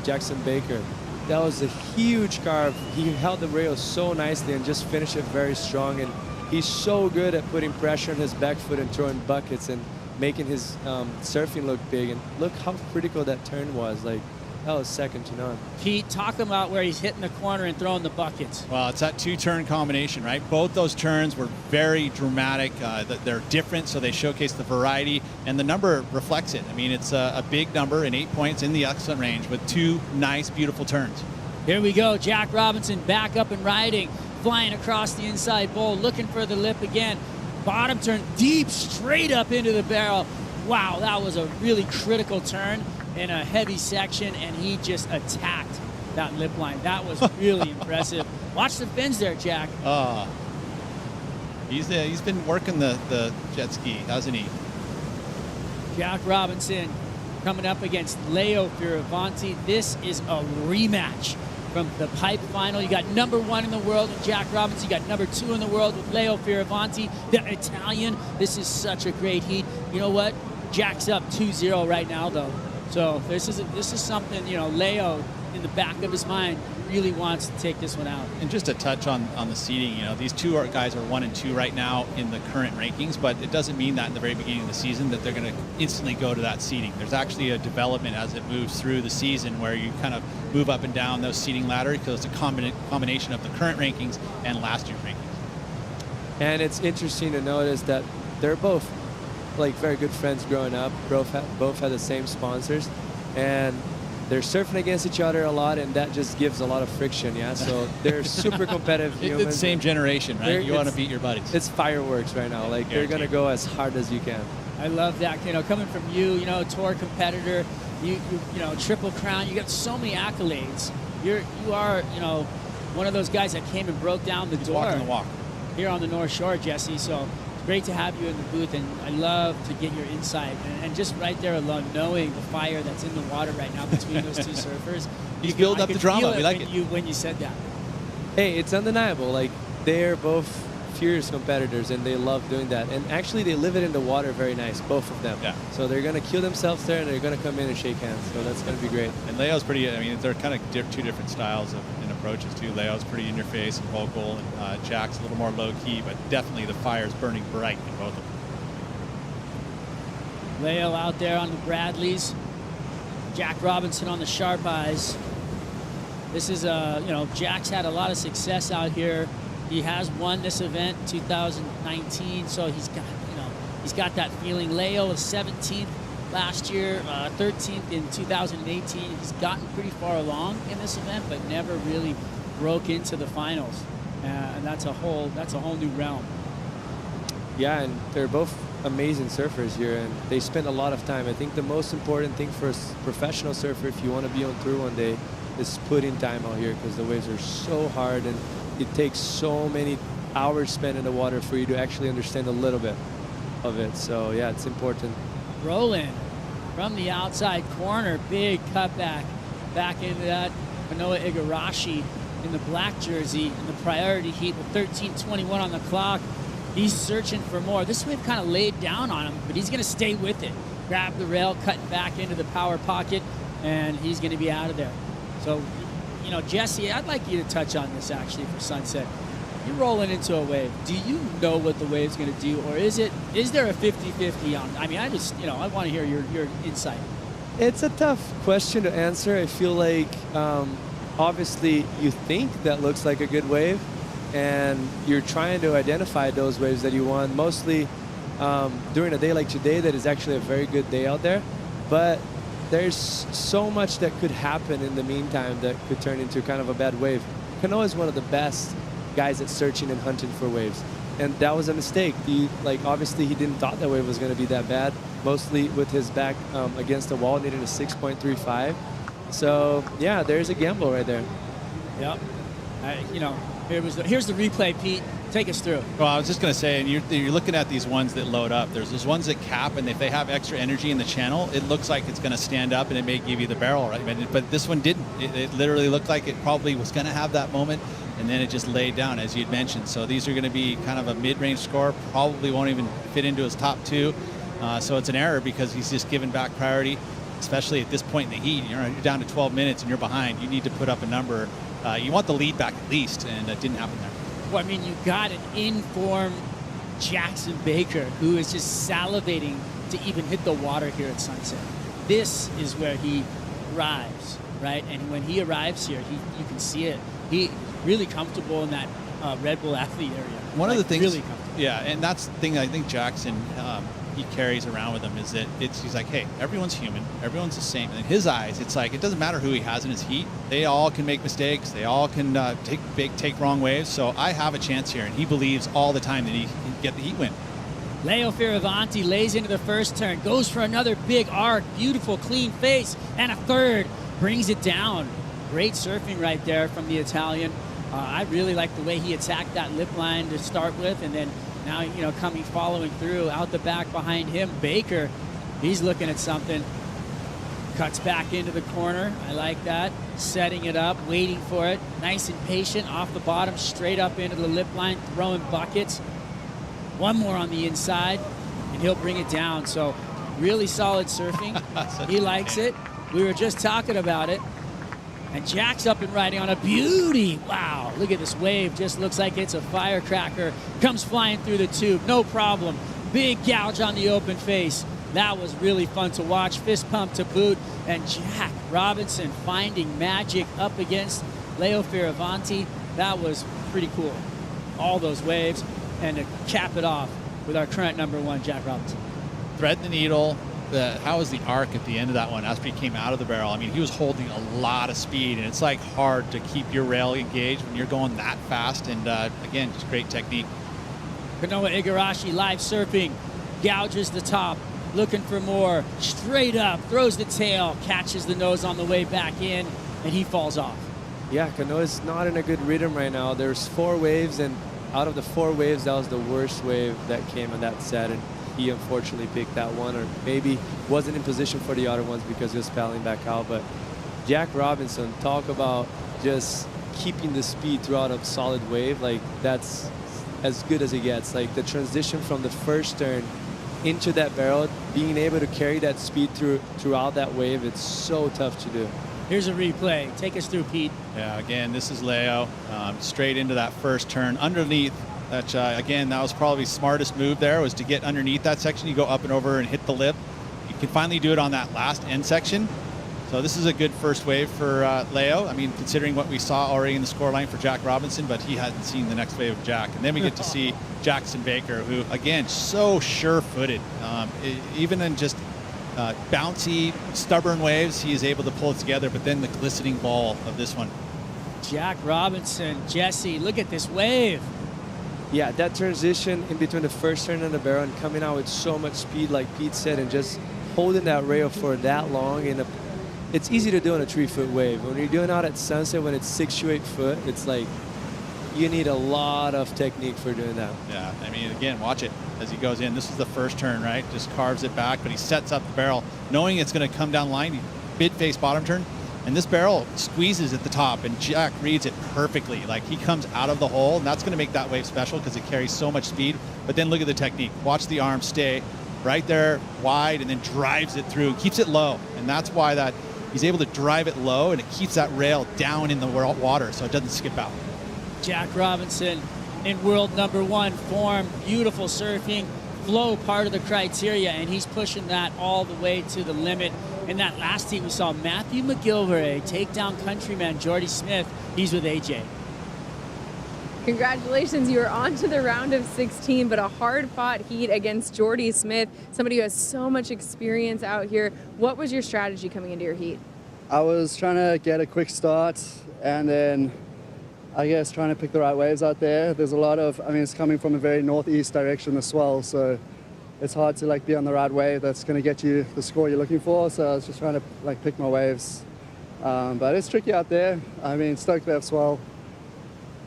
Jackson Baker. That was a huge carve. He held the rail so nicely and just finished it very strong, and he's so good at putting pressure on his back foot and throwing buckets and making his surfing look big. And look how critical that turn was. Like, that was second to none. Pete, talk about where he's hitting the corner and throwing the buckets. Well, it's that two-turn combination, right? Both those turns were very dramatic. They're different, so they showcase the variety, and the number reflects it. I mean, it's a big number and 8 points in the excellent range with two nice, beautiful turns. Here we go. Jack Robinson back up and riding, flying across the inside bowl, looking for the lip again. Bottom turn, deep, straight up into the barrel. Wow, that was a really critical turn in a heavy section, and he just attacked that lip line. That was really impressive. Watch the fins there, Jack. He's been working the jet ski, hasn't he? Jack Robinson coming up against Leo Fioravanti. This is a rematch from the pipe final. You got number 1 in the world with Jack Robinson. You got number 2 in the world with Leo Fioravanti, the Italian. This is such a great heat. You know what? Jack's up 2-0 right now, though. So this is something, you know, Leo, in the back of his mind, really wants to take this one out. And just a touch on the seeding, you know, these two guys are 1 and 2 right now in the current rankings, but it doesn't mean that in the very beginning of the season that they're going to instantly go to that seeding. There's actually a development as it moves through the season where you kind of move up and down those seeding ladders, because it's a combination of the current rankings and last year's rankings. And it's interesting to notice that they're both like very good friends growing up. Both had the same sponsors, and they're surfing against each other a lot, and that just gives a lot of friction. Yeah, so they're super competitive humans. It's the same generation, right? You want to beat your buddies. It's fireworks right now. Like, they're gonna go as hard as you can. I love that. You know, coming from you know, tour competitor, you know, Triple Crown. You got so many accolades. You are, you know, one of those guys that came and broke down the door. Walking the walk here on the North Shore, Jesse. So great to have you in the booth, and I love to get your insight. And just right there alone, knowing the fire that's in the water right now between those two surfers. You build up the drama. We like it. When you said that. Hey, it's undeniable. Like, they're both fierce competitors, and they love doing that. And actually, they live it in the water very nice, both of them. Yeah. So they're going to kill themselves there, and they're going to come in and shake hands. So that's going to be great. And Leo's pretty, I mean, they're kind of two different styles and approaches, too. Leo's pretty in your face and vocal, and Jack's a little more low key, but definitely the fire's burning bright in both of them. Leo out there on the Bradleys. Jack Robinson on the Sharp Eyes. This is, you know, Jack's had a lot of success out here. He has won this event in 2019, so he's got, you know, he's got that feeling. Leo was 17th last year, 13th in 2018. He's gotten pretty far along in this event, but never really broke into the finals, and that's a whole new realm. Yeah, and they're both amazing surfers here, and they spend a lot of time. I think the most important thing for a professional surfer, if you want to be on tour one day, is putting time out here, because the waves are so hard, and it takes so many hours spent in the water for you to actually understand a little bit of it. So yeah, it's important. Roland from the outside corner, big cutback back into that Manoa Igarashi in the black jersey in the priority heat with 13:21 on the clock. He's searching for more. This wave kind of laid down on him, but he's going to stay with it. Grab the rail, cut back into the power pocket. and he's going to be out of there. So, you know, Jesse, I'd like you to touch on this actually for Sunset. You're rolling into a wave. Do you know what the wave's going to do, or is there a 50-50 on? I mean, I just, you know, I want to hear your insight. It's a tough question to answer. I feel like obviously you think that looks like a good wave, and you're trying to identify those waves that you want, mostly during a day like today that is actually a very good day out there. But there's so much that could happen in the meantime that could turn into kind of a bad wave. Canoa is one of the best guys at searching and hunting for waves, and that was a mistake. Obviously he didn't thought that wave was going to be that bad, mostly with his back against the wall, needing a 6.35. So yeah, there's a gamble right there. Yep. You know, here's the replay, Pete. Take us through. Well, I was just going to say, and you're looking at these ones that load up. There's those ones that cap, and if they have extra energy in the channel, it looks like it's going to stand up, and it may give you the barrel, right? But this one didn't. It literally looked like it probably was going to have that moment, and then it just laid down, as you'd mentioned. So these are going to be kind of a mid-range score. Probably won't even fit into his top two. So it's an error because he's just given back priority, especially at this point in the heat. You're down to 12 minutes and you're behind. You need to put up a number. You want the lead back at least, and it didn't happen there. Well, I mean, you got an in-form Jackson Baker who is just salivating to even hit the water here at Sunset. This is where he arrives, right? And when he arrives here, you can see it. He's really comfortable in that Red Bull athlete area. One of the things, really comfortable. Yeah, and that's the thing I think Jackson he carries around with him is that he's like, hey, everyone's human, everyone's the same. And in his eyes, it's like it doesn't matter who he has in his heat. They all can make mistakes. They all can take wrong waves. So I have a chance here, and he believes all the time that he can get the heat win. Leo Fioravanti lays into the first turn, goes for another big arc, beautiful clean face, and a third, brings it down. Great surfing right there from the Italian. I really like the way he attacked that lip line to start with, and then now, you know, following through out the back behind him. Baker, he's looking at something. Cuts back into the corner. I like that. Setting it up, waiting for it. Nice and patient off the bottom, straight up into the lip line, throwing buckets. One more on the inside, and he'll bring it down. So really solid surfing. He likes it. We were just talking about it. And Jack's up and riding on a beauty. Wow, look at this wave. Just looks like it's a firecracker. Comes flying through the tube, no problem. Big gouge on the open face. That was really fun to watch. Fist pump to boot. And Jack Robinson finding magic up against Leo Fioravanti. That was pretty cool. All those waves. And to cap it off with our current #1, Jack Robinson. Thread the needle. How was the arc at the end of that one after he came out of the barrel? I mean, he was holding a lot of speed, and it's like hard to keep your rail engaged when you're going that fast. And again, just great technique. Kanoa Igarashi live surfing, gouges the top, looking for more, straight up, throws the tail, catches the nose on the way back in, and he falls off. Yeah, Kanoa's not in a good rhythm right now. There's 4 waves, and out of the 4 waves, that was the worst wave that came in that set. And he unfortunately picked that one, or maybe wasn't in position for the other ones because he was paddling back out. But Jack Robinson, talk about just keeping the speed throughout a solid wave. Like, that's as good as it gets. Like, the transition from the first turn into that barrel, being able to carry that speed throughout that wave, it's so tough to do. Here's a replay. Take us through, Pete. Yeah, again, this is Leo, straight into that first turn underneath. That, again, that was probably the smartest move there, was to get underneath that section. You go up and over and hit the lip. You can finally do it on that last end section. So this is a good first wave for Leo. I mean, considering what we saw already in the scoreline for Jack Robinson, but he hadn't seen the next wave of Jack. And then we get to see Jackson Baker, who, again, so sure-footed. Even in just bouncy, stubborn waves, he is able to pull it together, but then the glistening ball of this one. Jack Robinson, Jesse, look at this wave. Yeah, that transition in between the first turn and the barrel and coming out with so much speed, like Pete said, and just holding that rail for that long. It's easy to do on a 3-foot wave. When you're doing out at Sunset, when it's 6 to 8 foot, it's like you need a lot of technique for doing that. Yeah, I mean, again, watch it as he goes in. This is the first turn, right? Just carves it back, but he sets up the barrel, knowing it's going to come down line. Mid-face bottom turn. And this barrel squeezes at the top, and Jack reads it perfectly. Like, he comes out of the hole, and that's going to make that wave special because it carries so much speed. But then look at the technique. Watch the arm stay right there, wide, and then drives it through, keeps it low. And that's why that he's able to drive it low, and it keeps that rail down in the water so it doesn't skip out. Jack Robinson in world #1 form, beautiful surfing, flow part of the criteria, and he's pushing that all the way to the limit. In that last heat, we saw Matthew McGilvray take down countryman Jordy Smith. He's with AJ. Congratulations, you are on to the round of 16, but a hard-fought heat against Jordy Smith, somebody who has so much experience out here. What was your strategy coming into your heat? I was trying to get a quick start and then I guess trying to pick the right waves out there. There's a lot of, I mean, it's coming from a very northeast direction, the swell, so it's hard to like be on the right wave that's going to get you the score you're looking for. So I was just trying to like pick my waves. But it's tricky out there. I mean, stoked to have swell.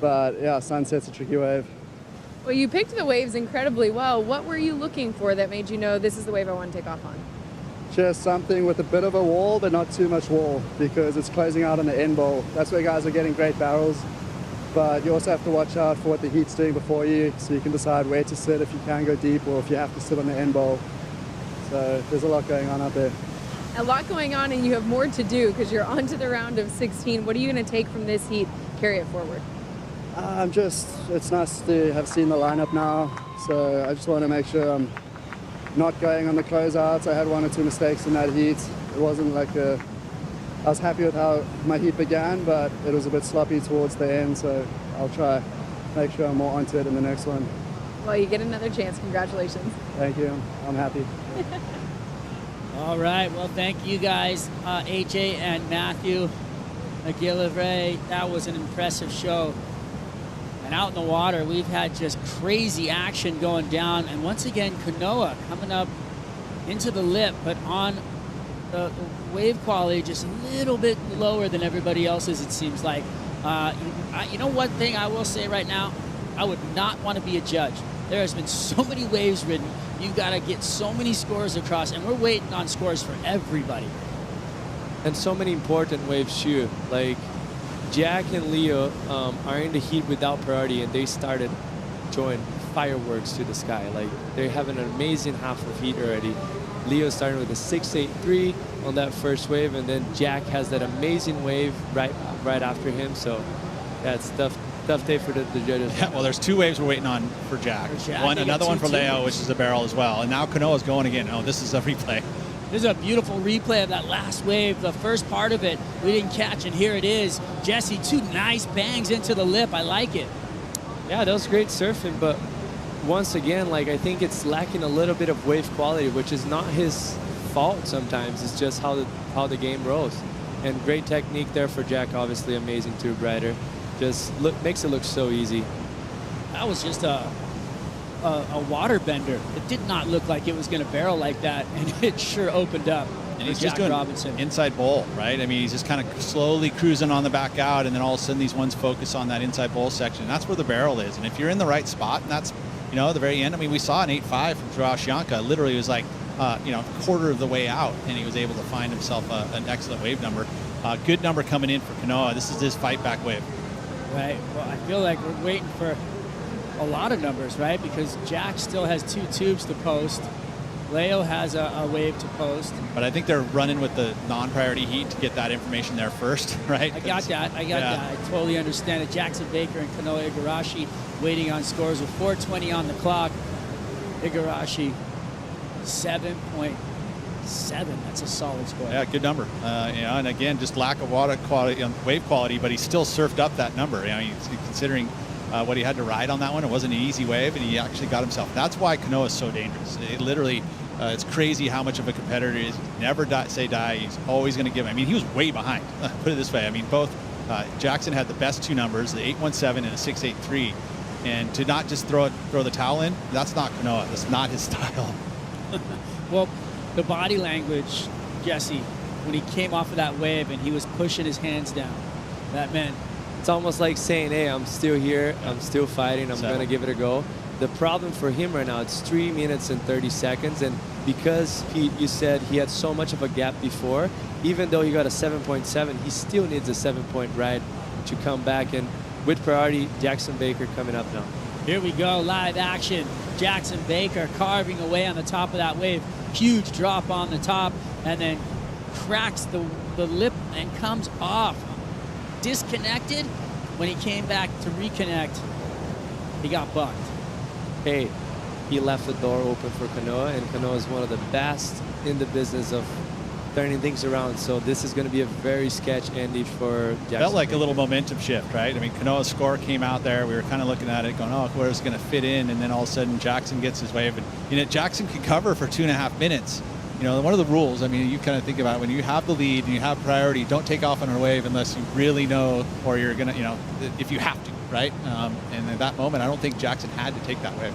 But yeah, Sunset's a tricky wave. Well, you picked the waves incredibly well. What were you looking for that made you know this is the wave I want to take off on? Just something with a bit of a wall, but not too much wall, because it's closing out on the end bowl. That's where guys are getting great barrels. But you also have to watch out for what the heat's doing before you, so you can decide where to sit if you can go deep or if you have to sit on the end bowl. So there's a lot going on out there. A lot going on, and you have more to do because you're on to the round of 16. What are you going to take from this heat, carry it forward? It's nice to have seen the lineup now, so I just want to make sure I'm not going on the closeouts. I had 1 or 2 mistakes in that heat. It wasn't like I was happy with how my heat began, but it was a bit sloppy towards the end, so I'll try make sure I'm more onto it in the next one. Well, you get another chance. Congratulations. Thank you. I'm happy. All right, well, thank you guys, AJ and Matthew McGillivray. That was an impressive show. And out in the water, we've had just crazy action going down. And once again, Kanoa coming up into the lip, but on the wave quality just a little bit lower than everybody else's, it seems like. You know one thing I will say right now? I would not want to be a judge. There has been so many waves ridden. You've got to get so many scores across, and we're waiting on scores for everybody. And so many important waves too. Like Jack and Leo are in the heat without priority, and they started throwing fireworks to the sky. Like they're having an amazing half of heat already. Leo starting with a 6.83 on that first wave, and then Jack has that amazing wave right after him. So that's tough day for the judges. Yeah, well, there's 2 waves we're waiting on for Jack. Another one for Leo, which is a barrel as well. And now Kanoa's going again. Oh, this is a replay. This is a beautiful replay of that last wave. The first part of it we didn't catch, and here it is. Jesse, 2 nice bangs into the lip. I like it. Yeah, that was great surfing, but once again, like I think it's lacking a little bit of wave quality, which is not his fault sometimes. It's just how the game rolls. And great technique there for Jack, obviously amazing tube rider. Just makes it look so easy. That was just a water bender. It did not look like it was going to barrel like that, and it sure opened up. And he's just doing Robinson inside bowl, right? I mean, he's just kind of slowly cruising on the back out, and then all of a sudden these ones focus on that inside bowl section. That's where the barrel is. And if you're in the right spot, and that's, you know, the very end. I mean, we saw an 8.5 from Josh Janka. Literally, it was like, quarter of the way out, and he was able to find himself an excellent wave number. Good number coming in for Kanoa. This is his fight back wave. Right. Well, I feel like we're waiting for a lot of numbers, right? Because Jack still has 2 tubes to post. Leo has a wave to post. But I think they're running with the non-priority heat to get that information there first, right? I got that. I totally understand it. Jackson Baker and Kanoa Igarashi waiting on scores with 4:20 on the clock. Igarashi 7.7. That's a solid score. Yeah, good number. And again, just lack of water quality, wave quality, but he still surfed up that number. You know, considering what he had to ride on that one, it wasn't an easy wave, and he actually got himself. That's why Kanoa is so dangerous. It literally, it's crazy how much of a competitor he is. Never say die. He's always going to give. I mean, he was way behind. Put it this way. I mean, both Jackson had the best 2 numbers, the 8.17 and a 6.83, and to not just throw the towel in, that's not Kanoa. That's not his style. Well, the body language, Jesse, when he came off of that wave and he was pushing his hands down, that meant it's almost like saying, hey, I'm still here, I'm still fighting, I'm going to give it a go. The problem for him right now, it's 3 minutes and 30 seconds, and because you said he had so much of a gap before, even though he got a 7.7, he still needs a 7-point ride to come back, and with priority, Jackson Baker coming up now. Here we go, live action. Jackson Baker carving away on the top of that wave. Huge drop on the top, and then cracks the lip and comes off. Disconnected. When he came back to reconnect, he got bucked. Hey, he left the door open for Kanoa, and Kanoa is one of the best in the business of turning things around. So this is going to be a very sketch ending for Jackson. Felt like a little momentum shift, right? I mean, Kanoa's score came out there. We were kind of looking at it going, oh, where's it going to fit in? And then all of a sudden, Jackson gets his wave. And, you know, Jackson can cover for 2.5 minutes. You know, one of the rules, I mean, you kind of think about it, when you have the lead and you have priority, don't take off on a wave unless you really know, or you're going to, you know, if you have to, right? And at that moment, I don't think Jackson had to take that wave.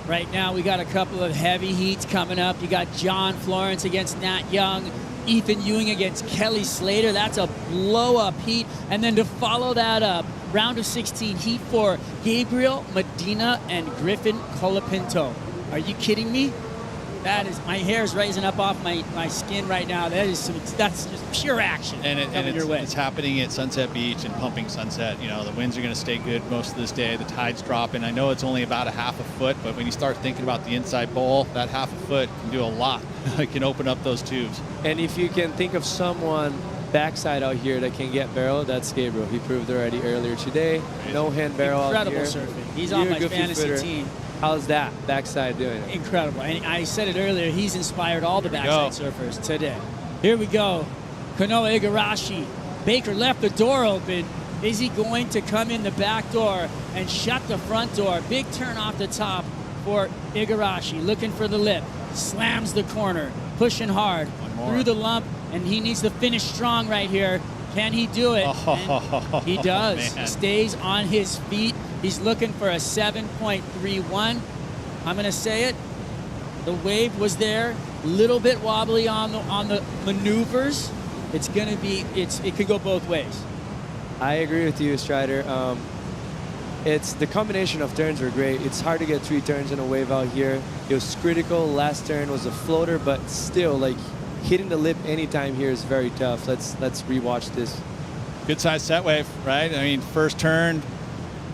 Right now, we got a couple of heavy heats coming up. You got John Florence against Nat Young, Ethan Ewing against Kelly Slater. That's a blow-up heat. And then to follow that up, round of 16 heat for Gabriel Medina and Griffin Colapinto. Are you kidding me? That is, my hair is rising up off my skin right now. That's just pure action coming your way. It's happening at Sunset Beach and pumping Sunset. You know, the winds are going to stay good most of this day. The tide's dropping. I know it's only about a half a foot, but when you start thinking about the inside bowl, that half a foot can do a lot. It can open up those tubes. And if you can think of someone backside out here that can get barrel, that's Gabriel. He proved already earlier today. No hand barrel Incredible out here. surfing. He's on my fantasy team. How's that backside doing it? Incredible. And I said it earlier, he's inspired all the backside surfers today. Here we go. Kanoa Igarashi. Baker left the door open. Is he going to come in the back door and shut the front door? Big turn off the top for Igarashi. Looking for the lip. Slams the corner. Pushing hard. Through the lump. And he needs to finish strong right here. Can he do it? And he does. Man. Stays on his feet. He's looking for a 7.31. I'm going to say it. The wave was there, a little bit wobbly on the maneuvers. It's going to be, it could go both ways. I agree with you, Strider. It's the combination of turns were great. It's hard to get 3 turns in a wave out here. It was critical. Last turn was a floater, but still, like, hitting the lip anytime here is very tough. Let's rewatch this. Good size set wave, right? I mean, first turn,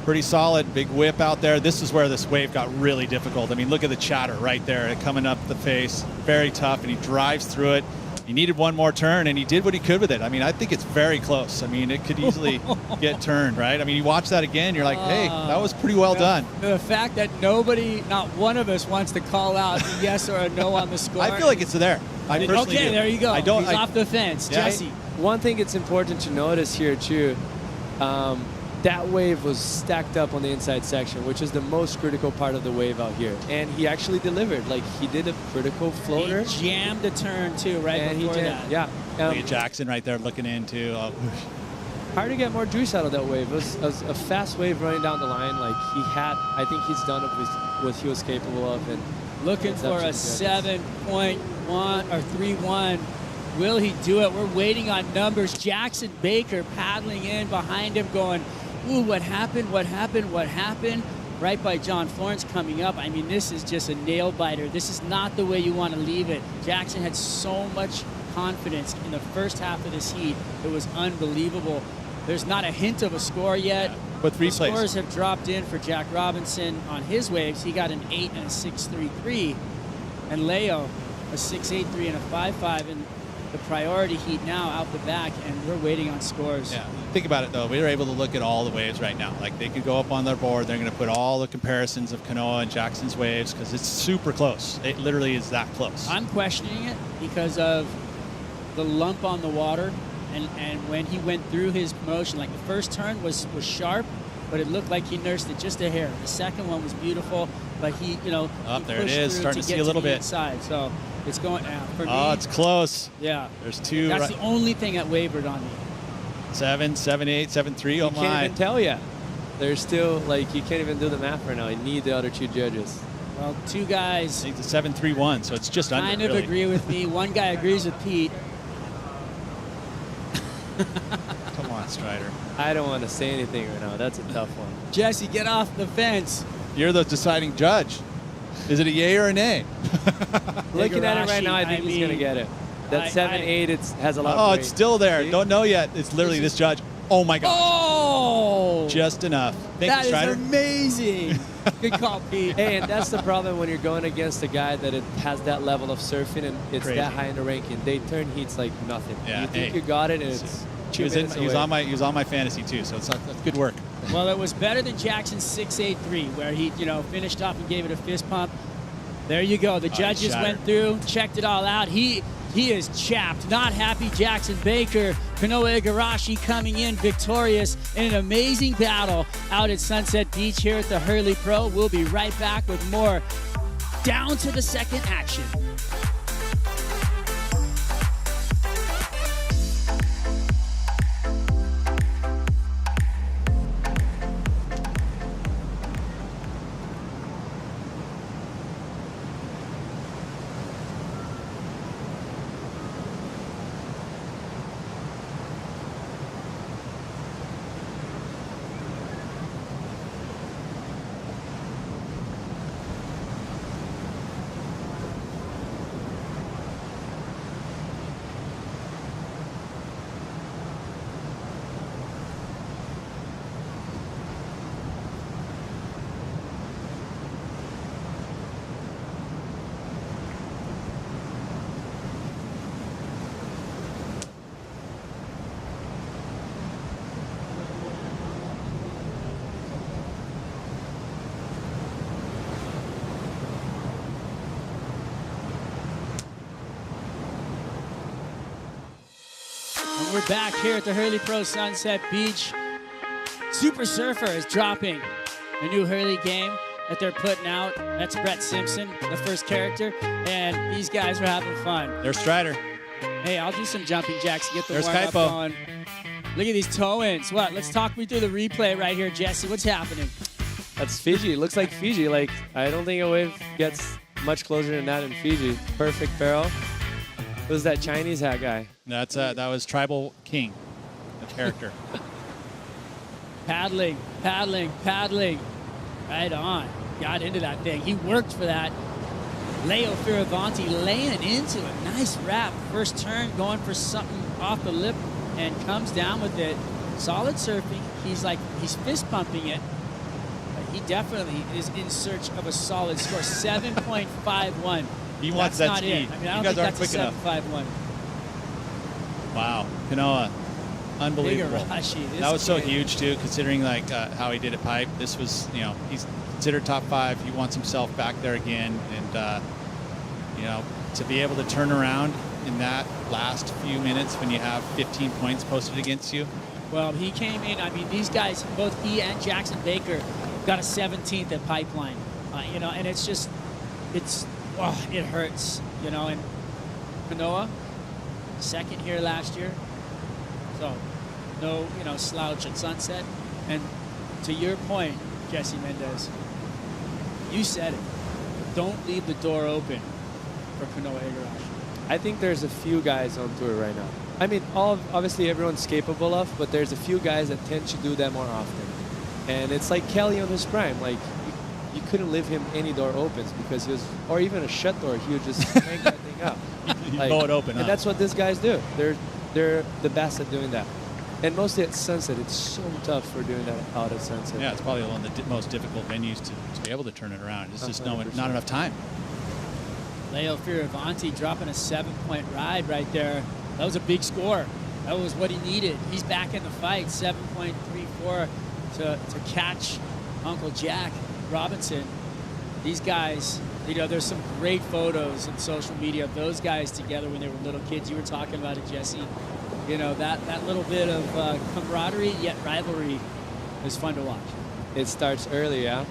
pretty solid, big whip out there. This is where this wave got really difficult. I mean, look at the chatter right there, coming up the face, very tough, and he drives through it. He needed one more turn, and he did what he could with it. I mean, I think it's very close. I mean, it could easily get turned, right? I mean, you watch that again, you're like, hey, that was pretty well done. The fact that nobody, not one of us, wants to call out a yes or a no on the score. I feel like it's there. I personally okay, do. there you go. He's off the fence. Yeah. Jesse. One thing it's important to notice here, too, that wave was stacked up on the inside section, which is the most critical part of the wave out here. And he actually delivered. Like, he did a critical floater. He jammed a turn, too, right before that. Yeah. Look at Jackson right there looking in, too. Hard to get more juice out of that wave. It was a fast wave running down the line. Like, I think he's done it with what he was capable of. And looking for a 7.1 or 3.1. Will he do it? We're waiting on numbers. Jackson Baker paddling in behind him going, ooh, what happened, what happened, what happened? Right by John Florence coming up. I mean, this is just a nail biter. This is not the way you want to leave it. Jackson had so much confidence in the first half of this heat. It was unbelievable. There's not a hint of a score yet. But the scores have dropped in for Jack Robinson on his waves. He got an 8 and a 6.33. And Leo, a 6.83 and a 5.5. And the priority heat now out the back, and we're waiting on scores. Yeah, think about it though. We were able to look at all the waves right now. Like, they could go up on their board. They're going to put all the comparisons of Kanoa and Jackson's waves because it's super close. It literally is that close. I'm questioning it because of the lump on the water, and when he went through his motion, like the first turn was sharp, but it looked like he nursed it just a hair. The second one was beautiful, but he, you know, oh, there it is, starting to see a little bit inside. So it's going for me. Oh, it's close. Yeah, there's 2. That's the only thing that wavered on me. 7, 7.8, 7.3. Oh my! Can't even tell yet. There's still, like, you can't even do the math right now. You need the other 2 judges. Well, 2 guys. I think the 7.31, so it's just kind under. of really. Agree with me. One guy agrees with Pete. Come on, Strider. I don't want to say anything right now. That's a tough one. Jesse, get off the fence. You're the deciding judge. Is it a yay or a nay? Looking at it right now, I think he's going to get it. That 7.8, it has a lot of weight. It's still there. See? Don't know yet. It's literally this judge. Oh, my gosh. Oh! Just enough. Thank That you, is Strider. amazing. Good call, Pete. Hey, and that's the problem when you're going against a guy that it has that level of surfing and it's Crazy. that high in the ranking. They turn heats like nothing. Yeah, You think hey. you got it, and it's He was, he was on my fantasy too, so that's good work. Well, it was better than Jackson's 6.83, where he, finished off and gave it a fist pump. There you go. The judges went through, checked it all out. He is chapped. Not happy Jackson Baker. Kanoa Igarashi coming in victorious in an amazing battle out at Sunset Beach here at the Hurley Pro. We'll be right back with more Down to the Second action. And we're back here at the Hurley Pro Sunset Beach. Super Surfer is dropping a new Hurley game that they're putting out. That's Brett Simpson, the first character, and these guys are having fun. There's Strider. Hey, I'll do some jumping jacks to get the There's warm-up Kaipo. going. Look at these toe-ins. What? Let's talk me through the replay right here, Jesse. What's happening? That's Fiji. It looks like Fiji. Like, I don't think a wave gets much closer than that in Fiji. Perfect barrel. Who's that Chinese hat guy? That was Tribal King, the character. Paddling, paddling, paddling. Right on. Got into that thing. He worked for that. Leo Fioravanti laying into a nice wrap. First turn, going for something off the lip, and comes down with it. Solid surfing. He's fist pumping it. But he definitely is in search of a solid score. 7.51. He wants That's that not speed. it. I mean, I You don't guys think aren't that's quick a enough. 7.51. Wow, Kanoa, unbelievable. Igarashi, That was so kid. huge too, considering how he did at pipe. This was, he's considered top 5. He wants himself back there again, and to be able to turn around in that last few minutes when you have 15 points posted against you. Well, he came in. I mean, these guys, both he and Jackson Baker, got a 17th at Pipeline. And it's just, it hurts. And Kanoa, second here last year. So, no, slouch at Sunset. And to your point, Jesse Mendez, you said it. Don't leave the door open for Kanoa Igarashi. I think there's a few guys on tour right now. I mean, obviously everyone's capable of, but there's a few guys that tend to do that more often. And it's like Kelly on his prime. Like, you couldn't leave him any door opens because he was, or even a shut door, he would just crank that thing up. You blow it open, And huh? that's what these guys do. They're the best at doing that. And mostly at Sunset, it's so tough for doing that out at Sunset. Yeah, it's probably one of the most difficult venues to be able to turn it around. It's just not enough time. Leo Fioravanti dropping a 7-point ride right there. That was a big score. That was what he needed. He's back in the fight, 7.34 to catch Uncle Jack Robinson. These guys, there's some great photos in social media of those guys together when they were little kids. You were talking about it, Jesse. That little bit of camaraderie yet rivalry is fun to watch. It starts early, yeah.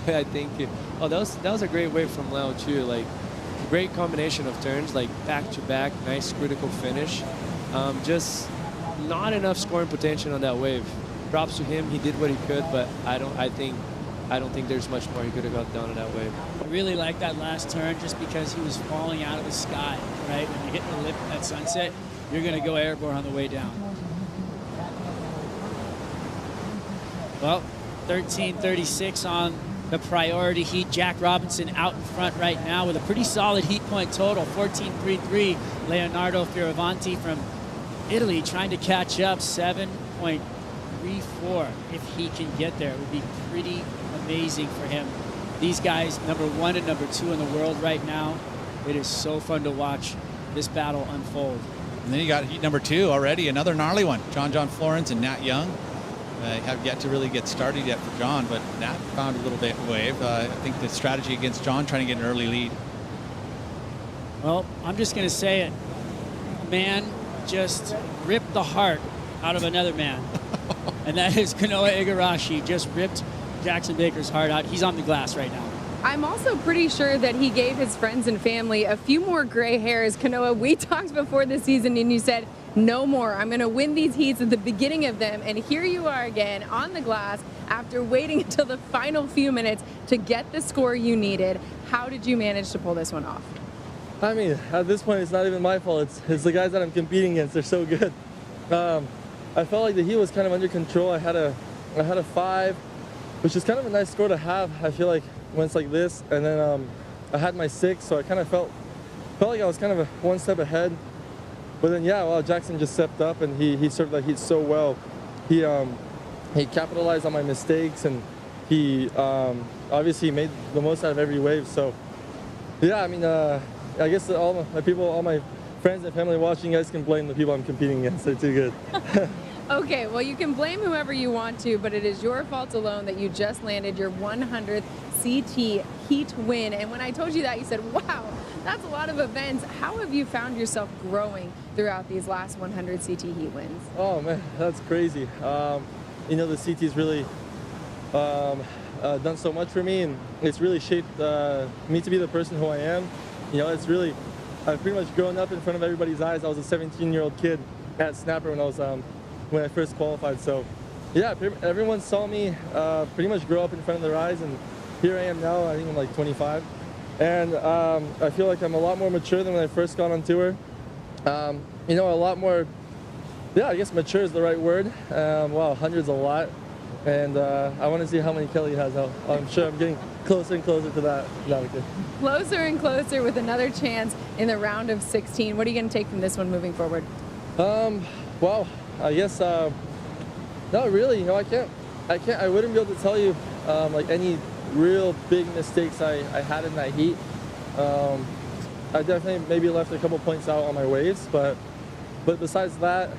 I think. That was a great wave from Leo too. Like, great combination of turns, like back to back, nice critical finish. Just not enough scoring potential on that wave. Props to him. He did what he could, but I don't think there's much more he could have got done on that wave. I really like that last turn just because he was falling out of the sky, right? When you hit the lip at Sunset, you're going to go airborne on the way down. Well, 13:36 on the priority heat. Jack Robinson out in front right now with a pretty solid heat point total, 14.33. Leonardo Fioravanti from Italy trying to catch up, 7.1 3-4. If he can get there, it would be pretty amazing for him. These guys, number 1 and number 2 in the world right now. It is so fun to watch this battle unfold. And then you got heat number 2 already, another gnarly one. John Florence and Nat Young have yet to really get started yet for John, but Nat found a little bit of wave. I think the strategy against John, trying to get an early lead. Well, I'm just going to say it. A man just ripped the heart out of another man. And that is Kanoa Igarashi. Just ripped Jackson Baker's heart out. He's on the glass right now. I'm also pretty sure that he gave his friends and family a few more gray hairs. Kanoa, we talked before the season and you said, no more. I'm going to win these heats at the beginning of them. And here you are again on the glass after waiting until the final few minutes to get the score you needed. How did you manage to pull this one off? I mean, at this point, it's not even my fault. It's the guys that I'm competing against. They're so good. I felt like the heat was kind of under control. I had a 5, which is kind of a nice score to have. I feel like when it's like this, and then I had my 6, so I kind of felt like I was kind of one step ahead. But then, yeah, well, Jackson just stepped up and he served that heat so well. He capitalized on my mistakes, and he obviously made the most out of every wave. So, yeah, I mean, I guess all my people, all my friends and family watching, you guys can blame the people I'm competing against. They're too good. Okay, well, you can blame whoever you want to, but it is your fault alone that you just landed your 100th CT heat win. And when I told you that, you said, wow, that's a lot of events. How have you found yourself growing throughout these last 100 CT heat wins? Oh, man, that's crazy. You know, the CT's really done so much for me, and it's really shaped me to be the person who I am. You know, it's really, I've pretty much grown up in front of everybody's eyes. I was a 17-year-old kid at Snapper when I first qualified. So, yeah, everyone saw me pretty much grow up in front of their eyes, and here I am now. I think I'm like 25, and I feel like I'm a lot more mature than when I first got on tour. You know, a lot more, yeah, I guess mature is the right word. Wow, 100's a lot, and I want to see how many Kelly has. I'm sure I'm getting closer and closer to that. No, okay. Closer and closer with another chance in the round of 16. What are you going to take from this one moving forward? Well, I guess not really. You know, I wouldn't be able to tell you like any real big mistakes I had in that heat. I definitely maybe left a couple points out on my waves, but besides that,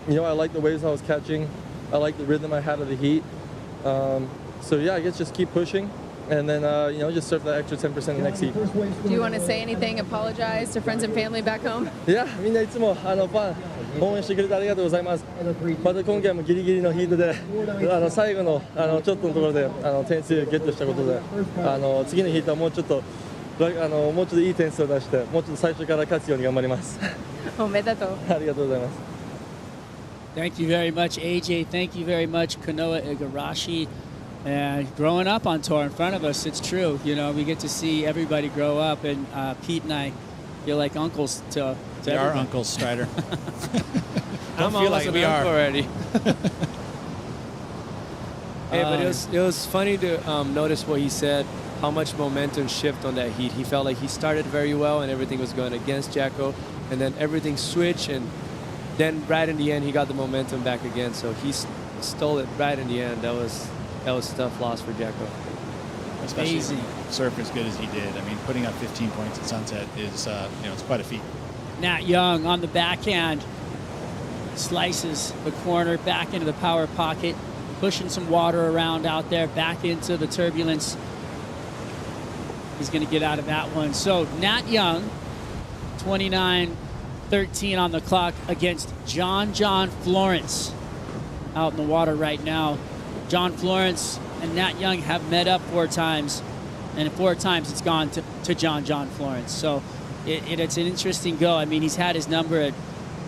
you know, I like the waves I was catching. I like the rhythm I had of the heat. So yeah, I guess just keep pushing, and then you know, just surf that extra 10% the next heat. Do you want to say anything? Apologize to friends and family back home? Yeah, みんないつもファン応援してくれてありがとうございます。また今回もギリギリのヒートで最後のちょっとのところで点数ゲットしたことで次のヒートはもうちょっといい点数を出してもうちょっと最初から勝つように頑張ります。おめでとう。ありがとうございます。Thank you very much, AJ. Thank you very much, Kanoa Igarashi. And growing up on tour in front of us, it's true. You know, we get to see everybody grow up, and Pete and I feel like uncles to we everybody. are uncles, Strider. I'm feel like we are already. Hey, but it was funny to notice what he said, how much momentum shift on that heat. He felt like he started very well and everything was going against Jacko, and then everything switched, and then right in the end he got the momentum back again. So he stole it right in the end. That was tough loss for Jacko. Especially if surf as good as he did. I mean, putting up 15 points at Sunset is, you know, it's quite a feat. Nat Young on the backhand slices the corner back into the power pocket, pushing some water around out there, back into the turbulence. He's going to get out of that one. So Nat Young, 29-13 on the clock against John Florence out in the water right now. John Florence and Nat Young have met up 4 times, and 4 times it's gone to John Florence. So it's an interesting go. I mean, he's had his number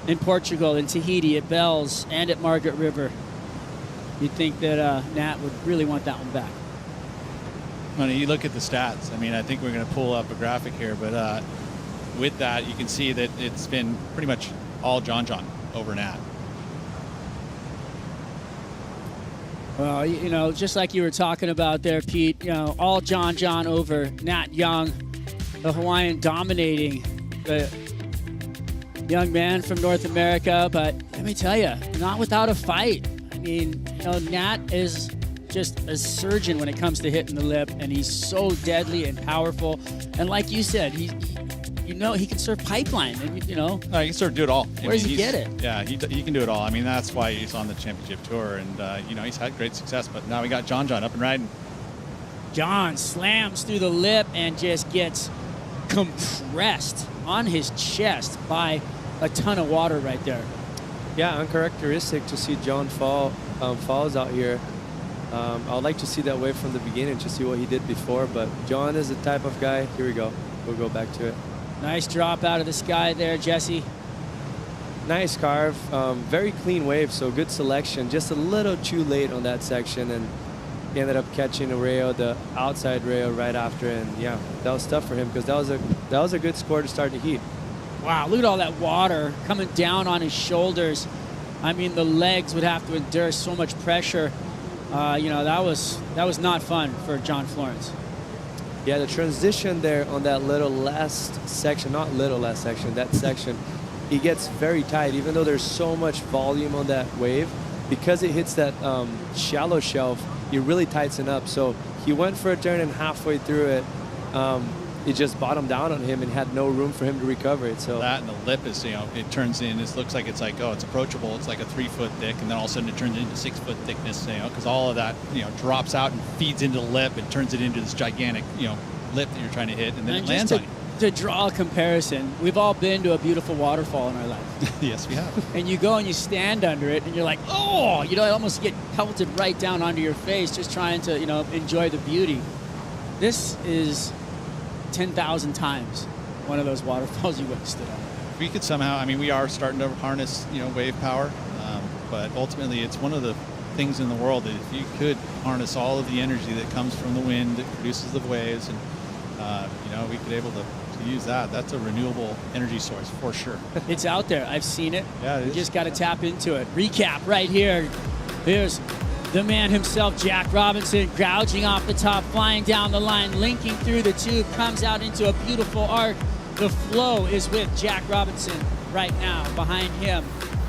in Portugal, in Tahiti, at Bells, and at Margaret River. You'd think that Nat would really want that one back. Well, you look at the stats. I mean, I think we're going to pull up a graphic here, but with that, you can see that it's been pretty much all John over Nat. Well, you know, just like you were talking about there, Pete, you know, all John over Nat Young, the Hawaiian dominating the young man from North America. But let me tell you, not without a fight. mean, you know, Nat is just a surgeon when it comes to hitting the lip, and he's so deadly and powerful. And like you said, he can surf pipeline, and you know. He can sort of do it all. Where does he get it? Yeah, he can do it all. I mean, that's why he's on the championship tour, and you know, he's had great success. But now we got John up and riding. John slams through the lip and just gets compressed on his chest by a ton of water right there. Yeah, uncharacteristic to see John falls out here. I would like to see that wave from the beginning to see what he did before, but John is the type of guy. Here we go. We'll go back to it. Nice drop out of the sky there, Jesse. Nice carve. Very clean wave, so good selection. Just a little too late on that section, and he ended up catching a rail, the outside rail right after, and yeah, that was tough for him because that was a good score to start the heat. Wow, look at all that water coming down on his shoulders. I mean, the legs would have to endure so much pressure. You know, that was not fun for John Florence. Yeah, the transition there on that little last section, not little last section, that section, it gets very tight, even though there's so much volume on that wave. Because it hits that shallow shelf, it really tightens up. So he went for a turn, and halfway through it, it just bottomed down on him and had no room for him to recover it. So that and the lip is, you know, it turns in. It looks like it's like, oh, it's approachable. It's like a 3 foot thick, and then all of a sudden it turns into 6 foot thickness. You know, because all of that, you know, drops out and feeds into the lip and turns it into this gigantic, you know, lip that you're trying to hit, and then it lands on you. To draw a comparison, we've all been to a beautiful waterfall in our life. Yes, we have. And you go and you stand under it, and you're like, oh, you know, I almost get pelted right down onto your face just trying to, you know, enjoy the beauty. This is 10,000 times one of those waterfalls you witnessed it on. If we could somehow, I mean, we are starting to harness, you know, wave power, but ultimately it's one of the things in the world that if you could harness all of the energy that comes from the wind that produces the waves, and you know, we could able to use that. That's a renewable energy source for sure. It's out there. I've seen it. Yeah, you just got to tap into it. Recap right here. Here's the man himself, Jack Robinson, gouging off the top, flying down the line, linking through the tube, comes out into a beautiful arc. The flow is with Jack Robinson right now. Behind him,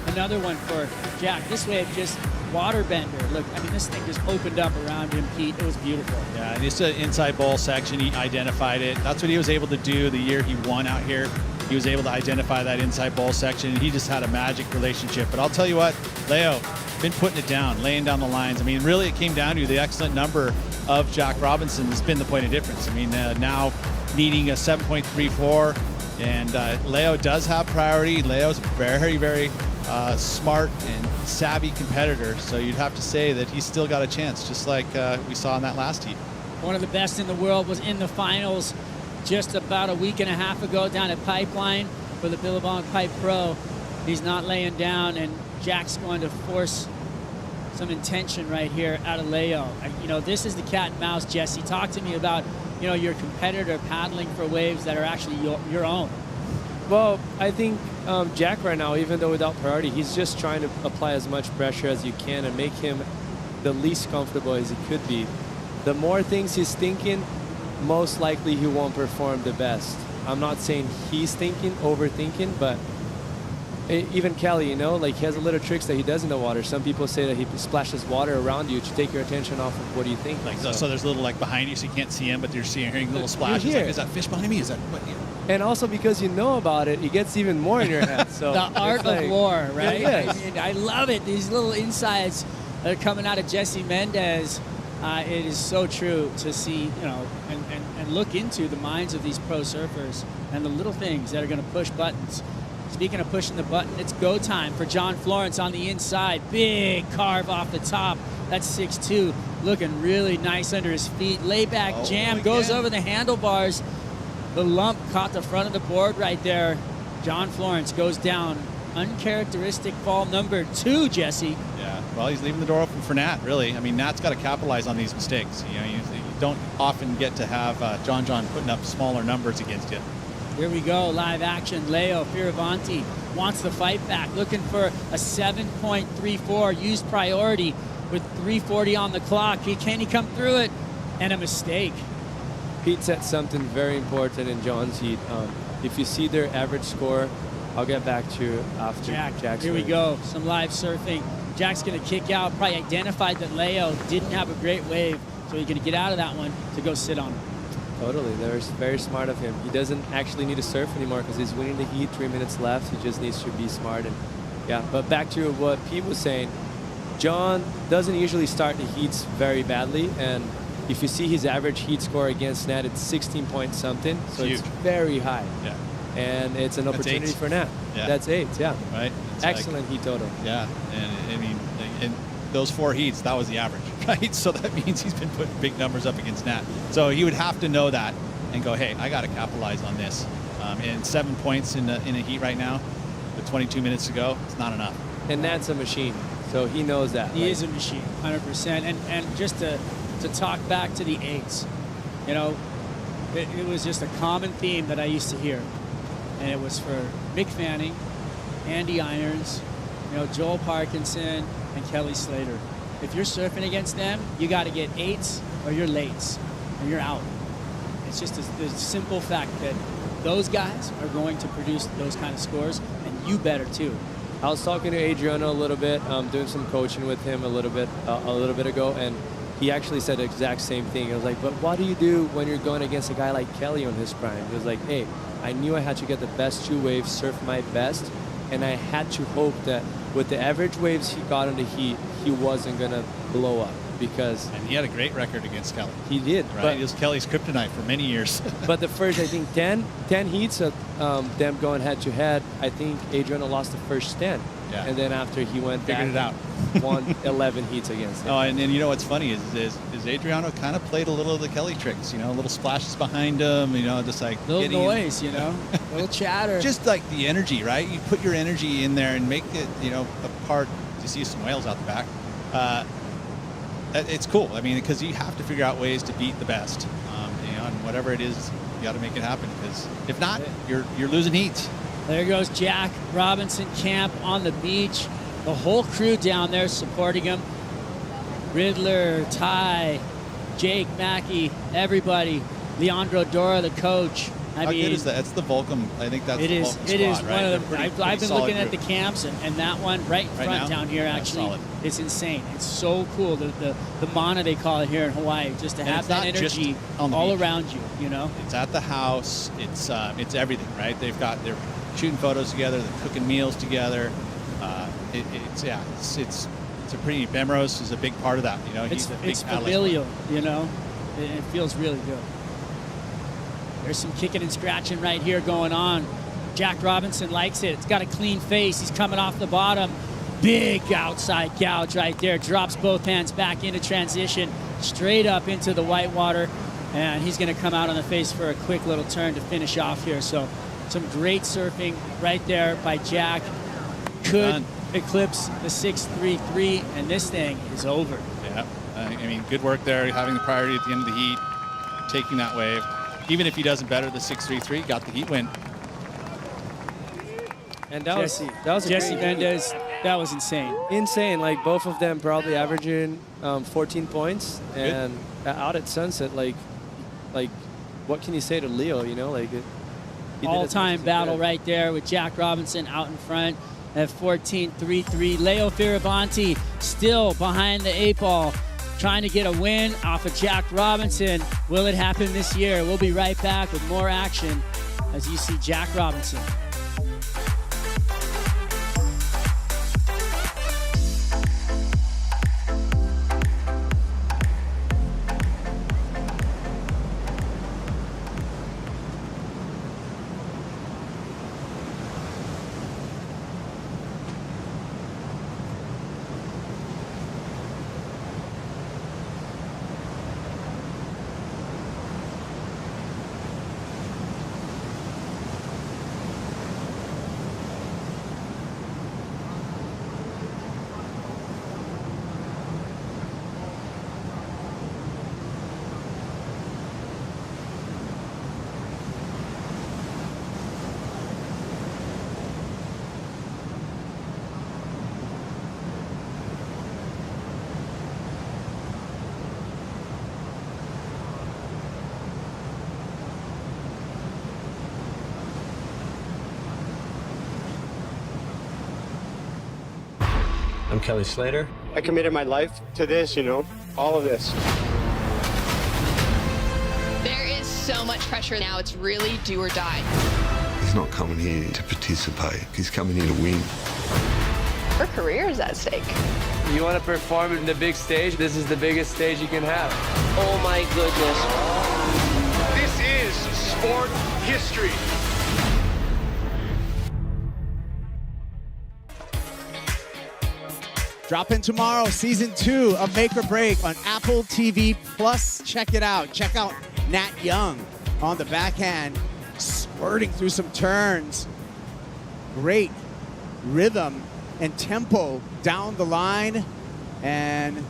another one for Jack. This wave just water bender. Look, I mean, this thing just opened up around him, Pete. It was beautiful. Yeah, and it's an inside bowl section. He identified it. That's what he was able to do the year he won out here. He was able to identify that inside bowl section, and he just had a magic relationship. But I'll tell you what, Leo, been putting it down, laying down the lines. I mean, really it came down to the excellent number of Jack Robinson has been the point of difference. I mean, now needing a 7.34, and Leo does have priority. Leo's very, very smart and savvy competitor, so you'd have to say that he's still got a chance, just like we saw in that last heat. One of the best in the world was in the finals just about a week and a half ago down at Pipeline for the Billabong Pipe Pro. He's not laying down, and Jack's going to force some intention right here out of Leo. You know, this is the cat and mouse, Jesse. Talk to me about, you know, your competitor paddling for waves that are actually your own. Well, I think Jack right now, even though without priority, he's just trying to apply as much pressure as you can and make him the least comfortable as he could be. The more things he's thinking, most likely he won't perform the best. I'm not saying he's overthinking, but even Kelly, you know, like he has a little tricks that he does in the water. Some people say that he splashes water around you to take your attention off of what do you think. Like so there's a little like behind you, so you can't see him, but you're hearing little splashes. Like, is that fish behind me? Is that what? Yeah. And also because you know about it, it gets even more in your head. So the art of war, right? Yes. I mean, I love it. These little insights that are coming out of Jesse Mendez. It is so true to see, you know, and look into the minds of these pro surfers and the little things that are going to push buttons. Speaking of pushing the button, it's go time for John Florence on the inside. Big carve off the top. That's 6'2", looking really nice under his feet. Layback jam, goes over the handlebars. The lump caught the front of the board right there. John Florence goes down. Uncharacteristic fall number 2, Jesse. Yeah, well, he's leaving the door open for Nat, really. I mean, Nat's got to capitalize on these mistakes. You know, you don't often get to have John putting up smaller numbers against you. Here we go, live action. Leo Fioravanti wants the fight back, looking for a 7.34, used priority with 3:40 on the clock. Can he come through it? And a mistake. Pete said something very important in John's heat. If you see their average score, I'll get back to you after Jack's Here we win. go, some live surfing. Jack's going to kick out. Probably identified that Leo didn't have a great wave, so he's going to get out of that one to go sit on him. Totally. They're very smart of him. He doesn't actually need to surf anymore because he's winning the heat, 3 minutes left. He just needs to be smart. And yeah, but back to what Pete was saying, John doesn't usually start the heats very badly. And if you see his average heat score against Nat, it's 16 point something. So it's very high. Yeah. And it's an opportunity for Nat. Yeah. That's 8, yeah. Right. It's excellent heat total. Yeah. And I mean, in those 4 heats, that was the average, right? So that means he's been putting big numbers up against Nat. So he would have to know that and go, hey, I got to capitalize on this. And 7 points in a heat right now with 22 minutes to go, it's not enough. And Nat's a machine, so he knows that. He is a machine, 100%. And just to talk back to the 8s, you know, it was just a common theme that I used to hear. And it was for Mick Fanning, Andy Irons, you know, Joel Parkinson, and Kelly Slater. If you're surfing against them, you got to get 8s or you're lates, or you're out. It's just the simple fact that those guys are going to produce those kind of scores, and you better too. I was talking to Adriano a little bit, doing some coaching with him a little bit ago, and he actually said the exact same thing. I was like, but what do you do when you're going against a guy like Kelly on his prime? He was like, hey, I knew I had to get the best 2 waves, surf my best, and I had to hope that with the average waves he got on the heat, he wasn't going to blow up. Because and he had a great record against Kelly. He did. Right? But it was Kelly's kryptonite for many years. But the first, I think, 10 heats of them going head-to-head, I think Adriano lost the first 10. Yeah. And then after he went back, figured it out. won 11 heats against him. Oh, and you know what's funny is Adriano kind of played a little of the Kelly tricks, you know, little splashes behind him, you know, just like little noise, you know, little chatter. Just like the energy, right? You put your energy in there and make it, you know, a part. You see some whales out the back. It's cool. I mean, because you have to figure out ways to beat the best, you know, and whatever it is, you got to make it happen. Because if not, you're losing heats. There goes Jack Robinson Camp on the beach. The whole crew down there supporting him. Riddler, Ty, Jake, Mackey, everybody. Leandro Dora, the coach. How good is that? It's the Volcom. I think that's it the is. Volcom It is squad, one right? of them. I've been looking at the camps, and that one right in front now? down here That's actually solid. is insane. It's so cool. The mana they call it here in Hawaii, just to And have it's that not just energy on the all beach. around you. You know. It's at the house. It's everything, right? They're shooting photos together. They're cooking meals together. It's a pretty. Bemrose is a big part of that. You know, he's a big It's catalyst. familial. You know, it feels really good. There's some kicking and scratching right here going on. Jack Robinson likes it. It's got a clean face. He's coming off the bottom. Big outside gouge right there. Drops both hands back into transition, straight up into the whitewater. And he's going to come out on the face for a quick little turn to finish off here. So some great surfing right there by Jack. Could eclipse the 6.33, and this thing is over. Yeah, I mean, good work there, having the priority at the end of the heat, taking that wave. Even if he doesn't better the 6.33, got the heat win. And that was Jesse great Mendez. That was insane. Insane. Like both of them probably averaging 14 points, and out at Sunset, like what can you say to Leo? You know, like All-time battle right there with Jack Robinson out in front at 14.33. Leo Firavanti still behind the 8 ball, trying to get a win off of Jack Robinson. Will it happen this year? We'll be right back with more action as you see Jack Robinson. I'm Kelly Slater. I committed my life to this, all of this. There is so much pressure now. It's really do or die. He's not coming here to participate. He's coming here to win. Her career is at stake. You want to perform in the big stage? This is the biggest stage you can have. Oh my goodness. This is sport history. Drop in tomorrow, season 2 of Make or Break on Apple TV Plus. Check it out. Check out Nat Young on the backhand, squirting through some turns. Great rhythm and tempo down the line. And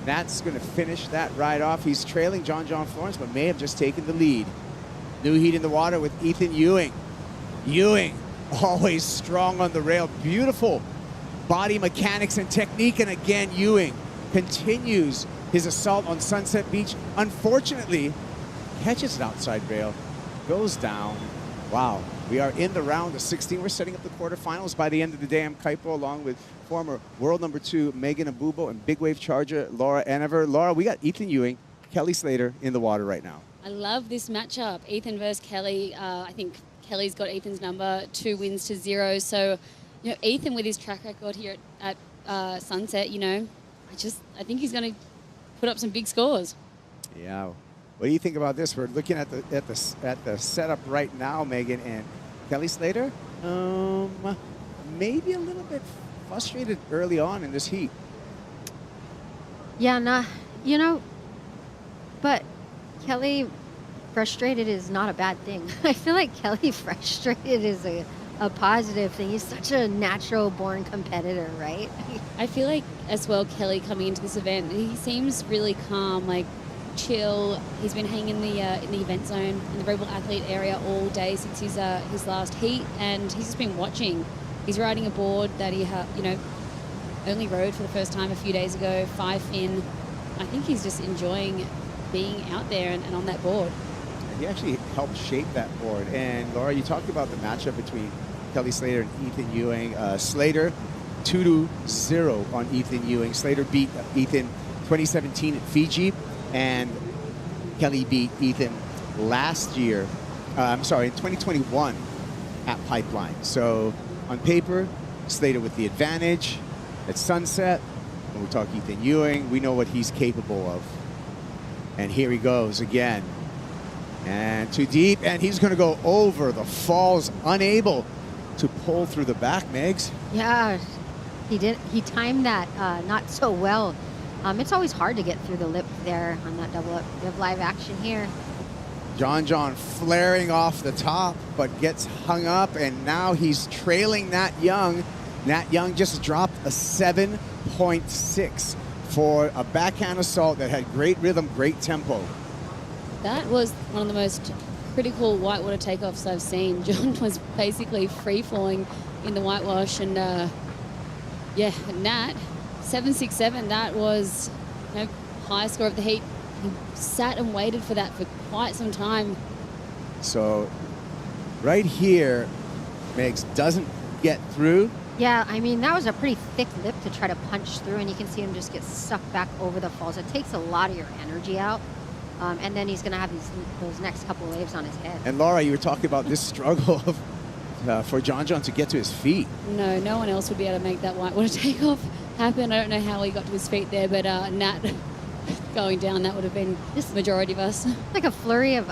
Nat's going to finish that ride off. He's trailing John Florence, but may have just taken the lead. New heat in the water with Ethan Ewing. Ewing, always strong on the rail. Beautiful body mechanics and technique, and again Ewing continues his assault on Sunset Beach. Unfortunately, catches an outside rail, goes down. Wow, we are in the round of 16. We're setting up the quarterfinals. By the end of the day, I'm Kaipo along with former world number 2 Megan Abubo and big wave charger Laura Enever. Laura, we got Ethan Ewing, Kelly Slater in the water right now. I love this matchup, Ethan versus Kelly. I think Kelly's got Ethan's number, 2 wins to 0. So, Ethan with his track record here at Sunset, I think he's going to put up some big scores. Yeah. What do you think about this? We're looking at the setup right now, Megan, and Kelly Slater. Maybe a little bit frustrated early on in this heat. Yeah, but Kelly frustrated is not a bad thing. I feel like Kelly frustrated is a positive thing. He's such a natural born competitor, right? I feel like as well, Kelly coming into this event, he seems really calm, like chill. He's been hanging in the event zone in the Rebel Athlete area all day since his last heat, and he's just been watching. He's riding a board that he only rode for the first time a few days ago, 5-fin. I think he's just enjoying being out there and on that board. He actually helped shape that board. And Laura, you talked about the matchup between Kelly Slater and Ethan Ewing. Slater 2-0 on Ethan Ewing. Slater beat Ethan 2017 at Fiji, and Kelly beat Ethan last year, in 2021 at Pipeline. So on paper, Slater with the advantage. At Sunset, when we talk Ethan Ewing, we know what he's capable of. And here he goes again. And too deep, and he's going to go over the falls, unable to pull through the back, Megs. Yeah, he timed that not so well. It's always hard to get through the lip there on that double up. We have live action here. John flaring off the top, but gets hung up, and now he's trailing Nat Young. Nat Young just dropped a 7.6 for a backhand assault that had great rhythm, great tempo. That was one of the most critical whitewater takeoffs I've seen. John was basically free-falling in the whitewash, and Nat, 7.67, that was highest score of the heat. He sat and waited for that for quite some time. So right here, Megs doesn't get through. Yeah, I mean, that was a pretty thick lip to try to punch through, and you can see him just get sucked back over the falls. It takes a lot of your energy out. And then he's going to have those next couple waves on his head. And Laura, you were talking about this struggle for John to get to his feet. No one else would be able to make that whitewater takeoff happen. I don't know how he got to his feet there, but Nat going down, that would have been just the majority of us. Like a flurry of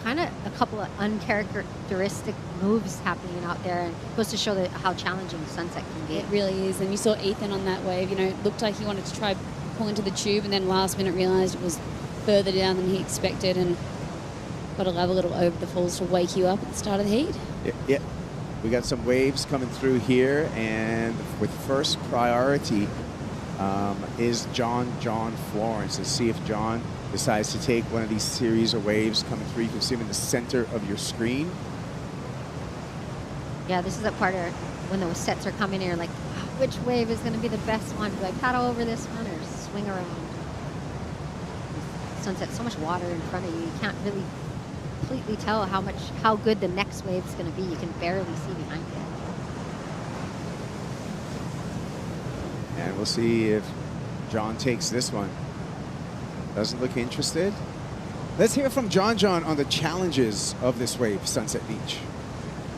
kind of a couple of uncharacteristic moves happening out there, and it goes to show how challenging Sunset can be. It really is. And you saw Ethan on that wave. It looked like he wanted to try pull into the tube, and then last minute realized it was further down than he expected, and got to love a little over the falls to wake you up at the start of the heat. Yeah. We got some waves coming through here, and with first priority is John Florence. Let's see if John decides to take one of these series of waves coming through. You can see him in the center of your screen. Yeah, this is a part of when those sets are coming in, like, which wave is going to be the best one? Do I paddle over this one or swing around? Sunset, so much water in front of you, you can't really completely tell how good the next wave is going to be. You can barely see behind it. And we'll see if John takes this one. Doesn't look interested. Let's hear from John on the challenges of this wave, Sunset Beach.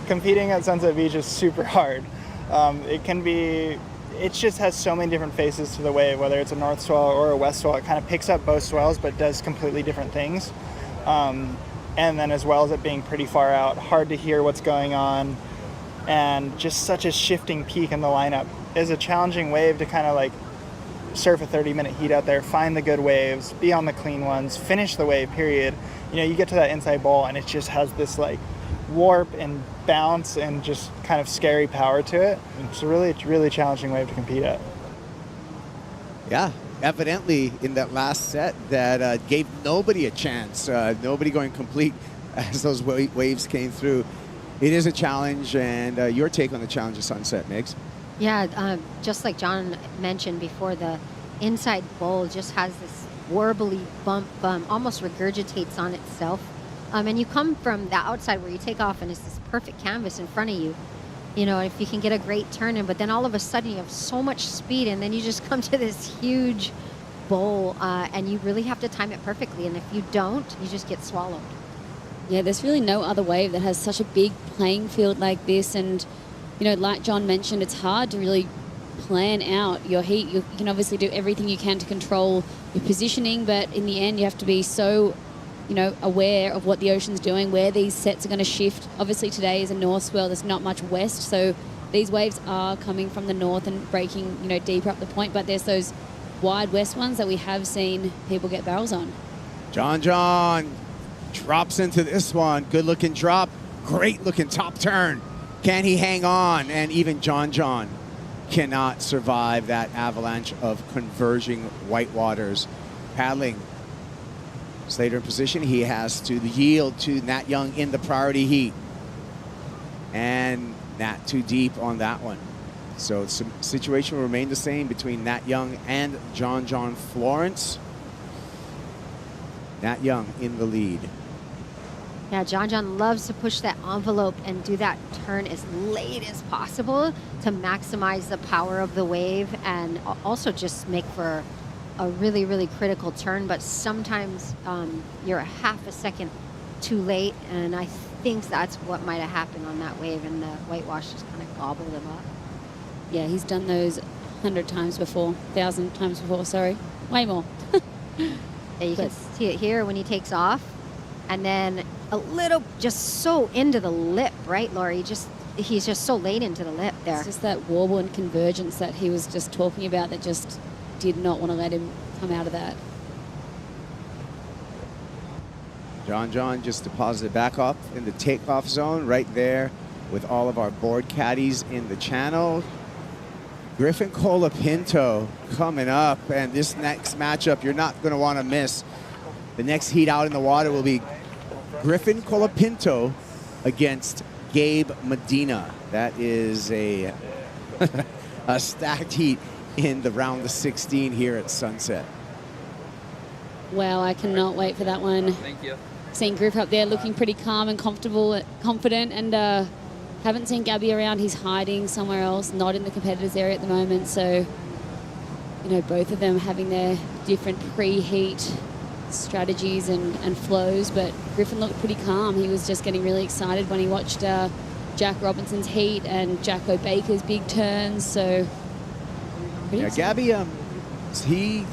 Competing at Sunset Beach is super hard. It just has so many different faces to the wave, whether it's a north swell or a west swell. It kind of picks up both swells but does completely different things. And then as well as it being pretty far out, hard to hear what's going on, and just such a shifting peak in the lineup. It's a challenging wave to kind of like surf a 30-minute heat out there, find the good waves, be on the clean ones, finish the wave, period. You know, you get to that inside bowl and it just has this like warp and bounce and just kind of scary power to it. It's a really challenging wave to compete at. Yeah, evidently in that last set that gave nobody a chance, nobody going complete as those waves came through. It is a challenge, and your take on the challenge of Sunset, Migs? Yeah, just like John mentioned before, the inside bowl just has this warbly bump, almost regurgitates on itself. And you come from the outside where you take off and it's this perfect canvas in front of you. You know, if you can get a great turn in, but then all of a sudden you have so much speed and then you just come to this huge bowl and you really have to time it perfectly. And if you don't, you just get swallowed. Yeah, there's really no other wave that has such a big playing field like this. And, you know, like John mentioned, it's hard to really plan out your heat. You can obviously do everything you can to control your positioning, but in the end you have to be so, you know, aware of what the ocean's doing, where these sets are going to shift. Obviously today is a north swell, there's not much west, so these waves are coming from the north and breaking, you know, deeper up the point, but there's those wide west ones that we have seen people get barrels on. John drops into this one. Good looking drop, great looking top turn. Can he hang on? And even John cannot survive that avalanche of converging white waters. Paddling Slater in position, he has to yield to Nat Young in the priority heat. And Nat too deep on that one. So the situation will remain the same between Nat Young and John Florence. Nat Young in the lead. Yeah, John loves to push that envelope and do that turn as late as possible to maximize the power of the wave and also just make for a really critical turn. But sometimes you're a half a second too late, and I think that's what might have happened on that wave, and the whitewash just kind of gobbled him up. Yeah, he's done those 100 times before, 1,000 times before, sorry. Way more. Yeah, you can see it here when he takes off. And then a little, just so into the lip, right, Lori? He's just so late into the lip there. It's just that warble and convergence that he was just talking about that just did not want to let him come out of that. John just deposited back up in the takeoff zone right there with all of our board caddies in the channel. Griffin Colapinto coming up, and this next matchup you're not going to want to miss. The next heat out in the water will be Griffin Colapinto against Gabe Medina. That is a stacked heat in the round of 16 here at Sunset. Wow, I cannot wait for that one. Thank you. Seeing Griff up there looking pretty calm and comfortable, confident, and haven't seen Gabby around. He's hiding somewhere else, not in the competitors area at the moment. So, you know, both of them having their different pre-heat strategies and flows, but Griffin looked pretty calm. He was just getting really excited when he watched Jack Robinson's heat and Jacko Baker's big turns. So, yeah, Gabby, he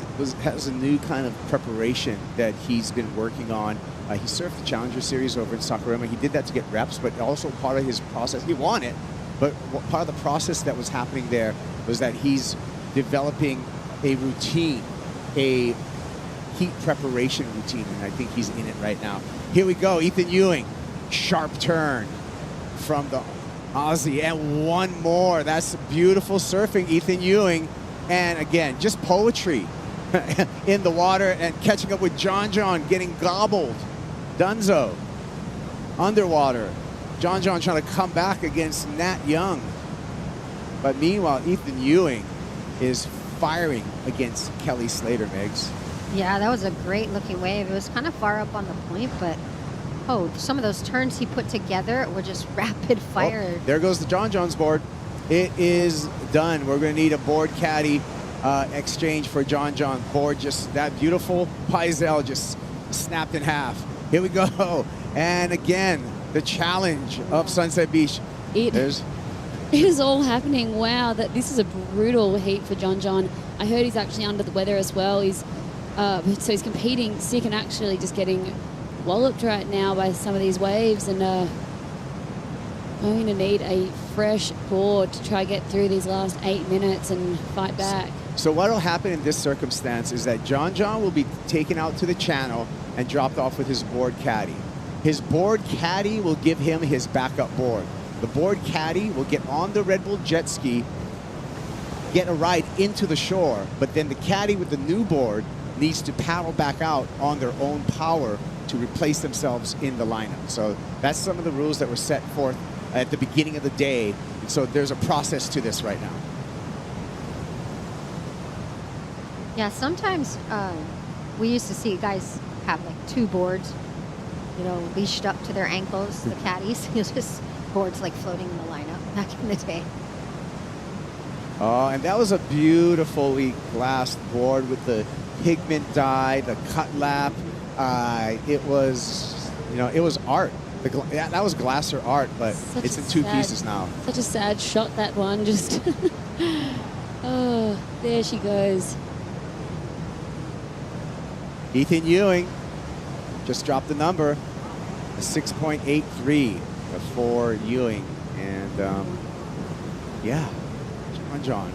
has a new kind of preparation that he's been working on. He surfed the Challenger Series over in Sakurama. He did that to get reps, but also part of his process, he won it, but part of the process that was happening there was that he's developing a routine, a heat preparation routine, and I think he's in it right now. Here we go, Ethan Ewing, sharp turn from the Aussie, and one more. That's beautiful surfing, Ethan Ewing. And again, just poetry in the water and catching up with John getting gobbled. Dunzo, underwater. John trying to come back against Nat Young. But meanwhile, Ethan Ewing is firing against Kelly Slater, Migs. Yeah, that was a great looking wave. It was kind of far up on the point, but some of those turns he put together were just rapid fire. Oh, there goes the John's board. It is done. We're going to need a board caddy exchange for John board. Just that beautiful Paisel just snapped in half. Here we go. And again, the challenge of Sunset Beach. It is all happening. Wow, this is a brutal heat for John. I heard he's actually under the weather as well. So he's competing sick and actually just getting walloped right now by some of these waves, and going to need a fresh board to try to get through these last 8 minutes and fight back. So what will happen in this circumstance is that John will be taken out to the channel and dropped off with his board caddy. His board caddy will give him his backup board. The board caddy will get on the Red Bull jet ski, get a ride into the shore, but then the caddy with the new board needs to paddle back out on their own power to replace themselves in the lineup. So that's some of the rules that were set forth at the beginning of the day. So there's a process to this right now. Yeah, sometimes we used to see guys have like 2 boards, leashed up to their ankles, the caddies. Just boards like floating in the lineup back in the day. Oh, and that was a beautifully glassed board with the pigment dye, the cut lap. It was, it was art. That was Glasser art, but it's in 2 pieces now. Such a sad shot, that one. Just, oh, there she goes. Ethan Ewing just dropped the number, a 6.83 for Ewing. And, yeah, John.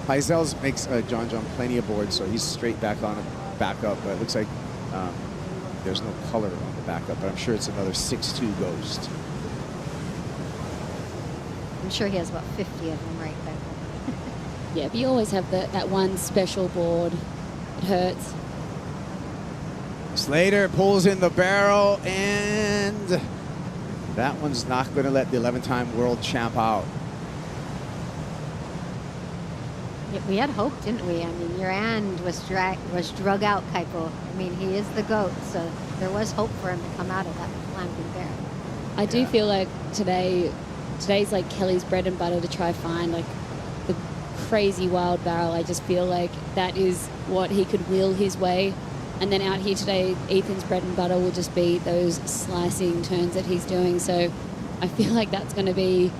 Paisel makes John plenty of boards, so he's straight back on it, back up. But it looks like there's no color on the backup, but I'm sure it's another 6.2 Ghost. I'm sure he has about 50 of them right there. Yeah, but you always have that one special board. It hurts. Slater pulls in the barrel, and that one's not going to let the 11-time world champ out. We had hope, didn't we? I mean, Urand was drug out, Kaipo. I mean, he is the GOAT, so there was hope for him to come out of that clamping barrel. I do feel like today's like Kelly's bread and butter to try find like the crazy wild barrel. I just feel like that is what he could will his way. And then out here today, Ethan's bread and butter will just be those slicing turns that he's doing. So I feel like that's going to be,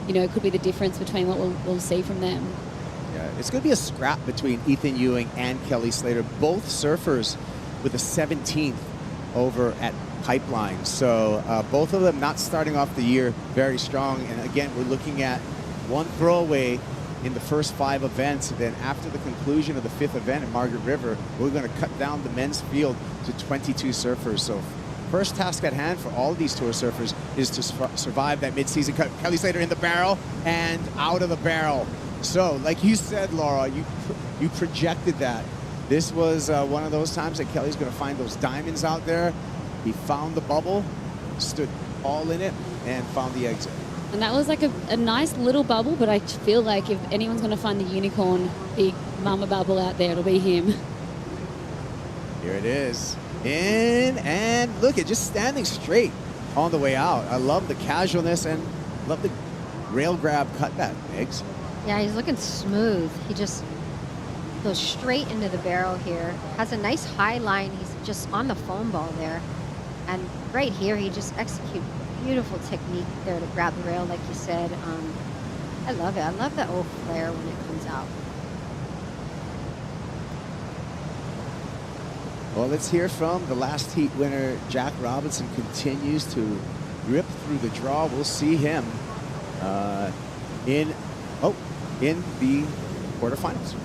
could be the difference between what we'll see from them. Yeah, it's going to be a scrap between Ethan Ewing and Kelly Slater, both surfers with a 17th over at Pipeline. So both of them not starting off the year very strong. And again, we're looking at one throwaway in the first 5 events. And then after the conclusion of the 5th event at Margaret River, we're going to cut down the men's field to 22 surfers. So first task at hand for all of these tour surfers is to survive that mid-season cut. Kelly Slater in the barrel and out of the barrel. So like you said, Laura, you projected that. This was one of those times that Kelly's going to find those diamonds out there. He found the bubble, stood all in it, and found the exit. And that was like a nice little bubble, but I feel like if anyone's going to find the unicorn, big mama bubble out there, it'll be him. Here it is. In, and look, it just standing straight on the way out. I love the casualness and love the rail grab cutback, Eggs. Yeah, he's looking smooth. He just goes straight into the barrel here. Has a nice high line. He's just on the foam ball there. And right here, he just executes beautiful technique there to grab the rail, like you said. I love it. I love the O flare when it comes out. Well, let's hear from the last heat winner. Jack Robinson continues to rip through the draw. We'll see him in the quarterfinals.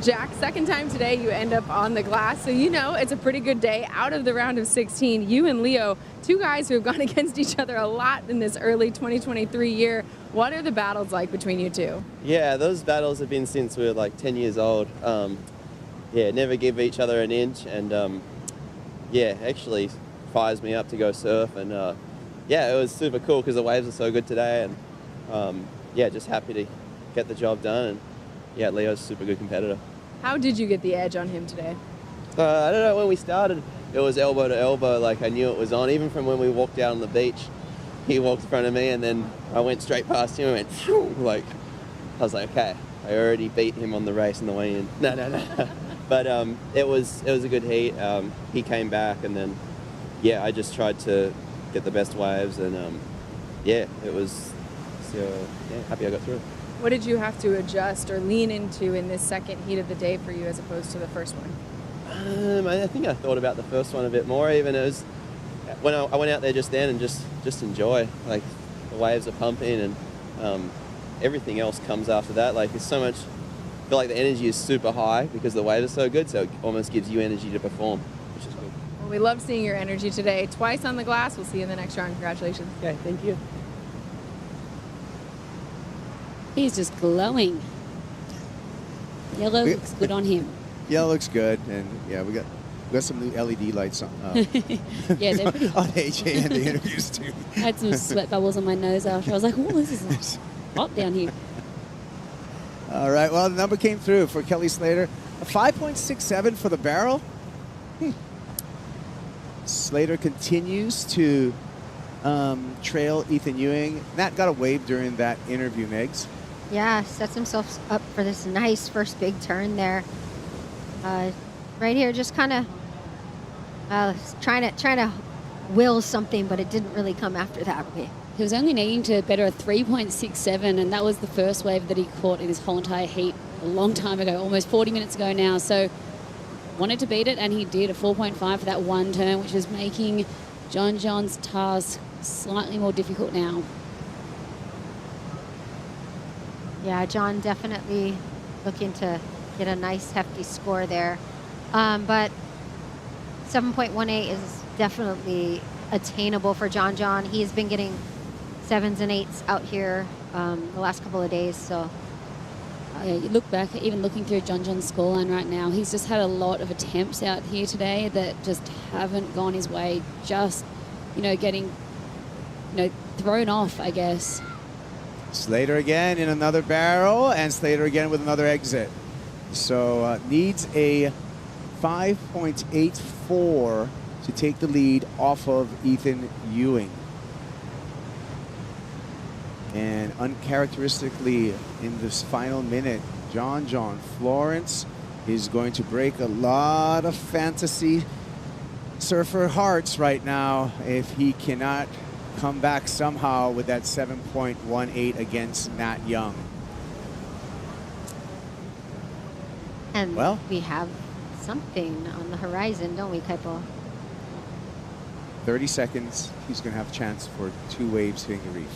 Jack, second time today you end up on the glass, so it's a pretty good day out of the round of 16. You and Leo, 2 guys who have gone against each other a lot in this early 2023 year. What are the battles like between you two? Yeah, those battles have been since we were like 10 years old. Never give each other an inch, and actually fires me up to go surf, and it was super cool because the waves are so good today, and just happy to get the job done. And Leo's a super good competitor. How did you get the edge on him today? I don't know, when we started, it was elbow to elbow, like I knew it was on. Even from when we walked out on the beach, he walked in front of me, and then I went straight past him and went, phew, like, I was like, okay, I already beat him on the race in the weigh-in. No. But it was a good heat. He came back, and then I just tried to get the best waves, and it was happy I got through. What did you have to adjust or lean into in this second heat of the day for you as opposed to the first one? I think I thought about the first one a bit more. Even it was when I went out there just then and just enjoy. Like the waves are pumping, and everything else comes after that. Like it's so much. I feel like the energy is super high because the waves are so good. So it almost gives you energy to perform, which is good. Well, we love seeing your energy today. Twice on the glass. We'll see you in the next round. Congratulations. Okay, thank you. He's just glowing. Yellow looks good on him. Yellow looks good, and we got some new LED lights on. Yeah, they're pretty on AJ and the interviews too. I had some sweat bubbles on my nose after. I was like, oh, this is hot down here. All right, well, the number came through for Kelly Slater. A 5.67 for the barrel. Slater continues to trail Ethan Ewing. Nat got a wave during that interview, Megs. Yeah, sets himself up for this nice first big turn there. Right here, just kind of trying to will something, but it didn't really come after that way. He was only needing to better a 3.67, and that was the first wave that he caught in his whole entire heat a long time ago, almost 40 minutes ago now. So wanted to beat it, and he did a 4.5 for that one turn, which is making John's task slightly more difficult now. Yeah, John definitely looking to get a nice hefty score there. But 7.18 is definitely attainable for John. He's been getting 7s and 8s out here the last couple of days. So yeah, you look back, even looking through John's scoreline right now, he's just had a lot of attempts out here today that just haven't gone his way. Just, getting, thrown off, I guess. Slater again in another barrel, and Slater again with another exit. So needs a 5.84 to take the lead off of Ethan Ewing. And uncharacteristically in this final minute, John Florence is going to break a lot of fantasy surfer hearts right now if he cannot come back somehow with that 7.18 against Nat Young. And we have something on the horizon, don't we, Kaipo? 30 seconds, he's going to have a chance for 2 waves hitting the reef.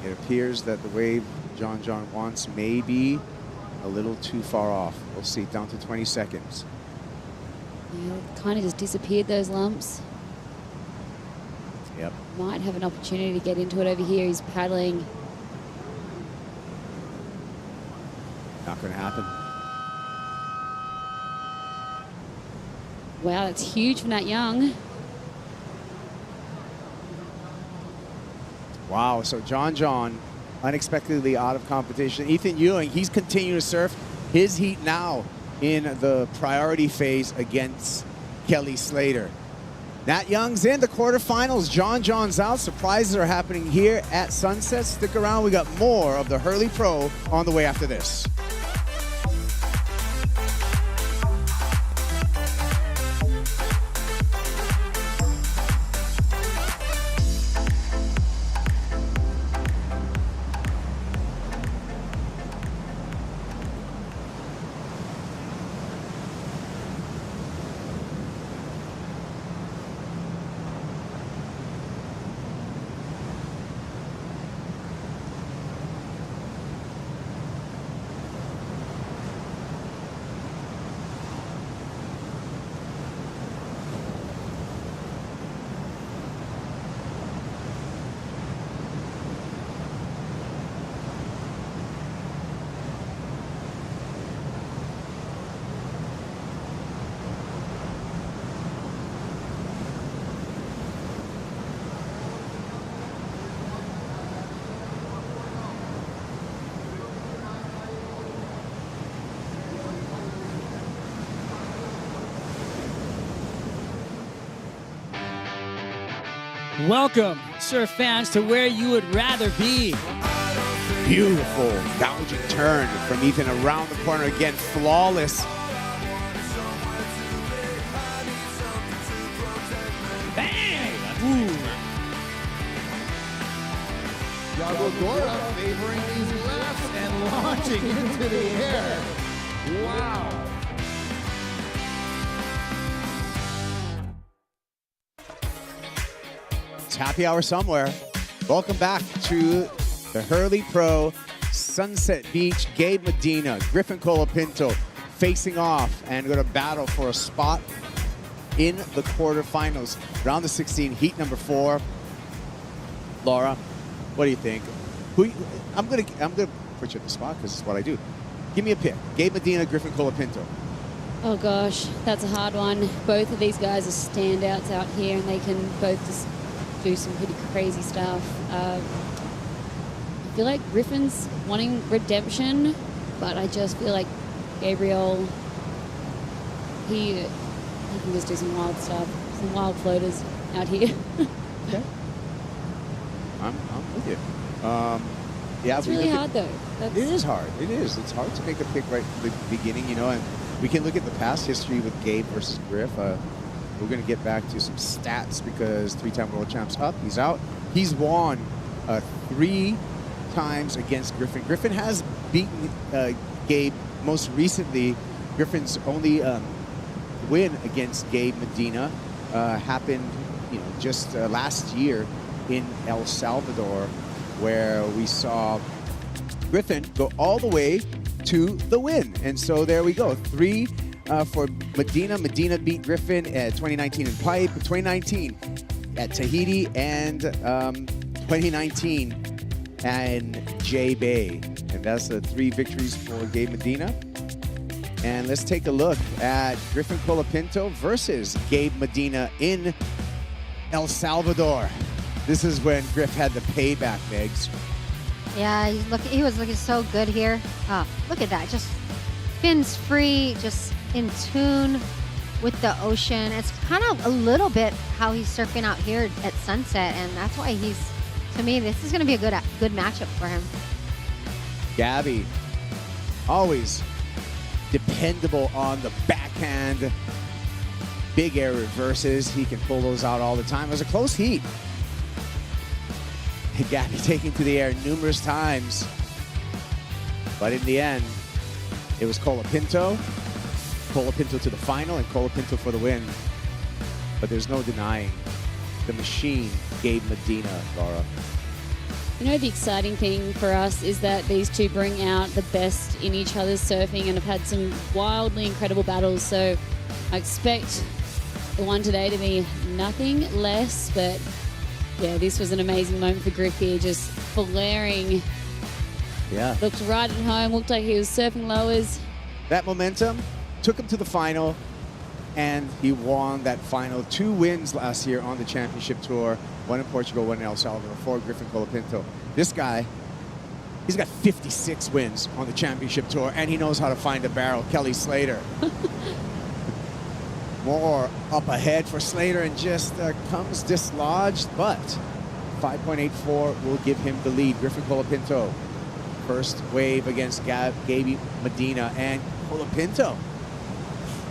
It appears that the wave John wants may be a little too far off. We'll see, down to 20 seconds. Yeah, kind of just disappeared, those lumps. Yep. Might have an opportunity to get into it over here. He's paddling. Not going to happen. Wow, that's huge for Nat Young. Wow, so John unexpectedly out of competition. Ethan Ewing, he's continuing to surf his heat now in the priority phase against Kelly Slater. Nat Young's in the quarterfinals. John's out. Surprises are happening here at Sunset. Stick around. We got more of the Hurley Pro on the way after this. Welcome, surf fans, to where you would rather be. Beautiful gouging turn from Ethan around the corner again, flawless. Bang! Ooh. Yagodora favoring these lefts and launching into the air. Wow. It's happy hour somewhere. Welcome back to the Hurley Pro Sunset Beach. Gabe Medina, Griffin Colapinto facing off and going to battle for a spot in the quarterfinals. Round of 16, heat number 4. Laura, what do you think? I'm gonna put you at the spot because it's what I do. Give me a pick. Gabe Medina, Griffin Colapinto. Oh gosh, that's a hard one. Both of these guys are standouts out here, and they can both just do some pretty crazy stuff. I feel like Griffin's wanting redemption, but I just feel like Gabriel, he can just do some wild stuff, some wild floaters out here. Okay. I'm with you. Yeah, it's really hard though. It is hard. It is. It's hard to make a pick right from the beginning, you know, and we can look at the past history with Gabe versus Griff. We're going to get back to some stats because 3-time world champs up. He's out. He's won 3 times against Griffin. Griffin has beaten Gabe most recently. Griffin's only win against Gabe Medina happened, you know, just last year in El Salvador, where we saw Griffin go all the way to the win. And so there we go. 3 for Medina. Medina beat Griffin at 2019 in Pipe, 2019 at Tahiti, and 2019 and J Bay. And that's the 3 victories for Gabe Medina. And let's take a look at Griffin Colapinto versus Gabe Medina in El Salvador. This is when Griff had the payback, Megs. Yeah, he was looking so good here. Look at that, just fins free, just in tune with the ocean. It's kind of a little bit how he's surfing out here at Sunset, and that's why to me, this is going to be a good matchup for him. Gabby, always dependable on the backhand. Big air reverses. He can pull those out all the time. It was a close heat. Gabby taking to the air numerous times. But in the end, it was Colapinto. Colapinto to the final and Colapinto for the win. But there's no denying the machine, Gabe Medina, Laura. You know, the exciting thing for us is that these two bring out the best in each other's surfing and have had some wildly incredible battles. So I expect the one today to be nothing less, but yeah, this was an amazing moment for Griff here, just flaring. Yeah. Looked right at home, looked like he was surfing lowers. That momentum took him to the final, and he won that final. 2 wins last year on the championship tour, 1 in Portugal, 1 in El Salvador, for Griffin Colapinto. This guy, he's got 56 wins on the championship tour, and he knows how to find a barrel. Kelly Slater. More up ahead for Slater, and just comes dislodged, but 5.84 will give him the lead. Griffin Colapinto, first wave against Gabe Medina, and Colapinto.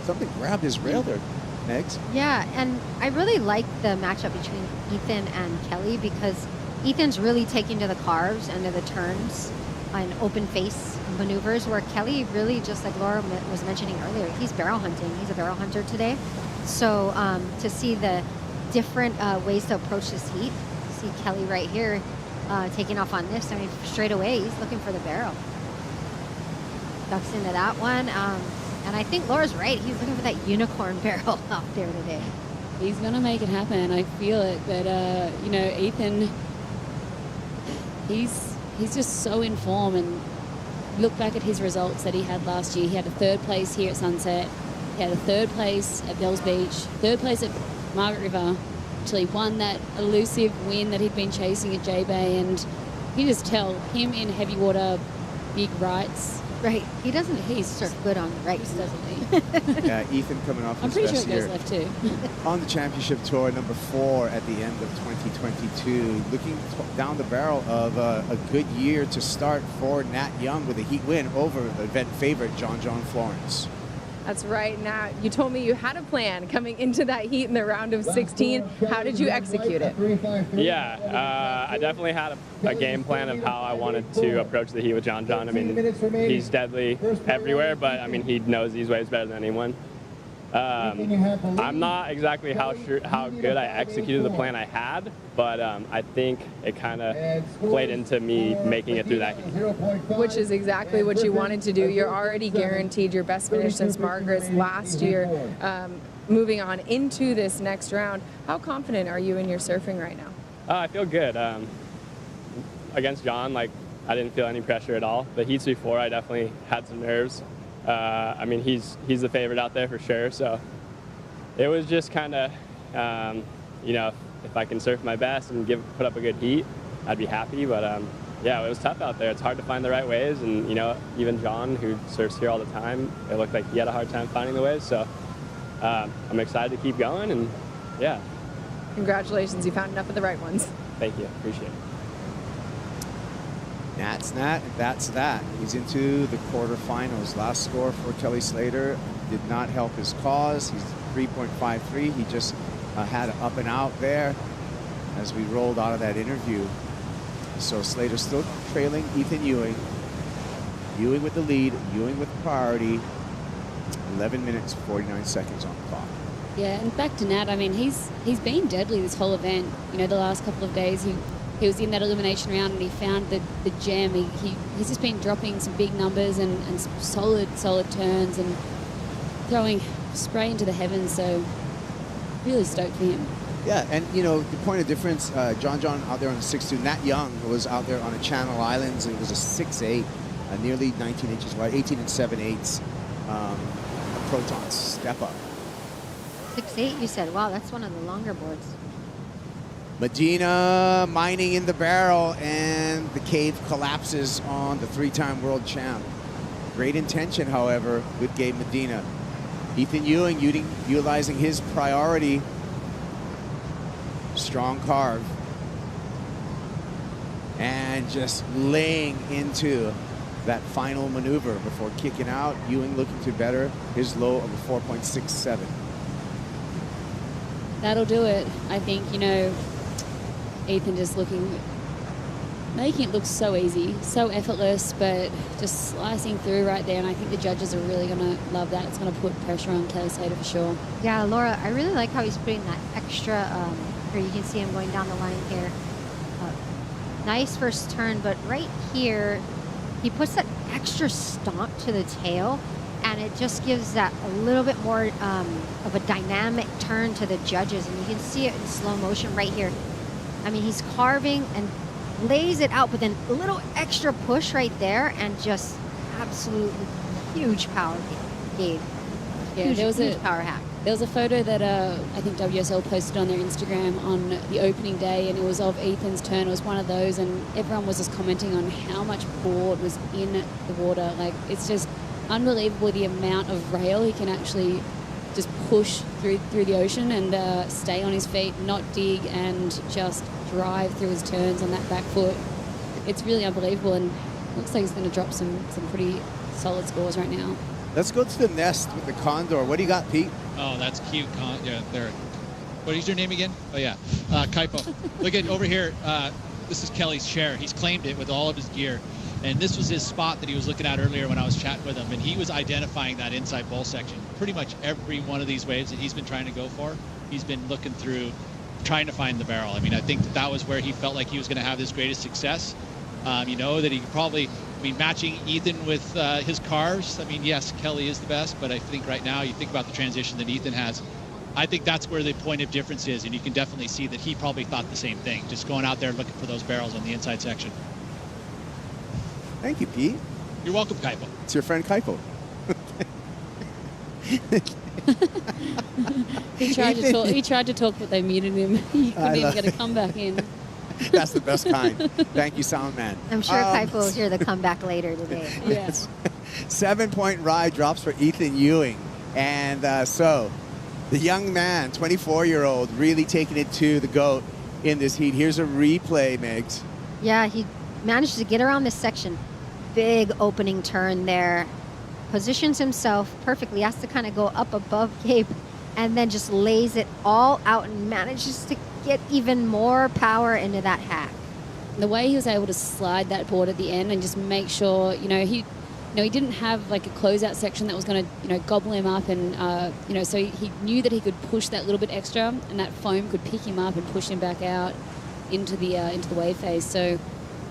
Something grabbed his rail there, Megs. Yeah, and I really like the matchup between Ethan and Kelly because Ethan's really taking to the carves and to the turns and open face maneuvers, where Kelly really, just like Laura was mentioning earlier, he's barrel hunting. He's a barrel hunter today. So to see the different ways to approach this heat, see Kelly right here taking off on this. I mean, straight away, he's looking for the barrel. Ducks into that one. And I think Laura's right. He's looking for that unicorn barrel out there today. He's going to make it happen. I feel it. But, you know, Ethan, he's just so in form. And look back at his results that he had last year. He had a 3rd place here at Sunset. He had a 3rd place at Bells Beach, 3rd place at Margaret River. Until he won that elusive win that he'd been chasing at J Bay. And you just tell him in heavy water, big rights, Right. He doesn't. He's surf good on the right, doesn't he? Yeah, Ethan coming off I'm his pretty sure best it goes year left too. on the championship tour, number 4 at the end of 2022. Looking down the barrel of a good year to start for Nat Young with a heat win over the event favorite John Florence. That's right, Nat. You told me you had a plan coming into that heat in the round of 16. How did you execute it? Yeah, I definitely had a game plan of how I wanted to approach the heat with John. I mean, he's deadly everywhere, but I mean, he knows these waves better than anyone. I'm not exactly how good I executed the plan I had, but I think it kind of played into me making it through that heat. Which is exactly what you wanted to do. You're already guaranteed your best finish since Margaret's last year. Moving on into this next round, how confident are you in your surfing right now? I feel good. Against John, like, I didn't feel any pressure at all. The heats before, I definitely had some nerves. I mean, he's the favorite out there for sure. So it was just kind of, you know, if I can surf my best and put up a good heat, I'd be happy. But yeah, it was tough out there. It's hard to find the right waves, and you know, even John, who surfs here all the time, it looked like he had a hard time finding the waves. So I'm excited to keep going, and yeah. Congratulations, you found enough of the right ones. Thank you, appreciate it. That's Nat, and that's that. He's into the quarterfinals. Last score for Kelly Slater did not help his cause. He's 3.53. He just had an up and out there as we rolled out of that interview. So Slater still trailing Ethan Ewing. Ewing with the lead, Ewing with priority. 11 minutes, 49 seconds on the clock. Yeah, and back to Nat, I mean, he's been deadly this whole event. You know, the last couple of days, he was in that elimination round and he found the gem. He's just been dropping some big numbers and solid turns and throwing spray into the heavens. So really stoked for him. Yeah, and you know, the point of difference, John out there on the 6'2", Nat Young was out there on the Channel Islands, and it was a 6'8", nearly 19 inches wide, 18 7/8 proton step up. 6'8", you said. Wow, that's one of the longer boards. Medina mining in the barrel, and the cave collapses on the 3-time world champ. Great intention, however, with Gabe Medina. Ethan Ewing utilizing his priority. Strong carve. And just laying into that final maneuver before kicking out. Ewing looking to better his low of a 4.67. That'll do it. I think, you know, Ethan just making it look so easy, so effortless, but just slicing through right there. And I think the judges are really going to love that. It's going to put pressure on Kelly Slater for sure. Yeah, Laura, I really like how he's putting that extra, here you can see him going down the line here. Nice first turn, but right here, he puts that extra stomp to the tail, and it just gives that a little bit more of a dynamic turn to the judges. And you can see it in slow motion right here. I mean, he's carving and lays it out, but then a little extra push right there, and just absolutely huge power gave. Yeah, there was huge a power hack. There was a photo that I think WSL posted on their Instagram on the opening day, and it was of Ethan's turn. It was one of those, and everyone was just commenting on how much board was in the water. Like, it's just unbelievable the amount of rail he can actually just push through the ocean and stay on his feet, not dig, and just drive through his turns on that back foot. It's really unbelievable, and looks like he's going to drop some pretty solid scores right now. Let's go to the nest with the Condor. What do you got, Pete? Oh, that's cute. Yeah, there. What is your name again? Oh, yeah. Kaipo. Look at over here. This is Kelly's chair. He's claimed it with all of his gear. And this was his spot that he was looking at earlier when I was chatting with him. And he was identifying that inside bowl section. Pretty much every one of these waves that he's been trying to go for, he's been looking through, trying to find the barrel. I mean, I think that was where he felt like he was going to have his greatest success. You know, that he probably, matching Ethan with his cars. I mean, yes, Kelly is the best, but I think right now you think about the transition that Ethan has. I think that's where the point of difference is, and you can definitely see that he probably thought the same thing, just going out there looking for those barrels on the inside section. Thank you, Pete. You're welcome, Kaipo. It's your friend Kaipo. He tried to talk, but they muted him. He couldn't even get a comeback in. That's the best kind. Thank you, sound man. I'm sure Kaipo will hear the comeback later today. Yes. 7-point ride drops for Ethan Ewing. And so the young man, 24-year-old, really taking it to the GOAT in this heat. Here's a replay, Megs. Yeah, he managed to get around this section. Big opening turn there. Positions himself perfectly. Has to kind of go up above Gabe and then just lays it all out and manages to get even more power into that hack. The way he was able to slide that board at the end and just make sure, he didn't have like a closeout section that was going to, gobble him up, and so he knew that he could push that little bit extra, and that foam could pick him up and push him back out into the wave phase. So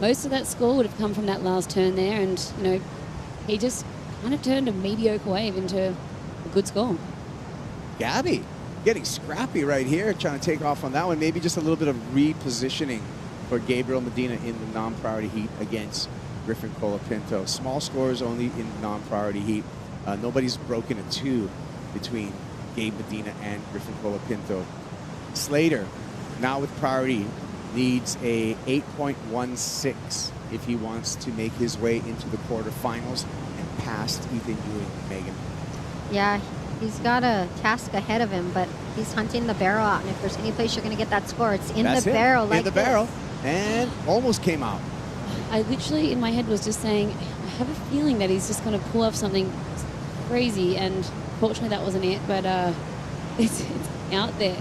most of that score would have come from that last turn there, and he just kind of turned a mediocre wave into a good score. Gabby getting scrappy right here, trying to take off on that one. Maybe just a little bit of repositioning for Gabriel Medina in the non-priority heat against Griffin Colapinto. Small scores only in non-priority heat. Nobody's broken a 2 between Gabe Medina and Griffin Colapinto. Slater, now with priority, needs a 8.16 if he wants to make his way into the quarterfinals and past Ethan Ewing and Megan. Yeah, he's got a task ahead of him, but he's hunting the barrel out, and if there's any place you're going to get that score, it's in the barrel like in the this. barrel, and almost came out. I literally, in my head, was just saying, I have a feeling that he's just going to pull off something crazy, and fortunately that wasn't it, but it's out there,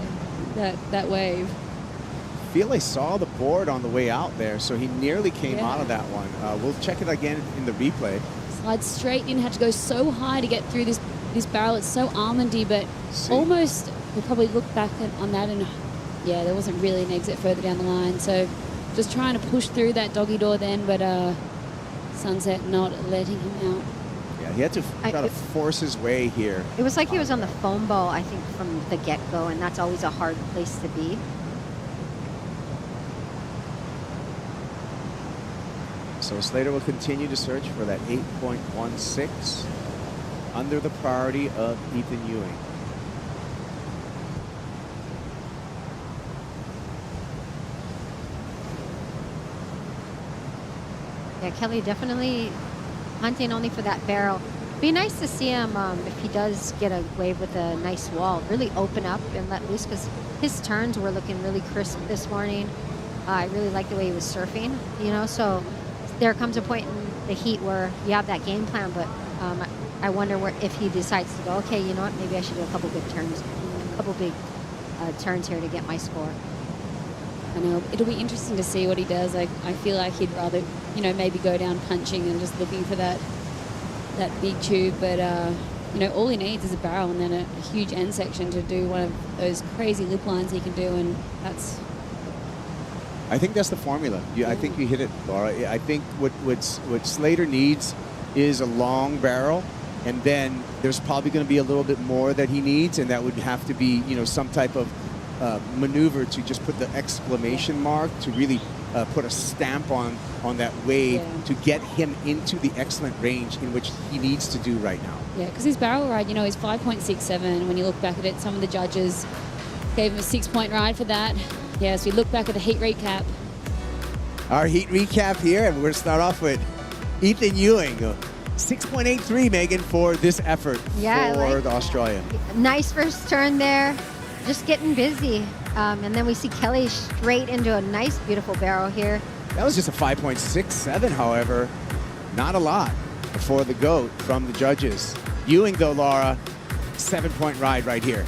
that wave. I feel I saw the board on the way out there, so he nearly came out of that one. We'll check it again in the replay. Slide straight in, had to go so high to get through this barrel. It's so almondy, but almost, we'll probably look back on that, and yeah, there wasn't really an exit further down the line. So just trying to push through that doggy door then, but Sunset not letting him out. Yeah, he had to try to force his way here. It was like he was on the foam ball, I think, from the get-go, and that's always a hard place to be. So Slater will continue to search for that 8.16 under the priority of Ethan Ewing. Yeah, Kelly definitely hunting only for that barrel. Be nice to see him, if he does get a wave with a nice wall, really open up and let loose, because his turns were looking really crisp this morning. I really like the way he was surfing, so there comes a point in the heat where you have that game plan, but I wonder if he decides to go, okay, you know what, maybe I should do a couple big turns, turns here to get my score. I know, it'll be interesting to see what he does. I feel like he'd rather, maybe go down punching and just looking for that big tube, but all he needs is a barrel and then a huge end section to do one of those crazy lip lines he can do, and I think that's the formula. I think you hit it, Laura. I think what Slater needs is a long barrel, and then there's probably going to be a little bit more that he needs, and that would have to be, some type of maneuver to just put the exclamation mark to really put a stamp on that wave to get him into the excellent range in which he needs to do right now. Yeah, because his barrel ride, is 5.67. When you look back at it, some of the judges gave him a 6-point ride for that. Yeah, so we look back at the heat recap. Our heat recap here, and we're going to start off with Ethan Ewing. 6.83, Megan, for this effort for the Australian. Nice first turn there, just getting busy. And then we see Kelly straight into a nice, beautiful barrel here. That was just a 5.67, however. Not a lot for the GOAT from the judges. Ewing, though, Laura, 7-point ride right here.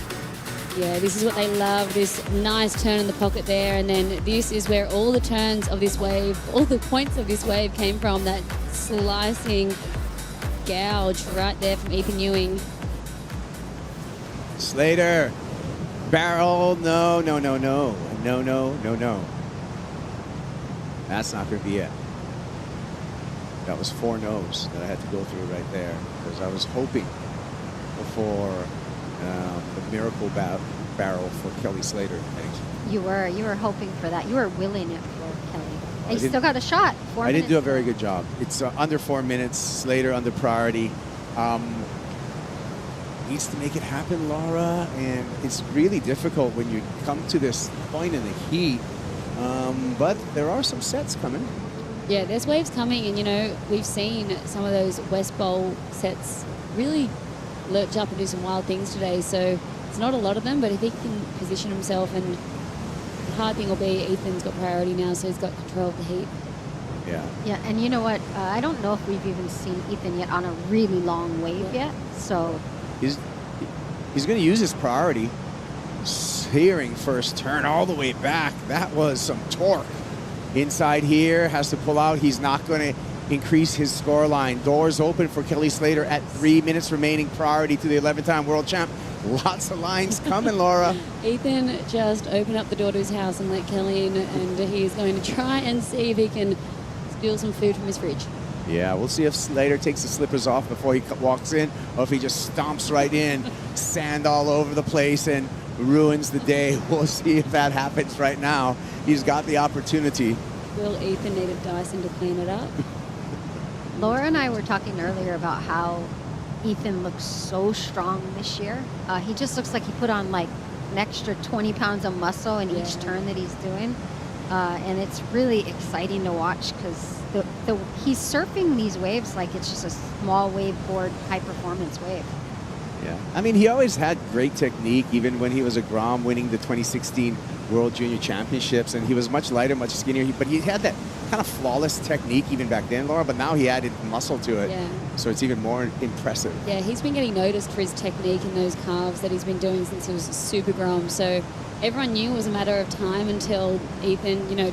Yeah, this is what they love, this nice turn in the pocket there, and then this is where all the turns of this wave, all the points of this wave came from, that slicing gouge right there from Ethan Ewing. Slater, barrel, no. That's not going to be it. That was 4 no's that I had to go through right there, because I was hoping for the miracle barrel for Kelly Slater. You were hoping for that. You were willing it for Kelly. And you still got a shot. I didn't do a very good job. It's under 4 minutes. Slater under priority. Needs to make it happen, Laura, and it's really difficult when you come to this point in the heat. But there are some sets coming. Yeah, there's waves coming, and, you know, we've seen some of those West Bowl sets really lurch up and do some wild things today. So it's not a lot of them, but if he can position himself, and the hard thing will be Ethan's got priority now, so he's got control of the heat. Yeah. Yeah, and you know what? I don't know if we've even seen Ethan yet on a really long wave yet. So He's going to use his priority. Steering first turn all the way back. That was some torque. Inside here, has to pull out. He's not going to increase his score line. Doors open for Kelly Slater at 3 minutes remaining. Priority to the 11-time world champ. Lots of lines coming, Laura. Ethan just opened up the door to his house and let Kelly in, and he's going to try and see if he can steal some food from his fridge. Yeah, we'll see if Slater takes the slippers off before he walks in, or if he just stomps right in, sand all over the place, and ruins the day. We'll see if that happens right now. He's got the opportunity. Will Ethan need a Dyson to clean it up? Laura and I were talking earlier about how Ethan looks so strong this year. He just looks like he put on like an extra 20 pounds of muscle in each turn that he's doing. And it's really exciting to watch because he's surfing these waves like it's just a small wave board, high performance wave. Yeah, I mean, he always had great technique, even when he was a Grom winning the 2016 World Junior Championships, and he was much lighter, much skinnier, but he had that kind of flawless technique even back then, Laura, but now he added muscle to it, so it's even more impressive. Yeah, he's been getting noticed for his technique in those calves that he's been doing since he was a super Grom, so everyone knew it was a matter of time until Ethan, you know,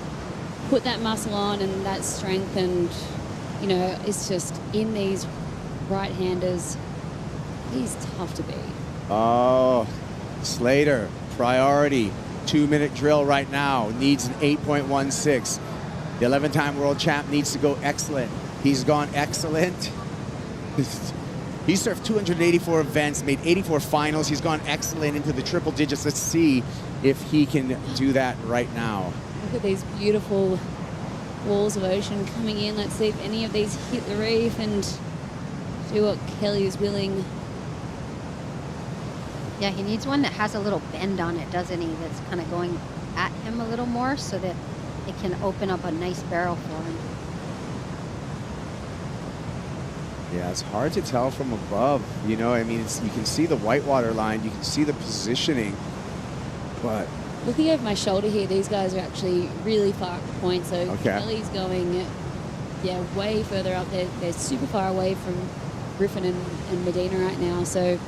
put that muscle on and that strength, and, you know, it's just in these right-handers. He's tough to beat. Oh, Slater, priority, 2-minute drill right now, needs an 8.16. The 11-time world champ needs to go excellent. He's gone excellent. He surfed 284 events, made 84 finals. He's gone excellent into the triple digits. Let's see if he can do that right now. Look at these beautiful walls of ocean coming in. Let's see if any of these hit the reef and do what Kelly is willing. Yeah, he needs one that has a little bend on it, doesn't he? That's kind of going at him a little more so that it can open up a nice barrel for him. Yeah, it's hard to tell from above. You know, I mean, you can see the whitewater line, you can see the positioning, but looking over my shoulder here, these guys are actually really far up the point. So Kelly's going, way further up. They're super far away from Griffin and Medina right now. So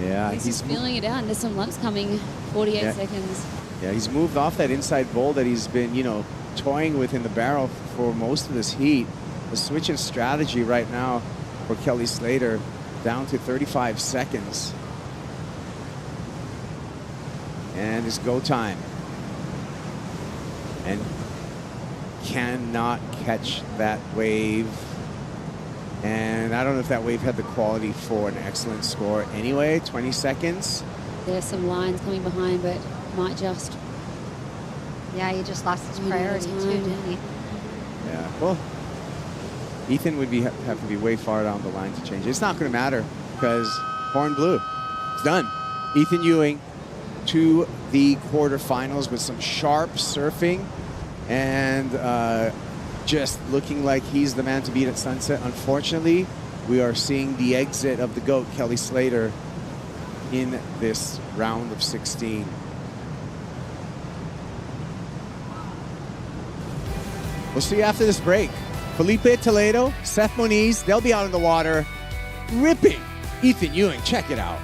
yeah, he's feeling it out. And there's some lumps coming. 48 seconds. Yeah, he's moved off that inside bowl that he's been, you know, toying with in the barrel for most of this heat. The switch in strategy right now for Kelly Slater down to 35 seconds. And it's go time. And cannot catch that wave. And I don't know if that wave had the quality for an excellent score anyway. 20 seconds. There's some lines coming behind, but might just. Yeah, he just lost his priority too, didn't he? Yeah, well, Ethan would have to be way far down the line to change it. It's not going to matter because Horn Blue, it's done. Ethan Ewing to the quarterfinals with some sharp surfing and just looking like he's the man to beat at Sunset. Unfortunately, we are seeing the exit of the GOAT, Kelly Slater, in this round of 16. We'll see you after this break. Felipe Toledo, Seth Moniz, they'll be out in the water ripping Ethan Ewing. Check it out.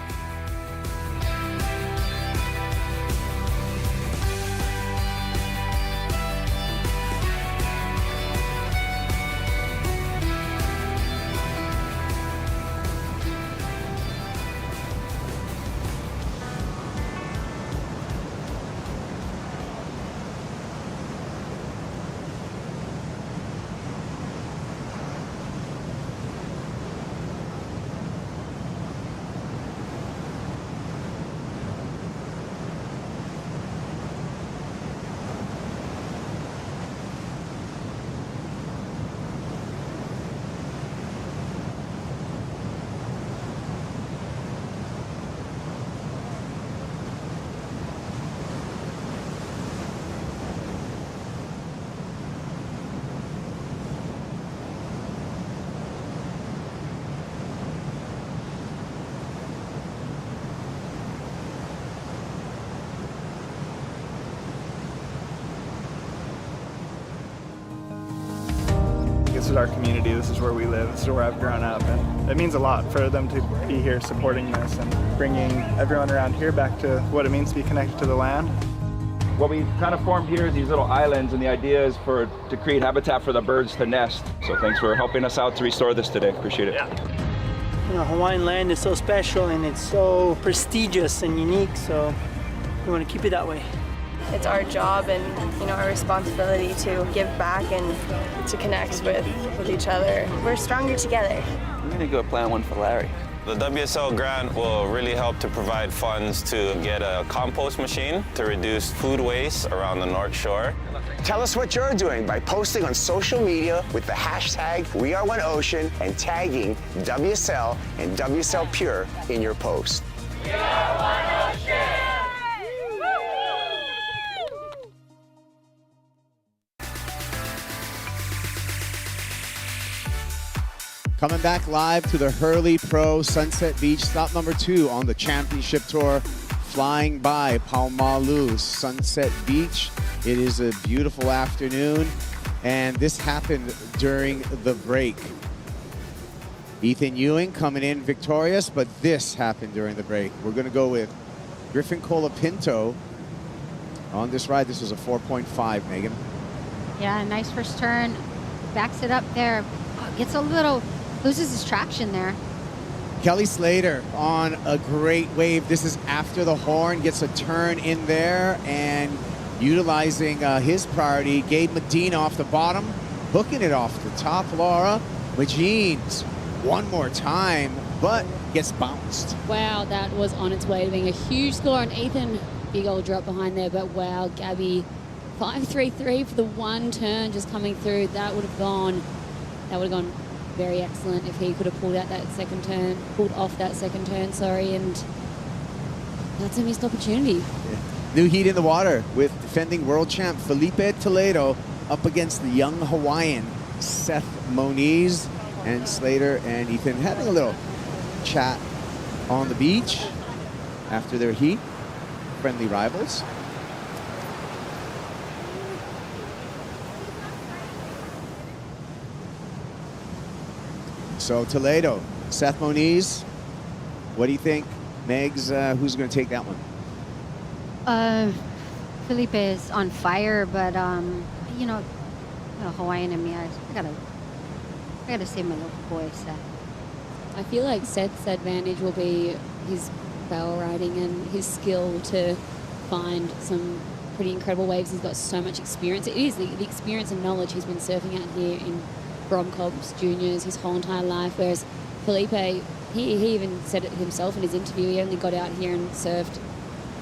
is our community. This is where we live. This is where I've grown up, and it means a lot for them to be here supporting this and bringing everyone around here back to what it means to be connected to the land. What we kind of formed here is these little islands, and the idea is to create habitat for the birds to nest. So thanks for helping us out to restore this today. Appreciate it. You know, Hawaiian land is so special and it's so prestigious and unique, so we want to keep it that way. It's our job and, you know, our responsibility to give back and to connect with each other. We're stronger together. I'm gonna go plan one for Larry. The WSL grant will really help to provide funds to get a compost machine to reduce food waste around the North Shore. Tell us what you're doing by posting on social media with the hashtag WeAreOneOcean and tagging WSL and WSL Pure in your post. We are one ocean! Coming back live to the Hurley Pro Sunset Beach, stop number 2 on the championship tour, flying by Paumalu Sunset Beach. It is a beautiful afternoon, and this happened during the break. Ethan Ewing coming in victorious, but this happened during the break. We're going to go with Griffin Colapinto on this ride. This is a 4.5, Megan. Yeah, nice first turn. Backs it up there. Gets a little... loses his traction there. Kelly Slater on a great wave. This is after the horn, gets a turn in there and utilizing his priority. Gabe Medina off the bottom, hooking it off the top. Laura Magines one more time, but gets bounced. Wow, that was on its way to being a huge score. And Ethan, big old drop behind there, but wow, Gabby, 5.33 for the one turn just coming through. That would have gone very excellent if he could have pulled off that second turn, sorry, and that's a missed opportunity. Yeah. New heat in the water with defending world champ Felipe Toledo up against the young Hawaiian Seth Moniz, and Slater and Ethan having a little chat on the beach after their heat, friendly rivals. So Toledo, Seth Moniz, what do you think? Megs, who's going to take that one? Felipe is on fire, but you know, Hawaiian in me, I gotta save my little boy, Seth. I feel like Seth's advantage will be his barrel riding and his skill to find some pretty incredible waves. He's got so much experience. It is the experience and knowledge he's been surfing out here in Bromcobs Juniors his whole entire life, whereas Felipe, he even said it himself in his interview, he only got out here and surfed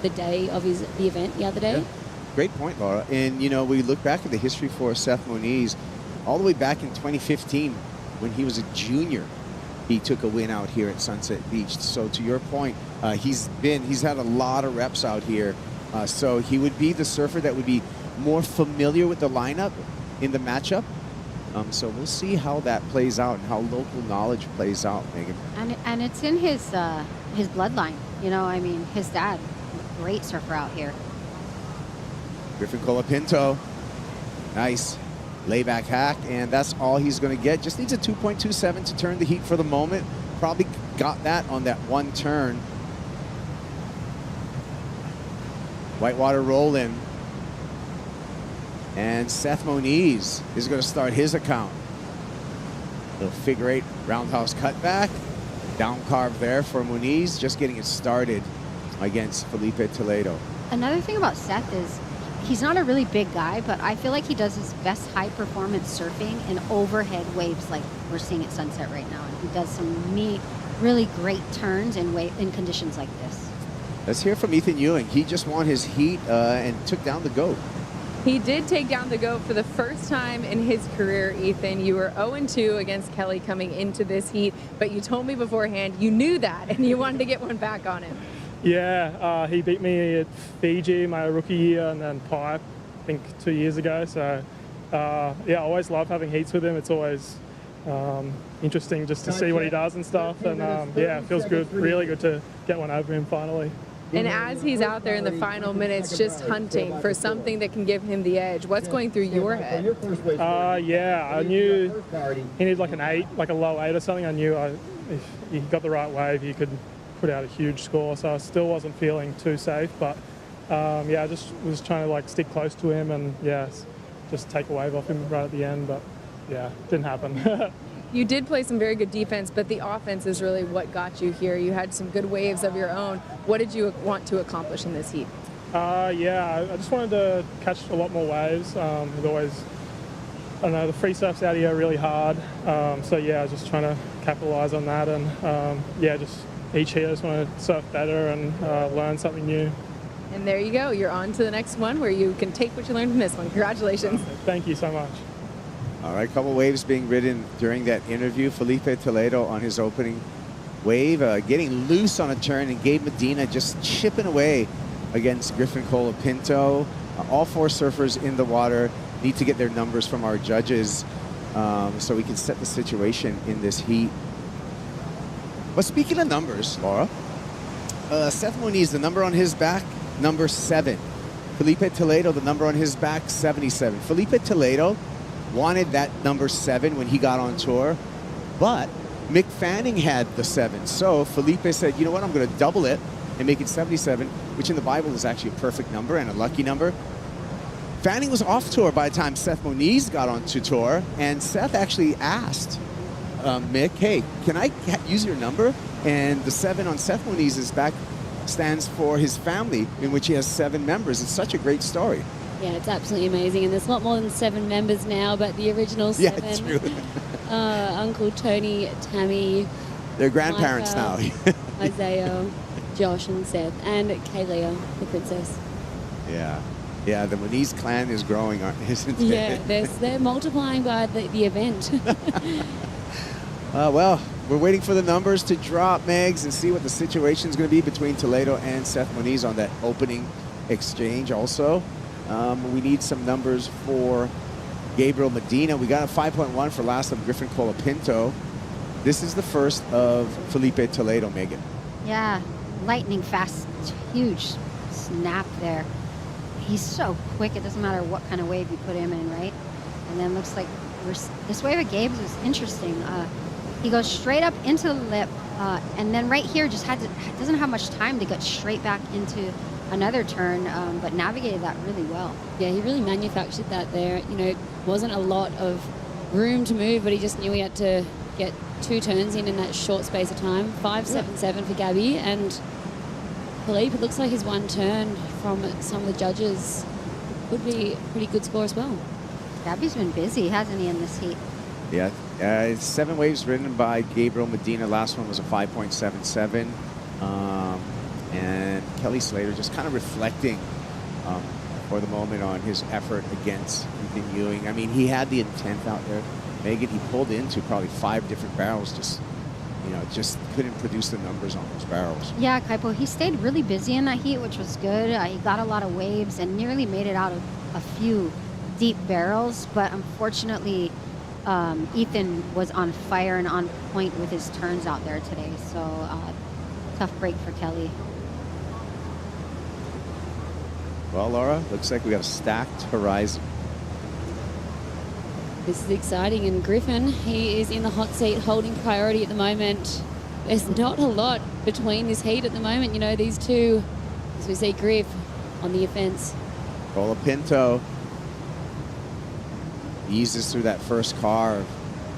the day of the event the other day. Yeah. Great point, Laura. And, you know, we look back at the history for Seth Moniz all the way back in 2015 when he was a junior. He took a win out here at Sunset Beach. So to your point, he's had a lot of reps out here. So he would be the surfer that would be more familiar with the lineup in the matchup. So we'll see how that plays out and how local knowledge plays out, Megan. And it's in his bloodline. You know, I mean, his dad, great surfer out here. Griffin Colapinto, nice layback hack, and that's all he's going to get. Just needs a 2.27 to turn the heat for the moment. Probably got that on that one turn. Whitewater roll in. And Seth Moniz is going to start his account. Little figure 8 roundhouse cutback. Down carve there for Moniz, just getting it started against Felipe Toledo. Another thing about Seth is he's not a really big guy, but I feel like he does his best high performance surfing in overhead waves like we're seeing at Sunset right now. And he does some really great turns in conditions like this. Let's hear from Ethan Ewing. He just won his heat and took down the GOAT. He did take down the GOAT for the first time in his career, Ethan. You were 0-2 against Kelly coming into this heat, but you told me beforehand you knew that and you wanted to get one back on him. Yeah, he beat me at Fiji my rookie year and then Pipe, I think 2 years ago. So, yeah, I always love having heats with him. It's always interesting just to see what he does and stuff. And, yeah, it feels good, really good to get one over him finally. And as he's out there in the final minutes just hunting for something that can give him the edge, what's going through your head? Yeah, I knew he needed like an 8, like a low 8 or something. I knew if he got the right wave, he could put out a huge score. So I still wasn't feeling too safe, but I just was trying to like stick close to him and just take a wave off him right at the end. But didn't happen. You did play some very good defense, but the offense is really what got you here. You had some good waves of your own. What did you want to accomplish in this heat? I just wanted to catch a lot more waves. With always, I don't know, the free surf's out here really hard. I was just trying to capitalize on that, and just each heat I just want to surf better and learn something new. And there you go. You're on to the next one where you can take what you learned from this one. Congratulations. Thank you so much. All right, a couple waves being ridden during that interview. Felipe Toledo on his opening wave, getting loose on a turn, and Gabe Medina just chipping away against Griffin Colapinto. All 4 surfers in the water need to get their numbers from our judges so we can set the situation in this heat. But speaking of numbers, Laura, Seth Moniz, the number on his back, number 7. Felipe Toledo, the number on his back, 77. Felipe Toledo wanted that number 7 when he got on tour, but Mick Fanning had the 7. So Felipe said, you know what, I'm going to double it and make it 77, which in the Bible is actually a perfect number and a lucky number. Fanning was off tour by the time Seth Moniz got onto tour, and Seth actually asked Mick, hey, can I use your number? And the 7 on Seth Moniz's back stands for his family, in which he has 7 members. It's such a great story. Yeah, it's absolutely amazing. And there's a lot more than 7 members now, but the original 7. Yeah, true. Uncle Tony, Tammy. They're grandparents Micah, now. Isaiah, Josh, and Seth, and Kaylia, the princess. Yeah, the Moniz clan is growing, isn't it? Yeah, they're multiplying by the event. Well, we're waiting for the numbers to drop, Megs, and see what the situation is going to be between Toledo and Seth Moniz on that opening exchange also. We need some numbers for Gabriel Medina. We got a 5.1 for last of Griffin Colapinto. This is the first of Felipe Toledo, Megan. Yeah, lightning fast, huge snap there. He's so quick, it doesn't matter what kind of wave you put him in, right? And then looks like this wave of Gabe's was interesting. He goes straight up into the lip, and then right here just doesn't have much time to get straight back into another turn, but navigated that really well. Yeah, he really manufactured that there. You know, wasn't a lot of room to move, but he just knew he had to get 2 turns in that short space of time. 5.77 for Gabby, and Philippe, it looks like his 1 turn from some of the judges would be a pretty good score as well. Gabby's been busy, hasn't he, in this heat? Yeah, 7 waves ridden by Gabriel Medina. Last one was a 5.77. And Kelly Slater just kind of reflecting for the moment on his effort against Ethan Ewing. I mean, he had the intent out there. Megan, he pulled into probably 5 different barrels, just couldn't produce the numbers on those barrels. Yeah, Kaipo, he stayed really busy in that heat, which was good. He got a lot of waves and nearly made it out of a few deep barrels, but unfortunately, Ethan was on fire and on point with his turns out there today, so tough break for Kelly. Well, Laura, looks like we got a stacked horizon. This is exciting, and Griffin, he is in the hot seat holding priority at the moment. There's not a lot between this heat at the moment. You know, these two, as we see Griff on the offense. Colapinto eases through that first carve.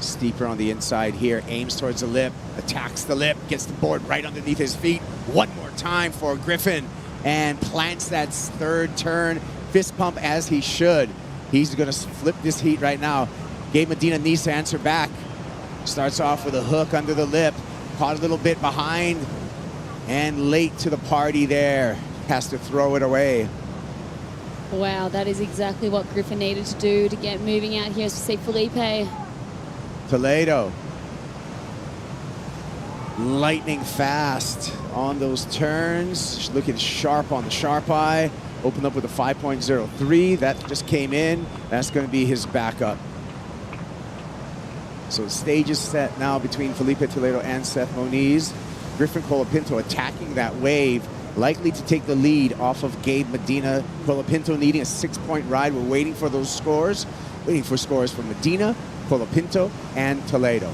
Steeper on the inside here, aims towards the lip, attacks the lip, gets the board right underneath his feet. One more time for Griffin, and plants that 3rd turn. Fist pump as he should. He's going to flip this heat right now. Gabe Medina needs to answer back. Starts off with a hook under the lip. Caught a little bit behind and late to the party there. Has to throw it away. Wow, that is exactly what Griffin needed to do to get moving out here. As we see Felipe. Toledo. Lightning fast on those turns. Looking sharp on the sharp eye. Opened up with a 5.03. That just came in. That's going to be his backup. So the stage is set now between Felipe Toledo and Seth Moniz. Griffin Colapinto attacking that wave. likely to take the lead off of Gabe Medina. Colapinto needing a 6-point ride. We're waiting for those scores. Waiting for scores from Medina, Colapinto, and Toledo.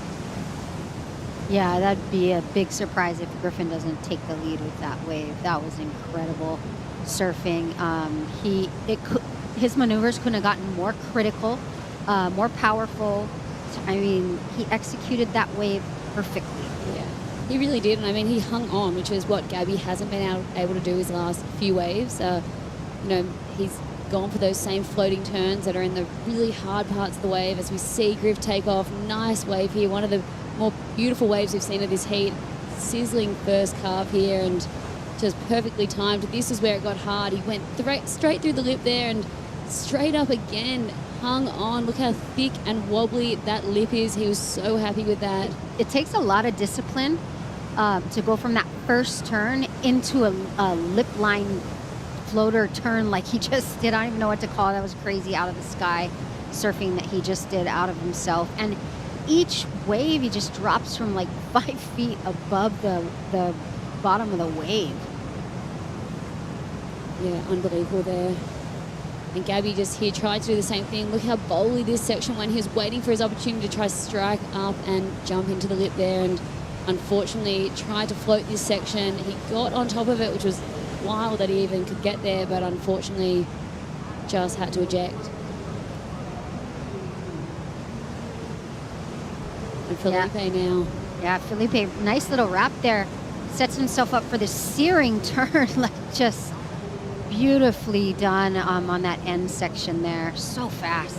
Yeah, that'd be a big surprise if Griffin doesn't take the lead with that wave. That was incredible surfing. His maneuvers couldn't have gotten more critical, more powerful. I mean, he executed that wave perfectly. Yeah, he really did. And I mean, he hung on, which is what Gabby hasn't been able to do his last few waves. He's gone for those same floating turns that are in the really hard parts of the wave. As we see Griff take off, nice wave here. One of the more beautiful waves we've seen of this heat. Sizzling first carve here and just perfectly timed. This is where it got hard. He went straight through the lip there and straight up again. Hung on. Look how thick and wobbly that lip is. He was so happy with that. It takes a lot of discipline to go from that first turn into a lip line floater turn like he just did. I don't even know what to call it. That was crazy out of the sky surfing that he just did out of himself. And each wave he just drops from like 5 feet above the bottom of the wave. Yeah, unbelievable there. And Gabby just here tried to do the same thing. Look how boldly this section went. He was waiting for his opportunity to try strike up and jump into the lip there, and unfortunately tried to float this section. He got on top of it, which was wild that he even could get there, but unfortunately just had to eject. And Felipe now. Yeah, Felipe, nice little wrap there. Sets himself up for this searing turn, like just beautifully done on that end section there. So fast.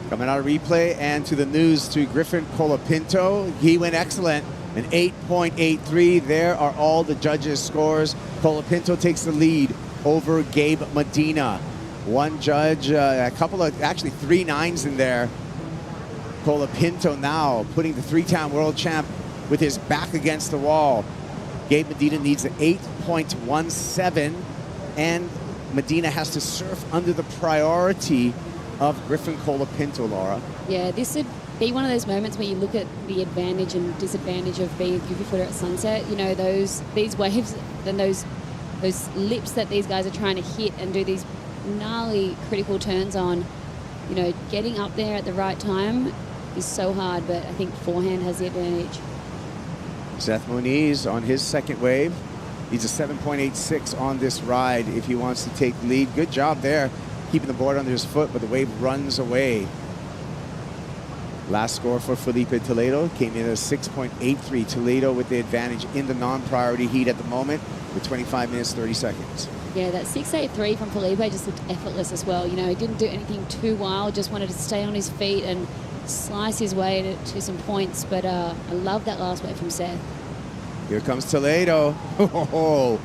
Coming out of replay and to the news to Griffin Colapinto. He went excellent, an 8.83. There are all the judges' scores. Colapinto takes the lead over Gabe Medina. One judge, a couple of, actually 3 9s in there. Colapinto now putting the 3-time world champ with his back against the wall. Gabe Medina needs an 8.17, and Medina has to surf under the priority of Griffin Colapinto, Laura. Yeah, this would be one of those moments where you look at the advantage and disadvantage of being a goofy footer at sunset. You know, these waves and those lips that these guys are trying to hit and do these gnarly critical turns on. You know, getting up there at the right time is so hard, but I think forehand has the advantage. Seth Moniz on his second wave. He's a 7.86 on this ride if he wants to take the lead. Good job there, keeping the board under his foot, but the wave runs away. Last score for Felipe Toledo came in at 6.83. Toledo with the advantage in the non-priority heat at the moment with 25 minutes, 30 seconds. Yeah, that 6.83 from Felipe just looked effortless as well. You know, he didn't do anything too wild, just wanted to stay on his feet and slice his way to some points, but I love that last wave from Seth. Here comes Toledo. Oh,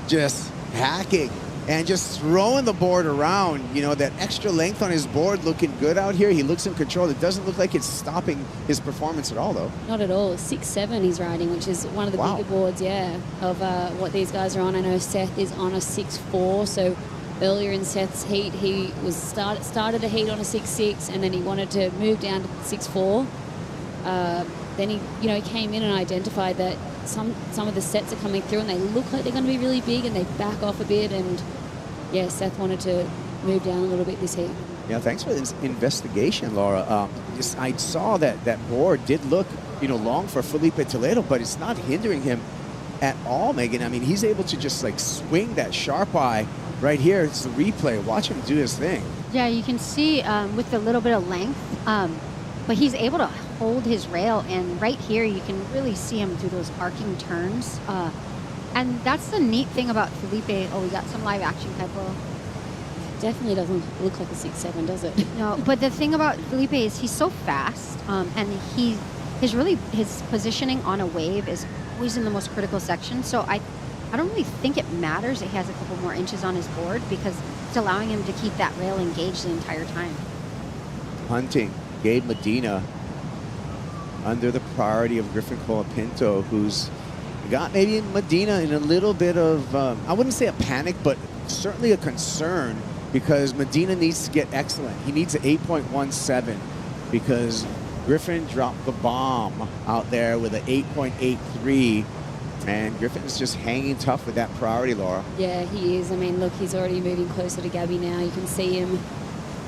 just hacking and just throwing the board around. You know, that extra length on his board looking good out here. He looks in control. It doesn't look like it's stopping his performance at all, though. Not at all. 6.7 he's riding, which is one of the bigger boards, yeah, of what these guys are on. I know Seth is on a 6.4, so earlier in Seth's heat, he was started a heat on a 6.6, and then he wanted to move down to 6.4. Then he came in and identified that some of the sets are coming through and they look like they're going to be really big, and they back off a bit. And yeah, Seth wanted to move down a little bit this heat. Yeah, thanks for this investigation, Laura. I saw that board did look, long for Felipe Toledo, but it's not hindering him at all, Megan. I mean, he's able to just like swing that sharp eye right here. It's the replay. Watch him do his thing. Yeah, you can see with a little bit of length, but he's able to hold his rail, and right here you can really see him do those arcing turns. And that's the neat thing about Felipe. Oh, we got some live action, Kaipo. Definitely doesn't look like a 6.7, does it? No, but the thing about Felipe is he's so fast, and his positioning on a wave is always in the most critical section. So I don't really think it matters that he has a couple more inches on his board, because it's allowing him to keep that rail engaged the entire time. Hunting Gabe Medina under the priority of Griffin Colapinto, who's got maybe Medina in a little bit of, I wouldn't say a panic, but certainly a concern, because Medina needs to get excellent. He needs an 8.17 because Griffin dropped the bomb out there with an 8.83. And Griffin's just hanging tough with that priority, Laura. Yeah, he is. I mean, look, he's already moving closer to Gabby now. You can see him.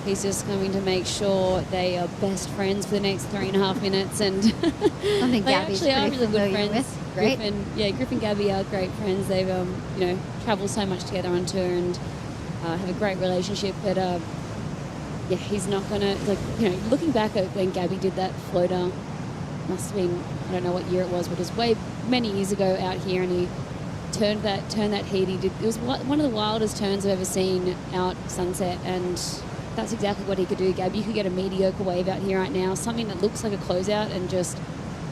He's just going to make sure they are best friends for the next 3.5 minutes. And I think they Gabby's actually are pretty really good familiar friends. with, right? Griffin and Gabby are great friends. They've, you know, traveled so much together on tour and have a great relationship. But yeah, he's not going to, like, you know, looking back at when Gabby did that floater, must have been, I don't know what year it was, but it was many years ago out here, and he turned that heat. He did. It was one of the wildest turns I've ever seen out Sunset, and that's exactly what he could do. Gabby, you could get a mediocre wave out here right now, something that looks like a closeout, and just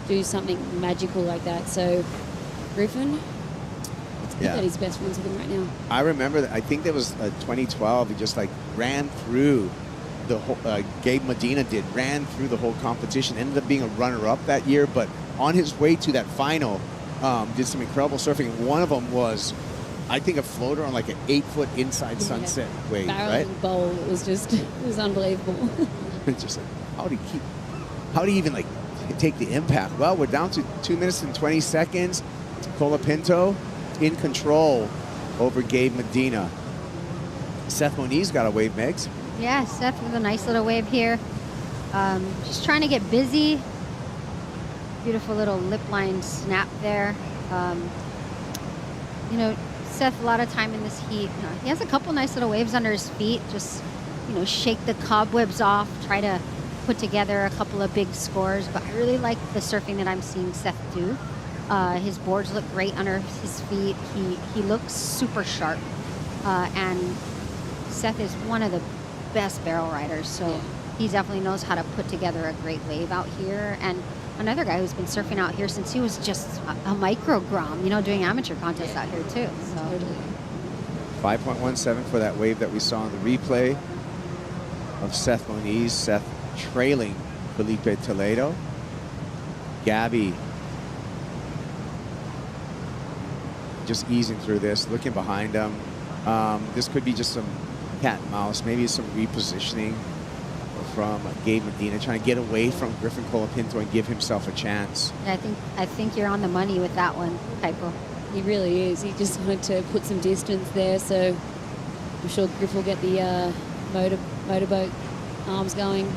do something magical like that. So Griffin, it's good that he's best friends with him right now. I remember that. I think that was 2012. He just like ran through the whole. Gabe Medina ran through the whole competition. Ended up being a runner-up that year, but on his way to that final, did some incredible surfing. One of them was, I think, a floater on like an 8-foot inside sunset wave, right? Bowl. It was just, it was unbelievable. Just like, how do you even like take the impact? Well, we're down to 2 minutes and 20 seconds. Colapinto in control over Gabe Medina. Seth Moniz got a wave, Megs. Yeah, Seth with a nice little wave here. Just trying to get busy. Beautiful little lip line snap there. You know, Seth, a lot of time in this heat, he has a couple nice little waves under his feet. Just, you know, shake the cobwebs off, try to put together a couple of big scores. But I really like the surfing that I'm seeing Seth do. His boards look great under his feet. He looks super sharp. And Seth is one of the best barrel riders. So he definitely knows how to put together a great wave out here. And another guy who's been surfing out here since he was just a micro grom, you know, doing amateur contests out here too. So 5.17 for that wave that we saw in the replay of Seth Moniz. Seth trailing Felipe Toledo. Gabby just easing through this, looking behind him. This could be just some cat and mouse, maybe some repositioning from Gabe Medina, trying to get away from Griffin Colapinto and give himself a chance. I think you're on the money with that one, Kaipo. He really is. He just wanted to put some distance there, so I'm sure Griff will get the motorboat arms going.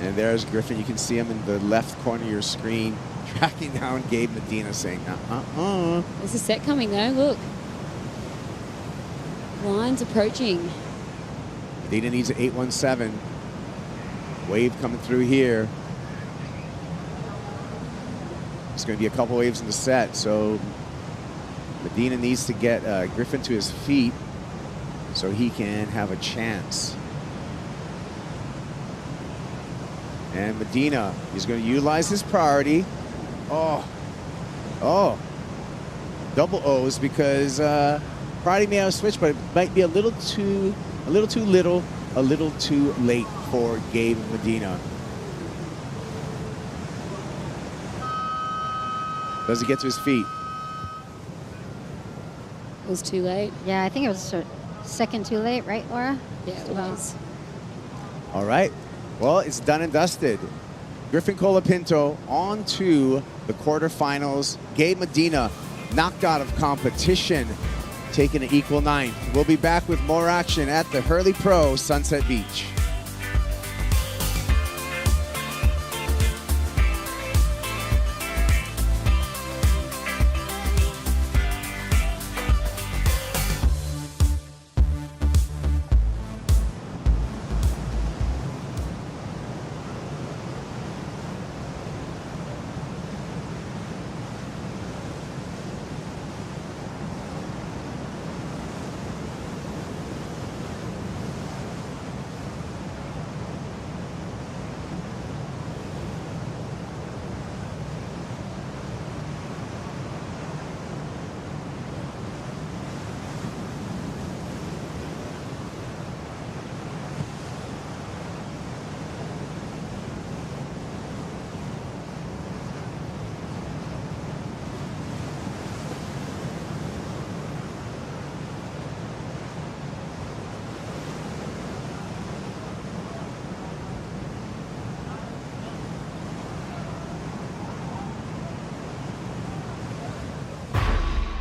And there's Griffin. You can see him in the left corner of your screen, tracking down Gabe Medina, saying, There's a set coming though, look. Line's approaching. Medina needs an 817. Wave coming through here. It's going to be a couple waves in the set, so Medina needs to get Griffin to his feet so he can have a chance. And Medina is going to utilize his priority. Oh. Double O's because priority may have switched, but it might be a little too little, a little too late for Gabe Medina. Does he get to his feet? It was too late. Yeah, I think it was a second too late, right, Laura? Yeah, it was. All right. Well, it's done and dusted. Griffin Colapinto on to the quarterfinals. Gabe Medina knocked out of competition, taking an equal ninth. We'll be back with more action at the Hurley Pro Sunset Beach.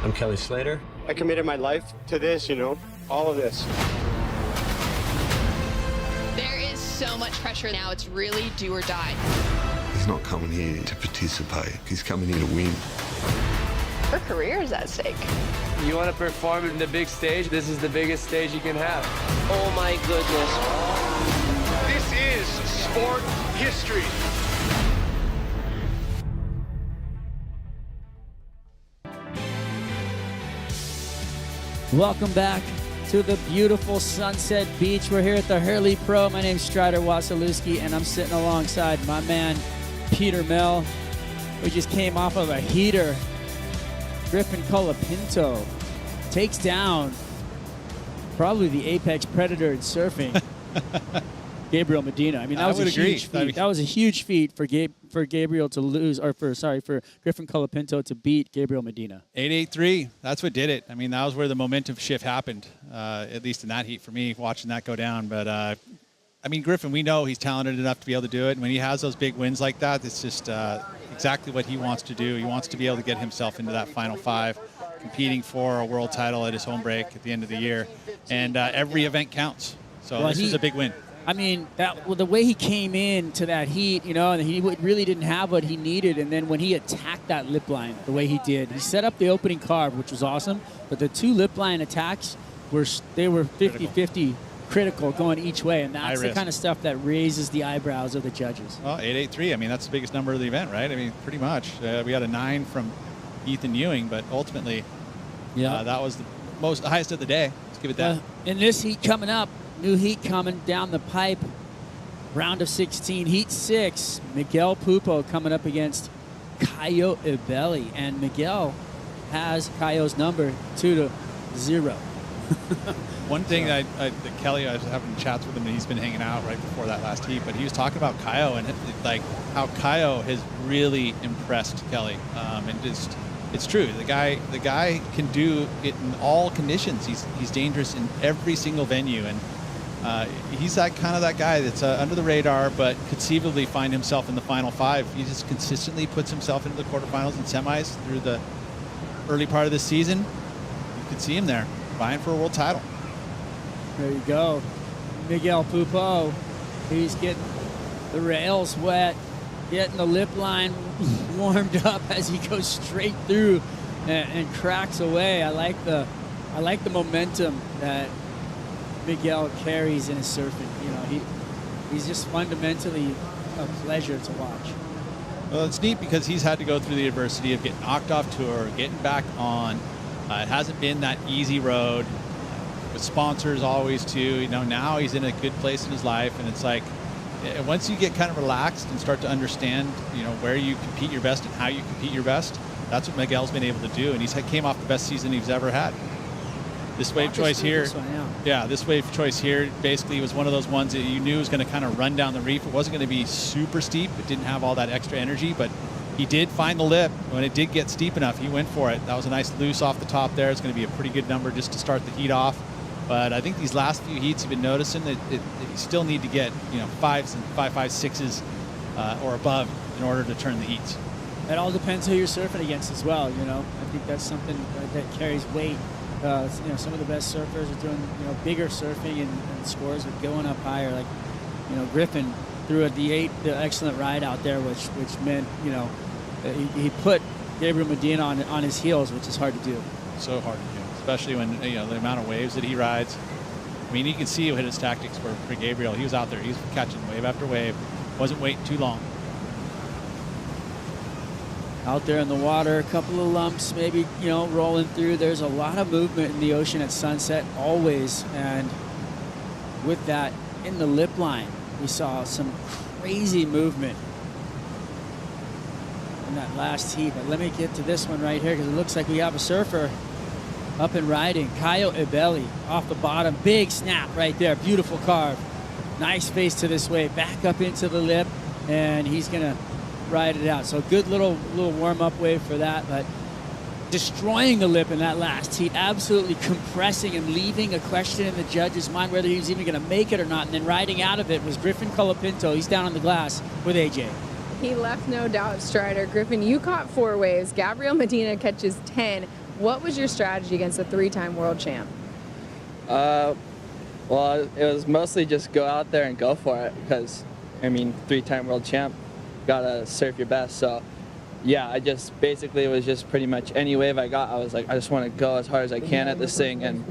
I'm Kelly Slater. I committed my life to this, all of this. There is so much pressure now. It's really do or die. He's not coming here to participate. He's coming here to win. Her career is at stake. You want to perform in the big stage? This is the biggest stage you can have. Oh my goodness. This is sport history. Welcome back to the beautiful Sunset Beach. We're here at the Hurley Pro. My name's Strider Wasilewski, and I'm sitting alongside my man, Peter Mel. We just came off of a heater. Griffin Colapinto takes down probably the apex predator in surfing, Gabriel Medina. I mean, that was a huge feat. That was a huge feat for Gabriel to lose, or for Griffin Colapinto to beat Gabriel Medina. 883. That's what did it. I mean, that was where the momentum shift happened, at least in that heat for me, watching that go down. But I mean, Griffin, we know he's talented enough to be able to do it. And when he has those big wins like that, it's just exactly what he wants to do. He wants to be able to get himself into that final five, competing for a world title at his home break at the end of the year. And every event counts. So this is a big win. I mean, the way he came into that heat, and he really didn't have what he needed. And then when he attacked that lip line the way he did, he set up the opening carve, which was awesome. But the two lip line attacks were 50-50 critical going each way. And that's the kind of stuff that raises the eyebrows of the judges. Well, 883, I mean, that's the biggest number of the event, right? I mean, pretty much. We had a 9 from Ethan Ewing, but ultimately, that was the highest of the day. Let's give it that. In this heat coming up, new heat coming down the pipe, round of 16, heat 6, Miguel Pupo coming up against Caio Ibelli, and Miguel has Caio's number 2-0. One thing that Kelly, I was having chats with him, and he's been hanging out right before that last heat, but he was talking about Caio and like how Caio has really impressed Kelly, and just. It's true. The guy can do it in all conditions. He's dangerous in every single venue, and he's that guy that's under the radar, but conceivably find himself in the final five. He just consistently puts himself into the quarterfinals and semis through the early part of the season. You could see him there, vying for a world title. There you go, Miguel Pupo. He's getting the rails wet, getting the lip line warmed up as he goes straight through and cracks away. I like the momentum that Miguel carries in his surfing. He's just fundamentally a pleasure to watch. Well, it's neat because he's had to go through the adversity of getting knocked off tour, getting back on. It hasn't been that easy road with sponsors always too. Now he's in a good place in his life, and it's like, once you get kind of relaxed and start to understand, where you compete your best and how you compete your best, that's what Miguel's been able to do, and he's came off the best season he's ever had. This wave choice here, this wave choice here basically was one of those ones that you knew was going to kind of run down the reef. It wasn't going to be super steep. It didn't have all that extra energy, but he did find the lip. When it did get steep enough, he went for it. That was a nice loose off the top there. It's going to be a pretty good number just to start the heat off. But I think these last few heats, you've been noticing that you still need to get 5s and 5.56s or above in order to turn the heats. It all depends who you're surfing against as well. I think that's something that carries weight. Some of the best surfers are doing bigger surfing and scores are going up higher. Like Griffin threw the excellent ride out there, which meant he put Gabriel Medina on his heels, which is hard to do. So hard to do, especially when the amount of waves that he rides. I mean, you can see what his tactics were for Gabriel. He was out there, he was catching wave after wave, wasn't waiting too long. Out there in the water, a couple of lumps, maybe rolling through. There's a lot of movement in the ocean at sunset, always, and with that in the lip line, we saw some crazy movement in that last heat. But let me get to this one right here because it looks like we have a surfer up and riding. Caio Ibelli off the bottom. Big snap right there. Beautiful carve. Nice face to this wave. Back up into the lip, and he's going to ride it out. So good little warm-up wave for that, but destroying the lip in that last heat, absolutely compressing and leaving a question in the judge's mind whether he was even going to make it or not, and then riding out of it was Griffin Colapinto. He's down on the glass with AJ. He left no doubt, Strider. Griffin, you caught 4 waves. Gabriel Medina catches 10. What was your strategy against a 3-time world champ? Well, it was mostly just go out there and go for it because, I mean, 3-time world champ, gotta surf your best. So, yeah, I just basically, it was just pretty much any wave I got, I was like, I just want to go as hard as I can at this thing. And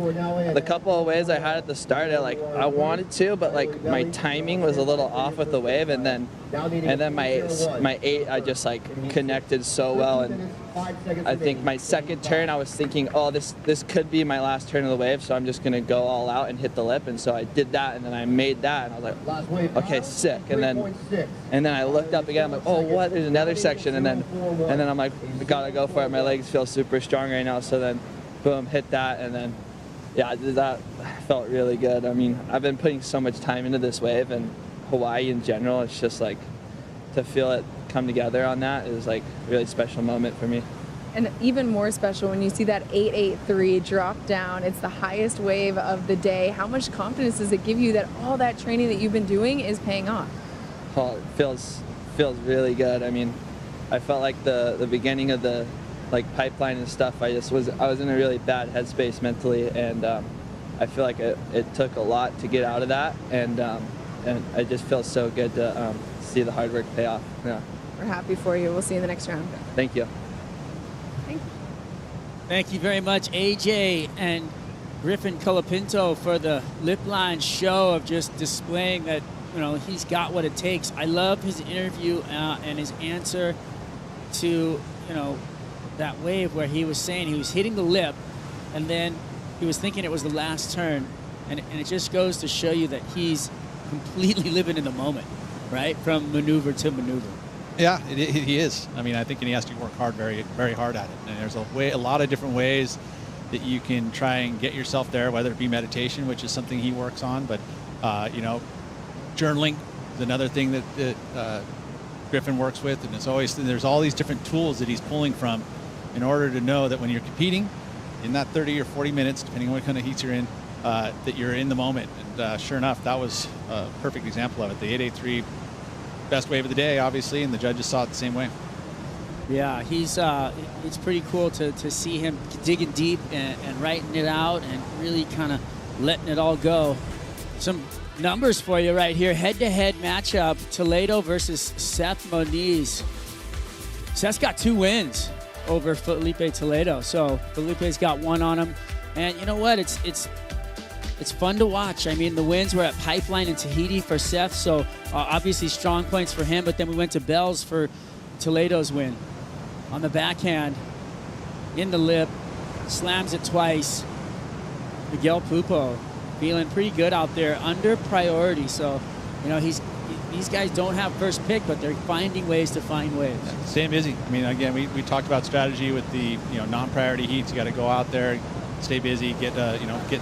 the couple of waves I had at the start, I wanted to, but like my timing was a little off with the wave, and then my 8, I just like connected so well. And I think my second turn, I was thinking, oh, this could be my last turn of the wave, so I'm just gonna go all out and hit the lip. And so I did that, and then I made that, and I was like, okay, sick. And then I looked up again, I'm like, oh, what? There's another section, and then I'm like, gotta go for it. My legs feel super strong right now. So then, boom, hit that, and then, yeah, that felt really good. I mean, I've been putting so much time into this wave, and Hawaii in general, it's just like, to feel it come together on that is like a really special moment for me. And even more special when you see that 883 drop down. It's the highest wave of the day. How much confidence does it give you that all that training that you've been doing is paying off? Oh, it feels really good. I mean, I felt like the beginning of the like pipeline and stuff, I was in a really bad headspace mentally, and I feel like it took a lot to get out of that, and it just feels so good to see the hard work pay off. Yeah. We're happy for you. We'll see you in the next round. Thank you. Thank you very much, AJ and Griffin Colapinto, for the lip line show of just displaying that, you know, he's got what it takes. I love his interview and his answer to, you know, that wave where he was saying he was hitting the lip and then he was thinking it was the last turn. And it just goes to show you that he's completely living in the moment, right? From maneuver to maneuver. Yeah, he is. I mean, I think he has to work hard, very, very hard at it. And there's a lot of different ways that you can try and get yourself there, whether it be meditation, which is something he works on, but, you know, journaling is another thing that Griffin works with. And there's all these different tools that he's pulling from in order to know that when you're competing in that 30 or 40 minutes, depending on what kind of heats you're in, that you're in the moment. And sure enough, that was a perfect example of it. The 883 best wave of the day, obviously, and the judges saw it the same way. Yeah, it's pretty cool to see him digging deep and writing it out and really kind of letting it all go. Some numbers for you right here. Head-to-head matchup, Toledo versus Seth Moniz. Seth's got 2 wins over Felipe Toledo, so Felipe's got 1 on him. And you know what? It's fun to watch. I mean, the wins were at Pipeline and Tahiti for Seth, so obviously strong points for him, but then we went to Bells for Toledo's win. On the backhand, in the lip, slams it twice. Miguel Pupo feeling pretty good out there, under priority. So, you know, these guys don't have first pick, but they're finding ways to find waves. Yeah, same Izzy. I mean, again, we talked about strategy with the non-priority heats. You got to go out there, stay busy, get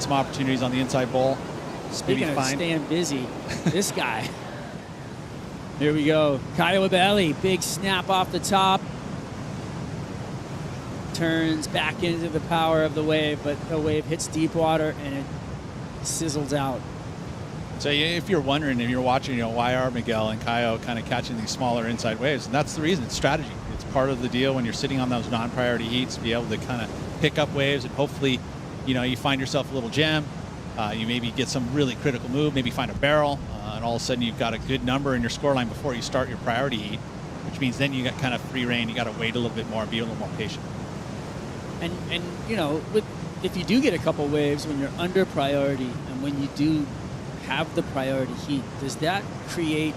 some opportunities on the inside bowl. Speaking of staying busy, this guy. Here we go. Kyle Abelli, big snap off the top. Turns back into the power of the wave, but the wave hits deep water and it sizzles out. So if you're wondering, if you're watching, why are Miguel and Kyle kind of catching these smaller inside waves? And that's the reason. It's strategy. It's part of the deal when you're sitting on those non-priority heats to be able to kind of pick up waves, and hopefully, you find yourself a little gem. You maybe get some really critical move, maybe find a barrel, and all of a sudden you've got a good number in your scoreline before you start your priority heat, which means then you got kind of free reign. You got to wait a little bit more, be a little more patient. And if you do get a couple waves when you're under priority, and when you do have the priority heat, does that create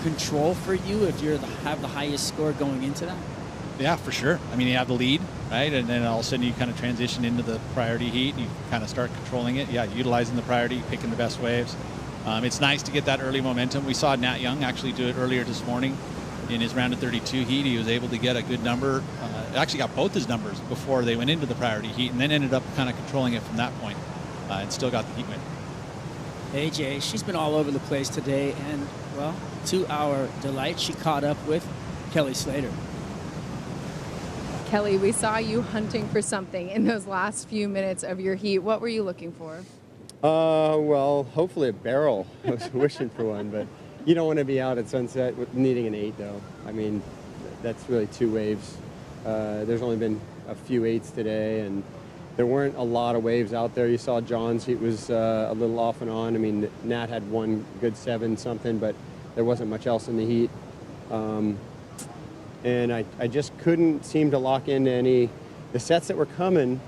control for you if you have the highest score going into that? Yeah, for sure. I mean, you have the lead, right? And then all of a sudden you kind of transition into the priority heat and you kind of start controlling it. Yeah, utilizing the priority, picking the best waves. It's nice to get that early momentum. We saw Nat Young actually do it earlier this morning in his round of 32 heat. He was able to get a good number. Actually got both his numbers before they went into the priority heat, and then ended up kind of controlling it from that point, and still got the heat win. AJ, she's been all over the place today, and, well, to our delight, she caught up with Kelly Slater. Kelly, we saw you hunting for something in those last few minutes of your heat. What were you looking for? Well, hopefully a barrel. I was wishing for one, but you don't want to be out at sunset with needing an 8, though. I mean, that's really 2 waves. There's only been a few 8s today, and there weren't a lot of waves out there. You saw John's heat was a little off and on. I mean, Nat had one good 7 something, but there wasn't much else in the heat. And I just couldn't seem to lock into any. The sets that were coming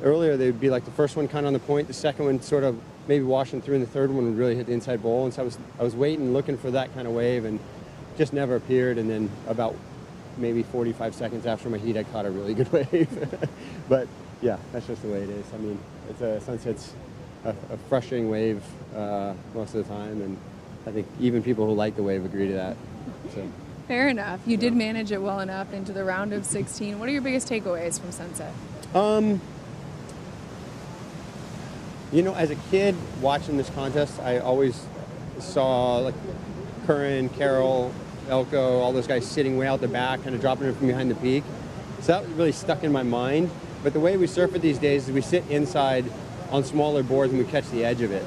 earlier, they'd be like the first one kind of on the point, the second one sort of maybe washing through, and the third one would really hit the inside bowl. And so I was waiting, looking for that kind of wave, and just never appeared. And then about maybe 45 seconds after my heat, I caught a really good wave. But yeah, that's just the way it is. I mean, Sunset's a frustrating wave most of the time, and I think even people who like the wave agree to that. So. Fair enough. You did manage it well enough into the round of 16. What are your biggest takeaways from Sunset? You know, as a kid watching this contest, I always saw like Curran, Carroll, Elko, all those guys sitting way out the back, kind of dropping it from behind the peak. So that really stuck in my mind. But the way we surf it these days is we sit inside on smaller boards and we catch the edge of it.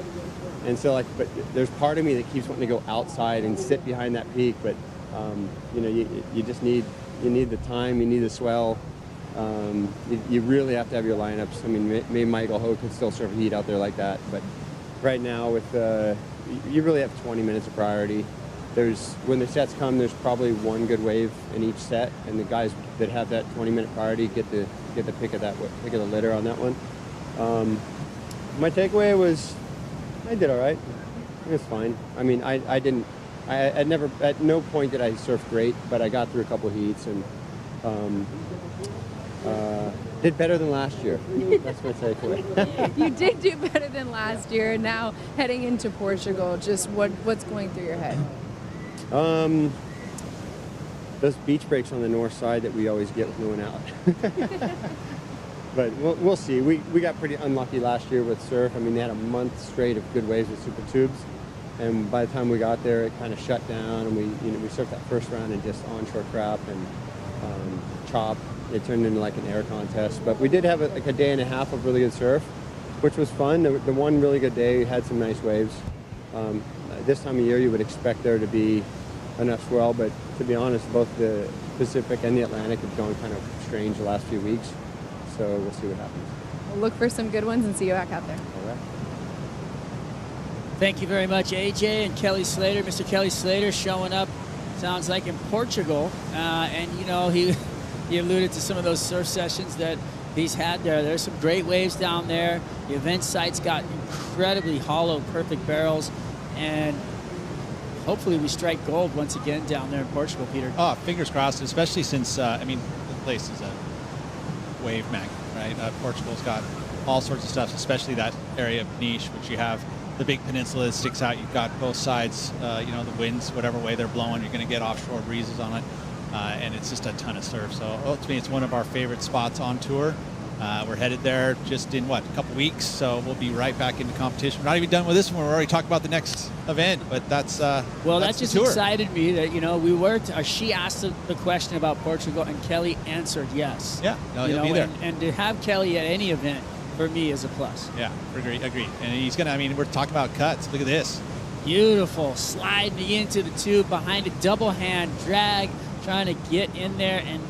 And so, but there's part of me that keeps wanting to go outside and sit behind that peak. But you know, you just need the time, you need the swell. You really have to have your lineups. I mean, maybe Michael Ho could still surf a heat out there like that, but right now with you really have 20 minutes of priority. When the sets come, there's probably one good wave in each set, and the guys that have that 20-minute priority get the pick of the litter on that one. My takeaway was I did all right. It was fine. I mean, I never, at no point did I surf great, but I got through a couple of heats and did better than last year. That's my takeaway. You did do better than last year. Now heading into Portugal, just what's going through your head? Those beach breaks on the north side that we always get with no one out. But we'll see. We got pretty unlucky last year with surf. I mean, they had a month straight of good waves with super tubes. And by the time we got there, it kind of shut down, and we surfed that first round in just onshore crap and chop. It turned into like an air contest. But we did have like a day and a half of really good surf, which was fun. The one really good day had some nice waves. This time of year, you would expect there to be enough swell, but to be honest, both the Pacific and the Atlantic have gone kind of strange the last few weeks. So we'll see what happens. We'll look for some good ones and see you back out there. All right. Thank you very much, AJ and Kelly Slater. Mr. Kelly Slater showing up, sounds like in Portugal. And, you know, he alluded to some of those surf sessions that he's had there. There's some great waves down there. The event site's got incredibly hollow, perfect barrels. And hopefully we strike gold once again down there in Portugal, Peter. Oh, fingers crossed, especially since, I mean, the place is a wave magnet, right? Portugal's got all sorts of stuff, especially that area of Peniche, which you have the big peninsula that sticks out. You've got both sides, you know, the winds, whatever way they're blowing, you're going to get offshore breezes on it. And it's just a ton of surf. So ultimately, it's one of our favorite spots on tour. We're headed there just in, a couple weeks. So we'll be right back into competition. We're not even done with this one. We're already talking about the next event, but that's well, that's that just the tour. excited me that, you know, we worked. She asked the question about Portugal, and Kelly answered yes. Yeah, no, you he'll know, be there. And to have Kelly at any event, for me, is a plus. Yeah, agreed. And he's going to, I mean, we're talking about cuts. Look at this. Beautiful. Sliding into the tube behind a double hand drag, trying to get in there, and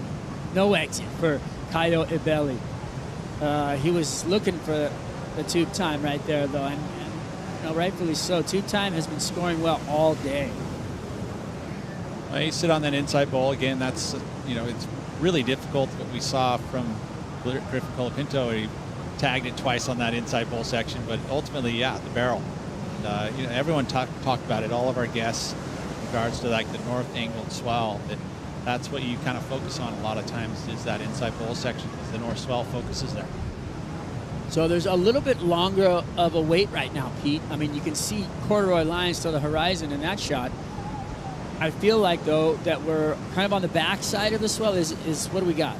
no exit for Caio Ibelli. He was looking for the tube time right there, though, and you know, rightfully so. Tube time has been scoring well all day. Well, you sit on that inside bowl again. That's, you know, it's really difficult. What we saw from Griffin Colapinto, he tagged it twice on that inside bowl section, but ultimately, yeah, the barrel. And, you know, everyone talked about it. All of our guests, in regards to like the north angled swell, that's what you kind of focus on a lot of times is that inside bowl section because the north swell focuses there. So there's a little bit longer of a wait right now, Pete. I mean, you can see corduroy lines to the horizon in that shot. I feel like, though, that we're kind of on the back side of the swell. Is what do we got?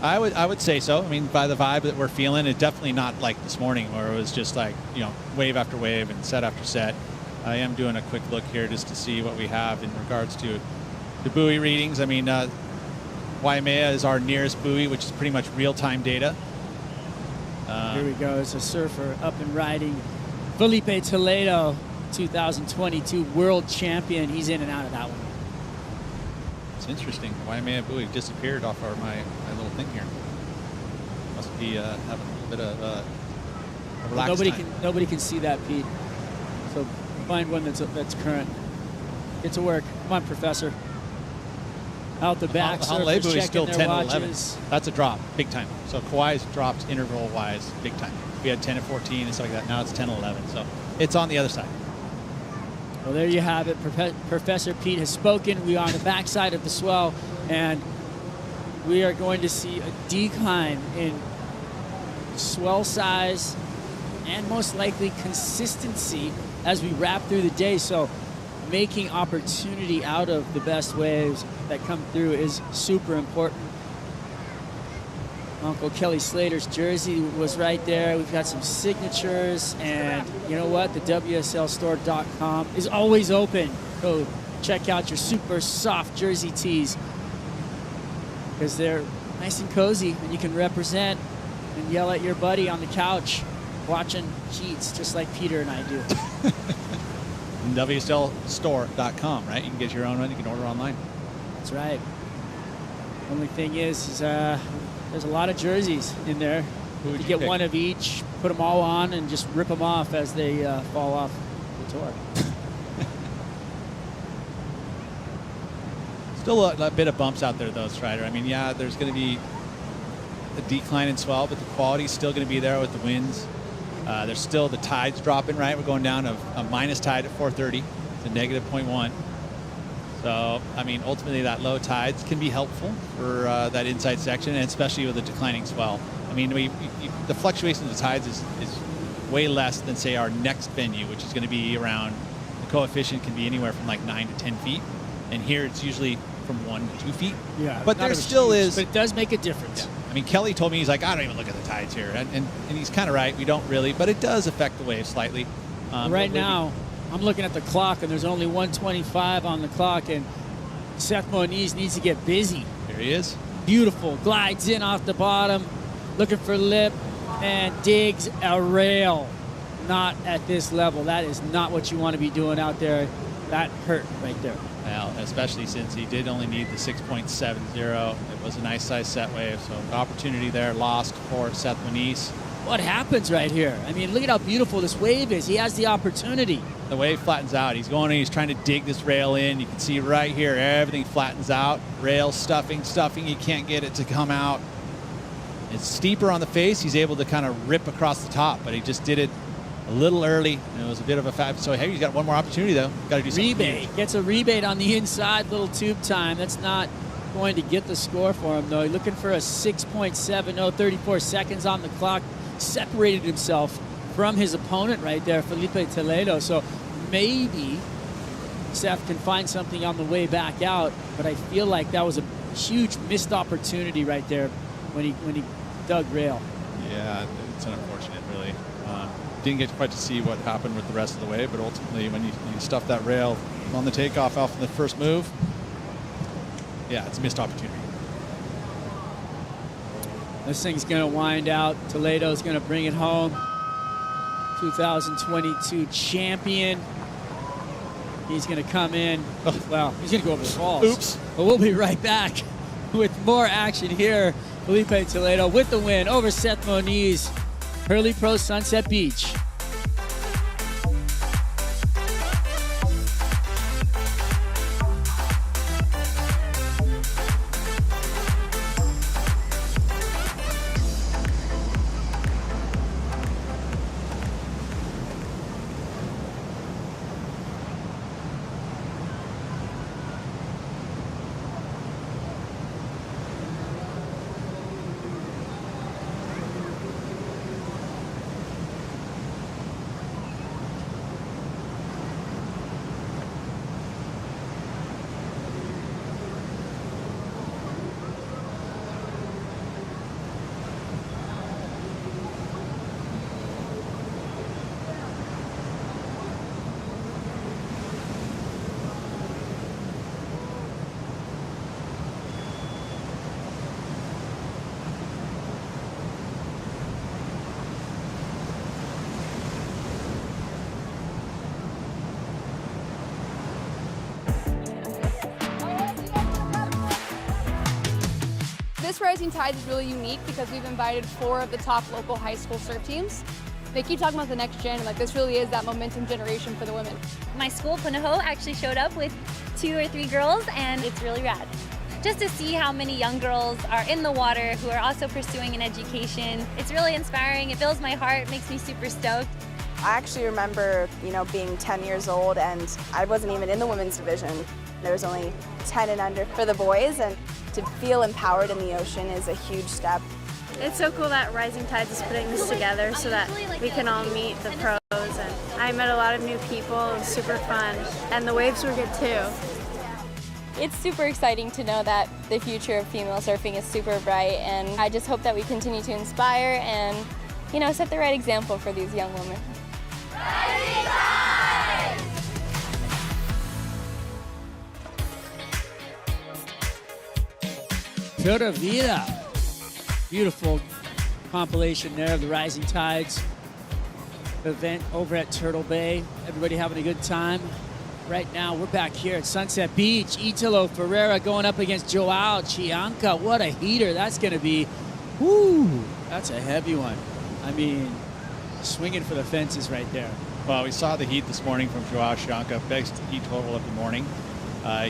I would say so. I mean, by the vibe that we're feeling, it's definitely not like this morning where it was just like, you know, wave after wave and set after set. I am doing a quick look here just to see what we have in regards to the buoy readings. I mean, Waimea is our nearest buoy, which is pretty much real-time data. Here we go. It's a surfer up and riding. Felipe Toledo, 2022 world champion. He's in and out of that one. It's interesting. Waimea buoy disappeared off my little thing here. Must be having a little bit of a relaxed time. Nobody can see that, Pete. So find one that's current. Get to work. Come on, Professor. Out the back. Hurley is still 10-11. Watches. That's a drop, big time. So Kawhi's dropped interval-wise, big time. We had 10 and 14 and stuff like that. Now it's 10-11. So it's on the other side. Well, there you have it. Professor Pete has spoken. We are on the backside of the swell, and we are going to see a decline in swell size and most likely consistency as we wrap through the day. So making opportunity out of the best waves that come through is super important. Uncle Kelly Slater's jersey was right there. We've got some signatures, and you know what? The WSLstore.com is always open. Go check out your super soft jersey tees because they're nice and cozy, and you can represent and yell at your buddy on the couch watching Heats just like Peter and I do. WSLstore.com, right? You can get your own one. You can order online. That's right. Only thing is there's a lot of jerseys in there. Who would you you get pick? one of each, put them all on, and just rip them off as they fall off the tour. Still a bit of bumps out there, though, Strider. I mean, yeah, there's going to be a decline in swell, but the quality's still going to be there with the winds. There's still the tides dropping, right? We're going down a minus tide at 4:30 to negative 0.1. So, I mean, ultimately that low tides can be helpful for that inside section, and especially with the declining swell. I mean, the fluctuation of the tides is way less than, say, our next venue, which is going to be around, the coefficient can be anywhere from like 9 to 10 feet. And here it's usually from 1 to 2 feet. Yeah, but there still is. But it does make a difference. Yeah. I mean, Kelly told me, he's like, I don't even look at the tides here. And he's kind of right. We don't really, but it does affect the wave slightly. Right now, I'm looking at the clock, and there's only 1:25 on the clock, and Seth Moniz needs to get busy. Here he is. Beautiful. Glides in off the bottom, looking for lip, and digs a rail. Not at this level. That is not what you want to be doing out there. That hurt right there. Well, especially since he did only need the 6.70. It was a nice size set wave, so opportunity there lost for Seth Moniz. What happens right here? I mean, look at how beautiful this wave is. He has the opportunity. The wave flattens out. He's going and he's trying to dig this rail in. You can see right here, everything flattens out. Rail stuffing. You can't get it to come out. It's steeper on the face. He's able to kind of rip across the top, but he just did it a little early, and it was a bit of a fab. So, hey, he's got one more opportunity, though. Got to do something. Rebate. Gets a rebate on the inside, little tube time. That's not going to get the score for him, though. He's looking for a 6.70, 34 seconds on the clock. Separated himself from his opponent right there, Felipe Toledo. So maybe Seth can find something on the way back out, but I feel like that was a huge missed opportunity right there when he dug rail. Yeah, it's unfortunate, really. Didn't get quite to see what happened with the rest of the wave, but ultimately when you stuff that rail on the takeoff off in the first move, yeah, it's a missed opportunity. This thing's going to wind out. Toledo's going to bring it home. 2022 champion. He's going to come in. Well, he's going to go over the falls. Oops. But we'll be right back with more action here. Felipe Toledo with the win over Seth Moniz. Hurley Pro Sunset Beach. This Rising Tides is really unique because we've invited 4 of the top local high school surf teams. They keep talking about the next gen, and like this really is that momentum generation for the women. My school, Punahou, actually showed up with 2 or 3 girls, and it's really rad. Just to see how many young girls are in the water who are also pursuing an education. It's really inspiring. It fills my heart, makes me super stoked. I actually remember, being 10 years old, and I wasn't even in the women's division. There was only 10 and under for the boys, and to feel empowered in the ocean is a huge step. It's so cool that Rising Tides is putting this together so that we can all meet the pros. And I met a lot of new people. It was super fun. And the waves were good too. It's super exciting to know that the future of female surfing is super bright, and I just hope that we continue to inspire and, set the right example for these young women. Rising Tides! Pura Vida. Beautiful compilation there of the Rising Tides event over at Turtle Bay. Everybody having a good time. Right now, we're back here at Sunset Beach. Italo Ferreira going up against Joao Chianca. What a heater that's going to be. Woo! That's a heavy one. I mean, swinging for the fences right there. Well, we saw the heat this morning from Joao Chianca, best heat total of the morning.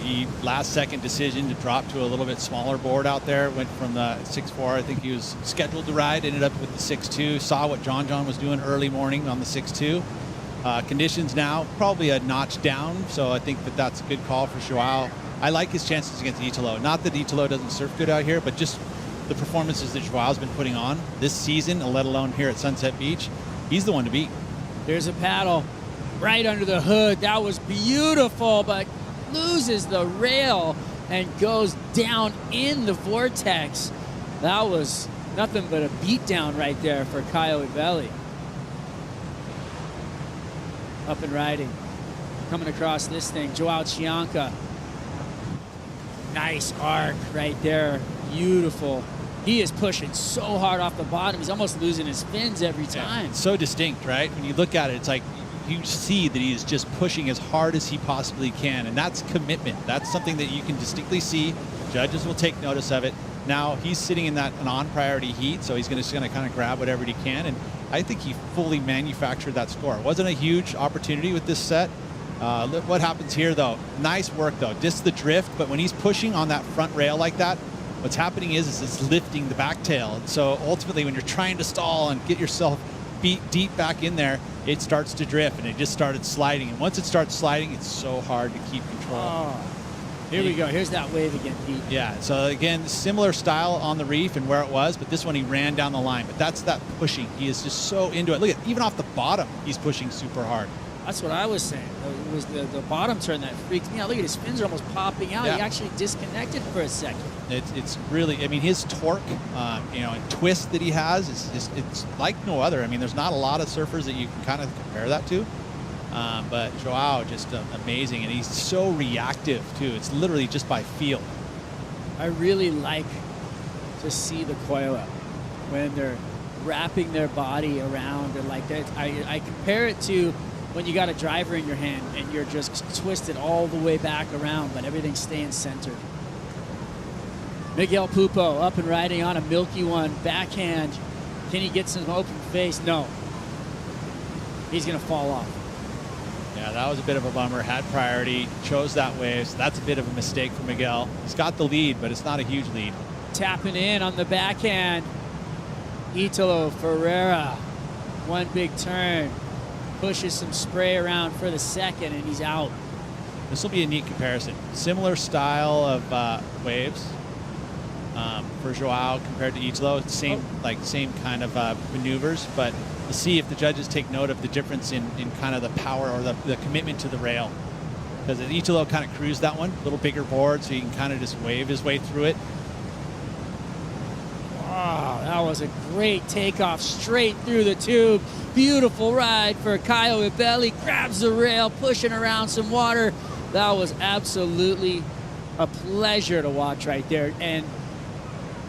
He last second decision to drop to a little bit smaller board out there. Went from the 6'4", I think he was scheduled to ride, ended up with the 6'2". Saw what John was doing early morning on the 6'2". Conditions now probably a notch down, so I think that's a good call for Joao. I like his chances against Italo. Not that Italo doesn't surf good out here, but just the performances that Joao's been putting on this season, let alone here at Sunset Beach, he's the one to beat. There's a paddle right under the hood. That was beautiful, but loses the rail and goes down in the vortex. That was nothing but a beatdown right there for Kyle Ibelli. Up and riding. Coming across this thing, Joao Chianca. Nice arc right there. Beautiful. He is pushing so hard off the bottom. He's almost losing his fins every time. Yeah, so distinct, right? When you look at it, it's like you see that he is just pushing as hard as he possibly can, and that's commitment. That's something that you can distinctly see. Judges will take notice of it. Now he's sitting in that non-priority heat, so he's just going to kind of grab whatever he can, and I think he fully manufactured that score. It wasn't a huge opportunity with this set. Look what happens here, though. Nice work, though. Just the drift, but when he's pushing on that front rail like that, what's happening is it's lifting the back tail. And so ultimately, when you're trying to stall and get yourself beat deep back in there, it starts to drift, and it just started sliding. And once it starts sliding, it's so hard to keep control. Oh, here we go. Here's that wave again, Pete. Yeah, so again, similar style on the reef and where it was, but this one he ran down the line. But that's that pushing. He is just so into it. Look at, even off the bottom, he's pushing super hard. That's what I was saying. It was the bottom turn that freaked me out. Look at his fins are almost popping out. Yeah. He actually disconnected for a second. It's really, I mean, his torque, and twist that he has is just, it's like no other. I mean, there's not a lot of surfers that you can kind of compare that to. But Joao, just amazing, and he's so reactive too. It's literally just by feel. I really like to see the coil up when they're wrapping their body around and like that. I compare it to when you got a driver in your hand and you're just twisted all the way back around, but everything's staying centered. Miguel Pupo up and riding on a milky one, backhand. Can he get some open face? No. He's going to fall off. Yeah, that was a bit of a bummer. Had priority, chose that wave, so that's a bit of a mistake for Miguel. He's got the lead, but it's not a huge lead. Tapping in on the backhand. Italo Ferreira. One big turn. Pushes some spray around for the second, and he's out. This will be a neat comparison. Similar style of waves for Joao compared to Italo. Same kind of maneuvers, but we'll see if the judges take note of the difference in kind of the power or the commitment to the rail. Because Italo kind of cruised that one, a little bigger board, so he can kind of just wave his way through it. Wow, that was a great takeoff straight through the tube. Beautiful ride for Kyle Ibelli. Grabs the rail, pushing around some water. That was absolutely a pleasure to watch right there. And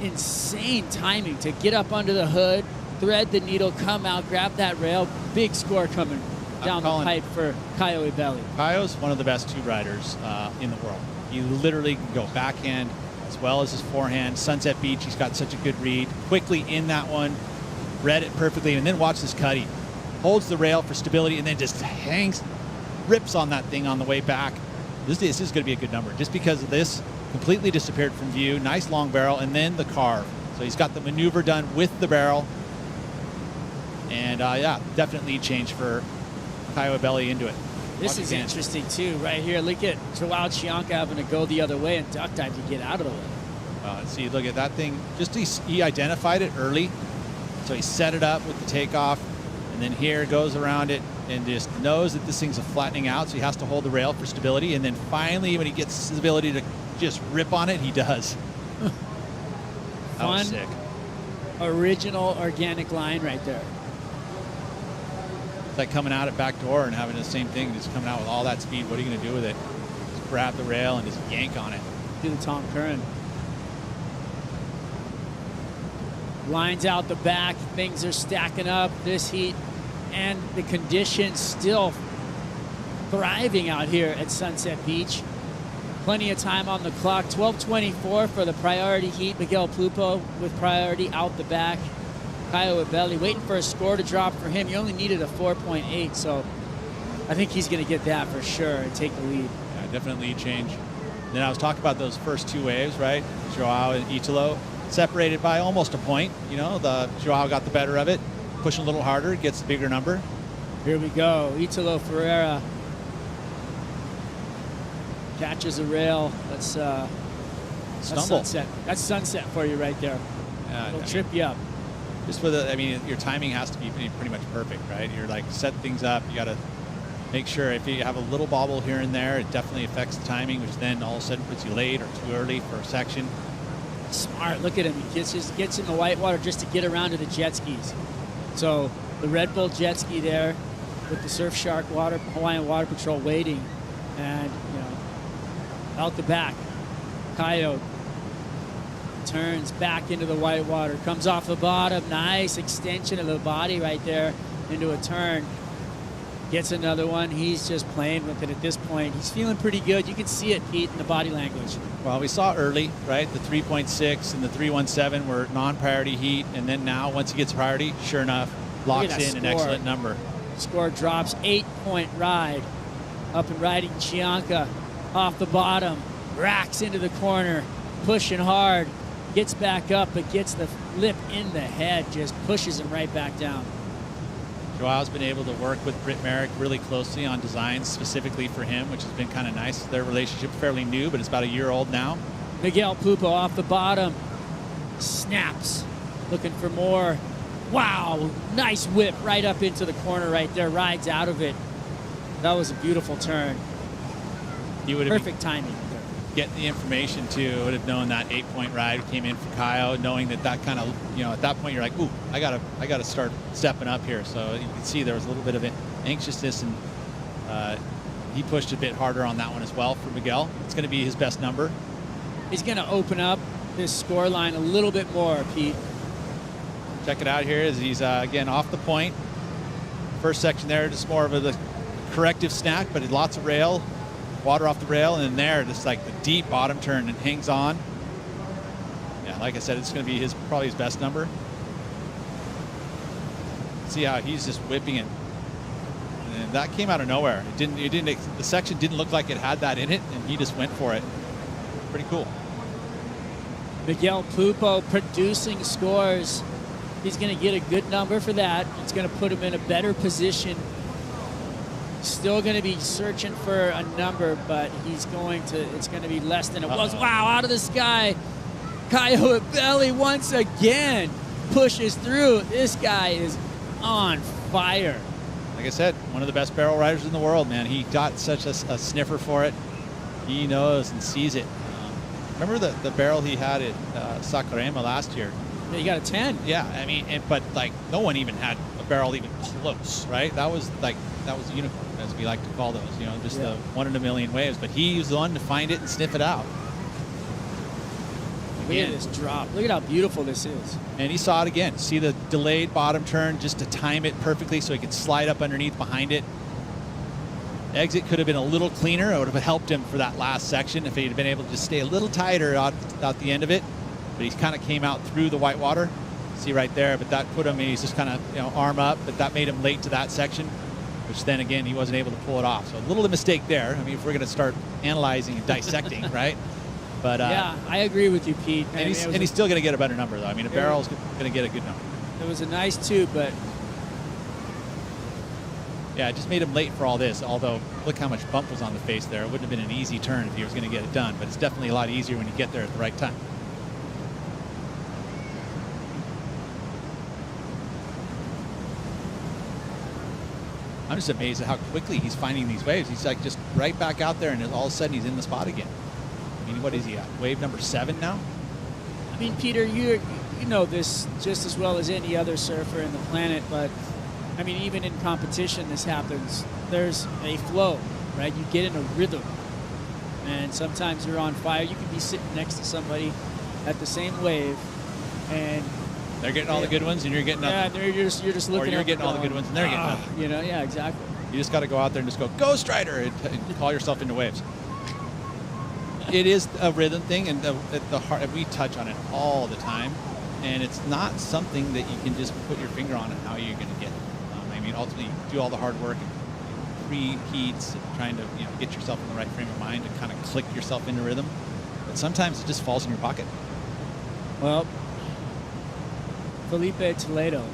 insane timing to get up under the hood, thread the needle, come out, grab that rail. Big score coming down the pipe for Kyle Ibelli. Kyle's one of the best tube riders in the world. He literally can go backhand, as well as his forehand. Sunset Beach, he's got such a good read. Quickly in that one, read it perfectly, and then watch this cutty. Holds the rail for stability and then just rips on that thing on the way back. This is going to be a good number just because of this. Completely disappeared from view. Nice long barrel, and then the carve. So he's got the maneuver done with the barrel. And yeah, definitely change for Caio Belli into it. This Watch is again. interesting too, right here. Look at Joao Chianca having to go the other way and duck dive to get out of the way. See, look at that thing. Just he identified it early, so he set it up with the takeoff, and then here goes around it and just knows that this thing's flattening out, so he has to hold the rail for stability. And then finally, when he gets his ability to just rip on it, he does. That was sick. Original organic line right there. It's like coming out at back door and having the same thing, just coming out with all that speed. What are you going to do with it? Just grab the rail and just yank on it. Do the Tom Curran. Lines out the back. Things are stacking up this heat, and the conditions still thriving out here at Sunset Beach. Plenty of time on the clock. 12:24 for the priority heat. Miguel Pupo with priority out the back. Caio Belli waiting for a score to drop for him. He only needed a 4.8, so I think he's going to get that for sure and take the lead. Yeah, definitely lead change. Then I was talking about those first two waves, right? Joao and Italo separated by almost a point. You know, the Joao got the better of it, pushing a little harder, gets the bigger number. Here we go. Italo Ferreira catches a rail. That's Stumble. Sunset. That's Sunset for you right there. It'll trip you up. Just for the, I mean, your timing has to be pretty much perfect, right? You're like set things up. You got to make sure if you have a little bobble here and there, it definitely affects the timing, which then all of a sudden puts you late or too early for a section. Smart. Look at him. He gets in the whitewater just to get around to the jet skis. So the Red Bull jet ski there with the Surfshark Hawaiian Water Patrol waiting, and out the back, Caio turns back into the whitewater, comes off the bottom. Nice extension of the body right there into a turn. Gets another one. He's just playing with it at this point. He's feeling pretty good. You can see it, Pete, in the body language. Well, we saw early, right? The 3.6 and the 3.17 were non-priority heat, and then now, once he gets priority, sure enough, locks in an excellent number. Score drops, 8-point ride. Up and riding Chianca off the bottom, racks into the corner, pushing hard, gets back up, but gets the lip in the head, just pushes him right back down. Joao's been able to work with Britt Merrick really closely on designs specifically for him, which has been kind of nice. Their relationship fairly new, but it's about a year old now. Miguel Pupo off the bottom, snaps, looking for more. Wow, nice whip right up into the corner right there, rides out of it. That was a beautiful turn. He would have perfect timing. Getting the information too, would have known that 8-point ride came in for Caio, knowing that kind of, at that point you're like, ooh, I gotta start stepping up here. So you can see there was a little bit of anxiousness, and he pushed a bit harder on that one as well for Miguel. It's going to be his best number. He's going to open up his score line a little bit more, Pete. Check it out here as he's again off the point. First section there, just more of the corrective snack, but lots of rail. Water off the rail, and then there, just like the deep bottom turn and hangs on. Yeah, like I said, it's going to be probably his best number. See how he's just whipping it, and that came out of nowhere. The section didn't look like it had that in it, and he just went for it. Pretty cool. Miguel Pupo producing scores. He's going to get a good number for that. It's going to put him in a better position. Still going to be searching for a number, but it's going to be less than it was. Wow, out of the sky. Caio Belli once again pushes through. This guy is on fire. Like I said, one of the best barrel riders in the world, man. He got such a sniffer for it. He knows and sees it. Remember the barrel he had at Saquarema last year? Yeah, he got a 10. Yeah, I mean, but like no one even had a barrel even close, right? That was the unicorn, as we like to call those, the one in a million waves. But he was the one to find it and sniff it out. Look at this drop. Look at how beautiful this is. And he saw it again. See the delayed bottom turn just to time it perfectly so he could slide up underneath behind it. Exit could have been a little cleaner. It would have helped him for that last section if he'd been able to just stay a little tighter out the end of it. But he kind of came out through the white water. See right there, but that put him, he's just kind of, arm up, but that made him late to that section, which then again, he wasn't able to pull it off. So a little mistake there. I mean, if we're going to start analyzing and dissecting, right? But yeah, I agree with you, Pete. And he's still going to get a better number, though. I mean, a barrel's going to get a good number. It was a nice tube, but yeah, it just made him late for all this. Although, look how much bump was on the face there. It wouldn't have been an easy turn if he was going to get it done. But it's definitely a lot easier when you get there at the right time. I'm just amazed at how quickly he's finding these waves. He's like just right back out there, and all of a sudden he's in the spot again. I mean, what is he at? Wave number 7 now? I mean, Peter, you know this just as well as any other surfer in the planet, but I mean, even in competition, this happens. There's a flow, right? You get in a rhythm, and sometimes you're on fire. You can be sitting next to somebody at the same wave, and they're getting all the good ones, and you're getting nothing. Yeah, you're just looking. Or you're getting all the good ones, and they're getting nothing. Yeah, exactly. You just got to go out there and just go, "Go Strider," and call yourself into waves. It is a rhythm thing, and the heart. We touch on it all the time, and it's not something that you can just put your finger on and how you're going to get. I mean, ultimately, you do all the hard work, pre-heats, trying to get yourself in the right frame of mind to kind of click yourself into rhythm. But sometimes it just falls in your pocket. Well, Felipe Toledo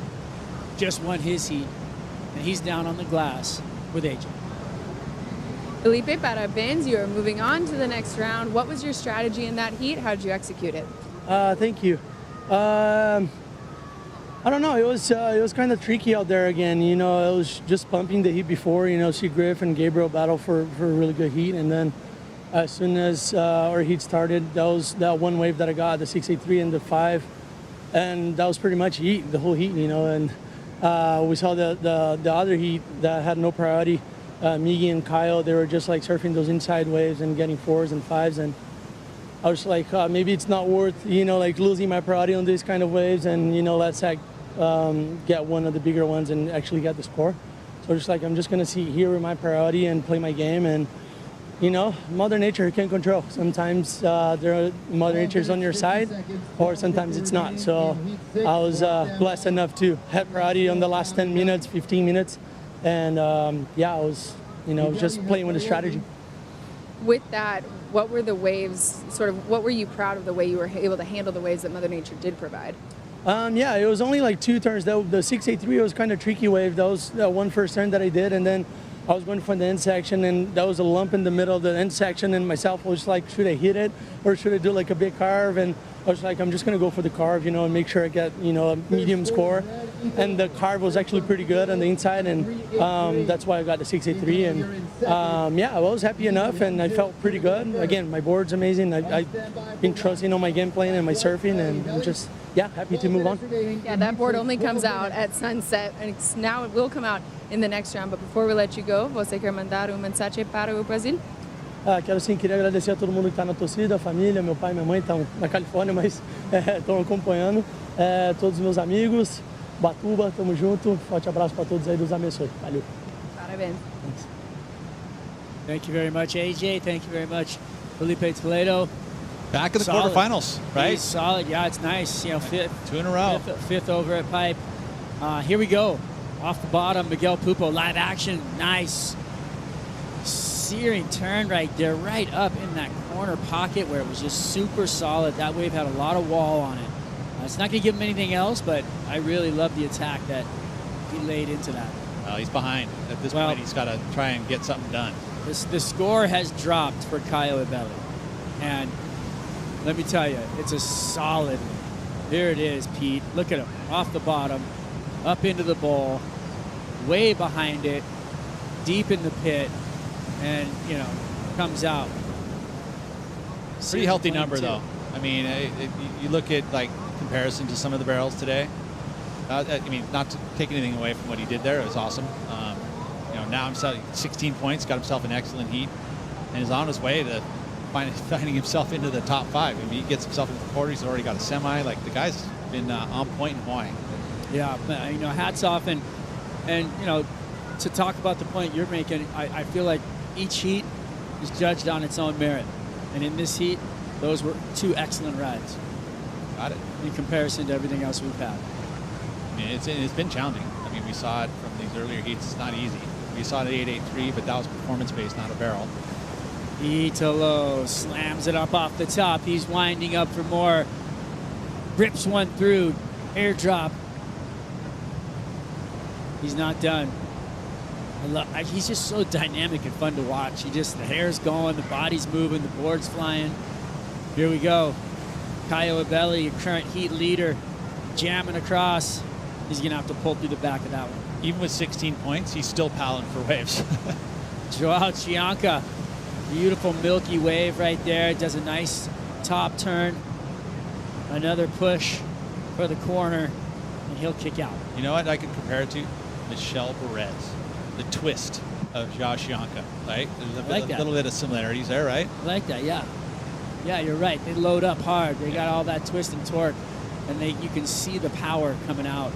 just won his heat, and he's down on the glass with AJ. Felipe, parabéns. You are moving on to the next round. What was your strategy in that heat? How did you execute it? Thank you. I don't know. It was kind of tricky out there again. It was just pumping the heat before. See Griff and Gabriel battle for a really good heat, and then as soon as our heat started, that was that one wave that I got, the 683 and the 5. And that was pretty much heat, the whole heat, and we saw the other heat that had no priority. Miggy and Kyle, they were just like surfing those inside waves and getting 4s and 5s, and I was like, maybe it's not worth, like losing my priority on these kind of waves, and let's get one of the bigger ones and actually get the score. So just like, I'm just gonna sit here with my priority and play my game, and Mother Nature can't control. Sometimes Mother Nature's on your side, or sometimes it's not. So I was blessed enough to have priority on the last 10 minutes, 15 minutes. And I was, just playing with the strategy. With that, what were the waves, what were you proud of the way you were able to handle the waves that Mother Nature did provide? It was only like 2 turns. The 683 was kind of tricky wave. That was the one first turn that I did, and then I was going for the end section, and that was a lump in the middle of the end section, and myself was like, should I hit it or should I do like a big carve? And I was like, I'm just going to go for the carve, and make sure I get, a medium score. And the carve was actually pretty good on the inside, and that's why I got the 683. And I was happy enough, and I felt pretty good. Again, my board's amazing. I've been trusting on my game playing and my surfing, and I'm just, happy to move on. Yeah, that board only comes out at sunset, and now it will come out in the next round. But before we let you go, você quer mandar mensagem para o Brasil? Queria agradecer a todo mundo que está na torcida, a família, meu pai e minha mãe estão na Califórnia, mas estão acompanhando. Todos os meus amigos, Batuba, tamo junto. Forte abraço para todos aí, Deus abençoe. Valeu. Parabéns. Thank you very much, AJ. Thank you very much, Felipe Toledo. Back in the quarterfinals, right? He's solid. Yeah, it's nice. Fifth, 2 in a row. Fifth over at Pipe. Here we go. Off the bottom, Miguel Pupo, live action. Nice. Searing turn right there, right up in that corner pocket where it was just super solid. That wave had a lot of wall on it. It's not going to give him anything else, but I really love the attack that he laid into that. Well, he's behind. At this point, he's got to try and get something done. The score has dropped for Caio Ibelli. And let me tell you, it's a solid. There it is, Pete. Look at him. Off the bottom, up into the bowl, way behind it, deep in the pit, and, comes out. Pretty healthy number, though. I mean, you look at, comparison to some of the barrels today. Not to take anything away from what he did there. It was awesome. Now himself 16 points, got himself an excellent heat, and is on his way to finding himself into the top 5. I mean, he gets himself into the quarter. He's already got a semi. The guy's been on point in Hawaii. Yeah, hats off, and to talk about the point you're making, I feel like each heat is judged on its own merit. And in this heat, those were 2 excellent rides. Got it. In comparison to everything else we've had. I mean, it's been challenging. I mean, we saw it from these earlier heats. It's not easy. We saw it at 883, but that was performance-based, not a barrel. Italo slams it up off the top. He's winding up for more. Rips one through. Airdrop. He's not done. He's just so dynamic and fun to watch. The hair's going, the body's moving, the board's flying. Here we go. Caio Abelli, your current heat leader, jamming across. He's going to have to pull through the back of that one. Even with 16 points, he's still paddling for waves. Joao Chianca, beautiful milky wave right there. Does a nice top turn. Another push for the corner, and he'll kick out. You know what I could compare it to? Michelle Perez. The twist of Joao Chianca, right? There's a little bit of similarities there, right? I like that, yeah. Yeah, you're right. They load up hard. They got all that twist and torque, and you can see the power coming out.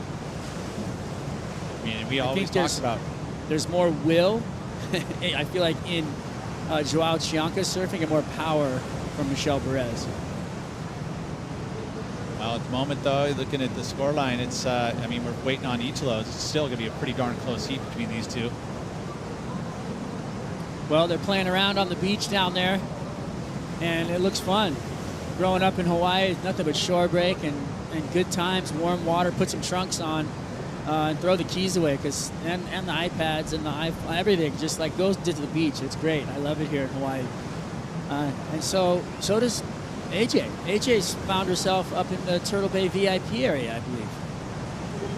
I mean, we always talk about there's more will. I feel like in Joao Chianca surfing and more power from Michelle Perez. Well, at the moment, though, looking at the scoreline, it's, I mean, we're waiting on Italo. It's still going to be a pretty darn close heat between these two. Well, they're playing around on the beach down there, and it looks fun. Growing up in Hawaii, nothing but shore break and good times, warm water, put some trunks on, and throw the keys away, and the iPads and the everything just like goes to the beach. It's great. I love it here in Hawaii. And so does AJ. AJ's found herself up in the Turtle Bay VIP area, I believe.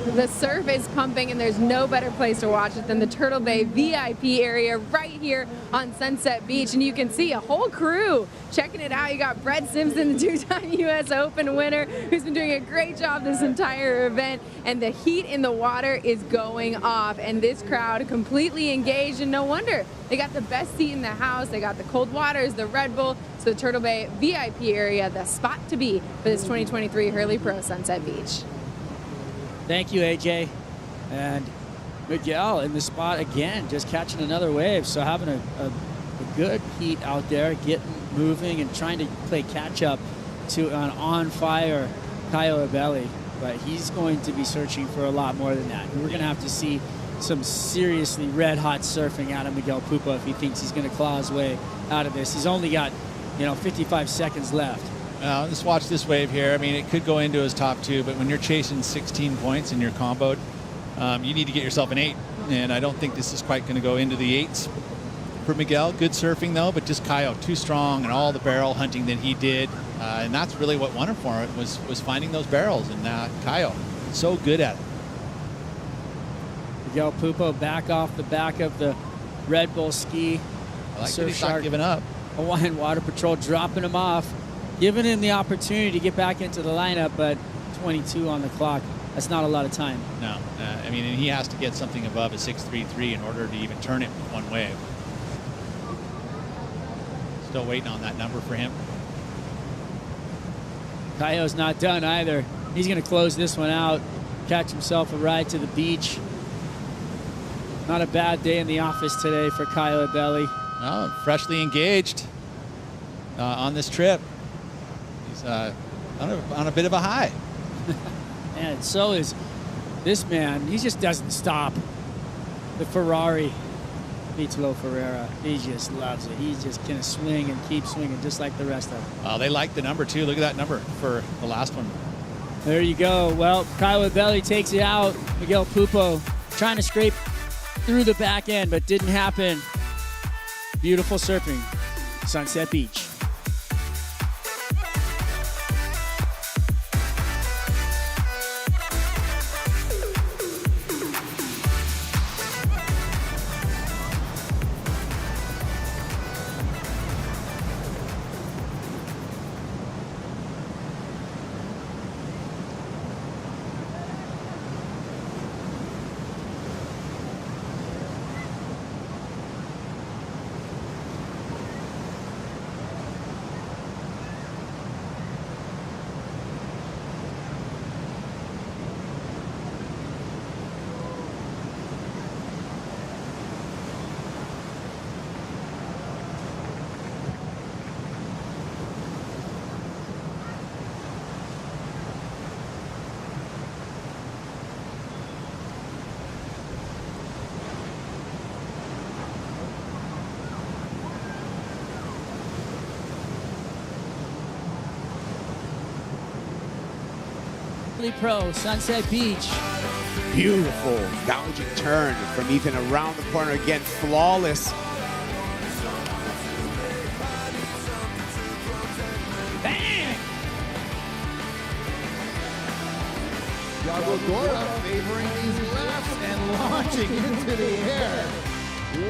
The surf is pumping, and there's no better place to watch it than the Turtle Bay VIP area right here on Sunset Beach. And you can see a whole crew checking it out. You got Brett Simpson, the 2-time U.S. Open winner, who's been doing a great job this entire event. And the heat in the water is going off, and this crowd completely engaged. And no wonder, they got the best seat in the house. They got the cold waters, the Red Bull. So the Turtle Bay VIP area, the spot to be for this 2023 Hurley Pro Sunset Beach. Thank you, AJ. And Miguel in the spot again, just catching another wave. So having a good heat out there, getting moving and trying to play catch up to an on-fire Caio Abelli. But he's going to be searching for a lot more than that. We're going to have to see some seriously red-hot surfing out of Miguel Pupo if he thinks he's going to claw his way out of this. He's only got, 55 seconds left. Let's watch this wave here. I mean, it could go into his top 2, but when you're chasing 16 points and you're comboed, you need to get yourself an 8. And I don't think this is quite going to go into the 8s for Miguel. Good surfing, though, but just Caio too strong and all the barrel hunting that he did. And that's really what won him for it, was finding those barrels. And Caio, so good at it. Miguel Pupo back off the back of the Red Bull ski. I like that he's not giving up. Hawaiian Water Patrol dropping him off, giving him the opportunity to get back into the lineup, but 22 on the clock. That's not a lot of time. No. I mean, and he has to get something above a 6.33 in order to even turn it with one wave. Still waiting on that number for him. Caio's not done either. He's going to close this one out, catch himself a ride to the beach. Not a bad day in the office today for Caio Abelli. Oh, freshly engaged on this trip. He's on a bit of a high. And so is this man. He just doesn't stop. The Ferrari, Italo Ferreira, he just loves it. He's just going to swing and keep swinging just like the rest of them. Well, they like the number, too. Look at that number for the last one. There you go. Well, Caio Abelli takes it out. Miguel Pupo trying to scrape through the back end, but didn't happen. Beautiful surfing, Sunset Beach. Athlete Pro, Sunset Beach. Beautiful gouging turn from Ethan around the corner again, flawless. Bang! Yagodora favoring these lefts and launching into the air.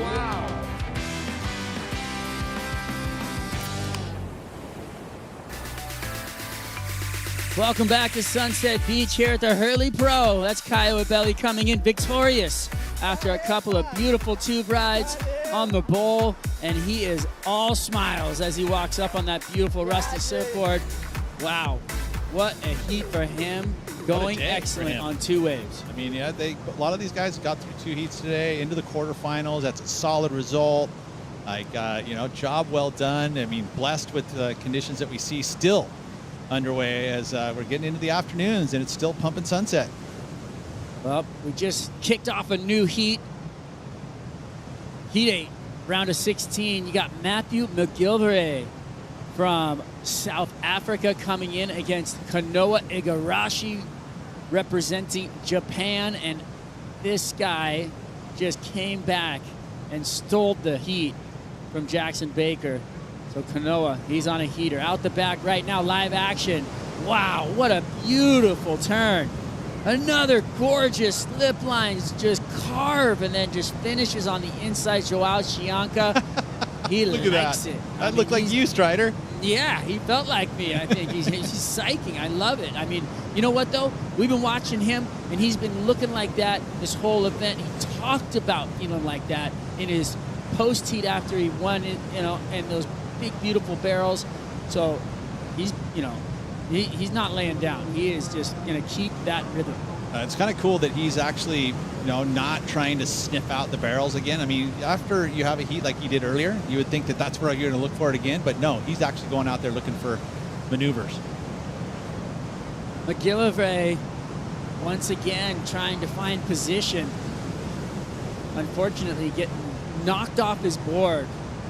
Wow. Welcome back to Sunset Beach here at the Hurley Pro. That's Caio Ibelli coming in victorious after a couple of beautiful tube rides on the bowl, and he is all smiles as he walks up on that beautiful rusty surfboard. Wow, what a heat for him, going excellent on 2 waves. I mean, yeah, a lot of these guys got through 2 heats today into the quarterfinals. That's a solid result. Like, you know, job well done. I mean, blessed with the conditions that we see still underway as we're getting into the afternoons, and it's still pumping sunset. Well, we just kicked off a new heat. Heat 8, round of 16. You got Matthew McGilvray from South Africa coming in against Kanoa Igarashi representing Japan, and this guy just came back and stole the heat from Jackson Baker. So Kanoa, he's on a heater. Out the back right now, live action. Wow, what a beautiful turn. Another gorgeous slip lines, just carve and then just finishes on the inside. Joao Chianca, he Look at likes that. it. That looked like you, Strider. Yeah, he felt like me, I think. He's psyching. I love it. I mean, you know what, though? We've been watching him, and he's been looking like that this whole event. He talked about feeling like that in his post-heat after he won it, you know, and those big, beautiful barrels. So he's, you know, he's not laying down. He is just going to keep that rhythm. It's kind of cool that he's actually, you know, not trying to sniff out the barrels again. I mean, after you have a heat like you did earlier, you would think that that's where you're going to look for it again. But no, he's actually going out there looking for maneuvers. McGillivray, once again, trying to find position. Unfortunately, getting knocked off his board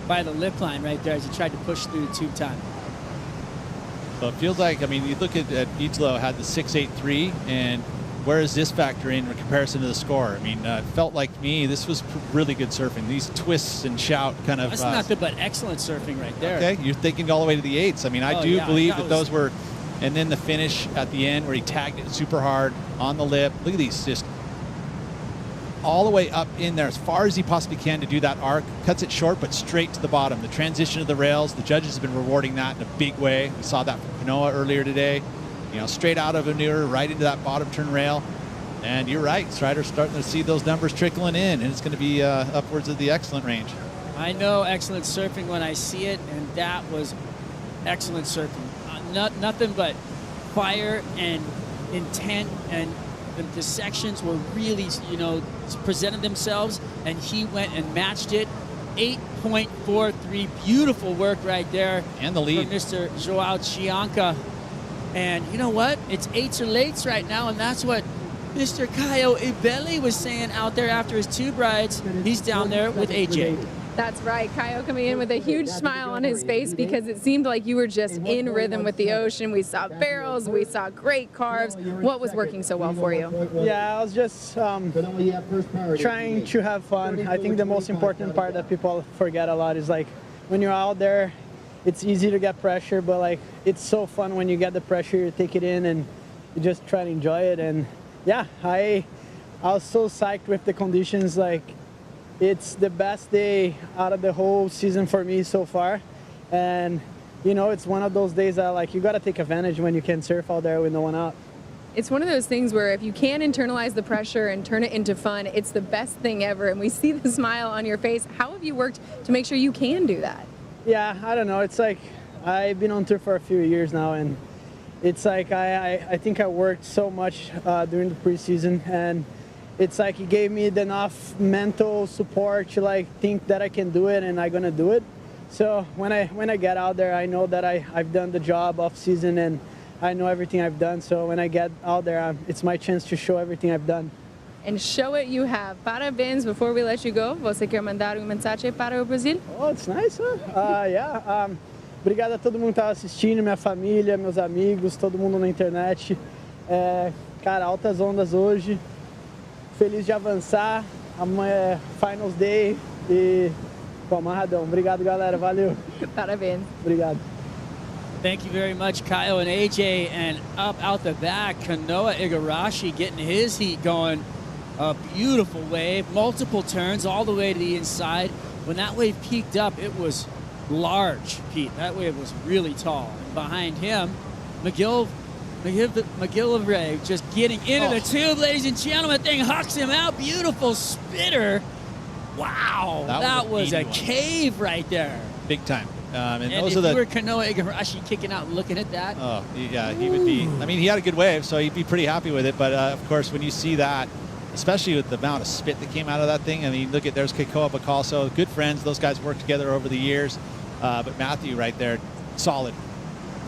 by the lip line right there as he tried to push through the tube time. So it feels like, I mean, you look at Italo had the 6.83, and where does this factor in comparison to the score? I mean, it felt like to me this was really good surfing. These twists and shout kind of. That's nothing but excellent surfing right there. Okay, you're thinking all the way to the 8s. I mean, I do believe that those were, and then the finish at the end where he tagged it super hard on the lip. Look at these, just all the way up in there as far as he possibly can to do that arc. Cuts it short, but straight to the bottom. The transition of the rails, the judges have been rewarding that in a big way. We saw that from Kanoa earlier today. You know, straight out of a maneuver, right into that bottom turn rail. And you're right, Strider's starting to see those numbers trickling in, and it's going to be upwards of the excellent range. I know excellent surfing when I see it, and that was excellent surfing. Nothing but fire and intent, and the sections were really, you know, presented themselves, and he went and matched it. 8.43, beautiful work right there. And the lead. From Mr. Joao Chianca. And you know what? It's 8s or lates right now, and that's what Mr. Caio Ibelli was saying out there after his tube rides. He's down there with AJ. That's right. Caio coming in with a huge smile on his face because it seemed like you were just in rhythm with the ocean. We saw barrels. We saw great carves. What was working so well for you? Yeah, I was just trying to have fun. I think the most important part that people forget a lot is like when you're out there, it's easy to get pressure, but like it's so fun when you get the pressure, you take it in and you just try to enjoy it. And yeah, I was so psyched with the conditions. Like it's the best day out of the whole season for me so far. And you know, it's one of those days that like you got to take advantage when you can surf out there with no one out. It's one of those things where if you can internalize the pressure and turn it into fun, it's the best thing ever. And we see the smile on your face. How have you worked to make sure you can do that? Yeah, I don't know. It's like I've been on tour for a few years now, and it's like I think I worked so much during the preseason, and it's like it gave me enough mental support to like think that I can do it and I'm gonna do it. So when I get out there, I know that I've done the job off season and I know everything I've done. So when I get out there, it's my chance to show everything I've done. And show it you have. Parabéns. Before we let you go, você quer mandar mensagem para o Brasil? Oh, it's nice, huh? Yeah. Obrigado a todo mundo que estava assistindo, minha família, meus amigos, todo mundo na internet. Cara, altas ondas hoje. Feliz de avançar. Amanhã é Finals Day e pô, amarradão. Obrigado, galera. Valeu. Parabéns. Obrigado. Thank you very much, Kyle and AJ. And up out the back, Kanoa Igarashi getting his heat going. A beautiful wave, multiple turns all the way to the inside. When that wave peaked up, it was large, Pete. That wave was really tall. And behind him, McGillivray just getting into the tube, ladies and gentlemen. That thing hucks him out. Beautiful spitter. Wow, that was a cave right there. Big time. And those if you were Kanoa Igarashi kicking out and looking at that. Oh, yeah, he would be. I mean, he had a good wave, so he'd be pretty happy with it. But, of course, when you see that, especially with the amount of spit that came out of that thing, I mean, look at, there's Keikoa Bacalso. Good friends. Those guys worked together over the years. But Matthew right there, solid.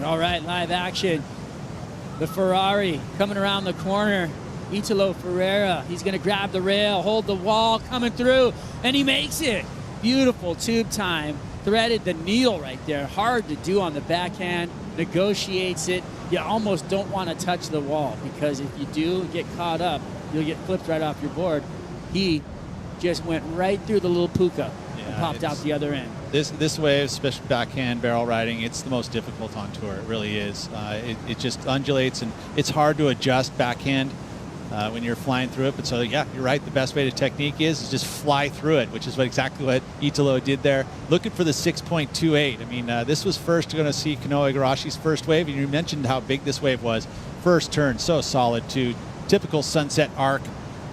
All right, live action. The Ferrari coming around the corner. Italo Ferreira, he's going to grab the rail, hold the wall, coming through, and he makes it. Beautiful tube time. Threaded the needle right there. Hard to do on the backhand. Negotiates it. You almost don't want to touch the wall because if you do get caught up, you'll get flipped right off your board. He just went right through the little puka and popped out the other end. This wave, especially backhand barrel riding, it's the most difficult on tour. It really is. It just undulates, and it's hard to adjust backhand when you're flying through it. But so, yeah, you're right. The best way to technique is just fly through it, which is exactly what Italo did there. Looking for the 6.28. I mean, this was first going to see Kanoa Igarashi's first wave, and you mentioned how big this wave was. First turn, so solid, too. Typical sunset arc.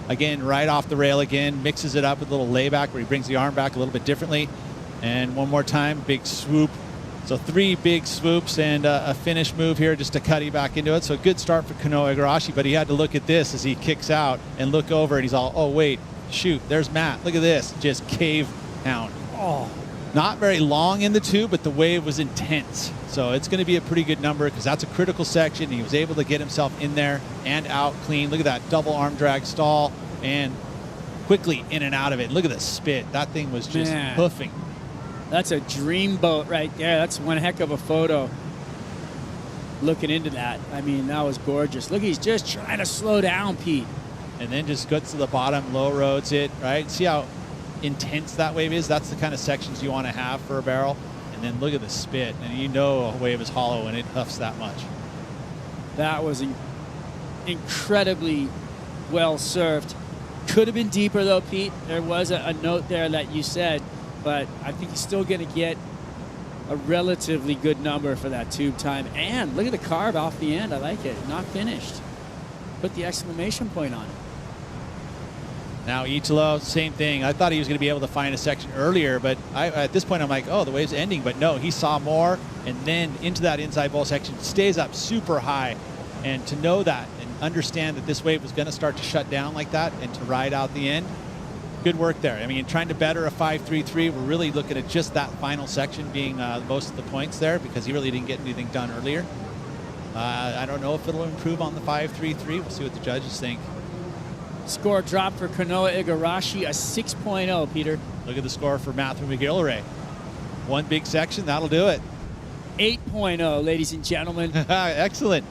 Again, right off the rail again, mixes it up with a little layback where he brings the arm back a little bit differently. And one more time, big swoop. So 3 big swoops and a finish move here just to cut you back into it. So a good start for Kanoa Igarashi, but he had to look at this as he kicks out and look over and he's all, oh, wait, shoot, there's Matt. Look at this, just cave down. Oh, not very long in the tube, but the wave was intense. So it's going to be a pretty good number because that's a critical section. He was able to get himself in there and out clean. Look at that double arm drag stall and quickly in and out of it. Look at the spit. That thing was just hoofing. That's a dream boat right there. That's one heck of a photo. Looking into that, I mean, that was gorgeous. Look, he's just trying to slow down, Pete. And then just gets to the bottom, low roads it, right? See how intense that wave is? That's the kind of sections you want to have for a barrel. And then look at the spit. And you know a wave is hollow when it huffs that much. That was incredibly well surfed. Could have been deeper, though, Pete. There was a note there that you said. But I think he's still going to get a relatively good number for that tube time. And look at the carb off the end. I like it. Not finished. Put the exclamation point on it. Now Italo, same thing. I thought he was going to be able to find a section earlier, but at this point I'm like, oh, the wave's ending. But no, he saw more, and then into that inside bowl section, stays up super high. And to know that and understand that this wave was going to start to shut down like that and to ride out the end, good work there. I mean, trying to better a 5.33. We're really looking at just that final section being most of the points there because he really didn't get anything done earlier. I don't know if it'll improve on the 5.33. We'll see what the judges think. Score drop for Kanoa Igarashi, a 6.0, Peter. Look at the score for Matthew McGillivray. One big section, that'll do it. 8.0, ladies and gentlemen. Excellent.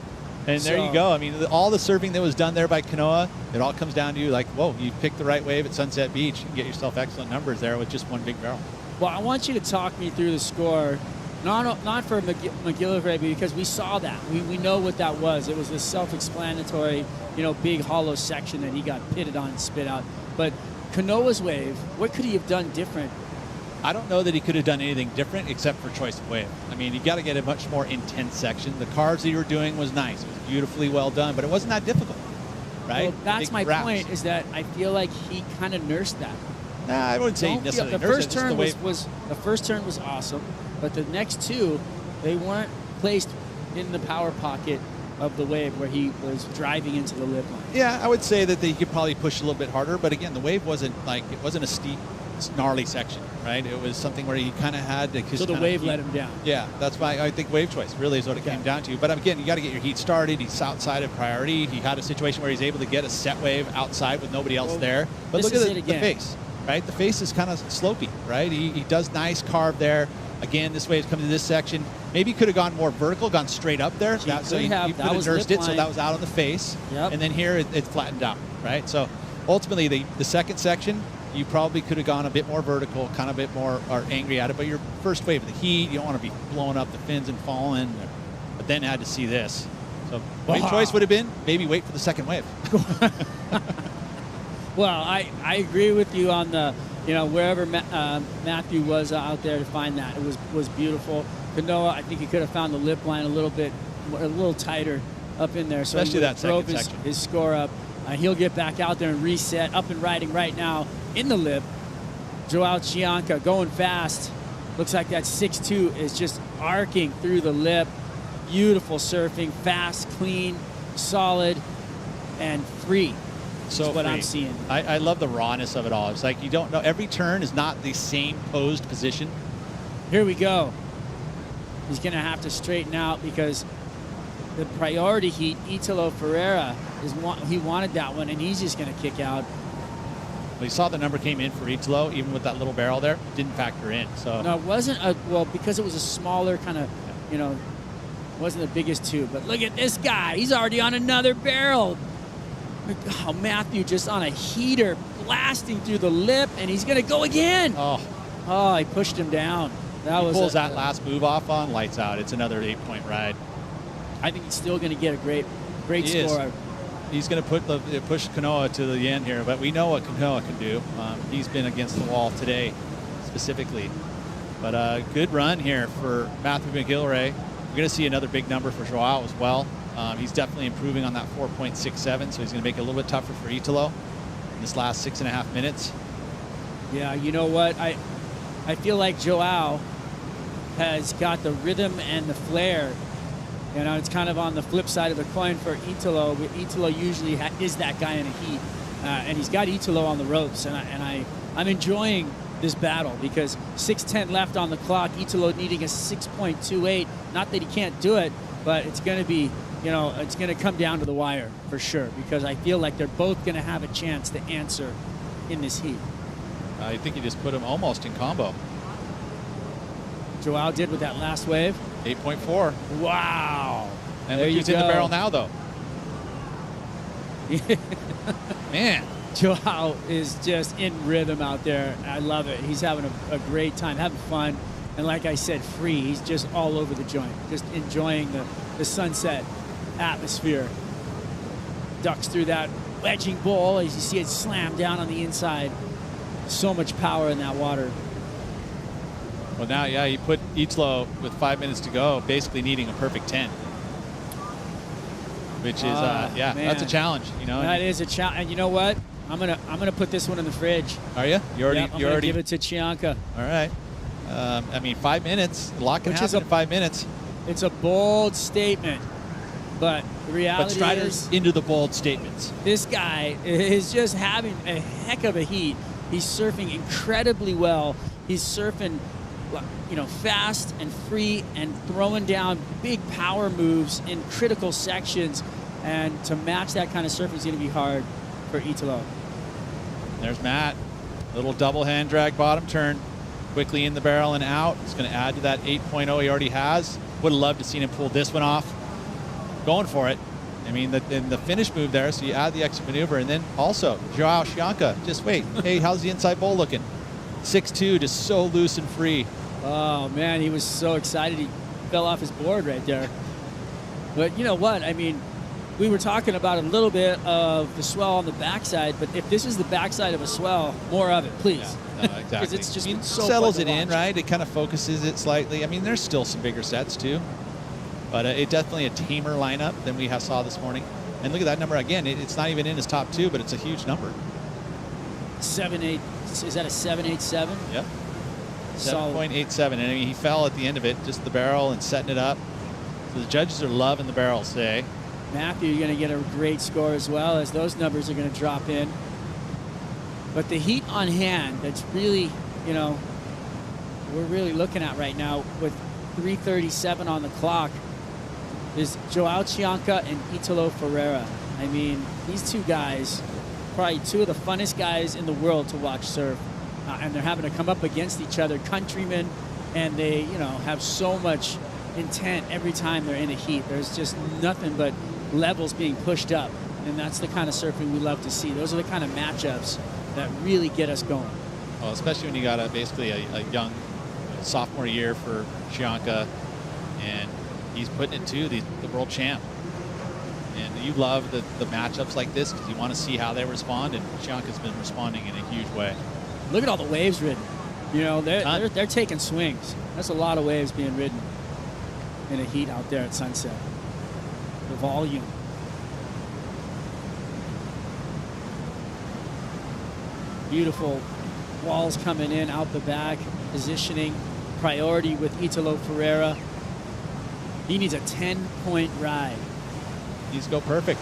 And there you go. I mean, all the surfing that was done there by Kanoa, it all comes down to you like, whoa, you picked the right wave at Sunset Beach. You can get yourself excellent numbers there with just one big barrel. Well, I want you to talk me through the score, not for McGillivray, because we saw that. We know what that was. It was a self-explanatory, big hollow section that he got pitted on and spit out. But Kanoa's wave, what could he have done different? I don't know that he could have done anything different except for choice of wave. I mean, you got to get a much more intense section. The carves that you were doing was nice. It was beautifully well done, but it wasn't that difficult, right? Well, that's my point, is that I feel like he kind of nursed that. Nah, I wouldn't say necessarily nursed it. The first turn was awesome, but the next two, they weren't placed in the power pocket of the wave where he was driving into the lip line. Yeah, I would say that he could probably push a little bit harder, but again, the wave wasn't a steep, gnarly section, right? It was something where he kind of had to. So the wave let him down. Yeah, that's why I think wave choice really is what it came down to. But again, you got to get your heat started. He's outside of priority. He had a situation where he's able to get a set wave outside with nobody else there. But look at the face, right? The face is kind of slopey, right? He does nice carve there. Again, this wave's coming to this section. Maybe could have gone more vertical, gone straight up there. She So could you have. could That have was nursed lip it, so line. that was out on the face. Yep. And then here it flattened out, right? So ultimately, the second section, you probably could have gone a bit more vertical, kind of a bit more or angry at it. But your first wave of the heat, you don't want to be blowing up the fins and falling. But then had to see this. So my choice would have been maybe wait for the second wave. Well, I agree with you on the, wherever Matthew was out there to find that. It was beautiful. Kanoa, I think he could have found the lip line a little tighter up in there. So Especially he that drove second section. his score up. He'll get back out there and reset, up and riding right now in the lip. Joao Chianca going fast. Looks like that 6'2" is just arcing through the lip. Beautiful surfing, fast, clean, solid, and free. So is what free. I'm seeing. I love the rawness of it all. It's like you don't know. Every turn is not the same posed position. Here we go. He's going to have to straighten out because the priority heat, Italo Ferreira, he wanted that one, and he's just going to kick out. Well, you saw the number came in for Italo, even with that little barrel there. Didn't factor in. So No, it wasn't because it was a smaller kind of, wasn't the biggest tube. But look at this guy. He's already on another barrel. Oh, Matthew just on a heater, blasting through the lip, and he's going to go again. Oh, he pushed him down. He pulls that last move off on, lights out. It's another 8-point ride. I think he's still going to get a great He score. is. He's going to push Kanoa to the end here, but we know what Kanoa can do. He's been against the wall today, specifically. But a good run here for Matthew McGillray. We're going to see another big number for Joao as well. He's definitely improving on that 4.67, so he's going to make it a little bit tougher for Italo in this last 6.5 minutes. Yeah, you know what? I feel like Joao has got the rhythm and the flair. It's kind of on the flip side of the coin for Italo. Italo usually is that guy in a heat, and he's got Italo on the ropes. I'm enjoying this battle because 6:10 left on the clock. Italo needing a 6.28. Not that he can't do it, but it's going to be, it's going to come down to the wire for sure because I feel like they're both going to have a chance to answer in this heat. I think he just put him almost in combo. Joao did with that last wave. 8.4. Wow. And there look you who's go. in the barrel now, though. Man. Joao is just in rhythm out there. I love it. He's having a great time, having fun. And like I said, free. He's just all over the joint, just enjoying the sunset atmosphere. Ducks through that wedging bowl as you see it slam down on the inside. So much power in that water. Well, now, yeah, you put Italo with 5 minutes to go, basically needing a perfect 10. Which is, man. that's a challenge. That is a challenge. And you know what? I'm gonna put this one in the fridge. Are you? I'm gonna give it to Chianca. All right. 5 minutes. A lot can happen in 5 minutes. It's a bold statement, but the reality Strider's is into the bold statements. This guy is just having a heck of a heat. He's surfing incredibly well. He's surfing, fast and free and throwing down big power moves in critical sections. And to match that kind of surfing is going to be hard for Italo. There's Matt. Little double hand drag bottom turn. Quickly in the barrel and out. It's going to add to that 8.0 he already has. Would have loved to seen him pull this one off. Going for it. The finish move there, so you add the extra maneuver. And then also, Joao Chianca, just wait. Hey, how's the inside bowl looking? 6'2", just so loose and free. Oh, man, he was so excited. He fell off his board right there. But you know what? We were talking about a little bit of the swell on the backside, but if this is the backside of a swell, more of it, please. Yeah, no, exactly. Because it's just so settles fun it to in, watch. right? It kind of focuses it slightly. There's still some bigger sets too, but it definitely a tamer lineup than we saw this morning. And look at that number again. It's not even in his top two, but it's a huge number. 7.8. Is that a 7.87? Yep. Solid. 7.87. And he fell at the end of it, just the barrel and setting it up. So the judges are loving the barrels today. Matthew, you're going to get a great score as well, as those numbers are going to drop in. But the heat on hand that's really, we're really looking at right now with 3:37 on the clock is Joao Chianca and Italo Ferreira. These two guys, probably two of the funnest guys in the world to watch surf. And they're having to come up against each other, countrymen, and they, have so much intent every time they're in a heat. There's just nothing but levels being pushed up, and that's the kind of surfing we love to see. Those are the kind of matchups that really get us going. Well, especially when you got basically a young sophomore year for Chianca, and he's putting it to the world champ. And you love the matchups like this because you want to see how they respond, and Chianca's been responding in a huge way. Look at all the waves ridden. You know, they're taking swings. That's a lot of waves being ridden in a heat out there at Sunset. The volume. Beautiful walls coming in out the back, positioning, priority with Italo Ferreira. He needs a 10-point ride. Needs to go perfect.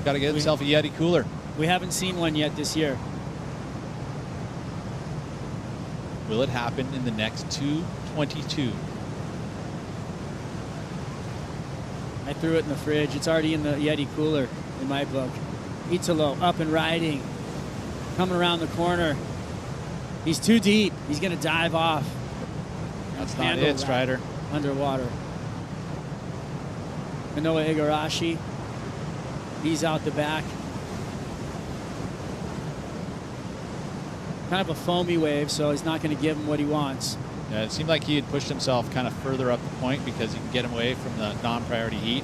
Got to get himself a Yeti cooler. We haven't seen one yet this year. Will it happen in the next 2:22? I threw it in the fridge. It's already in the Yeti cooler in my book. Italo up and riding. Coming around the corner. He's too deep. He's going to dive off. That's not it, Strider. Underwater. Manoa Igarashi. He's out the back. Kind of a foamy wave, so he's not going to give him what he wants. Yeah, it seemed like he had pushed himself kind of further up the point because you can get him away from the non-priority heat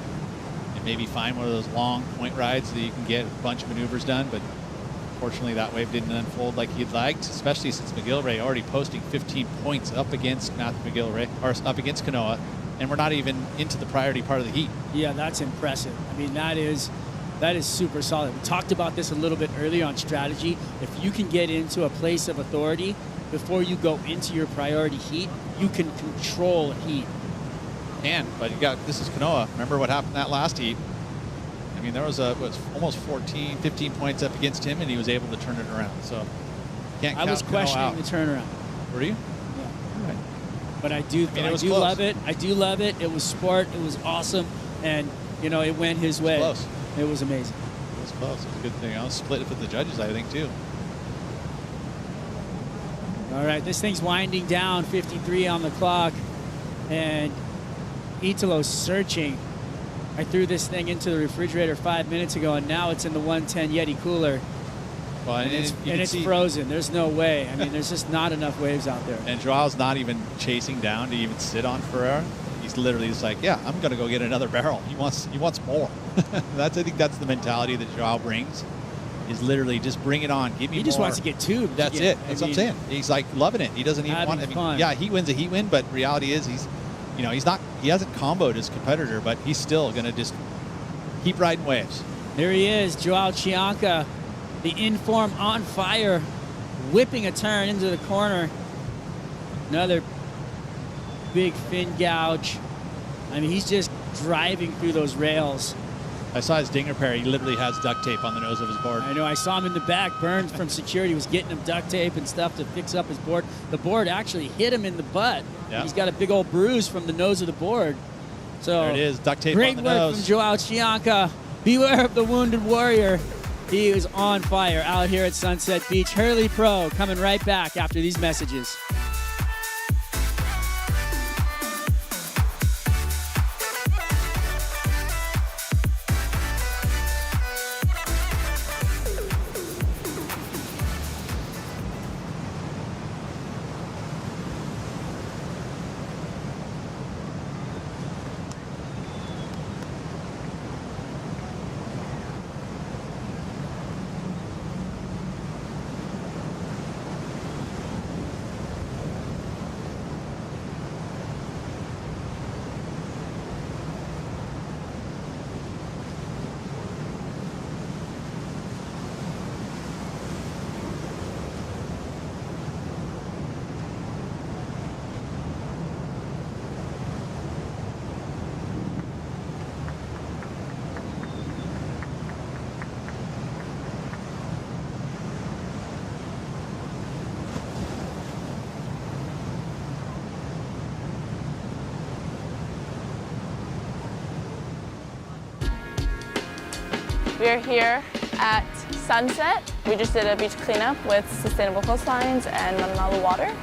and maybe find one of those long point rides that you can get a bunch of maneuvers done. But unfortunately, that wave didn't unfold like he'd liked, especially since McGillivray already posting 15 points up against Matthew McGillivray, or up against Kanoa, and we're not even into the priority part of the heat. Yeah, that's impressive. I mean, that is super solid. We talked about this a little bit earlier on strategy. If you can get into a place of authority before you go into your priority heat, you can control heat. But this is Kanoa. Remember what happened that last heat? I mean, there was almost 14, 15 points up against him, and he was able to turn it around. So can't count I was Kanoa questioning out. the turnaround. Were you? Yeah. Right. But I do love it. I do love it. It was sport. It was awesome. And, you know, it went his way. Close. It was amazing. It was close. It was a good thing. I was split it with the judges, I think, too. All right, this thing's winding down, 53 on the clock. And Italo's searching. I threw this thing into the refrigerator 5 minutes ago, and now it's in the 110 Yeti cooler. Well, and it's frozen. There's no way. I mean, there's just not enough waves out there. And Joao's not even chasing down to even sit on Ferreira. He's literally just like, yeah, I'm going to go get another barrel. He wants more. I think that's the mentality that Joao brings. Is literally just bring it on. Give me more. He just wants to get tubed. That's it. That's what I'm saying. He's like loving it. He doesn't even want. Yeah, heat win's a heat win, but reality is he's not. He hasn't comboed his competitor, but he's still going to just keep riding waves. There he is, Joao Chianca, the Inform on fire, whipping a turn into the corner. Another big fin gouge. I mean, he's just driving through those rails. I saw his dinger pair. He literally has duct tape on the nose of his board. I know. I saw him in the back. Burns from security was getting him duct tape and stuff to fix up his board. The board actually hit him in the butt. Yeah. He's got a big old bruise from the nose of the board. So there it is, duct tape on the nose. Great work from Joao Chianca. Beware of the wounded warrior. He is on fire out here at Sunset Beach. Hurley Pro coming right back after these messages. We are here at Sunset. We just did a beach cleanup with Sustainable Coastlines and Mananala Water.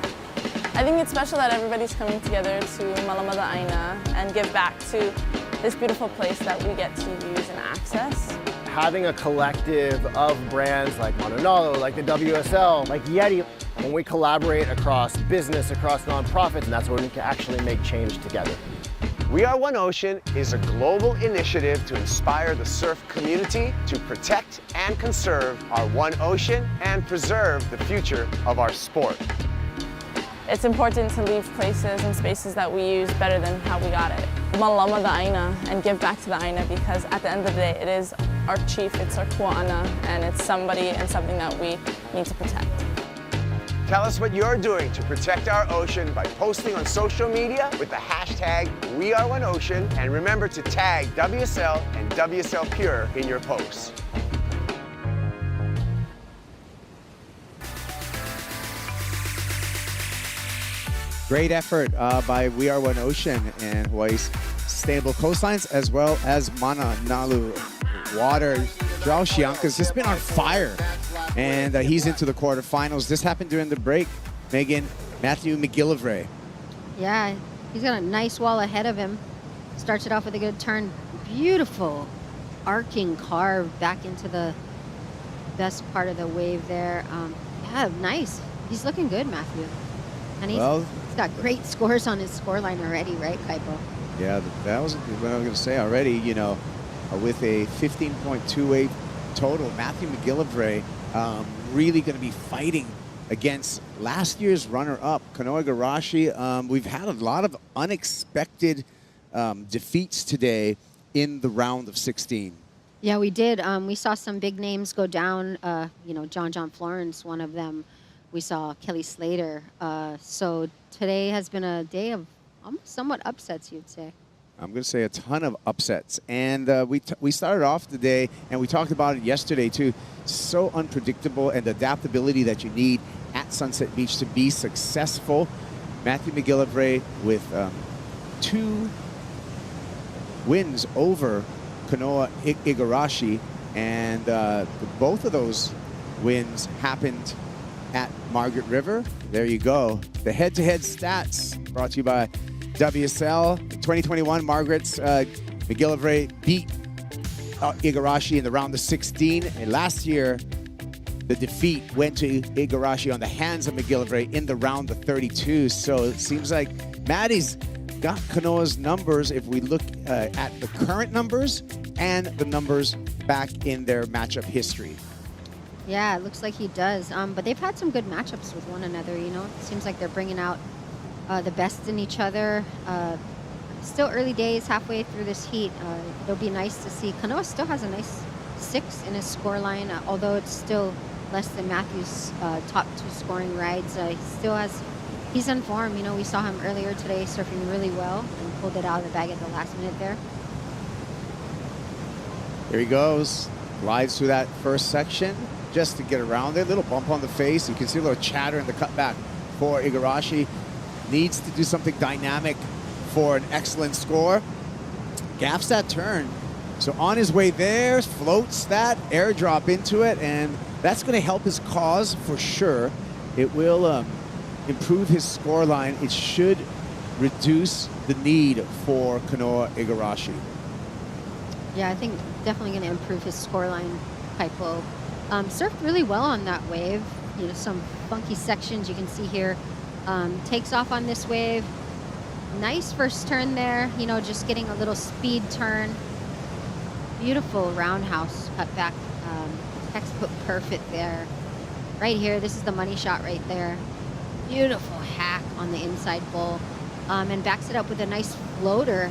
I think it's special that everybody's coming together to Malamada Aina and give back to this beautiful place that we get to use and access. Having a collective of brands like Mananalo, like the WSL, like Yeti, when we collaborate across business, across nonprofits, and that's when we can actually make change together. We Are One Ocean is a global initiative to inspire the surf community to protect and conserve our one ocean and preserve the future of our sport. It's important to leave places and spaces that we use better than how we got it. Malama the Aina and give back to the Aina, because at the end of the day, it is our chief, it's our kua'ana, and it's somebody and something that we need to protect. Tell us what you're doing to protect our ocean by posting on social media with the hashtag #WeAreOneOcean, and remember to tag WSL and WSL Pure in your posts. Great effort by We Are One Ocean and Hawaii's Sustainable Coastlines, as well as Mananalu Water. Joao Shianka's just been on fire, and he's into the quarterfinals. This happened during the break. Megan, Matthew McGillivray. Yeah, he's got a nice wall ahead of him. Starts it off with a good turn. Beautiful arcing carve back into the best part of the wave there. Yeah, nice. He's looking good, Matthew. And he's got great scores on his scoreline already, right, Kaipo? Yeah, that was what I was going to say already, you know, with a 15.28 total. Matthew McGillivray really going to be fighting against last year's runner-up, Kanoa Igarashi. We've had a lot of unexpected defeats today in the round of 16. Yeah, we did. We saw some big names go down. You know, John Florence, one of them. We saw Kelly Slater. So today has been a day of somewhat upsets, you'd say. I'm going to say a ton of upsets. And we started off the day, and we talked about it yesterday, too. So unpredictable, and the adaptability that you need at Sunset Beach to be successful. Matthew McGillivray with 2 wins over Kanoa Igarashi, and both of those wins happened at Margaret River. There you go. The head-to-head stats brought to you by WSL. 2021, Margaret's McGillivray beat Igarashi in the round of 16. And last year, the defeat went to Igarashi on the hands of McGillivray in the round of 32. So it seems like Maddie's got Kanoa's numbers if we look at the current numbers and the numbers back in their matchup history. Yeah, it looks like he does. But they've had some good matchups with one another, you know. It seems like they're bringing out the best in each other. Still early days, halfway through this heat. It'll be nice to see. Kanoa still has a nice 6 in his scoreline, although it's still less than Matthew's top 2 scoring rides. He's in form. You know, we saw him earlier today surfing really well and pulled it out of the bag at the last minute there. There he goes. Glides through that first section just to get around it. Little bump on the face. You can see a little chatter in the cutback for Igarashi. Needs to do something dynamic for an excellent score. Gaffs that turn. So on his way there, floats that airdrop into it, and that's going to help his cause for sure. It will improve his score line. It should reduce the need for Kanoa Igarashi. Yeah, I think definitely going to improve his scoreline. Kaipo surfed really well on that wave. You know, some funky sections you can see here. Takes off on this wave. Nice first turn there. You know, just getting a little speed turn. Beautiful roundhouse cut back. Textbook perfect there. Right here, this is the money shot right there. Beautiful hack on the inside bowl. And backs it up with a nice floater.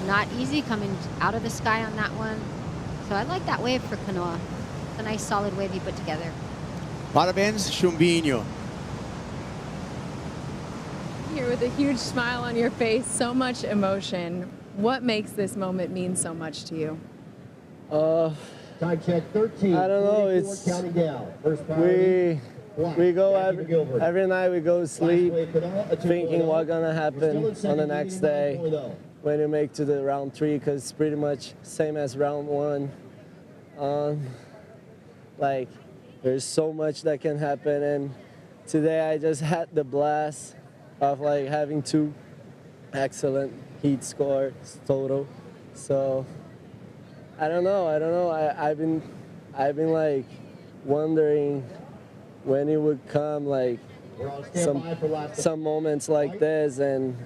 Not easy coming out of the sky on that one. So I like that wave for Kanoa. It's a nice solid wave he put together. Parabéns, Chumbinho. Here with a huge smile on your face, so much emotion. What makes this moment mean so much to you? Time check 13. I don't know. It's counting down. First priority. we go every night. We go to sleep thinking what's gonna happen on the next day when you make to the round 3, because it's pretty much same as round 1. Like there's so much that can happen, and today I just had the blast of like having 2 excellent heat scores total. So I don't know. I've been like wondering when it would come, like some moments like this, and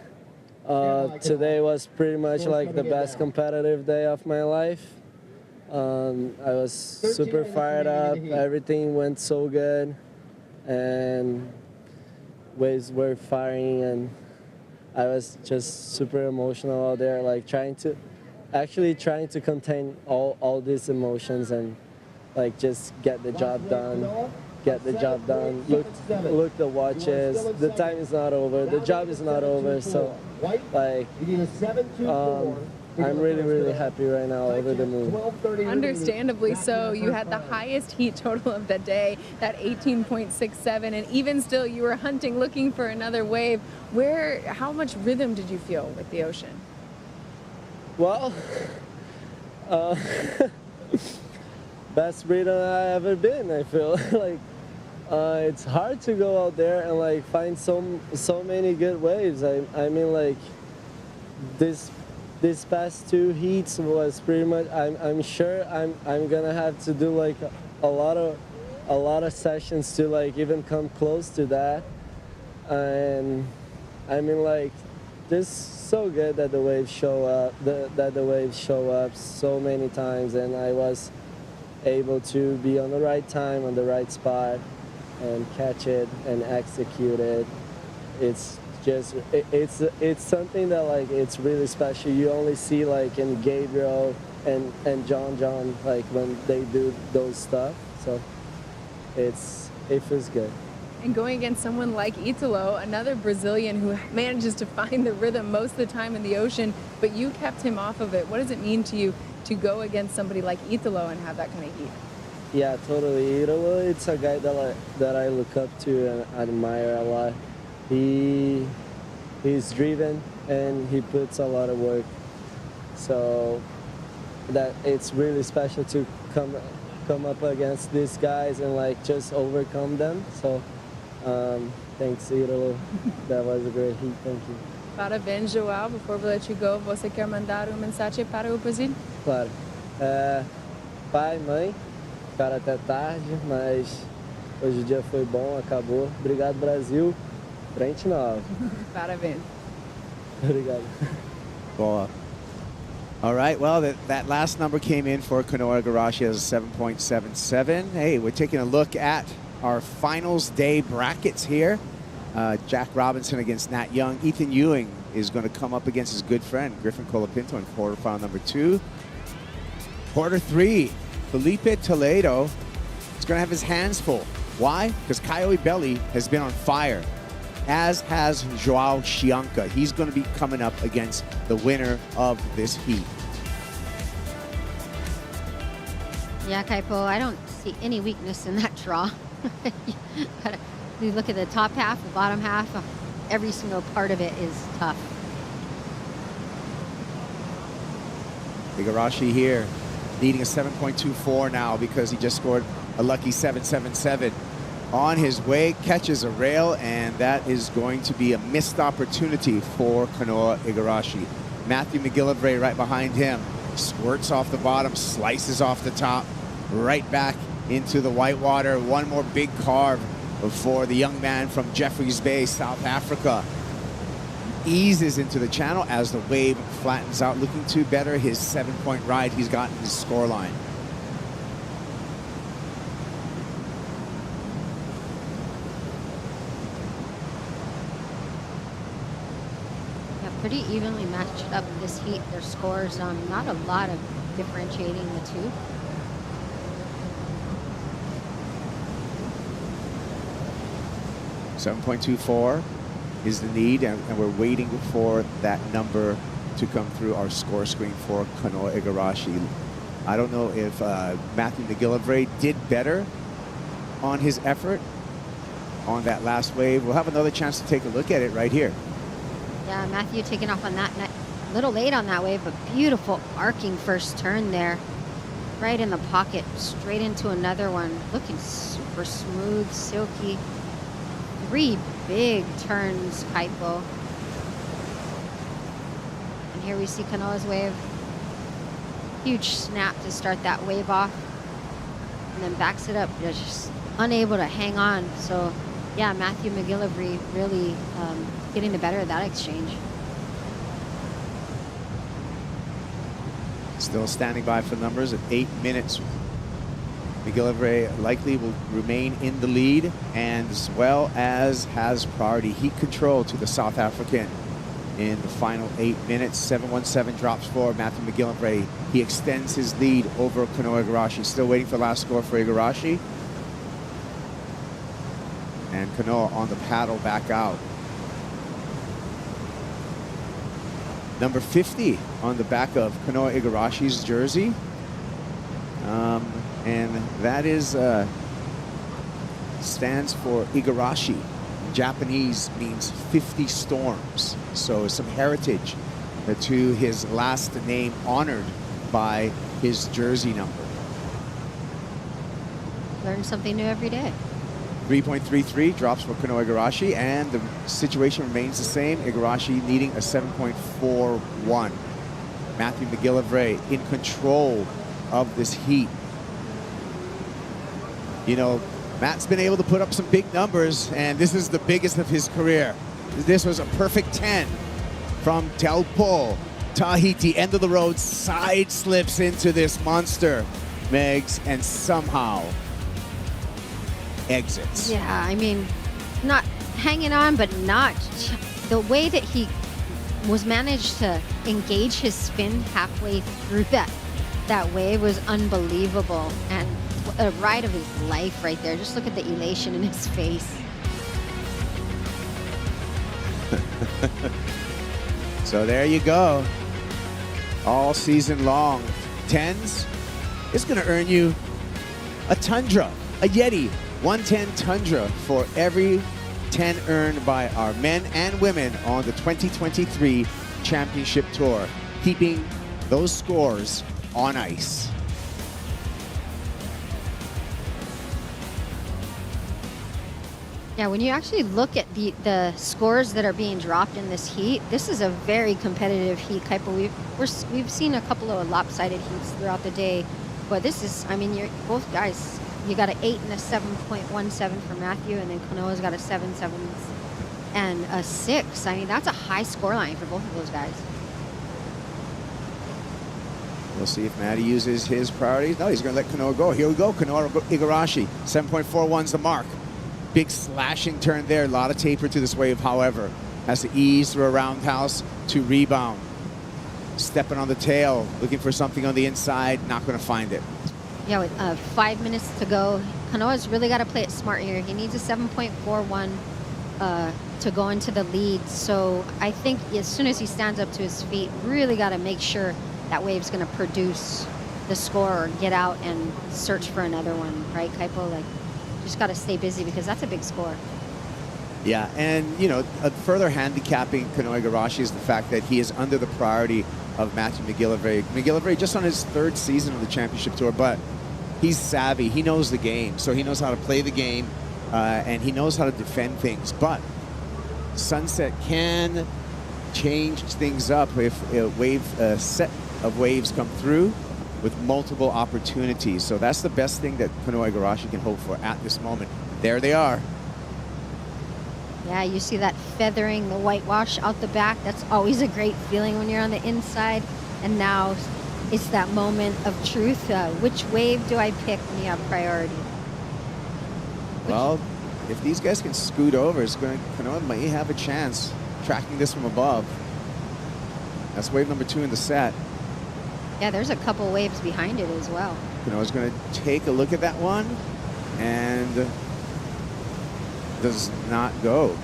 today was pretty much like the best competitive day of my life. I was super fired up. Everything went so good, and waves were firing, and I was just super emotional out there, like trying to contain all these emotions and like just get the job done. Look the watches. The time is not over. The job is not over. So like I'm really happy right now, over the moon. Understandably so. You had the highest heat total of the day, that 18.67, and even still you were hunting, looking for another wave. How much rhythm did you feel with the ocean? Well, best rhythm I ever been, I feel. Like it's hard to go out there and like find so many good waves. I mean, like this past 2 heats was pretty much. I'm sure I'm gonna have to do like a lot of sessions to like even come close to that. And I mean, like this so good that the waves show up so many times, and I was able to be on the right time, on the right spot, and catch it and execute it. It's just it's something that like it's really special. You only see like in Gabriel and John like when they do those stuff. So it feels good. And going against someone like Italo, another Brazilian who manages to find the rhythm most of the time in the ocean, but you kept him off of it. What does it mean to you to go against somebody like Italo and have that kind of heat? Yeah, totally. Italo, it's a guy that I look up to and admire a lot. He's driven and he puts a lot of work. So that it's really special to come up against these guys and like just overcome them. So thanks, Italo. That was a great heat. Thank you. Parabéns, João. Before we let you go, você quer mandar mensagem para o Brasil? Claro. Pai, mãe, ficaram até tarde, mas hoje o dia foi bom, acabou. Obrigado, Brasil. Frente nova. Parabéns. Obrigado. Boa. All right, well, that last number came in for Kanoa Igarashi as a 7.77. Hey, we're taking a look at our finals day brackets here. Jack Robinson against Nat Young. Ethan Ewing is going to come up against his good friend, Griffin Colapinto, in quarterfinal number 2. Quarter 3, Felipe Toledo is going to have his hands full. Why? Because Coyote Belly has been on fire, as has Joao Chianca. He's going to be coming up against the winner of this heat. Yeah, Kaipo, I don't see any weakness in that draw. You look at the top half, the bottom half, every single part of it is tough. Igarashi here, needing a 7.24 now because he just scored a lucky 7.77. On his way, catches a rail, and that is going to be a missed opportunity for Kanoa Igarashi. Matthew McGillivray right behind him, squirts off the bottom, slices off the top, right back into the whitewater. One more big carve for the young man from Jeffreys Bay, South Africa. Eases into the channel as the wave flattens out, looking to better his 7-point ride he's got in his scoreline. Pretty evenly matched up this heat, their scores. Not a lot of differentiating the two. .24 is the need, and we're waiting for that number to come through our score screen for Kanoa Igarashi. I don't know if Matthew McGillivray did better on his effort on that last wave. We'll have another chance to take a look at it right here. Yeah, Matthew taking off on that net. A little late on that wave, but beautiful arcing first turn there. Right in the pocket, straight into another one. Looking super smooth, silky. 3 big turns, Kaipo. And here we see Kanoa's wave. Huge snap to start that wave off. And then backs it up, just unable to hang on. So yeah, Matthew McGillivray really getting the better of that exchange. Still standing by for numbers at 8 minutes. McGillivray likely will remain in the lead, and as well as has priority heat control to the South African in the final 8 minutes. 7:17 drops for Matthew McGillivray. He extends his lead over Kanoa Igarashi. Still waiting for the last score for Igarashi. And Kanoa on the paddle back out. Number 50 on the back of Kanoa Igarashi's jersey. And that is stands for Igarashi. In Japanese means 50 storms. So some heritage to his last name, honored by his jersey number. Learn something new every day. 3.33 drops for Kanoa Igarashi, and the situation remains the same. Igarashi needing a 7.41. Matthew McGillivray in control of this heat. You know, Matt's been able to put up some big numbers, and this is the biggest of his career. This was a perfect 10 from Taupo. Tahiti, end of the road, side slips into this monster, Megs, and somehow exits. Yeah, I mean, not hanging on, but not the way that he was managed to engage his spin halfway through that wave was unbelievable, and a ride of his life right there. Just look at the elation in his face. So there you go. All season long. 10s is going to earn you a Tundra, a Yeti 110 Tundra for every 10 earned by our men and women on the 2023 Championship Tour, keeping those scores on ice. Yeah, when you actually look at the scores that are being dropped in this heat, this is a very competitive heat. Kaipo, we've seen a couple of lopsided heats throughout the day, but this is, I mean, you're both guys. You got an 8 and a 7.17 for Matthew, and then Kanoa's got a 7.7 and a 6. I mean, that's a high score line for both of those guys. We'll see if Matty uses his priorities. No, he's going to let Kanoa go. Here we go. Kanoa Igarashi. 7.41's the mark. Big slashing turn there. A lot of taper to this wave, however. Has to ease through a roundhouse to rebound. Stepping on the tail, looking for something on the inside. Not going to find it. Yeah, with 5 minutes to go, Kanoa's really got to play it smart here. He needs a 7.41 to go into the lead. So I think as soon as he stands up to his feet, really got to make sure that wave's going to produce the score or get out and search for another one, right, Kaipo? Like, just got to stay busy because that's a big score. Yeah, and, you know, further handicapping Kanoa Igarashi is the fact that he is under the priority of Matthew McGillivray. McGillivray just on his 3rd season of the Championship Tour, but he's savvy. He knows the game, so he knows how to play the game, and he knows how to defend things. But Sunset can change things up if a set of waves come through with multiple opportunities. So that's the best thing that Kanoa Igarashi can hope for at this moment. There they are. Yeah, you see that feathering, the whitewash out the back. That's always a great feeling when you're on the inside. And now it's that moment of truth. Which wave do I pick when you have priority? Well, if these guys can scoot over, Kanoa might have a chance tracking this from above. That's wave number 2 in the set. Yeah, there's a couple waves behind it as well. Kanoa's going to take a look at that one and does not go.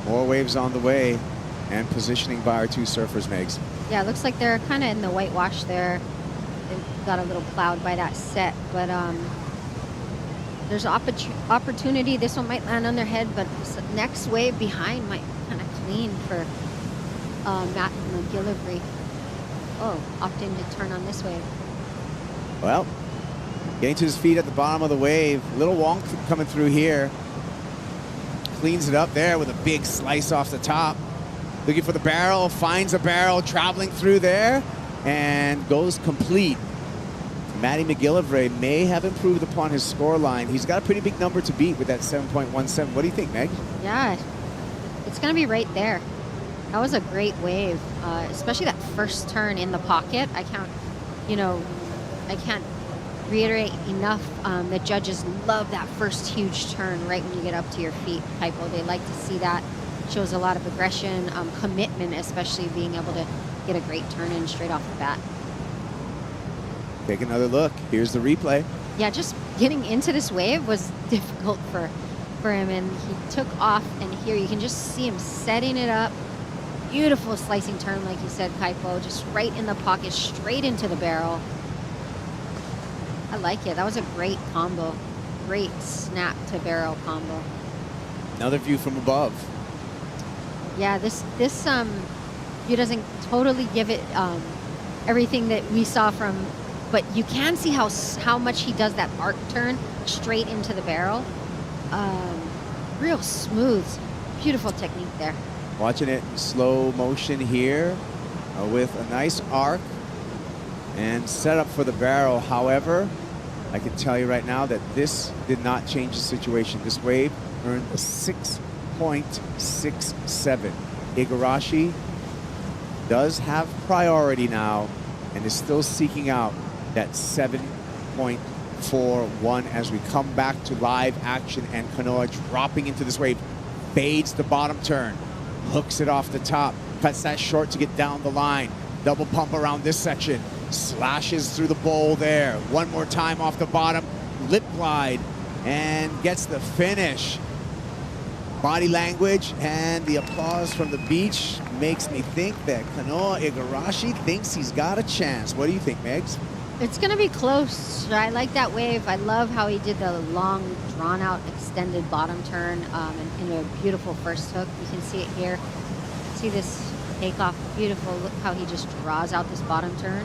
More waves on the way and positioning by our 2 surfers, Megs. Yeah, it looks like they're kind of in the whitewash there. They got a little plowed by that set, but there's opportunity. This one might land on their head, but this next wave behind might kind of clean for Matt McGillivray. Oh, opting to turn on this wave. Well, Getting to his feet at the bottom of the wave. Little wonk coming through here. Cleans it up there with a big slice off the top. Looking for the barrel, finds a barrel, traveling through there, and goes complete. Matty McGillivray may have improved upon his score line. He's got a pretty big number to beat with that 7.17. What do you think, Meg? Yeah, it's going to be right there. That was a great wave, especially that first turn in the pocket. I can't reiterate enough. The judges love that first huge turn right when you get up to your feet, Kaipo. They like to see that. Shows a lot of aggression, commitment, especially being able to get a great turn in straight off the bat. Take another look. Here's the replay. Yeah, just getting into this wave was difficult for him, and he took off, and here you can just see him setting it up. Beautiful slicing turn, like you said, Kaipo, just right in the pocket, straight into the barrel. I like it. That was a great combo. Great snap to barrel combo. Another view from above. Yeah, this view doesn't totally give it everything that we saw from, but you can see how much he does that arc turn straight into the barrel. Real smooth, beautiful technique there. Watching it in slow motion here with a nice arc and set up for the barrel. However, I can tell you right now that this did not change the situation. This wave earned a 6.67. Igarashi does have priority now and is still seeking out that 7.41 as we come back to live action, and Kanoa dropping into this wave, fades the bottom turn, hooks it off the top, cuts that short to get down the line, double pump around this section, slashes through the bowl there, one more time off the bottom, lip glide, and gets the finish. Body language and the applause from the beach makes me think that Kanoa Igarashi thinks he's got a chance. What do you think, Megs? It's going to be close. I like that wave. I love how he did the long, drawn-out, extended bottom turn in a beautiful first hook. You can see it here. See this takeoff, beautiful. Look how he just draws out this bottom turn.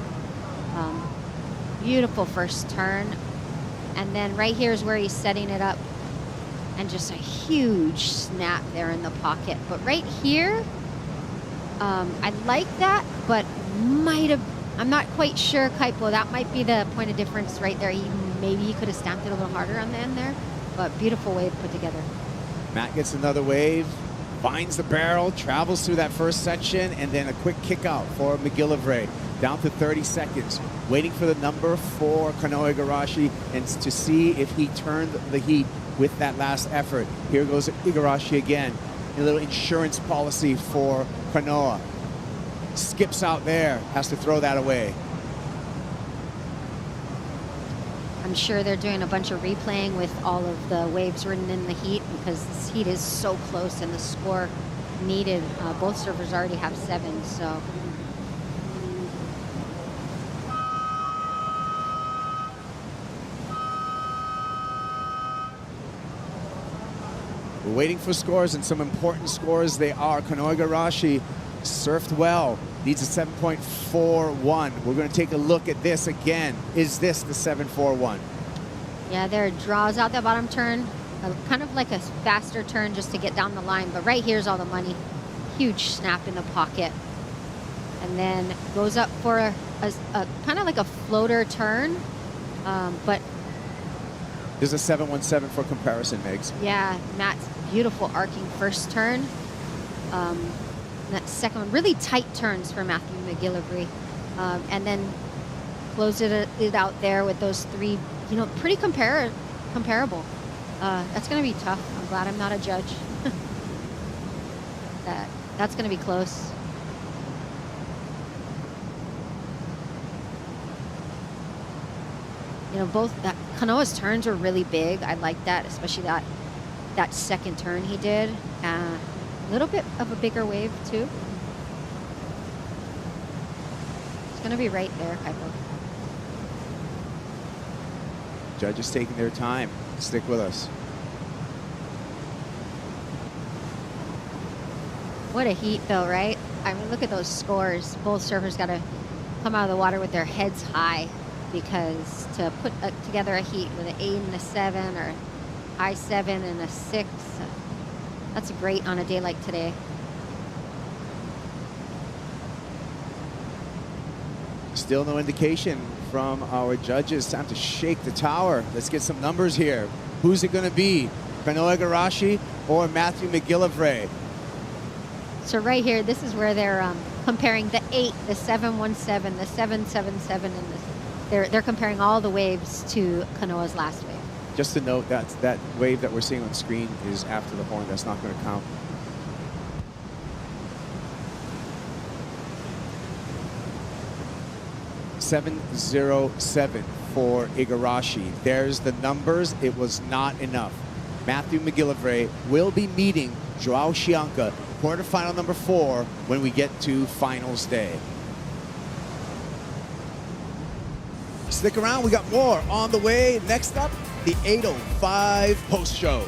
Beautiful first turn. And then right here is where he's setting it up. And just a huge snap there in the pocket. But right here, I like that, but I'm not quite sure, Kaipo. That might be the point of difference right there. Maybe he could have stamped it a little harder on the end there, but beautiful wave put together. Matt gets another wave, finds the barrel, travels through that first section, and then a quick kick out for McGillivray. Down to 30 seconds, waiting for the number for Kanoa Igarashi and to see if he turned the heat with that last effort. Here goes Igarashi again. A little insurance policy for Kanoa. Skips out there, has to throw that away. I'm sure they're doing a bunch of replaying with all of the waves ridden in the heat because this heat is so close and the score needed. Both servers already have 7, so. We're waiting for scores, and some important scores they are. Kanoa Igarashi surfed well, needs a 7.41. We're going to take a look at this again. Is this the 7.41? Yeah, there draws out that bottom turn, kind of like a faster turn just to get down the line, but right here's all the money. Huge snap in the pocket. And then goes up for a kind of like a floater turn, but There's a 7.17 for comparison, Megs. yeah, Matt's beautiful arcing first turn. That second one, really tight turns for Matthew McGillivray. And then close it out there with those 3, pretty comparable. That's going to be tough. I'm glad I'm not a judge. That's going to be close. Both Kanoa's turns were really big. I like that, especially that second turn he did. A little bit of a bigger wave too. It's gonna be right there, Kaipo. Judges taking their time. Stick with us. What a heat though, right? I mean, look at those scores. Both surfers got to come out of the water with their heads high. because to put together a heat with an 8 and a 7 or high 7 and a 6, that's great on a day like today. Still no indication from our judges. Time to shake the tower. Let's get some numbers here. Who's it going to be? Kanoa Igarashi or Matthew McGillivray? So right here, this is where they're comparing the 8, the 717, the 777, and they're comparing all the waves to Kanoa's last wave. Just to note that that wave that we're seeing on screen is after the horn. That's not going to count. .707 for Igarashi. There's the numbers. It was not enough. Matthew McGillivray will be meeting Joao Chianca, quarterfinal number 4, when we get to finals day. Stick around, we got more on the way. Next up, the 805 post show.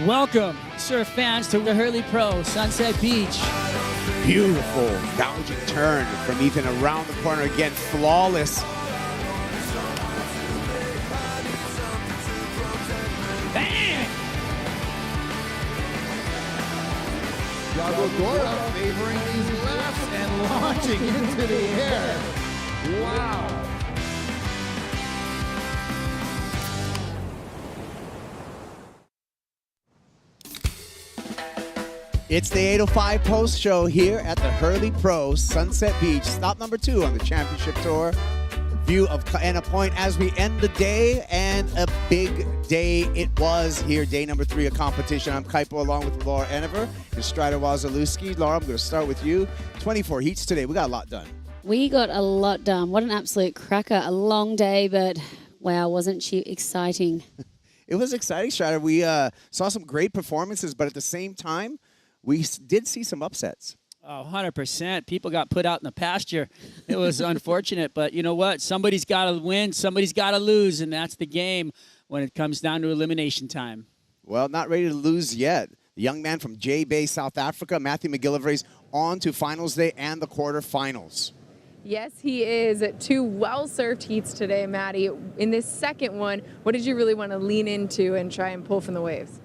Welcome, surf fans, to the Hurley Pro Sunset Beach. Beautiful gouging turn from Ethan around the corner again, flawless. Bang! Yagodora favoring these lefts and launching into the air. Wow. It's the 805 post show here at the Hurley Pro Sunset Beach, stop number 2 on the championship tour. view of Anna Point as we end the day, and a big day it was here, day number 3 of competition. I'm Kaipo along with Laura Enever and Strider Wazalewski. Laura, I'm going to start with you. 24 heats today. We got a lot done. We got a lot done. What an absolute cracker. A long day, but wow, wasn't she exciting? It was exciting, Strider. We saw some great performances, but at the same time, we did see some upsets. Oh, 100%. People got put out in the pasture. It was unfortunate, but you know what? Somebody's got to win, somebody's got to lose, and that's the game when it comes down to elimination time. Well, not ready to lose yet. The young man from J Bay, South Africa, Matthew McGillivray's on to finals day and the quarterfinals. Yes, he is. 2 well-served heats today, Maddie. In this second one, what did you really want to lean into and try and pull from the waves?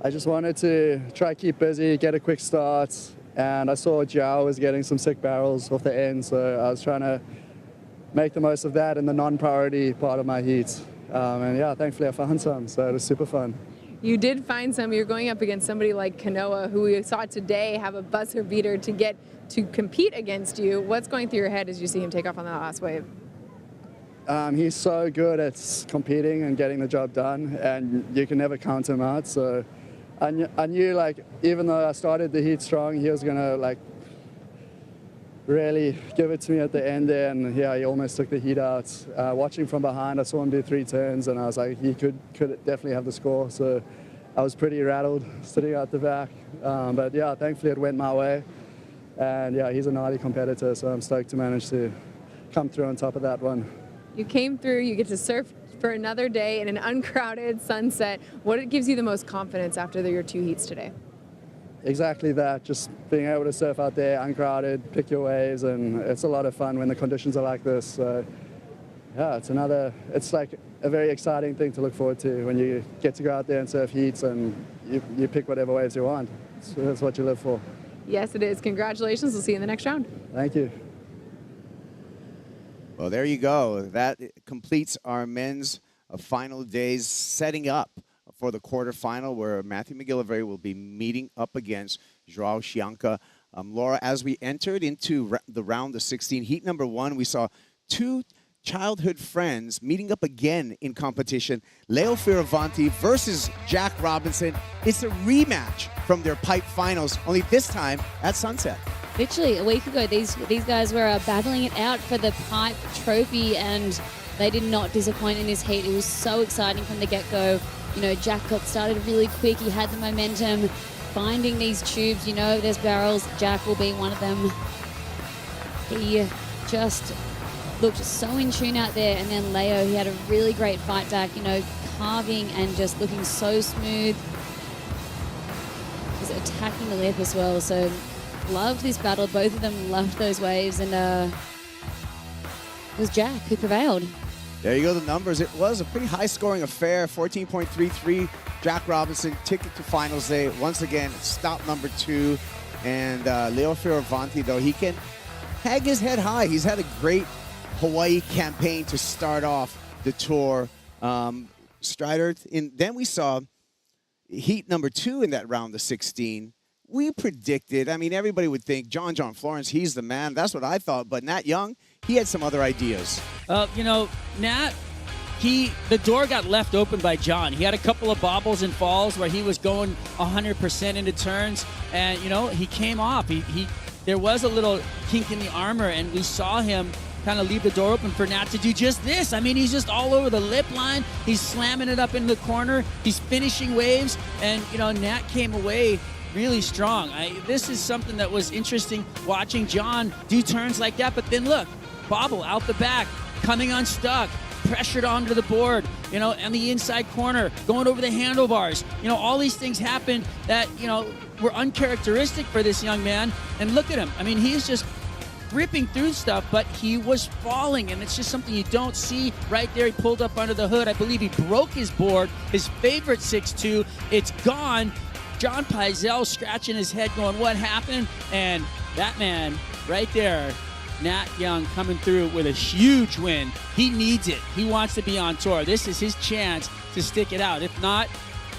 I just wanted to try keep busy, get a quick start, and I saw Joao was getting some sick barrels off the end, so I was trying to make the most of that in the non-priority part of my heats. And yeah, thankfully I found some, so it was super fun. You did find some. You're going up against somebody like Kanoa, who we saw today have a buzzer beater to get to compete against you. What's going through your head as you see him take off on that last wave? He's so good at competing and getting the job done, and you can never count him out. So I knew, like, even though I started the heat strong, he was gonna like really give it to me at the end there, and yeah, he almost took the heat out. Watching from behind, I saw him do 3 turns, and I was like, he could definitely have the score. So I was pretty rattled sitting out the back, but yeah, thankfully it went my way. And yeah, he's a gnarly competitor, so I'm stoked to manage to come through on top of that one. You came through, you get to surf for another day in an uncrowded sunset. What gives you the most confidence after your 2 heats today? Exactly that, just being able to surf out there, uncrowded, pick your waves, and it's a lot of fun when the conditions are like this. So yeah, it's like a very exciting thing to look forward to when you get to go out there and surf heats and you pick whatever waves you want. So that's what you live for. Yes, it is. Congratulations. We'll see you in the next round. Thank you. Well, there you go. That completes our men's final days, setting up for the quarterfinal where Matthew McGillivray will be meeting up against Joao Chianca. Laura, as we entered into the round of 16, heat number 1, we saw 2 childhood friends meeting up again in competition. Leo Fioravanti versus Jack Robinson. It's a rematch from their pipe finals, only this time at Sunset. Literally a week ago, these guys were battling it out for the pipe trophy, and they did not disappoint in this heat. It was so exciting from the get-go. You know, Jack got started really quick. He had the momentum, finding these tubes. You know, there's barrels. Jack will be one of them. He just looked so in tune out there. And then Leo, he had a really great fight back, you know, carving and just looking so smooth. Just attacking the lip as well. So loved this battle. Both of them loved those waves. And it was Jack who prevailed. There you go, the numbers. It was a pretty high-scoring affair, 14.33. Jack Robinson, ticket to finals day. Once again, stop number 2. And Leo Fioravanti, though, he can hang his head high. He's had a great Hawaii campaign to start off the tour. Strider, then we saw heat number 2 in that round of 16. We predicted, I mean, everybody would think John Florence, he's the man. That's what I thought. But Nat Young, he had some other ideas. You know, Nat, the door got left open by John. He had a couple of bobbles and falls where he was going 100% into turns, and you know, he came off. There was a little kink in the armor, and we saw him kind of leave the door open for Nat to do just this. I mean, he's just all over the lip line. He's slamming it up in the corner. He's finishing waves, and you know, Nat came away really strong. This is something that was interesting, watching John do turns like that. But then look, bobble out the back, coming unstuck, pressured onto the board, you know, on the inside corner, going over the handlebars. You know, all these things happened that, you know, were uncharacteristic for this young man. And look at him. I mean, he's just ripping through stuff, but he was falling, and it's just something you don't see right there. He pulled up under the hood. I believe he broke his board, his favorite 6'2". It's gone. John Pizell scratching his head going, what happened? And that man right there, Nat Young, coming through with a huge win. He needs it. He wants to be on tour. This is his chance to stick it out. If not,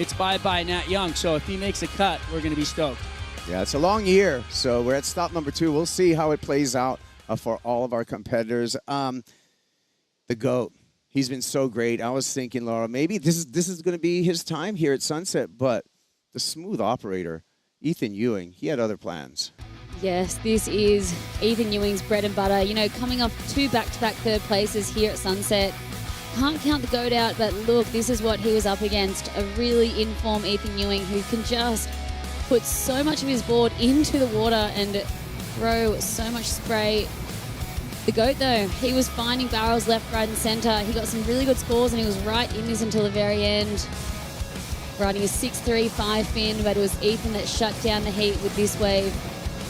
it's bye-bye Nat Young. So if he makes a cut, we're going to be stoked. Yeah, it's a long year. So we're at stop number 2. We'll see how it plays out for all of our competitors. The GOAT. He's been so great. I was thinking, Laura, maybe this is going to be his time here at Sunset, but the smooth operator, Ethan Ewing, he had other plans. Yes, this is Ethan Ewing's bread and butter. You know, coming off 2 back-to-back third places here at Sunset. Can't count the GOAT out, but look, this is what he was up against. A really in-form Ethan Ewing who can just put so much of his board into the water and throw so much spray. The GOAT, though, he was finding barrels left, right, and centre. He got some really good scores, and he was right in this until the very end. Riding a 6-3 5-fin, but it was Ethan that shut down the heat with this wave.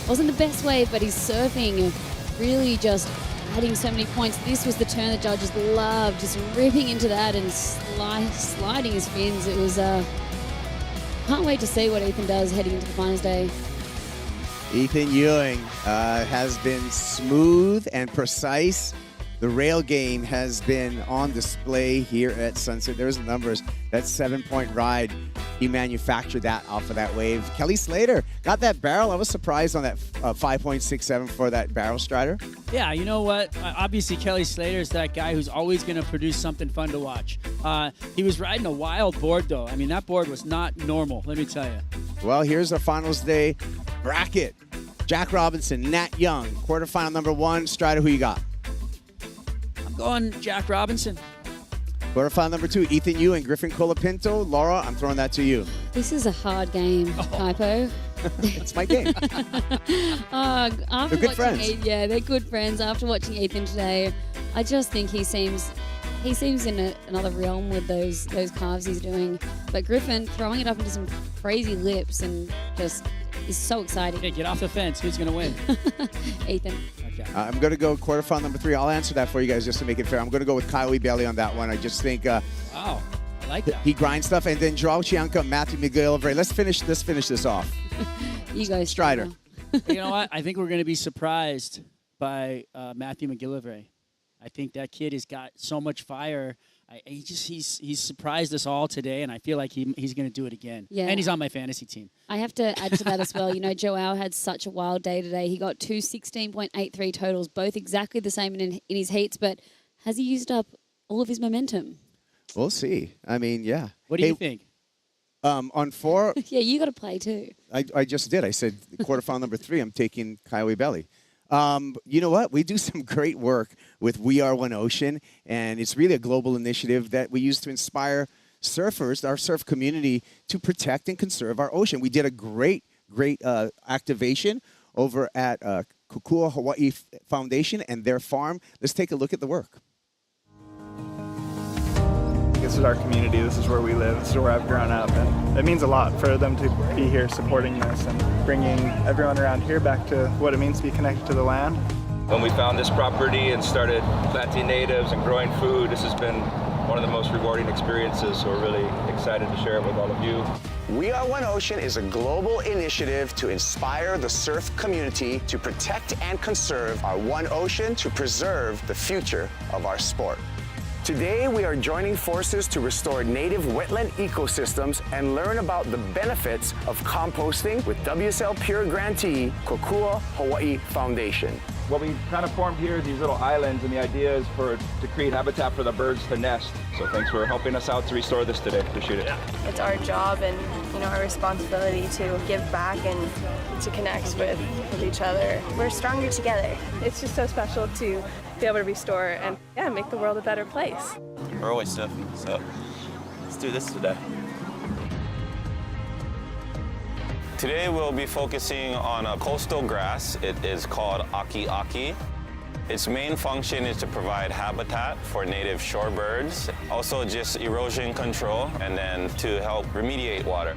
Wasn't the best wave, but his surfing really just adding so many points. This was the turn the judges loved, just ripping into that and sliding his fins. It was, can't wait to see what Ethan does heading into the finals day. Ethan Ewing has been smooth and precise. The rail game has been on display here at Sunset. There's the numbers. That 7-point ride, he manufactured that off of that wave. Kelly Slater got that barrel. I was surprised on that 5.67 for that barrel strider. Yeah, you know what? Obviously, Kelly Slater is that guy who's always going to produce something fun to watch. He was riding a wild board, though. I mean, that board was not normal, let me tell you. Well, here's our finals day bracket. Jack Robinson, Nat Young, quarterfinal number 1. Strider, who you got? I'm going Jack Robinson. Quarterfinal number 2, Ethan Ewing, Griffin Colapinto. Laura, I'm throwing that to you. This is a hard game, Kaipo. It's my game. After They're good friends. Yeah, they're good friends. After watching Ethan today, I just think he seems in another realm with those carves he's doing. But Griffin throwing it up into some crazy lips and just is so exciting. Okay, get off the fence. Who's going to win? Ethan. Okay. I'm going to go quarterfinal number 3. I'll answer that for you guys just to make it fair. I'm going to go with Kyle Belly on that one. I just think wow, I like that. He grinds stuff. And then Joao Chianca, Matthew McGillivray. Let's finish this off. You guys. Strider. You know what? I think we're going to be surprised by Matthew McGillivray. I think that kid has got so much fire. He's surprised us all today, and I feel like he's going to do it again. Yeah. And he's on my fantasy team. I have to add to that as well. You know, Joao had such a wild day today. He got 2 16.83 totals, both exactly the same in his heats, but has he used up all of his momentum? We'll see. I mean, yeah. What do you think? On 4. Yeah, you got to play too. I just did. I said quarterfinal number 3, I'm taking Kyle Belly. You know what? We do some great work with We Are One Ocean, and it's really a global initiative that we use to inspire surfers, our surf community, to protect and conserve our ocean. We did a great activation over at Kokua Hawaii Foundation and their farm. Let's take a look at the work. This is our community, this is where we live, this is where I've grown up, and it means a lot for them to be here supporting this and bringing everyone around here back to what it means to be connected to the land. When we found this property and started planting natives and growing food, this has been one of the most rewarding experiences, so we're really excited to share it with all of you. We Are One Ocean is a global initiative to inspire the surf community to protect and conserve our one ocean to preserve the future of our sport. Today, we are joining forces to restore native wetland ecosystems and learn about the benefits of composting with WSL Pure grantee, Kokua Hawaii Foundation. What we kind of formed here is these little islands, and the idea is to create habitat for the birds to nest. So thanks for helping us out to restore this today. Appreciate it. It's our job and our responsibility to give back and to connect with each other. We're stronger together. It's just so special to be able to restore and make the world a better place. We're always surfing, so let's do this today. Today we'll be focusing on a coastal grass. It is called aki-aki. Its main function is to provide habitat for native shorebirds, also just erosion control, and then to help remediate water.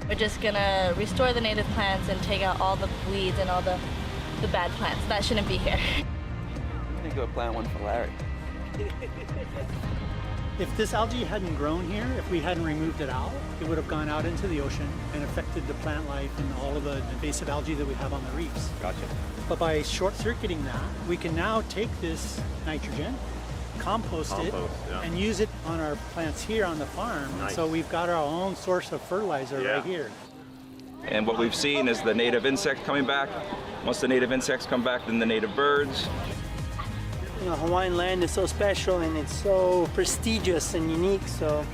We're just gonna restore the native plants and take out all the weeds and all the bad plants. That shouldn't be here. I'm gonna go plant one for Larry. If this algae hadn't grown here, if we hadn't removed it out, it would have gone out into the ocean and affected the plant life and all of the invasive algae that we have on the reefs. Gotcha. But by short-circuiting that, we can now take this nitrogen, compost it, and use it on our plants here on the farm. Nice. So we've got our own source of fertilizer right here. And what we've seen is the native insects coming back. Once the native insects come back, then the native birds. Hawaiian land is so special and it's so prestigious and unique, so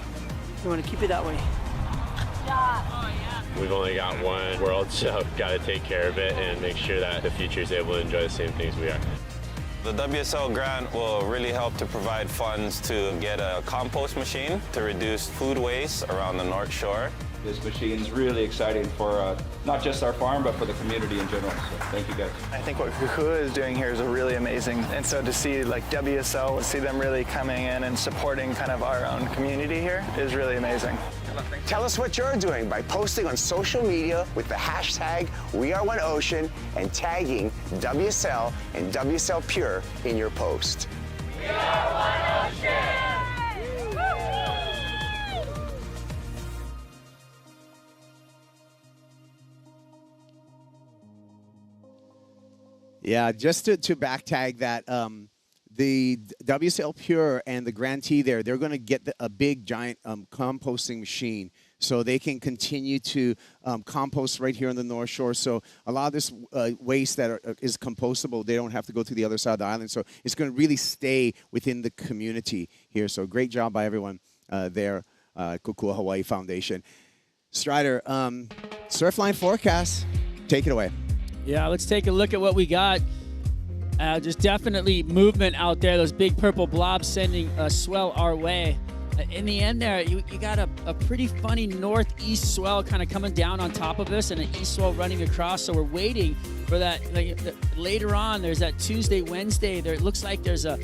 we want to keep it that way. We've only got one world, so got to take care of it and make sure that the future is able to enjoy the same things we are. The WSL grant will really help to provide funds to get a compost machine to reduce food waste around the North Shore. This machine is really exciting for not just our farm, but for the community in general. So thank you guys. I think what Kukua is doing here is really amazing. And so to see like WSL, see them really coming in and supporting kind of our own community here is really amazing. Tell us what you're doing by posting on social media with the hashtag WeAreOneOcean and tagging WSL and WSL Pure in your post. We are one ocean! Yeah, just to back tag that, the WSL Pure and the grantee there, they're going to get a big, giant composting machine so they can continue to compost right here on the North Shore. So a lot of this waste that is compostable, they don't have to go to the other side of the island. So it's going to really stay within the community here. So great job by everyone there, Kukua Hawaii Foundation. Strider, Surfline forecast, take it away. Yeah, let's take a look at what we got. Just definitely movement out there. Those big purple blobs sending a swell our way. In the end there, you got a pretty funny northeast swell kind of coming down on top of us and an east swell running across. So we're waiting for that. Later on, there's that Tuesday, Wednesday. There, it looks like there's a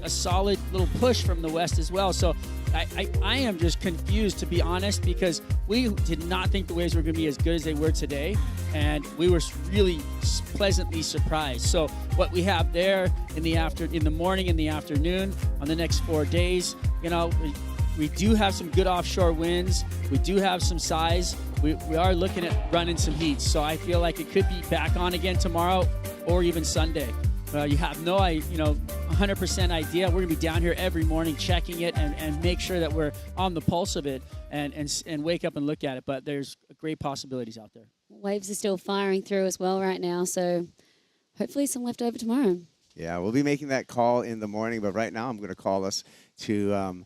solid little push from the west as well. So I am just confused, to be honest, because we did not think the waves were going to be as good as they were today, and we were really pleasantly surprised. So what we have there in the morning and the afternoon on the next 4 days, we do have some good offshore winds. We do have some size. We are looking at running some heats. So I feel like it could be back on again tomorrow or even Sunday. You have no 100% idea. We're going to be down here every morning checking it and make sure that we're on the pulse of it and wake up and look at it. But there's great possibilities out there. Waves are still firing through as well right now, so hopefully some left over tomorrow. Yeah, we'll be making that call in the morning, but right now I'm going to call us to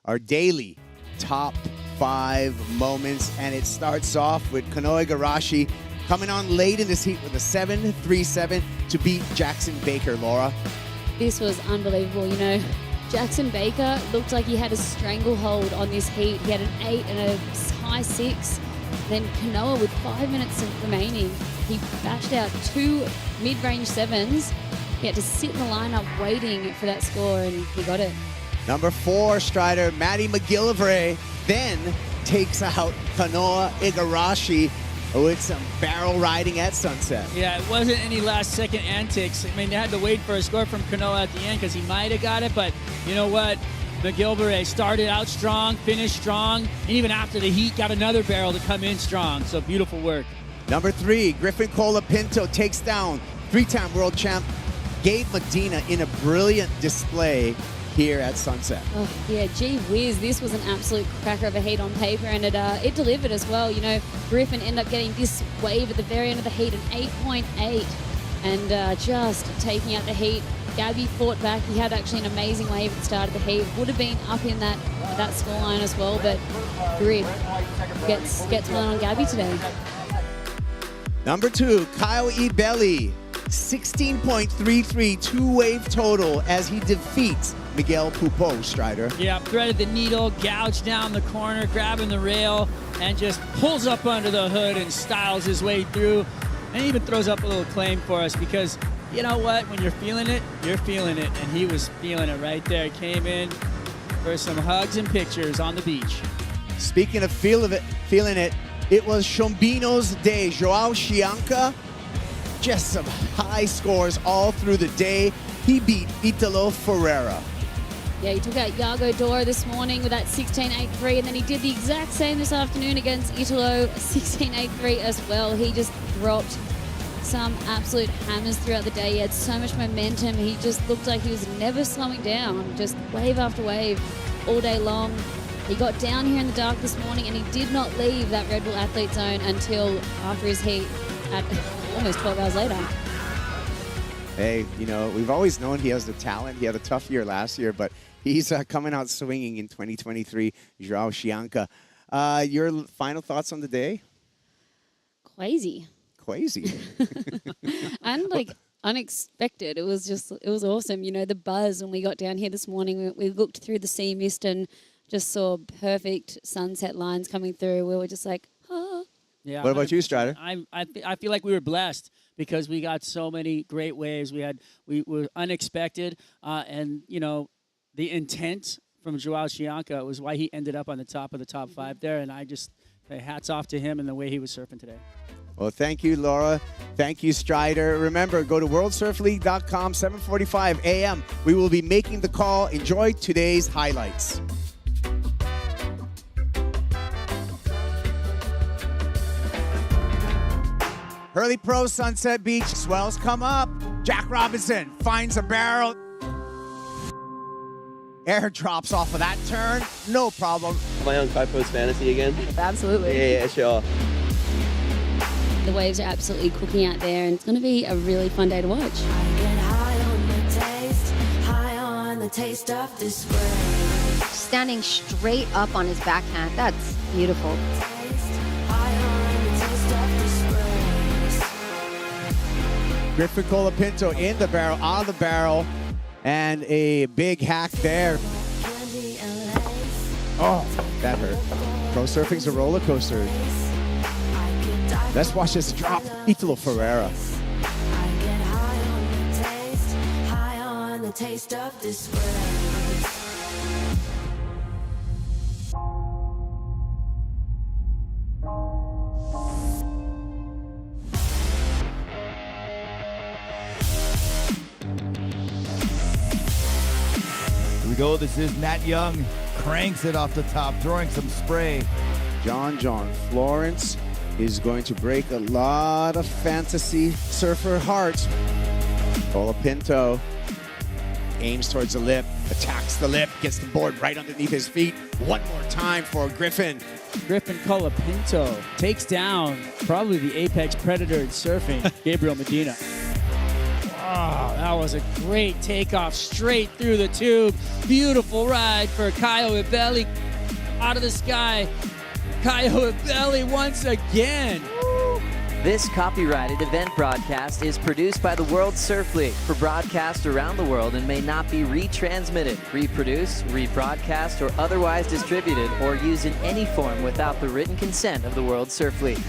our daily top 5 moments, and it starts off with Kanoe Igarashi coming on late in this heat with a 7.37 to beat Jackson Baker, Laura. This was unbelievable. Jackson Baker looked like he had a stranglehold on this heat. He had an 8 and a high 6. Then Kanoa, with 5 minutes remaining, he bashed out 2 mid-range 7s. He had to sit in the lineup waiting for that score, and he got it. Number 4, Strider, Maddie McGillivray, then takes out Kanoa Igarashi with some barrel riding at sunset. Yeah, it wasn't any last-second antics. I mean, they had to wait for a score from Kanoa at the end because he might have got it, but you know what? McGillivray started out strong, finished strong, and even after the heat, got another barrel to come in strong. So beautiful work. Number 3, Griffin Colapinto takes down 3-time world champ Gabe Medina in a brilliant display here at Sunset. Oh, yeah, gee whiz, this was an absolute cracker of a heat on paper, and it delivered as well. Griffin ended up getting this wave at the very end of the heat, an 8.8, and just taking out the heat. Gabby fought back. He had actually an amazing wave at the start of the heat. Would have been up in that scoreline as well, but Griff gets one on Gabby today. Number 2, Kyle Ebeli, 16.33 two-wave total as he defeats Miguel Pupo, Strider. Yeah, threaded the needle, gouged down the corner, grabbing the rail, and just pulls up under the hood and styles his way through, and even throws up a little claim for us because, you know what, when you're feeling it, you're feeling it, and he was feeling it right there. Came in for some hugs and pictures on the beach. Speaking of feeling it, it was Chombino's day. Joao Chianca, just some high scores all through the day. He beat Italo Ferreira. Yeah, he took out Iago Dora this morning with that 16.83, and then he did the exact same this afternoon against Italo, 16.83 as well. He just dropped some absolute hammers throughout the day. He had so much momentum. He just looked like he was never slowing down, just wave after wave all day long. He got down here in the dark this morning, and he did not leave that Red Bull Athlete Zone until after his heat at almost 12 hours later. Hey, you know, we've always known he has the talent. He had a tough year last year, but he's coming out swinging in 2023. Joao Chianca. Your final thoughts on the day? Crazy. And like unexpected. It was awesome. You know, the buzz when we got down here this morning, we looked through the sea mist and just saw perfect sunset lines coming through. We were just like, oh. Yeah. What about you, Strider? I feel like we were blessed because we got so many great waves. We were unexpected, and you know, the intent from Joao Chianca was why he ended up on the top of the top 5 there. And I just say hats off to him and the way he was surfing today. Well, thank you, Laura. Thank you, Strider. Remember, go to worldsurfleague.com, 7:45 a.m. We will be making the call. Enjoy today's highlights. Hurley Pro, Sunset Beach. Swells come up. Jack Robinson finds a barrel. Air drops off of that turn. No problem. Am I on Kai Post Fantasy again? Absolutely. Yeah, sure. The waves are absolutely cooking out there, and it's going to be a really fun day to watch. Standing straight up on his backhand. That's beautiful. Griffin Colapinto in the barrel, on the barrel, and a big hack there. Oh, that hurt. Pro surfing's a roller coaster. Let's watch this drop. Italo Ferreira. Here we go. This is Nat Young. Cranks it off the top, throwing some spray. John Florence is going to break a lot of fantasy surfer hearts. Colapinto aims towards the lip, attacks the lip, gets the board right underneath his feet. One more time for Griffin. Griffin Colapinto takes down probably the apex predator in surfing, Gabriel Medina. Oh, that was a great takeoff straight through the tube. Beautiful ride for Caio Ibelli out of the sky. Caio Ibelli once again. This copyrighted event broadcast is produced by the World Surf League for broadcast around the world and may not be retransmitted, reproduced, rebroadcast, or otherwise distributed or used in any form without the written consent of the World Surf League.